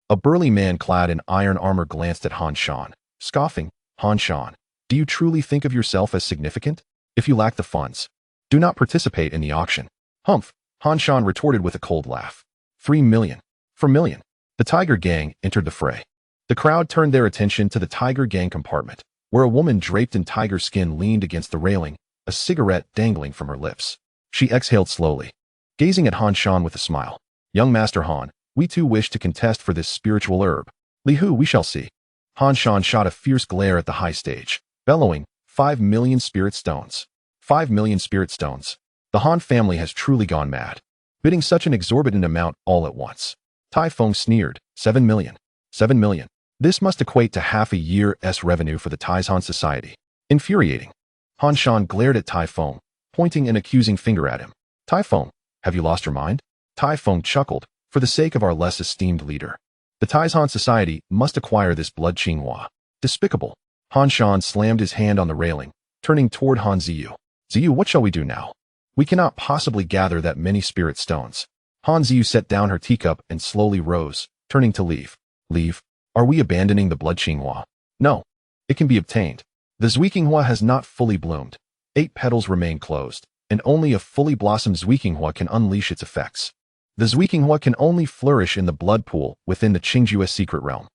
A burly man clad in iron armor glanced at Han Shan, scoffing, Han Shan, do you truly think of yourself as significant? If you lack the funds, do not participate in the auction. Humph, Han Shan retorted with a cold laugh. 3 million. For million. The Tiger Gang entered the fray. The crowd turned their attention to the Tiger Gang compartment, where a woman draped in tiger skin leaned against the railing, a cigarette dangling from her lips. She exhaled slowly, gazing at Han Shan with a smile. Young Master Han, we too wish to contest for this spiritual herb. Li Hu, we shall see. Han Shan shot a fierce glare at the high stage, bellowing, 5 million spirit stones. 5 million spirit stones. The Han family has truly gone mad, bidding such an exorbitant amount all at once. Tai Feng sneered, 7 million. 7 million. This must equate to half a year's revenue for the Taizhan society. Infuriating. Han Shan glared at Tai Feng, pointing an accusing finger at him. Tai Feng, have you lost your mind? Tai Feng chuckled, for the sake of our less esteemed leader. The Taizhan society must acquire this blood Qinghua. Despicable. Han Shan slammed his hand on the railing, turning toward Han Ziyu. Ziyu, what shall we do now? We cannot possibly gather that many spirit stones. Han Ziyu set down her teacup and slowly rose, turning to leave. Leave? Are we abandoning the blood Qinghua? No. It can be obtained. The Zhuiqinghua has not fully bloomed. 8 petals remain closed, and only a fully blossomed Zhuiqinghua can unleash its effects. The Zhuiqinghua can only flourish in the blood pool within the Qingjue secret realm.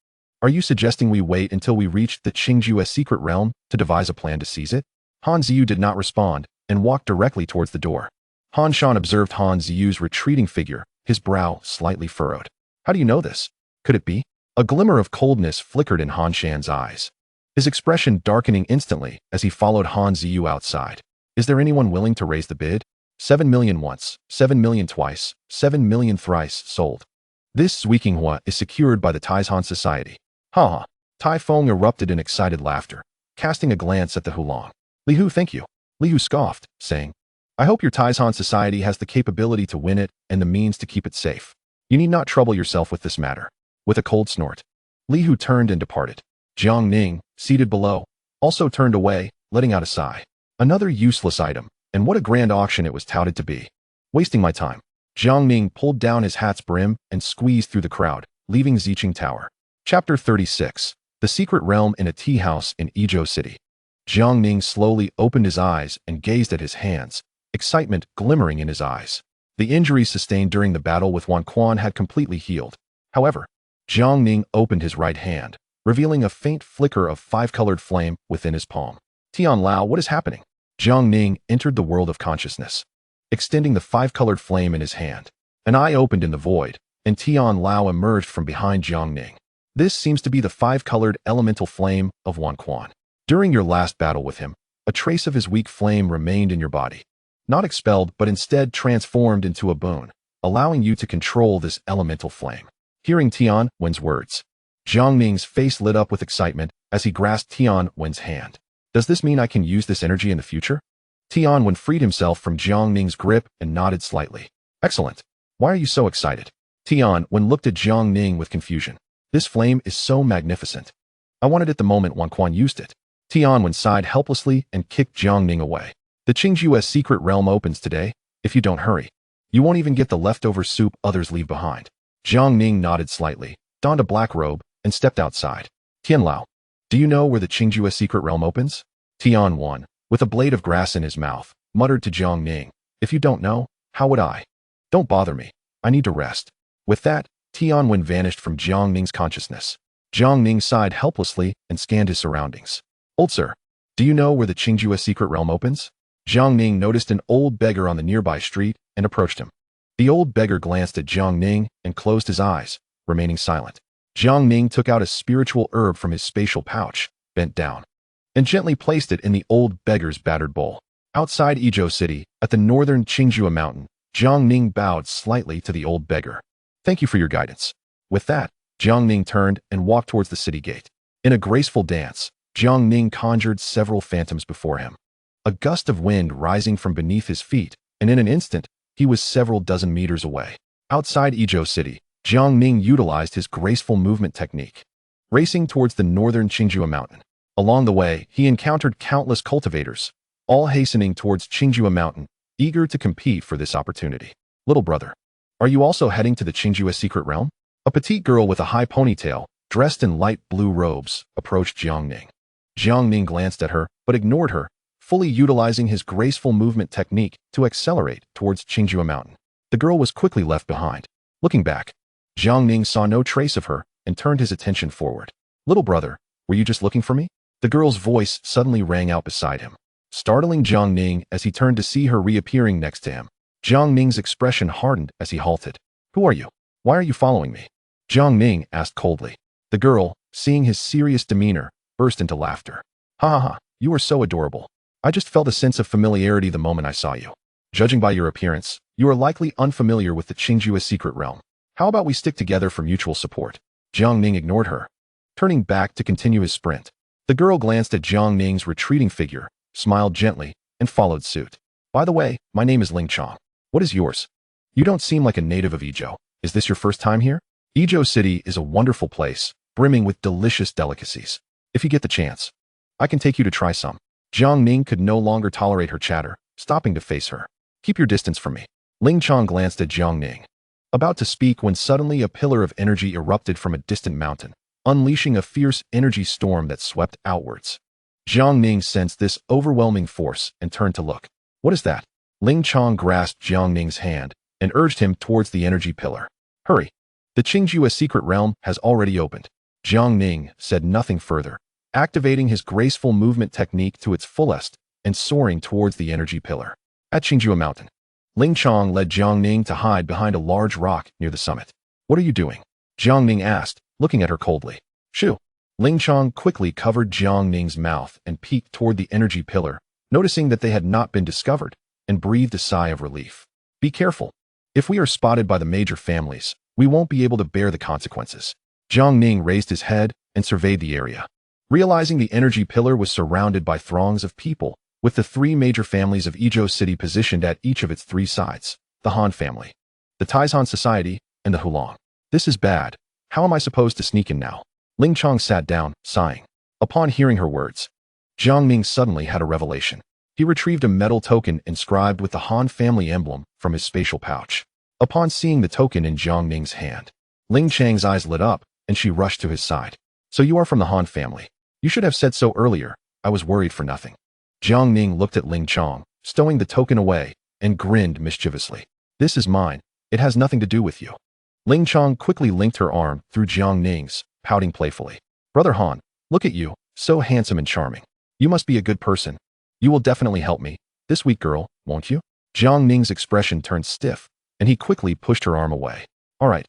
Are you suggesting we wait until we reach the Qingjue secret realm to devise a plan to seize it? Han Ziyu did not respond and walked directly towards the door. Han Shan observed Han Ziyu's retreating figure, his brow slightly furrowed. How do you know this? Could it be? A glimmer of coldness flickered in Han Shan's eyes, his expression darkening instantly as he followed Han Ziyu outside. Is there anyone willing to raise the bid? 7 million once, 7 million twice, 7 million thrice sold. This Zhuiqinghua is secured by the Taizhan society. Ha ha. Tai Feng erupted in excited laughter, casting a glance at the Hulong. Li Hu, thank you. Li Hu scoffed, saying, I hope your Taizhan society has the capability to win it and the means to keep it safe. You need not trouble yourself with this matter. With a cold snort, Li Hu turned and departed. Jiang Ning, seated below, also turned away, letting out a sigh. Another useless item, and what a grand auction it was touted to be. Wasting my time. Jiang Ning pulled down his hat's brim and squeezed through the crowd, leaving Ziqing Tower. Chapter 36. The Secret Realm in a Tea House in Izhou City. Jiang Ning slowly opened his eyes and gazed at his hands, excitement glimmering in his eyes. The injuries sustained during the battle with Wan Quan had completely healed. However, Jiang Ning opened his right hand, revealing a faint flicker of 5-colored flame within his palm. Tian Lao, what is happening? Jiang Ning entered the world of consciousness, extending the 5-colored flame in his hand. An eye opened in the void, and Tian Lao emerged from behind Jiang Ning. This seems to be the 5-colored elemental flame of Wan Quan. During your last battle with him, a trace of his weak flame remained in your body. Not expelled, but instead transformed into a boon, allowing you to control this elemental flame. Hearing Tian Wen's words, Jiang Ning's face lit up with excitement as he grasped Tian Wen's hand. Does this mean I can use this energy in the future? Tian Wen freed himself from Jiang Ning's grip and nodded slightly. Excellent. Why are you so excited? Tian Wen looked at Jiang Ning with confusion. This flame is so magnificent. I wanted it the moment Wan Quan used it. Tian Wen sighed helplessly and kicked Jiang Ning away. The Qingjue's secret realm opens today. If you don't hurry, you won't even get the leftover soup others leave behind. Jiang Ning nodded slightly, donned a black robe, and stepped outside. Tianlao, do you know where the Qingjue's secret realm opens? Tian Wan, with a blade of grass in his mouth, muttered to Jiang Ning, if you don't know, how would I? Don't bother me. I need to rest. With that, Tian Wan vanished from Jiang Ning's consciousness. Jiang Ning sighed helplessly and scanned his surroundings. Old sir, do you know where the Qingjue's secret realm opens? Jiang Ning noticed an old beggar on the nearby street and approached him. The old beggar glanced at Jiang Ning and closed his eyes, remaining silent. Jiang Ning took out a spiritual herb from his spatial pouch, bent down, and gently placed it in the old beggar's battered bowl. Outside Yizhou City, at the northern Qingjue Mountain, Jiang Ning bowed slightly to the old beggar. Thank you for your guidance. With that, Jiang Ning turned and walked towards the city gate. In a graceful dance, Jiang Ning conjured several phantoms before him. A gust of wind rising from beneath his feet, and in an instant, he was several dozen meters away. Outside Yizhou City, Jiang Ning utilized his graceful movement technique, racing towards the northern Qingjue Mountain. Along the way, he encountered countless cultivators, all hastening towards Qingjue Mountain, eager to compete for this opportunity. Little brother, are you also heading to the Qingjue's secret realm? A petite girl with a high ponytail, dressed in light blue robes, approached Jiang Ning. Jiang Ning glanced at her, but ignored her, fully utilizing his graceful movement technique to accelerate towards Qingjue Mountain. The girl was quickly left behind. Looking back, Jiang Ning saw no trace of her and turned his attention forward. Little brother, were you just looking for me? The girl's voice suddenly rang out beside him, startling Jiang Ning as he turned to see her reappearing next to him. Jiang Ning's expression hardened as he halted. Who are you? Why are you following me? Jiang Ning asked coldly. The girl, seeing his serious demeanor, burst into laughter. Ha ha ha, you are so adorable. I just felt a sense of familiarity the moment I saw you. Judging by your appearance, you are likely unfamiliar with the Qingjue's secret realm. How about we stick together for mutual support? Jiang Ning ignored her, turning back to continue his sprint. The girl glanced at Jiang Ning's retreating figure, smiled gently, and followed suit. By the way, my name is Ling Chong. What is yours? You don't seem like a native of Yizhou. Is this your first time here? Yizhou City is a wonderful place, brimming with delicious delicacies. If you get the chance, I can take you to try some. Jiang Ning could no longer tolerate her chatter, stopping to face her. Keep your distance from me. Ling Chong glanced at Jiang Ning, about to speak when suddenly a pillar of energy erupted from a distant mountain, unleashing a fierce energy storm that swept outwards. Jiang Ning sensed this overwhelming force and turned to look. What is that? Ling Chong grasped Jiang Ning's hand and urged him towards the energy pillar. Hurry. The Qingjue's secret realm has already opened. Jiang Ning said nothing further, activating his graceful movement technique to its fullest and soaring towards the energy pillar. At Qingjue Mountain, Ling Chong led Jiang Ning to hide behind a large rock near the summit. What are you doing? Jiang Ning asked, looking at her coldly. Shoo. Ling Chong quickly covered Jiang Ning's mouth and peeked toward the energy pillar, noticing that they had not been discovered, and breathed a sigh of relief. Be careful. If we are spotted by the major families, we won't be able to bear the consequences. Jiang Ning raised his head and surveyed the area. Realizing the energy pillar was surrounded by throngs of people, with the three major families of Yizhou City positioned at each of its three sides, the Han family, the Taizhan Society, and the Hulong. This is bad. How am I supposed to sneak in now? Ling Chong sat down, sighing. Upon hearing her words, Jiang Ning suddenly had a revelation. He retrieved a metal token inscribed with the Han family emblem from his spatial pouch. Upon seeing the token in Jiang Ning's hand, Ling Chang's eyes lit up, and she rushed to his side. So you are from the Han family. You should have said so earlier. I was worried for nothing. Jiang Ning looked at Ling Chong, stowing the token away, and grinned mischievously. This is mine. It has nothing to do with you. Ling Chong quickly linked her arm through Jiang Ning's, pouting playfully. Brother Han, look at you, so handsome and charming. You must be a good person. You will definitely help me, this weak girl, won't you? Jiang Ning's expression turned stiff, and he quickly pushed her arm away. All right,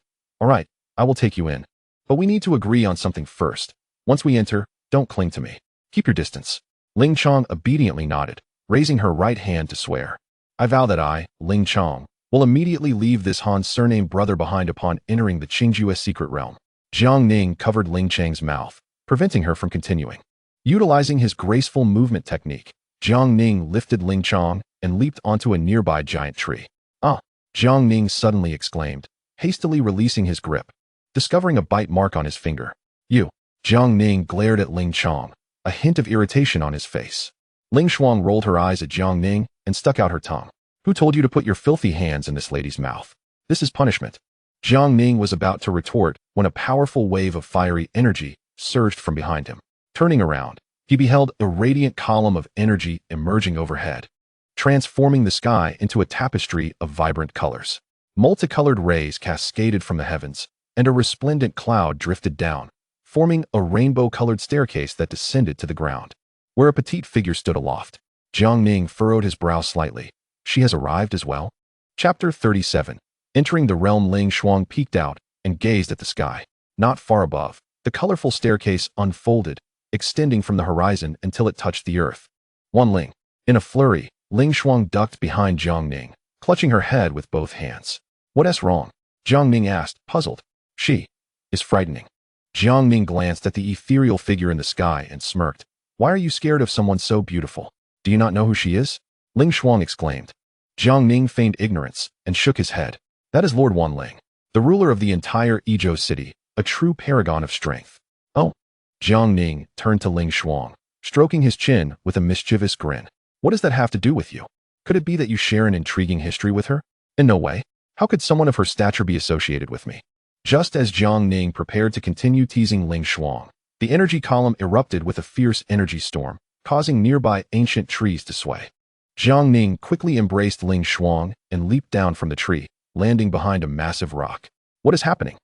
I will take you in. But we need to agree on something first. Once we enter, don't cling to me. Keep your distance. Ling Chong obediently nodded, raising her right hand to swear. I vow that I, Ling Chong, will immediately leave this Han surnamed brother behind upon entering the Qingjue's secret realm. Jiang Ning covered Ling Chang's mouth, preventing her from continuing. Utilizing his graceful movement technique, Jiang Ning lifted Ling Chong and leaped onto a nearby giant tree. Ah! Jiang Ning suddenly exclaimed, hastily releasing his grip, discovering a bite mark on his finger. You! Jiang Ning glared at Ling Chong, a hint of irritation on his face. Ling Shuang rolled her eyes at Jiang Ning and stuck out her tongue. Who told you to put your filthy hands in this lady's mouth? This is punishment. Jiang Ning was about to retort when a powerful wave of fiery energy surged from behind him. Turning around, he beheld a radiant column of energy emerging overhead, transforming the sky into a tapestry of vibrant colors. Multicolored rays cascaded from the heavens, and a resplendent cloud drifted down, forming a rainbow-colored staircase that descended to the ground, where a petite figure stood aloft. Jiang Ning furrowed his brow slightly. She has arrived as well? Chapter 37. Entering the realm, Ling Shuang peeked out and gazed at the sky. Not far above, the colorful staircase unfolded, extending from the horizon until it touched the earth. Wan Ling. In a flurry, Ling Shuang ducked behind Jiang Ning, clutching her head with both hands. What's wrong? Jiang Ning asked, puzzled. She is frightening. Jiang Ning glanced at the ethereal figure in the sky and smirked. Why are you scared of someone so beautiful? Do you not know who she is? Ling Shuang exclaimed. Jiang Ning feigned ignorance and shook his head. That is Lord Wan Ling, the ruler of the entire Yizhou city, a true paragon of strength. Oh. Jiang Ning turned to Ling Shuang, stroking his chin with a mischievous grin. What does that have to do with you? Could it be that you share an intriguing history with her? In no way. How could someone of her stature be associated with me? Just as Jiang Ning prepared to continue teasing Ling Shuang, the energy column erupted with a fierce energy storm, causing nearby ancient trees to sway. Jiang Ning quickly embraced Ling Shuang and leaped down from the tree, landing behind a massive rock. What is happening?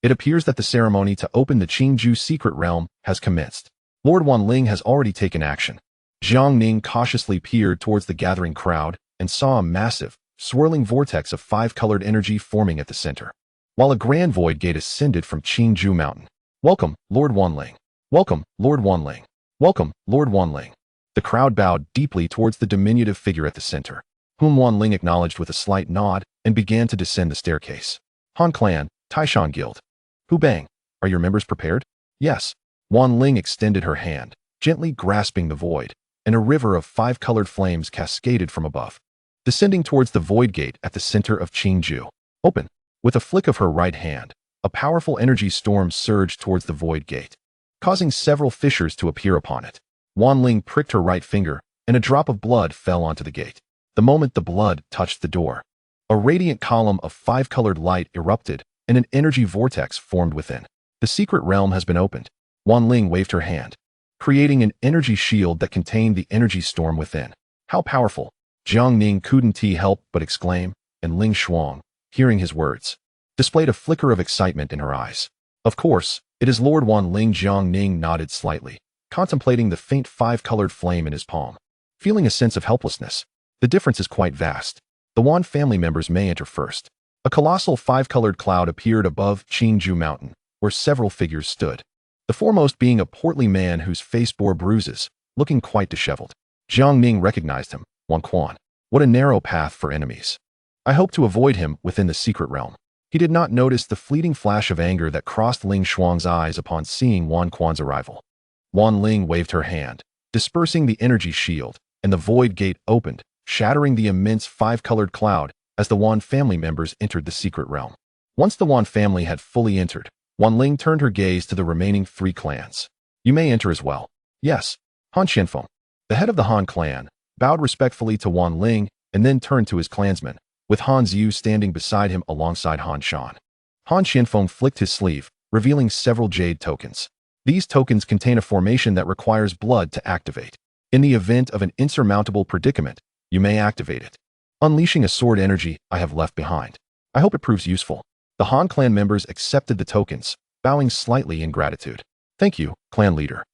It appears that the ceremony to open the Qingju secret realm has commenced. Lord Wan Ling has already taken action. Jiang Ning cautiously peered towards the gathering crowd and saw a massive, swirling vortex of five-colored energy forming at the center, while a grand void gate ascended from Qingju Mountain. Welcome, Lord Wan Ling. Welcome, Lord Wan Ling. Welcome, Lord Wan Ling. The crowd bowed deeply towards the diminutive figure at the center, whom Wan Ling acknowledged with a slight nod and began to descend the staircase. Han Clan, Taishan Guild. Hu Bang, are your members prepared? Yes. Wan Ling extended her hand, gently grasping the void, and a river of five-colored flames cascaded from above, descending towards the void gate at the center of Qingju. Open. With a flick of her right hand, a powerful energy storm surged towards the void gate, causing several fissures to appear upon it. Wan Ling pricked her right finger, and a drop of blood fell onto the gate. The moment the blood touched the door, a radiant column of five-colored light erupted, and an energy vortex formed within. The secret realm has been opened. Wan Ling waved her hand, creating an energy shield that contained the energy storm within. How powerful! Jiang Ning couldn't help but exclaim, and Ling Shuang, hearing his words, displayed a flicker of excitement in her eyes. Of course, it is Lord Wan Ling. Jiang Ning nodded slightly, contemplating the faint five-colored flame in his palm, feeling a sense of helplessness. The difference is quite vast. The Wan family members may enter first. A colossal five-colored cloud appeared above Qingju Mountain, where several figures stood, the foremost being a portly man whose face bore bruises, looking quite disheveled. Jiang Ning recognized him. Wan Quan. What a narrow path for enemies. I hope to avoid him within the secret realm. He did not notice the fleeting flash of anger that crossed Ling Shuang's eyes upon seeing Wan Quan's arrival. Wan Ling waved her hand, dispersing the energy shield, and the void gate opened, shattering the immense five-colored cloud as the Wan family members entered the secret realm. Once the Wan family had fully entered, Wan Ling turned her gaze to the remaining three clans. You may enter as well. Yes. Han Qianfeng, the head of the Han clan, bowed respectfully to Wan Ling and then turned to his clansmen, with Han Xiu standing beside him alongside Han Shan. Han Qianfeng flicked his sleeve, revealing several jade tokens. These tokens contain a formation that requires blood to activate. In the event of an insurmountable predicament, you may activate it, unleashing a sword energy I have left behind. I hope it proves useful. The Han clan members accepted the tokens, bowing slightly in gratitude. Thank you, clan leader.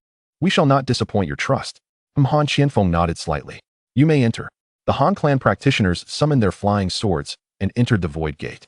We shall not disappoint your trust. Han Qianfeng nodded slightly. You may enter. The Han clan practitioners summoned their flying swords and entered the void gate.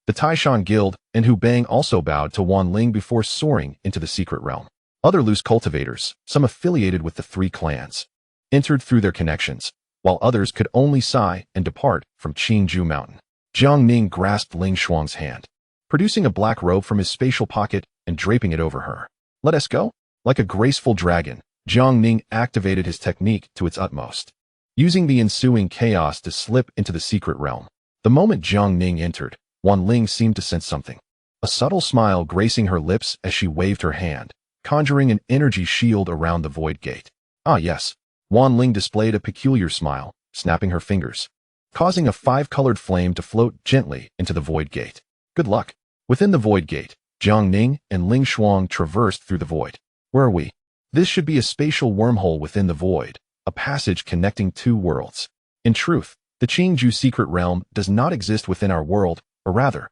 The Taishan Guild and Hu Bang also bowed to Wan Ling before soaring into the secret realm. Other loose cultivators, some affiliated with the three clans, entered through their connections, while others could only sigh and depart from Qingju Mountain. Jiang Ning grasped Ling Shuang's hand, producing a black robe from his spatial pocket and draping it over her. Let us go. Like a graceful dragon, Jiang Ning activated his technique to its utmost, using the ensuing chaos to slip into the secret realm. The moment Jiang Ning entered, Wan Ling seemed to sense something. A subtle smile gracing her lips as she waved her hand, conjuring an energy shield around the void gate. Ah yes, Wan Ling displayed a peculiar smile, snapping her fingers, causing a five-colored flame to float gently into the void gate. Good luck. Within the void gate, Jiang Ning and Ling Shuang traversed through the void. Where are we? This should be a spatial wormhole within the void, a passage connecting two worlds. In truth, the Qingju secret realm does not exist within our world, or rather,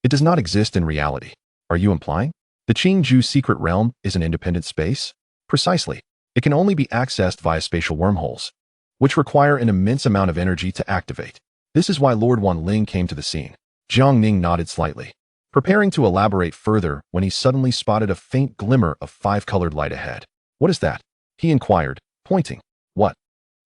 it does not exist in reality. Are you implying? The Qingju secret realm is an independent space? Precisely. It can only be accessed via spatial wormholes, which require an immense amount of energy to activate. This is why Lord Wan Ling came to the scene. Jiang Ning nodded slightly, preparing to elaborate further when he suddenly spotted a faint glimmer of five-colored light ahead. What is that? He inquired, pointing. What?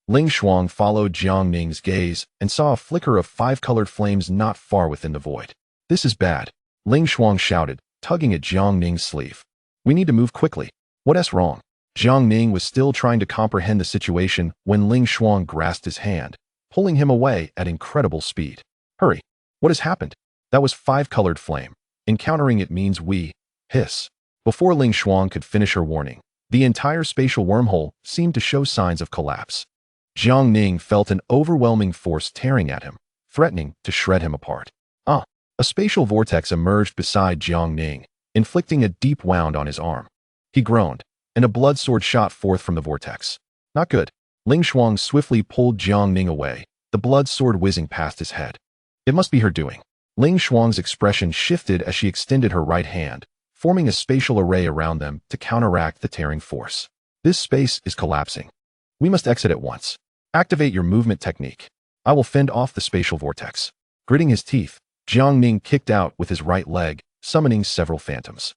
Ling Shuang followed Jiang Ning's gaze and saw a flicker of five-colored flames not far within the void. This is bad, Ling Shuang shouted, tugging at Jiang Ning's sleeve. We need to move quickly. What's wrong? Jiang Ning was still trying to comprehend the situation when Ling Shuang grasped his hand, pulling him away at incredible speed. Hurry! What has happened? That was five-colored flame. Encountering it means we. Hiss. Before Ling Shuang could finish her warning, the entire spatial wormhole seemed to show signs of collapse. Jiang Ning felt an overwhelming force tearing at him, threatening to shred him apart. A spatial vortex emerged beside Jiang Ning, inflicting a deep wound on his arm. He groaned, and a blood sword shot forth from the vortex. Not good. Ling Shuang swiftly pulled Jiang Ning away, the blood sword whizzing past his head. It must be her doing. Ling Shuang's expression shifted as she extended her right hand, forming a spatial array around them to counteract the tearing force. This space is collapsing. We must exit at once. Activate your movement technique. I will fend off the spatial vortex. Gritting his teeth, Jiang Ning kicked out with his right leg, summoning several phantoms.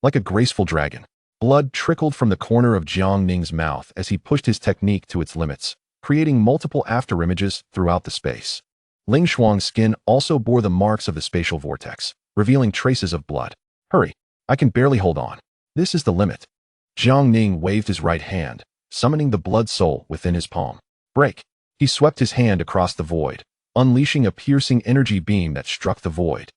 Like a graceful dragon, blood trickled from the corner of Jiang Ning's mouth as he pushed his technique to its limits, creating multiple afterimages throughout the space. Ling Shuang's skin also bore the marks of the spatial vortex, revealing traces of blood. Hurry! I can barely hold on. This is the limit. Jiang Ning waved his right hand, summoning the blood soul within his palm. Break! He swept his hand across the void, unleashing a piercing energy beam that struck the void,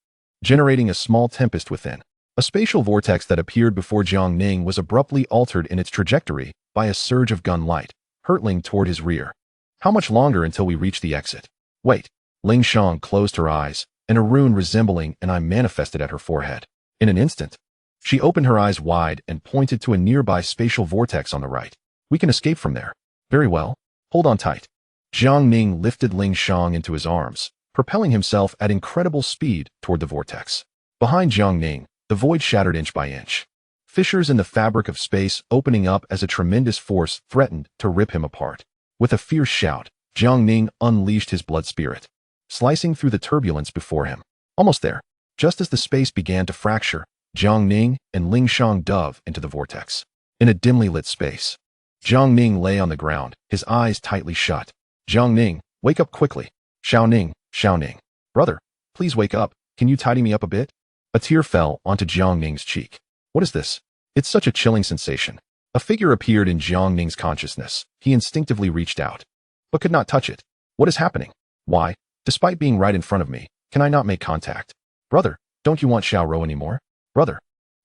generating a small tempest within. A spatial vortex that appeared before Jiang Ning was abruptly altered in its trajectory by a surge of gun light, hurtling toward his rear. How much longer until we reach the exit? Wait. Ling Shuang closed her eyes, and a rune resembling an eye manifested at her forehead. In an instant, she opened her eyes wide and pointed to a nearby spatial vortex on the right. We can escape from there. Very well. Hold on tight. Jiang Ning lifted Ling Shuang into his arms, propelling himself at incredible speed toward the vortex. Behind Jiang Ning, the void shattered inch by inch. Fissures in the fabric of space opening up as a tremendous force threatened to rip him apart. With a fierce shout, Jiang Ning unleashed his blood spirit, slicing through the turbulence before him. Almost there. Just as the space began to fracture, Jiang Ning and Ling Shuang dove into the vortex. In a dimly lit space, Jiang Ning lay on the ground, his eyes tightly shut. Jiang Ning, wake up quickly. Xiao Ning. Brother, please wake up. Can you tidy me up a bit? A tear fell onto Jiang Ning's cheek. What is this? It's such a chilling sensation. A figure appeared in Jiang Ning's consciousness. He instinctively reached out, but could not touch it. What is happening? Why, despite being right in front of me, can I not make contact? Brother, don't you want Xiao Rou anymore? Brother,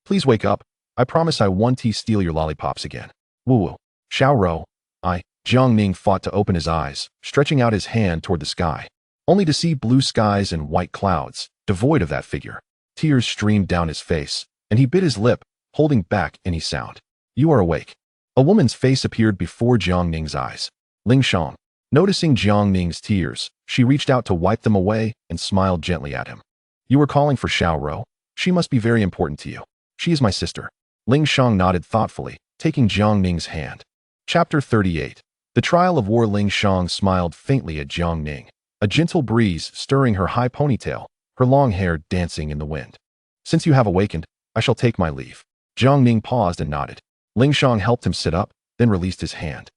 please wake up. I promise I won't steal your lollipops again. Woo-woo. Xiao Rou. Jiang Ning fought to open his eyes, stretching out his hand toward the sky, only to see blue skies and white clouds, devoid of that figure. Tears streamed down his face, and he bit his lip, holding back any sound. You are awake. A woman's face appeared before Jiang Ning's eyes. Ling Shuang. Noticing Jiang Ning's tears, she reached out to wipe them away and smiled gently at him. You were calling for Xiao Rou. She must be very important to you. She is my sister. Ling Shuang nodded thoughtfully, taking Jiang Ning's hand. Chapter 38. The Trial of War. Ling Shuang smiled faintly at Jiang Ning, a gentle breeze stirring her high ponytail, her long hair dancing in the wind. Since you have awakened, I shall take my leave. Jiang Ning paused and nodded. Ling Shuang helped him sit up, then released his hand.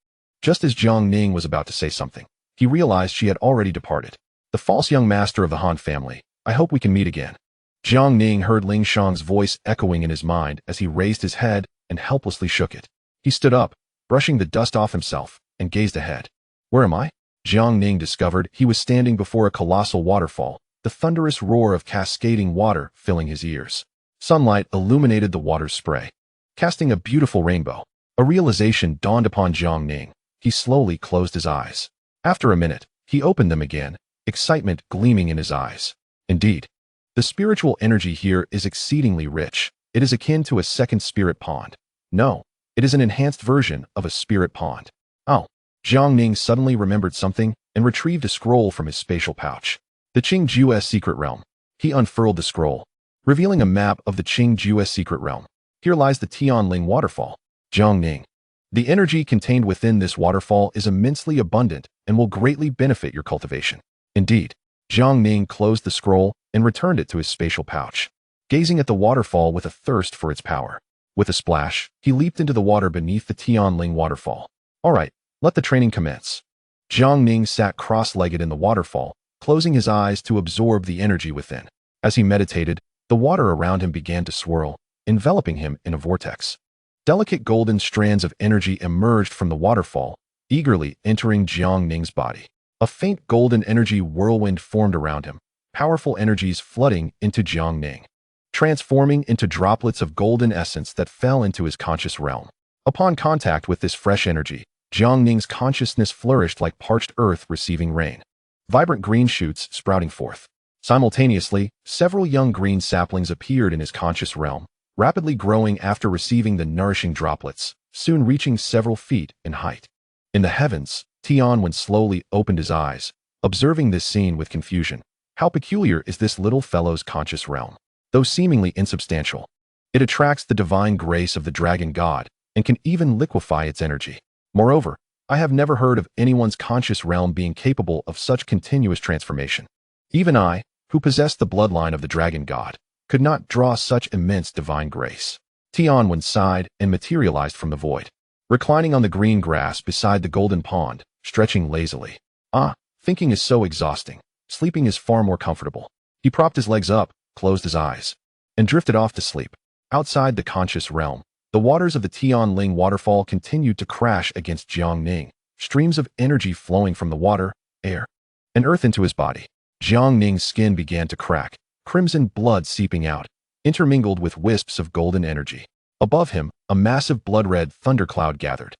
Just as Jiang Ning was about to say something, he realized she had already departed. The false young master of the Han family, I hope we can meet again. Jiang Ning heard Ling Shuang's voice echoing in his mind as he raised his head and helplessly shook it. He stood up, brushing the dust off himself, and gazed ahead. Where am I? Jiang Ning discovered he was standing before a colossal waterfall, the thunderous roar of cascading water filling his ears. Sunlight illuminated the water's spray, casting a beautiful rainbow. A realization dawned upon Jiang Ning. he slowly closed his eyes. After a minute, he opened them again, excitement gleaming in his eyes. Indeed, the spiritual energy here is exceedingly rich. It is akin to a second spirit pond. No, it is an enhanced version of a spirit pond. Oh, Jiang Ning suddenly remembered something and retrieved a scroll from his spatial pouch. The Qingjue's secret realm. He unfurled the scroll, revealing a map of the Qingjue's secret realm. Here lies the Tianling waterfall. Jiang Ning. The energy contained within this waterfall is immensely abundant and will greatly benefit your cultivation. Indeed, Jiang Ning closed the scroll and returned it to his spatial pouch, gazing at the waterfall with a thirst for its power. With a splash, he leaped into the water beneath the Tianling waterfall. All right, let the training commence. Jiang Ning sat cross-legged in the waterfall, closing his eyes to absorb the energy within. As he meditated, the water around him began to swirl, enveloping him in a vortex. Delicate golden strands of energy emerged from the waterfall, eagerly entering Jiang Ning's body. A faint golden energy whirlwind formed around him, powerful energies flooding into Jiang Ning, transforming into droplets of golden essence that fell into his conscious realm. Upon contact with this fresh energy, Jiang Ning's consciousness flourished like parched earth receiving rain. Vibrant green shoots sprouting forth. Simultaneously, several young green saplings appeared in his conscious realm, rapidly growing after receiving the nourishing droplets, soon reaching several feet in height. In the heavens, Tianwen slowly opened his eyes, observing this scene with confusion. How peculiar is this little fellow's conscious realm? Though seemingly insubstantial, it attracts the divine grace of the dragon god and can even liquefy its energy. Moreover, I have never heard of anyone's conscious realm being capable of such continuous transformation. Even I, who possess the bloodline of the dragon god, could not draw such immense divine grace. Tianwen sighed and materialized from the void, reclining on the green grass beside the golden pond, stretching lazily. Ah, thinking is so exhausting. Sleeping is far more comfortable. He propped his legs up, closed his eyes, and drifted off to sleep. Outside the conscious realm, the waters of the Tianling waterfall continued to crash against Jiang Ning, streams of energy flowing from the water, air, and earth into his body. Jiang Ning's skin began to crack, crimson blood seeping out, intermingled with wisps of golden energy. Above him, a massive blood-red thundercloud gathered.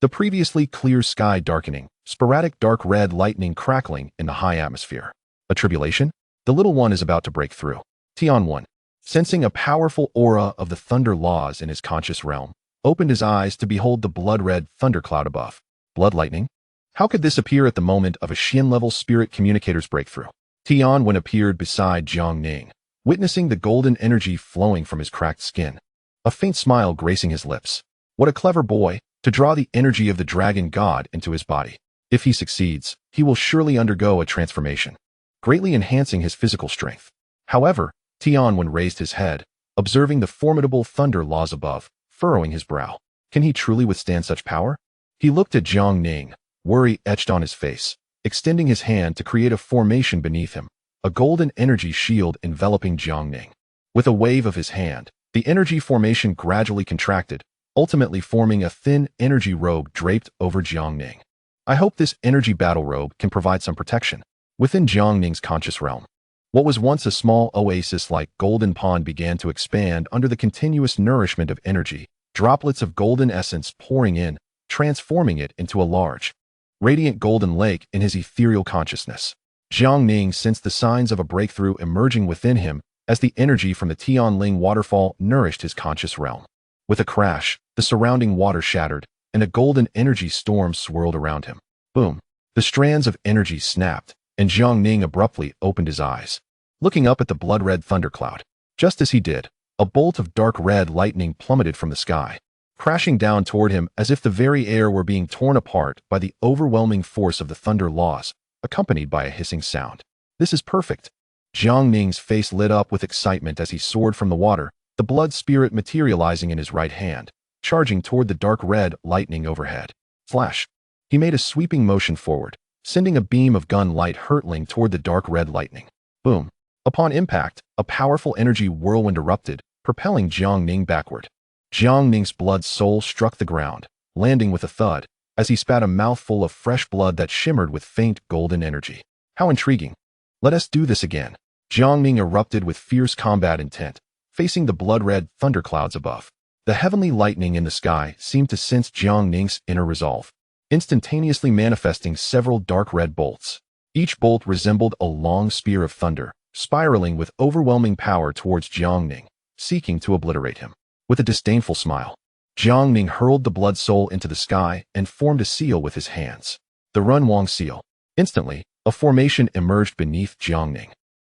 The previously clear sky darkening, sporadic dark red lightning crackling in the high atmosphere. A tribulation? The little one is about to break through. Tianwen, sensing a powerful aura of the thunder laws in his conscious realm, opened his eyes to behold the blood-red thundercloud above. Blood lightning? How could this appear at the moment of a Xian-level spirit communicator's breakthrough? Tianwen appeared beside Jiang Ning, witnessing the golden energy flowing from his cracked skin. A faint smile gracing his lips. What a clever boy, to draw the energy of the dragon god into his body. If he succeeds, he will surely undergo a transformation, greatly enhancing his physical strength. However, Tianwen raised his head, observing the formidable thunder laws above, furrowing his brow. Can he truly withstand such power? He looked at Jiang Ning, worry etched on his face, extending his hand to create a formation beneath him, a golden energy shield enveloping Jiang Ning. With a wave of his hand, the energy formation gradually contracted, ultimately forming a thin energy robe draped over Jiang Ning. I hope this energy battle robe can provide some protection. Within Jiang Ning's conscious realm, what was once a small oasis-like golden pond began to expand under the continuous nourishment of energy, droplets of golden essence pouring in, transforming it into a large, radiant golden lake in his ethereal consciousness. Jiang Ning sensed the signs of a breakthrough emerging within him as the energy from the Tianling waterfall nourished his conscious realm. With a crash, the surrounding water shattered, and a golden energy storm swirled around him. Boom! The strands of energy snapped, and Jiang Ning abruptly opened his eyes, looking up at the blood-red thundercloud. Just as he did, a bolt of dark red lightning plummeted from the sky, crashing down toward him as if the very air were being torn apart by the overwhelming force of the thunder laws, accompanied by a hissing sound. This is perfect. Jiang Ning's face lit up with excitement as he soared from the water, the blood spirit materializing in his right hand, charging toward the dark red lightning overhead. Flash! He made a sweeping motion forward, sending a beam of gun light hurtling toward the dark red lightning. Boom! Upon impact, a powerful energy whirlwind erupted, propelling Jiang Ning backward. Jiang Ning's blood soul struck the ground, landing with a thud, as he spat a mouthful of fresh blood that shimmered with faint golden energy. How intriguing! Let us do this again. Jiang Ning erupted with fierce combat intent, facing the blood-red thunderclouds above. The heavenly lightning in the sky seemed to sense Jiang Ning's inner resolve. instantaneously manifesting several dark red bolts. Each bolt resembled a long spear of thunder, spiraling with overwhelming power towards Jiang Ning, seeking to obliterate him. With a disdainful smile, Jiang Ning hurled the blood soul into the sky and formed a seal with his hands. The Run Wang seal. Instantly, a formation emerged beneath Jiang Ning,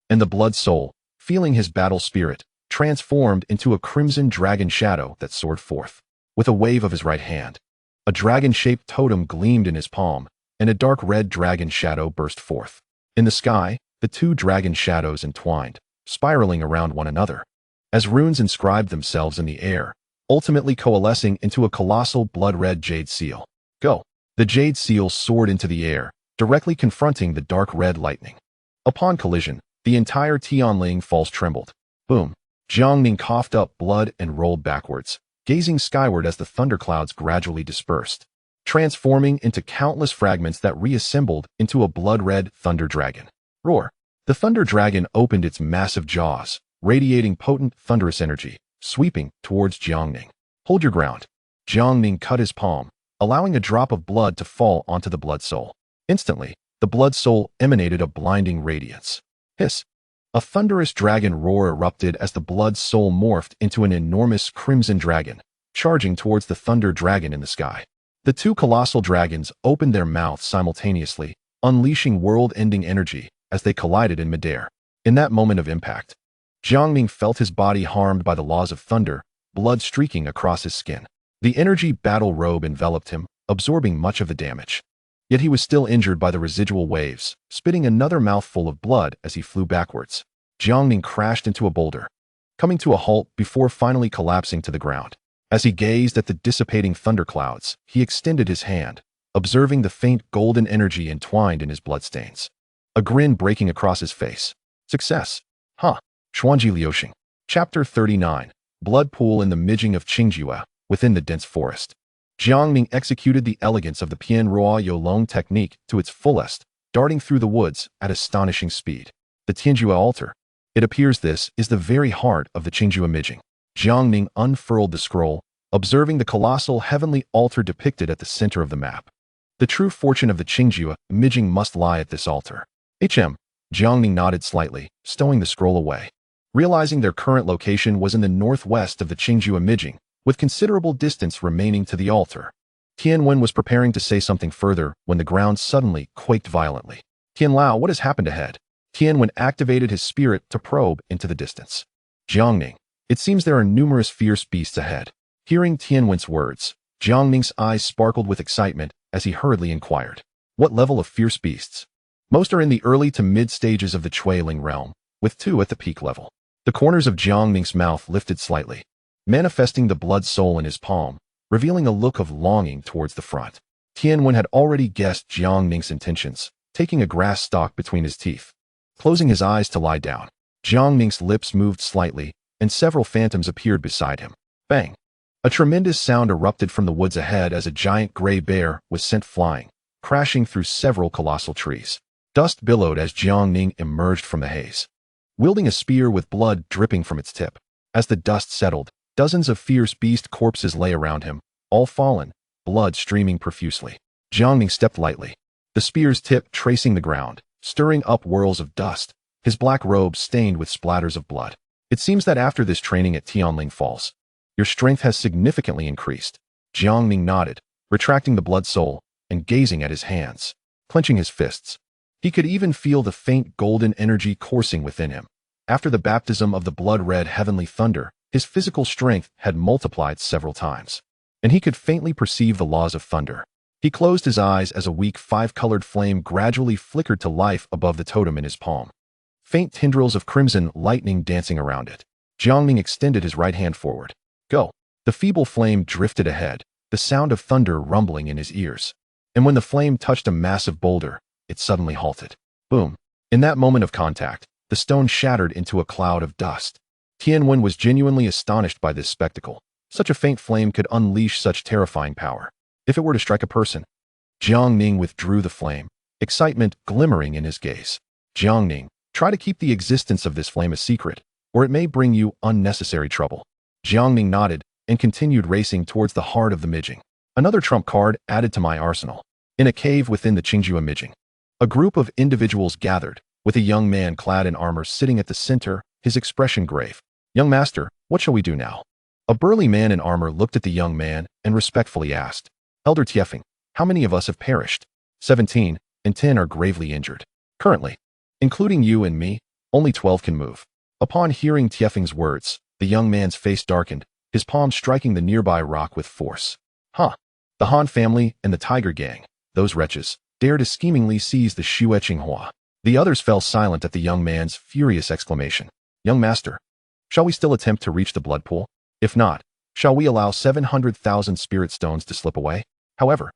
and the blood soul, feeling his battle spirit, transformed into a crimson dragon shadow that soared forth. With a wave of his right hand, a dragon-shaped totem gleamed in his palm, and a dark red dragon shadow burst forth. In the sky, the two dragon shadows entwined, spiraling around one another, as runes inscribed themselves in the air, ultimately coalescing into a colossal blood-red jade seal. Go! The jade seal soared into the air, directly confronting the dark red lightning. Upon collision, the entire Tianling Falls trembled. Boom! Jiang Ning coughed up blood and rolled backwards, gazing skyward as the thunderclouds gradually dispersed, transforming into countless fragments that reassembled into a blood-red thunder dragon. Roar! The thunder dragon opened its massive jaws, radiating potent, thunderous energy, sweeping towards Jiang Ning. Hold your ground. Jiang Ning cut his palm, allowing a drop of blood to fall onto the blood soul. Instantly, the blood soul emanated a blinding radiance. Hiss! A thunderous dragon roar erupted as the blood soul morphed into an enormous crimson dragon, charging towards the thunder dragon in the sky. The two colossal dragons opened their mouths simultaneously, unleashing world-ending energy as they collided in midair. In that moment of impact, Jiang Ning felt his body harmed by the laws of thunder, blood streaking across his skin. The energy battle robe enveloped him, absorbing much of the damage. Yet he was still injured by the residual waves, spitting another mouthful of blood as he flew backwards. Jiang Ning crashed into a boulder, coming to a halt before finally collapsing to the ground. As he gazed at the dissipating thunderclouds, he extended his hand, observing the faint golden energy entwined in his bloodstains. A grin breaking across his face. Success! Huh. Xuanji Liuxing. Chapter 39. Blood Pool in the Mijing of Qingjue, within the dense forest. Jiang Ning executed the elegance of the Pian Rua Yolong technique to its fullest, darting through the woods at astonishing speed. The Tianjue altar. It appears this is the very heart of the Qingjue Mijing. Jiang Ning unfurled the scroll, observing the colossal heavenly altar depicted at the center of the map. The true fortune of the Qingjue Mijing must lie at this altar. Jiang Ning nodded slightly, stowing the scroll away. Realizing their current location was in the northwest of the Qingjue Mijing, with considerable distance remaining to the altar. Tianwen was preparing to say something further when the ground suddenly quaked violently. Tianlao, what has happened ahead? Tianwen activated his spirit to probe into the distance. Jiang Ning, it seems there are numerous fierce beasts ahead. Hearing Tianwen's words, Jiang Ning's eyes sparkled with excitement as he hurriedly inquired. What level of fierce beasts? Most are in the early to mid stages of the Chuiling realm, with two at the peak level. The corners of Jiang Ning's mouth lifted slightly, manifesting the blood soul in his palm, revealing a look of longing towards the front. Tianwen had already guessed Jiang Ning's intentions, taking a grass stalk between his teeth. Closing his eyes to lie down, Jiang Ning's lips moved slightly, and several phantoms appeared beside him. Bang! A tremendous sound erupted from the woods ahead as a giant gray bear was sent flying, crashing through several colossal trees. Dust billowed as Jiang Ning emerged from the haze, wielding a spear with blood dripping from its tip. As the dust settled, dozens of fierce beast corpses lay around him, all fallen, blood streaming profusely. Jiang Ning stepped lightly, the spear's tip tracing the ground, stirring up whirls of dust, his black robe stained with splatters of blood. It seems that after this training at Tianling Falls, your strength has significantly increased. Jiang Ning nodded, retracting the blood soul, and gazing at his hands, clenching his fists. He could even feel the faint golden energy coursing within him. After the baptism of the blood-red heavenly thunder, his physical strength had multiplied several times, and he could faintly perceive the laws of thunder. He closed his eyes as a weak five-colored flame gradually flickered to life above the totem in his palm. Faint tendrils of crimson lightning dancing around it. Jiang Ning extended his right hand forward. Go! The feeble flame drifted ahead, the sound of thunder rumbling in his ears. And when the flame touched a massive boulder, it suddenly halted. Boom! In that moment of contact, the stone shattered into a cloud of dust. Tianwen was genuinely astonished by this spectacle. Such a faint flame could unleash such terrifying power. If it were to strike a person. Jiang Ning withdrew the flame, excitement glimmering in his gaze. Jiang Ning, try to keep the existence of this flame a secret, or it may bring you unnecessary trouble. Jiang Ning nodded and continued racing towards the heart of the Mijing. Another trump card added to my arsenal. In a cave within the Qingju Imaging, a group of individuals gathered, with a young man clad in armor sitting at the center, his expression grave. Young master, what shall we do now? A burly man in armor looked at the young man and respectfully asked, Elder Tiefeng, how many of us have perished? 17, and 10 are gravely injured. Currently, including you and me, only 12 can move. Upon hearing Tiefeng's words, the young man's face darkened, his palm striking the nearby rock with force. The Han family and the Tiger Gang, those wretches, dared to schemingly seize the Xue Qinghua. The others fell silent at the young man's furious exclamation. Young master, shall we still attempt to reach the blood pool? If not, shall we allow 700,000 spirit stones to slip away? However,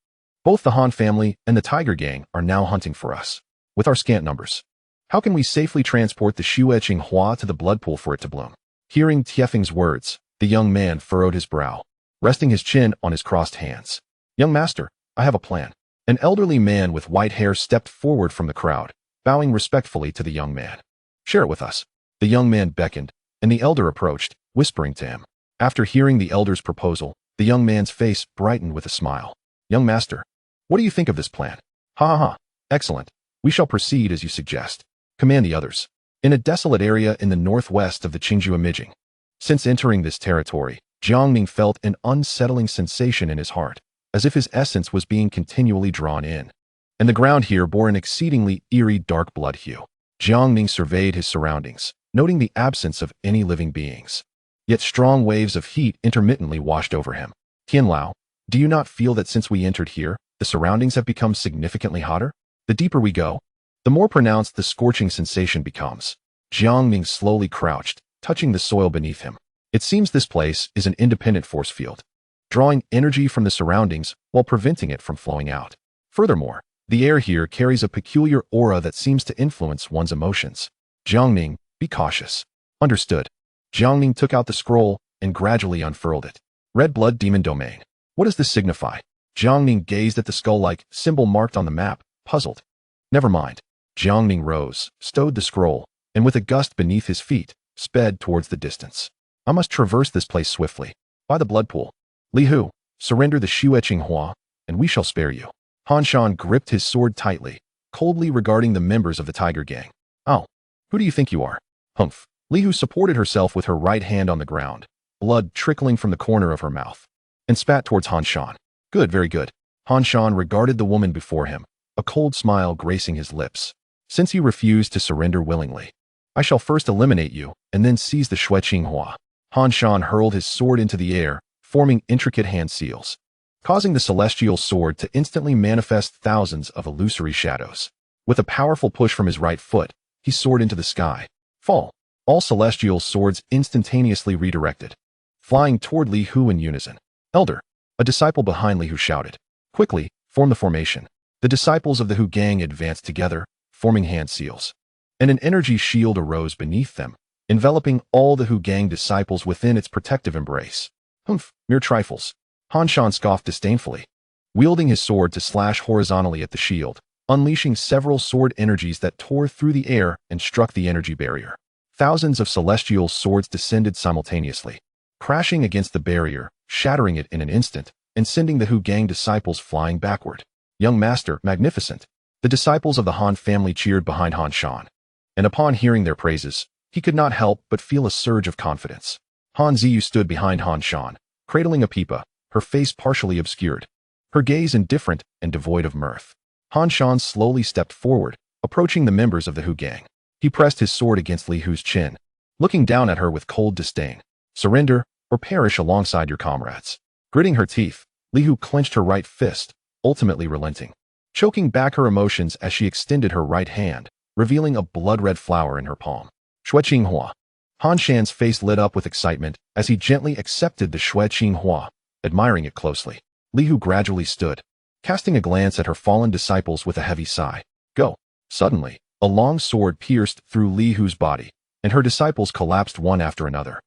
both the Han family and the Tiger Gang are now hunting for us. With our scant numbers, how can we safely transport the Xue Qinghua to the blood pool for it to bloom? Hearing Tiefeng's words, the young man furrowed his brow, resting his chin on his crossed hands. Young master, I have a plan. An elderly man with white hair stepped forward from the crowd, bowing respectfully to the young man. Share it with us. The young man beckoned, and the elder approached, whispering to him. After hearing the elder's proposal, the young man's face brightened with a smile. Young master, what do you think of this plan? Ha ha ha. Excellent. We shall proceed as you suggest. Command the others. In a desolate area in the northwest of the Qingju Imaging. Since entering this territory, Jiang Ning felt an unsettling sensation in his heart, as if his essence was being continually drawn in. And the ground here bore an exceedingly eerie dark blood hue. Jiang Ning surveyed his surroundings, noting the absence of any living beings. Yet strong waves of heat intermittently washed over him. Tianlao, do you not feel that since we entered here, the surroundings have become significantly hotter? The deeper we go, the more pronounced the scorching sensation becomes. Jiang Ning slowly crouched, touching the soil beneath him. It seems this place is an independent force field, drawing energy from the surroundings while preventing it from flowing out. Furthermore, the air here carries a peculiar aura that seems to influence one's emotions. Jiang Ning, be cautious. Understood. Jiang Ning took out the scroll and gradually unfurled it. Red blood demon domain. What does this signify? Jiang Ning gazed at the skull-like symbol marked on the map, puzzled. Never mind. Jiang Ning rose, stowed the scroll, and with a gust beneath his feet, sped towards the distance. I must traverse this place swiftly. By the blood pool. Li Hu, surrender the Xue Qinghua, and we shall spare you. Han Shan gripped his sword tightly, coldly regarding the members of the Tiger Gang. Oh, who do you think you are? Humph. Li Hu supported herself with her right hand on the ground, blood trickling from the corner of her mouth, and spat towards Han Shan. Good, very good. Han Shan regarded the woman before him, a cold smile gracing his lips. Since you refuse to surrender willingly, I shall first eliminate you and then seize the Xue Qinghua. Han Shan hurled his sword into the air, forming intricate hand seals, causing the celestial sword to instantly manifest thousands of illusory shadows. With a powerful push from his right foot, he soared into the sky. Fall. All celestial swords instantaneously redirected, flying toward Li Hu in unison. Elder, a disciple behind Li Hu shouted. Quickly, form the formation. The disciples of the Hu gang advanced together, forming hand seals. And an energy shield arose beneath them, enveloping all the Hu gang disciples within its protective embrace. Humph, mere trifles. Han Shan scoffed disdainfully, wielding his sword to slash horizontally at the shield, unleashing several sword energies that tore through the air and struck the energy barrier. Thousands of celestial swords descended simultaneously, crashing against the barrier, shattering it in an instant, and sending the Hu gang disciples flying backward. Young master, magnificent. The disciples of the Han family cheered behind Han Shan, and upon hearing their praises, he could not help but feel a surge of confidence. Han Ziyu stood behind Han Shan, cradling a pipa, her face partially obscured, her gaze indifferent and devoid of mirth. Han Shan slowly stepped forward, approaching the members of the Hu gang. He pressed his sword against Li Hu's chin, looking down at her with cold disdain. Surrender, or perish alongside your comrades. Gritting her teeth, Li Hu clenched her right fist, ultimately relenting, choking back her emotions as she extended her right hand, revealing a blood-red flower in her palm. Xue Qinghua. Han Shan's face lit up with excitement as he gently accepted the Xue Qinghua, admiring it closely. Li Hu gradually stood, casting a glance at her fallen disciples with a heavy sigh. Go. Suddenly, a long sword pierced through Li Hu's body, and her disciples collapsed one after another,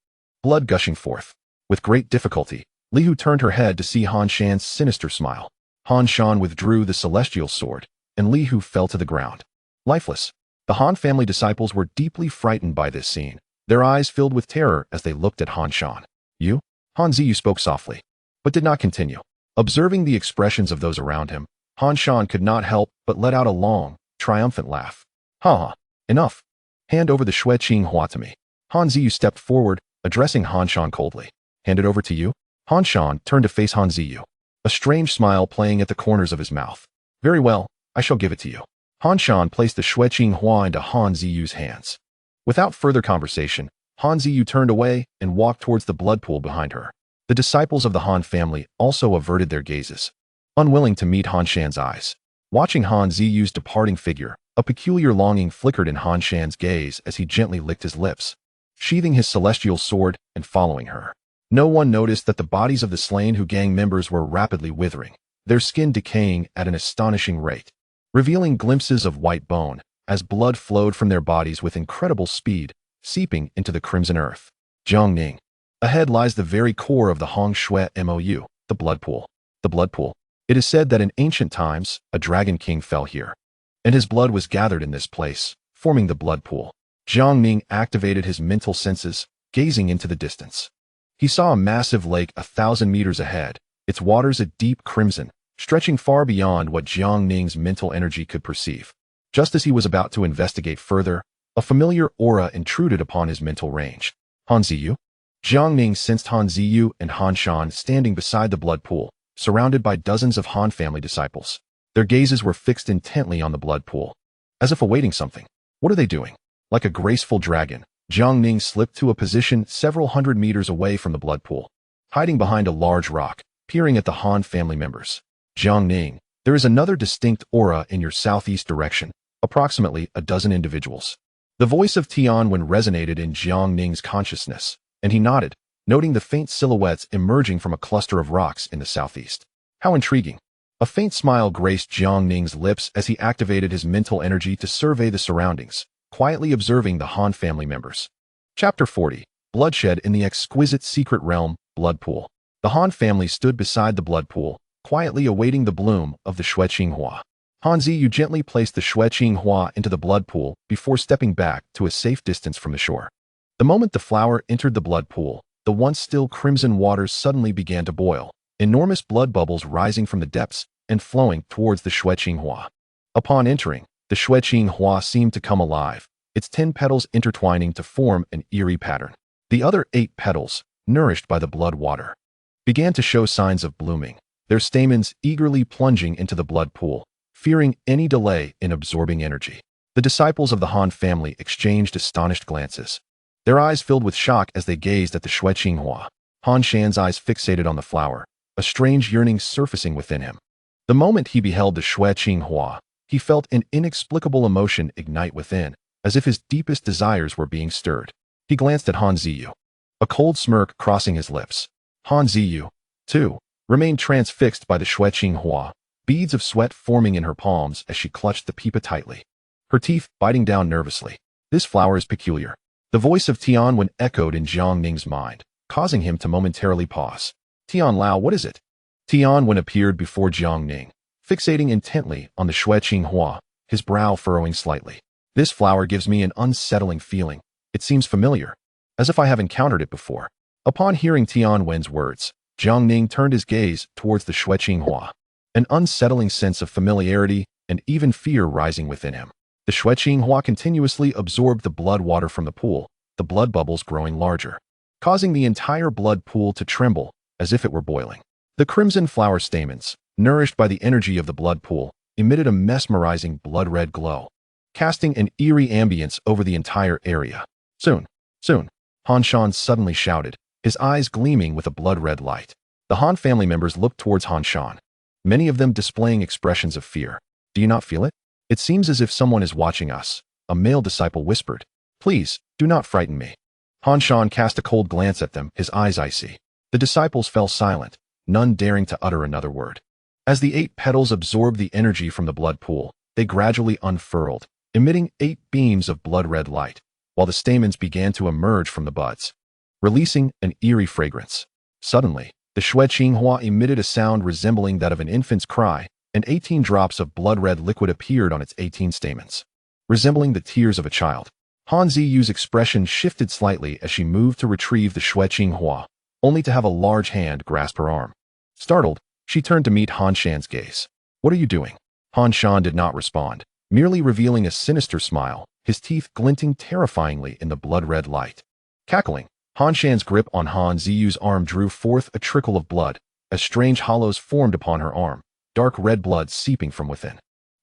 blood gushing forth. With great difficulty, Li Hu turned her head to see Han Shan's sinister smile. Han Shan withdrew the celestial sword, and Li Hu fell to the ground, lifeless. The Han family disciples were deeply frightened by this scene, their eyes filled with terror as they looked at Han Shan. You? Han Ziyu spoke softly, but did not continue. Observing the expressions of those around him, Han Shan could not help but let out a long, triumphant laugh. Ha ha, enough. Hand over the Shui Qing Hua to me. Han Ziyu stepped forward, addressing Han Shan coldly. Hand it over to you? Han Shan turned to face Han Ziyu, a strange smile playing at the corners of his mouth. Very well, I shall give it to you. Han Shan placed the Shui Qing Hua into Han Ziyu's hands. Without further conversation, Han Ziyu turned away and walked towards the blood pool behind her. The disciples of the Han family also averted their gazes, unwilling to meet Han Shan's eyes. Watching Han Ziyu's departing figure, a peculiar longing flickered in Han Shan's gaze as he gently licked his lips, sheathing his celestial sword and following her. No one noticed that the bodies of the slain Hu gang members were rapidly withering, their skin decaying at an astonishing rate, revealing glimpses of white bone as blood flowed from their bodies with incredible speed, seeping into the crimson earth. Jiang Ning. Ahead lies the very core of the Hong Shui Mou, the blood pool. The blood pool. It is said that in ancient times, a dragon king fell here, and his blood was gathered in this place, forming the blood pool. Jiang Ning activated his mental senses, gazing into the distance. He saw a massive lake 1,000 meters ahead, its waters a deep crimson, stretching far beyond what Jiang Ning's mental energy could perceive. Just as he was about to investigate further, a familiar aura intruded upon his mental range. Han Ziyu? Jiang Ning sensed Han Ziyu and Han Shan standing beside the blood pool, surrounded by dozens of Han family disciples. Their gazes were fixed intently on the blood pool, as if awaiting something. What are they doing? Like a graceful dragon, Jiang Ning slipped to a position several hundred meters away from the blood pool, hiding behind a large rock, peering at the Han family members. Jiang Ning, there is another distinct aura in your southeast direction, approximately a dozen individuals. The voice of Tianwen resonated in Jiang Ning's consciousness, and he nodded, noting the faint silhouettes emerging from a cluster of rocks in the southeast. How intriguing. A faint smile graced Jiang Ning's lips as he activated his mental energy to survey the surroundings, quietly observing the Han family members. Chapter 40. Bloodshed in the Exquisite Secret Realm, Blood Pool. The Han family stood beside the blood pool, quietly awaiting the bloom of the Shui Qing Hua. Han Ziyu gently placed the Shui Qing Hua into the blood pool before stepping back to a safe distance from the shore. The moment the flower entered the blood pool, the once still crimson waters suddenly began to boil, enormous blood bubbles rising from the depths and flowing towards the Shui Qing Hua. Upon entering, the Shui Qing Hua seemed to come alive, its 10 petals intertwining to form an eerie pattern. The other 8 petals, nourished by the blood water, began to show signs of blooming, their stamens eagerly plunging into the blood pool, fearing any delay in absorbing energy. The disciples of the Han family exchanged astonished glances, their eyes filled with shock as they gazed at the Shui Qing Hua. Han Shan's eyes fixated on the flower, a strange yearning surfacing within him. The moment he beheld the Shui Qing Hua, he felt an inexplicable emotion ignite within, as if his deepest desires were being stirred. He glanced at Han Ziyu, a cold smirk crossing his lips. Han Ziyu, too, remained transfixed by the Shui Qing Hua, beads of sweat forming in her palms as she clutched the pipa tightly, her teeth biting down nervously. This flower is peculiar. The voice of Tianwen echoed in Jiang Ning's mind, causing him to momentarily pause. Tian Lao, what is it? Tianwen appeared before Jiang Ning, fixating intently on the Shui Qing Hua, his brow furrowing slightly. This flower gives me an unsettling feeling. It seems familiar, as if I have encountered it before. Upon hearing Tianwen's words, Jiang Ning turned his gaze towards the Shui Qing Hua, an unsettling sense of familiarity and even fear rising within him. The Shui Qing Hua continuously absorbed the blood water from the pool, the blood bubbles growing larger, causing the entire blood pool to tremble as if it were boiling. The crimson flower stamens, nourished by the energy of the blood pool, emitted a mesmerizing blood-red glow, casting an eerie ambience over the entire area. Soon, Han Shan suddenly shouted, his eyes gleaming with a blood-red light. The Han family members looked towards Han Shan, many of them displaying expressions of fear. Do you not feel it? It seems as if someone is watching us, a male disciple whispered. Please, do not frighten me. Han Shan cast a cold glance at them, his eyes icy. The disciples fell silent, none daring to utter another word. As the 8 petals absorbed the energy from the blood pool, they gradually unfurled, emitting 8 beams of blood-red light, while the stamens began to emerge from the buds, releasing an eerie fragrance. Suddenly, the Shui Qing Hua emitted a sound resembling that of an infant's cry, and 18 drops of blood-red liquid appeared on its 18 stamens, resembling the tears of a child. Han Ziyu's expression shifted slightly as she moved to retrieve the Shui Qing Hua, only to have a large hand grasp her arm. Startled, She turned to meet Han Shan's gaze. What are you doing? Han Shan did not respond, merely revealing a sinister smile, his teeth glinting terrifyingly in the blood-red light. Cackling, Han Shan's grip on Han Ziyu's arm drew forth a trickle of blood, as strange hollows formed upon her arm, dark red blood seeping from within.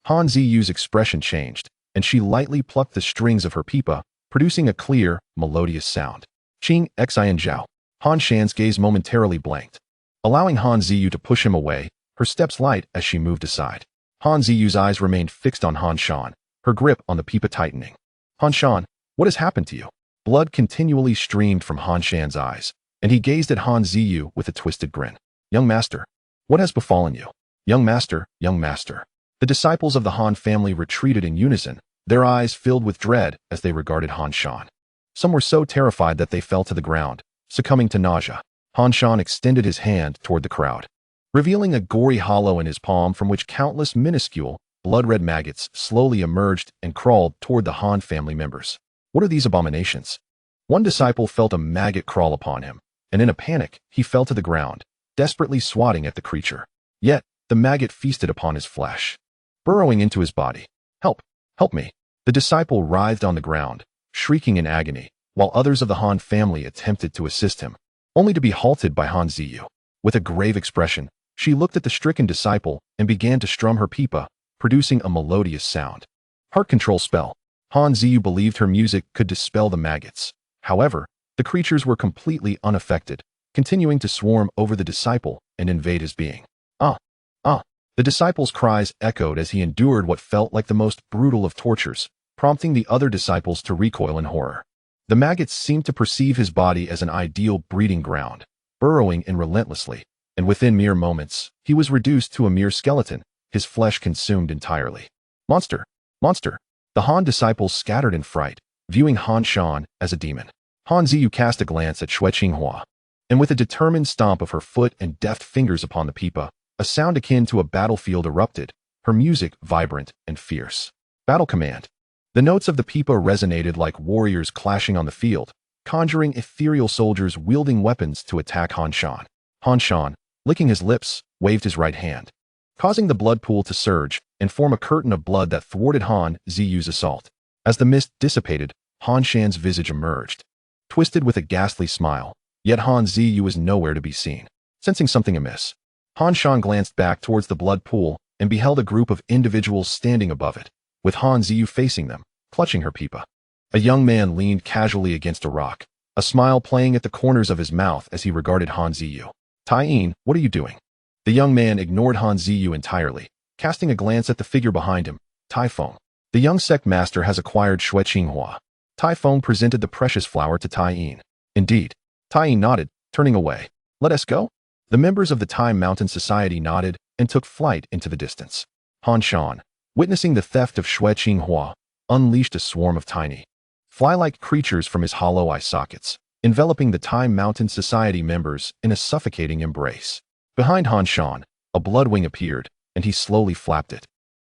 Han Ziyu's expression changed, and she lightly plucked the strings of her pipa, producing a clear, melodious sound. Qing Xian Zhao. Han Shan's gaze momentarily blanked. Allowing Han Ziyu to push him away, her steps light as she moved aside. Han Ziyu's eyes remained fixed on Han Shan, her grip on the pipa tightening. Han Shan, what has happened to you? Blood continually streamed from Han Shan's eyes, and he gazed at Han Ziyu with a twisted grin. Young master, what has befallen you? Young master, young master. The disciples of the Han family retreated in unison, their eyes filled with dread as they regarded Han Shan. Some were so terrified that they fell to the ground, succumbing to nausea. Han Shan extended his hand toward the crowd, revealing a gory hollow in his palm from which countless minuscule, blood-red maggots slowly emerged and crawled toward the Han family members. What are these abominations? One disciple felt a maggot crawl upon him, and in a panic, he fell to the ground, desperately swatting at the creature. Yet, the maggot feasted upon his flesh, burrowing into his body. Help! Help me! The disciple writhed on the ground, shrieking in agony, while others of the Han family attempted to assist him, only to be halted by Han Ziyu. With a grave expression, she looked at the stricken disciple and began to strum her pipa, producing a melodious sound. Heart control spell. Han Ziyu believed her music could dispel the maggots. However, the creatures were completely unaffected, continuing to swarm over the disciple and invade his being. Ah! Ah! The disciple's cries echoed as he endured what felt like the most brutal of tortures, prompting the other disciples to recoil in horror. The maggots seemed to perceive his body as an ideal breeding ground, burrowing in relentlessly, and within mere moments, he was reduced to a mere skeleton, his flesh consumed entirely. Monster! Monster! The Han disciples scattered in fright, viewing Han Shan as a demon. Han Ziyu cast a glance at Xue Qinghua, and with a determined stomp of her foot and deft fingers upon the pipa, a sound akin to a battlefield erupted, her music vibrant and fierce. Battle command. The notes of the pipa resonated like warriors clashing on the field, conjuring ethereal soldiers wielding weapons to attack Han Shan. Han Shan, licking his lips, waved his right hand, causing the blood pool to surge and form a curtain of blood that thwarted Han Ziyu's assault. As the mist dissipated, Han Shan's visage emerged, twisted with a ghastly smile, yet Han Ziyu was nowhere to be seen. Sensing something amiss, Han Shan glanced back towards the blood pool and beheld a group of individuals standing above it, with Han Ziyu facing them, clutching her pipa. A young man leaned casually against a rock, a smile playing at the corners of his mouth as he regarded Han Ziyu. Tai Yin, what are you doing? The young man ignored Han Ziyu entirely, casting a glance at the figure behind him, Tai Feng. The young sect master has acquired Xue Qinghua. Tai Feng presented the precious flower to Tai Yin. Indeed. Tai Yin nodded, turning away. Let us go? The members of the Tai Mountain Society nodded and took flight into the distance. Han Shan, witnessing the theft of Xue Qinghua, unleashed a swarm of tiny, fly-like creatures from his hollow eye sockets, enveloping the Tai Mountain Society members in a suffocating embrace. Behind Han Shan, a blood wing appeared, and he slowly flapped it,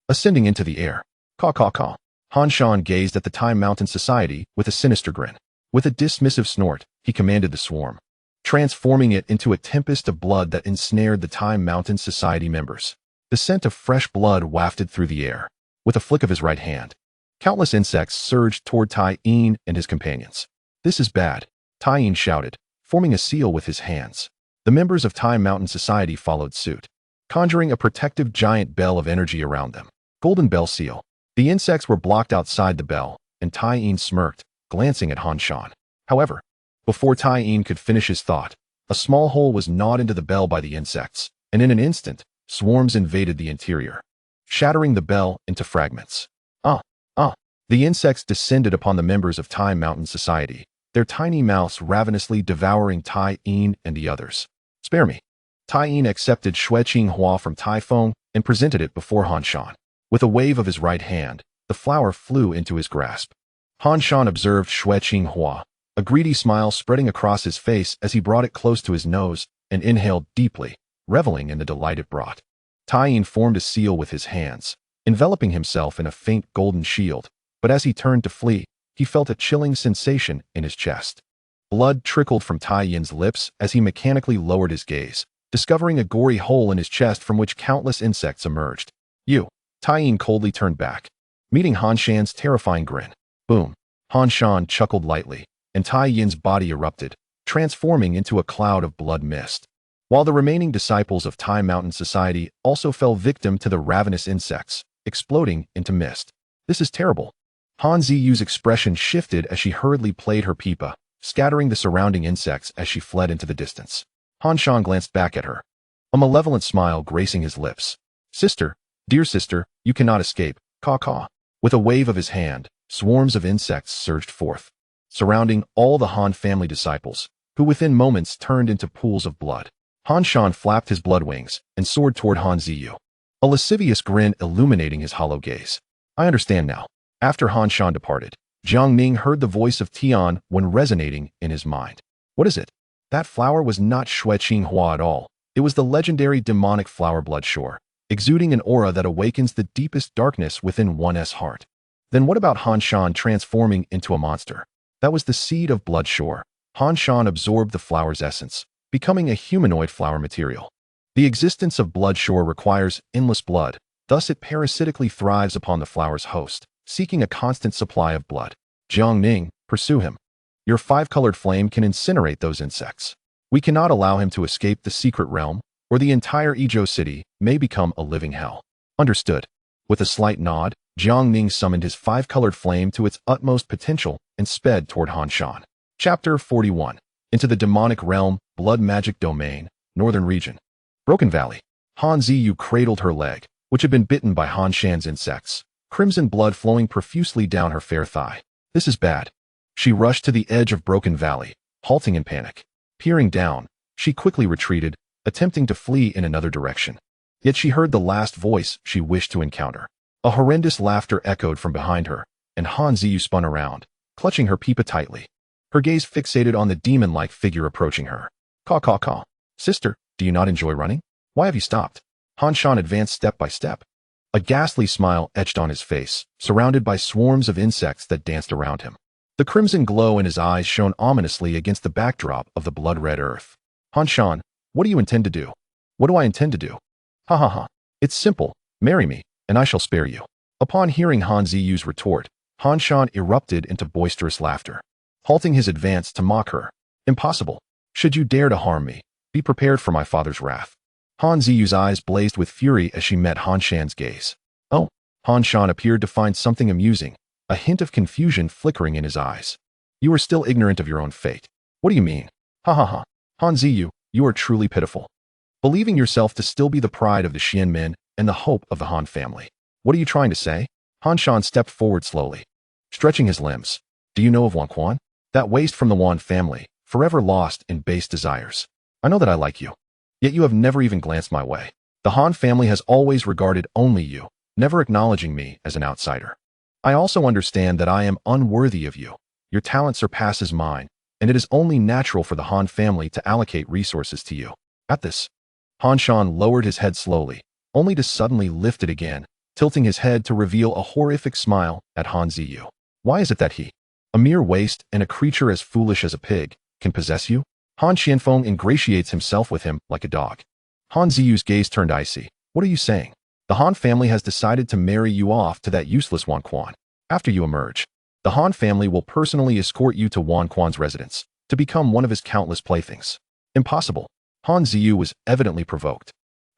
ascending into the air. Caw caw caw. Han Shan gazed at the Tai Mountain Society with a sinister grin. With a dismissive snort, he commanded the swarm, transforming it into a tempest of blood that ensnared the Tai Mountain Society members. The scent of fresh blood wafted through the air. With a flick of his right hand, countless insects surged toward Tai Yin and his companions. This is bad, Tai Yin shouted, forming a seal with his hands. The members of Tai Mountain Society followed suit, conjuring a protective giant bell of energy around them. Golden bell seal. The insects were blocked outside the bell, and Tai Yin smirked, glancing at Han Shan. However, before Tai Yin could finish his thought, a small hole was gnawed into the bell by the insects, and in an instant, swarms invaded the interior, shattering the bell into fragments. Ah! Ah! The insects descended upon the members of Tai Mountain Society, their tiny mouths ravenously devouring Tai Yin and the others. Spare me. Tai Yin accepted Xue Qinghua from Tai Feng and presented it before Han Shan. With a wave of his right hand, the flower flew into his grasp. Han Shan observed Xue Qinghua, a greedy smile spreading across his face as he brought it close to his nose and inhaled deeply, reveling in the delight it brought. Tai Yin formed a seal with his hands, enveloping himself in a faint golden shield, but as he turned to flee, he felt a chilling sensation in his chest. Blood trickled from Tai Yin's lips as he mechanically lowered his gaze, discovering a gory hole in his chest from which countless insects emerged. You. Tai Yin coldly turned back, meeting Han Shan's terrifying grin. Boom. Han Shan chuckled lightly, and Tai Yin's body erupted, transforming into a cloud of blood mist. While the remaining disciples of Tai Mountain Society also fell victim to the ravenous insects, exploding into mist. This is terrible. Han Ziyu's expression shifted as she hurriedly played her pipa, scattering the surrounding insects as she fled into the distance. Han Shan glanced back at her, a malevolent smile gracing his lips. Sister, dear sister, you cannot escape, caw-caw. With a wave of his hand, swarms of insects surged forth, surrounding all the Han family disciples, who within moments turned into pools of blood. Han Shan flapped his blood wings and soared toward Han Ziyu, a lascivious grin illuminating his hollow gaze. I understand now. After Han Shan departed, Jiang Ning heard the voice of Tian when resonating in his mind. What is it? That flower was not Shui Qinghua at all. It was the legendary demonic flower Bloodshore, exuding an aura that awakens the deepest darkness within one's heart. Then what about Han Shan transforming into a monster? That was the seed of Bloodshore. Han Shan absorbed the flower's essence, becoming a humanoid flower material. The existence of Bloodshore requires endless blood, thus it parasitically thrives upon the flower's host, seeking a constant supply of blood. Jiang Ning, pursue him. Your five-colored flame can incinerate those insects. We cannot allow him to escape the secret realm, or the entire Izhou city may become a living hell. Understood. With a slight nod, Jiang Ning summoned his five-colored flame to its utmost potential and sped toward Han Shan. Chapter 41. Into the demonic realm, blood magic domain, northern region. Broken Valley. Han Ziyu cradled her leg, which had been bitten by Han Shan's insects, crimson blood flowing profusely down her fair thigh. This is bad. She rushed to the edge of Broken Valley, halting in panic. Peering down, she quickly retreated, attempting to flee in another direction. Yet she heard the last voice she wished to encounter. A horrendous laughter echoed from behind her, and Han Ziyu spun around, clutching her pipa tightly. Her gaze fixated on the demon-like figure approaching her. Caw, caw, caw. Sister, do you not enjoy running? Why have you stopped? Han Shan advanced step by step. A ghastly smile etched on his face, surrounded by swarms of insects that danced around him. The crimson glow in his eyes shone ominously against the backdrop of the blood-red earth. Han Shan, what do you intend to do? What do I intend to do? Ha ha ha. It's simple. Marry me, and I shall spare you. Upon hearing Han Ziyu's retort, Han Shan erupted into boisterous laughter, halting his advance to mock her. Impossible. Should you dare to harm me, be prepared for my father's wrath. Han Ziyu's eyes blazed with fury as she met Han Shan's gaze. Oh, Han Shan appeared to find something amusing, a hint of confusion flickering in his eyes. You are still ignorant of your own fate. What do you mean? Ha ha ha. Han Ziyu, you are truly pitiful. Believing yourself to still be the pride of the Xianmen and the hope of the Han family. What are you trying to say? Han Shan stepped forward slowly, stretching his limbs. Do you know of Wan Quan? That waste from the Wan family, forever lost in base desires. I know that I like you. Yet you have never even glanced my way. The Han family has always regarded only you, never acknowledging me as an outsider. I also understand that I am unworthy of you. Your talent surpasses mine, and it is only natural for the Han family to allocate resources to you. At this, Han Shan lowered his head slowly, only to suddenly lift it again, tilting his head to reveal a horrific smile at Han Ziyu. Why is it that he, a mere waste and a creature as foolish as a pig, can possess you? Han Qianfeng ingratiates himself with him like a dog. Han Ziyu's gaze turned icy. What are you saying? The Han family has decided to marry you off to that useless Wan Quan. After you emerge, the Han family will personally escort you to Wan Quan's residence, to become one of his countless playthings. Impossible. Han Ziyu was evidently provoked,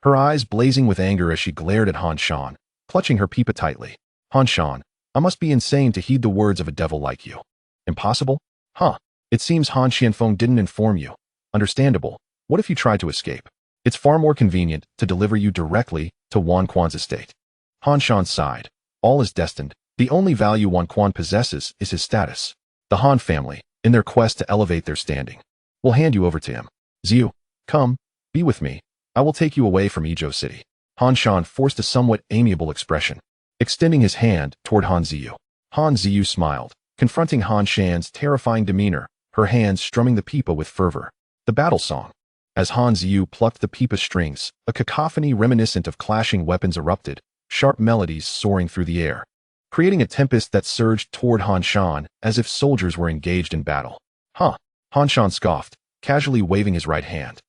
her eyes blazing with anger as she glared at Han Shan, clutching her pipa tightly. Han Shan, I must be insane to heed the words of a devil like you. Impossible? Huh. It seems Han Qianfeng didn't inform you. Understandable. What if you tried to escape? It's far more convenient to deliver you directly to Wan Quan's estate. Han Shan sighed. All is destined. The only value Wan Quan possesses is his status. The Han family, in their quest to elevate their standing, will hand you over to him. Ziyu, come, be with me. I will take you away from Izhou City. Han Shan forced a somewhat amiable expression, extending his hand toward Han Ziyu. Han Ziyu smiled, confronting Han Shan's terrifying demeanor, her hands strumming the pipa with fervor. The battle song. As Han Ziyu plucked the pipa strings, a cacophony reminiscent of clashing weapons erupted, sharp melodies soaring through the air, creating a tempest that surged toward Han Shan as if soldiers were engaged in battle. Huh. Han Shan scoffed, casually waving his right hand.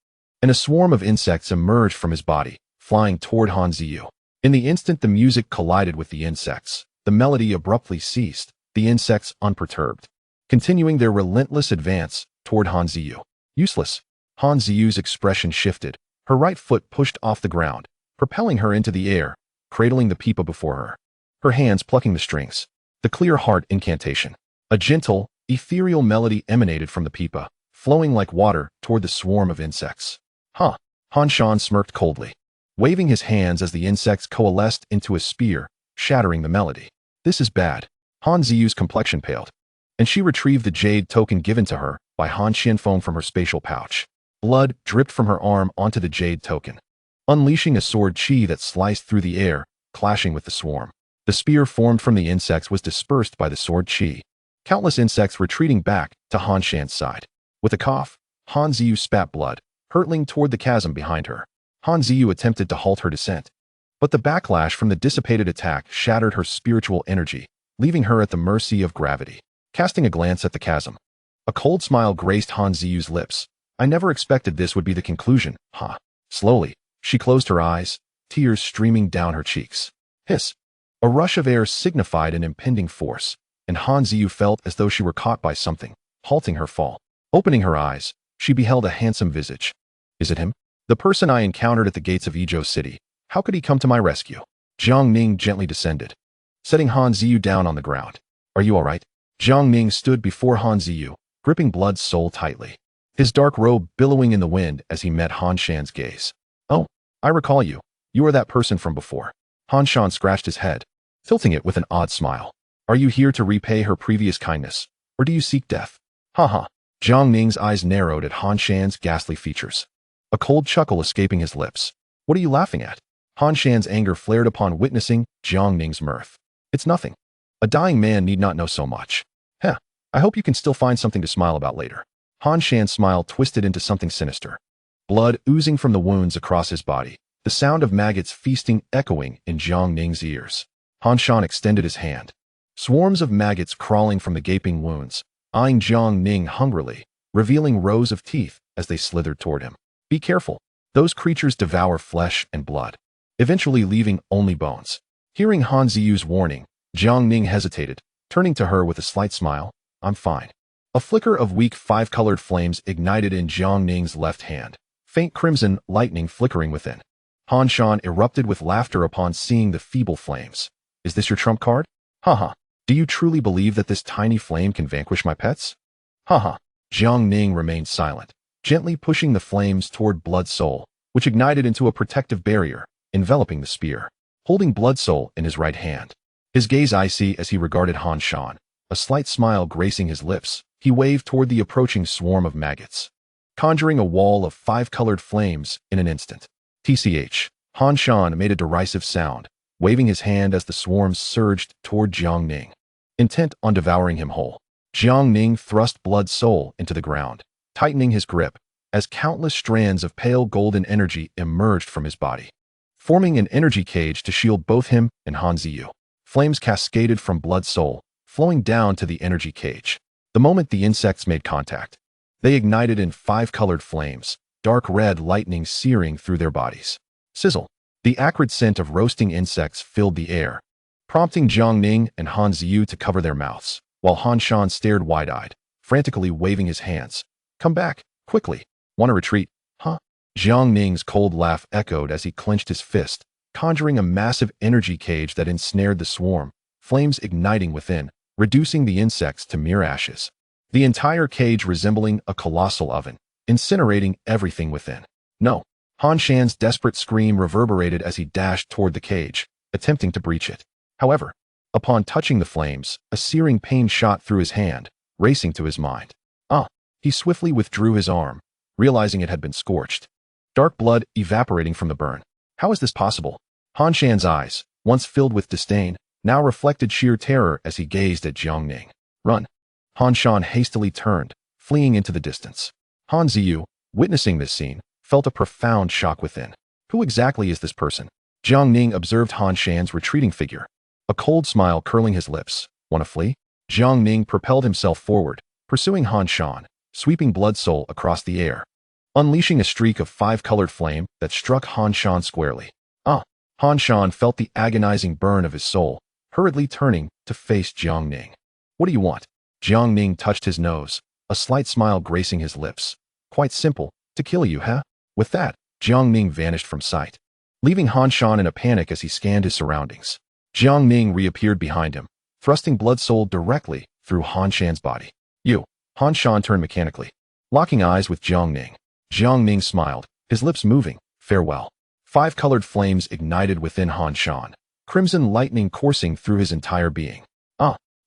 and a swarm of insects emerged from his body, flying toward Han Ziyu. In the instant the music collided with the insects, the melody abruptly ceased, the insects unperturbed, continuing their relentless advance toward Han Ziyu. Useless. Han Ziyu's expression shifted. Her right foot pushed off the ground, propelling her into the air, cradling the pipa before her. Her hands plucking the strings. The clear heart incantation. A gentle, ethereal melody emanated from the pipa, flowing like water toward the swarm of insects. Huh. Han Shan smirked coldly, waving his hands as the insects coalesced into a spear, shattering the melody. This is bad. Han Ziyu's complexion paled, and she retrieved the jade token given to her by Han Xianfeng from her spatial pouch. Blood dripped from her arm onto the jade token, unleashing a sword chi that sliced through the air, clashing with the swarm. The spear formed from the insects was dispersed by the sword chi, countless insects retreating back to Han Shan's side. With a cough, Han Ziyu spat blood, hurtling toward the chasm behind her. Han Ziyu attempted to halt her descent, but the backlash from the dissipated attack shattered her spiritual energy, leaving her at the mercy of gravity. Casting a glance at the chasm, a cold smile graced Han Ziyu's lips. I never expected this would be the conclusion, huh? Slowly, she closed her eyes, tears streaming down her cheeks. Hiss. A rush of air signified an impending force, and Han Ziyu felt as though she were caught by something, halting her fall. Opening her eyes, she beheld a handsome visage. Is it him? The person I encountered at the gates of Izhou City. How could he come to my rescue? Jiang Ning gently descended, setting Han Ziyu down on the ground. Are you all right? Jiang Ning stood before Han Ziyu, gripping Blood's soul tightly, his dark robe billowing in the wind as he met Han Shan's gaze. Oh, I recall you. You are that person from before. Han Shan scratched his head, tilting it with an odd smile. Are you here to repay her previous kindness, or do you seek death? Ha. Jiang Ning's eyes narrowed at Han Shan's ghastly features, a cold chuckle escaping his lips. What are you laughing at? Han Shan's anger flared upon witnessing Jiang Ning's mirth. It's nothing. A dying man need not know so much. Heh, I hope you can still find something to smile about later. Han Shan's smile twisted into something sinister, blood oozing from the wounds across his body, the sound of maggots feasting echoing in Jiang Ning's ears. Han Shan extended his hand, swarms of maggots crawling from the gaping wounds, eyeing Jiang Ning hungrily, revealing rows of teeth as they slithered toward him. Be careful. Those creatures devour flesh and blood, eventually leaving only bones. Hearing Han Ziyu's warning, Jiang Ning hesitated, turning to her with a slight smile. I'm fine. A flicker of weak five-colored flames ignited in Jiang Ning's left hand, faint crimson lightning flickering within. Han Shan erupted with laughter upon seeing the feeble flames. Is this your trump card? Haha. Do you truly believe that this tiny flame can vanquish my pets? Haha. Jiang Ning remained silent, gently pushing the flames toward Blood Soul, which ignited into a protective barrier, enveloping the spear. Holding Blood Soul in his right hand, his gaze icy as he regarded Han Shan, a slight smile gracing his lips, he waved toward the approaching swarm of maggots, conjuring a wall of five-colored flames in an instant. TCH. Han Shan made a derisive sound, waving his hand as the swarms surged toward Jiang Ning, intent on devouring him whole. Jiang Ning thrust Blood Soul into the ground, tightening his grip, as countless strands of pale golden energy emerged from his body, forming an energy cage to shield both him and Han Ziyu. Flames cascaded from Blood Soul, flowing down to the energy cage. The moment the insects made contact, they ignited in five-colored flames, dark red lightning searing through their bodies. Sizzle. The acrid scent of roasting insects filled the air, prompting Jiang Ning and Han Ziyu to cover their mouths, while Han Shan stared wide-eyed, frantically waving his hands. Come back, quickly. Want to retreat? Huh? Jiang Ning's cold laugh echoed as he clenched his fist, conjuring a massive energy cage that ensnared the swarm, flames igniting within, reducing the insects to mere ashes. The entire cage resembling a colossal oven, incinerating everything within. No. Han Shan's desperate scream reverberated as he dashed toward the cage, attempting to breach it. However, upon touching the flames, a searing pain shot through his hand, racing to his mind. He swiftly withdrew his arm, realizing it had been scorched, dark blood evaporating from the burn. How is this possible? Han Shan's eyes, once filled with disdain, now reflected sheer terror as he gazed at Jiang Ning. Run. Han Shan hastily turned, fleeing into the distance. Han Ziyu, witnessing this scene, felt a profound shock within. Who exactly is this person? Jiang Ning observed Han Shan's retreating figure, a cold smile curling his lips. Want to flee? Jiang Ning propelled himself forward, pursuing Han Shan, sweeping Blood Soul across the air. unleashing a streak of 5-colored flame that struck Han Shan squarely. Han Shan felt the agonizing burn of his soul, hurriedly turning to face Jiang Ning. What do you want? Jiang Ning touched his nose, a slight smile gracing his lips. Quite simple, to kill you, huh? With that, Jiang Ning vanished from sight, leaving Han Shan in a panic as he scanned his surroundings. Jiang Ning reappeared behind him, thrusting blood soul directly through Han Shan's body. You. Han Shan turned mechanically, locking eyes with Jiang Ning. Jiang Ning smiled, his lips moving. Farewell. 5-colored flames ignited within Han Shan, crimson lightning coursing through his entire being.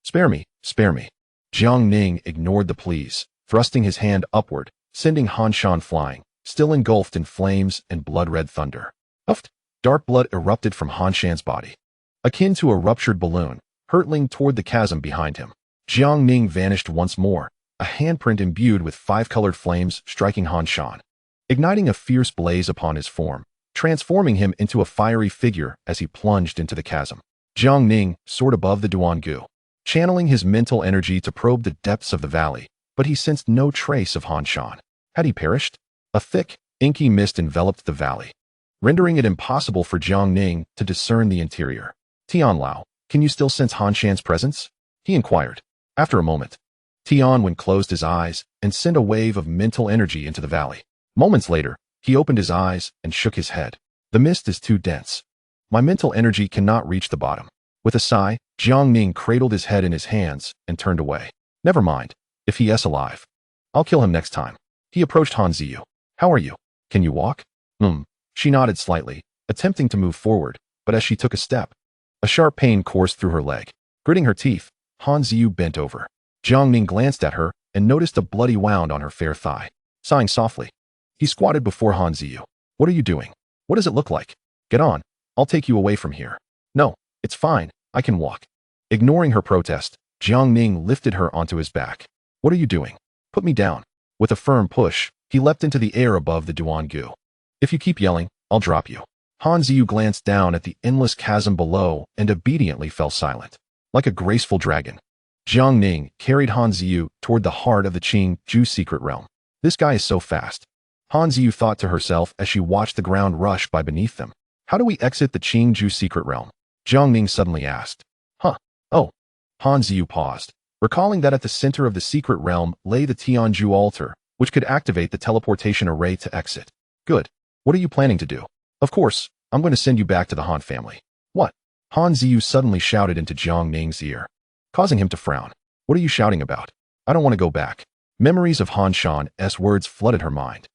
Spare me, spare me. Jiang Ning ignored the pleas, thrusting his hand upward, sending Han Shan flying, still engulfed in flames and blood-red thunder. Uffed! Dark blood erupted from Han Shan's body, akin to a ruptured balloon, hurtling toward the chasm behind him. Jiang Ning vanished once more, a handprint imbued with 5-colored flames striking Han Shan, igniting a fierce blaze upon his form, transforming him into a fiery figure as he plunged into the chasm. Jiang Ning soared above the Duangu, channeling his mental energy to probe the depths of the valley, but he sensed no trace of Han Shan. Had he perished? A thick, inky mist enveloped the valley, rendering it impossible for Jiang Ning to discern the interior. Tianlao, can you still sense Han Shan's presence? He inquired. After a moment, Tianwen closed his eyes and sent a wave of mental energy into the valley. Moments later, he opened his eyes and shook his head. The mist is too dense. My mental energy cannot reach the bottom. With a sigh, Jiang Ning cradled his head in his hands and turned away. Never mind. If he is alive, I'll kill him next time. He approached Han Ziyu. How are you? Can you walk? She nodded slightly, attempting to move forward, but as she took a step, a sharp pain coursed through her leg. Gritting her teeth, Han Ziyu bent over. Jiang Ning glanced at her and noticed a bloody wound on her fair thigh. Sighing softly, he squatted before Han Ziyu. What are you doing? What does it look like? Get on. I'll take you away from here. No, it's fine. I can walk. Ignoring her protest, Jiang Ning lifted her onto his back. What are you doing? Put me down. With a firm push, he leapt into the air above the Duangu. If you keep yelling, I'll drop you. Han Ziyu glanced down at the endless chasm below and obediently fell silent. Like a graceful dragon, Jiang Ning carried Han Ziyu toward the heart of the Qing-Ju secret realm. This guy is so fast. Han Ziyu thought to herself as she watched the ground rush by beneath them. How do we exit the Qing-Ju secret realm? Jiang Ning suddenly asked. Oh. Han Ziyu paused, recalling that at the center of the secret realm lay the Tianju altar, which could activate the teleportation array to exit. Good. What are you planning to do? Of course, I'm going to send you back to the Han family. What? Han Ziyu suddenly shouted into Jiang Ning's ear, causing him to frown. What are you shouting about? I don't want to go back. Memories of Han Shan's words flooded her mind.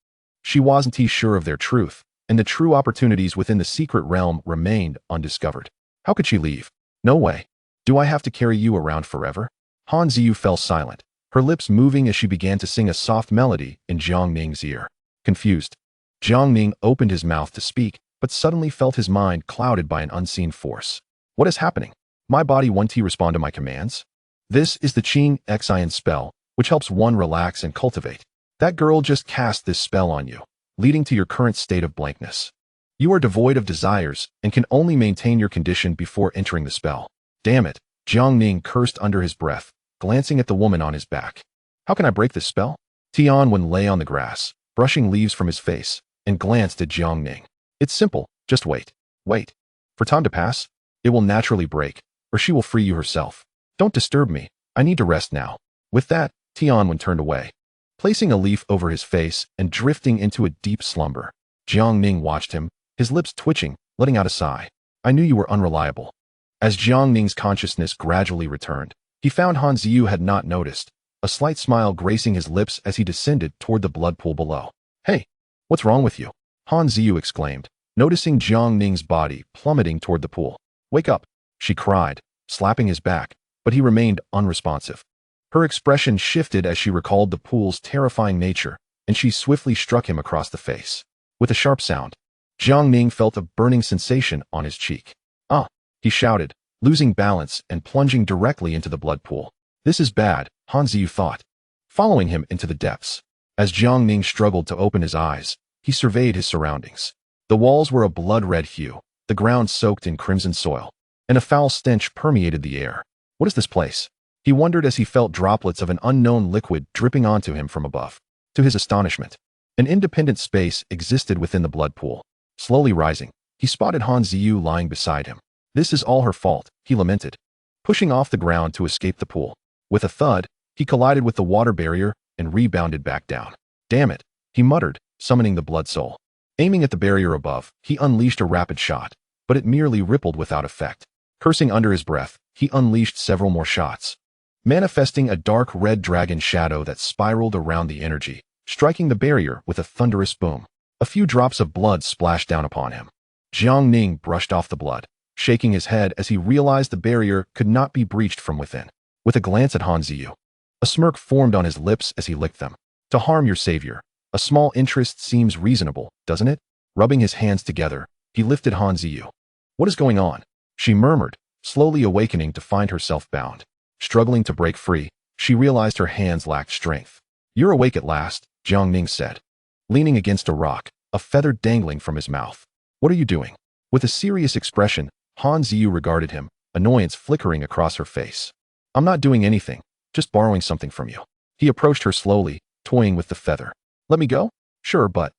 She wasn't sure of their truth, and the true opportunities within the secret realm remained undiscovered. How could she leave? No way. Do I have to carry you around forever? Han Ziyu fell silent, her lips moving as she began to sing a soft melody in Jiang Ning's ear. Confused, Jiang Ning opened his mouth to speak, but suddenly felt his mind clouded by an unseen force. What is happening? My body won't respond to my commands? This is the Qing Xian spell, which helps one relax and cultivate. That girl just cast this spell on you, leading to your current state of blankness. You are devoid of desires and can only maintain your condition before entering the spell. Damn it, Jiang Ning cursed under his breath, glancing at the woman on his back. How can I break this spell? Tianwen lay on the grass, brushing leaves from his face, and glanced at Jiang Ning. It's simple, just wait. Wait. For time to pass, it will naturally break, or she will free you herself. Don't disturb me, I need to rest now. With that, Tianwen turned away, placing a leaf over his face and drifting into a deep slumber. Jiang Ning watched him, his lips twitching, letting out a sigh. I knew you were unreliable. As Jiang Ning's consciousness gradually returned, he found Han Ziyu had not noticed, a slight smile gracing his lips as he descended toward the blood pool below. Hey, what's wrong with you? Han Ziyu exclaimed, noticing Jiang Ning's body plummeting toward the pool. Wake up, she cried, slapping his back, but he remained unresponsive. Her expression shifted as she recalled the pool's terrifying nature, and she swiftly struck him across the face. With a sharp sound, Jiang Ning felt a burning sensation on his cheek. Ah, he shouted, losing balance and plunging directly into the blood pool. This is bad, Han Ziyu thought, following him into the depths. As Jiang Ning struggled to open his eyes, he surveyed his surroundings. The walls were a blood-red hue, the ground soaked in crimson soil, and a foul stench permeated the air. What is this place? He wondered as he felt droplets of an unknown liquid dripping onto him from above. To his astonishment, An independent space existed within the blood pool. Slowly rising, he spotted Han Ziyu lying beside him. This is all her fault, he lamented, pushing off the ground to escape the pool. With a thud, he collided with the water barrier and rebounded back down. Damn it, he muttered, summoning the blood soul. Aiming at the barrier above, he unleashed a rapid shot, but it merely rippled without effect. Cursing under his breath, he unleashed several more shots, manifesting a dark red dragon shadow that spiraled around the energy, striking the barrier with a thunderous boom. A few drops of blood splashed down upon him. Jiang Ning brushed off the blood, shaking his head as he realized the barrier could not be breached from within. With a glance at Han Ziyu, a smirk formed on his lips as he licked them. To harm your savior, a small interest seems reasonable, doesn't it? Rubbing his hands together, he lifted Han Ziyu. What is going on? She murmured, slowly awakening to find herself bound. Struggling to break free, she realized her hands lacked strength. You're awake at last, Jiang Ning said, leaning against a rock, a feather dangling from his mouth. What are you doing? With a serious expression, Han Ziyu regarded him, annoyance flickering across her face. I'm not doing anything, just borrowing something from you. He approached her slowly, toying with the feather. Let me go? Sure, but...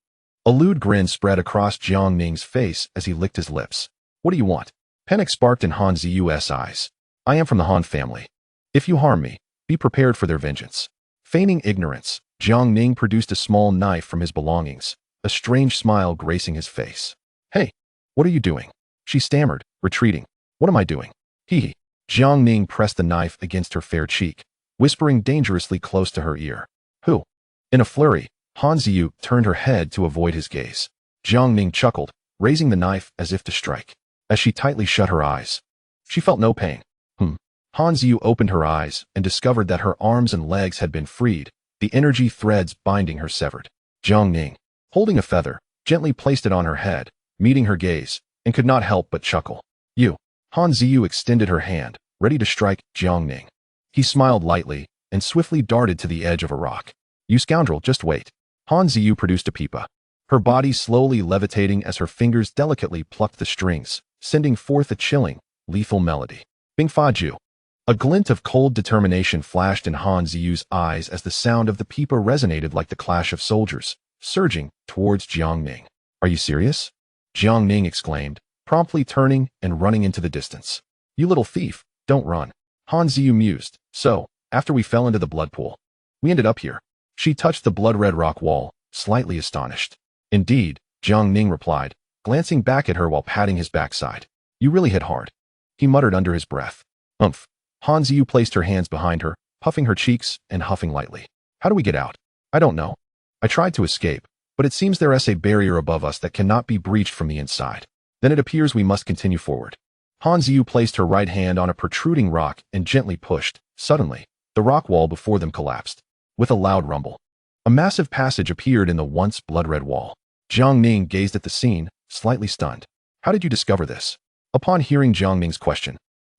A lewd grin spread across Jiang Ning's face as he licked his lips. What do you want? Panic sparked in Han Ziyu's eyes. I am from the Han family. If you harm me, be prepared for their vengeance. Feigning ignorance, Jiang Ning produced a small knife from his belongings, a strange smile gracing his face. Hey, what are you doing? She stammered, retreating. What am I doing? Hee. Jiang Ning pressed the knife against her fair cheek, whispering dangerously close to her ear. Who? In a flurry, Han Ziyu turned her head to avoid his gaze. Jiang Ning chuckled, raising the knife as if to strike. As she tightly shut her eyes, she felt no pain. Han Ziyu opened her eyes and discovered that her arms and legs had been freed, the energy threads binding her severed. Jiang Ning, holding a feather, gently placed it on her head, meeting her gaze, and could not help but chuckle. You. Han Ziyu extended her hand, ready to strike Jiang Ning. He smiled lightly and swiftly darted to the edge of a rock. You scoundrel, just wait. Han Ziyu produced a pipa, her body slowly levitating as her fingers delicately plucked the strings, sending forth a chilling, lethal melody. Bing Fa Ju. A glint of cold determination flashed in Han Ziyu's eyes as the sound of the pipa resonated like the clash of soldiers, surging towards Jiang Ning. Are you serious? Jiang Ning exclaimed, promptly turning and running into the distance. You little thief, don't run. Han Ziyu mused. So, after we fell into the blood pool, we ended up here. She touched the blood-red rock wall, slightly astonished. Indeed, Jiang Ning replied, glancing back at her while patting his backside. You really hit hard. He muttered under his breath. Umph. Han Ziyu placed her hands behind her, puffing her cheeks and huffing lightly. How do we get out? I don't know. I tried to escape, but it seems there is a barrier above us that cannot be breached from the inside. Then it appears we must continue forward. Han Ziyu placed her right hand on a protruding rock and gently pushed. Suddenly, the rock wall before them collapsed. With a loud rumble, a massive passage appeared in the once blood-red wall. Jiang Ning gazed at the scene, slightly stunned. How did you discover this? Upon hearing Jiang Ning's question,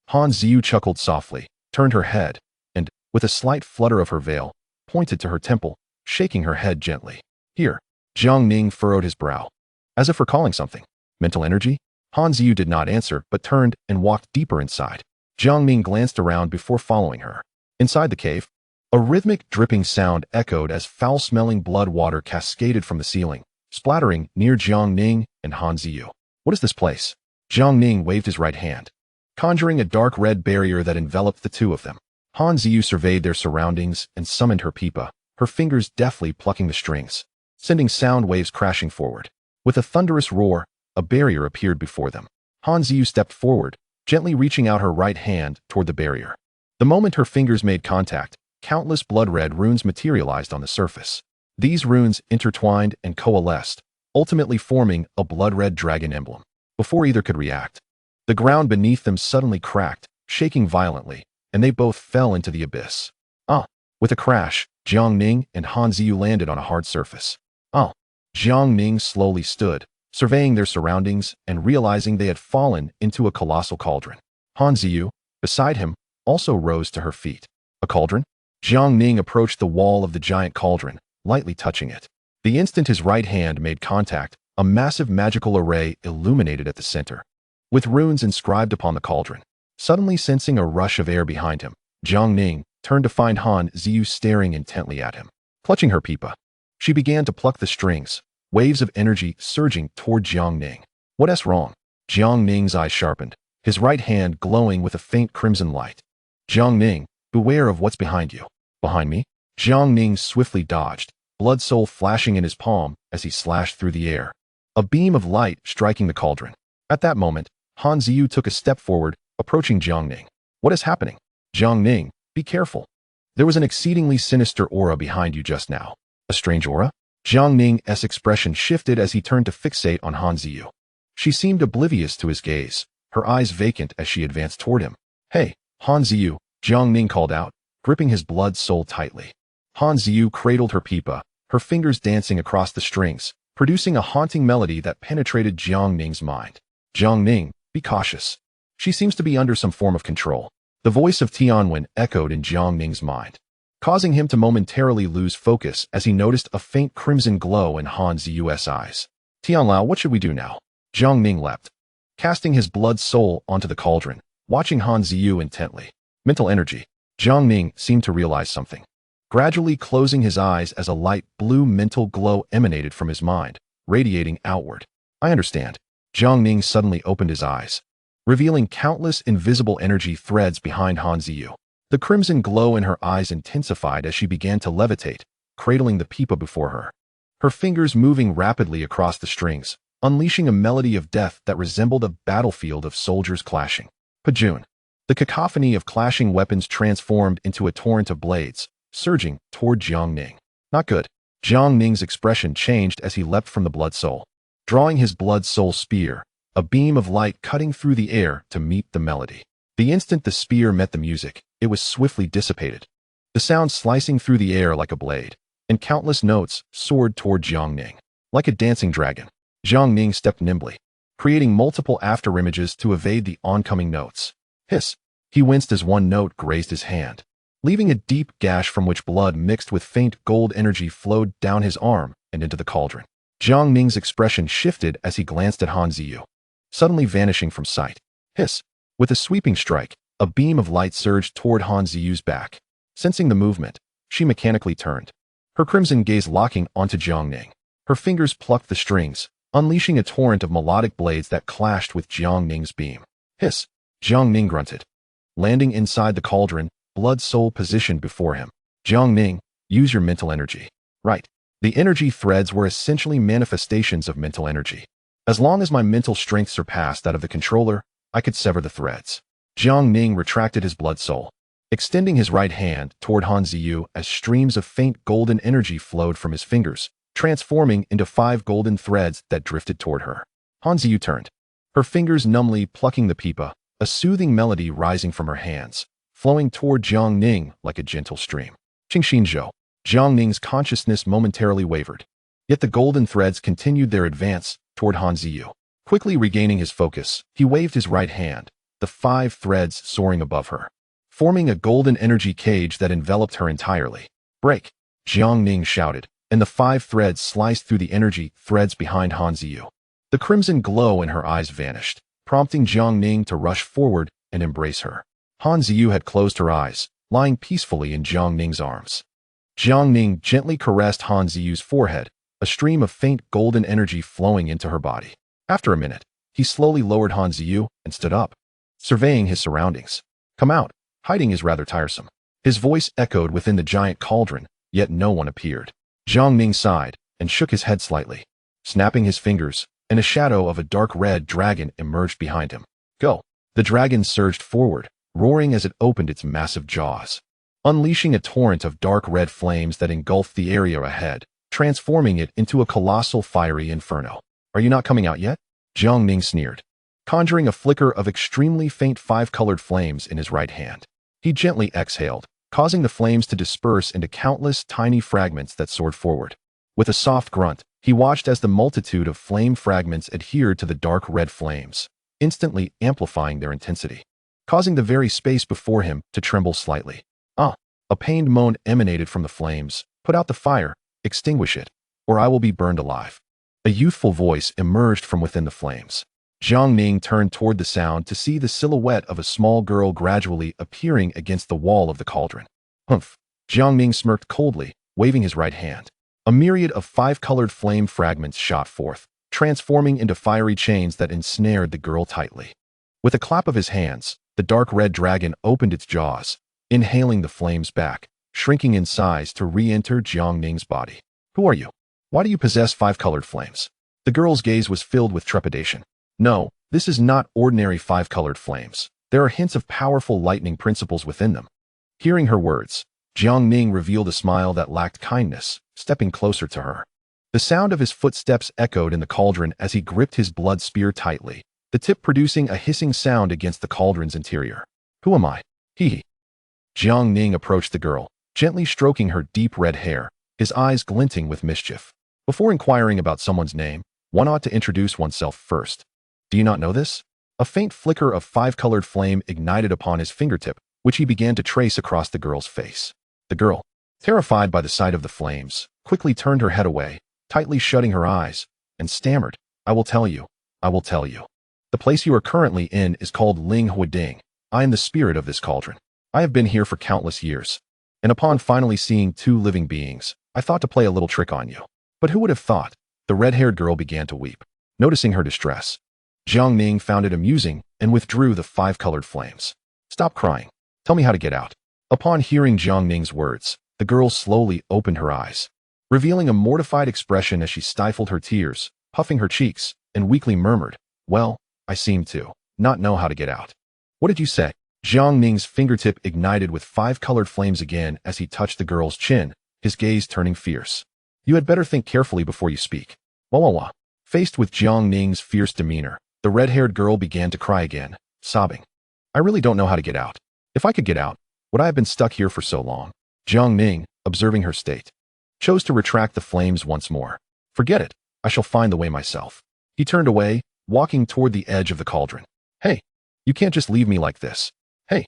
Han Ziyu chuckled softly, turned her head, and, with a slight flutter of her veil, pointed to her temple, shaking her head gently. Here. Jiang Ning furrowed his brow, as if recalling something. Mental energy? Han Ziyu did not answer but turned and walked deeper inside. Jiang Ning glanced around before following her. Inside the cave, a rhythmic dripping sound echoed as foul-smelling blood water cascaded from the ceiling, splattering near Jiang Ning and Han Ziyu. What is this place? Jiang Ning waved his right hand, conjuring a dark red barrier that enveloped the two of them. Han Ziyu surveyed their surroundings and summoned her pipa, her fingers deftly plucking the strings, sending sound waves crashing forward. With a thunderous roar, a barrier appeared before them. Han Ziyu stepped forward, gently reaching out her right hand toward the barrier. The moment her fingers made contact, countless blood-red runes materialized on the surface. These runes intertwined and coalesced, ultimately forming a blood-red dragon emblem. Before either could react, the ground beneath them suddenly cracked, shaking violently, and they both fell into the abyss. With a crash, Jiang Ning and Han Ziyu landed on a hard surface. Jiang Ning slowly stood, surveying their surroundings and realizing they had fallen into a colossal cauldron. Han Ziyu, beside him, also rose to her feet. A cauldron? Jiang Ning approached the wall of the giant cauldron, lightly touching it. The instant his right hand made contact, a massive magical array illuminated at the center, with runes inscribed upon the cauldron. Suddenly sensing a rush of air behind him, Jiang Ning turned to find Han Ziyu staring intently at him. Clutching her pipa, She began to pluck the strings, waves of energy surging toward Jiang Ning. What's wrong? Jiang Ning's eyes sharpened, his right hand glowing with a faint crimson light. Jiang Ning, beware of what's behind you. Behind me? Jiang Ning swiftly dodged, blood soul flashing in his palm as he slashed through the air. A beam of light striking the cauldron. At that moment, Han Ziyu took a step forward, approaching Jiang Ning. What is happening? Jiang Ning, be careful. There was an exceedingly sinister aura behind you just now. A strange aura? Jiang Ning's expression shifted as he turned to fixate on Han Ziyu. She seemed oblivious to his gaze, her eyes vacant as she advanced toward him. Hey, Han Ziyu, Jiang Ning called out, gripping his blood soul tightly. Han Ziyu cradled her pipa, her fingers dancing across the strings, producing a haunting melody that penetrated Jiang Ning's mind. Jiang Ning, be cautious. She seems to be under some form of control. The voice of Tianwen echoed in Jiang Ning's mind, causing him to momentarily lose focus as he noticed a faint crimson glow in Han Ziyu's eyes. Tianlao, what should we do now? Jiang Ning leapt, casting his blood soul onto the cauldron, watching Han Ziyu intently. Mental energy. Jiang Ning seemed to realize something, gradually closing his eyes as a light blue mental glow emanated from his mind, radiating outward. I understand. Jiang Ning suddenly opened his eyes, revealing countless invisible energy threads behind Han Ziyu. The crimson glow in her eyes intensified as she began to levitate, cradling the pipa before her, her fingers moving rapidly across the strings, unleashing a melody of death that resembled a battlefield of soldiers clashing. Pajun. The cacophony of clashing weapons transformed into a torrent of blades, surging toward Jiang Ning. Not good. Jiang Ning's expression changed as he leapt from the blood soul, drawing his blood soul spear, a beam of light cutting through the air to meet the melody. The instant the spear met the music, it was swiftly dissipated, the sound slicing through the air like a blade, and countless notes soared toward Jiang Ning. Like a dancing dragon, Jiang Ning stepped nimbly, creating multiple afterimages to evade the oncoming notes. Hiss! He winced as one note grazed his hand, leaving a deep gash from which blood mixed with faint gold energy flowed down his arm and into the cauldron. Jiang Ning's expression shifted as he glanced at Han Ziyu, suddenly vanishing from sight. Hiss! With a sweeping strike, a beam of light surged toward Han Ziyu's back. Sensing the movement, she mechanically turned, her crimson gaze locking onto Jiang Ning. Her fingers plucked the strings, unleashing a torrent of melodic blades that clashed with Jiang Ning's beam. Hiss! Jiang Ning grunted, landing inside the cauldron, blood soul positioned before him. Jiang Ning, use your mental energy. Right. The energy threads were essentially manifestations of mental energy. As long as my mental strength surpassed that of the controller, I could sever the threads. Jiang Ning retracted his blood soul, extending his right hand toward Han Ziyu as streams of faint golden energy flowed from his fingers, transforming into 5 golden threads that drifted toward her. Han Ziyu turned, her fingers numbly plucking the pipa, a soothing melody rising from her hands, flowing toward Jiang Ning like a gentle stream. Qingxinzhou. Jiang Ning's consciousness momentarily wavered, yet the golden threads continued their advance toward Han Ziyu. Quickly regaining his focus, he waved his right hand, the 5 threads soaring above her, forming a golden energy cage that enveloped her entirely. Break! Jiang Ning shouted, and the 5 threads sliced through the energy threads behind Han Ziyu. The crimson glow in her eyes vanished, prompting Jiang Ning to rush forward and embrace her. Han Ziyu had closed her eyes, lying peacefully in Jiang Ning's arms. Jiang Ning gently caressed Han Ziyu's forehead, a stream of faint golden energy flowing into her body. After a minute, he slowly lowered Han Ziyu and stood up, surveying his surroundings. Come out. Hiding is rather tiresome. His voice echoed within the giant cauldron, yet no one appeared. Jiang Ning sighed and shook his head slightly, snapping his fingers, and a shadow of a dark red dragon emerged behind him. Go! The dragon surged forward, roaring as it opened its massive jaws, unleashing a torrent of dark red flames that engulfed the area ahead, transforming it into a colossal fiery inferno. Are you not coming out yet? Jiang Ning sneered, conjuring a flicker of extremely faint 5-colored flames in his right hand. He gently exhaled, causing the flames to disperse into countless tiny fragments that soared forward. With a soft grunt, he watched as the multitude of flame fragments adhered to the dark red flames, instantly amplifying their intensity, causing the very space before him to tremble slightly. Ah! A pained moan emanated from the flames. Put out the fire, extinguish it, or I will be burned alive. A youthful voice emerged from within the flames. Jiang Ning turned toward the sound to see the silhouette of a small girl gradually appearing against the wall of the cauldron. Humph! Jiang Ning smirked coldly, waving his right hand. A myriad of five-colored flame fragments shot forth, transforming into fiery chains that ensnared the girl tightly. With a clap of his hands, the dark red dragon opened its jaws, inhaling the flames back, shrinking in size to re-enter Jiang Ning's body. Who are you? Why do you possess five-colored flames? The girl's gaze was filled with trepidation. No, this is not ordinary five-colored flames. There are hints of powerful lightning principles within them. Hearing her words, Jiang Ning revealed a smile that lacked kindness, stepping closer to her. The sound of his footsteps echoed in the cauldron as he gripped his blood spear tightly, the tip producing a hissing sound against the cauldron's interior. Who am I? He. Jiang Ning approached the girl, gently stroking her deep red hair, his eyes glinting with mischief. Before inquiring about someone's name, one ought to introduce oneself first. Do you not know this? A faint flicker of five-colored flame ignited upon his fingertip, which he began to trace across the girl's face. The girl, terrified by the sight of the flames, quickly turned her head away, tightly shutting her eyes, and stammered, I will tell you. I will tell you. The place you are currently in is called Ling Huading. I am the spirit of this cauldron. I have been here for countless years. And upon finally seeing two living beings, I thought to play a little trick on you. But who would have thought? The red-haired girl began to weep. Noticing her distress, Jiang Ning found it amusing and withdrew the five-colored flames. Stop crying. Tell me how to get out. Upon hearing Jiang Ning's words, the girl slowly opened her eyes, revealing a mortified expression as she stifled her tears, puffing her cheeks, and weakly murmured, Well, I seem to not know how to get out. What did you say? Jiang Ning's fingertip ignited with five-colored flames again as he touched the girl's chin, his gaze turning fierce. You had better think carefully before you speak. Wah. Faced with Jiang Ning's fierce demeanor, the red-haired girl began to cry again, sobbing. I really don't know how to get out. If I could get out, would I have been stuck here for so long? Jiang Ning, observing her state, chose to retract the flames once more. Forget it. I shall find the way myself. He turned away, walking toward the edge of the cauldron. Hey, you can't just leave me like this. Hey.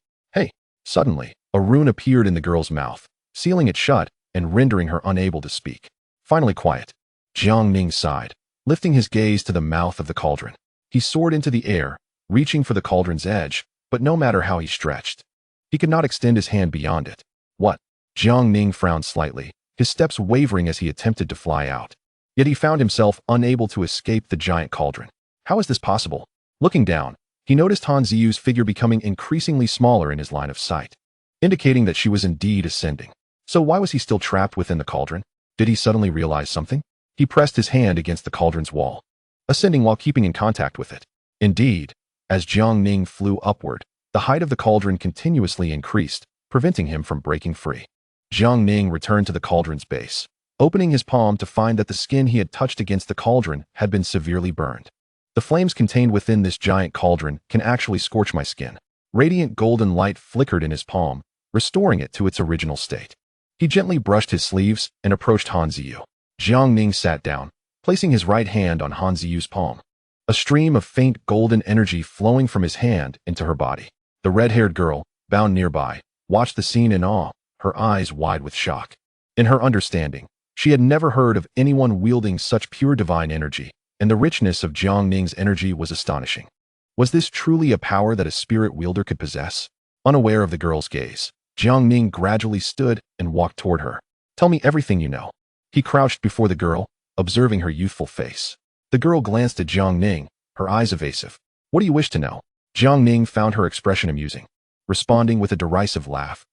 Suddenly, a rune appeared in the girl's mouth, sealing it shut and rendering her unable to speak. Finally quiet. Jiang Ning sighed, lifting his gaze to the mouth of the cauldron. He soared into the air, reaching for the cauldron's edge, but no matter how he stretched, he could not extend his hand beyond it. What? Jiang Ning frowned slightly, his steps wavering as he attempted to fly out. Yet he found himself unable to escape the giant cauldron. How is this possible? Looking down, he noticed Han Ziyu's figure becoming increasingly smaller in his line of sight, indicating that she was indeed ascending. So why was he still trapped within the cauldron? Did he suddenly realize something? He pressed his hand against the cauldron's wall, ascending while keeping in contact with it. Indeed, as Jiang Ning flew upward, the height of the cauldron continuously increased, preventing him from breaking free. Jiang Ning returned to the cauldron's base, opening his palm to find that the skin he had touched against the cauldron had been severely burned. The flames contained within this giant cauldron can actually scorch my skin. Radiant golden light flickered in his palm, restoring it to its original state. He gently brushed his sleeves and approached Han Ziyu. Jiang Ning sat down, placing his right hand on Han Ziyu's palm. A stream of faint golden energy flowing from his hand into her body. The red-haired girl, bound nearby, watched the scene in awe, her eyes wide with shock. In her understanding, she had never heard of anyone wielding such pure divine energy, and the richness of Jiang Ning's energy was astonishing. Was this truly a power that a spirit wielder could possess? Unaware of the girl's gaze, Jiang Ning gradually stood and walked toward her. Tell me everything you know. He crouched before the girl, observing her youthful face. The girl glanced at Jiang Ning, her eyes evasive. What do you wish to know? Jiang Ning found her expression amusing, responding with a derisive laugh.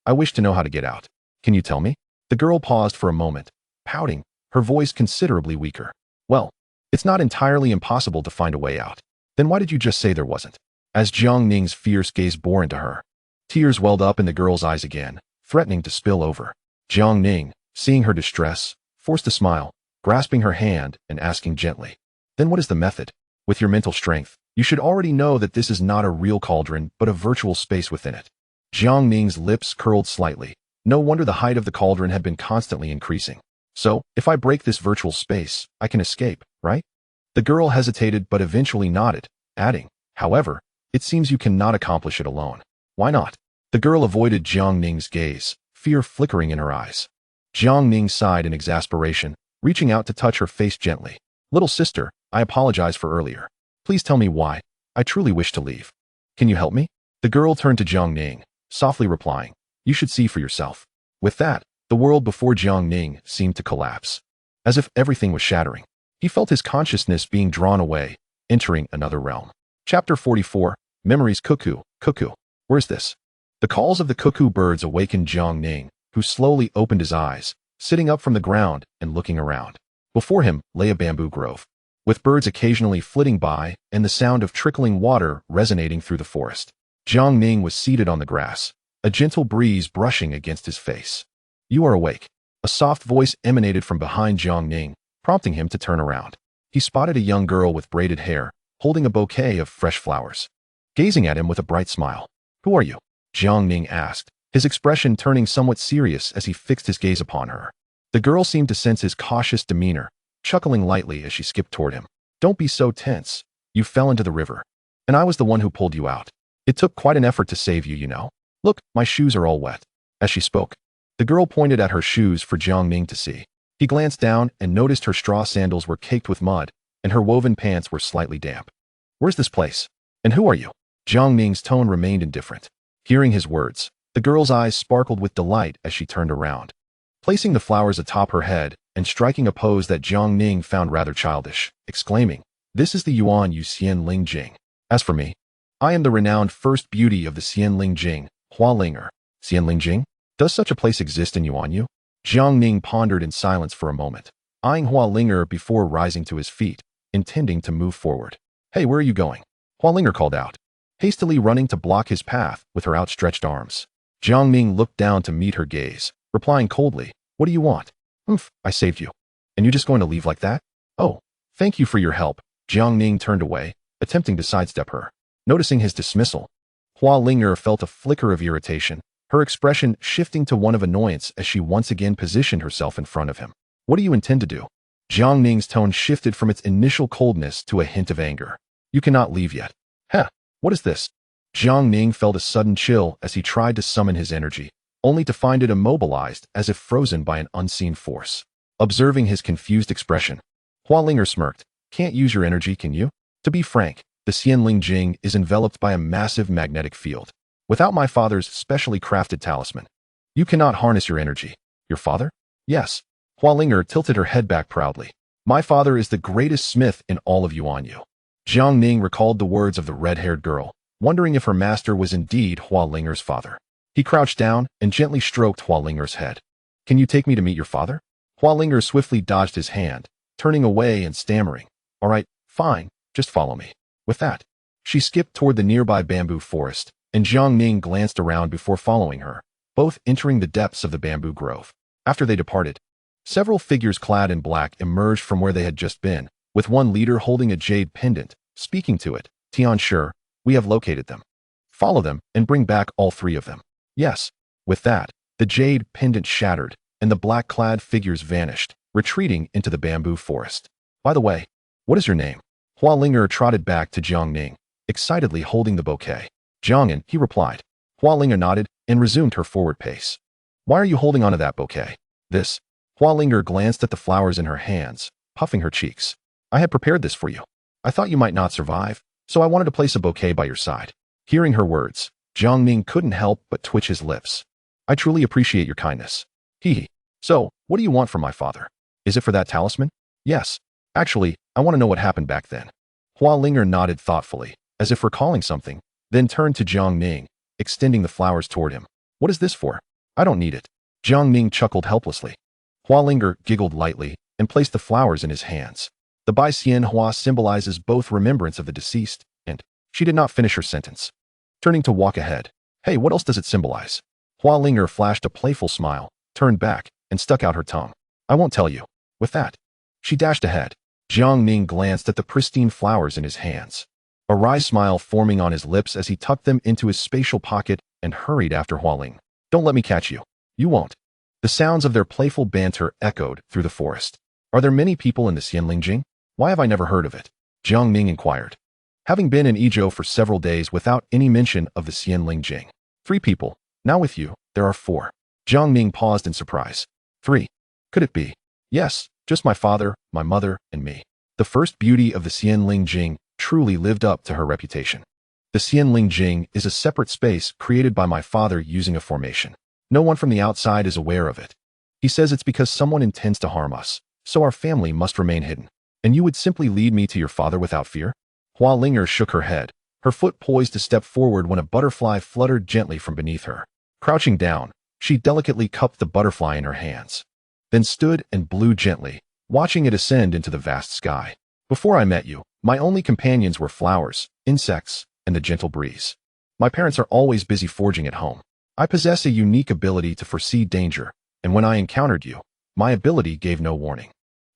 I wish to know how to get out. Can you tell me? The girl paused for a moment, pouting, her voice considerably weaker. Well, it's not entirely impossible to find a way out. Then why did you just say there wasn't? As Jiang Ning's fierce gaze bore into her, tears welled up in the girl's eyes again, threatening to spill over. Jiang Ning, seeing her distress, forced a smile, grasping her hand and asking gently, Then what is the method? With your mental strength, you should already know that this is not a real cauldron but a virtual space within it. Jiang Ning's lips curled slightly. No wonder the height of the cauldron had been constantly increasing. So, if I break this virtual space, I can escape, right? The girl hesitated but eventually nodded, adding, However, it seems you cannot accomplish it alone. Why not? The girl avoided Jiang Ning's gaze, fear flickering in her eyes. Jiang Ning sighed in exasperation, reaching out to touch her face gently. Little sister, I apologize for earlier. Please tell me why. I truly wish to leave. Can you help me? The girl turned to Jiang Ning, softly replying, You should see for yourself. With that, the The world before Jiang Ning seemed to collapse, as if everything was shattering. He felt his consciousness being drawn away, entering another realm. Chapter 44, Memories. Cuckoo, cuckoo. Where's this? The calls of the cuckoo birds awakened Jiang Ning, who slowly opened his eyes, sitting up from the ground and looking around. Before him lay a bamboo grove, with birds occasionally flitting by and the sound of trickling water resonating through the forest. Jiang Ning was seated on the grass, a gentle breeze brushing against his face. You are awake. A soft voice emanated from behind Jiang Ning, prompting him to turn around. He spotted a young girl with braided hair, holding a bouquet of fresh flowers, gazing at him with a bright smile. Who are you? Jiang Ning asked, his expression turning somewhat serious as he fixed his gaze upon her. The girl seemed to sense his cautious demeanor, chuckling lightly as she skipped toward him. Don't be so tense. You fell into the river, and I was the one who pulled you out. It took quite an effort to save you, you know. Look, my shoes are all wet. As she spoke, the girl pointed at her shoes for Jiang Ning to see. He glanced down and noticed her straw sandals were caked with mud, and her woven pants were slightly damp. Where's this place? And who are you? Jiang Ning's tone remained indifferent. Hearing his words, the girl's eyes sparkled with delight as she turned around, placing the flowers atop her head and striking a pose that Jiang Ning found rather childish, exclaiming, This is the Yuan Yu Xianling Jing. As for me, I am the renowned first beauty of the Xianling Jing, Hua Linger. Xianling Jing? Does such a place exist in Yuanyu? Jiang Ning pondered in silence for a moment, eyeing Hua Linger before rising to his feet, intending to move forward. Hey, where are you going? Hua Linger called out, hastily running to block his path with her outstretched arms. Jiang Ning looked down to meet her gaze, replying coldly, What do you want? I saved you. And you just going to leave like that? Oh, thank you for your help. Jiang Ning turned away, attempting to sidestep her. Noticing his dismissal, Hua Linger felt a flicker of irritation, her expression shifting to one of annoyance as she once again positioned herself in front of him. What do you intend to do? Jiang Ning's tone shifted from its initial coldness to a hint of anger. You cannot leave yet. Huh, what is this? Jiang Ning felt a sudden chill as he tried to summon his energy, only to find it immobilized as if frozen by an unseen force. Observing his confused expression, Hua Linger smirked. Can't use your energy, can you? To be frank, the Xianling Jing is enveloped by a massive magnetic field. Without my father's specially crafted talisman, you cannot harness your energy. Your father? Yes. Hua Linger tilted her head back proudly. My father is the greatest smith in all of Yuanyu. Jiang Ning recalled the words of the red-haired girl, wondering if her master was indeed Hua Linger's father. He crouched down and gently stroked Hua Linger's head. Can you take me to meet your father? Hua Linger swiftly dodged his hand, turning away and stammering. All right, fine, just follow me. With that, she skipped toward the nearby bamboo forest, and Jiang Ning glanced around before following her, both entering the depths of the bamboo grove. After they departed, several figures clad in black emerged from where they had just been, with one leader holding a jade pendant, speaking to it. Tian Shi, we have located them. Follow them and bring back all three of them. Yes. With that, the jade pendant shattered, and the black-clad figures vanished, retreating into the bamboo forest. By the way, what is your name? Hua Linger trotted back to Jiang Ning, excitedly holding the bouquet. Jiang'an, he replied. Hua Linger nodded and resumed her forward pace. Why are you holding onto that bouquet? This. Hua Linger glanced at the flowers in her hands, puffing her cheeks. I had prepared this for you. I thought you might not survive, so I wanted to place a bouquet by your side. Hearing her words, Jiang Ning couldn't help but twitch his lips. I truly appreciate your kindness. Hee. So, what do you want from my father? Is it for that talisman? Yes. Actually, I want to know what happened back then. Hua Linger nodded thoughtfully, as if recalling something, then turned to Jiang Ning, extending the flowers toward him. What is this for? I don't need it. Jiang Ning chuckled helplessly. Hua Linger giggled lightly and placed the flowers in his hands. The Bai Xian Hua symbolizes both remembrance of the deceased, and she did not finish her sentence. Turning to walk ahead. Hey, what else does it symbolize? Hua Linger flashed a playful smile, turned back, and stuck out her tongue. I won't tell you. With that, she dashed ahead. Jiang Ning glanced at the pristine flowers in his hands, a wry smile forming on his lips as he tucked them into his spatial pocket and hurried after Hua Ling. Don't let me catch you. You won't. The sounds of their playful banter echoed through the forest. Are there many people in the Xianling Jing? Why have I never heard of it? Jiang Ning inquired. Having been in Izhou for several days without any mention of the Xianling Jing. 3 people. Now with you, there are 4. Jiang Ning paused in surprise. 3. Could it be? Yes, just my father, my mother, and me. The first beauty of the Xianling Jing truly lived up to her reputation. The Xianling Jing is a separate space created by my father using a formation. No one from the outside is aware of it. He says it's because someone intends to harm us, so our family must remain hidden. And you would simply lead me to your father without fear? Hua Linger shook her head, her foot poised to step forward when a butterfly fluttered gently from beneath her. Crouching down, she delicately cupped the butterfly in her hands, then stood and blew gently, watching it ascend into the vast sky. Before I met you, my only companions were flowers, insects, and the gentle breeze. My parents are always busy forging at home. I possess a unique ability to foresee danger, and when I encountered you, my ability gave no warning,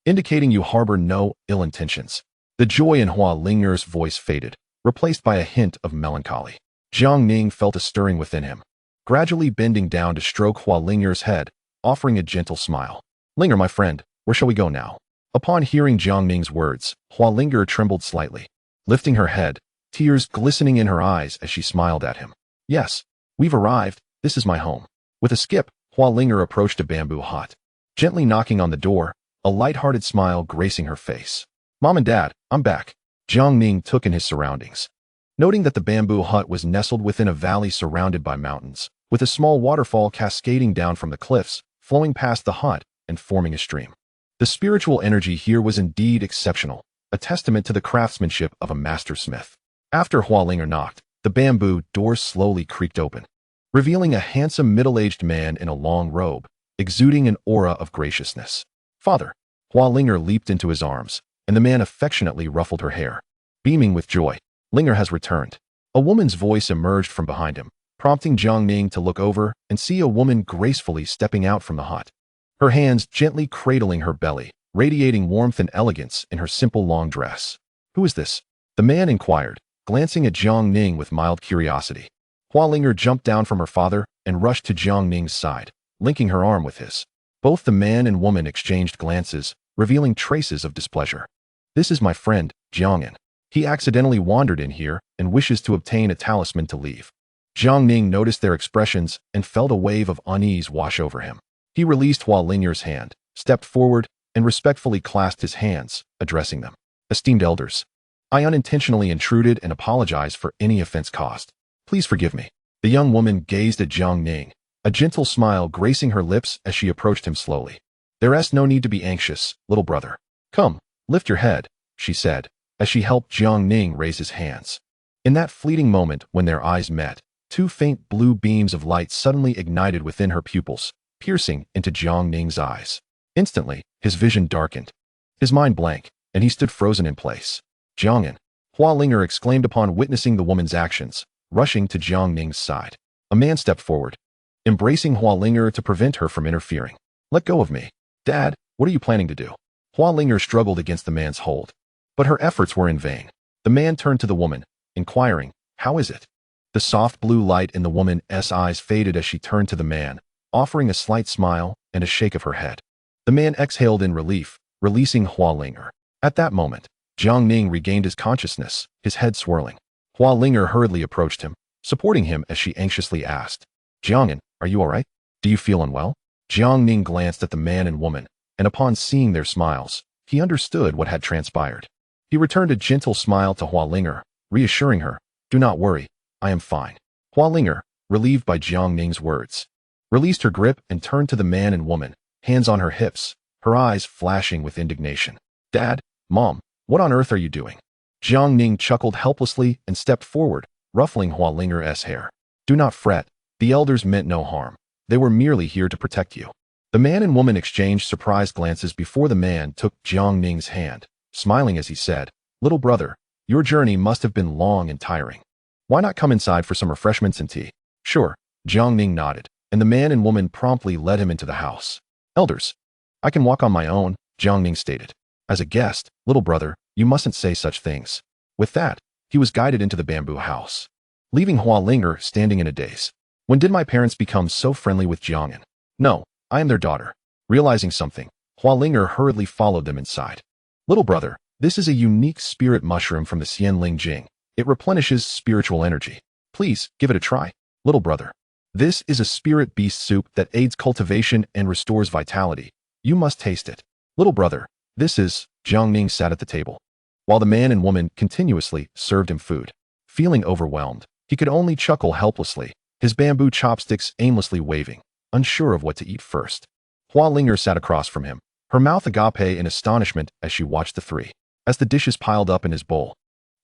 indicating you harbor no ill intentions. The joy in Hua Linger's voice faded, replaced by a hint of melancholy. Jiang Ning felt a stirring within him, gradually bending down to stroke Hua Linger's head, offering a gentle smile. Linger, my friend, where shall we go now? Upon hearing Jiang Ning's words, Hua Linger trembled slightly, lifting her head, tears glistening in her eyes as she smiled at him. Yes, we've arrived, this is my home. With a skip, Hua Linger approached a bamboo hut, gently knocking on the door, a light-hearted smile gracing her face. Mom and Dad, I'm back. Jiang Ning took in his surroundings, noting that the bamboo hut was nestled within a valley surrounded by mountains, with a small waterfall cascading down from the cliffs, flowing past the hut and forming a stream. The spiritual energy here was indeed exceptional, a testament to the craftsmanship of a master smith. After Hua Linger knocked, the bamboo door slowly creaked open, revealing a handsome middle-aged man in a long robe, exuding an aura of graciousness. Father! Hua Linger leaped into his arms, and the man affectionately ruffled her hair. Beaming with joy, Linger has returned. A woman's voice emerged from behind him, prompting Jiang Ning to look over and see a woman gracefully stepping out from the hut, her hands gently cradling her belly, radiating warmth and elegance in her simple long dress. Who is this? The man inquired, glancing at Jiang Ning with mild curiosity. Hua Linger jumped down from her father and rushed to Jiang Ning's side, linking her arm with his. Both the man and woman exchanged glances, revealing traces of displeasure. This is my friend, Jiang Ning. He accidentally wandered in here and wishes to obtain a talisman to leave. Jiang Ning noticed their expressions and felt a wave of unease wash over him. He released Hua Linger's hand, stepped forward, and respectfully clasped his hands, addressing them. Esteemed elders, I unintentionally intruded and apologize for any offense caused. Please forgive me. The young woman gazed at Jiang Ning, a gentle smile gracing her lips as she approached him slowly. There's no need to be anxious, little brother. Come, lift your head, she said, as she helped Jiang Ning raise his hands. In that fleeting moment when their eyes met, two faint blue beams of light suddenly ignited within her pupils, piercing into Jiang Ning's eyes. Instantly, his vision darkened, his mind blank, and he stood frozen in place. Jiang Ning! Hua Linger exclaimed upon witnessing the woman's actions, rushing to Jiang Ning's side. A man stepped forward, embracing Hua Linger to prevent her from interfering. Let go of me. Dad, what are you planning to do? Hua Linger struggled against the man's hold, but her efforts were in vain. The man turned to the woman, inquiring, how is it? The soft blue light in the woman's eyes faded as she turned to the man, offering a slight smile and a shake of her head. The man exhaled in relief, releasing Hua Linger. At that moment, Jiang Ning regained his consciousness, his head swirling. Hua Linger hurriedly approached him, supporting him as she anxiously asked, Jiang Ning, are you all right? Do you feel unwell? Jiang Ning glanced at the man and woman, and upon seeing their smiles, he understood what had transpired. He returned a gentle smile to Hua Linger, reassuring her, do not worry, I am fine. Hua Linger, relieved by Jiang Ning's words, released her grip and turned to the man and woman, hands on her hips, her eyes flashing with indignation. Dad, Mom, what on earth are you doing? Jiang Ning chuckled helplessly and stepped forward, ruffling Hua Linger's hair. Do not fret, the elders meant no harm. They were merely here to protect you. The man and woman exchanged surprised glances before the man took Jiang Ning's hand, smiling as he said, Little brother, your journey must have been long and tiring. Why not come inside for some refreshments and tea? Sure, Jiang Ning nodded, and the man and woman promptly led him into the house. Elders, I can walk on my own, Jiang Ning stated. As a guest, little brother, you mustn't say such things. With that, he was guided into the bamboo house, leaving Hua Linger standing in a daze. When did my parents become so friendly with Jiang Ning? No, I am their daughter. Realizing something, Hua Linger hurriedly followed them inside. Little brother, this is a unique spirit mushroom from the Xianling Jing. It replenishes spiritual energy. Please, give it a try. Little brother, this is a spirit beast soup that aids cultivation and restores vitality. You must taste it. Little brother, this is... Jiang Ning sat at the table, while the man and woman continuously served him food. Feeling overwhelmed, he could only chuckle helplessly, his bamboo chopsticks aimlessly waving, unsure of what to eat first. Hua Linger sat across from him, her mouth agape in astonishment as she watched the three. As the dishes piled up in his bowl,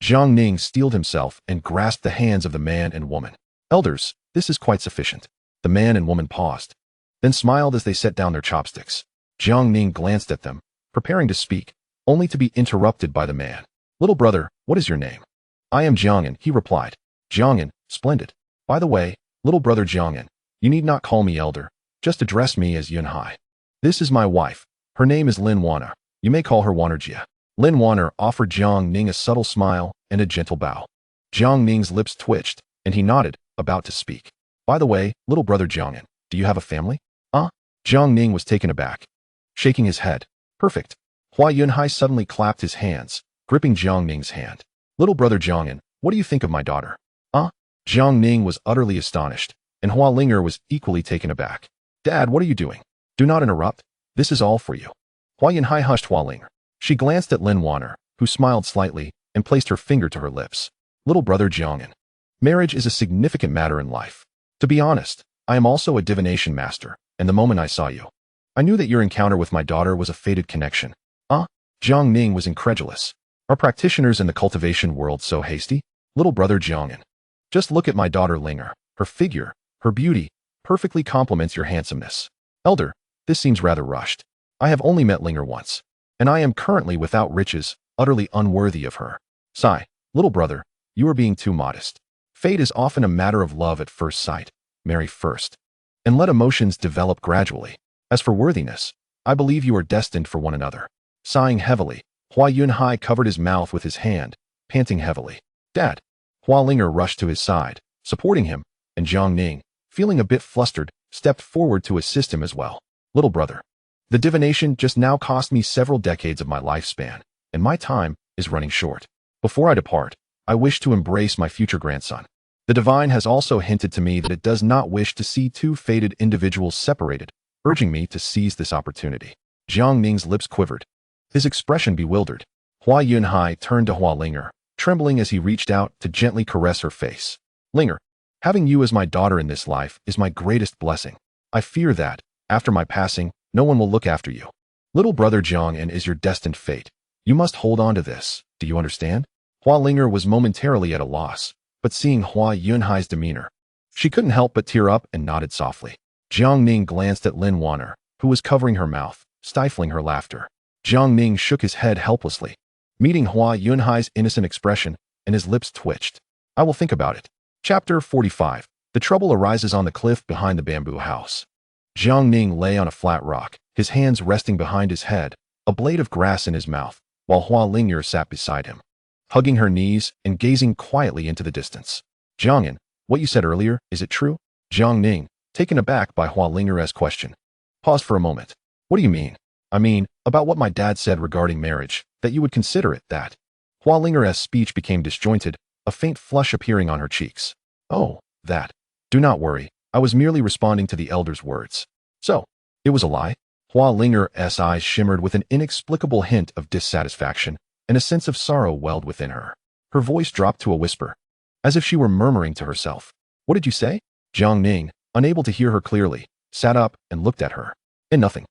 Jiang Ning steeled himself and grasped the hands of the man and woman. Elders, this is quite sufficient. The man and woman paused, then smiled as they set down their chopsticks. Jiang Ning glanced at them, preparing to speak, only to be interrupted by the man. Little brother, what is your name? I am Jiang'an, he replied. Jiang'an, splendid. By the way, little brother Jiang'an, you need not call me elder, just address me as Yunhai. This is my wife. Her name is Lin Wanner. You may call her Wannerjia. Lin Wanner offered Jiang Ning a subtle smile and a gentle bow. Jiang Ning's lips twitched, and he nodded, about to speak. By the way, little brother Jiang'an, do you have a family? Jiang Ning was taken aback, shaking his head. Perfect. Hua Yunhai suddenly clapped his hands, gripping Jiang Ning's hand. Little brother Jiang'an, what do you think of my daughter? Jiang Ning was utterly astonished, and Hua Linger was equally taken aback. Dad, what are you doing? Do not interrupt. This is all for you. Hua Yunhai hushed Hua Linger. She glanced at Lin Wanner, who smiled slightly and placed her finger to her lips. Little brother Jiang'an, marriage is a significant matter in life. To be honest, I am also a divination master, and the moment I saw you, I knew that your encounter with my daughter was a fated connection. Jiang Ning was incredulous. Are practitioners in the cultivation world so hasty? Little brother Jiang'an, just look at my daughter Linger. Her figure, her beauty, perfectly complements your handsomeness. Elder, this seems rather rushed. I have only met Linger once, and I am currently without riches, utterly unworthy of her. Sigh, little brother, you are being too modest. Fate is often a matter of love at first sight. Marry first, and let emotions develop gradually. As for worthiness, I believe you are destined for one another. Sighing heavily, Hua Yunhai covered his mouth with his hand, panting heavily. Dad! Hua Linger rushed to his side, supporting him, and Jiang Ning, feeling a bit flustered, stepped forward to assist him as well. Little brother, the divination just now cost me several decades of my lifespan, and my time is running short. Before I depart, I wish to embrace my future grandson. The divine has also hinted to me that it does not wish to see two fated individuals separated, urging me to seize this opportunity. Jiang Ning's lips quivered, his expression bewildered. Hua Yunhai turned to Hua Linger, trembling as he reached out to gently caress her face. Linger, having you as my daughter in this life is my greatest blessing. I fear that, after my passing, no one will look after you. Little brother Jiang'an is your destined fate. You must hold on to this. Do you understand? Hua Linger was momentarily at a loss, but seeing Hua Yunhai's demeanor, she couldn't help but tear up and nodded softly. Jiang Ning glanced at Lin Wanner, who was covering her mouth, stifling her laughter. Jiang Ning shook his head helplessly, meeting Hua Yunhai's innocent expression, and his lips twitched. I will think about it. Chapter 45. The trouble arises on the cliff behind the bamboo house. Jiang Ning lay on a flat rock, his hands resting behind his head, a blade of grass in his mouth, while Hua Linger sat beside him, hugging her knees and gazing quietly into the distance. Jiang'an, what you said earlier, is it true? Jiang Ning, taken aback by Hua Linger's question, paused for a moment. What do you mean? I mean, about what my dad said regarding marriage, that you would consider it that. Hua Linger's speech became disjointed, a faint flush appearing on her cheeks. Oh, that. Do not worry, I was merely responding to the elder's words. So, it was a lie? Hua Linger's eyes shimmered with an inexplicable hint of dissatisfaction, and a sense of sorrow welled within her. Her voice dropped to a whisper, as if she were murmuring to herself. What did you say? Jiang Ning, unable to hear her clearly, sat up and looked at her. And nothing.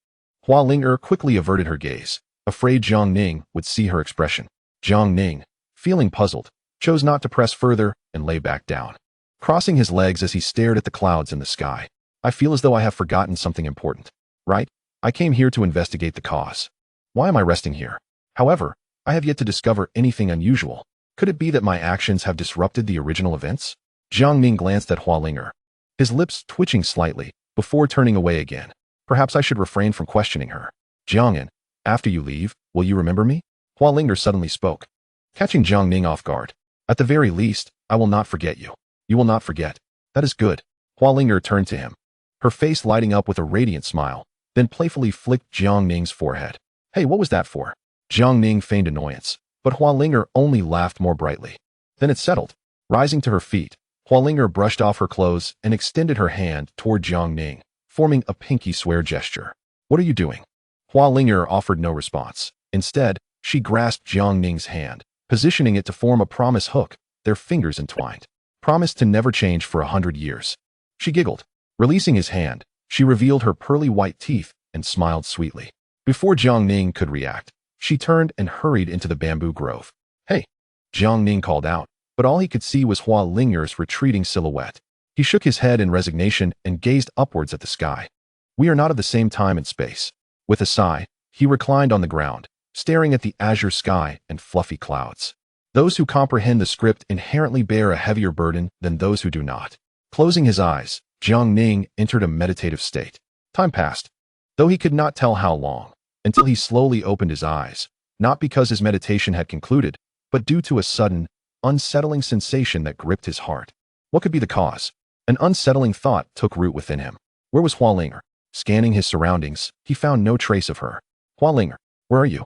Hua Linger quickly averted her gaze, afraid Jiang Ning would see her expression. Jiang Ning, feeling puzzled, chose not to press further and lay back down, crossing his legs as he stared at the clouds in the sky. I feel as though I have forgotten something important. Right? I came here to investigate the cause. Why am I resting here? However, I have yet to discover anything unusual. Could it be that my actions have disrupted the original events? Jiang Ning glanced at Hua Linger, his lips twitching slightly, before turning away again. Perhaps I should refrain from questioning her. Jiang'an, after you leave, will you remember me? Hua Linger suddenly spoke, catching Jiang Ning off guard. At the very least, I will not forget you. You will not forget. That is good. Hua Linger turned to him, her face lighting up with a radiant smile, then playfully flicked Jiang Ning's forehead. Hey, what was that for? Jiang Ning feigned annoyance, but Hua Linger only laughed more brightly. Then it settled. Rising to her feet, Hua Linger brushed off her clothes and extended her hand toward Jiang Ning, forming a pinky swear gesture. What are you doing? Hua Linger offered no response. Instead, she grasped Jiang Ning's hand, positioning it to form a promise hook, their fingers entwined. Promise to never change for 100 years. She giggled. Releasing his hand, she revealed her pearly white teeth and smiled sweetly. Before Jiang Ning could react, she turned and hurried into the bamboo grove. "Hey!" Jiang Ning called out, but all he could see was Hua Linger's retreating silhouette. He shook his head in resignation and gazed upwards at the sky. "We are not of the same time and space." With a sigh, he reclined on the ground, staring at the azure sky and fluffy clouds. Those who comprehend the script inherently bear a heavier burden than those who do not. Closing his eyes, Jiang Ning entered a meditative state. Time passed, though he could not tell how long, until he slowly opened his eyes, not because his meditation had concluded, but due to a sudden, unsettling sensation that gripped his heart. What could be the cause? An unsettling thought took root within him. Where was Hua Linger? Scanning his surroundings, he found no trace of her. "Hua Linger, where are you?"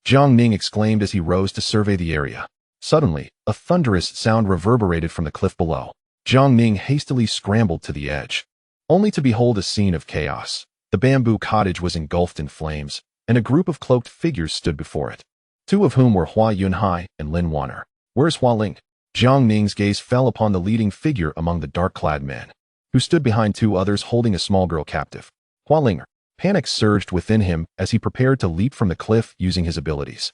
Jiang Ning exclaimed as he rose to survey the area. Suddenly, a thunderous sound reverberated from the cliff below. Jiang Ning hastily scrambled to the edge, only to behold a scene of chaos. The bamboo cottage was engulfed in flames, and a group of cloaked figures stood before it, two of whom were Hua Yunhai and Lin Wanner. "Where's Hua Ling?" Jiang Ning's gaze fell upon the leading figure among the dark-clad men, who stood behind two others holding a small girl captive. Hua Linger. Panic surged within him as he prepared to leap from the cliff using his abilities,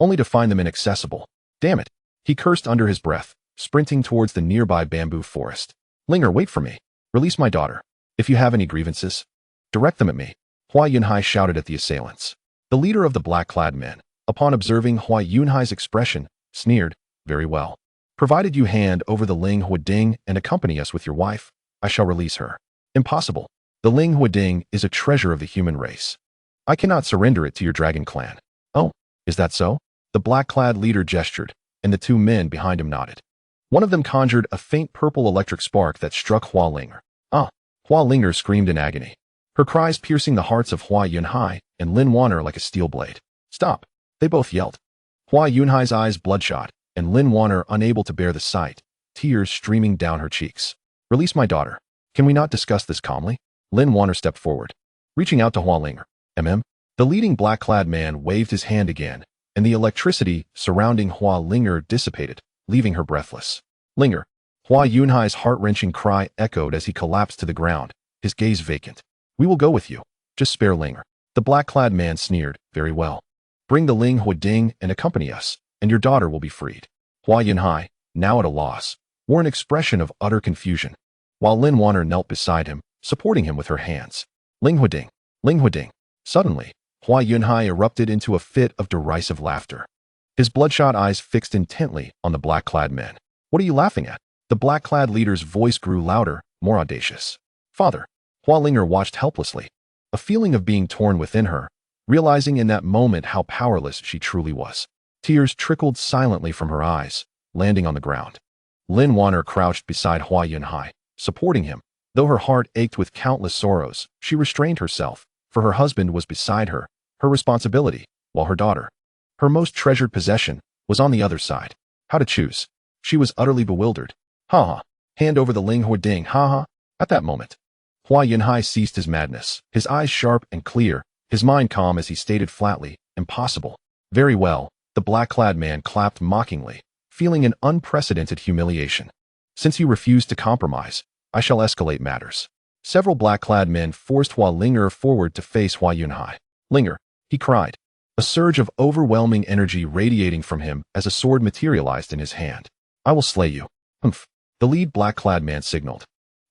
only to find them inaccessible. Damn it! He cursed under his breath, sprinting towards the nearby bamboo forest. "Linger, wait for me. Release my daughter. If you have any grievances, direct them at me." Hua Yunhai shouted at the assailants. The leader of the black-clad men, upon observing Hua Yunhai's expression, sneered, "Very well. Provided you hand over the Ling Huading and accompany us with your wife, I shall release her." "Impossible. The Ling Huading is a treasure of the human race. I cannot surrender it to your dragon clan." "Oh, is that so?" The black-clad leader gestured, and the two men behind him nodded. One of them conjured a faint purple electric spark that struck Hua Linger. "Ah!" Hua Linger screamed in agony, her cries piercing the hearts of Hua Yunhai and Lin Wanner like a steel blade. "Stop!" they both yelled. Hua Yunhai's eyes bloodshot, and Lin Wanner unable to bear the sight, tears streaming down her cheeks. "Release my daughter. Can we not discuss this calmly?" Lin Wanner stepped forward, reaching out to Hua Linger. The leading black-clad man waved his hand again, and the electricity surrounding Hua Linger dissipated, leaving her breathless. "Linger!" Hua Yunhai's heart-wrenching cry echoed as he collapsed to the ground, his gaze vacant. "We will go with you. Just spare Linger." The black-clad man sneered. "Very well. Bring the Ling Huading and accompany us, and your daughter will be freed." Hua Yunhai, now at a loss, wore an expression of utter confusion, while Lin Wanner knelt beside him, supporting him with her hands. "Ling Huading! Ling Huading!" Suddenly, Hua Yunhai erupted into a fit of derisive laughter, his bloodshot eyes fixed intently on the black-clad men. "What are you laughing at?" The black-clad leader's voice grew louder, more audacious. "Father!" Hua Linger watched helplessly, a feeling of being torn within her, realizing in that moment how powerless she truly was. Tears trickled silently from her eyes, landing on the ground. Lin Wanner crouched beside Hua Yunhai, supporting him. Though her heart ached with countless sorrows, she restrained herself, for her husband was beside her, her responsibility, while her daughter, her most treasured possession, was on the other side. How to choose? She was utterly bewildered. "Ha ha! Hand over the Ling Huading, ha ha!" At that moment, Hua Yunhai ceased his madness, his eyes sharp and clear, his mind calm as he stated flatly, "Impossible." "Very well." The black-clad man clapped mockingly, feeling an unprecedented humiliation. "Since you refuse to compromise, I shall escalate matters." Several black-clad men forced Hua Linger forward to face Hua Yunhai. "Linger!" he cried, a surge of overwhelming energy radiating from him as a sword materialized in his hand. "I will slay you." "Humph!" the lead black-clad man signaled,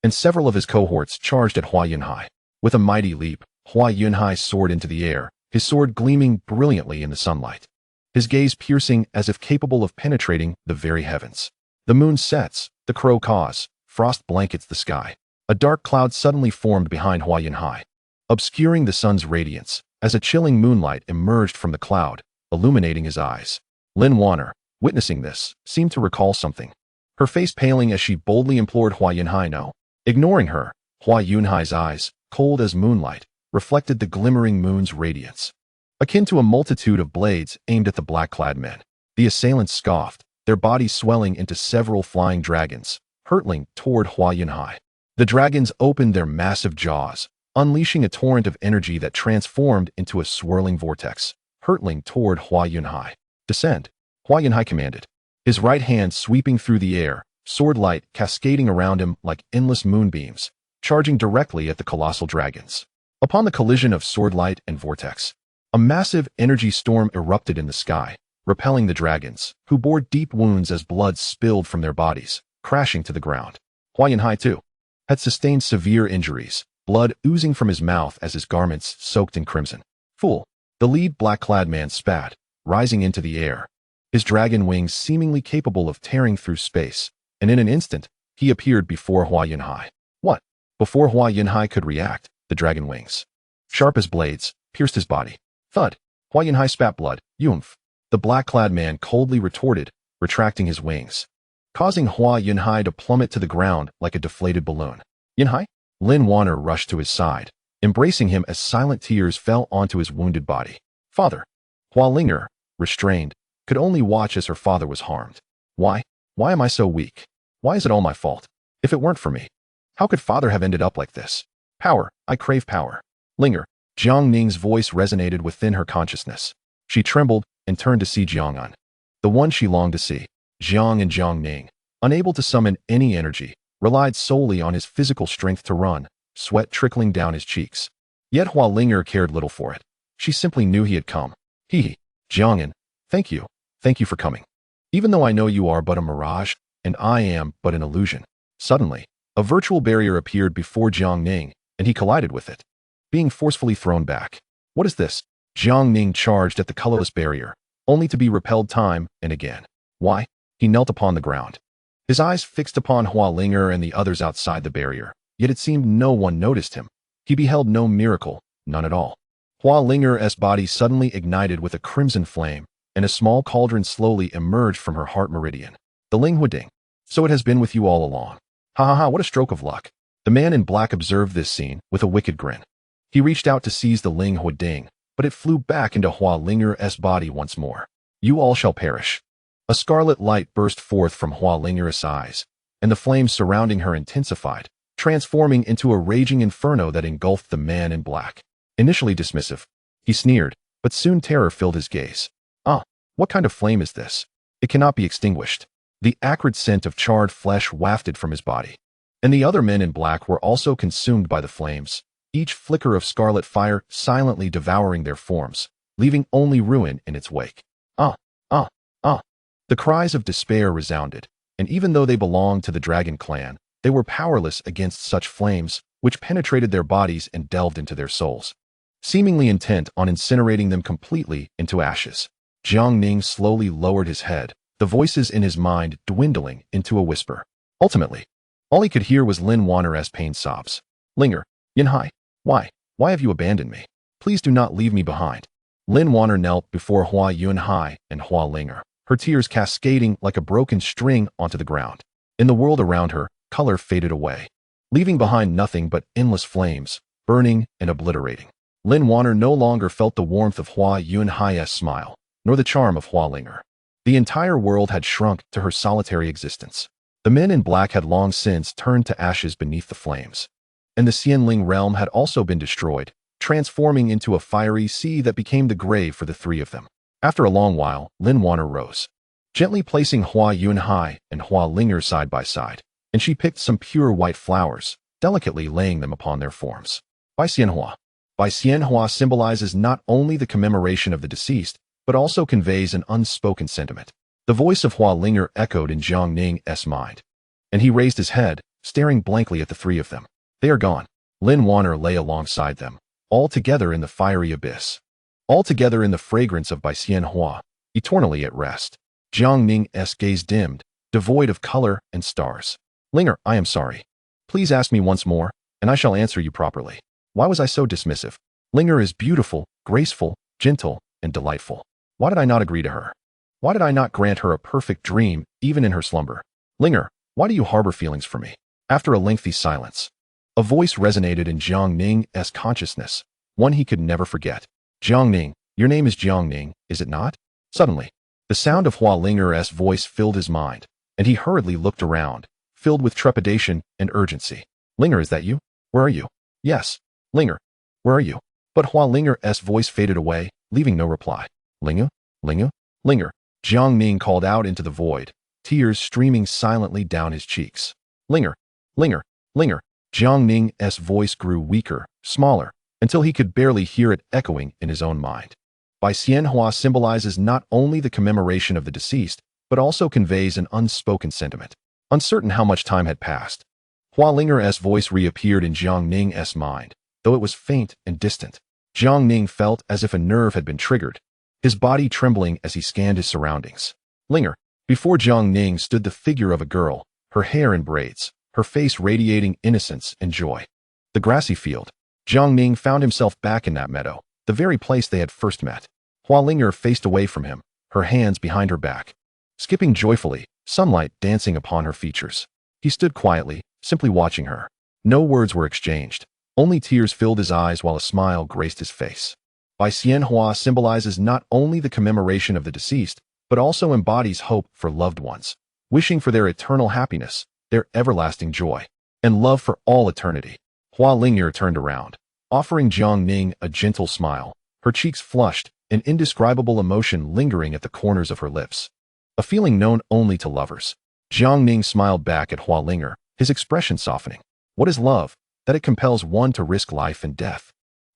and several of his cohorts charged at Hua Yunhai. With a mighty leap, Hua Yunhai soared into the air, his sword gleaming brilliantly in the sunlight, his gaze piercing as if capable of penetrating the very heavens. The moon sets, the crow caws, frost blankets the sky. A dark cloud suddenly formed behind Hua Yunhai, obscuring the sun's radiance, as a chilling moonlight emerged from the cloud, illuminating his eyes. Lin Wanner, witnessing this, seemed to recall something, her face paling as she boldly implored Hua Yunhai no. Ignoring her, Hua Yunhai's eyes, cold as moonlight, reflected the glimmering moon's radiance, akin to a multitude of blades aimed at the black-clad men. The assailants scoffed, their bodies swelling into several flying dragons, hurtling toward Hua Yunhai. The dragons opened their massive jaws, unleashing a torrent of energy that transformed into a swirling vortex, hurtling toward Hua Yunhai. "Descend," Hua Yunhai commanded, his right hand sweeping through the air, sword light cascading around him like endless moonbeams, charging directly at the colossal dragons. Upon the collision of swordlight and vortex, a massive energy storm erupted in the sky, repelling the dragons, who bore deep wounds as blood spilled from their bodies, crashing to the ground. Hua Yunhai, too, had sustained severe injuries, blood oozing from his mouth as his garments soaked in crimson. Fool! The lead black-clad man spat, rising into the air, his dragon wings seemingly capable of tearing through space, and in an instant, he appeared before Hua Yunhai. What? Before Hua Yunhai could react, the dragon wings, sharp as blades, pierced his body. Thud! Hua Yunhai spat blood. Yumph! The black-clad man coldly retorted, retracting his wings, causing Hua Yunhai to plummet to the ground like a deflated balloon. Yunhai? Lin Wanner rushed to his side, embracing him as silent tears fell onto his wounded body. Father! Hua Linger, restrained, could only watch as her father was harmed. Why? Why am I so weak? Why is it all my fault? If it weren't for me, how could father have ended up like this? Power, I crave power. Linger. Jiang Ning's voice resonated within her consciousness. She trembled and turned to see Jiang An, the one she longed to see. Jiang and Jiang Ning, unable to summon any energy, relied solely on his physical strength to run, sweat trickling down his cheeks. Yet Hua Linger cared little for it. She simply knew he had come. Jiang An, thank you for coming. Even though I know you are but a mirage, and I am but an illusion. Suddenly, a virtual barrier appeared before Jiang Ning, and he collided with it, being forcefully thrown back. What is this? Jiang Ning charged at the colorless barrier, only to be repelled time and again. Why? He knelt upon the ground, his eyes fixed upon Hua Linger and the others outside the barrier, yet it seemed no one noticed him. He beheld no miracle, none at all. Hua Linger's body suddenly ignited with a crimson flame, and a small cauldron slowly emerged from her heart meridian. The Ling Huading. So it has been with you all along. Ha ha ha, what a stroke of luck. The man in black observed this scene with a wicked grin. He reached out to seize the Ling Huading, but it flew back into Hua Linger's body once more. You all shall perish. A scarlet light burst forth from Hua Linger's eyes, and the flames surrounding her intensified, transforming into a raging inferno that engulfed the man in black. Initially dismissive, he sneered, but soon terror filled his gaze. Ah, what kind of flame is this? It cannot be extinguished. The acrid scent of charred flesh wafted from his body. And the other men in black were also consumed by the flames, each flicker of scarlet fire silently devouring their forms, leaving only ruin in its wake. Ah, ah, ah. The cries of despair resounded, and even though they belonged to the dragon clan, they were powerless against such flames, which penetrated their bodies and delved into their souls, seemingly intent on incinerating them completely into ashes. Jiang Ning slowly lowered his head, the voices in his mind dwindling into a whisper. Ultimately, all he could hear was Lin Wanner's pain sobs. Linger, Yunhai, why have you abandoned me? Please do not leave me behind. Lin Wanner knelt before Hua Yunhai and Hua Linger, her tears cascading like a broken string onto the ground. In the world around her, color faded away, leaving behind nothing but endless flames, burning and obliterating. Lin Wanner no longer felt the warmth of Hua Yunhai's smile, nor the charm of Hua Linger. The entire world had shrunk to her solitary existence. The men in black had long since turned to ashes beneath the flames, and the Xianling realm had also been destroyed, transforming into a fiery sea that became the grave for the three of them. After a long while, Lin Wanner rose, gently placing Hua Yunhai and Hua Linger side by side, and she picked some pure white flowers, delicately laying them upon their forms. Bai Xianhua. Bai Xianhua symbolizes not only the commemoration of the deceased, but also conveys an unspoken sentiment. The voice of Hua Linger echoed in Jiang Ning's mind, and he raised his head, staring blankly at the three of them. They are gone. Lin Wanner lay alongside them, all together in the fiery abyss, all together in the fragrance of Bai Xianhua, eternally at rest. Jiang Ning's gaze dimmed, devoid of color and stars. Linger, I am sorry. Please ask me once more, and I shall answer you properly. Why was I so dismissive? Linger is beautiful, graceful, gentle, and delightful. Why did I not agree to her? Why did I not grant her a perfect dream, even in her slumber? Linger, why do you harbor feelings for me? After a lengthy silence, a voice resonated in Jiang Ning's consciousness, one he could never forget. Jiang Ning, your name is Jiang Ning, is it not? Suddenly, the sound of Hua Linger's voice filled his mind, and he hurriedly looked around, filled with trepidation and urgency. Linger, is that you? Where are you? Yes. Linger, where are you? But Hua Linger's voice faded away, leaving no reply. Linger? Linger. Jiang Ning called out into the void, tears streaming silently down his cheeks. Linger. Jiang Ning's voice grew weaker, smaller, until he could barely hear it echoing in his own mind. Bai Xianhua symbolizes not only the commemoration of the deceased, but also conveys an unspoken sentiment. Uncertain how much time had passed, Hua Linger's voice reappeared in Jiang Ning's mind, though it was faint and distant. Jiang Ning felt as if a nerve had been triggered, his body trembling as he scanned his surroundings. Linger. Before Jiang Ning stood the figure of a girl, her hair in braids, her face radiating innocence and joy. The grassy field. Jiang Ning found himself back in that meadow, the very place they had first met. Hua Linger faced away from him, her hands behind her back, skipping joyfully, sunlight dancing upon her features. He stood quietly, simply watching her. No words were exchanged. Only tears filled his eyes while a smile graced his face. Bai Xianhua symbolizes not only the commemoration of the deceased, but also embodies hope for loved ones, wishing for their eternal happiness, their everlasting joy, and love for all eternity. Hua Linger turned around, offering Jiang Ning a gentle smile, her cheeks flushed, an indescribable emotion lingering at the corners of her lips. A feeling known only to lovers. Jiang Ning smiled back at Hua Linger, his expression softening. What is love? That it compels one to risk life and death.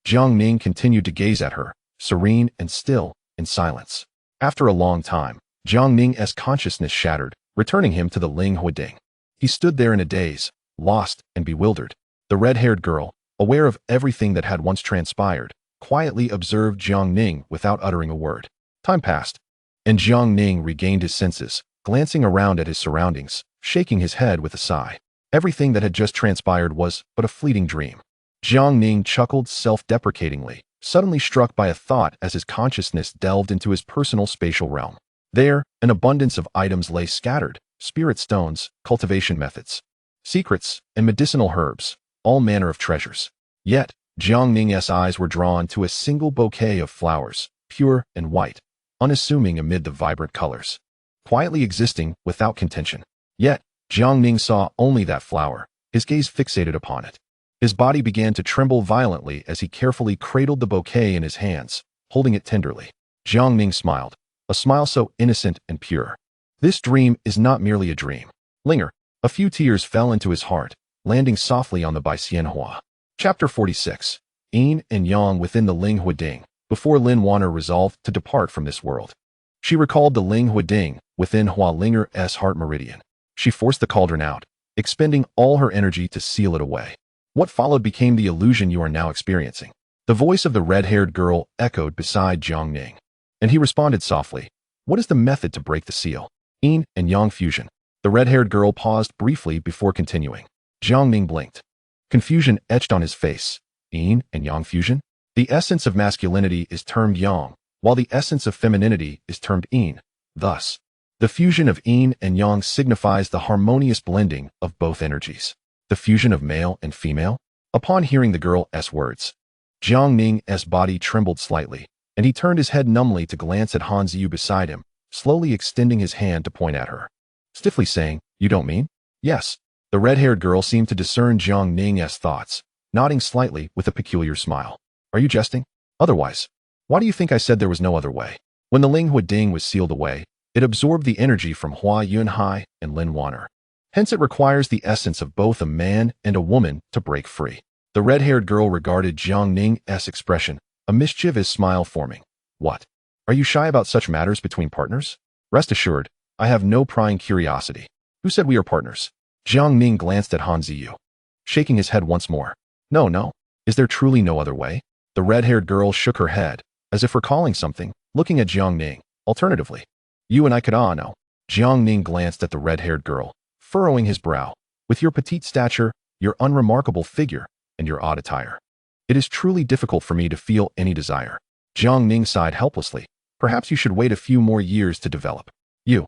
Jiang Ning continued to gaze at her, serene and still, in silence. After a long time, Jiang Ning's consciousness shattered, returning him to the Ling Huading. He stood there in a daze, lost and bewildered. The red-haired girl, aware of everything that had once transpired, quietly observed Jiang Ning without uttering a word. Time passed, and Jiang Ning regained his senses, glancing around at his surroundings, shaking his head with a sigh. Everything that had just transpired was but a fleeting dream. Jiang Ning chuckled self-deprecatingly, suddenly struck by a thought as his consciousness delved into his personal spatial realm. There, an abundance of items lay scattered: spirit stones, cultivation methods, secrets, and medicinal herbs, all manner of treasures. Yet, Jiang Ning's eyes were drawn to a single bouquet of flowers, pure and white, unassuming amid the vibrant colors, quietly existing without contention. Yet, Jiang Ning saw only that flower, his gaze fixated upon it. His body began to tremble violently as he carefully cradled the bouquet in his hands, holding it tenderly. Jiang Ning smiled, a smile so innocent and pure. This dream is not merely a dream. Linger. A few tears fell into his heart, landing softly on the Bai Xianhua. Chapter 46. Yin and Yang within the Ling Huading, before Lin Wanner resolved to depart from this world. She recalled the Ling Huading within Hua Linger's heart meridian. She forced the cauldron out, expending all her energy to seal it away. What followed became the illusion you are now experiencing. The voice of the red-haired girl echoed beside Jiang Ning, and he responded softly. What is the method to break the seal? Yin and Yang fusion. The red-haired girl paused briefly before continuing. Jiang Ning blinked. Confusion etched on his face. Yin and Yang fusion? The essence of masculinity is termed Yang, while the essence of femininity is termed Yin. Thus, the fusion of Yin and Yang signifies the harmonious blending of both energies. The fusion of male and female? Upon hearing the girl's words, Jiang Ning's body trembled slightly, and he turned his head numbly to glance at Han Ziyu beside him, slowly extending his hand to point at her. Stiffly saying, "You don't mean?" "Yes." The red-haired girl seemed to discern Jiang Ning's thoughts, nodding slightly with a peculiar smile. "Are you jesting? Otherwise, why do you think I said there was no other way?" When the Ling Huading was sealed away, it absorbed the energy from Hua Yunhai and Lin Wanner. Hence it requires the essence of both a man and a woman to break free. The red-haired girl regarded Jiang Ning's expression, a mischievous smile forming. "What? Are you shy about such matters between partners?" "Rest assured, I have no prying curiosity. Who said we are partners?" Jiang Ning glanced at Han Ziyu, shaking his head once more. No. Is there truly no other way?" The red-haired girl shook her head, as if recalling something, looking at Jiang Ning. "Alternatively, you and I could no." Jiang Ning glanced at the red-haired girl, furrowing his brow. "With your petite stature, your unremarkable figure, and your odd attire, it is truly difficult for me to feel any desire." Jiang Ning sighed helplessly. "Perhaps you should wait a few more years to develop." "You."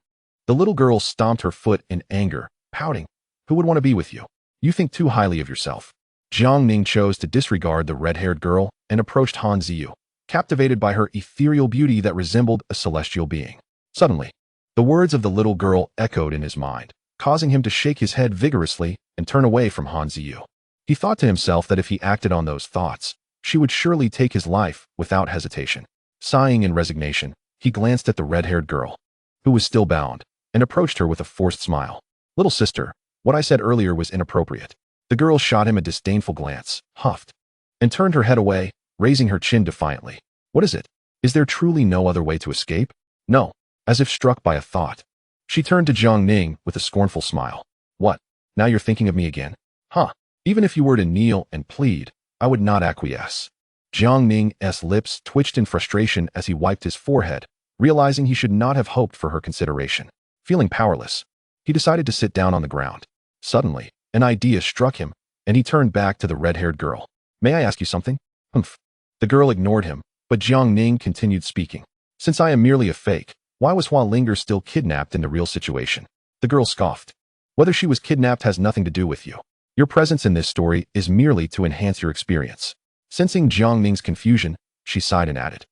The little girl stomped her foot in anger, pouting. "Who would want to be with you? You think too highly of yourself." Jiang Ning chose to disregard the red-haired girl and approached Han Ziyu, captivated by her ethereal beauty that resembled a celestial being. Suddenly, the words of the little girl echoed in his mind, causing him to shake his head vigorously and turn away from Han Ziyu. He thought to himself that if he acted on those thoughts, she would surely take his life without hesitation. Sighing in resignation, he glanced at the red-haired girl, who was still bound, and approached her with a forced smile. "Little sister, what I said earlier was inappropriate." The girl shot him a disdainful glance, huffed, and turned her head away, raising her chin defiantly. What is it? Is there truly no other way to escape? No. As if struck by a thought, she turned to Jiang Ning with a scornful smile. What? Now you're thinking of me again? Huh. Even if you were to kneel and plead, I would not acquiesce. Jiang Ning's lips twitched in frustration as he wiped his forehead, realizing he should not have hoped for her consideration. Feeling powerless, he decided to sit down on the ground. Suddenly, an idea struck him, and he turned back to the red-haired girl. May I ask you something? Humph. The girl ignored him, but Jiang Ning continued speaking. Since I am merely a fake, why was Hua Linger still kidnapped in the real situation? The girl scoffed. Whether she was kidnapped has nothing to do with you. Your presence in this story is merely to enhance your experience. Sensing Jiang Ning's confusion, she sighed and added.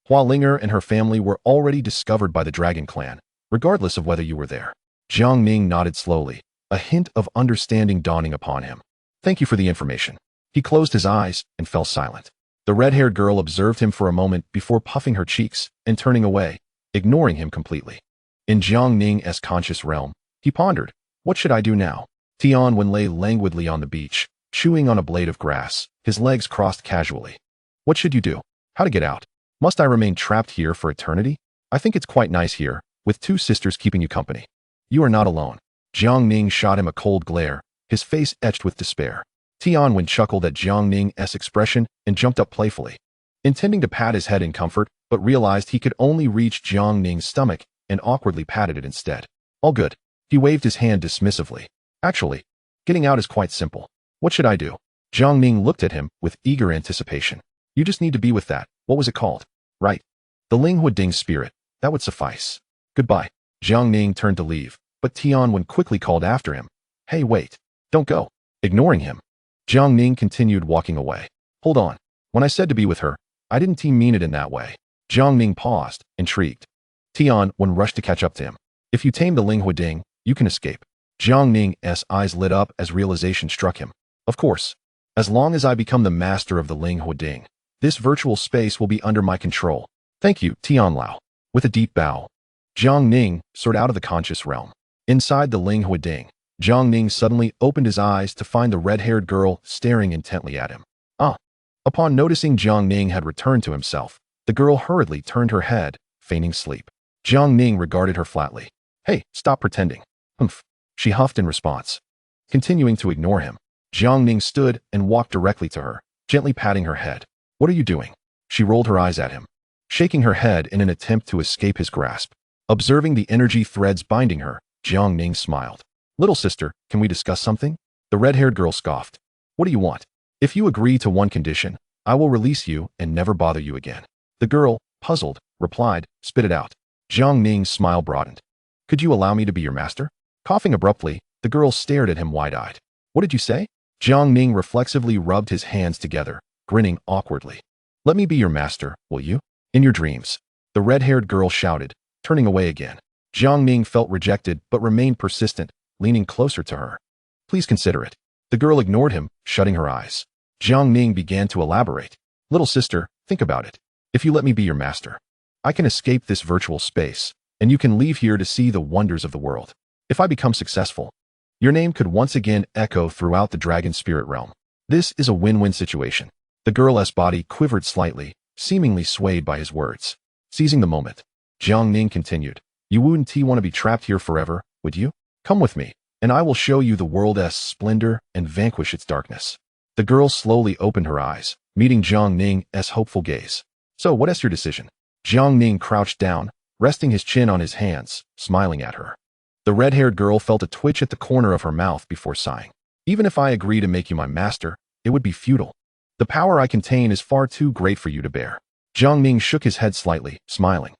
Hua Linger and her family were already discovered by the Dragon Clan, regardless of whether you were there. Jiang Ning nodded slowly, a hint of understanding dawning upon him. Thank you for the information. He closed his eyes and fell silent. The red-haired girl observed him for a moment before puffing her cheeks and turning away, ignoring him completely. In Jiang Ning's conscious realm, he pondered, what should I do now? Tianwen lay languidly on the beach, chewing on a blade of grass, his legs crossed casually. What should you do? How to get out? Must I remain trapped here for eternity? I think it's quite nice here, with two sisters keeping you company. You are not alone. Jiang Ning shot him a cold glare, his face etched with despair. Tianwen chuckled at Jiang Ning's expression and jumped up playfully, intending to pat his head in comfort, but realized he could only reach Jiang Ning's stomach and awkwardly patted it instead. All good. He waved his hand dismissively. Actually, getting out is quite simple. What should I do? Jiang Ning looked at him with eager anticipation. You just need to be with that. What was it called? Right. The Linghua Ding spirit. That would suffice. Goodbye. Jiang Ning turned to leave, but Tianwen quickly called after him. Hey, wait. Don't go. Ignoring him, Jiang Ning continued walking away. Hold on. When I said to be with her, I didn't mean it in that way. Jiang Ning paused, intrigued. Tianwen rushed to catch up to him. If you tame the Linghua Ding, you can escape. Jiang Ning's eyes lit up as realization struck him. Of course. As long as I become the master of the Linghua Ding, this virtual space will be under my control. Thank you, Tianlao. With a deep bow, Jiang Ning soared out of the conscious realm. Inside the Linghua Ding, Jiang Ning suddenly opened his eyes to find the red-haired girl staring intently at him. Upon noticing Jiang Ning had returned to himself, the girl hurriedly turned her head, feigning sleep. Jiang Ning regarded her flatly. Hey, stop pretending. Humph. She huffed in response. Continuing to ignore him, Jiang Ning stood and walked directly to her, gently patting her head. What are you doing? She rolled her eyes at him, shaking her head in an attempt to escape his grasp. Observing the energy threads binding her, Jiang Ning smiled. Little sister, can we discuss something? The red-haired girl scoffed. What do you want? If you agree to one condition, I will release you and never bother you again. The girl, puzzled, replied, spit it out. Jiang Ning's smile broadened. Could you allow me to be your master? Coughing abruptly, the girl stared at him wide-eyed. What did you say? Jiang Ning reflexively rubbed his hands together, grinning awkwardly. Let me be your master, will you? In your dreams. The red-haired girl shouted, turning away again. Jiang Ning felt rejected but remained persistent, leaning closer to her. Please consider it. The girl ignored him, shutting her eyes. Jiang Ning began to elaborate. Little sister, think about it. If you let me be your master, I can escape this virtual space, and you can leave here to see the wonders of the world. If I become successful, your name could once again echo throughout the dragon spirit realm. This is a win-win situation. The girl's body quivered slightly, seemingly swayed by his words. Seizing the moment, Jiang Ning continued. You wouldn't want to be trapped here forever, would you? Come with me, and I will show you the world's splendor and vanquish its darkness. The girl slowly opened her eyes, meeting Jiang Ning's hopeful gaze. So what is your decision? Jiang Ning crouched down, resting his chin on his hands, smiling at her. The red-haired girl felt a twitch at the corner of her mouth before sighing. Even if I agree to make you my master, it would be futile. The power I contain is far too great for you to bear. Jiang Ning shook his head slightly, smiling.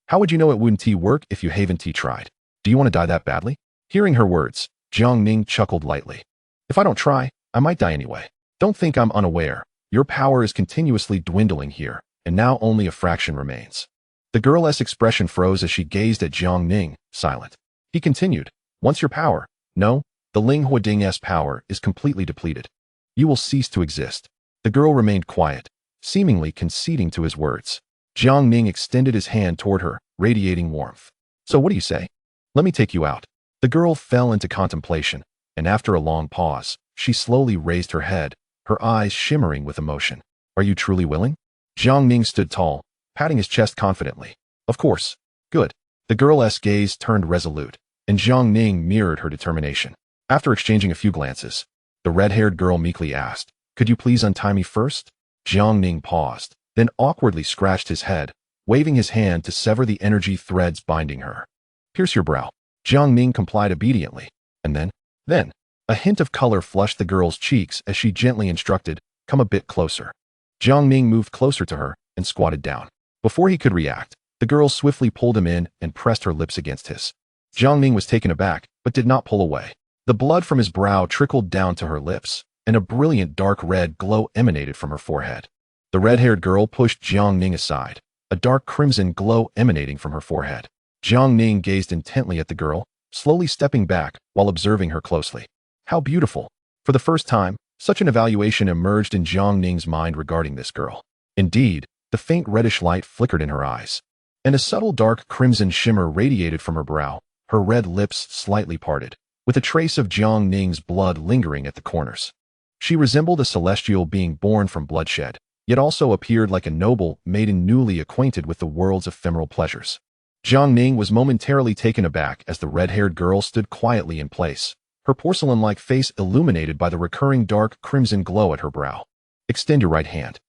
How would you know it wouldn't work if you haven't tried? Do you want to die that badly? Hearing her words, Jiang Ning chuckled lightly. If I don't try, I might die anyway. Don't think I'm unaware. Your power is continuously dwindling here, and now only a fraction remains. The girl's expression froze as she gazed at Jiang Ning, silent. He continued, once your power, no, the Linghua Ding's power is completely depleted. You will cease to exist. The girl remained quiet, seemingly conceding to his words. Jiang Ning extended his hand toward her, radiating warmth. So what do you say? Let me take you out. The girl fell into contemplation, and after a long pause, she slowly raised her head, her eyes shimmering with emotion. Are you truly willing? Jiang Ning stood tall, patting his chest confidently. Of course. Good. The girl's gaze turned resolute, and Jiang Ning mirrored her determination. After exchanging a few glances, the red-haired girl meekly asked, Could you please untie me first? Jiang Ning paused, then awkwardly scratched his head, waving his hand to sever the energy threads binding her. Pierce your brow. Jiang Ning complied obediently, and then, a hint of color flushed the girl's cheeks as she gently instructed, Come a bit closer. Jiang Ning moved closer to her and squatted down. Before he could react, the girl swiftly pulled him in and pressed her lips against his. Jiang Ning was taken aback, but did not pull away. The blood from his brow trickled down to her lips, and a brilliant dark red glow emanated from her forehead. The red-haired girl pushed Jiang Ning aside, a dark crimson glow emanating from her forehead. Jiang Ning gazed intently at the girl, slowly stepping back while observing her closely. How beautiful! For the first time, such an evaluation emerged in Jiang Ning's mind regarding this girl. Indeed, the faint reddish light flickered in her eyes, and a subtle dark crimson shimmer radiated from her brow, her red lips slightly parted, with a trace of Jiang Ning's blood lingering at the corners. She resembled a celestial being born from bloodshed, yet also appeared like a noble maiden newly acquainted with the world's ephemeral pleasures. Jiang Ning was momentarily taken aback as the red-haired girl stood quietly in place, her porcelain-like face illuminated by the recurring dark crimson glow at her brow. Extend your right hand.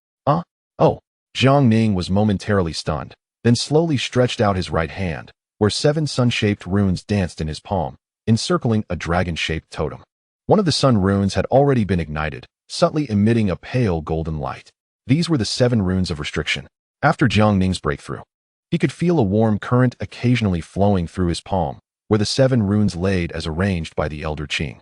Oh. Jiang Ning was momentarily stunned, then slowly stretched out his right hand, where 7 sun-shaped runes danced in his palm, encircling a dragon-shaped totem. One of the sun runes had already been ignited, subtly emitting a pale golden light. These were the 7 runes of restriction. After Jiang Ning's breakthrough, he could feel a warm current occasionally flowing through his palm, where the 7 runes laid as arranged by the elder Qing.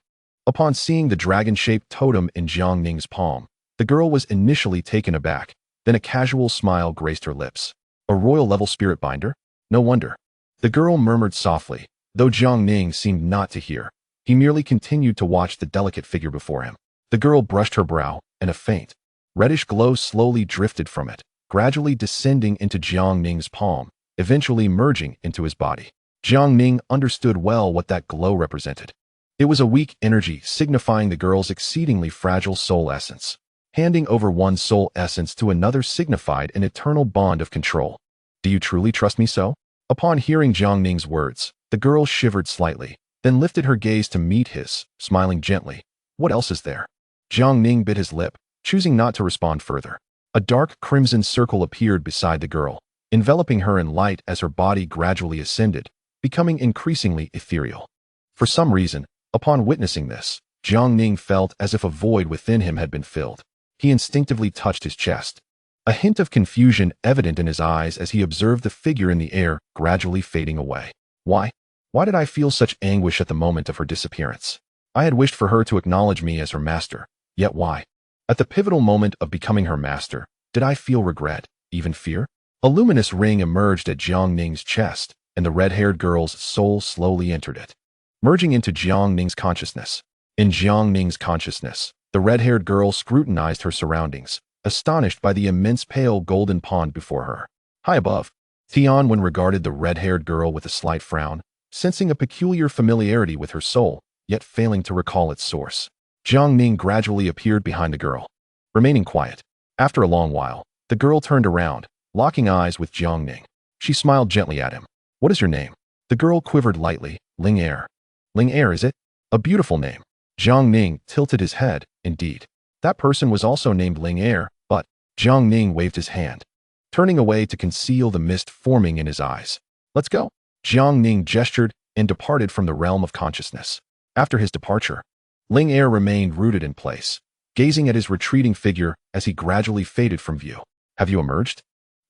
Upon seeing the dragon-shaped totem in Jiang Ning's palm, the girl was initially taken aback, then a casual smile graced her lips. A royal-level spirit binder? No wonder. The girl murmured softly, though Jiang Ning seemed not to hear. He merely continued to watch the delicate figure before him. The girl brushed her brow, and a faint, reddish glow slowly drifted from it, gradually descending into Jiang Ning's palm, eventually merging into his body. Jiang Ning understood well what that glow represented. It was a weak energy signifying the girl's exceedingly fragile soul essence. Handing over one soul essence to another signified an eternal bond of control. Do you truly trust me so? Upon hearing Jiang Ning's words, the girl shivered slightly, then lifted her gaze to meet his, smiling gently. What else is there? Jiang Ning bit his lip, choosing not to respond further. A dark crimson circle appeared beside the girl, enveloping her in light as her body gradually ascended, becoming increasingly ethereal. For some reason, upon witnessing this, Jiang Ning felt as if a void within him had been filled. He instinctively touched his chest. A hint of confusion evident in his eyes as he observed the figure in the air gradually fading away. Why? Why did I feel such anguish at the moment of her disappearance? I had wished for her to acknowledge me as her master, yet why? At the pivotal moment of becoming her master, did I feel regret, even fear? A luminous ring emerged at Jiang Ning's chest, and the red-haired girl's soul slowly entered it, merging into Jiang Ning's consciousness. In Jiang Ning's consciousness, the red-haired girl scrutinized her surroundings, astonished by the immense pale golden pond before her. High above, Tianwen regarded the red-haired girl with a slight frown, sensing a peculiar familiarity with her soul, yet failing to recall its source. Jiang Ning gradually appeared behind the girl, remaining quiet. After a long while, the girl turned around, locking eyes with Jiang Ning. She smiled gently at him. What is your name? The girl quivered lightly. Ling Er. Ling Er, is it? A beautiful name. Jiang Ning tilted his head. Indeed. That person was also named Ling Er, but Jiang Ning waved his hand, turning away to conceal the mist forming in his eyes. Let's go. Jiang Ning gestured and departed from the realm of consciousness. After his departure, Ling Er remained rooted in place, gazing at his retreating figure as he gradually faded from view. Have you emerged?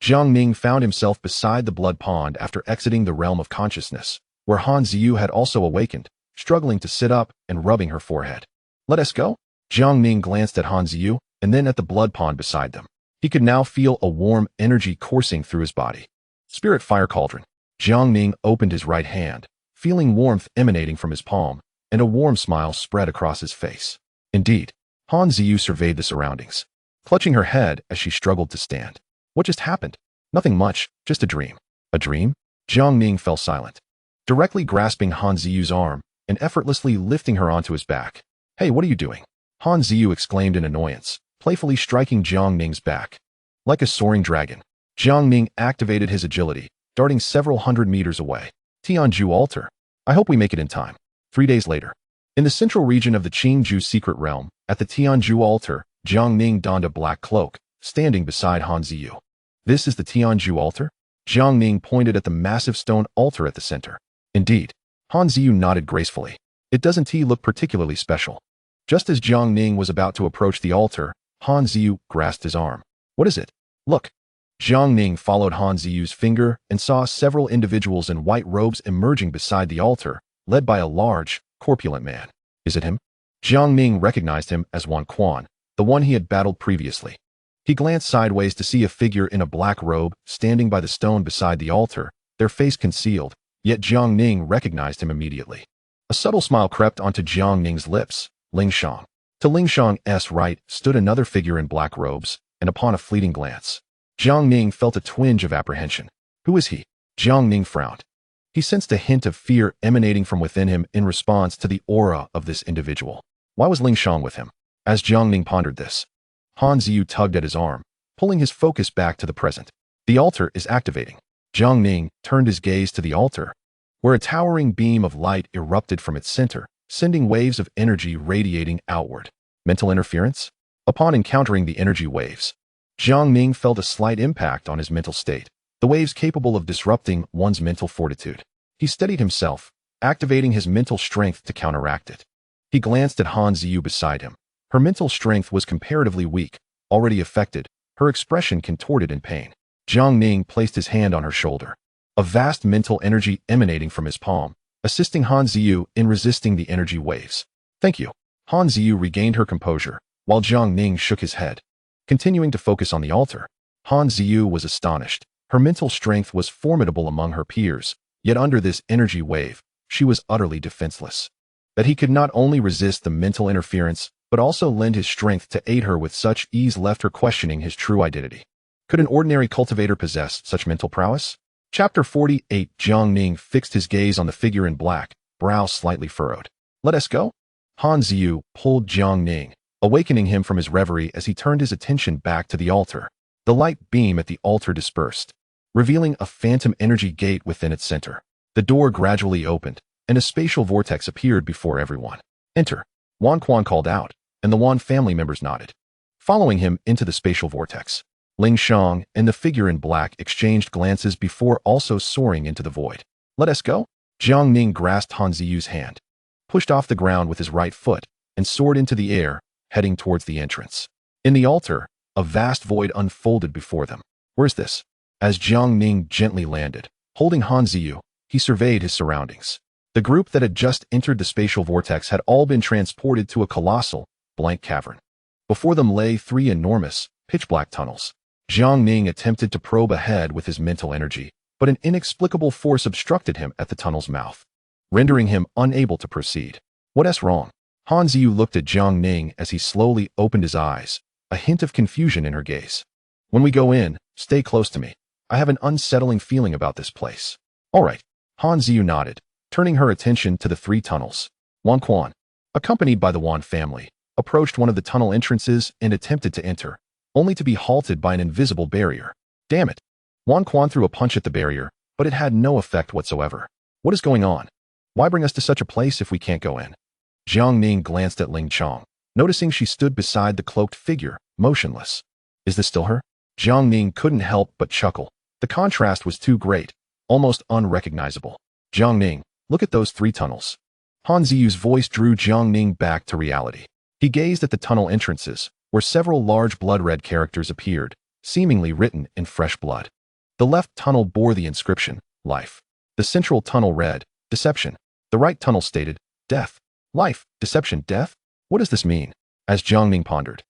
Jiang Ning found himself beside the blood pond after exiting the realm of consciousness, where Han Ziyu had also awakened, struggling to sit up and rubbing her forehead. Let us go? Jiang Ning glanced at Han Ziyu and then at the blood pond beside them. He could now feel a warm energy coursing through his body. Spirit Fire Cauldron. Jiang Ning opened his right hand, feeling warmth emanating from his palm, and a warm smile spread across his face. Indeed, Han Ziyu surveyed the surroundings, clutching her head as she struggled to stand. What just happened? Nothing much, just a dream. A dream? Jiang Ning fell silent, directly grasping Han Ziyu's arm and effortlessly lifting her onto his back. Hey, what are you doing? Han Ziyu exclaimed in annoyance, playfully striking Jiang Ning's back. Like a soaring dragon, Jiang Ning activated his agility, darting several hundred meters away. Tianju altar. I hope we make it in time. 3 days later. In the central region of the Qingju secret realm, at the Tianju altar, Jiang Ning donned a black cloak, standing beside Han Ziyu. This is the Tianju altar? Jiang Ning pointed at the massive stone altar at the center. Indeed. Han Ziyu nodded gracefully. It doesn't look particularly special. Just as Jiang Ning was about to approach the altar, Han Ziyu grasped his arm. What is it? Look. Jiang Ning followed Han Ziyu's finger and saw several individuals in white robes emerging beside the altar, led by a large, corpulent man. Is it him? Jiang Ning recognized him as Wan Quan, the one he had battled previously. He glanced sideways to see a figure in a black robe standing by the stone beside the altar, their face concealed, yet Jiang Ning recognized him immediately. A subtle smile crept onto Jiang Ning's lips. Ling Shang. To Ling Shang's right stood another figure in black robes, and upon a fleeting glance, Jiang Ning felt a twinge of apprehension. Who is he? Jiang Ning frowned. He sensed a hint of fear emanating from within him in response to the aura of this individual. Why was Ling Shang with him? As Jiang Ning pondered this, Han Ziyu tugged at his arm, pulling his focus back to the present. The altar is activating. Jiang Ning turned his gaze to the altar, where a towering beam of light erupted from its center, sending waves of energy radiating outward. Mental interference? Upon encountering the energy waves, Jiang Ning felt a slight impact on his mental state, the waves capable of disrupting one's mental fortitude. He steadied himself, activating his mental strength to counteract it. He glanced at Han Ziyu beside him. Her mental strength was comparatively weak, already affected, her expression contorted in pain. Jiang Ning placed his hand on her shoulder, a vast mental energy emanating from his palm, assisting Han Ziyu in resisting the energy waves. Thank you. Han Ziyu regained her composure, while Jiang Ning shook his head. Continuing to focus on the altar, Han Ziyu was astonished. Her mental strength was formidable among her peers, yet under this energy wave, she was utterly defenseless. That he could not only resist the mental interference, but also lend his strength to aid her with such ease left her questioning his true identity. Could an ordinary cultivator possess such mental prowess? Chapter 48. Jiang Ning fixed his gaze on the figure in black, brow slightly furrowed. Let us go? Han Ziyu pulled Jiang Ning, awakening him from his reverie as he turned his attention back to the altar. The light beam at the altar dispersed, revealing a phantom energy gate within its center. The door gradually opened, and a spatial vortex appeared before everyone. Enter. Wan Quan called out, and the Wan family members nodded. Following him into the spatial vortex, Ling Shang and the figure in black exchanged glances before also soaring into the void. Let us go? Jiang Ning grasped Han Ziyu's hand, pushed off the ground with his right foot, and soared into the air, heading towards the entrance. In the altar, a vast void unfolded before them. Where's this? As Jiang Ning gently landed, holding Han Ziyu, he surveyed his surroundings. The group that had just entered the spatial vortex had all been transported to a colossal, blank cavern. Before them lay 3 enormous, pitch-black tunnels. Jiang Ning attempted to probe ahead with his mental energy, but an inexplicable force obstructed him at the tunnel's mouth, rendering him unable to proceed. What's wrong? Han Ziyu looked at Jiang Ning as he slowly opened his eyes, a hint of confusion in her gaze. When we go in, stay close to me. I have an unsettling feeling about this place. All right. Han Ziyu nodded, turning her attention to the 3 tunnels. Wan Quan, accompanied by the Wan family, approached one of the tunnel entrances and attempted to enter, only to be halted by an invisible barrier. Damn it. Wan Quan threw a punch at the barrier, but it had no effect whatsoever. What is going on? Why bring us to such a place if we can't go in? Jiang Ning glanced at Ling Chang, noticing she stood beside the cloaked figure, motionless. Is this still her? Jiang Ning couldn't help but chuckle. The contrast was too great, almost unrecognizable. Jiang Ning, look at those 3 tunnels. Han Ziyu's voice drew Jiang Ning back to reality. He gazed at the tunnel entrances, where several large blood-red characters appeared, seemingly written in fresh blood. The left tunnel bore the inscription, Life. The central tunnel read, Deception. The right tunnel stated, Death. Life, deception, death? What does this mean? As Jiang Ning pondered,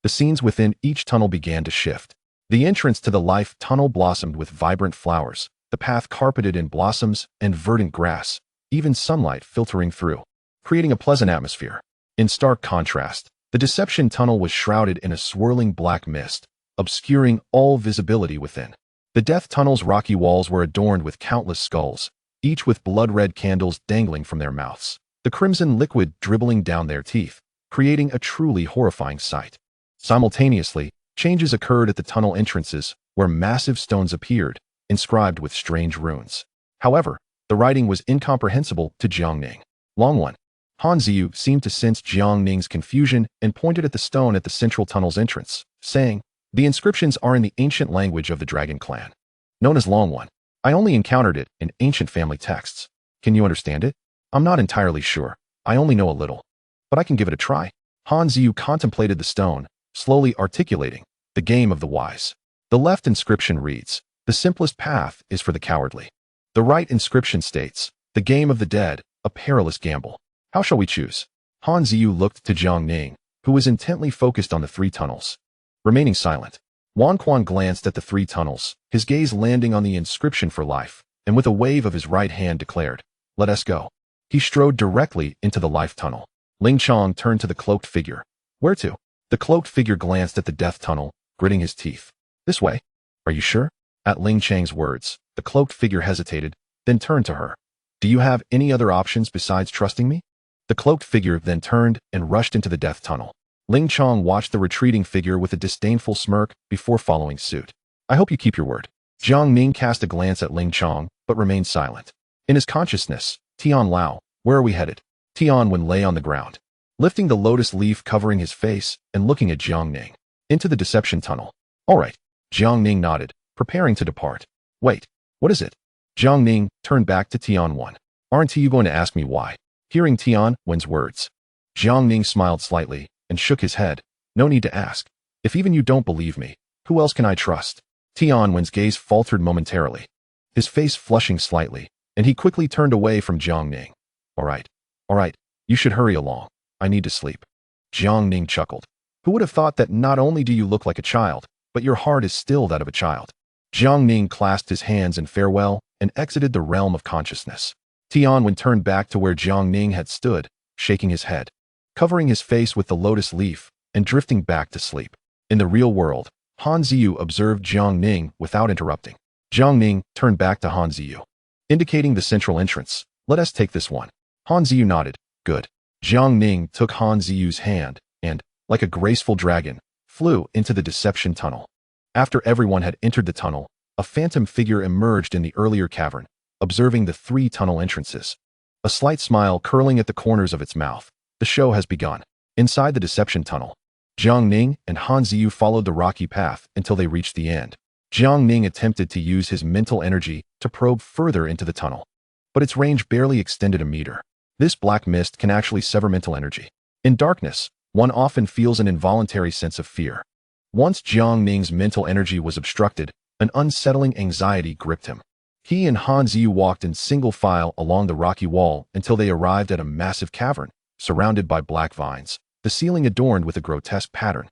the scenes within each tunnel began to shift. The entrance to the Life tunnel blossomed with vibrant flowers, the path carpeted in blossoms and verdant grass, even sunlight filtering through, creating a pleasant atmosphere. In stark contrast, the Deception tunnel was shrouded in a swirling black mist, obscuring all visibility within. The Death tunnel's rocky walls were adorned with countless skulls, each with blood-red candles dangling from their mouths, the crimson liquid dribbling down their teeth. creating a truly horrifying sight. Simultaneously, changes occurred at the tunnel entrances, where massive stones appeared, inscribed with strange runes. However, the writing was incomprehensible to Jiang Ning. Long One. Han Ziyu seemed to sense Jiang Ning's confusion and pointed at the stone at the central tunnel's entrance, saying, "The inscriptions are in the ancient language of the Dragon Clan, known as Long One. I only encountered it in ancient family texts. Can you understand it?" "I'm not entirely sure. I only know a little. But I can give it a try." Han Ziyu contemplated the stone, slowly articulating, "The game of the wise." The left inscription reads, "The simplest path is for the cowardly." The right inscription states, "The game of the dead, a perilous gamble. How shall we choose?" Han Ziyu looked to Jiang Ning, who was intently focused on the three tunnels. Remaining silent, Wan Quan glanced at the three tunnels, his gaze landing on the inscription for life, and with a wave of his right hand declared, "Let us go." He strode directly into the life tunnel. Ling Chong turned to the cloaked figure. "Where to?" The cloaked figure glanced at the death tunnel, gritting his teeth. "This way." "Are you sure?" At Ling Chang's words, the cloaked figure hesitated, then turned to her. "Do you have any other options besides trusting me?" The cloaked figure then turned and rushed into the death tunnel. Ling Chong watched the retreating figure with a disdainful smirk before following suit. "I hope you keep your word." Jiang Ning cast a glance at Ling Chong, but remained silent. In his consciousness, Tian Lao, "Where are we headed?" Tian Wen lay on the ground, lifting the lotus leaf covering his face and looking at Jiang Ning. "Into the deception tunnel." "All right." Jiang Ning nodded, preparing to depart. "Wait, what is it?" Jiang Ning turned back to Tian Wen. "Aren't you going to ask me why?" Hearing Tian Wen's words, Jiang Ning smiled slightly and shook his head. "No need to ask. If even you don't believe me, who else can I trust?" Tian Wen's gaze faltered momentarily, his face flushing slightly, and he quickly turned away from Jiang Ning. All right, you should hurry along. I need to sleep." Jiang Ning chuckled. "Who would have thought that not only do you look like a child, but your heart is still that of a child?" Jiang Ning clasped his hands in farewell and exited the realm of consciousness. Tian Wen turned back to where Jiang Ning had stood, shaking his head, covering his face with the lotus leaf, and drifting back to sleep. In the real world, Han Ziyu observed Jiang Ning without interrupting. Jiang Ning turned back to Han Ziyu, indicating the central entrance. "Let us take this one." Han Ziyu nodded. "Good." Jiang Ning took Han Ziyu's hand and, like a graceful dragon, flew into the deception tunnel. After everyone had entered the tunnel, a phantom figure emerged in the earlier cavern, observing the three tunnel entrances. A slight smile curling at the corners of its mouth. "The show has begun." Inside the deception tunnel, Jiang Ning and Han Ziyu followed the rocky path until they reached the end. Jiang Ning attempted to use his mental energy to probe further into the tunnel, but its range barely extended a meter. This black mist can actually sever mental energy. In darkness, one often feels an involuntary sense of fear. Once Jiang Ning's mental energy was obstructed, an unsettling anxiety gripped him. He and Han Ziyu walked in single file along the rocky wall until they arrived at a massive cavern, surrounded by black vines, the ceiling adorned with a grotesque pattern,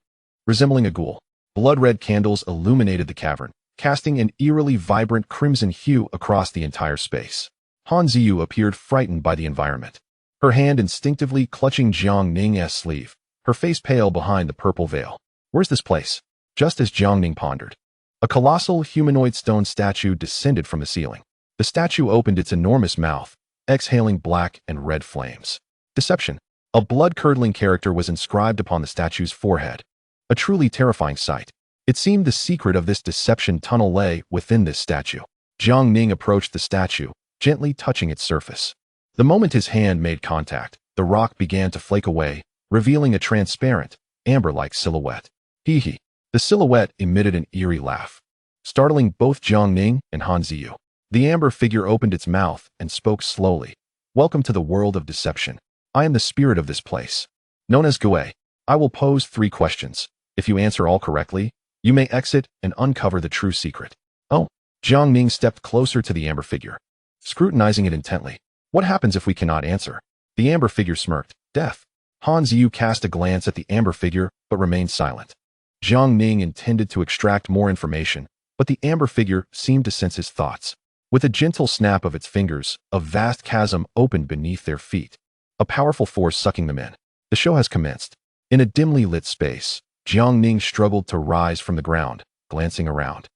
resembling a ghoul. Blood-red candles illuminated the cavern, casting an eerily vibrant crimson hue across the entire space. Han Ziyu appeared frightened by the environment, her hand instinctively clutching Jiang Ning's sleeve, her face pale behind the purple veil. "Where's this place?" Just as Jiang Ning pondered, a colossal humanoid stone statue descended from the ceiling. The statue opened its enormous mouth, exhaling black and red flames. "Deception." A blood-curdling character was inscribed upon the statue's forehead. A truly terrifying sight. It seemed the secret of this deception tunnel lay within this statue. Jiang Ning approached the statue, gently touching its surface. The moment his hand made contact, the rock began to flake away, revealing a transparent, amber-like silhouette. Hee. The silhouette emitted an eerie laugh, startling both Jiang Ning and Han Ziyu. The amber figure opened its mouth and spoke slowly. "Welcome to the world of deception. I am the spirit of this place, known as Gui. I will pose 3 questions. If you answer all correctly, you may exit and uncover the true secret." "Oh." Jiang Ning stepped closer to the amber figure, scrutinizing it intently. "What happens if we cannot answer?" The amber figure smirked. "Death." Han Ziyu cast a glance at the amber figure, but remained silent. Jiang Ning intended to extract more information, but the amber figure seemed to sense his thoughts. With a gentle snap of its fingers, a vast chasm opened beneath their feet, a powerful force sucking them in. The show has commenced. In a dimly lit space, Jiang Ning struggled to rise from the ground, glancing around.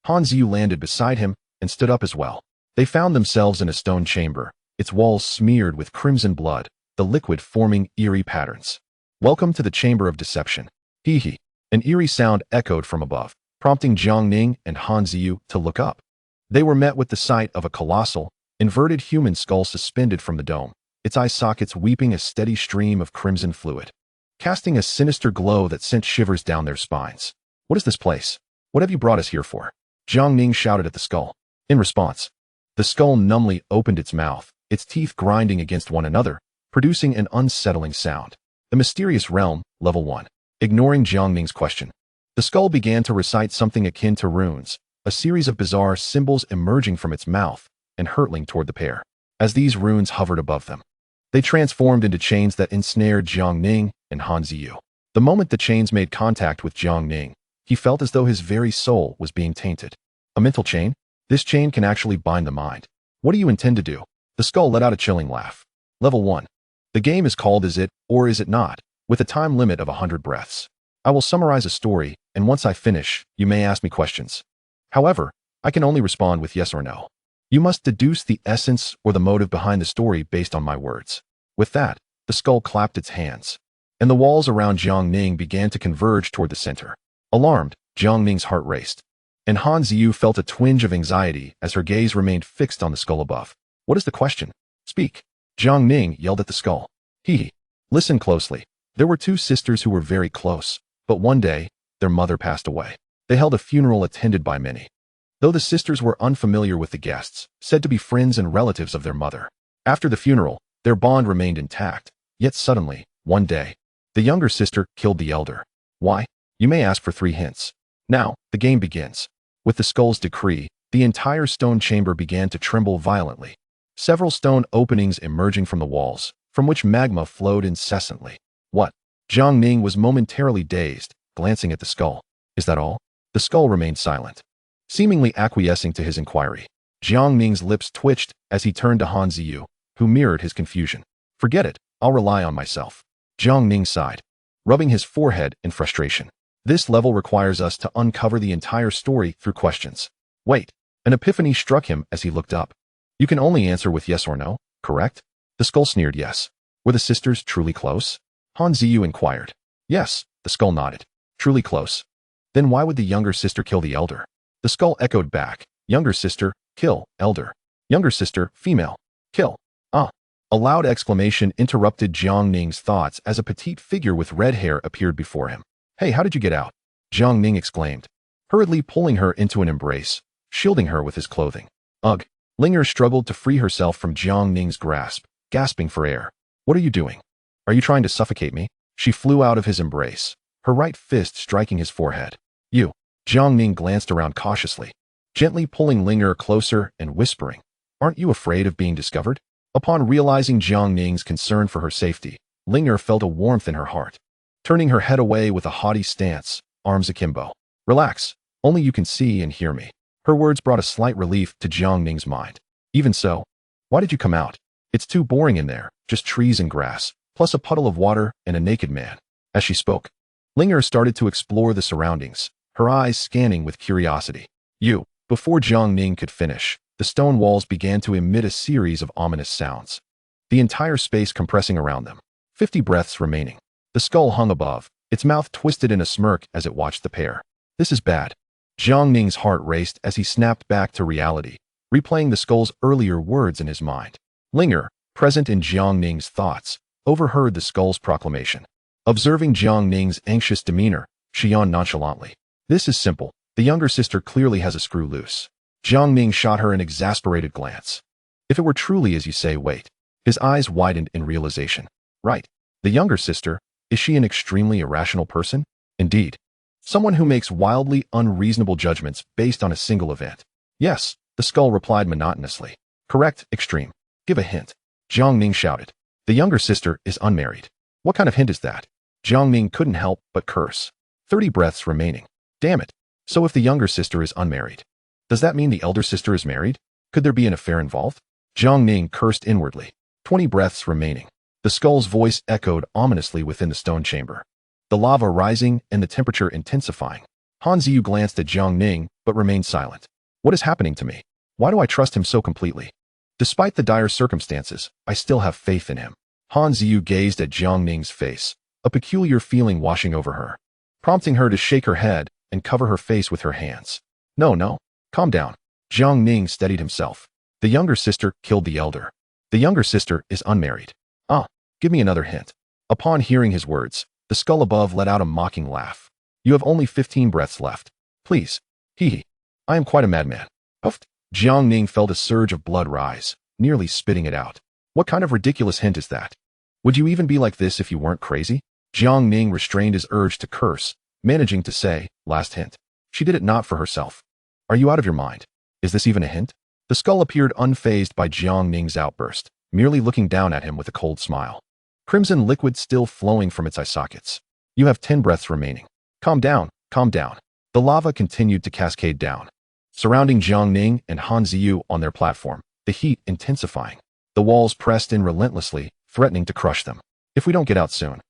Han Ziyu landed beside him and stood up as well. They found themselves in a stone chamber, its walls smeared with crimson blood, the liquid forming eerie patterns. Welcome to the Chamber of Deception. Hee hee. An eerie sound echoed from above, prompting Jiang Ning and Han Ziyu to look up. They were met with the sight of a colossal, inverted human skull suspended from the dome, its eye sockets weeping a steady stream of crimson fluid, casting a sinister glow that sent shivers down their spines. What is this place? What have you brought us here for? Jiang Ning shouted at the skull. In response, the skull numbly opened its mouth, its teeth grinding against one another, producing an unsettling sound. The mysterious realm, level 1. Ignoring Jiang Ning's question, the skull began to recite something akin to runes, a series of bizarre symbols emerging from its mouth and hurtling toward the pair. As these runes hovered above them, they transformed into chains that ensnared Jiang Ning and Han Ziyu. The moment the chains made contact with Jiang Ning, he felt as though his very soul was being tainted. A mental chain? This chain can actually bind the mind. What do you intend to do? The skull let out a chilling laugh. Level 1. The game is called Is It or Is It Not, with a time limit of 100 breaths. I will summarize a story, and once I finish, you may ask me questions. However, I can only respond with yes or no. You must deduce the essence or the motive behind the story based on my words. With that, the skull clapped its hands, and the walls around Jiang Ning began to converge toward the center. Alarmed, Jiang Ning's heart raced, and Han Ziyu felt a twinge of anxiety as her gaze remained fixed on the skull above. What is the question? Speak. Jiang Ning yelled at the skull. Hee. Listen closely. There were two sisters who were very close, but one day, their mother passed away. They held a funeral attended by many. Though the sisters were unfamiliar with the guests, said to be friends and relatives of their mother. After the funeral, their bond remained intact, yet suddenly, one day, the younger sister killed the elder. Why? You may ask for 3 hints. Now, the game begins. With the skull's decree, the entire stone chamber began to tremble violently. Several stone openings emerging from the walls, from which magma flowed incessantly. What? Jiang Ning was momentarily dazed, glancing at the skull. Is that all? The skull remained silent, seemingly acquiescing to his inquiry. Jiang Ning's lips twitched as he turned to Han Ziyu, who mirrored his confusion. Forget it, I'll rely on myself. Jiang Ning sighed, rubbing his forehead in frustration. This level requires us to uncover the entire story through questions. Wait, an epiphany struck him as he looked up. You can only answer with yes or no, correct? The skull sneered yes. Were the sisters truly close? Han Ziyu inquired. Yes, the skull nodded. Truly close. Then why would the younger sister kill the elder? The skull echoed back. Younger sister, kill, elder. Younger sister, female, kill. Ah. A loud exclamation interrupted Jiang Ning's thoughts as a petite figure with red hair appeared before him. Hey, how did you get out? Jiang Ning exclaimed, hurriedly pulling her into an embrace, shielding her with his clothing. Ugh. Linger struggled to free herself from Jiang Ning's grasp, gasping for air. What are you doing? Are you trying to suffocate me? She flew out of his embrace, her right fist striking his forehead. You. Jiang Ning glanced around cautiously, gently pulling Linger closer and whispering, aren't you afraid of being discovered? Upon realizing Jiang Ning's concern for her safety, Linger felt a warmth in her heart, turning her head away with a haughty stance, arms akimbo. Relax, only you can see and hear me. Her words brought a slight relief to Jiang Ning's mind. Even so, why did you come out? It's too boring in there, just trees and grass, plus a puddle of water and a naked man. As she spoke, Linger started to explore the surroundings, her eyes scanning with curiosity. You. Before Jiang Ning could finish, the stone walls began to emit a series of ominous sounds, the entire space compressing around them. 50 breaths remaining. The skull hung above, its mouth twisted in a smirk as it watched the pair. This is bad. Jiang Ning's heart raced as he snapped back to reality, replaying the skull's earlier words in his mind. Linger, present in Jiang Ning's thoughts, overheard the skull's proclamation. Observing Jiang Ning's anxious demeanor, she yawned nonchalantly. This is simple. The younger sister clearly has a screw loose. Jiang Ning shot her an exasperated glance. If it were truly as you say, wait. His eyes widened in realization. Right. The younger sister, is she an extremely irrational person? Indeed. Someone who makes wildly unreasonable judgments based on a single event. Yes, the skull replied monotonously. Correct, extreme. Give a hint. Jiang Ning shouted. The younger sister is unmarried. What kind of hint is that? Jiang Ning couldn't help but curse. 30 breaths remaining. Damn it. So if the younger sister is unmarried, does that mean the elder sister is married? Could there be an affair involved? Jiang Ning cursed inwardly. 20 breaths remaining. The skull's voice echoed ominously within the stone chamber, the lava rising and the temperature intensifying. Han Ziyu glanced at Jiang Ning, but remained silent. What is happening to me? Why do I trust him so completely? Despite the dire circumstances, I still have faith in him. Han Ziyu gazed at Jiang Ning's face, a peculiar feeling washing over her, prompting her to shake her head and cover her face with her hands. No, calm down. Jiang Ning steadied himself. The younger sister killed the elder. The younger sister is unmarried. Give me another hint. Upon hearing his words, the skull above let out a mocking laugh. You have only 15 breaths left. Please. Hee. I am quite a madman. Puffed. Jiang Ning felt a surge of blood rise, nearly spitting it out. What kind of ridiculous hint is that? Would you even be like this if you weren't crazy? Jiang Ning restrained his urge to curse, managing to say, last hint. She did it not for herself. Are you out of your mind? Is this even a hint? The skull appeared unfazed by Jiang Ning's outburst, merely looking down at him with a cold smile. Crimson liquid still flowing from its eye sockets. You have 10 breaths remaining. Calm down, calm down. The lava continued to cascade down, surrounding Jiang Ning and Han Ziyu on their platform, the heat intensifying. The walls pressed in relentlessly, threatening to crush them. If we don't get out soon,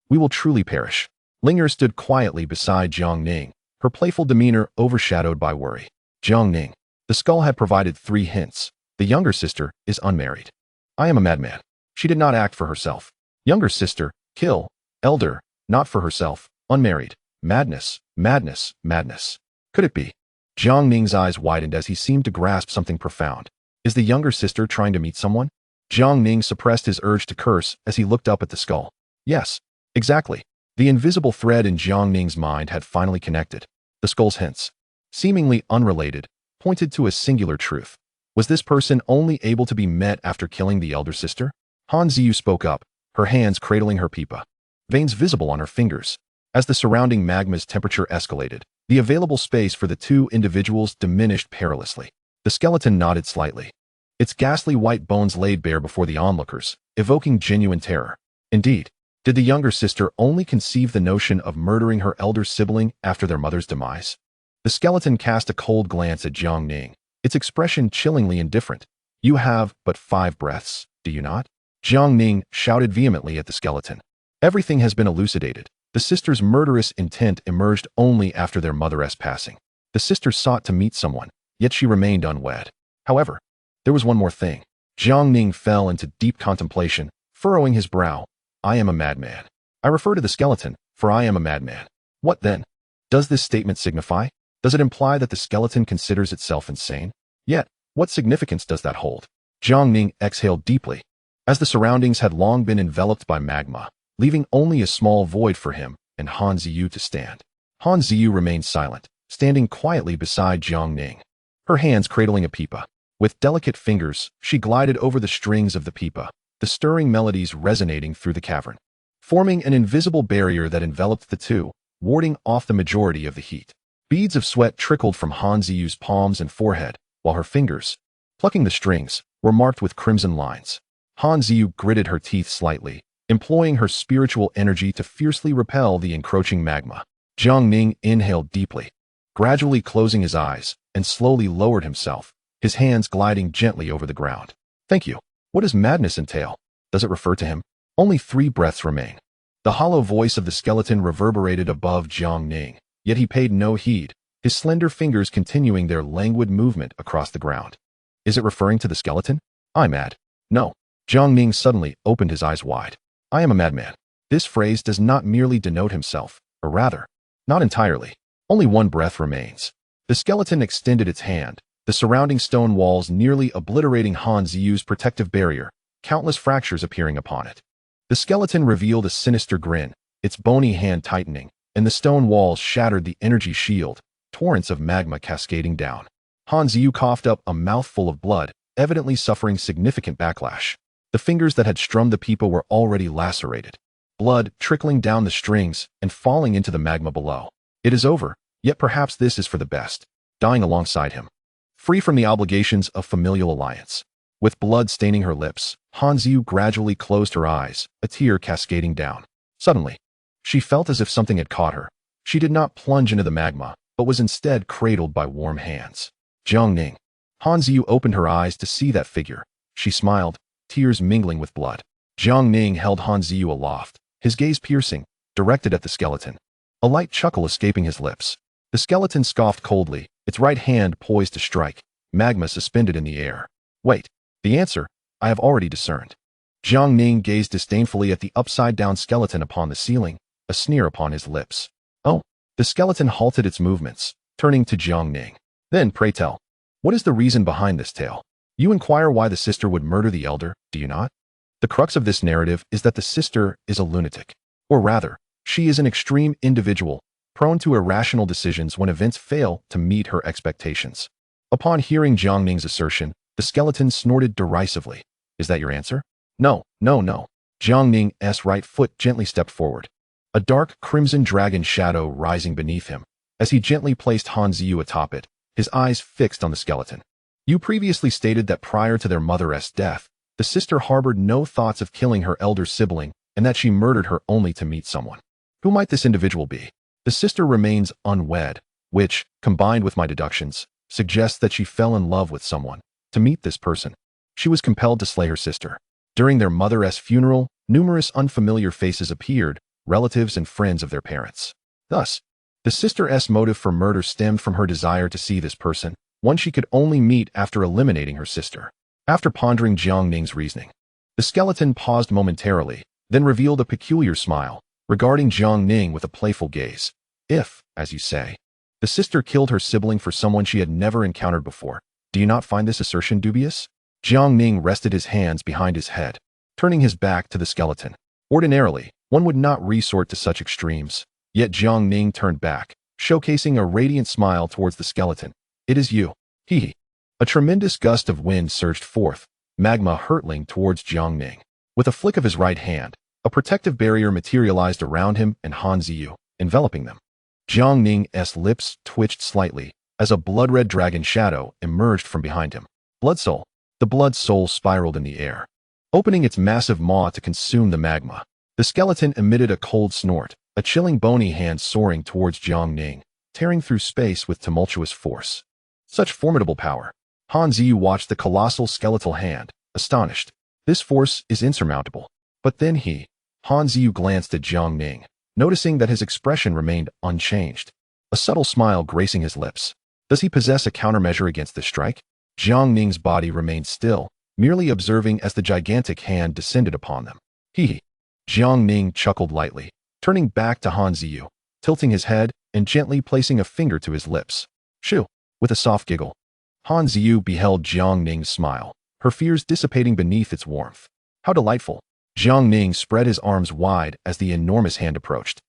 we will truly perish. Linger stood quietly beside Jiang Ning, her playful demeanor overshadowed by worry. Jiang Ning. The skull had provided 3 hints. The younger sister is unmarried. I am a madman. She did not act for herself. Younger sister, kill. Elder, not for herself. Unmarried. Madness, madness, madness. Could it be? Jiang Ning's eyes widened as he seemed to grasp something profound. Is the younger sister trying to meet someone? Jiang Ning suppressed his urge to curse as he looked up at the skull. Yes, exactly. The invisible thread in Jiang Ning's mind had finally connected. The skull's hints, seemingly unrelated, pointed to a singular truth. Was this person only able to be met after killing the elder sister? Han Ziyu spoke up, her hands cradling her pipa, veins visible on her fingers. As the surrounding magma's temperature escalated, the available space for the 2 individuals diminished perilously. The skeleton nodded slightly, its ghastly white bones laid bare before the onlookers, evoking genuine terror. Indeed, did the younger sister only conceive the notion of murdering her elder sibling after their mother's demise? The skeleton cast a cold glance at Jiang Ning, its expression chillingly indifferent. You have but 5 breaths, do you not? Jiang Ning shouted vehemently at the skeleton. Everything has been elucidated. The sister's murderous intent emerged only after their mother's passing. The sister sought to meet someone, yet she remained unwed. However, there was one more thing. Jiang Ning fell into deep contemplation, furrowing his brow. I am a madman. I refer to the skeleton, for I am a madman. What then? Does this statement signify? Does it imply that the skeleton considers itself insane? Yet, what significance does that hold? Jiang Ning exhaled deeply, as the surroundings had long been enveloped by magma, leaving only a small void for him and Han Ziyu to stand. Han Ziyu remained silent, standing quietly beside Jiang Ning, her hands cradling a pipa. With delicate fingers, she glided over the strings of the pipa, the stirring melodies resonating through the cavern, forming an invisible barrier that enveloped the 2, warding off the majority of the heat. Beads of sweat trickled from Han Ziyu's palms and forehead, while her fingers, plucking the strings, were marked with crimson lines. Han Ziyu gritted her teeth slightly, employing her spiritual energy to fiercely repel the encroaching magma. Jiang Ning inhaled deeply, gradually closing his eyes, and slowly lowered himself, his hands gliding gently over the ground. Thank you. What does madness entail? Does it refer to him? Only 3 breaths remain. The hollow voice of the skeleton reverberated above Jiang Ning, yet he paid no heed, his slender fingers continuing their languid movement across the ground. Is it referring to the skeleton? I'm mad. No. Jiang Ning suddenly opened his eyes wide. I am a madman. This phrase does not merely denote himself, or rather, not entirely. Only 1 breath remains. The skeleton extended its hand, the surrounding stone walls nearly obliterating Han Ziyu's protective barrier, countless fractures appearing upon it. The skeleton revealed a sinister grin, its bony hand tightening, and the stone walls shattered the energy shield, torrents of magma cascading down. Han Ziyu coughed up a mouthful of blood, evidently suffering significant backlash. The fingers that had strummed the pipa were already lacerated, blood trickling down the strings and falling into the magma below. It is over, yet perhaps this is for the best. Dying alongside him, free from the obligations of familial alliance. With blood staining her lips, Han Ziyu gradually closed her eyes, a tear cascading down. Suddenly, she felt as if something had caught her. She did not plunge into the magma, but was instead cradled by warm hands. Jiang Ning. Han Ziyu opened her eyes to see that figure. She smiled, tears mingling with blood. Jiang Ning held Han Ziyu aloft, his gaze piercing, directed at the skeleton. A light chuckle escaping his lips. The skeleton scoffed coldly, its right hand poised to strike, magma suspended in the air. Wait, the answer, I have already discerned. Jiang Ning gazed disdainfully at the upside-down skeleton upon the ceiling, a sneer upon his lips. Oh, the skeleton halted its movements, turning to Jiang Ning. Then, pray tell, what is the reason behind this tale? You inquire why the sister would murder the elder, do you not? The crux of this narrative is that the sister is a lunatic. Or rather, she is an extreme individual, prone to irrational decisions when events fail to meet her expectations. Upon hearing Jiang Ning's assertion, the skeleton snorted derisively. Is that your answer? No, no, no. Jiang Ning's right foot gently stepped forward, a dark crimson dragon shadow rising beneath him. As he gently placed Han Ziyu atop it, his eyes fixed on the skeleton. You previously stated that prior to their mother's death, the sister harbored no thoughts of killing her elder sibling and that she murdered her only to meet someone. Who might this individual be? The sister remains unwed, which, combined with my deductions, suggests that she fell in love with someone. To meet this person, she was compelled to slay her sister. During their mother's funeral, numerous unfamiliar faces appeared, relatives and friends of their parents. Thus, the sister's motive for murder stemmed from her desire to see this person, one she could only meet after eliminating her sister. After pondering Jiang Ning's reasoning, the skeleton paused momentarily, then revealed a peculiar smile, regarding Jiang Ning with a playful gaze. If, as you say, the sister killed her sibling for someone she had never encountered before, do you not find this assertion dubious? Jiang Ning rested his hands behind his head, turning his back to the skeleton. Ordinarily, one would not resort to such extremes, yet Jiang Ning turned back, showcasing a radiant smile towards the skeleton. It is you. Hee. A tremendous gust of wind surged forth, magma hurtling towards Jiang Ning. With a flick of his right hand, a protective barrier materialized around him and Han Ziyu, enveloping them. Jiang Ning's lips twitched slightly as a blood-red dragon shadow emerged from behind him. Blood soul. The blood soul spiraled in the air, opening its massive maw to consume the magma. The skeleton emitted a cold snort, a chilling bony hand soaring towards Jiang Ning, tearing through space with tumultuous force. Such formidable power. Han Ziyu watched the colossal skeletal hand, astonished. This force is insurmountable. But then Han Ziyu glanced at Jiang Ning, noticing that his expression remained unchanged, a subtle smile gracing his lips. Does he possess a countermeasure against this strike? Jiang Ning's body remained still, merely observing as the gigantic hand descended upon them. Jiang Ning chuckled lightly, turning back to Han Ziyu, tilting his head and gently placing a finger to his lips. Shoo! With a soft giggle, Han Ziyu beheld Jiang Ning's smile, her fears dissipating beneath its warmth. How delightful! Jiang Ning spread his arms wide as the enormous hand approached,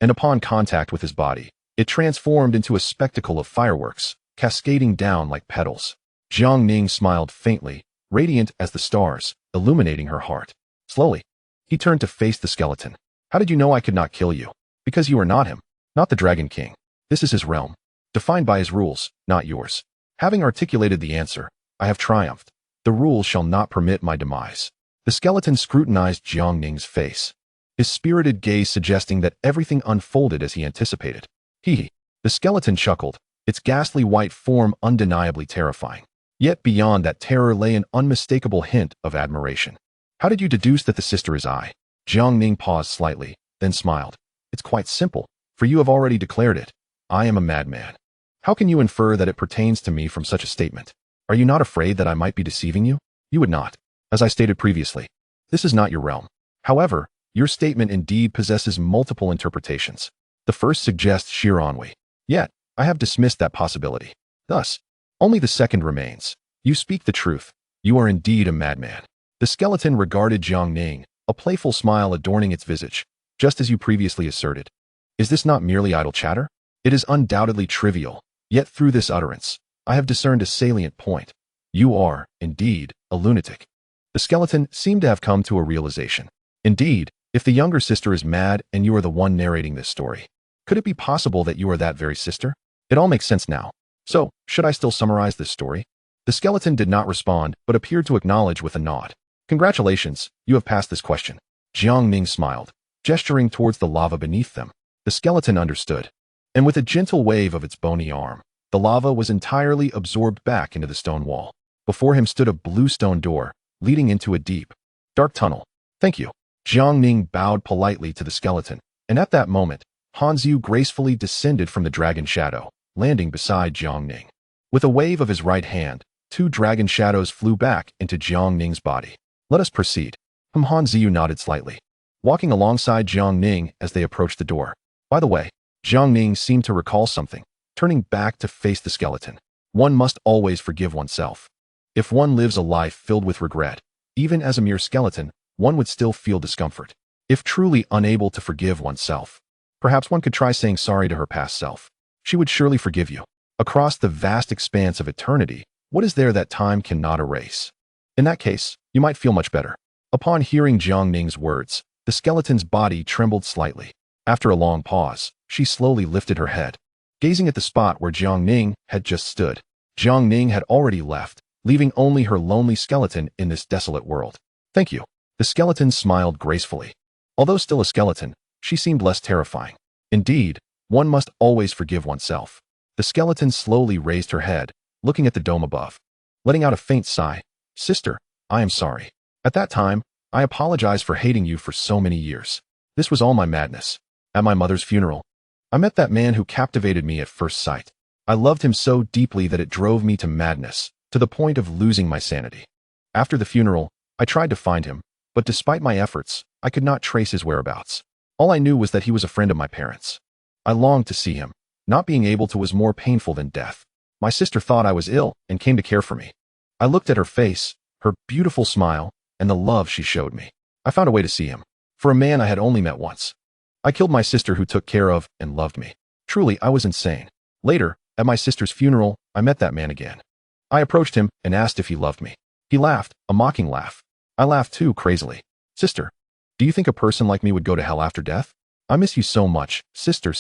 and upon contact with his body, it transformed into a spectacle of fireworks, cascading down like petals. Jiang Ning smiled faintly, radiant as the stars, illuminating her heart. Slowly, he turned to face the skeleton. How did you know I could not kill you? Because you are not him, not the Dragon King. This is his realm, defined by his rules, not yours. Having articulated the answer, I have triumphed. The rules shall not permit my demise. The skeleton scrutinized Jiang Ning's face, his spirited gaze suggesting that everything unfolded as he anticipated. The skeleton chuckled, its ghastly white form undeniably terrifying. Yet beyond that terror lay an unmistakable hint of admiration. How did you deduce that the sister is I? Jiang Ning paused slightly, then smiled. It's quite simple, for you have already declared it. I am a madman. How can you infer that it pertains to me from such a statement? Are you not afraid that I might be deceiving you? You would not. As I stated previously, this is not your realm. However, your statement indeed possesses multiple interpretations. The first suggests sheer ennui. Yet, I have dismissed that possibility. Thus, only the second remains. You speak the truth. You are indeed a madman. The skeleton regarded Jiang Ning, a playful smile adorning its visage, just as you previously asserted. Is this not merely idle chatter? It is undoubtedly trivial, yet through this utterance, I have discerned a salient point. You are, indeed, a lunatic. The skeleton seemed to have come to a realization. Indeed, if the younger sister is mad and you are the one narrating this story, could it be possible that you are that very sister? It all makes sense now. So, should I still summarize this story? The skeleton did not respond, but appeared to acknowledge with a nod. Congratulations, you have passed this question. Jiang Ning smiled, gesturing towards the lava beneath them. The skeleton understood, and with a gentle wave of its bony arm, the lava was entirely absorbed back into the stone wall. Before him stood a blue stone door, leading into a deep, dark tunnel. Thank you. Jiang Ning bowed politely to the skeleton, and at that moment, Han Ziyu gracefully descended from the dragon shadow, landing beside Jiang Ning. With a wave of his right hand, two dragon shadows flew back into Jiang Ning's body. Let us proceed. Han Ziyu nodded slightly, walking alongside Jiang Ning as they approached the door. By the way, Jiang Ning seemed to recall something, turning back to face the skeleton. One must always forgive oneself. If one lives a life filled with regret, even as a mere skeleton, one would still feel discomfort. If truly unable to forgive oneself, perhaps one could try saying sorry to her past self. She would surely forgive you. Across the vast expanse of eternity, what is there that time cannot erase? In that case, you might feel much better. Upon hearing Jiang Ning's words, the skeleton's body trembled slightly. After a long pause, she slowly lifted her head, gazing at the spot where Jiang Ning had just stood. Jiang Ning had already left, leaving only her lonely skeleton in this desolate world. Thank you. The skeleton smiled gracefully. Although still a skeleton, she seemed less terrifying. Indeed, one must always forgive oneself. The skeleton slowly raised her head, looking at the dome above. Letting out a faint sigh, "Sister, I am sorry. At that time, I apologize for hating you for so many years. This was all my madness. At my mother's funeral, I met that man who captivated me at first sight. I loved him so deeply that it drove me to madness, to the point of losing my sanity. After the funeral, I tried to find him, but despite my efforts, I could not trace his whereabouts. All I knew was that he was a friend of my parents. I longed to see him. Not being able to was more painful than death. My sister thought I was ill and came to care for me. I looked at her face, her beautiful smile, and the love she showed me. I found a way to see him. For a man I had only met once. I killed my sister who took care of and loved me. Truly, I was insane. Later, at my sister's funeral, I met that man again. I approached him and asked if he loved me. He laughed, a mocking laugh. I laughed too, crazily. Sister, do you think a person like me would go to hell after death? I miss you so much, sister.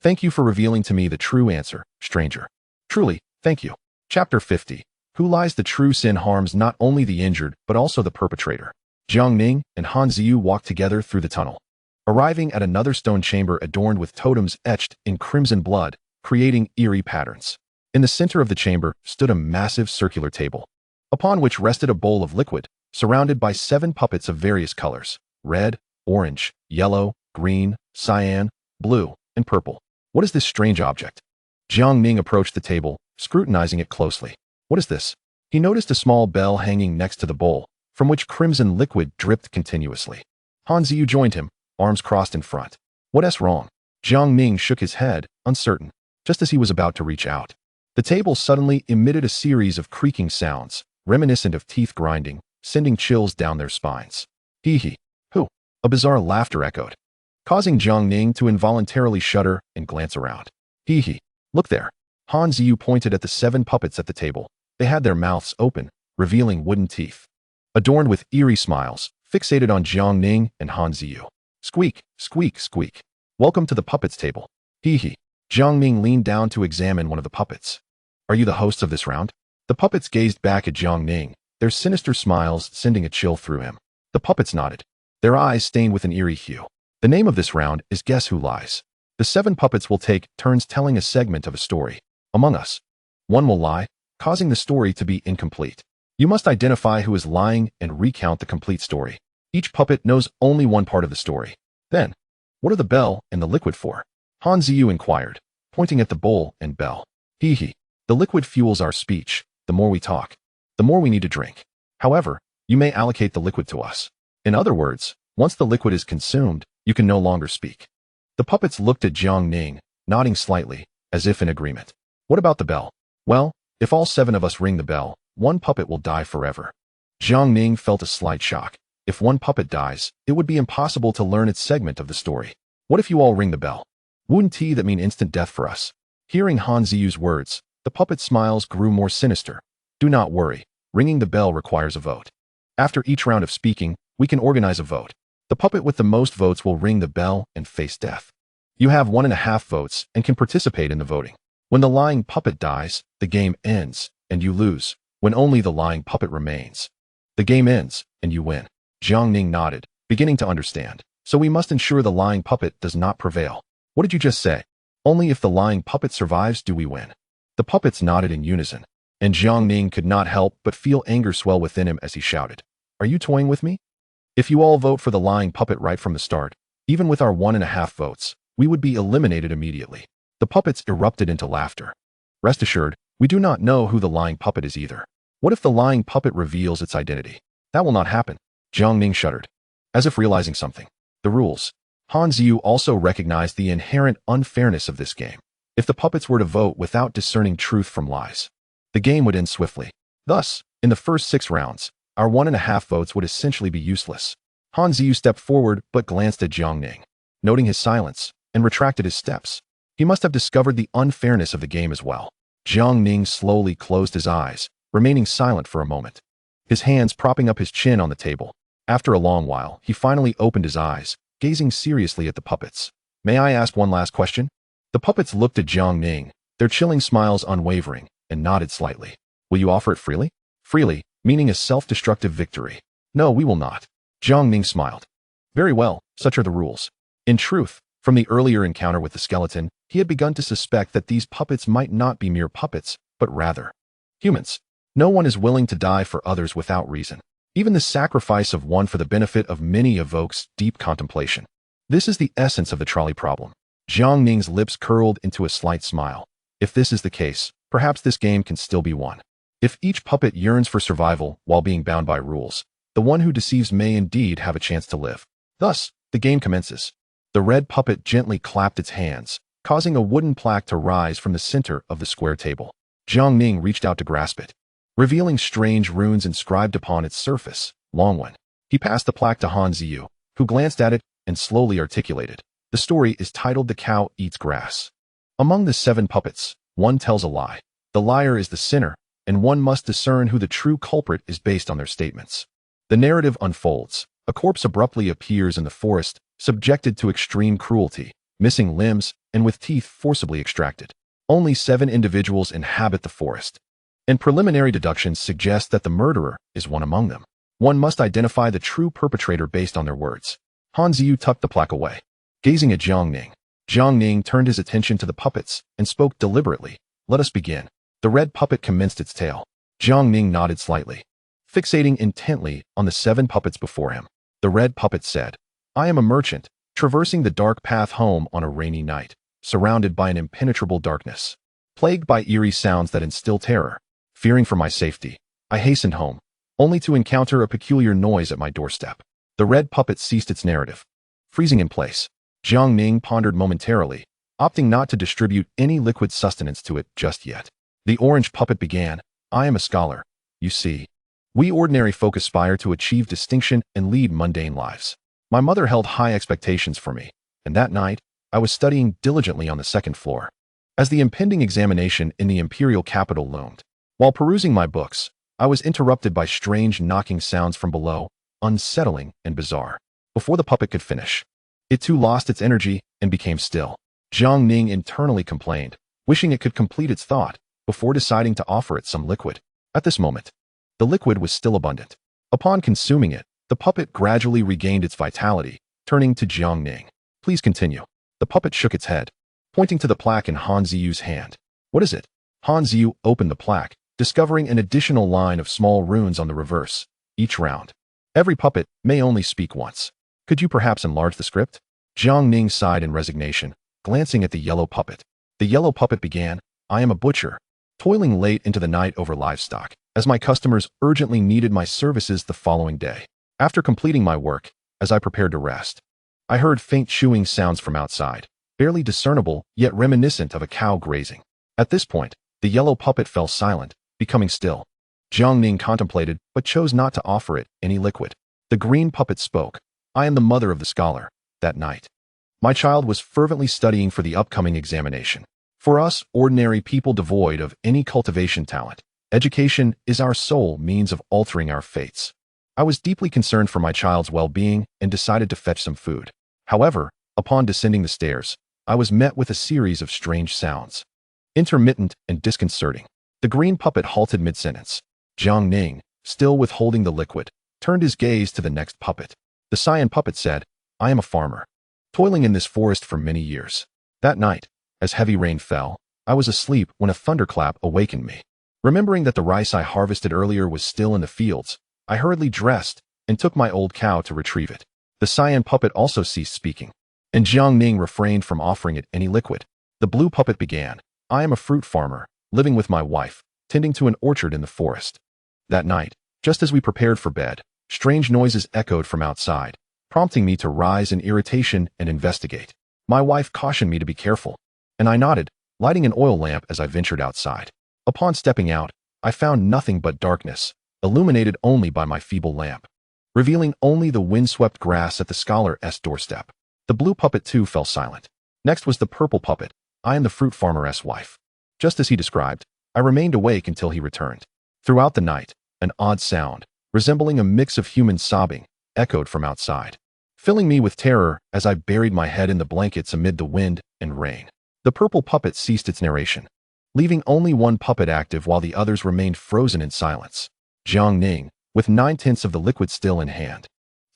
Thank you for revealing to me the true answer, stranger. Truly, thank you. Chapter 50. Who lies? The true sin harms not only the injured, but also the perpetrator. Jiang Ning and Han Ziyu walked together through the tunnel, arriving at another stone chamber adorned with totems etched in crimson blood, creating eerie patterns. In the center of the chamber stood a massive circular table, upon which rested a bowl of liquid, surrounded by 7 puppets of various colors: red, orange, yellow, green, cyan, blue, and purple. What is this strange object? Jiang Ning approached the table, scrutinizing it closely. What is this? He noticed a small bell hanging next to the bowl, from which crimson liquid dripped continuously. Han Ziyu joined him, arms crossed in front. What's wrong? Jiang Ning shook his head, uncertain. Just as he was about to reach out, the table suddenly emitted a series of creaking sounds, reminiscent of teeth grinding, sending chills down their spines. Hee hee. Who? A bizarre laughter echoed, causing Jiang Ning to involuntarily shudder and glance around. Hee hee. Look there. Han Ziyu pointed at the 7 puppets at the table. They had their mouths open, revealing wooden teeth, adorned with eerie smiles, fixated on Jiang Ning and Han Ziyu. Squeak, squeak, squeak. Welcome to the puppets table. Hee hee. Jiang Ning leaned down to examine one of the puppets. Are you the hosts of this round? The puppets gazed back at Jiang Ning, their sinister smiles sending a chill through him. The puppets nodded, their eyes stained with an eerie hue. The name of this round is Guess Who Lies. The 7 puppets will take turns telling a segment of a story. Among us, one will lie, causing the story to be incomplete. You must identify who is lying and recount the complete story. Each puppet knows only one part of the story. Then, what are the bell and the liquid for? Han Ziyu inquired, pointing at the bowl and bell. Hee hee. The liquid fuels our speech. The more we talk, the more we need to drink. However, you may allocate the liquid to us. In other words, once the liquid is consumed, you can no longer speak. The puppets looked at Jiang Ning, nodding slightly, as if in agreement. What about the bell? Well, if all 7 of us ring the bell, one puppet will die forever. Jiang Ning felt a slight shock. If one puppet dies, it would be impossible to learn its segment of the story. What if you all ring the bell? Wouldn't that mean instant death for us? Hearing Han Ziyu's words, the puppet's smiles grew more sinister. Do not worry. Ringing the bell requires a vote. After each round of speaking, we can organize a vote. The puppet with the most votes will ring the bell and face death. You have 1.5 votes and can participate in the voting. When the lying puppet dies, the game ends, and you lose. When only the lying puppet remains, the game ends, and you win. Jiang Ning nodded, beginning to understand. So we must ensure the lying puppet does not prevail. What did you just say? Only if the lying puppet survives do we win. The puppets nodded in unison, and Jiang Ning could not help but feel anger swell within him as he shouted. Are you toying with me? If you all vote for the lying puppet right from the start, even with our 1.5 votes, we would be eliminated immediately. The puppets erupted into laughter. Rest assured, we do not know who the lying puppet is either. What if the lying puppet reveals its identity? That will not happen. Jiang Ning shuddered, as if realizing something. The rules. Han Ziyu also recognized the inherent unfairness of this game. If the puppets were to vote without discerning truth from lies, the game would end swiftly. Thus, in the first 6 rounds, our 1.5 votes would essentially be useless. Han Ziyu stepped forward but glanced at Jiang Ning, noting his silence, and retracted his steps. He must have discovered the unfairness of the game as well. Jiang Ning slowly closed his eyes, remaining silent for a moment, his hands propping up his chin on the table. After a long while, he finally opened his eyes, gazing seriously at the puppets. May I ask one last question? The puppets looked at Jiang Ning, their chilling smiles unwavering, and nodded slightly. Will you offer it freely? Freely, meaning a self-destructive victory. No, we will not. Jiang Ning smiled. Very well, such are the rules. In truth, from the earlier encounter with the skeleton, he had begun to suspect that these puppets might not be mere puppets, but rather humans. No one is willing to die for others without reason. Even the sacrifice of one for the benefit of many evokes deep contemplation. This is the essence of the trolley problem. Jiang Ning's lips curled into a slight smile. If this is the case, perhaps this game can still be won. If each puppet yearns for survival while being bound by rules, the one who deceives may indeed have a chance to live. Thus, the game commences. The red puppet gently clapped its hands, causing a wooden plaque to rise from the center of the square table. Jiang Ning reached out to grasp it, revealing strange runes inscribed upon its surface. Long one. He passed the plaque to Han Ziyu, who glanced at it and slowly articulated. The story is titled The Cow Eats Grass. Among the 7 puppets, one tells a lie. The liar is the sinner, and one must discern who the true culprit is based on their statements. The narrative unfolds. A corpse abruptly appears in the forest, subjected to extreme cruelty, missing limbs, and with teeth forcibly extracted. Only 7 individuals inhabit the forest, and preliminary deductions suggest that the murderer is one among them. One must identify the true perpetrator based on their words. Han Ziyu tucked the plaque away, gazing at Jiang Ning. Jiang Ning turned his attention to the puppets and spoke deliberately. Let us begin. The red puppet commenced its tale. Jiang Ning nodded slightly, fixating intently on the 7 puppets before him. The red puppet said, I am a merchant, traversing the dark path home on a rainy night, surrounded by an impenetrable darkness, plagued by eerie sounds that instill terror. Fearing for my safety, I hastened home, only to encounter a peculiar noise at my doorstep. The red puppet ceased its narrative, freezing in place. Jiang Ning pondered momentarily, opting not to distribute any liquid sustenance to it just yet. The orange puppet began, I am a scholar. You see, we ordinary folk aspire to achieve distinction and lead mundane lives. My mother held high expectations for me, and that night, I was studying diligently on the 2nd floor. As the impending examination in the imperial capital loomed, while perusing my books, I was interrupted by strange knocking sounds from below, unsettling and bizarre. Before the puppet could finish, it too lost its energy and became still. Jiang Ning internally complained, wishing it could complete its thought before deciding to offer it some liquid. At this moment, the liquid was still abundant. Upon consuming it, the puppet gradually regained its vitality, turning to Jiang Ning. Please continue. The puppet shook its head, pointing to the plaque in Han Ziyu's hand. What is it? Han Ziyu opened the plaque, discovering an additional line of small runes on the reverse. Each round, every puppet may only speak once. Could you perhaps enlarge the script? Jiang Ning sighed in resignation, glancing at the yellow puppet. The yellow puppet began, I am a butcher, toiling late into the night over livestock, as my customers urgently needed my services the following day. After completing my work, as I prepared to rest, I heard faint chewing sounds from outside, barely discernible, yet reminiscent of a cow grazing. At this point, the yellow puppet fell silent, becoming still. Jiang Ning contemplated, but chose not to offer it any liquid. The green puppet spoke, I am the mother of the scholar. That night, my child was fervently studying for the upcoming examination. For us, ordinary people devoid of any cultivation talent, education is our sole means of altering our fates. I was deeply concerned for my child's well-being and decided to fetch some food. However, upon descending the stairs, I was met with a series of strange sounds, intermittent and disconcerting. The green puppet halted mid-sentence. Jiang Ning, still withholding the liquid, turned his gaze to the next puppet. The cyan puppet said, I am a farmer, toiling in this forest for many years. That night, as heavy rain fell, I was asleep when a thunderclap awakened me. Remembering that the rice I harvested earlier was still in the fields, I hurriedly dressed and took my old cow to retrieve it. The cyan puppet also ceased speaking, and Jiang Ning refrained from offering it any liquid. The blue puppet began, I am a fruit farmer, living with my wife, tending to an orchard in the forest. That night, just as we prepared for bed, Strange noises echoed from outside, prompting me to rise in irritation and investigate. My wife cautioned me to be careful, and I nodded, lighting an oil lamp as I ventured outside. Upon stepping out, I found nothing but darkness, illuminated only by my feeble lamp, revealing only the windswept grass at the scholar's doorstep. The blue puppet too fell silent. Next was the purple puppet. I am the fruit farmer's wife. Just as he described, I remained awake until he returned. Throughout the night, an odd sound, resembling a mix of human sobbing, echoed from outside, filling me with terror as I buried my head in the blankets amid the wind and rain. The purple puppet ceased its narration, leaving only one puppet active while the others remained frozen in silence. Jiang Ning, with 9/10 of the liquid still in hand,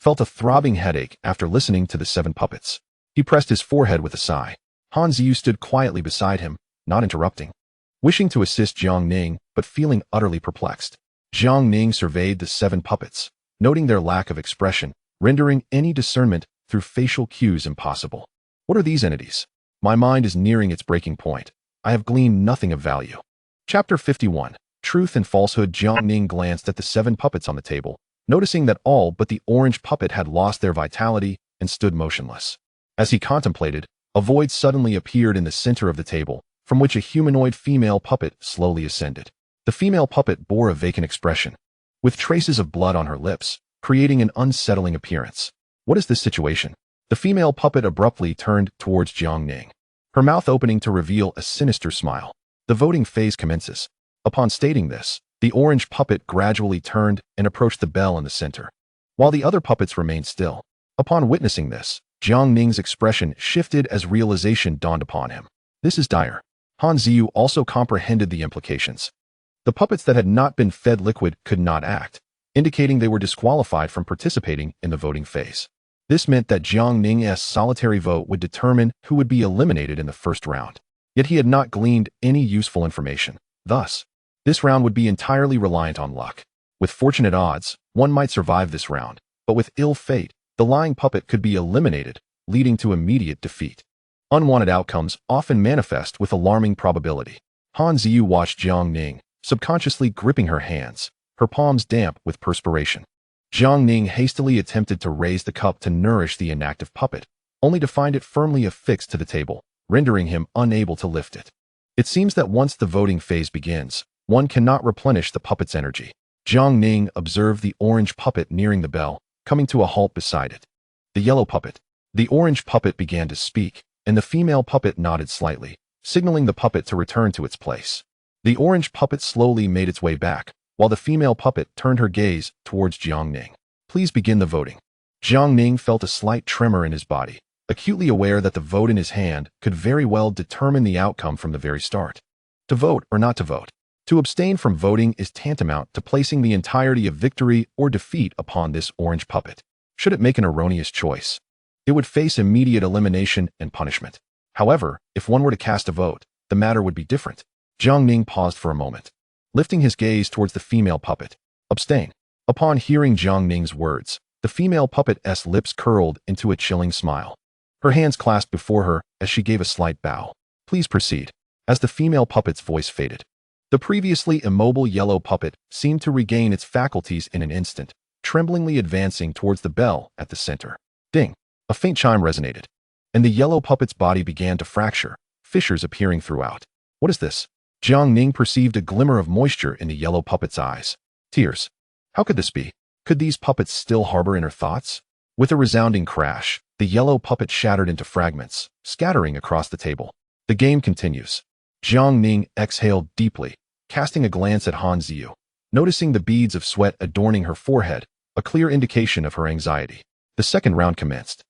felt a throbbing headache after listening to the 7 puppets. He pressed his forehead with a sigh. Han Ziyu stood quietly beside him, not interrupting, wishing to assist Jiang Ning but feeling utterly perplexed. Jiang Ning surveyed the 7 puppets, noting their lack of expression, rendering any discernment through facial cues impossible. What are these entities? My mind is nearing its breaking point. I have gleaned nothing of value. Chapter 51. Truth and Falsehood. Jiang Ning glanced at the 7 puppets on the table, noticing that all but the orange puppet had lost their vitality and stood motionless. As he contemplated, a void suddenly appeared in the center of the table, from which a humanoid female puppet slowly ascended. The female puppet bore a vacant expression, with traces of blood on her lips, creating an unsettling appearance. What is this situation? The female puppet abruptly turned towards Jiang Ning, her mouth opening to reveal a sinister smile. The voting phase commences. Upon stating this, the orange puppet gradually turned and approached the bell in the center, while the other puppets remained still. Upon witnessing this, Jiang Ning's expression shifted as realization dawned upon him. This is dire. Han Ziyu also comprehended the implications. The puppets that had not been fed liquid could not act, indicating they were disqualified from participating in the voting phase. This meant that Jiang Ning's solitary vote would determine who would be eliminated in the first round. Yet he had not gleaned any useful information. Thus, this round would be entirely reliant on luck. With fortunate odds, one might survive this round, but with ill fate, the lying puppet could be eliminated, leading to immediate defeat. Unwanted outcomes often manifest with alarming probability. Han Ziyu watched Jiang Ning, subconsciously gripping her hands, her palms damp with perspiration. Jiang Ning hastily attempted to raise the cup to nourish the inactive puppet, only to find it firmly affixed to the table, rendering him unable to lift it. It seems that once the voting phase begins, one cannot replenish the puppet's energy. Jiang Ning observed the orange puppet nearing the bell, coming to a halt beside it. The yellow puppet. The orange puppet began to speak, and the female puppet nodded slightly, signaling the puppet to return to its place. The orange puppet slowly made its way back, while the female puppet turned her gaze towards Jiang Ning. Please begin the voting. Jiang Ning felt a slight tremor in his body, acutely aware that the vote in his hand could very well determine the outcome from the very start. To vote or not to vote. To abstain from voting is tantamount to placing the entirety of victory or defeat upon this orange puppet. Should it make an erroneous choice, it would face immediate elimination and punishment. However, if one were to cast a vote, the matter would be different. Jiang Ning paused for a moment, lifting his gaze towards the female puppet. Abstain. Upon hearing Jiang Ning's words, the female puppet's lips curled into a chilling smile. Her hands clasped before her as she gave a slight bow. Please proceed. As the female puppet's voice faded, the previously immobile yellow puppet seemed to regain its faculties in an instant, tremblingly advancing towards the bell at the center. Ding! A faint chime resonated, and the yellow puppet's body began to fracture, fissures appearing throughout. What is this? Jiang Ning perceived a glimmer of moisture in the yellow puppet's eyes. Tears. How could this be? Could these puppets still harbor inner thoughts? With a resounding crash, the yellow puppet shattered into fragments, scattering across the table. The game continues. Jiang Ning exhaled deeply, casting a glance at Han Ziyu, noticing the beads of sweat adorning her forehead, a clear indication of her anxiety. The second round commenced.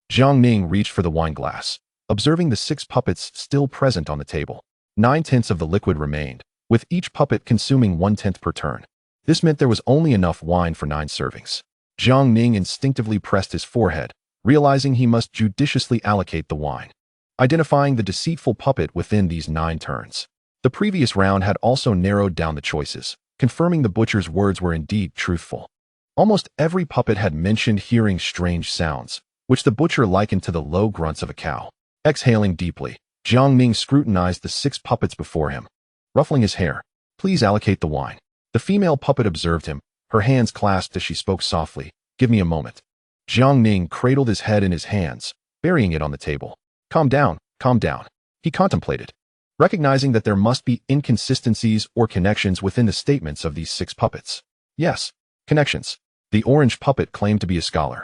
Jiang Ning reached for the wine glass, observing the 6 puppets still present on the table. 9/10 of the liquid remained, with each puppet consuming 1/10 per turn. This meant there was only enough wine for 9 servings. Jiang Ning instinctively pressed his forehead, realizing he must judiciously allocate the wine, identifying the deceitful puppet within these 9 turns. The previous round had also narrowed down the choices, confirming the butcher's words were indeed truthful. Almost every puppet had mentioned hearing strange sounds, which the butcher likened to the low grunts of a cow. Exhaling deeply, Jiang Ning scrutinized the 6 puppets before him, ruffling his hair. Please allocate the wine. The female puppet observed him, Her hands clasped as she spoke softly. "Give me a moment." Jiang Ning cradled his head in his hands, burying it on the table. Calm down, calm down. He contemplated, recognizing that there must be inconsistencies or connections within the statements of these 6 puppets. Yes, connections. The orange puppet claimed to be a scholar,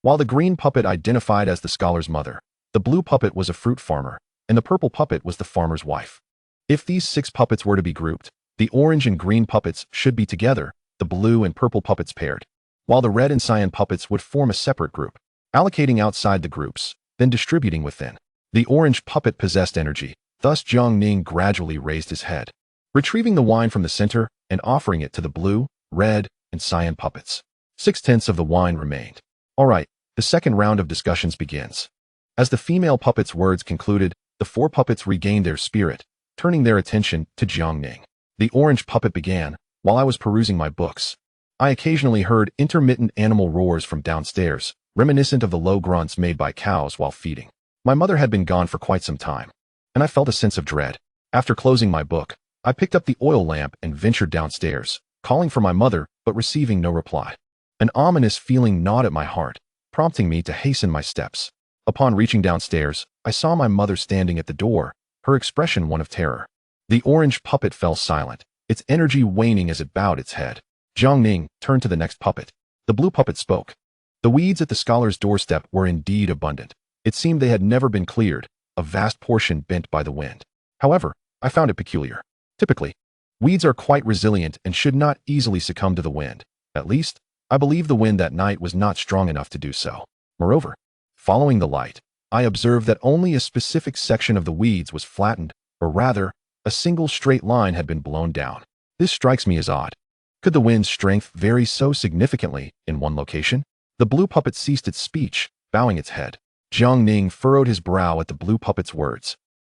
while the green puppet identified as the scholar's mother. The blue puppet was a fruit farmer, and the purple puppet was the farmer's wife. If these 6 puppets were to be grouped, the orange and green puppets should be together, the blue and purple puppets paired, while the red and cyan puppets would form a separate group, allocating outside the groups, then distributing within. The orange puppet possessed energy, thus Jiang Ning gradually raised his head, retrieving the wine from the center and offering it to the blue, red, and cyan puppets. 6/10 of the wine remained. All right, the second round of discussions begins. As the female puppet's words concluded, the 4 puppets regained their spirit, turning their attention to Jiang Ning. The orange puppet began, "While I was perusing my books, I occasionally heard intermittent animal roars from downstairs, reminiscent of the low grunts made by cows while feeding. My mother had been gone for quite some time, and I felt a sense of dread. After closing my book, I picked up the oil lamp and ventured downstairs, calling for my mother but receiving no reply. An ominous feeling gnawed at my heart, prompting me to hasten my steps. Upon reaching downstairs, I saw my mother standing at the door, her expression one of terror. The orange puppet fell silent, its energy waning as it bowed its head. Jiang Ning turned to the next puppet. The blue puppet spoke. The weeds at the scholar's doorstep were indeed abundant. It seemed they had never been cleared, a vast portion bent by the wind. However, I found it peculiar. Typically, weeds are quite resilient and should not easily succumb to the wind. At least, I believe the wind that night was not strong enough to do so. Moreover, following the light, I observed that only a specific section of the weeds was flattened, or rather, a single straight line had been blown down. This strikes me as odd. Could the wind's strength vary so significantly in one location? The blue puppet ceased its speech, bowing its head. Jiang Ning furrowed his brow at the blue puppet's words,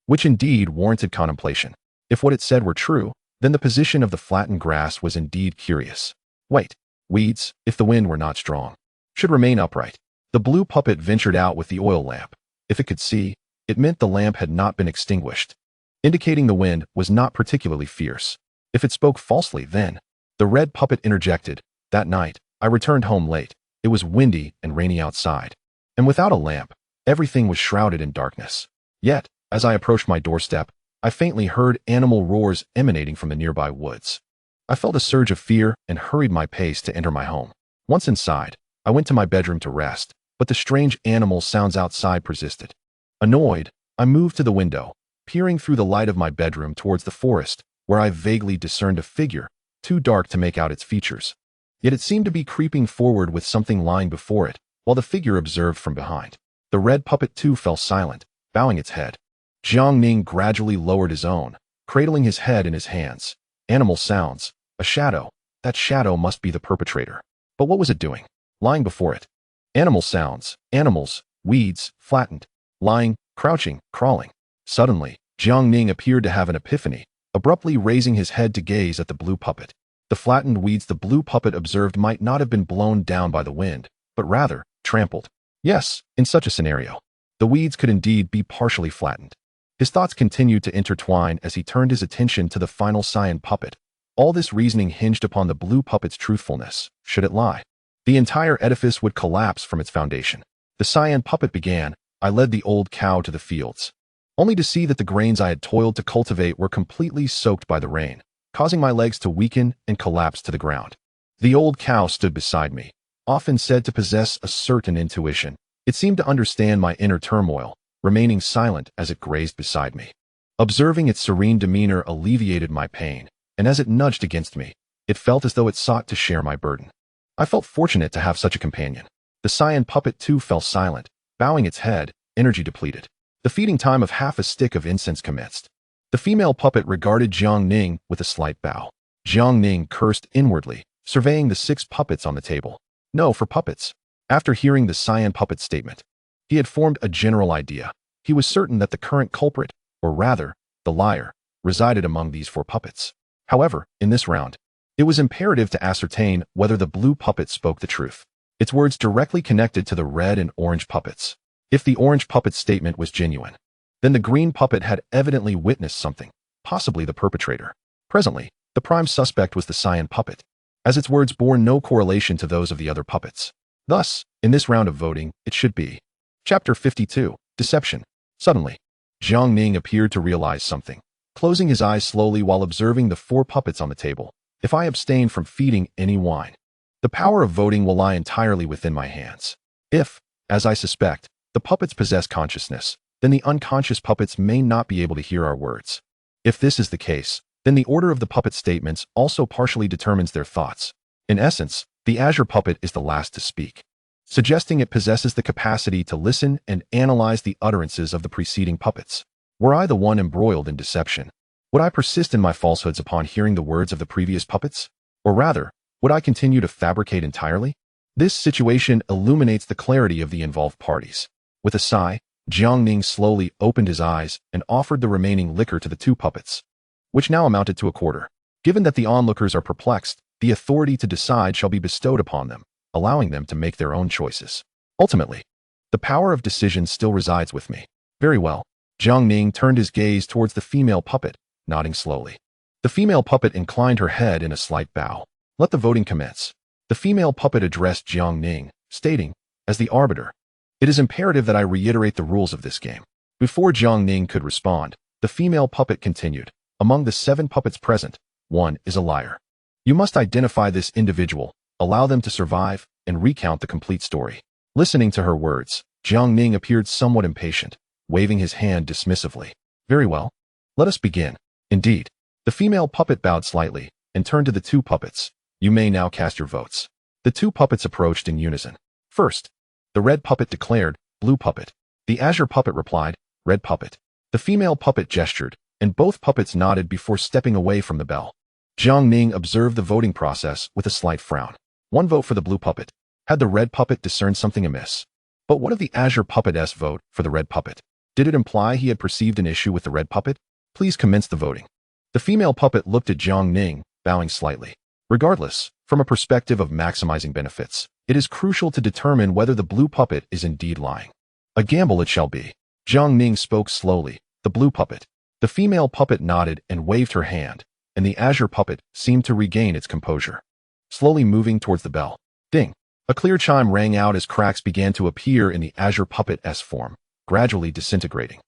which indeed warranted contemplation. If what it said were true, then the position of the flattened grass was indeed curious. Wait, weeds, if the wind were not strong, should remain upright. The blue puppet ventured out with the oil lamp. If it could see, it meant the lamp had not been extinguished, indicating the wind was not particularly fierce. If it spoke falsely, then the red puppet interjected. That night, I returned home late. It was windy and rainy outside, and without a lamp, everything was shrouded in darkness. Yet, as I approached my doorstep, I faintly heard animal roars emanating from the nearby woods. I felt a surge of fear and hurried my pace to enter my home. Once inside, I went to my bedroom to rest, but the strange animal sounds outside persisted. Annoyed, I moved to the window, peering through the light of my bedroom towards the forest, where I vaguely discerned a figure, too dark to make out its features. Yet it seemed to be creeping forward with something lying before it, while the figure observed from behind. The red puppet too fell silent, bowing its head. Jiang Ning gradually lowered his own, cradling his head in his hands. Animal sounds, a shadow. That shadow must be the perpetrator. But what was it doing? Lying before it. Animal sounds, animals, weeds, flattened, lying, crouching, crawling. Suddenly, Jiang Ning appeared to have an epiphany, abruptly raising his head to gaze at the blue puppet. The flattened weeds the blue puppet observed might not have been blown down by the wind, but rather trampled. Yes, in such a scenario, the weeds could indeed be partially flattened. His thoughts continued to intertwine as he turned his attention to the final cyan puppet. All this reasoning hinged upon the blue puppet's truthfulness. Should it lie, the entire edifice would collapse from its foundation. The cyan puppet began. I led the old cow to the fields, only to see that the grains I had toiled to cultivate were completely soaked by the rain, causing my legs to weaken and collapse to the ground. The old cow stood beside me, often said to possess a certain intuition. It seemed to understand my inner turmoil, remaining silent as it grazed beside me. Observing its serene demeanor alleviated my pain, and as it nudged against me, it felt as though it sought to share my burden. I felt fortunate to have such a companion. The cyan puppet too fell silent, bowing its head, energy depleted. The feeding time of half a stick of incense commenced. The female puppet regarded Jiang Ning with a slight bow. Jiang Ning cursed inwardly, surveying the 6 puppets on the table. No for puppets. After hearing the cyan puppet's statement, he had formed a general idea. He was certain that the current culprit, or rather, the liar, resided among these 4 puppets. However, in this round, it was imperative to ascertain whether the blue puppet spoke the truth. Its words directly connected to the red and orange puppets. If the orange puppet's statement was genuine, then the green puppet had evidently witnessed something, possibly the perpetrator. Presently, the prime suspect was the cyan puppet. as its words bore no correlation to those of the other puppets. Thus, in this round of voting, it should be. Chapter 52, Deception. Suddenly, Jiang Ning appeared to realize something, closing his eyes slowly while observing the 4 puppets on the table. If I abstain from feeding any wine, the power of voting will lie entirely within my hands. If, as I suspect, the puppets possess consciousness, then the unconscious puppets may not be able to hear our words. If this is the case, then the order of the puppet statements also partially determines their thoughts. In essence, the Azure puppet is the last to speak, suggesting it possesses the capacity to listen and analyze the utterances of the preceding puppets. Were I the one embroiled in deception, would I persist in my falsehoods upon hearing the words of the previous puppets? Or rather, would I continue to fabricate entirely? This situation illuminates the clarity of the involved parties. With a sigh, Jiang Ning slowly opened his eyes and offered the remaining liquor to the 2 puppets, which now amounted to a quarter. Given that the onlookers are perplexed, the authority to decide shall be bestowed upon them, allowing them to make their own choices. Ultimately, the power of decision still resides with me. Very well. Jiang Ning turned his gaze towards the female puppet, nodding slowly. The female puppet inclined her head in a slight bow. Let the voting commence. The female puppet addressed Jiang Ning, stating, as the arbiter, it is imperative that I reiterate the rules of this game. Before Jiang Ning could respond, the female puppet continued, among the 7 puppets present, 1 is a liar. You must identify this individual, allow them to survive, and recount the complete story. Listening to her words, Jiang Ning appeared somewhat impatient, waving his hand dismissively. Very well. Let us begin. Indeed. The female puppet bowed slightly and turned to the 2 puppets. You may now cast your votes. The 2 puppets approached in unison. First, the red puppet declared, blue puppet. The Azure puppet replied, red puppet. The female puppet gestured, and both puppets nodded before stepping away from the bell. Jiang Ning observed the voting process with a slight frown. 1 vote for the blue puppet. Had the red puppet discerned something amiss? But what of the Azure puppet's vote for the red puppet? Did it imply he had perceived an issue with the red puppet? Please commence the voting. The female puppet looked at Jiang Ning, bowing slightly. Regardless, from a perspective of maximizing benefits, it is crucial to determine whether the blue puppet is indeed lying. A gamble it shall be. Jiang Ning spoke slowly. The blue puppet. The female puppet nodded and waved her hand, and the Azure puppet seemed to regain its composure, slowly moving towards the bell. Ding! A clear chime rang out as cracks began to appear in the Azure puppet's form, gradually disintegrating.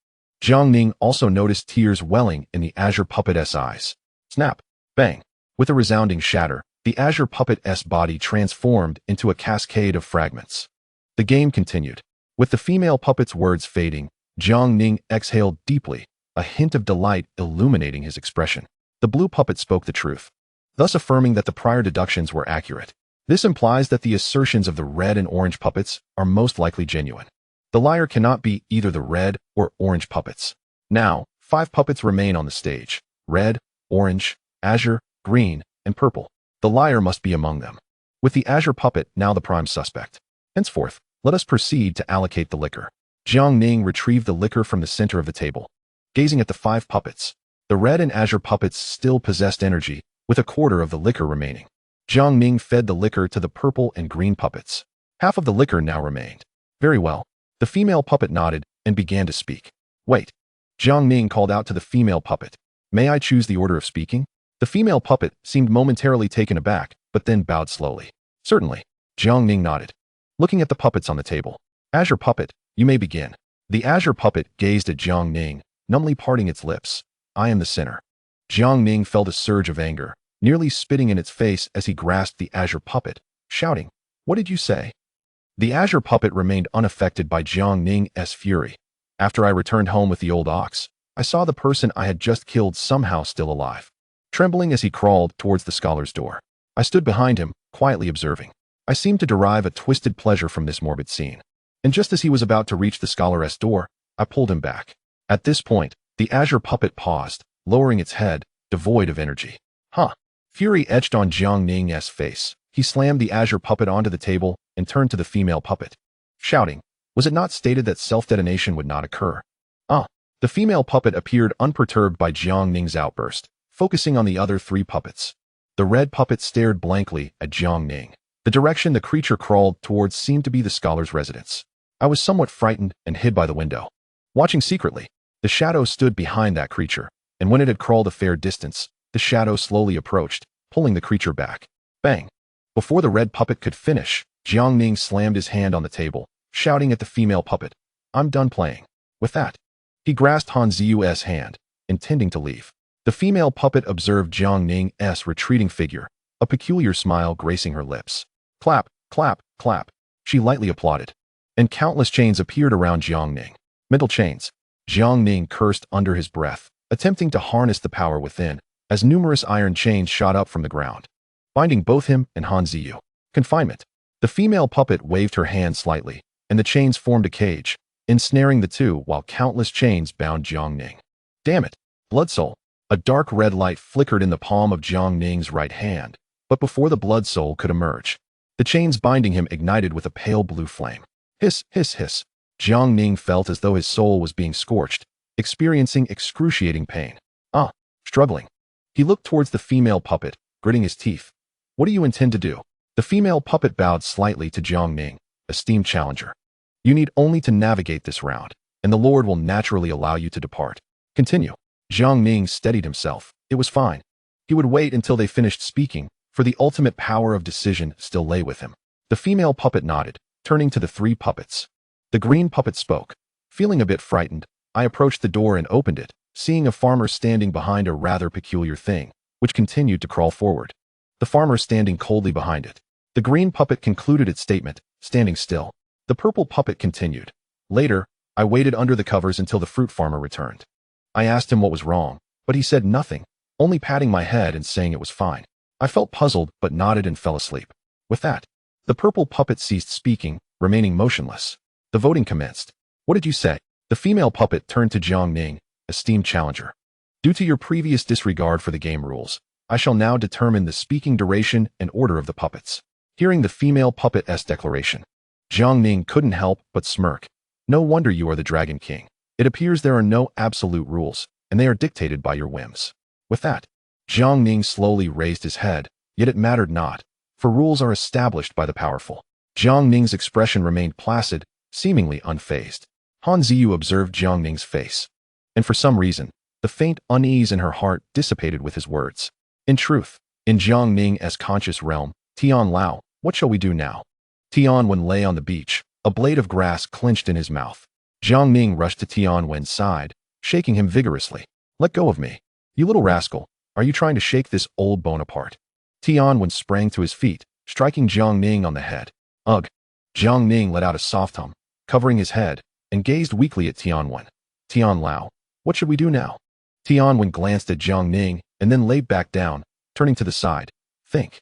Jiang Ning also noticed tears welling in the Azure puppet's eyes. Snap! Bang! With a resounding shatter, the Azure puppet's body transformed into a cascade of fragments. The game continued. With the female puppet's words fading, Jiang Ning exhaled deeply, a hint of delight illuminating his expression. The blue puppet spoke the truth, thus affirming that the prior deductions were accurate. This implies that the assertions of the red and orange puppets are most likely genuine. The liar cannot be either the red or orange puppets. Now, 5 puppets remain on the stage. Red, orange, azure, green, and purple. The liar must be among them, with the Azure puppet now the prime suspect. Henceforth, let us proceed to allocate the liquor. Jiang Ning retrieved the liquor from the center of the table. Gazing at the 5 puppets, the red and azure puppets still possessed energy, with a quarter of the liquor remaining. Jiang Ning fed the liquor to the purple and green puppets. Half of the liquor now remained. Very well. The female puppet nodded and began to speak. Wait. Jiang Ning called out to the female puppet. May I choose the order of speaking? The female puppet seemed momentarily taken aback, but then bowed slowly. Certainly. Jiang Ning nodded. Looking at the puppets on the table. Azure puppet, you may begin. The Azure puppet gazed at Jiang Ning, numbly parting its lips. I am the sinner. Jiang Ning felt a surge of anger, nearly spitting in its face as he grasped the Azure puppet, shouting, What did you say? The Azure puppet remained unaffected by Jiang Ning's fury. After I returned home with the old ox, I saw the person I had just killed somehow still alive, trembling as he crawled towards the scholar's door. I stood behind him, quietly observing. I seemed to derive a twisted pleasure from this morbid scene. And just as he was about to reach the scholar's door, I pulled him back. At this point, the Azure puppet paused, lowering its head, devoid of energy. Huh. Fury etched on Jiang Ning's face. He slammed the Azure puppet onto the table and turned to the female puppet, shouting, Was it not stated that self-detonation would not occur? The female puppet appeared unperturbed by Jiang Ning's outburst, focusing on the other 3 puppets. The red puppet stared blankly at Jiang Ning. The direction the creature crawled towards seemed to be the scholar's residence. I was somewhat frightened and hid by the window. Watching secretly, the shadow stood behind that creature, and when it had crawled a fair distance, the shadow slowly approached, pulling the creature back. Bang! Before the red puppet could finish, Jiang Ning slammed his hand on the table, shouting at the female puppet, "I'm done playing." With that, he grasped Han Ziyu's hand, intending to leave. The female puppet observed Jiang Ning's retreating figure, a peculiar smile gracing her lips. Clap, clap, clap. She lightly applauded. And countless chains appeared around Jiang Ning. Mental chains. Jiang Ning cursed under his breath, attempting to harness the power within, as numerous iron chains shot up from the ground, binding both him and Han Ziyu. Confinement. The female puppet waved her hand slightly, and the chains formed a cage, ensnaring the two while countless chains bound Jiang Ning. Damn it! Blood soul. A dark red light flickered in the palm of Jiang Ning's right hand, but before the blood soul could emerge, the chains binding him ignited with a pale blue flame. Hiss, hiss, hiss. Jiang Ning felt as though his soul was being scorched, experiencing excruciating pain. Struggling. He looked towards the female puppet, gritting his teeth. What do you intend to do? The female puppet bowed slightly to Jiang Ning, esteemed challenger. You need only to navigate this round, and the Lord will naturally allow you to depart. Continue. Jiang Ning steadied himself. It was fine. He would wait until they finished speaking, for the ultimate power of decision still lay with him. The female puppet nodded, turning to the three puppets. The green puppet spoke. Feeling a bit frightened, I approached the door and opened it, seeing a farmer standing behind a rather peculiar thing, which continued to crawl forward. The farmer standing coldly behind it. The green puppet concluded its statement, standing still. The purple puppet continued. Later, I waited under the covers until the fruit farmer returned. I asked him what was wrong, but he said nothing, only patting my head and saying it was fine. I felt puzzled but nodded and fell asleep. With that, the purple puppet ceased speaking, remaining motionless. The voting commenced. What did you say? The female puppet turned to Jiang Ning, esteemed challenger. Due to your previous disregard for the game rules, I shall now determine the speaking duration and order of the puppets. Hearing the female puppet's declaration, Jiang Ning couldn't help but smirk. No wonder you are the Dragon King. It appears there are no absolute rules, and they are dictated by your whims. With that, Jiang Ning slowly raised his head, yet it mattered not, for rules are established by the powerful. Jiang Ning's expression remained placid, seemingly unfazed. Han Ziyu observed Jiang Ning's face, and for some reason, the faint unease in her heart dissipated with his words. In truth, in Jiang Ning's conscious realm, Tian Lao, what shall we do now? Tianwen lay on the beach, a blade of grass clenched in his mouth. Jiang Ning rushed to Tianwen's side, shaking him vigorously. Let go of me. You little rascal, are you trying to shake this old bone apart? Tianwen sprang to his feet, striking Jiang Ning on the head. Ugh! Jiang Ning let out a soft hum, covering his head, and gazed weakly at Tianwen. Tian Lao, what should we do now? Tianwen glanced at Jiang Ning, and then lay back down, turning to the side. Think.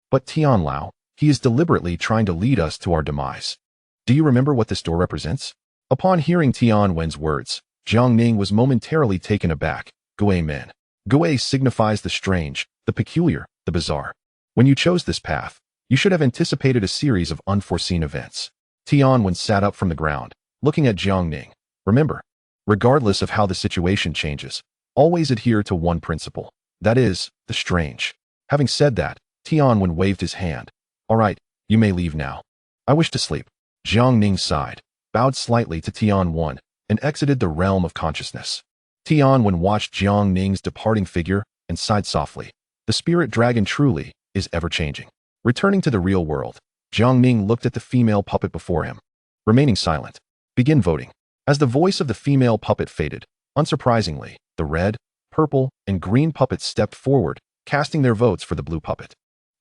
But Tian Lao, he is deliberately trying to lead us to our demise. Do you remember what this door represents? Upon hearing Tianwen's words, Jiang Ning was momentarily taken aback. Gui men. Gui signifies the strange, the peculiar, the bizarre. When you chose this path, you should have anticipated a series of unforeseen events. Tianwen sat up from the ground, looking at Jiang Ning. Remember, regardless of how the situation changes, always adhere to one principle. That is, the strange. Having said that, Tianwen waved his hand. All right, you may leave now. I wish to sleep. Jiang Ning sighed, bowed slightly to Tianwen, and exited the realm of consciousness. Tianwen watched Jiang Ning's departing figure and sighed softly. The spirit dragon truly is ever-changing. Returning to the real world, Jiang Ning looked at the female puppet before him. Remaining silent. Begin voting. As the voice of the female puppet faded, unsurprisingly, the red, purple, and green puppets stepped forward, casting their votes for the blue puppet.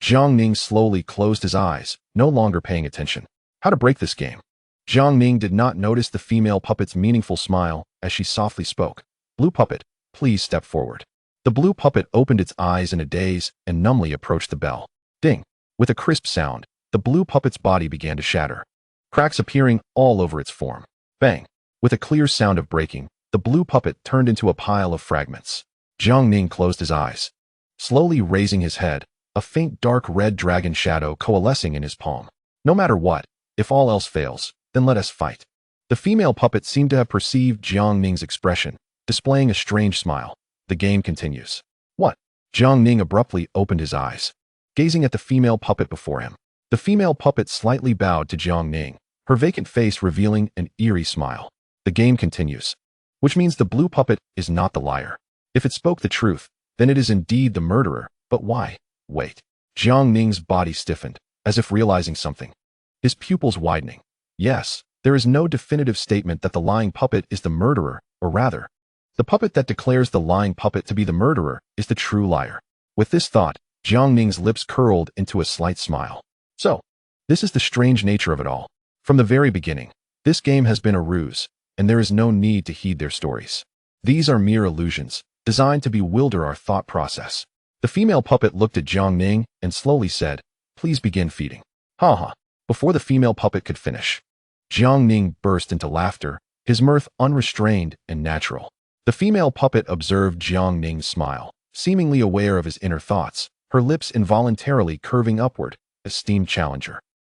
Jiang Ning slowly closed his eyes, no longer paying attention. How to break this game? Jiang Ning did not notice the female puppet's meaningful smile as she softly spoke. Blue puppet, please step forward. The blue puppet opened its eyes in a daze and numbly approached the bell. Ding! With a crisp sound, the blue puppet's body began to shatter, cracks appearing all over its form. Bang! With a clear sound of breaking, the blue puppet turned into a pile of fragments. Jiang Ning closed his eyes, slowly raising his head, a faint dark red dragon shadow coalescing in his palm. No matter what, if all else fails, then let us fight. The female puppet seemed to have perceived Jiang Ning's expression, displaying a strange smile. The game continues. What? Jiang Ning abruptly opened his eyes, gazing at the female puppet before him. The female puppet slightly bowed to Jiang Ning, her vacant face revealing an eerie smile. The game continues. Which means the blue puppet is not the liar. If it spoke the truth, then it is indeed the murderer. But why? Wait. Jiang Ning's body stiffened, as if realizing something. His pupils widening. Yes, there is no definitive statement that the lying puppet is the murderer, or rather, the puppet that declares the lying puppet to be the murderer is the true liar. With this thought, Jiang Ning's lips curled into a slight smile. So, this is the strange nature of it all. From the very beginning, this game has been a ruse, and there is no need to heed their stories. These are mere illusions, designed to bewilder our thought process. The female puppet looked at Jiang Ning and slowly said, "Please begin feeding." Ha. Before the female puppet could finish, Jiang Ning burst into laughter, his mirth unrestrained and natural. The female puppet observed Jiang Ning's smile, seemingly aware of his inner thoughts, her lips involuntarily curving upward, esteemed challenger.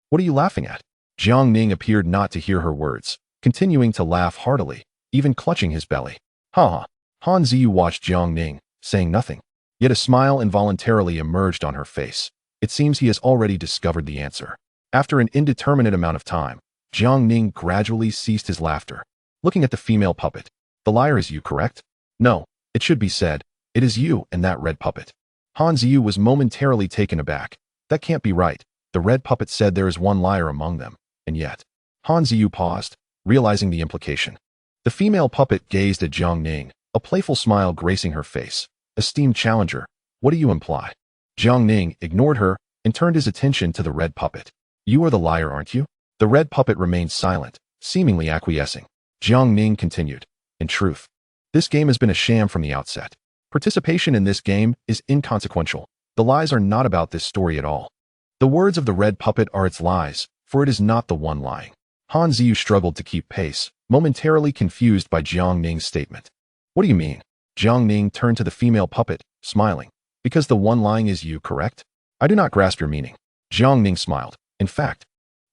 "What are you laughing at?" Jiang Ning appeared not to hear her words, continuing to laugh heartily, even clutching his belly. Ha. Han Ziyu watched Jiang Ning, saying nothing. Yet a smile involuntarily emerged on her face. It seems he has already discovered the answer. After an indeterminate amount of time, Jiang Ning gradually ceased his laughter. Looking at the female puppet, "The liar is you, correct?" "No, it should be said, it is you and that red puppet." Han Ziyu was momentarily taken aback. "That can't be right. The red puppet said there is one liar among them, and yet." Han Ziyu paused, realizing the implication. The female puppet gazed at Jiang Ning, a playful smile gracing her face. "Esteemed challenger, what do you imply?" Jiang Ning ignored her and turned his attention to the red puppet. "You are the liar, aren't you?" The red puppet remained silent, seemingly acquiescing. Jiang Ning continued, "In truth, this game has been a sham from the outset. Participation in this game is inconsequential. The lies are not about this story at all. The words of the red puppet are its lies, for it is not the one lying." Han Ziyu struggled to keep pace, momentarily confused by Jiang Ning's statement. "What do you mean?" Jiang Ning turned to the female puppet, smiling. "Because the one lying is you, correct?" "I do not grasp your meaning." Jiang Ning smiled. "In fact,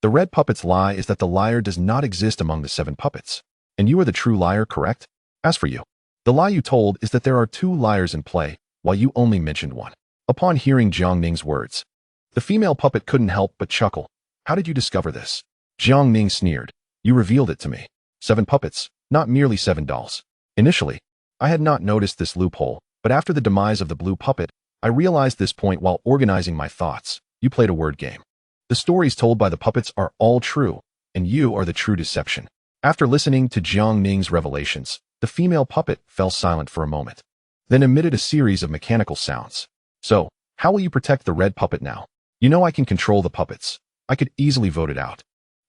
the red puppet's lie is that the liar does not exist among the 7 puppets. And you are the true liar, correct? As for you, the lie you told is that there are 2 liars in play, while you only mentioned one." Upon hearing Jiang Ning's words, the female puppet couldn't help but chuckle. "How did you discover this?" Jiang Ning sneered. "You revealed it to me. 7 puppets, not merely 7 dolls. Initially, I had not noticed this loophole, but after the demise of the blue puppet, I realized this point while organizing my thoughts. You played a word game. The stories told by the puppets are all true, and you are the true deception." After listening to Jiang Ning's revelations, the female puppet fell silent for a moment, then emitted a series of mechanical sounds. "So, how will you protect the red puppet now? You know I can control the puppets. I could easily vote it out.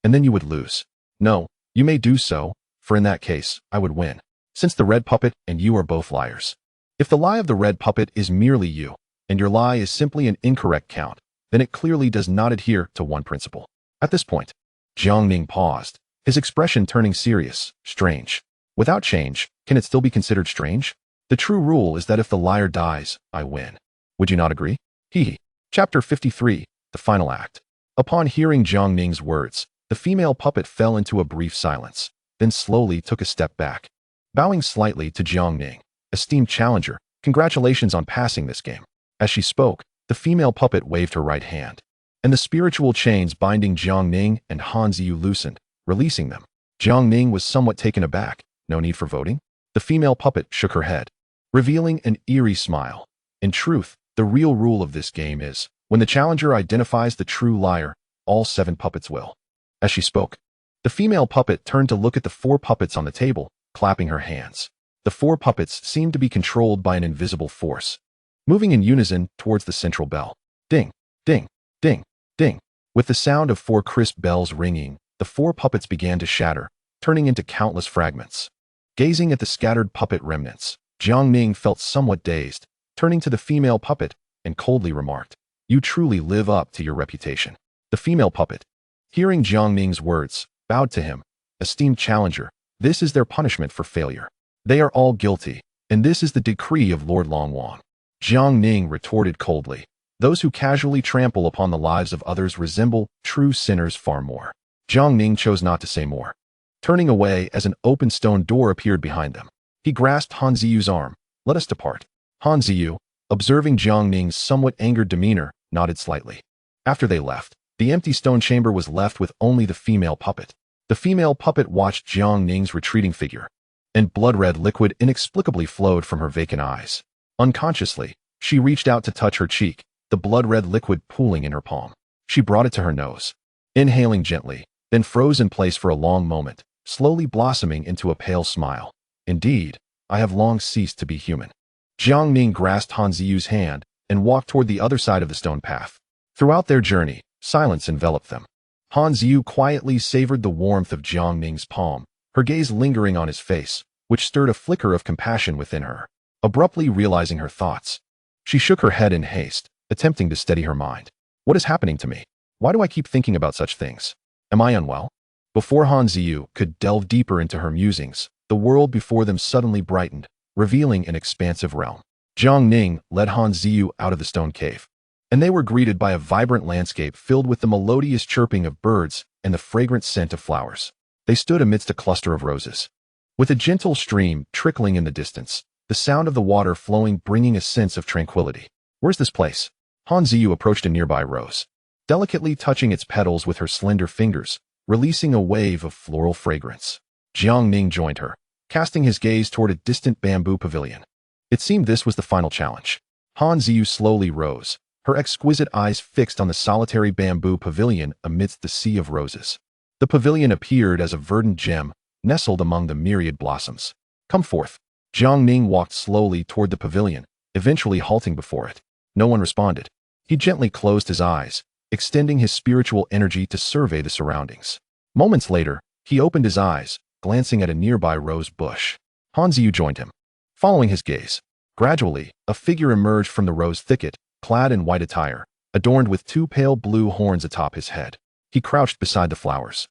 And then you would lose." "No, you may do so, for in that case, I would win, since the red puppet and you are both liars. If the lie of the red puppet is merely you, and your lie is simply an incorrect count, then it clearly does not adhere to one principle." At this point, Jiang Ning paused, his expression turning serious, strange. Without change, can it still be considered strange? The true rule is that if the liar dies, I win. Would you not agree? Hee. Chapter 53, The Final Act. Upon hearing Jiang Ning's words, the female puppet fell into a brief silence, then slowly took a step back. Bowing slightly to Jiang Ning, "Esteemed challenger, congratulations on passing this game." As she spoke, the female puppet waved her right hand, and the spiritual chains binding Jiang Ning and Han Ziyu loosened, releasing them. Jiang Ning was somewhat taken aback. "No need for voting?" The female puppet shook her head, revealing an eerie smile. "In truth, the real rule of this game is, when the challenger identifies the true liar, all 7 puppets will." As she spoke, the female puppet turned to look at the 4 puppets on the table, clapping her hands. The 4 puppets seemed to be controlled by an invisible force, moving in unison towards the central bell. Ding, ding, ding, ding. With the sound of 4 crisp bells ringing, the 4 puppets began to shatter, turning into countless fragments. Gazing at the scattered puppet remnants, Jiang Ning felt somewhat dazed, turning to the female puppet, and coldly remarked, "You truly live up to your reputation." The female puppet, hearing Jiang Ning's words, bowed to him. "Esteemed challenger, this is their punishment for failure. They are all guilty, and this is the decree of Lord Longwang." Jiang Ning retorted coldly, "Those who casually trample upon the lives of others resemble true sinners far more." Jiang Ning chose not to say more, turning away as an open stone door appeared behind them. He grasped Han Ziyu's arm. "Let us depart." Han Ziyu, observing Jiang Ning's somewhat angered demeanor, nodded slightly. After they left, the empty stone chamber was left with only the female puppet. The female puppet watched Jiang Ning's retreating figure, and blood-red liquid inexplicably flowed from her vacant eyes. Unconsciously, she reached out to touch her cheek, the blood-red liquid pooling in her palm. She brought it to her nose, inhaling gently, then froze in place for a long moment, slowly blossoming into a pale smile. Indeed, I have long ceased to be human. Jiang Ning grasped Han Ziyu's hand and walked toward the other side of the stone path. Throughout their journey, silence enveloped them. Han Ziyu quietly savored the warmth of Jiang Ning's palm, her gaze lingering on his face, which stirred a flicker of compassion within her. Abruptly realizing her thoughts, she shook her head in haste, attempting to steady her mind. What is happening to me? Why do I keep thinking about such things? Am I unwell? Before Han Ziyu could delve deeper into her musings, the world before them suddenly brightened, revealing an expansive realm. Jiang Ning led Han Ziyu out of the stone cave, and they were greeted by a vibrant landscape filled with the melodious chirping of birds and the fragrant scent of flowers. They stood amidst a cluster of roses, with a gentle stream trickling in the distance, the sound of the water flowing bringing a sense of tranquility. Where's this place? Han Ziyu approached a nearby rose, delicately touching its petals with her slender fingers, releasing a wave of floral fragrance. Jiang Ning joined her, casting his gaze toward a distant bamboo pavilion. It seemed this was the final challenge. Han Ziyu slowly rose, her exquisite eyes fixed on the solitary bamboo pavilion amidst the sea of roses. The pavilion appeared as a verdant gem, nestled among the myriad blossoms. Come forth. Jiang Ning walked slowly toward the pavilion, eventually halting before it. No one responded. He gently closed his eyes, extending his spiritual energy to survey the surroundings. Moments later, he opened his eyes, glancing at a nearby rose bush. Han Ziyu joined him. Following his gaze, gradually, a figure emerged from the rose thicket, clad in white attire, adorned with two pale blue horns atop his head. He crouched beside the flowers,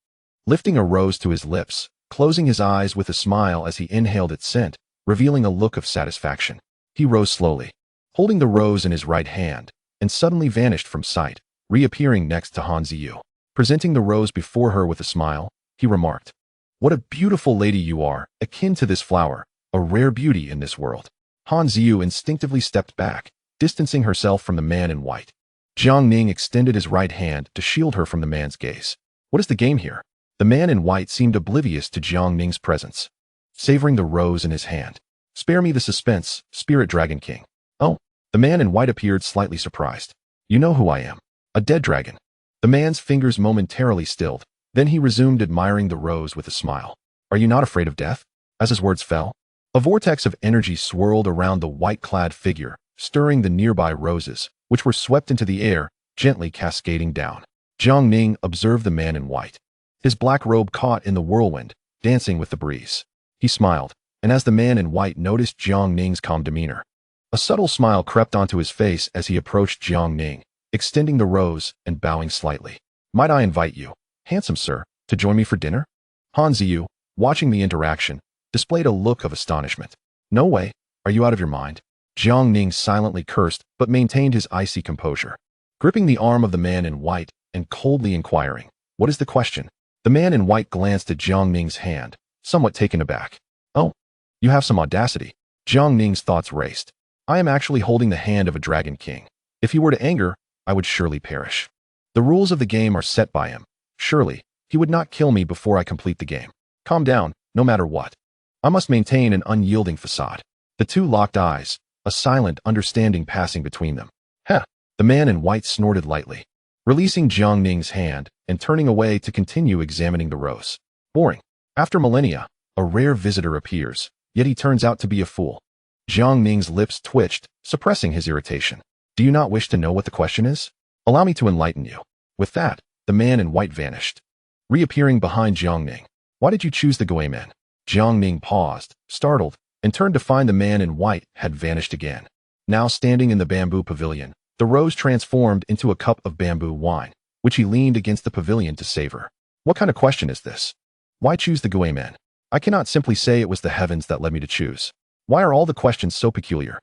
lifting a rose to his lips, closing his eyes with a smile as he inhaled its scent, revealing a look of satisfaction. He rose slowly, holding the rose in his right hand, and suddenly vanished from sight, reappearing next to Han Ziyu. Presenting the rose before her with a smile, he remarked, "What a beautiful lady you are, akin to this flower, a rare beauty in this world." Han Ziyu instinctively stepped back, distancing herself from the man in white. Jiang Ning extended his right hand to shield her from the man's gaze. What is the game here? The man in white seemed oblivious to Jiang Ning's presence, savoring the rose in his hand. Spare me the suspense, Spirit Dragon King. Oh, the man in white appeared slightly surprised. You know who I am. A dead dragon. The man's fingers momentarily stilled, then he resumed admiring the rose with a smile. Are you not afraid of death? As his words fell, a vortex of energy swirled around the white-clad figure, stirring the nearby roses, which were swept into the air, gently cascading down. Jiang Ning observed the man in white, his black robe caught in the whirlwind, dancing with the breeze. He smiled, and as the man in white noticed Jiang Ning's calm demeanor, a subtle smile crept onto his face as he approached Jiang Ning, extending the rose and bowing slightly. Might I invite you, handsome sir, to join me for dinner? Han Ziyu, watching the interaction, displayed a look of astonishment. No way, are you out of your mind? Jiang Ning silently cursed but maintained his icy composure, gripping the arm of the man in white and coldly inquiring, what is the question? The man in white glanced at Jiang Ning's hand, somewhat taken aback. Oh, you have some audacity. Jiang Ning's thoughts raced. I am actually holding the hand of a dragon king. If he were to anger, I would surely perish. The rules of the game are set by him. Surely, he would not kill me before I complete the game. Calm down, no matter what. I must maintain an unyielding facade. The two locked eyes, a silent understanding passing between them. Heh, the man in white snorted lightly, releasing Jiang Ning's hand and turning away to continue examining the rose. Boring. After millennia, a rare visitor appears, yet he turns out to be a fool. Jiang Ning's lips twitched, suppressing his irritation. Do you not wish to know what the question is? Allow me to enlighten you. With that, the man in white vanished, reappearing behind Jiang Ning. Why did you choose the Gui men? Jiang Ning paused, startled, and turned to find the man in white had vanished again. Now standing in the bamboo pavilion, the rose transformed into a cup of bamboo wine, which he leaned against the pavilion to savor. What kind of question is this? Why choose the Gui men? I cannot simply say it was the heavens that led me to choose. Why are all the questions so peculiar?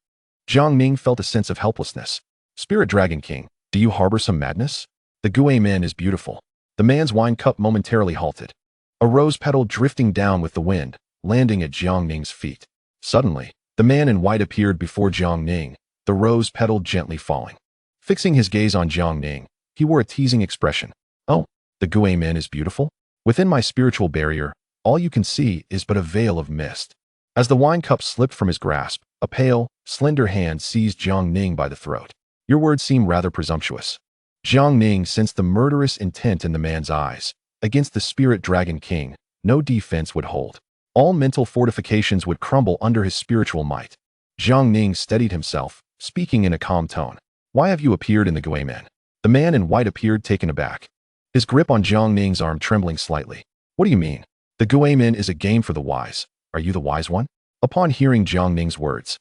Jiang Ning felt a sense of helplessness. Spirit Dragon King, do you harbor some madness? The Gui man is beautiful. The man's wine cup momentarily halted, a rose petal drifting down with the wind, landing at Jiang Ning's feet. Suddenly, the man in white appeared before Jiang Ning, the rose petal gently falling. Fixing his gaze on Jiang Ning, he wore a teasing expression. Oh, the Gui man is beautiful? Within my spiritual barrier, all you can see is but a veil of mist. As the wine cup slipped from his grasp, a pale, slender hand seized Jiang Ning by the throat. Your words seem rather presumptuous. Jiang Ning sensed the murderous intent in the man's eyes. Against the spirit dragon king, no defense would hold. All mental fortifications would crumble under his spiritual might. Jiang Ning steadied himself, speaking in a calm tone. Why have you appeared in the Guimen? The man in white appeared taken aback, his grip on Jiang Ning's arm trembling slightly. What do you mean? The Guimen is a game for the wise. Are you the wise one? Upon hearing Jiang Ning's words,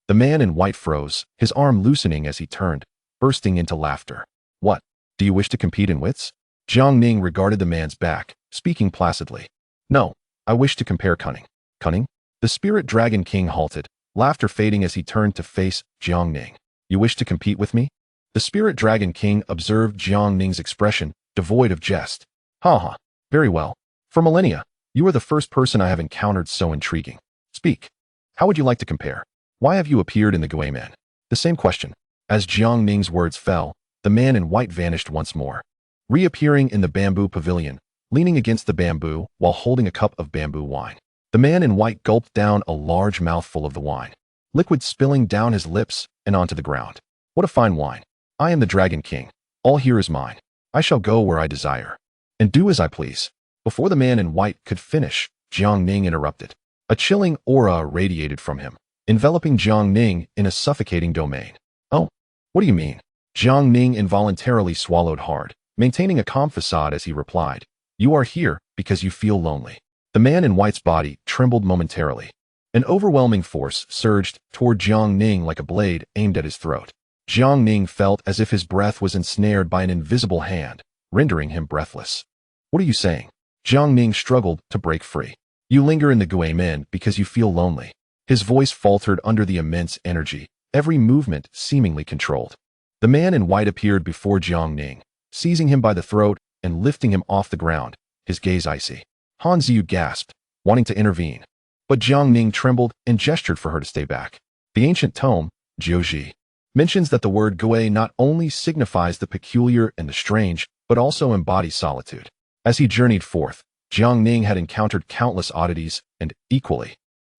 the man in white froze, his arm loosening as he turned, bursting into laughter. What? Do you wish to compete in wits? Jiang Ning regarded the man's back, speaking placidly. No, I wish to compare cunning. Cunning? The spirit dragon king halted, laughter fading as he turned to face Jiang Ning. You wish to compete with me? The spirit dragon king observed Jiang Ning's expression, devoid of jest. Ha ha. Very well. For millennia, you are the first person I have encountered so intriguing. Speak. How would you like to compare? Why have you appeared in the Guimen? The same question. As Jiang Ning's words fell, the man in white vanished once more, reappearing in the bamboo pavilion, leaning against the bamboo while holding a cup of bamboo wine. The man in white gulped down a large mouthful of the wine, liquid spilling down his lips and onto the ground. What a fine wine. I am the Dragon King. All here is mine. I shall go where I desire, and do as I please. Before the man in white could finish, Jiang Ning interrupted. A chilling aura radiated from him, enveloping Jiang Ning in a suffocating domain. Oh, what do you mean? Jiang Ning involuntarily swallowed hard, maintaining a calm facade as he replied. You are here because you feel lonely. The man in white's body trembled momentarily. An overwhelming force surged toward Jiang Ning like a blade aimed at his throat. Jiang Ning felt as if his breath was ensnared by an invisible hand, rendering him breathless. What are you saying? Jiang Ning struggled to break free. You linger in the Guimen because you feel lonely. His voice faltered under the immense energy, every movement seemingly controlled. The man in white appeared before Jiang Ning, seizing him by the throat and lifting him off the ground, his gaze icy. Han Ziyu gasped, wanting to intervene. But Jiang Ning trembled and gestured for her to stay back. The ancient tome, Jiuji, mentions that the word Gui not only signifies the peculiar and the strange, but also embodies solitude. As he journeyed forth, Jiang Ning had encountered countless oddities and, equally,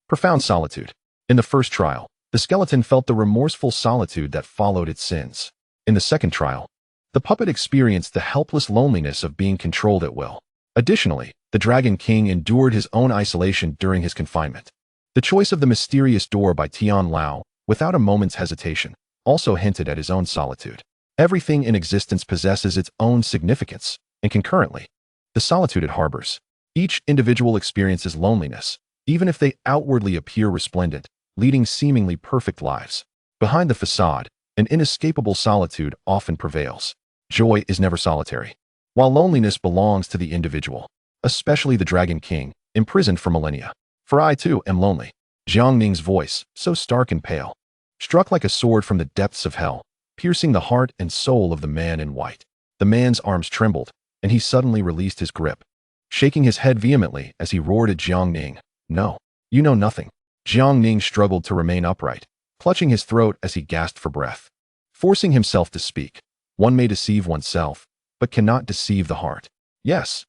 profound solitude. In the first trial, the skeleton felt the remorseful solitude that followed its sins. In the second trial, the puppet experienced the helpless loneliness of being controlled at will. Additionally, the Dragon King endured his own isolation during his confinement. The choice of the mysterious door by Tian Lao, without a moment's hesitation, also hinted at his own solitude. Everything in existence possesses its own significance, and concurrently, the solitude it harbors. Each individual experiences loneliness, even if they outwardly appear resplendent, leading seemingly perfect lives. Behind the facade, an inescapable solitude often prevails. Joy is never solitary, while loneliness belongs to the individual, especially the Dragon King, imprisoned for millennia. For I too am lonely. Jiang Ning's voice, so stark and pale, struck like a sword from the depths of hell, piercing the heart and soul of the man in white. The man's arms trembled, and he suddenly released his grip, shaking his head vehemently as he roared at Jiang Ning. No, you know nothing. Jiang Ning struggled to remain upright, clutching his throat as he gasped for breath. Forcing himself to speak, one may deceive oneself, but cannot deceive the heart. Yes,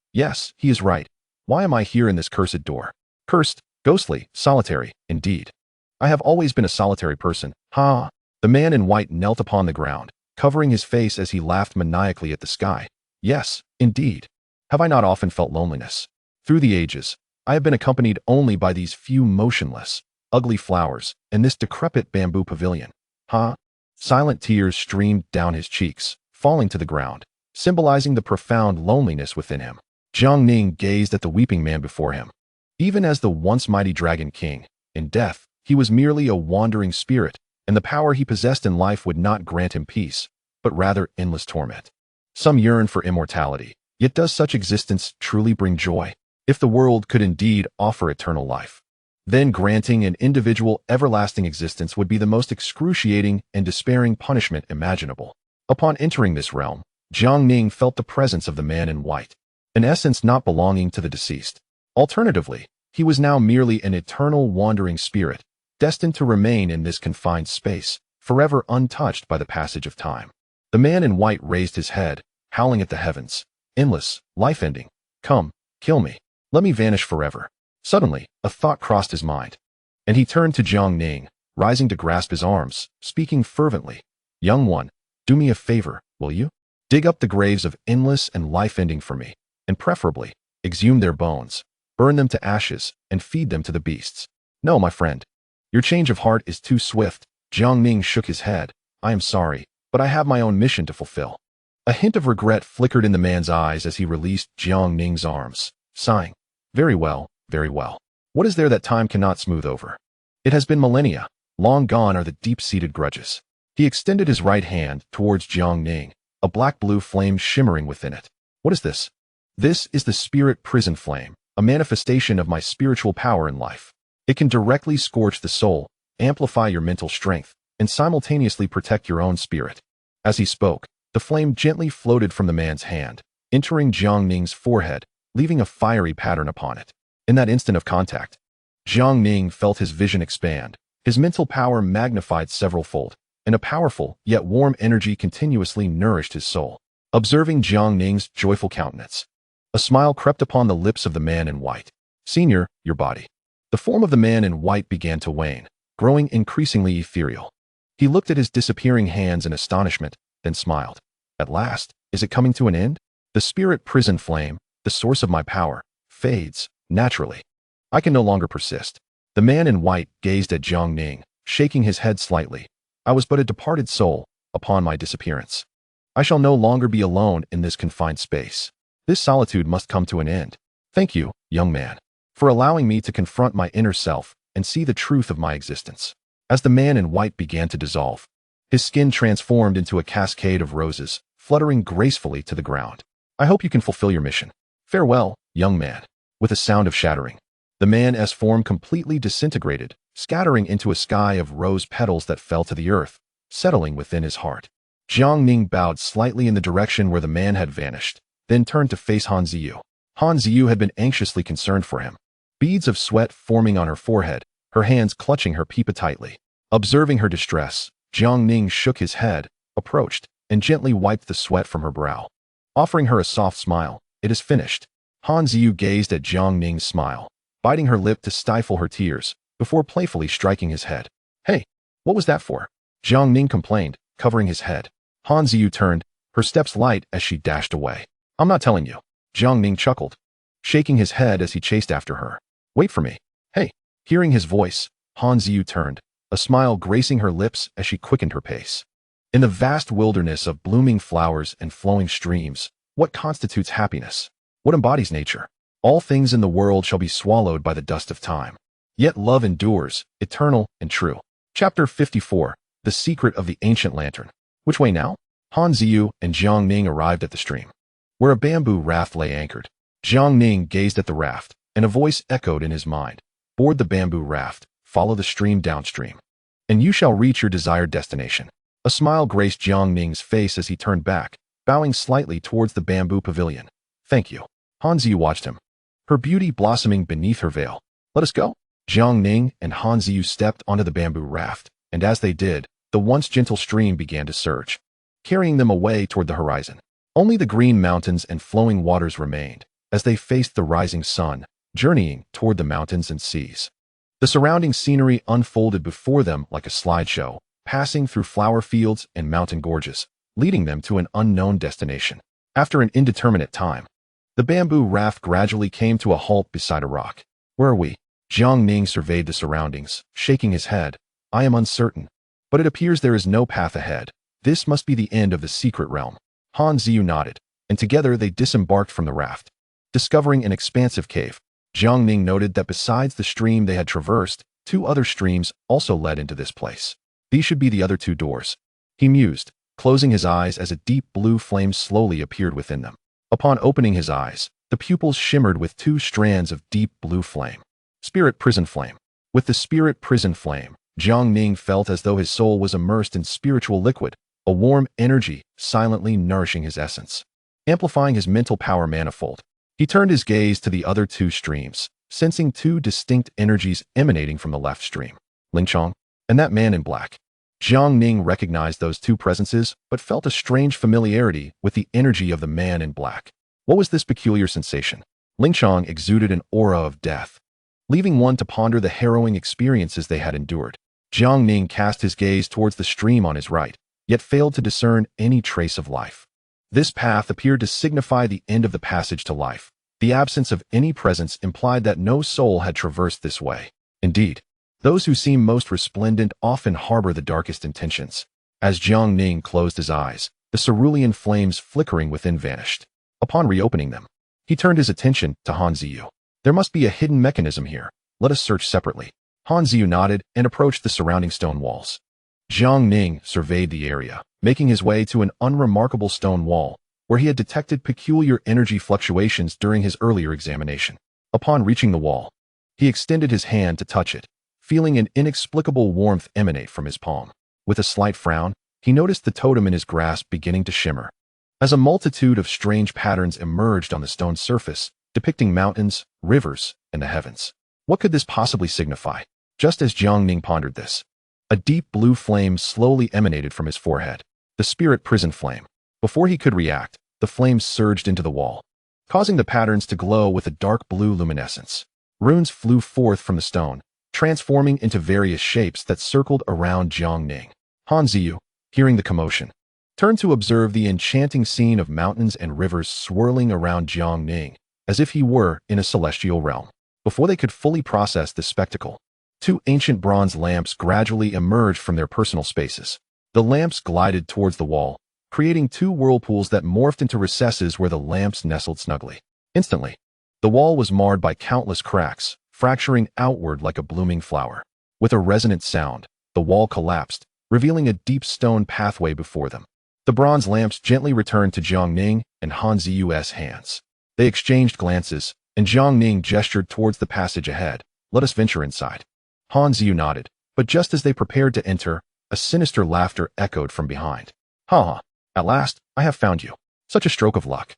he is right. Why am I here in this cursed door? Cursed, ghostly, solitary, indeed. I have always been a solitary person. Ha! The man in white knelt upon the ground, covering his face as he laughed maniacally at the sky. Yes, indeed. Have I not often felt loneliness? Through the ages, I have been accompanied only by these few motionless, ugly flowers and this decrepit bamboo pavilion. Ha! Silent tears streamed down his cheeks, falling to the ground, symbolizing the profound loneliness within him. Jiang Ning gazed at the weeping man before him. Even as the once mighty Dragon King, in death, he was merely a wandering spirit, and the power he possessed in life would not grant him peace, but rather endless torment. Some yearn for immortality, yet does such existence truly bring joy? If the world could indeed offer eternal life, then granting an individual everlasting existence would be the most excruciating and despairing punishment imaginable. Upon entering this realm, Jiang Ning felt the presence of the man in white, an essence not belonging to the deceased. Alternatively, he was now merely an eternal wandering spirit, destined to remain in this confined space, forever untouched by the passage of time. The man in white raised his head, howling at the heavens. Endless, life-ending. Come, kill me. Let me vanish forever. Suddenly, a thought crossed his mind, and he turned to Jiang Ning, rising to grasp his arms, speaking fervently. Young one, Do me a favor, will you? Dig up the graves of endless and life-ending for me, and preferably, exhume their bones, burn them to ashes, and feed them to the beasts. No, my friend. Your change of heart is too swift. Jiang Ning shook his head. I am sorry, but I have my own mission to fulfill. A hint of regret flickered in the man's eyes as he released Jiang Ning's arms, sighing. Very well, very well. What is there that time cannot smooth over? It has been millennia. Long gone are the deep-seated grudges. He extended his right hand towards Jiang Ning, a black-blue flame shimmering within it. What is this? This is the spirit prison flame, a manifestation of my spiritual power in life. It can directly scorch the soul, amplify your mental strength, and simultaneously protect your own spirit. As he spoke, the flame gently floated from the man's hand, entering Jiang Ning's forehead, leaving a fiery pattern upon it. In that instant of contact, Jiang Ning felt his vision expand, his mental power magnified several-fold, and a powerful, yet warm energy continuously nourished his soul. Observing Jiang Ning's joyful countenance, a smile crept upon the lips of the man in white. Senior, your body. The form of the man in white began to wane, growing increasingly ethereal. He looked at his disappearing hands in astonishment, then smiled. At last, is it coming to an end? The spirit prison flame, the source of my power, fades, naturally. I can no longer persist. The man in white gazed at Jiang Ning, shaking his head slightly. I was but a departed soul, upon my disappearance. I shall no longer be alone in this confined space. This solitude must come to an end. Thank you, young man, for allowing me to confront my inner self and see the truth of my existence. As the man in white began to dissolve, his skin transformed into a cascade of roses, fluttering gracefully to the ground. I hope you can fulfill your mission. Farewell, young man. With a sound of shattering, the man's form completely disintegrated, scattering into a sky of rose petals that fell to the earth, settling within his heart. Jiang Ning bowed slightly in the direction where the man had vanished, then turned to face Han Ziyu. Han Ziyu had been anxiously concerned for him, beads of sweat forming on her forehead, her hands clutching her pipa tightly. Observing her distress, Jiang Ning shook his head, approached, and gently wiped the sweat from her brow. Offering her a soft smile, it is finished. Han Ziyu gazed at Jiang Ning's smile, biting her lip to stifle her tears, before playfully striking his head. Hey, what was that for? Jiang Ning complained, covering his head. Han Ziyu turned, her steps light as she dashed away. I'm not telling you. Jiang Ning chuckled, shaking his head as he chased after her. Wait for me. Hey. Hearing his voice, Han Ziyu turned, a smile gracing her lips as she quickened her pace. In the vast wilderness of blooming flowers and flowing streams, what constitutes happiness? What embodies nature? All things in the world shall be swallowed by the dust of time. Yet love endures, eternal and true. Chapter 54, The Secret of the Ancient Lantern. Which way now? Han Ziyu and Jiang Ning arrived at the stream, where a bamboo raft lay anchored. Jiang Ning gazed at the raft, and a voice echoed in his mind. Board the bamboo raft, follow the stream downstream, and you shall reach your desired destination. A smile graced Jiang Ning's face as he turned back, bowing slightly towards the bamboo pavilion. Thank you. Han Ziyu watched him, her beauty blossoming beneath her veil. Let us go. Jiang Ning and Han Ziyu stepped onto the bamboo raft, and as they did, the once gentle stream began to surge, carrying them away toward the horizon. Only the green mountains and flowing waters remained, as they faced the rising sun, journeying toward the mountains and seas. The surrounding scenery unfolded before them like a slideshow, passing through flower fields and mountain gorges, leading them to an unknown destination. After an indeterminate time, the bamboo raft gradually came to a halt beside a rock. Where are we? Jiang Ning surveyed the surroundings, shaking his head. I am uncertain, but it appears there is no path ahead. This must be the end of the secret realm. Han Ziyu nodded, and together they disembarked from the raft. Discovering an expansive cave, Jiang Ning noted that besides the stream they had traversed, 2 other streams also led into this place. These should be the other 2 doors. He mused, closing his eyes as a deep blue flame slowly appeared within them. Upon opening his eyes, the pupils shimmered with 2 strands of deep blue flame. Spirit prison flame. With the spirit prison flame, Jiang Ning felt as though his soul was immersed in spiritual liquid, a warm energy silently nourishing his essence, amplifying his mental power manifold. He turned his gaze to the other 2 streams, sensing 2 distinct energies emanating from the left stream. Ling Chong and that man in black. Jiang Ning recognized those 2 presences, but felt a strange familiarity with the energy of the man in black. What was this peculiar sensation? Ling Chong exuded an aura of death, leaving one to ponder the harrowing experiences they had endured. Jiang Ning cast his gaze towards the stream on his right, yet failed to discern any trace of life. This path appeared to signify the end of the passage to life. The absence of any presence implied that no soul had traversed this way. Indeed, those who seem most resplendent often harbor the darkest intentions. As Jiang Ning closed his eyes, the cerulean flames flickering within vanished. Upon reopening them, he turned his attention to Han Ziyu. There must be a hidden mechanism here. Let us search separately. Han Ziyu nodded and approached the surrounding stone walls. Jiang Ning surveyed the area, making his way to an unremarkable stone wall, where he had detected peculiar energy fluctuations during his earlier examination. Upon reaching the wall, he extended his hand to touch it, feeling an inexplicable warmth emanate from his palm. With a slight frown, he noticed the totem in his grasp beginning to shimmer. As a multitude of strange patterns emerged on the stone surface, depicting mountains, rivers, and the heavens. What could this possibly signify? Just as Jiang Ning pondered this, a deep blue flame slowly emanated from his forehead, the spirit prison flame. Before he could react, the flames surged into the wall, causing the patterns to glow with a dark blue luminescence. Runes flew forth from the stone, transforming into various shapes that circled around Jiang Ning. Han Ziyu, hearing the commotion, turned to observe the enchanting scene of mountains and rivers swirling around Jiang Ning, as if he were in a celestial realm. Before they could fully process this spectacle, two ancient bronze lamps gradually emerged from their personal spaces. The lamps glided towards the wall, creating two whirlpools that morphed into recesses where the lamps nestled snugly. Instantly, the wall was marred by countless cracks, fracturing outward like a blooming flower. With a resonant sound, the wall collapsed, revealing a deep stone pathway before them. The bronze lamps gently returned to Jiang Ning and Han Ziyu's hands. They exchanged glances, and Jiang Ning gestured towards the passage ahead. Let us venture inside. Han Ziyu nodded, but just as they prepared to enter, a sinister laughter echoed from behind. Ha ha, at last, I have found you. Such a stroke of luck.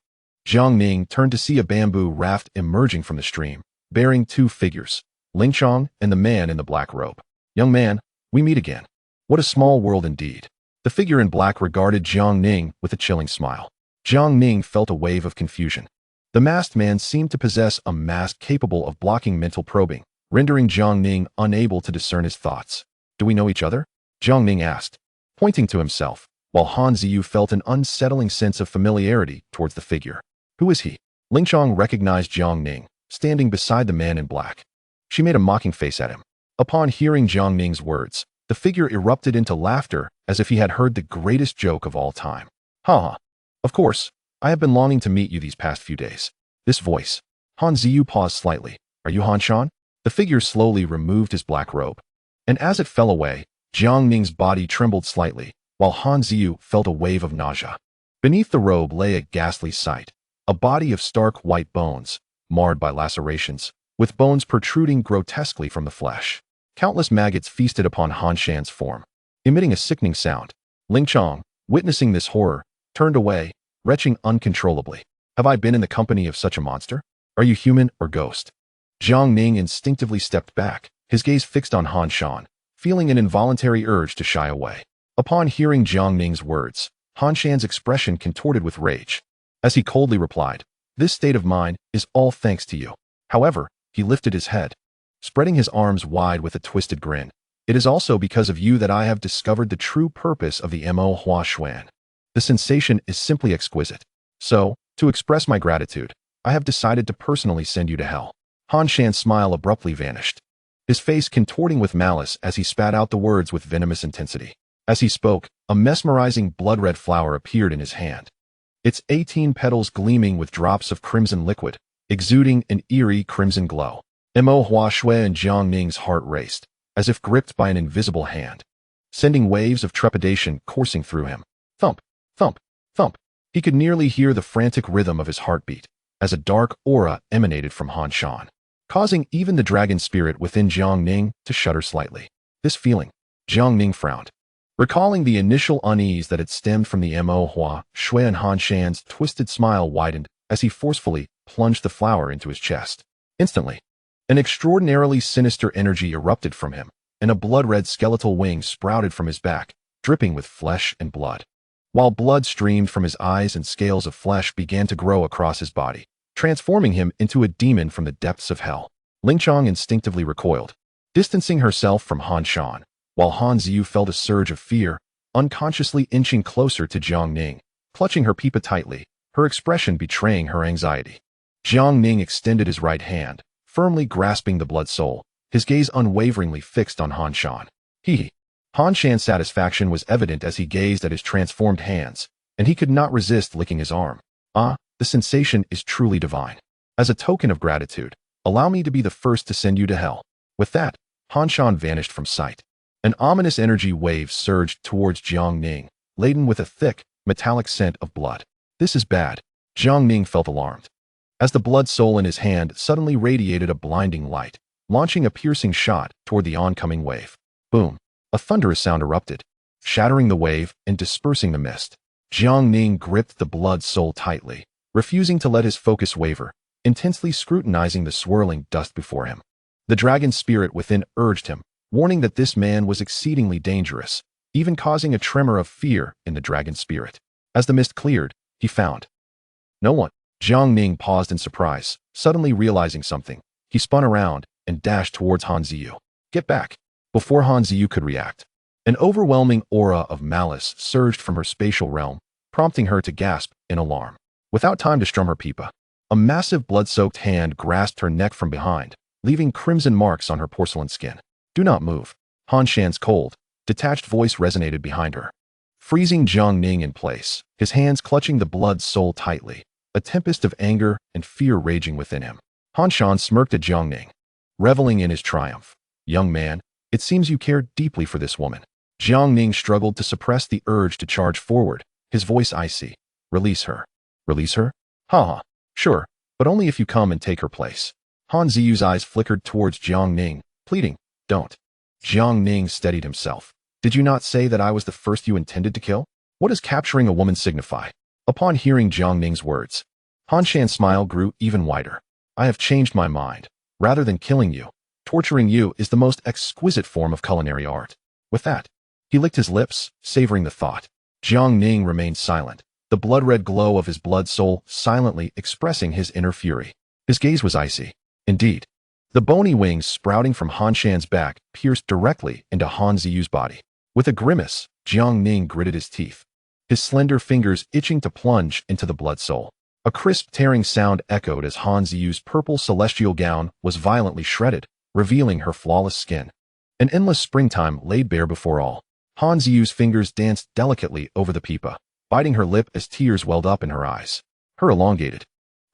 Jiang Ning turned to see a bamboo raft emerging from the stream, bearing two figures, Ling Chong and the man in the black robe. Young man, we meet again. What a small world indeed. The figure in black regarded Jiang Ning with a chilling smile. Jiang Ning felt a wave of confusion. The masked man seemed to possess a mask capable of blocking mental probing, rendering Jiang Ning unable to discern his thoughts. Do we know each other? Jiang Ning asked, pointing to himself, while Han Ziyu felt an unsettling sense of familiarity towards the figure. Who is he? Ling Chong recognized Jiang Ning, standing beside the man in black. She made a mocking face at him. Upon hearing Jiang Ning's words, the figure erupted into laughter as if he had heard the greatest joke of all time. Ha ha. Of course, I have been longing to meet you these past few days. This voice. Han Ziyu paused slightly. Are you Han Shan? The figure slowly removed his black robe. And as it fell away, Jiang Ning's body trembled slightly, while Han Ziyu felt a wave of nausea. Beneath the robe lay a ghastly sight. A body of stark white bones, marred by lacerations, with bones protruding grotesquely from the flesh. Countless maggots feasted upon Han Shan's form, emitting a sickening sound. Ling Chong, witnessing this horror, turned away, retching uncontrollably. Have I been in the company of such a monster? Are you human or ghost? Jiang Ning instinctively stepped back, his gaze fixed on Han Shan, feeling an involuntary urge to shy away. Upon hearing Jiang Ning's words, Han Shan's expression contorted with rage. As he coldly replied, this state of mind is all thanks to you. However, he lifted his head, spreading his arms wide with a twisted grin. It is also because of you that I have discovered the true purpose of the Mo Hua Xuan. The sensation is simply exquisite. So, to express my gratitude, I have decided to personally send you to hell. Han Shan's smile abruptly vanished, his face contorting with malice as he spat out the words with venomous intensity. As he spoke, a mesmerizing blood-red flower appeared in his hand, its 18 petals gleaming with drops of crimson liquid, exuding an eerie crimson glow. Mo Hua Shui and Jiang Ning's heart raced, as if gripped by an invisible hand, sending waves of trepidation coursing through him. Thump, thump, thump. He could nearly hear the frantic rhythm of his heartbeat, as a dark aura emanated from Han Shan, causing even the dragon spirit within Jiang Ning to shudder slightly. This feeling, Jiang Ning frowned, recalling the initial unease that had stemmed from the Mo Hua Shui, and Han Shan's twisted smile widened as he forcefully plunged the flower into his chest. Instantly, an extraordinarily sinister energy erupted from him, and a blood-red skeletal wing sprouted from his back, dripping with flesh and blood. While blood streamed from his eyes and scales of flesh began to grow across his body, transforming him into a demon from the depths of hell. Ling Chong instinctively recoiled, distancing herself from Han Shan, while Han Ziyu felt a surge of fear, unconsciously inching closer to Jiang Ning, clutching her pipa tightly, her expression betraying her anxiety. Jiang Ning extended his right hand, firmly grasping the blood soul, his gaze unwaveringly fixed on Han Shan. Han Shan's satisfaction was evident as he gazed at his transformed hands, and he could not resist licking his arm. Ah, the sensation is truly divine. As a token of gratitude, allow me to be the first to send you to hell. With that, Han Shan vanished from sight. An ominous energy wave surged towards Jiang Ning, laden with a thick, metallic scent of blood. This is bad. Jiang Ning felt alarmed. As the blood soul in his hand suddenly radiated a blinding light, launching a piercing shot toward the oncoming wave. Boom! A thunderous sound erupted, shattering the wave and dispersing the mist. Jiang Ning gripped the blood soul tightly, refusing to let his focus waver, intensely scrutinizing the swirling dust before him. The dragon spirit within urged him, warning that this man was exceedingly dangerous, even causing a tremor of fear in the dragon spirit. As the mist cleared, he found no one. Jiang Ning paused in surprise, suddenly realizing something. He spun around and dashed towards Han Ziyu. Get back! Before Han Ziyu could react, an overwhelming aura of malice surged from her spatial realm, prompting her to gasp in alarm. Without time to strum her pipa, a massive blood-soaked hand grasped her neck from behind, leaving crimson marks on her porcelain skin. Do not move. Han Shan's cold, detached voice resonated behind her, freezing Jiang Ning in place, his hands clutching the blood soul tightly, a tempest of anger and fear raging within him. Han Shan smirked at Jiang Ning, reveling in his triumph. Young man, it seems you care deeply for this woman. Jiang Ning struggled to suppress the urge to charge forward, his voice icy. Release her. Release her? Ha. Sure, but only if you come and take her place. Han Ziyu's eyes flickered towards Jiang Ning, pleading, don't. Jiang Ning steadied himself. Did you not say that I was the first you intended to kill? What does capturing a woman signify? Upon hearing Jiang Ning's words, Han Shan's smile grew even wider. I have changed my mind. Rather than killing you, torturing you is the most exquisite form of culinary art. With that, he licked his lips, savoring the thought. Jiang Ning remained silent, the blood-red glow of his blood soul silently expressing his inner fury. His gaze was icy. Indeed, the bony wings sprouting from Han Shan's back pierced directly into Han Ziyu's body. With a grimace, Jiang Ning gritted his teeth, his slender fingers itching to plunge into the blood soul. A crisp tearing sound echoed as Han Ziyu's purple celestial gown was violently shredded, revealing her flawless skin. An endless springtime laid bare before all. Han Ziyu's fingers danced delicately over the pipa, biting her lip as tears welled up in her eyes. Her elongated,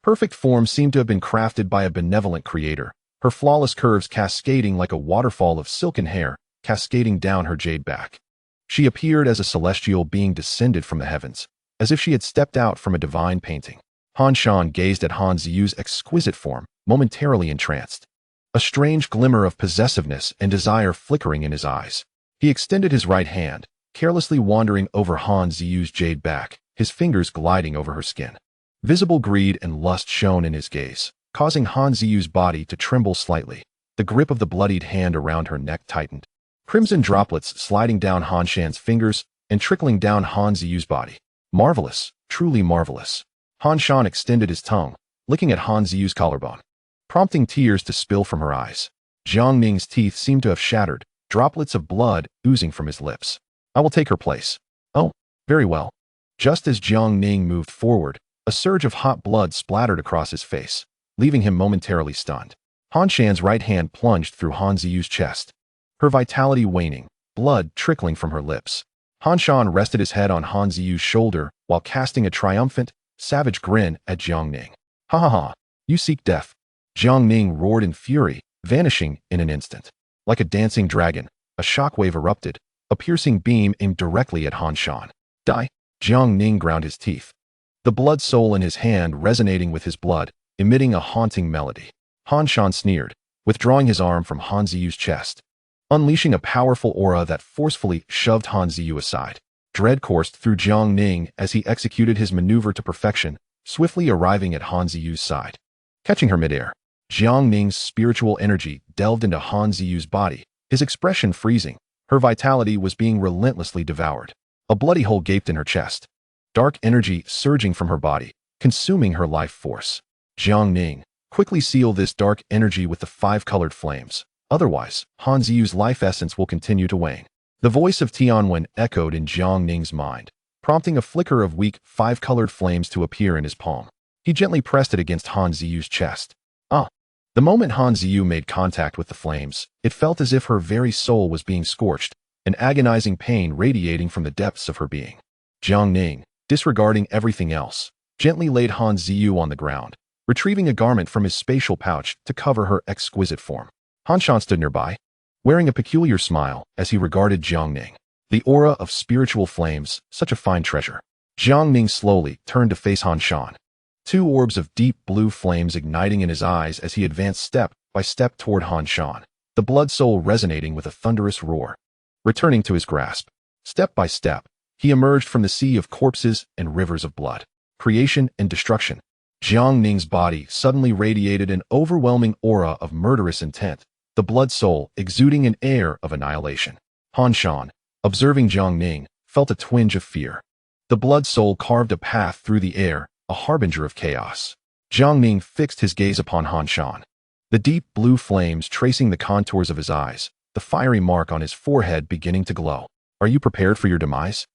perfect form seemed to have been crafted by a benevolent creator, her flawless curves cascading like a waterfall of silken hair cascading down her jade back. She appeared as a celestial being descended from the heavens, as if she had stepped out from a divine painting. Han Shan gazed at Han Ziyu's exquisite form, momentarily entranced, a strange glimmer of possessiveness and desire flickering in his eyes. He extended his right hand, carelessly wandering over Han Ziyu's jade back, his fingers gliding over her skin. Visible greed and lust shone in his gaze, causing Han Ziyu's body to tremble slightly. The grip of the bloodied hand around her neck tightened, crimson droplets sliding down Han Shan's fingers and trickling down Han Ziyu's body. Marvelous, truly marvelous. Han Shan extended his tongue, licking at Han Ziyu's collarbone, prompting tears to spill from her eyes. Jiang Ning's teeth seemed to have shattered, droplets of blood oozing from his lips. I will take her place. Oh, very well. Just as Jiang Ning moved forward, a surge of hot blood splattered across his face, leaving him momentarily stunned. Han Shan's right hand plunged through Han Ziyu's chest, her vitality waning, blood trickling from her lips. Han Shan rested his head on Han Ziyu's shoulder while casting a triumphant, savage grin at Jiang Ning. Ha ha ha, you seek death. Jiang Ning roared in fury, vanishing in an instant. Like a dancing dragon, a shockwave erupted, a piercing beam aimed directly at Han Shan. Die! Jiang Ning ground his teeth, the blood soul in his hand resonating with his blood, emitting a haunting melody. Han Shan sneered, withdrawing his arm from Han Ziyu's chest, unleashing a powerful aura that forcefully shoved Han Ziyu aside. Dread coursed through Jiang Ning as he executed his maneuver to perfection, swiftly arriving at Han Ziyu's side. Catching her midair, Jiang Ning's spiritual energy delved into Han Ziyu's body, his expression freezing. Her vitality was being relentlessly devoured. A bloody hole gaped in her chest, dark energy surging from her body, consuming her life force. Jiang Ning, quickly seal this dark energy with the 5 colored flames. Otherwise, Han Ziyu's life essence will continue to wane. The voice of Tianwen echoed in Jiang Ning's mind, prompting a flicker of weak, five-colored flames to appear in his palm. He gently pressed it against Han Ziyu's chest. Ah! The moment Han Ziyu made contact with the flames, it felt as if her very soul was being scorched, an agonizing pain radiating from the depths of her being. Jiang Ning, disregarding everything else, gently laid Han Ziyu on the ground, retrieving a garment from his spatial pouch to cover her exquisite form. Han Shan stood nearby, wearing a peculiar smile as he regarded Jiang Ning. The aura of spiritual flames, such a fine treasure. Jiang Ning slowly turned to face Han Shan, two orbs of deep blue flames igniting in his eyes as he advanced step by step toward Han Shan, the blood soul resonating with a thunderous roar. Returning to his grasp, step by step, he emerged from the sea of corpses and rivers of blood, creation and destruction. Jiang Ning's body suddenly radiated an overwhelming aura of murderous intent, the blood soul exuding an air of annihilation. Han Shan, observing Jiang Ning, felt a twinge of fear. The blood soul carved a path through the air, a harbinger of chaos. Jiang Ning fixed his gaze upon Han Shan, the deep blue flames tracing the contours of his eyes, the fiery mark on his forehead beginning to glow. Are you prepared for your demise?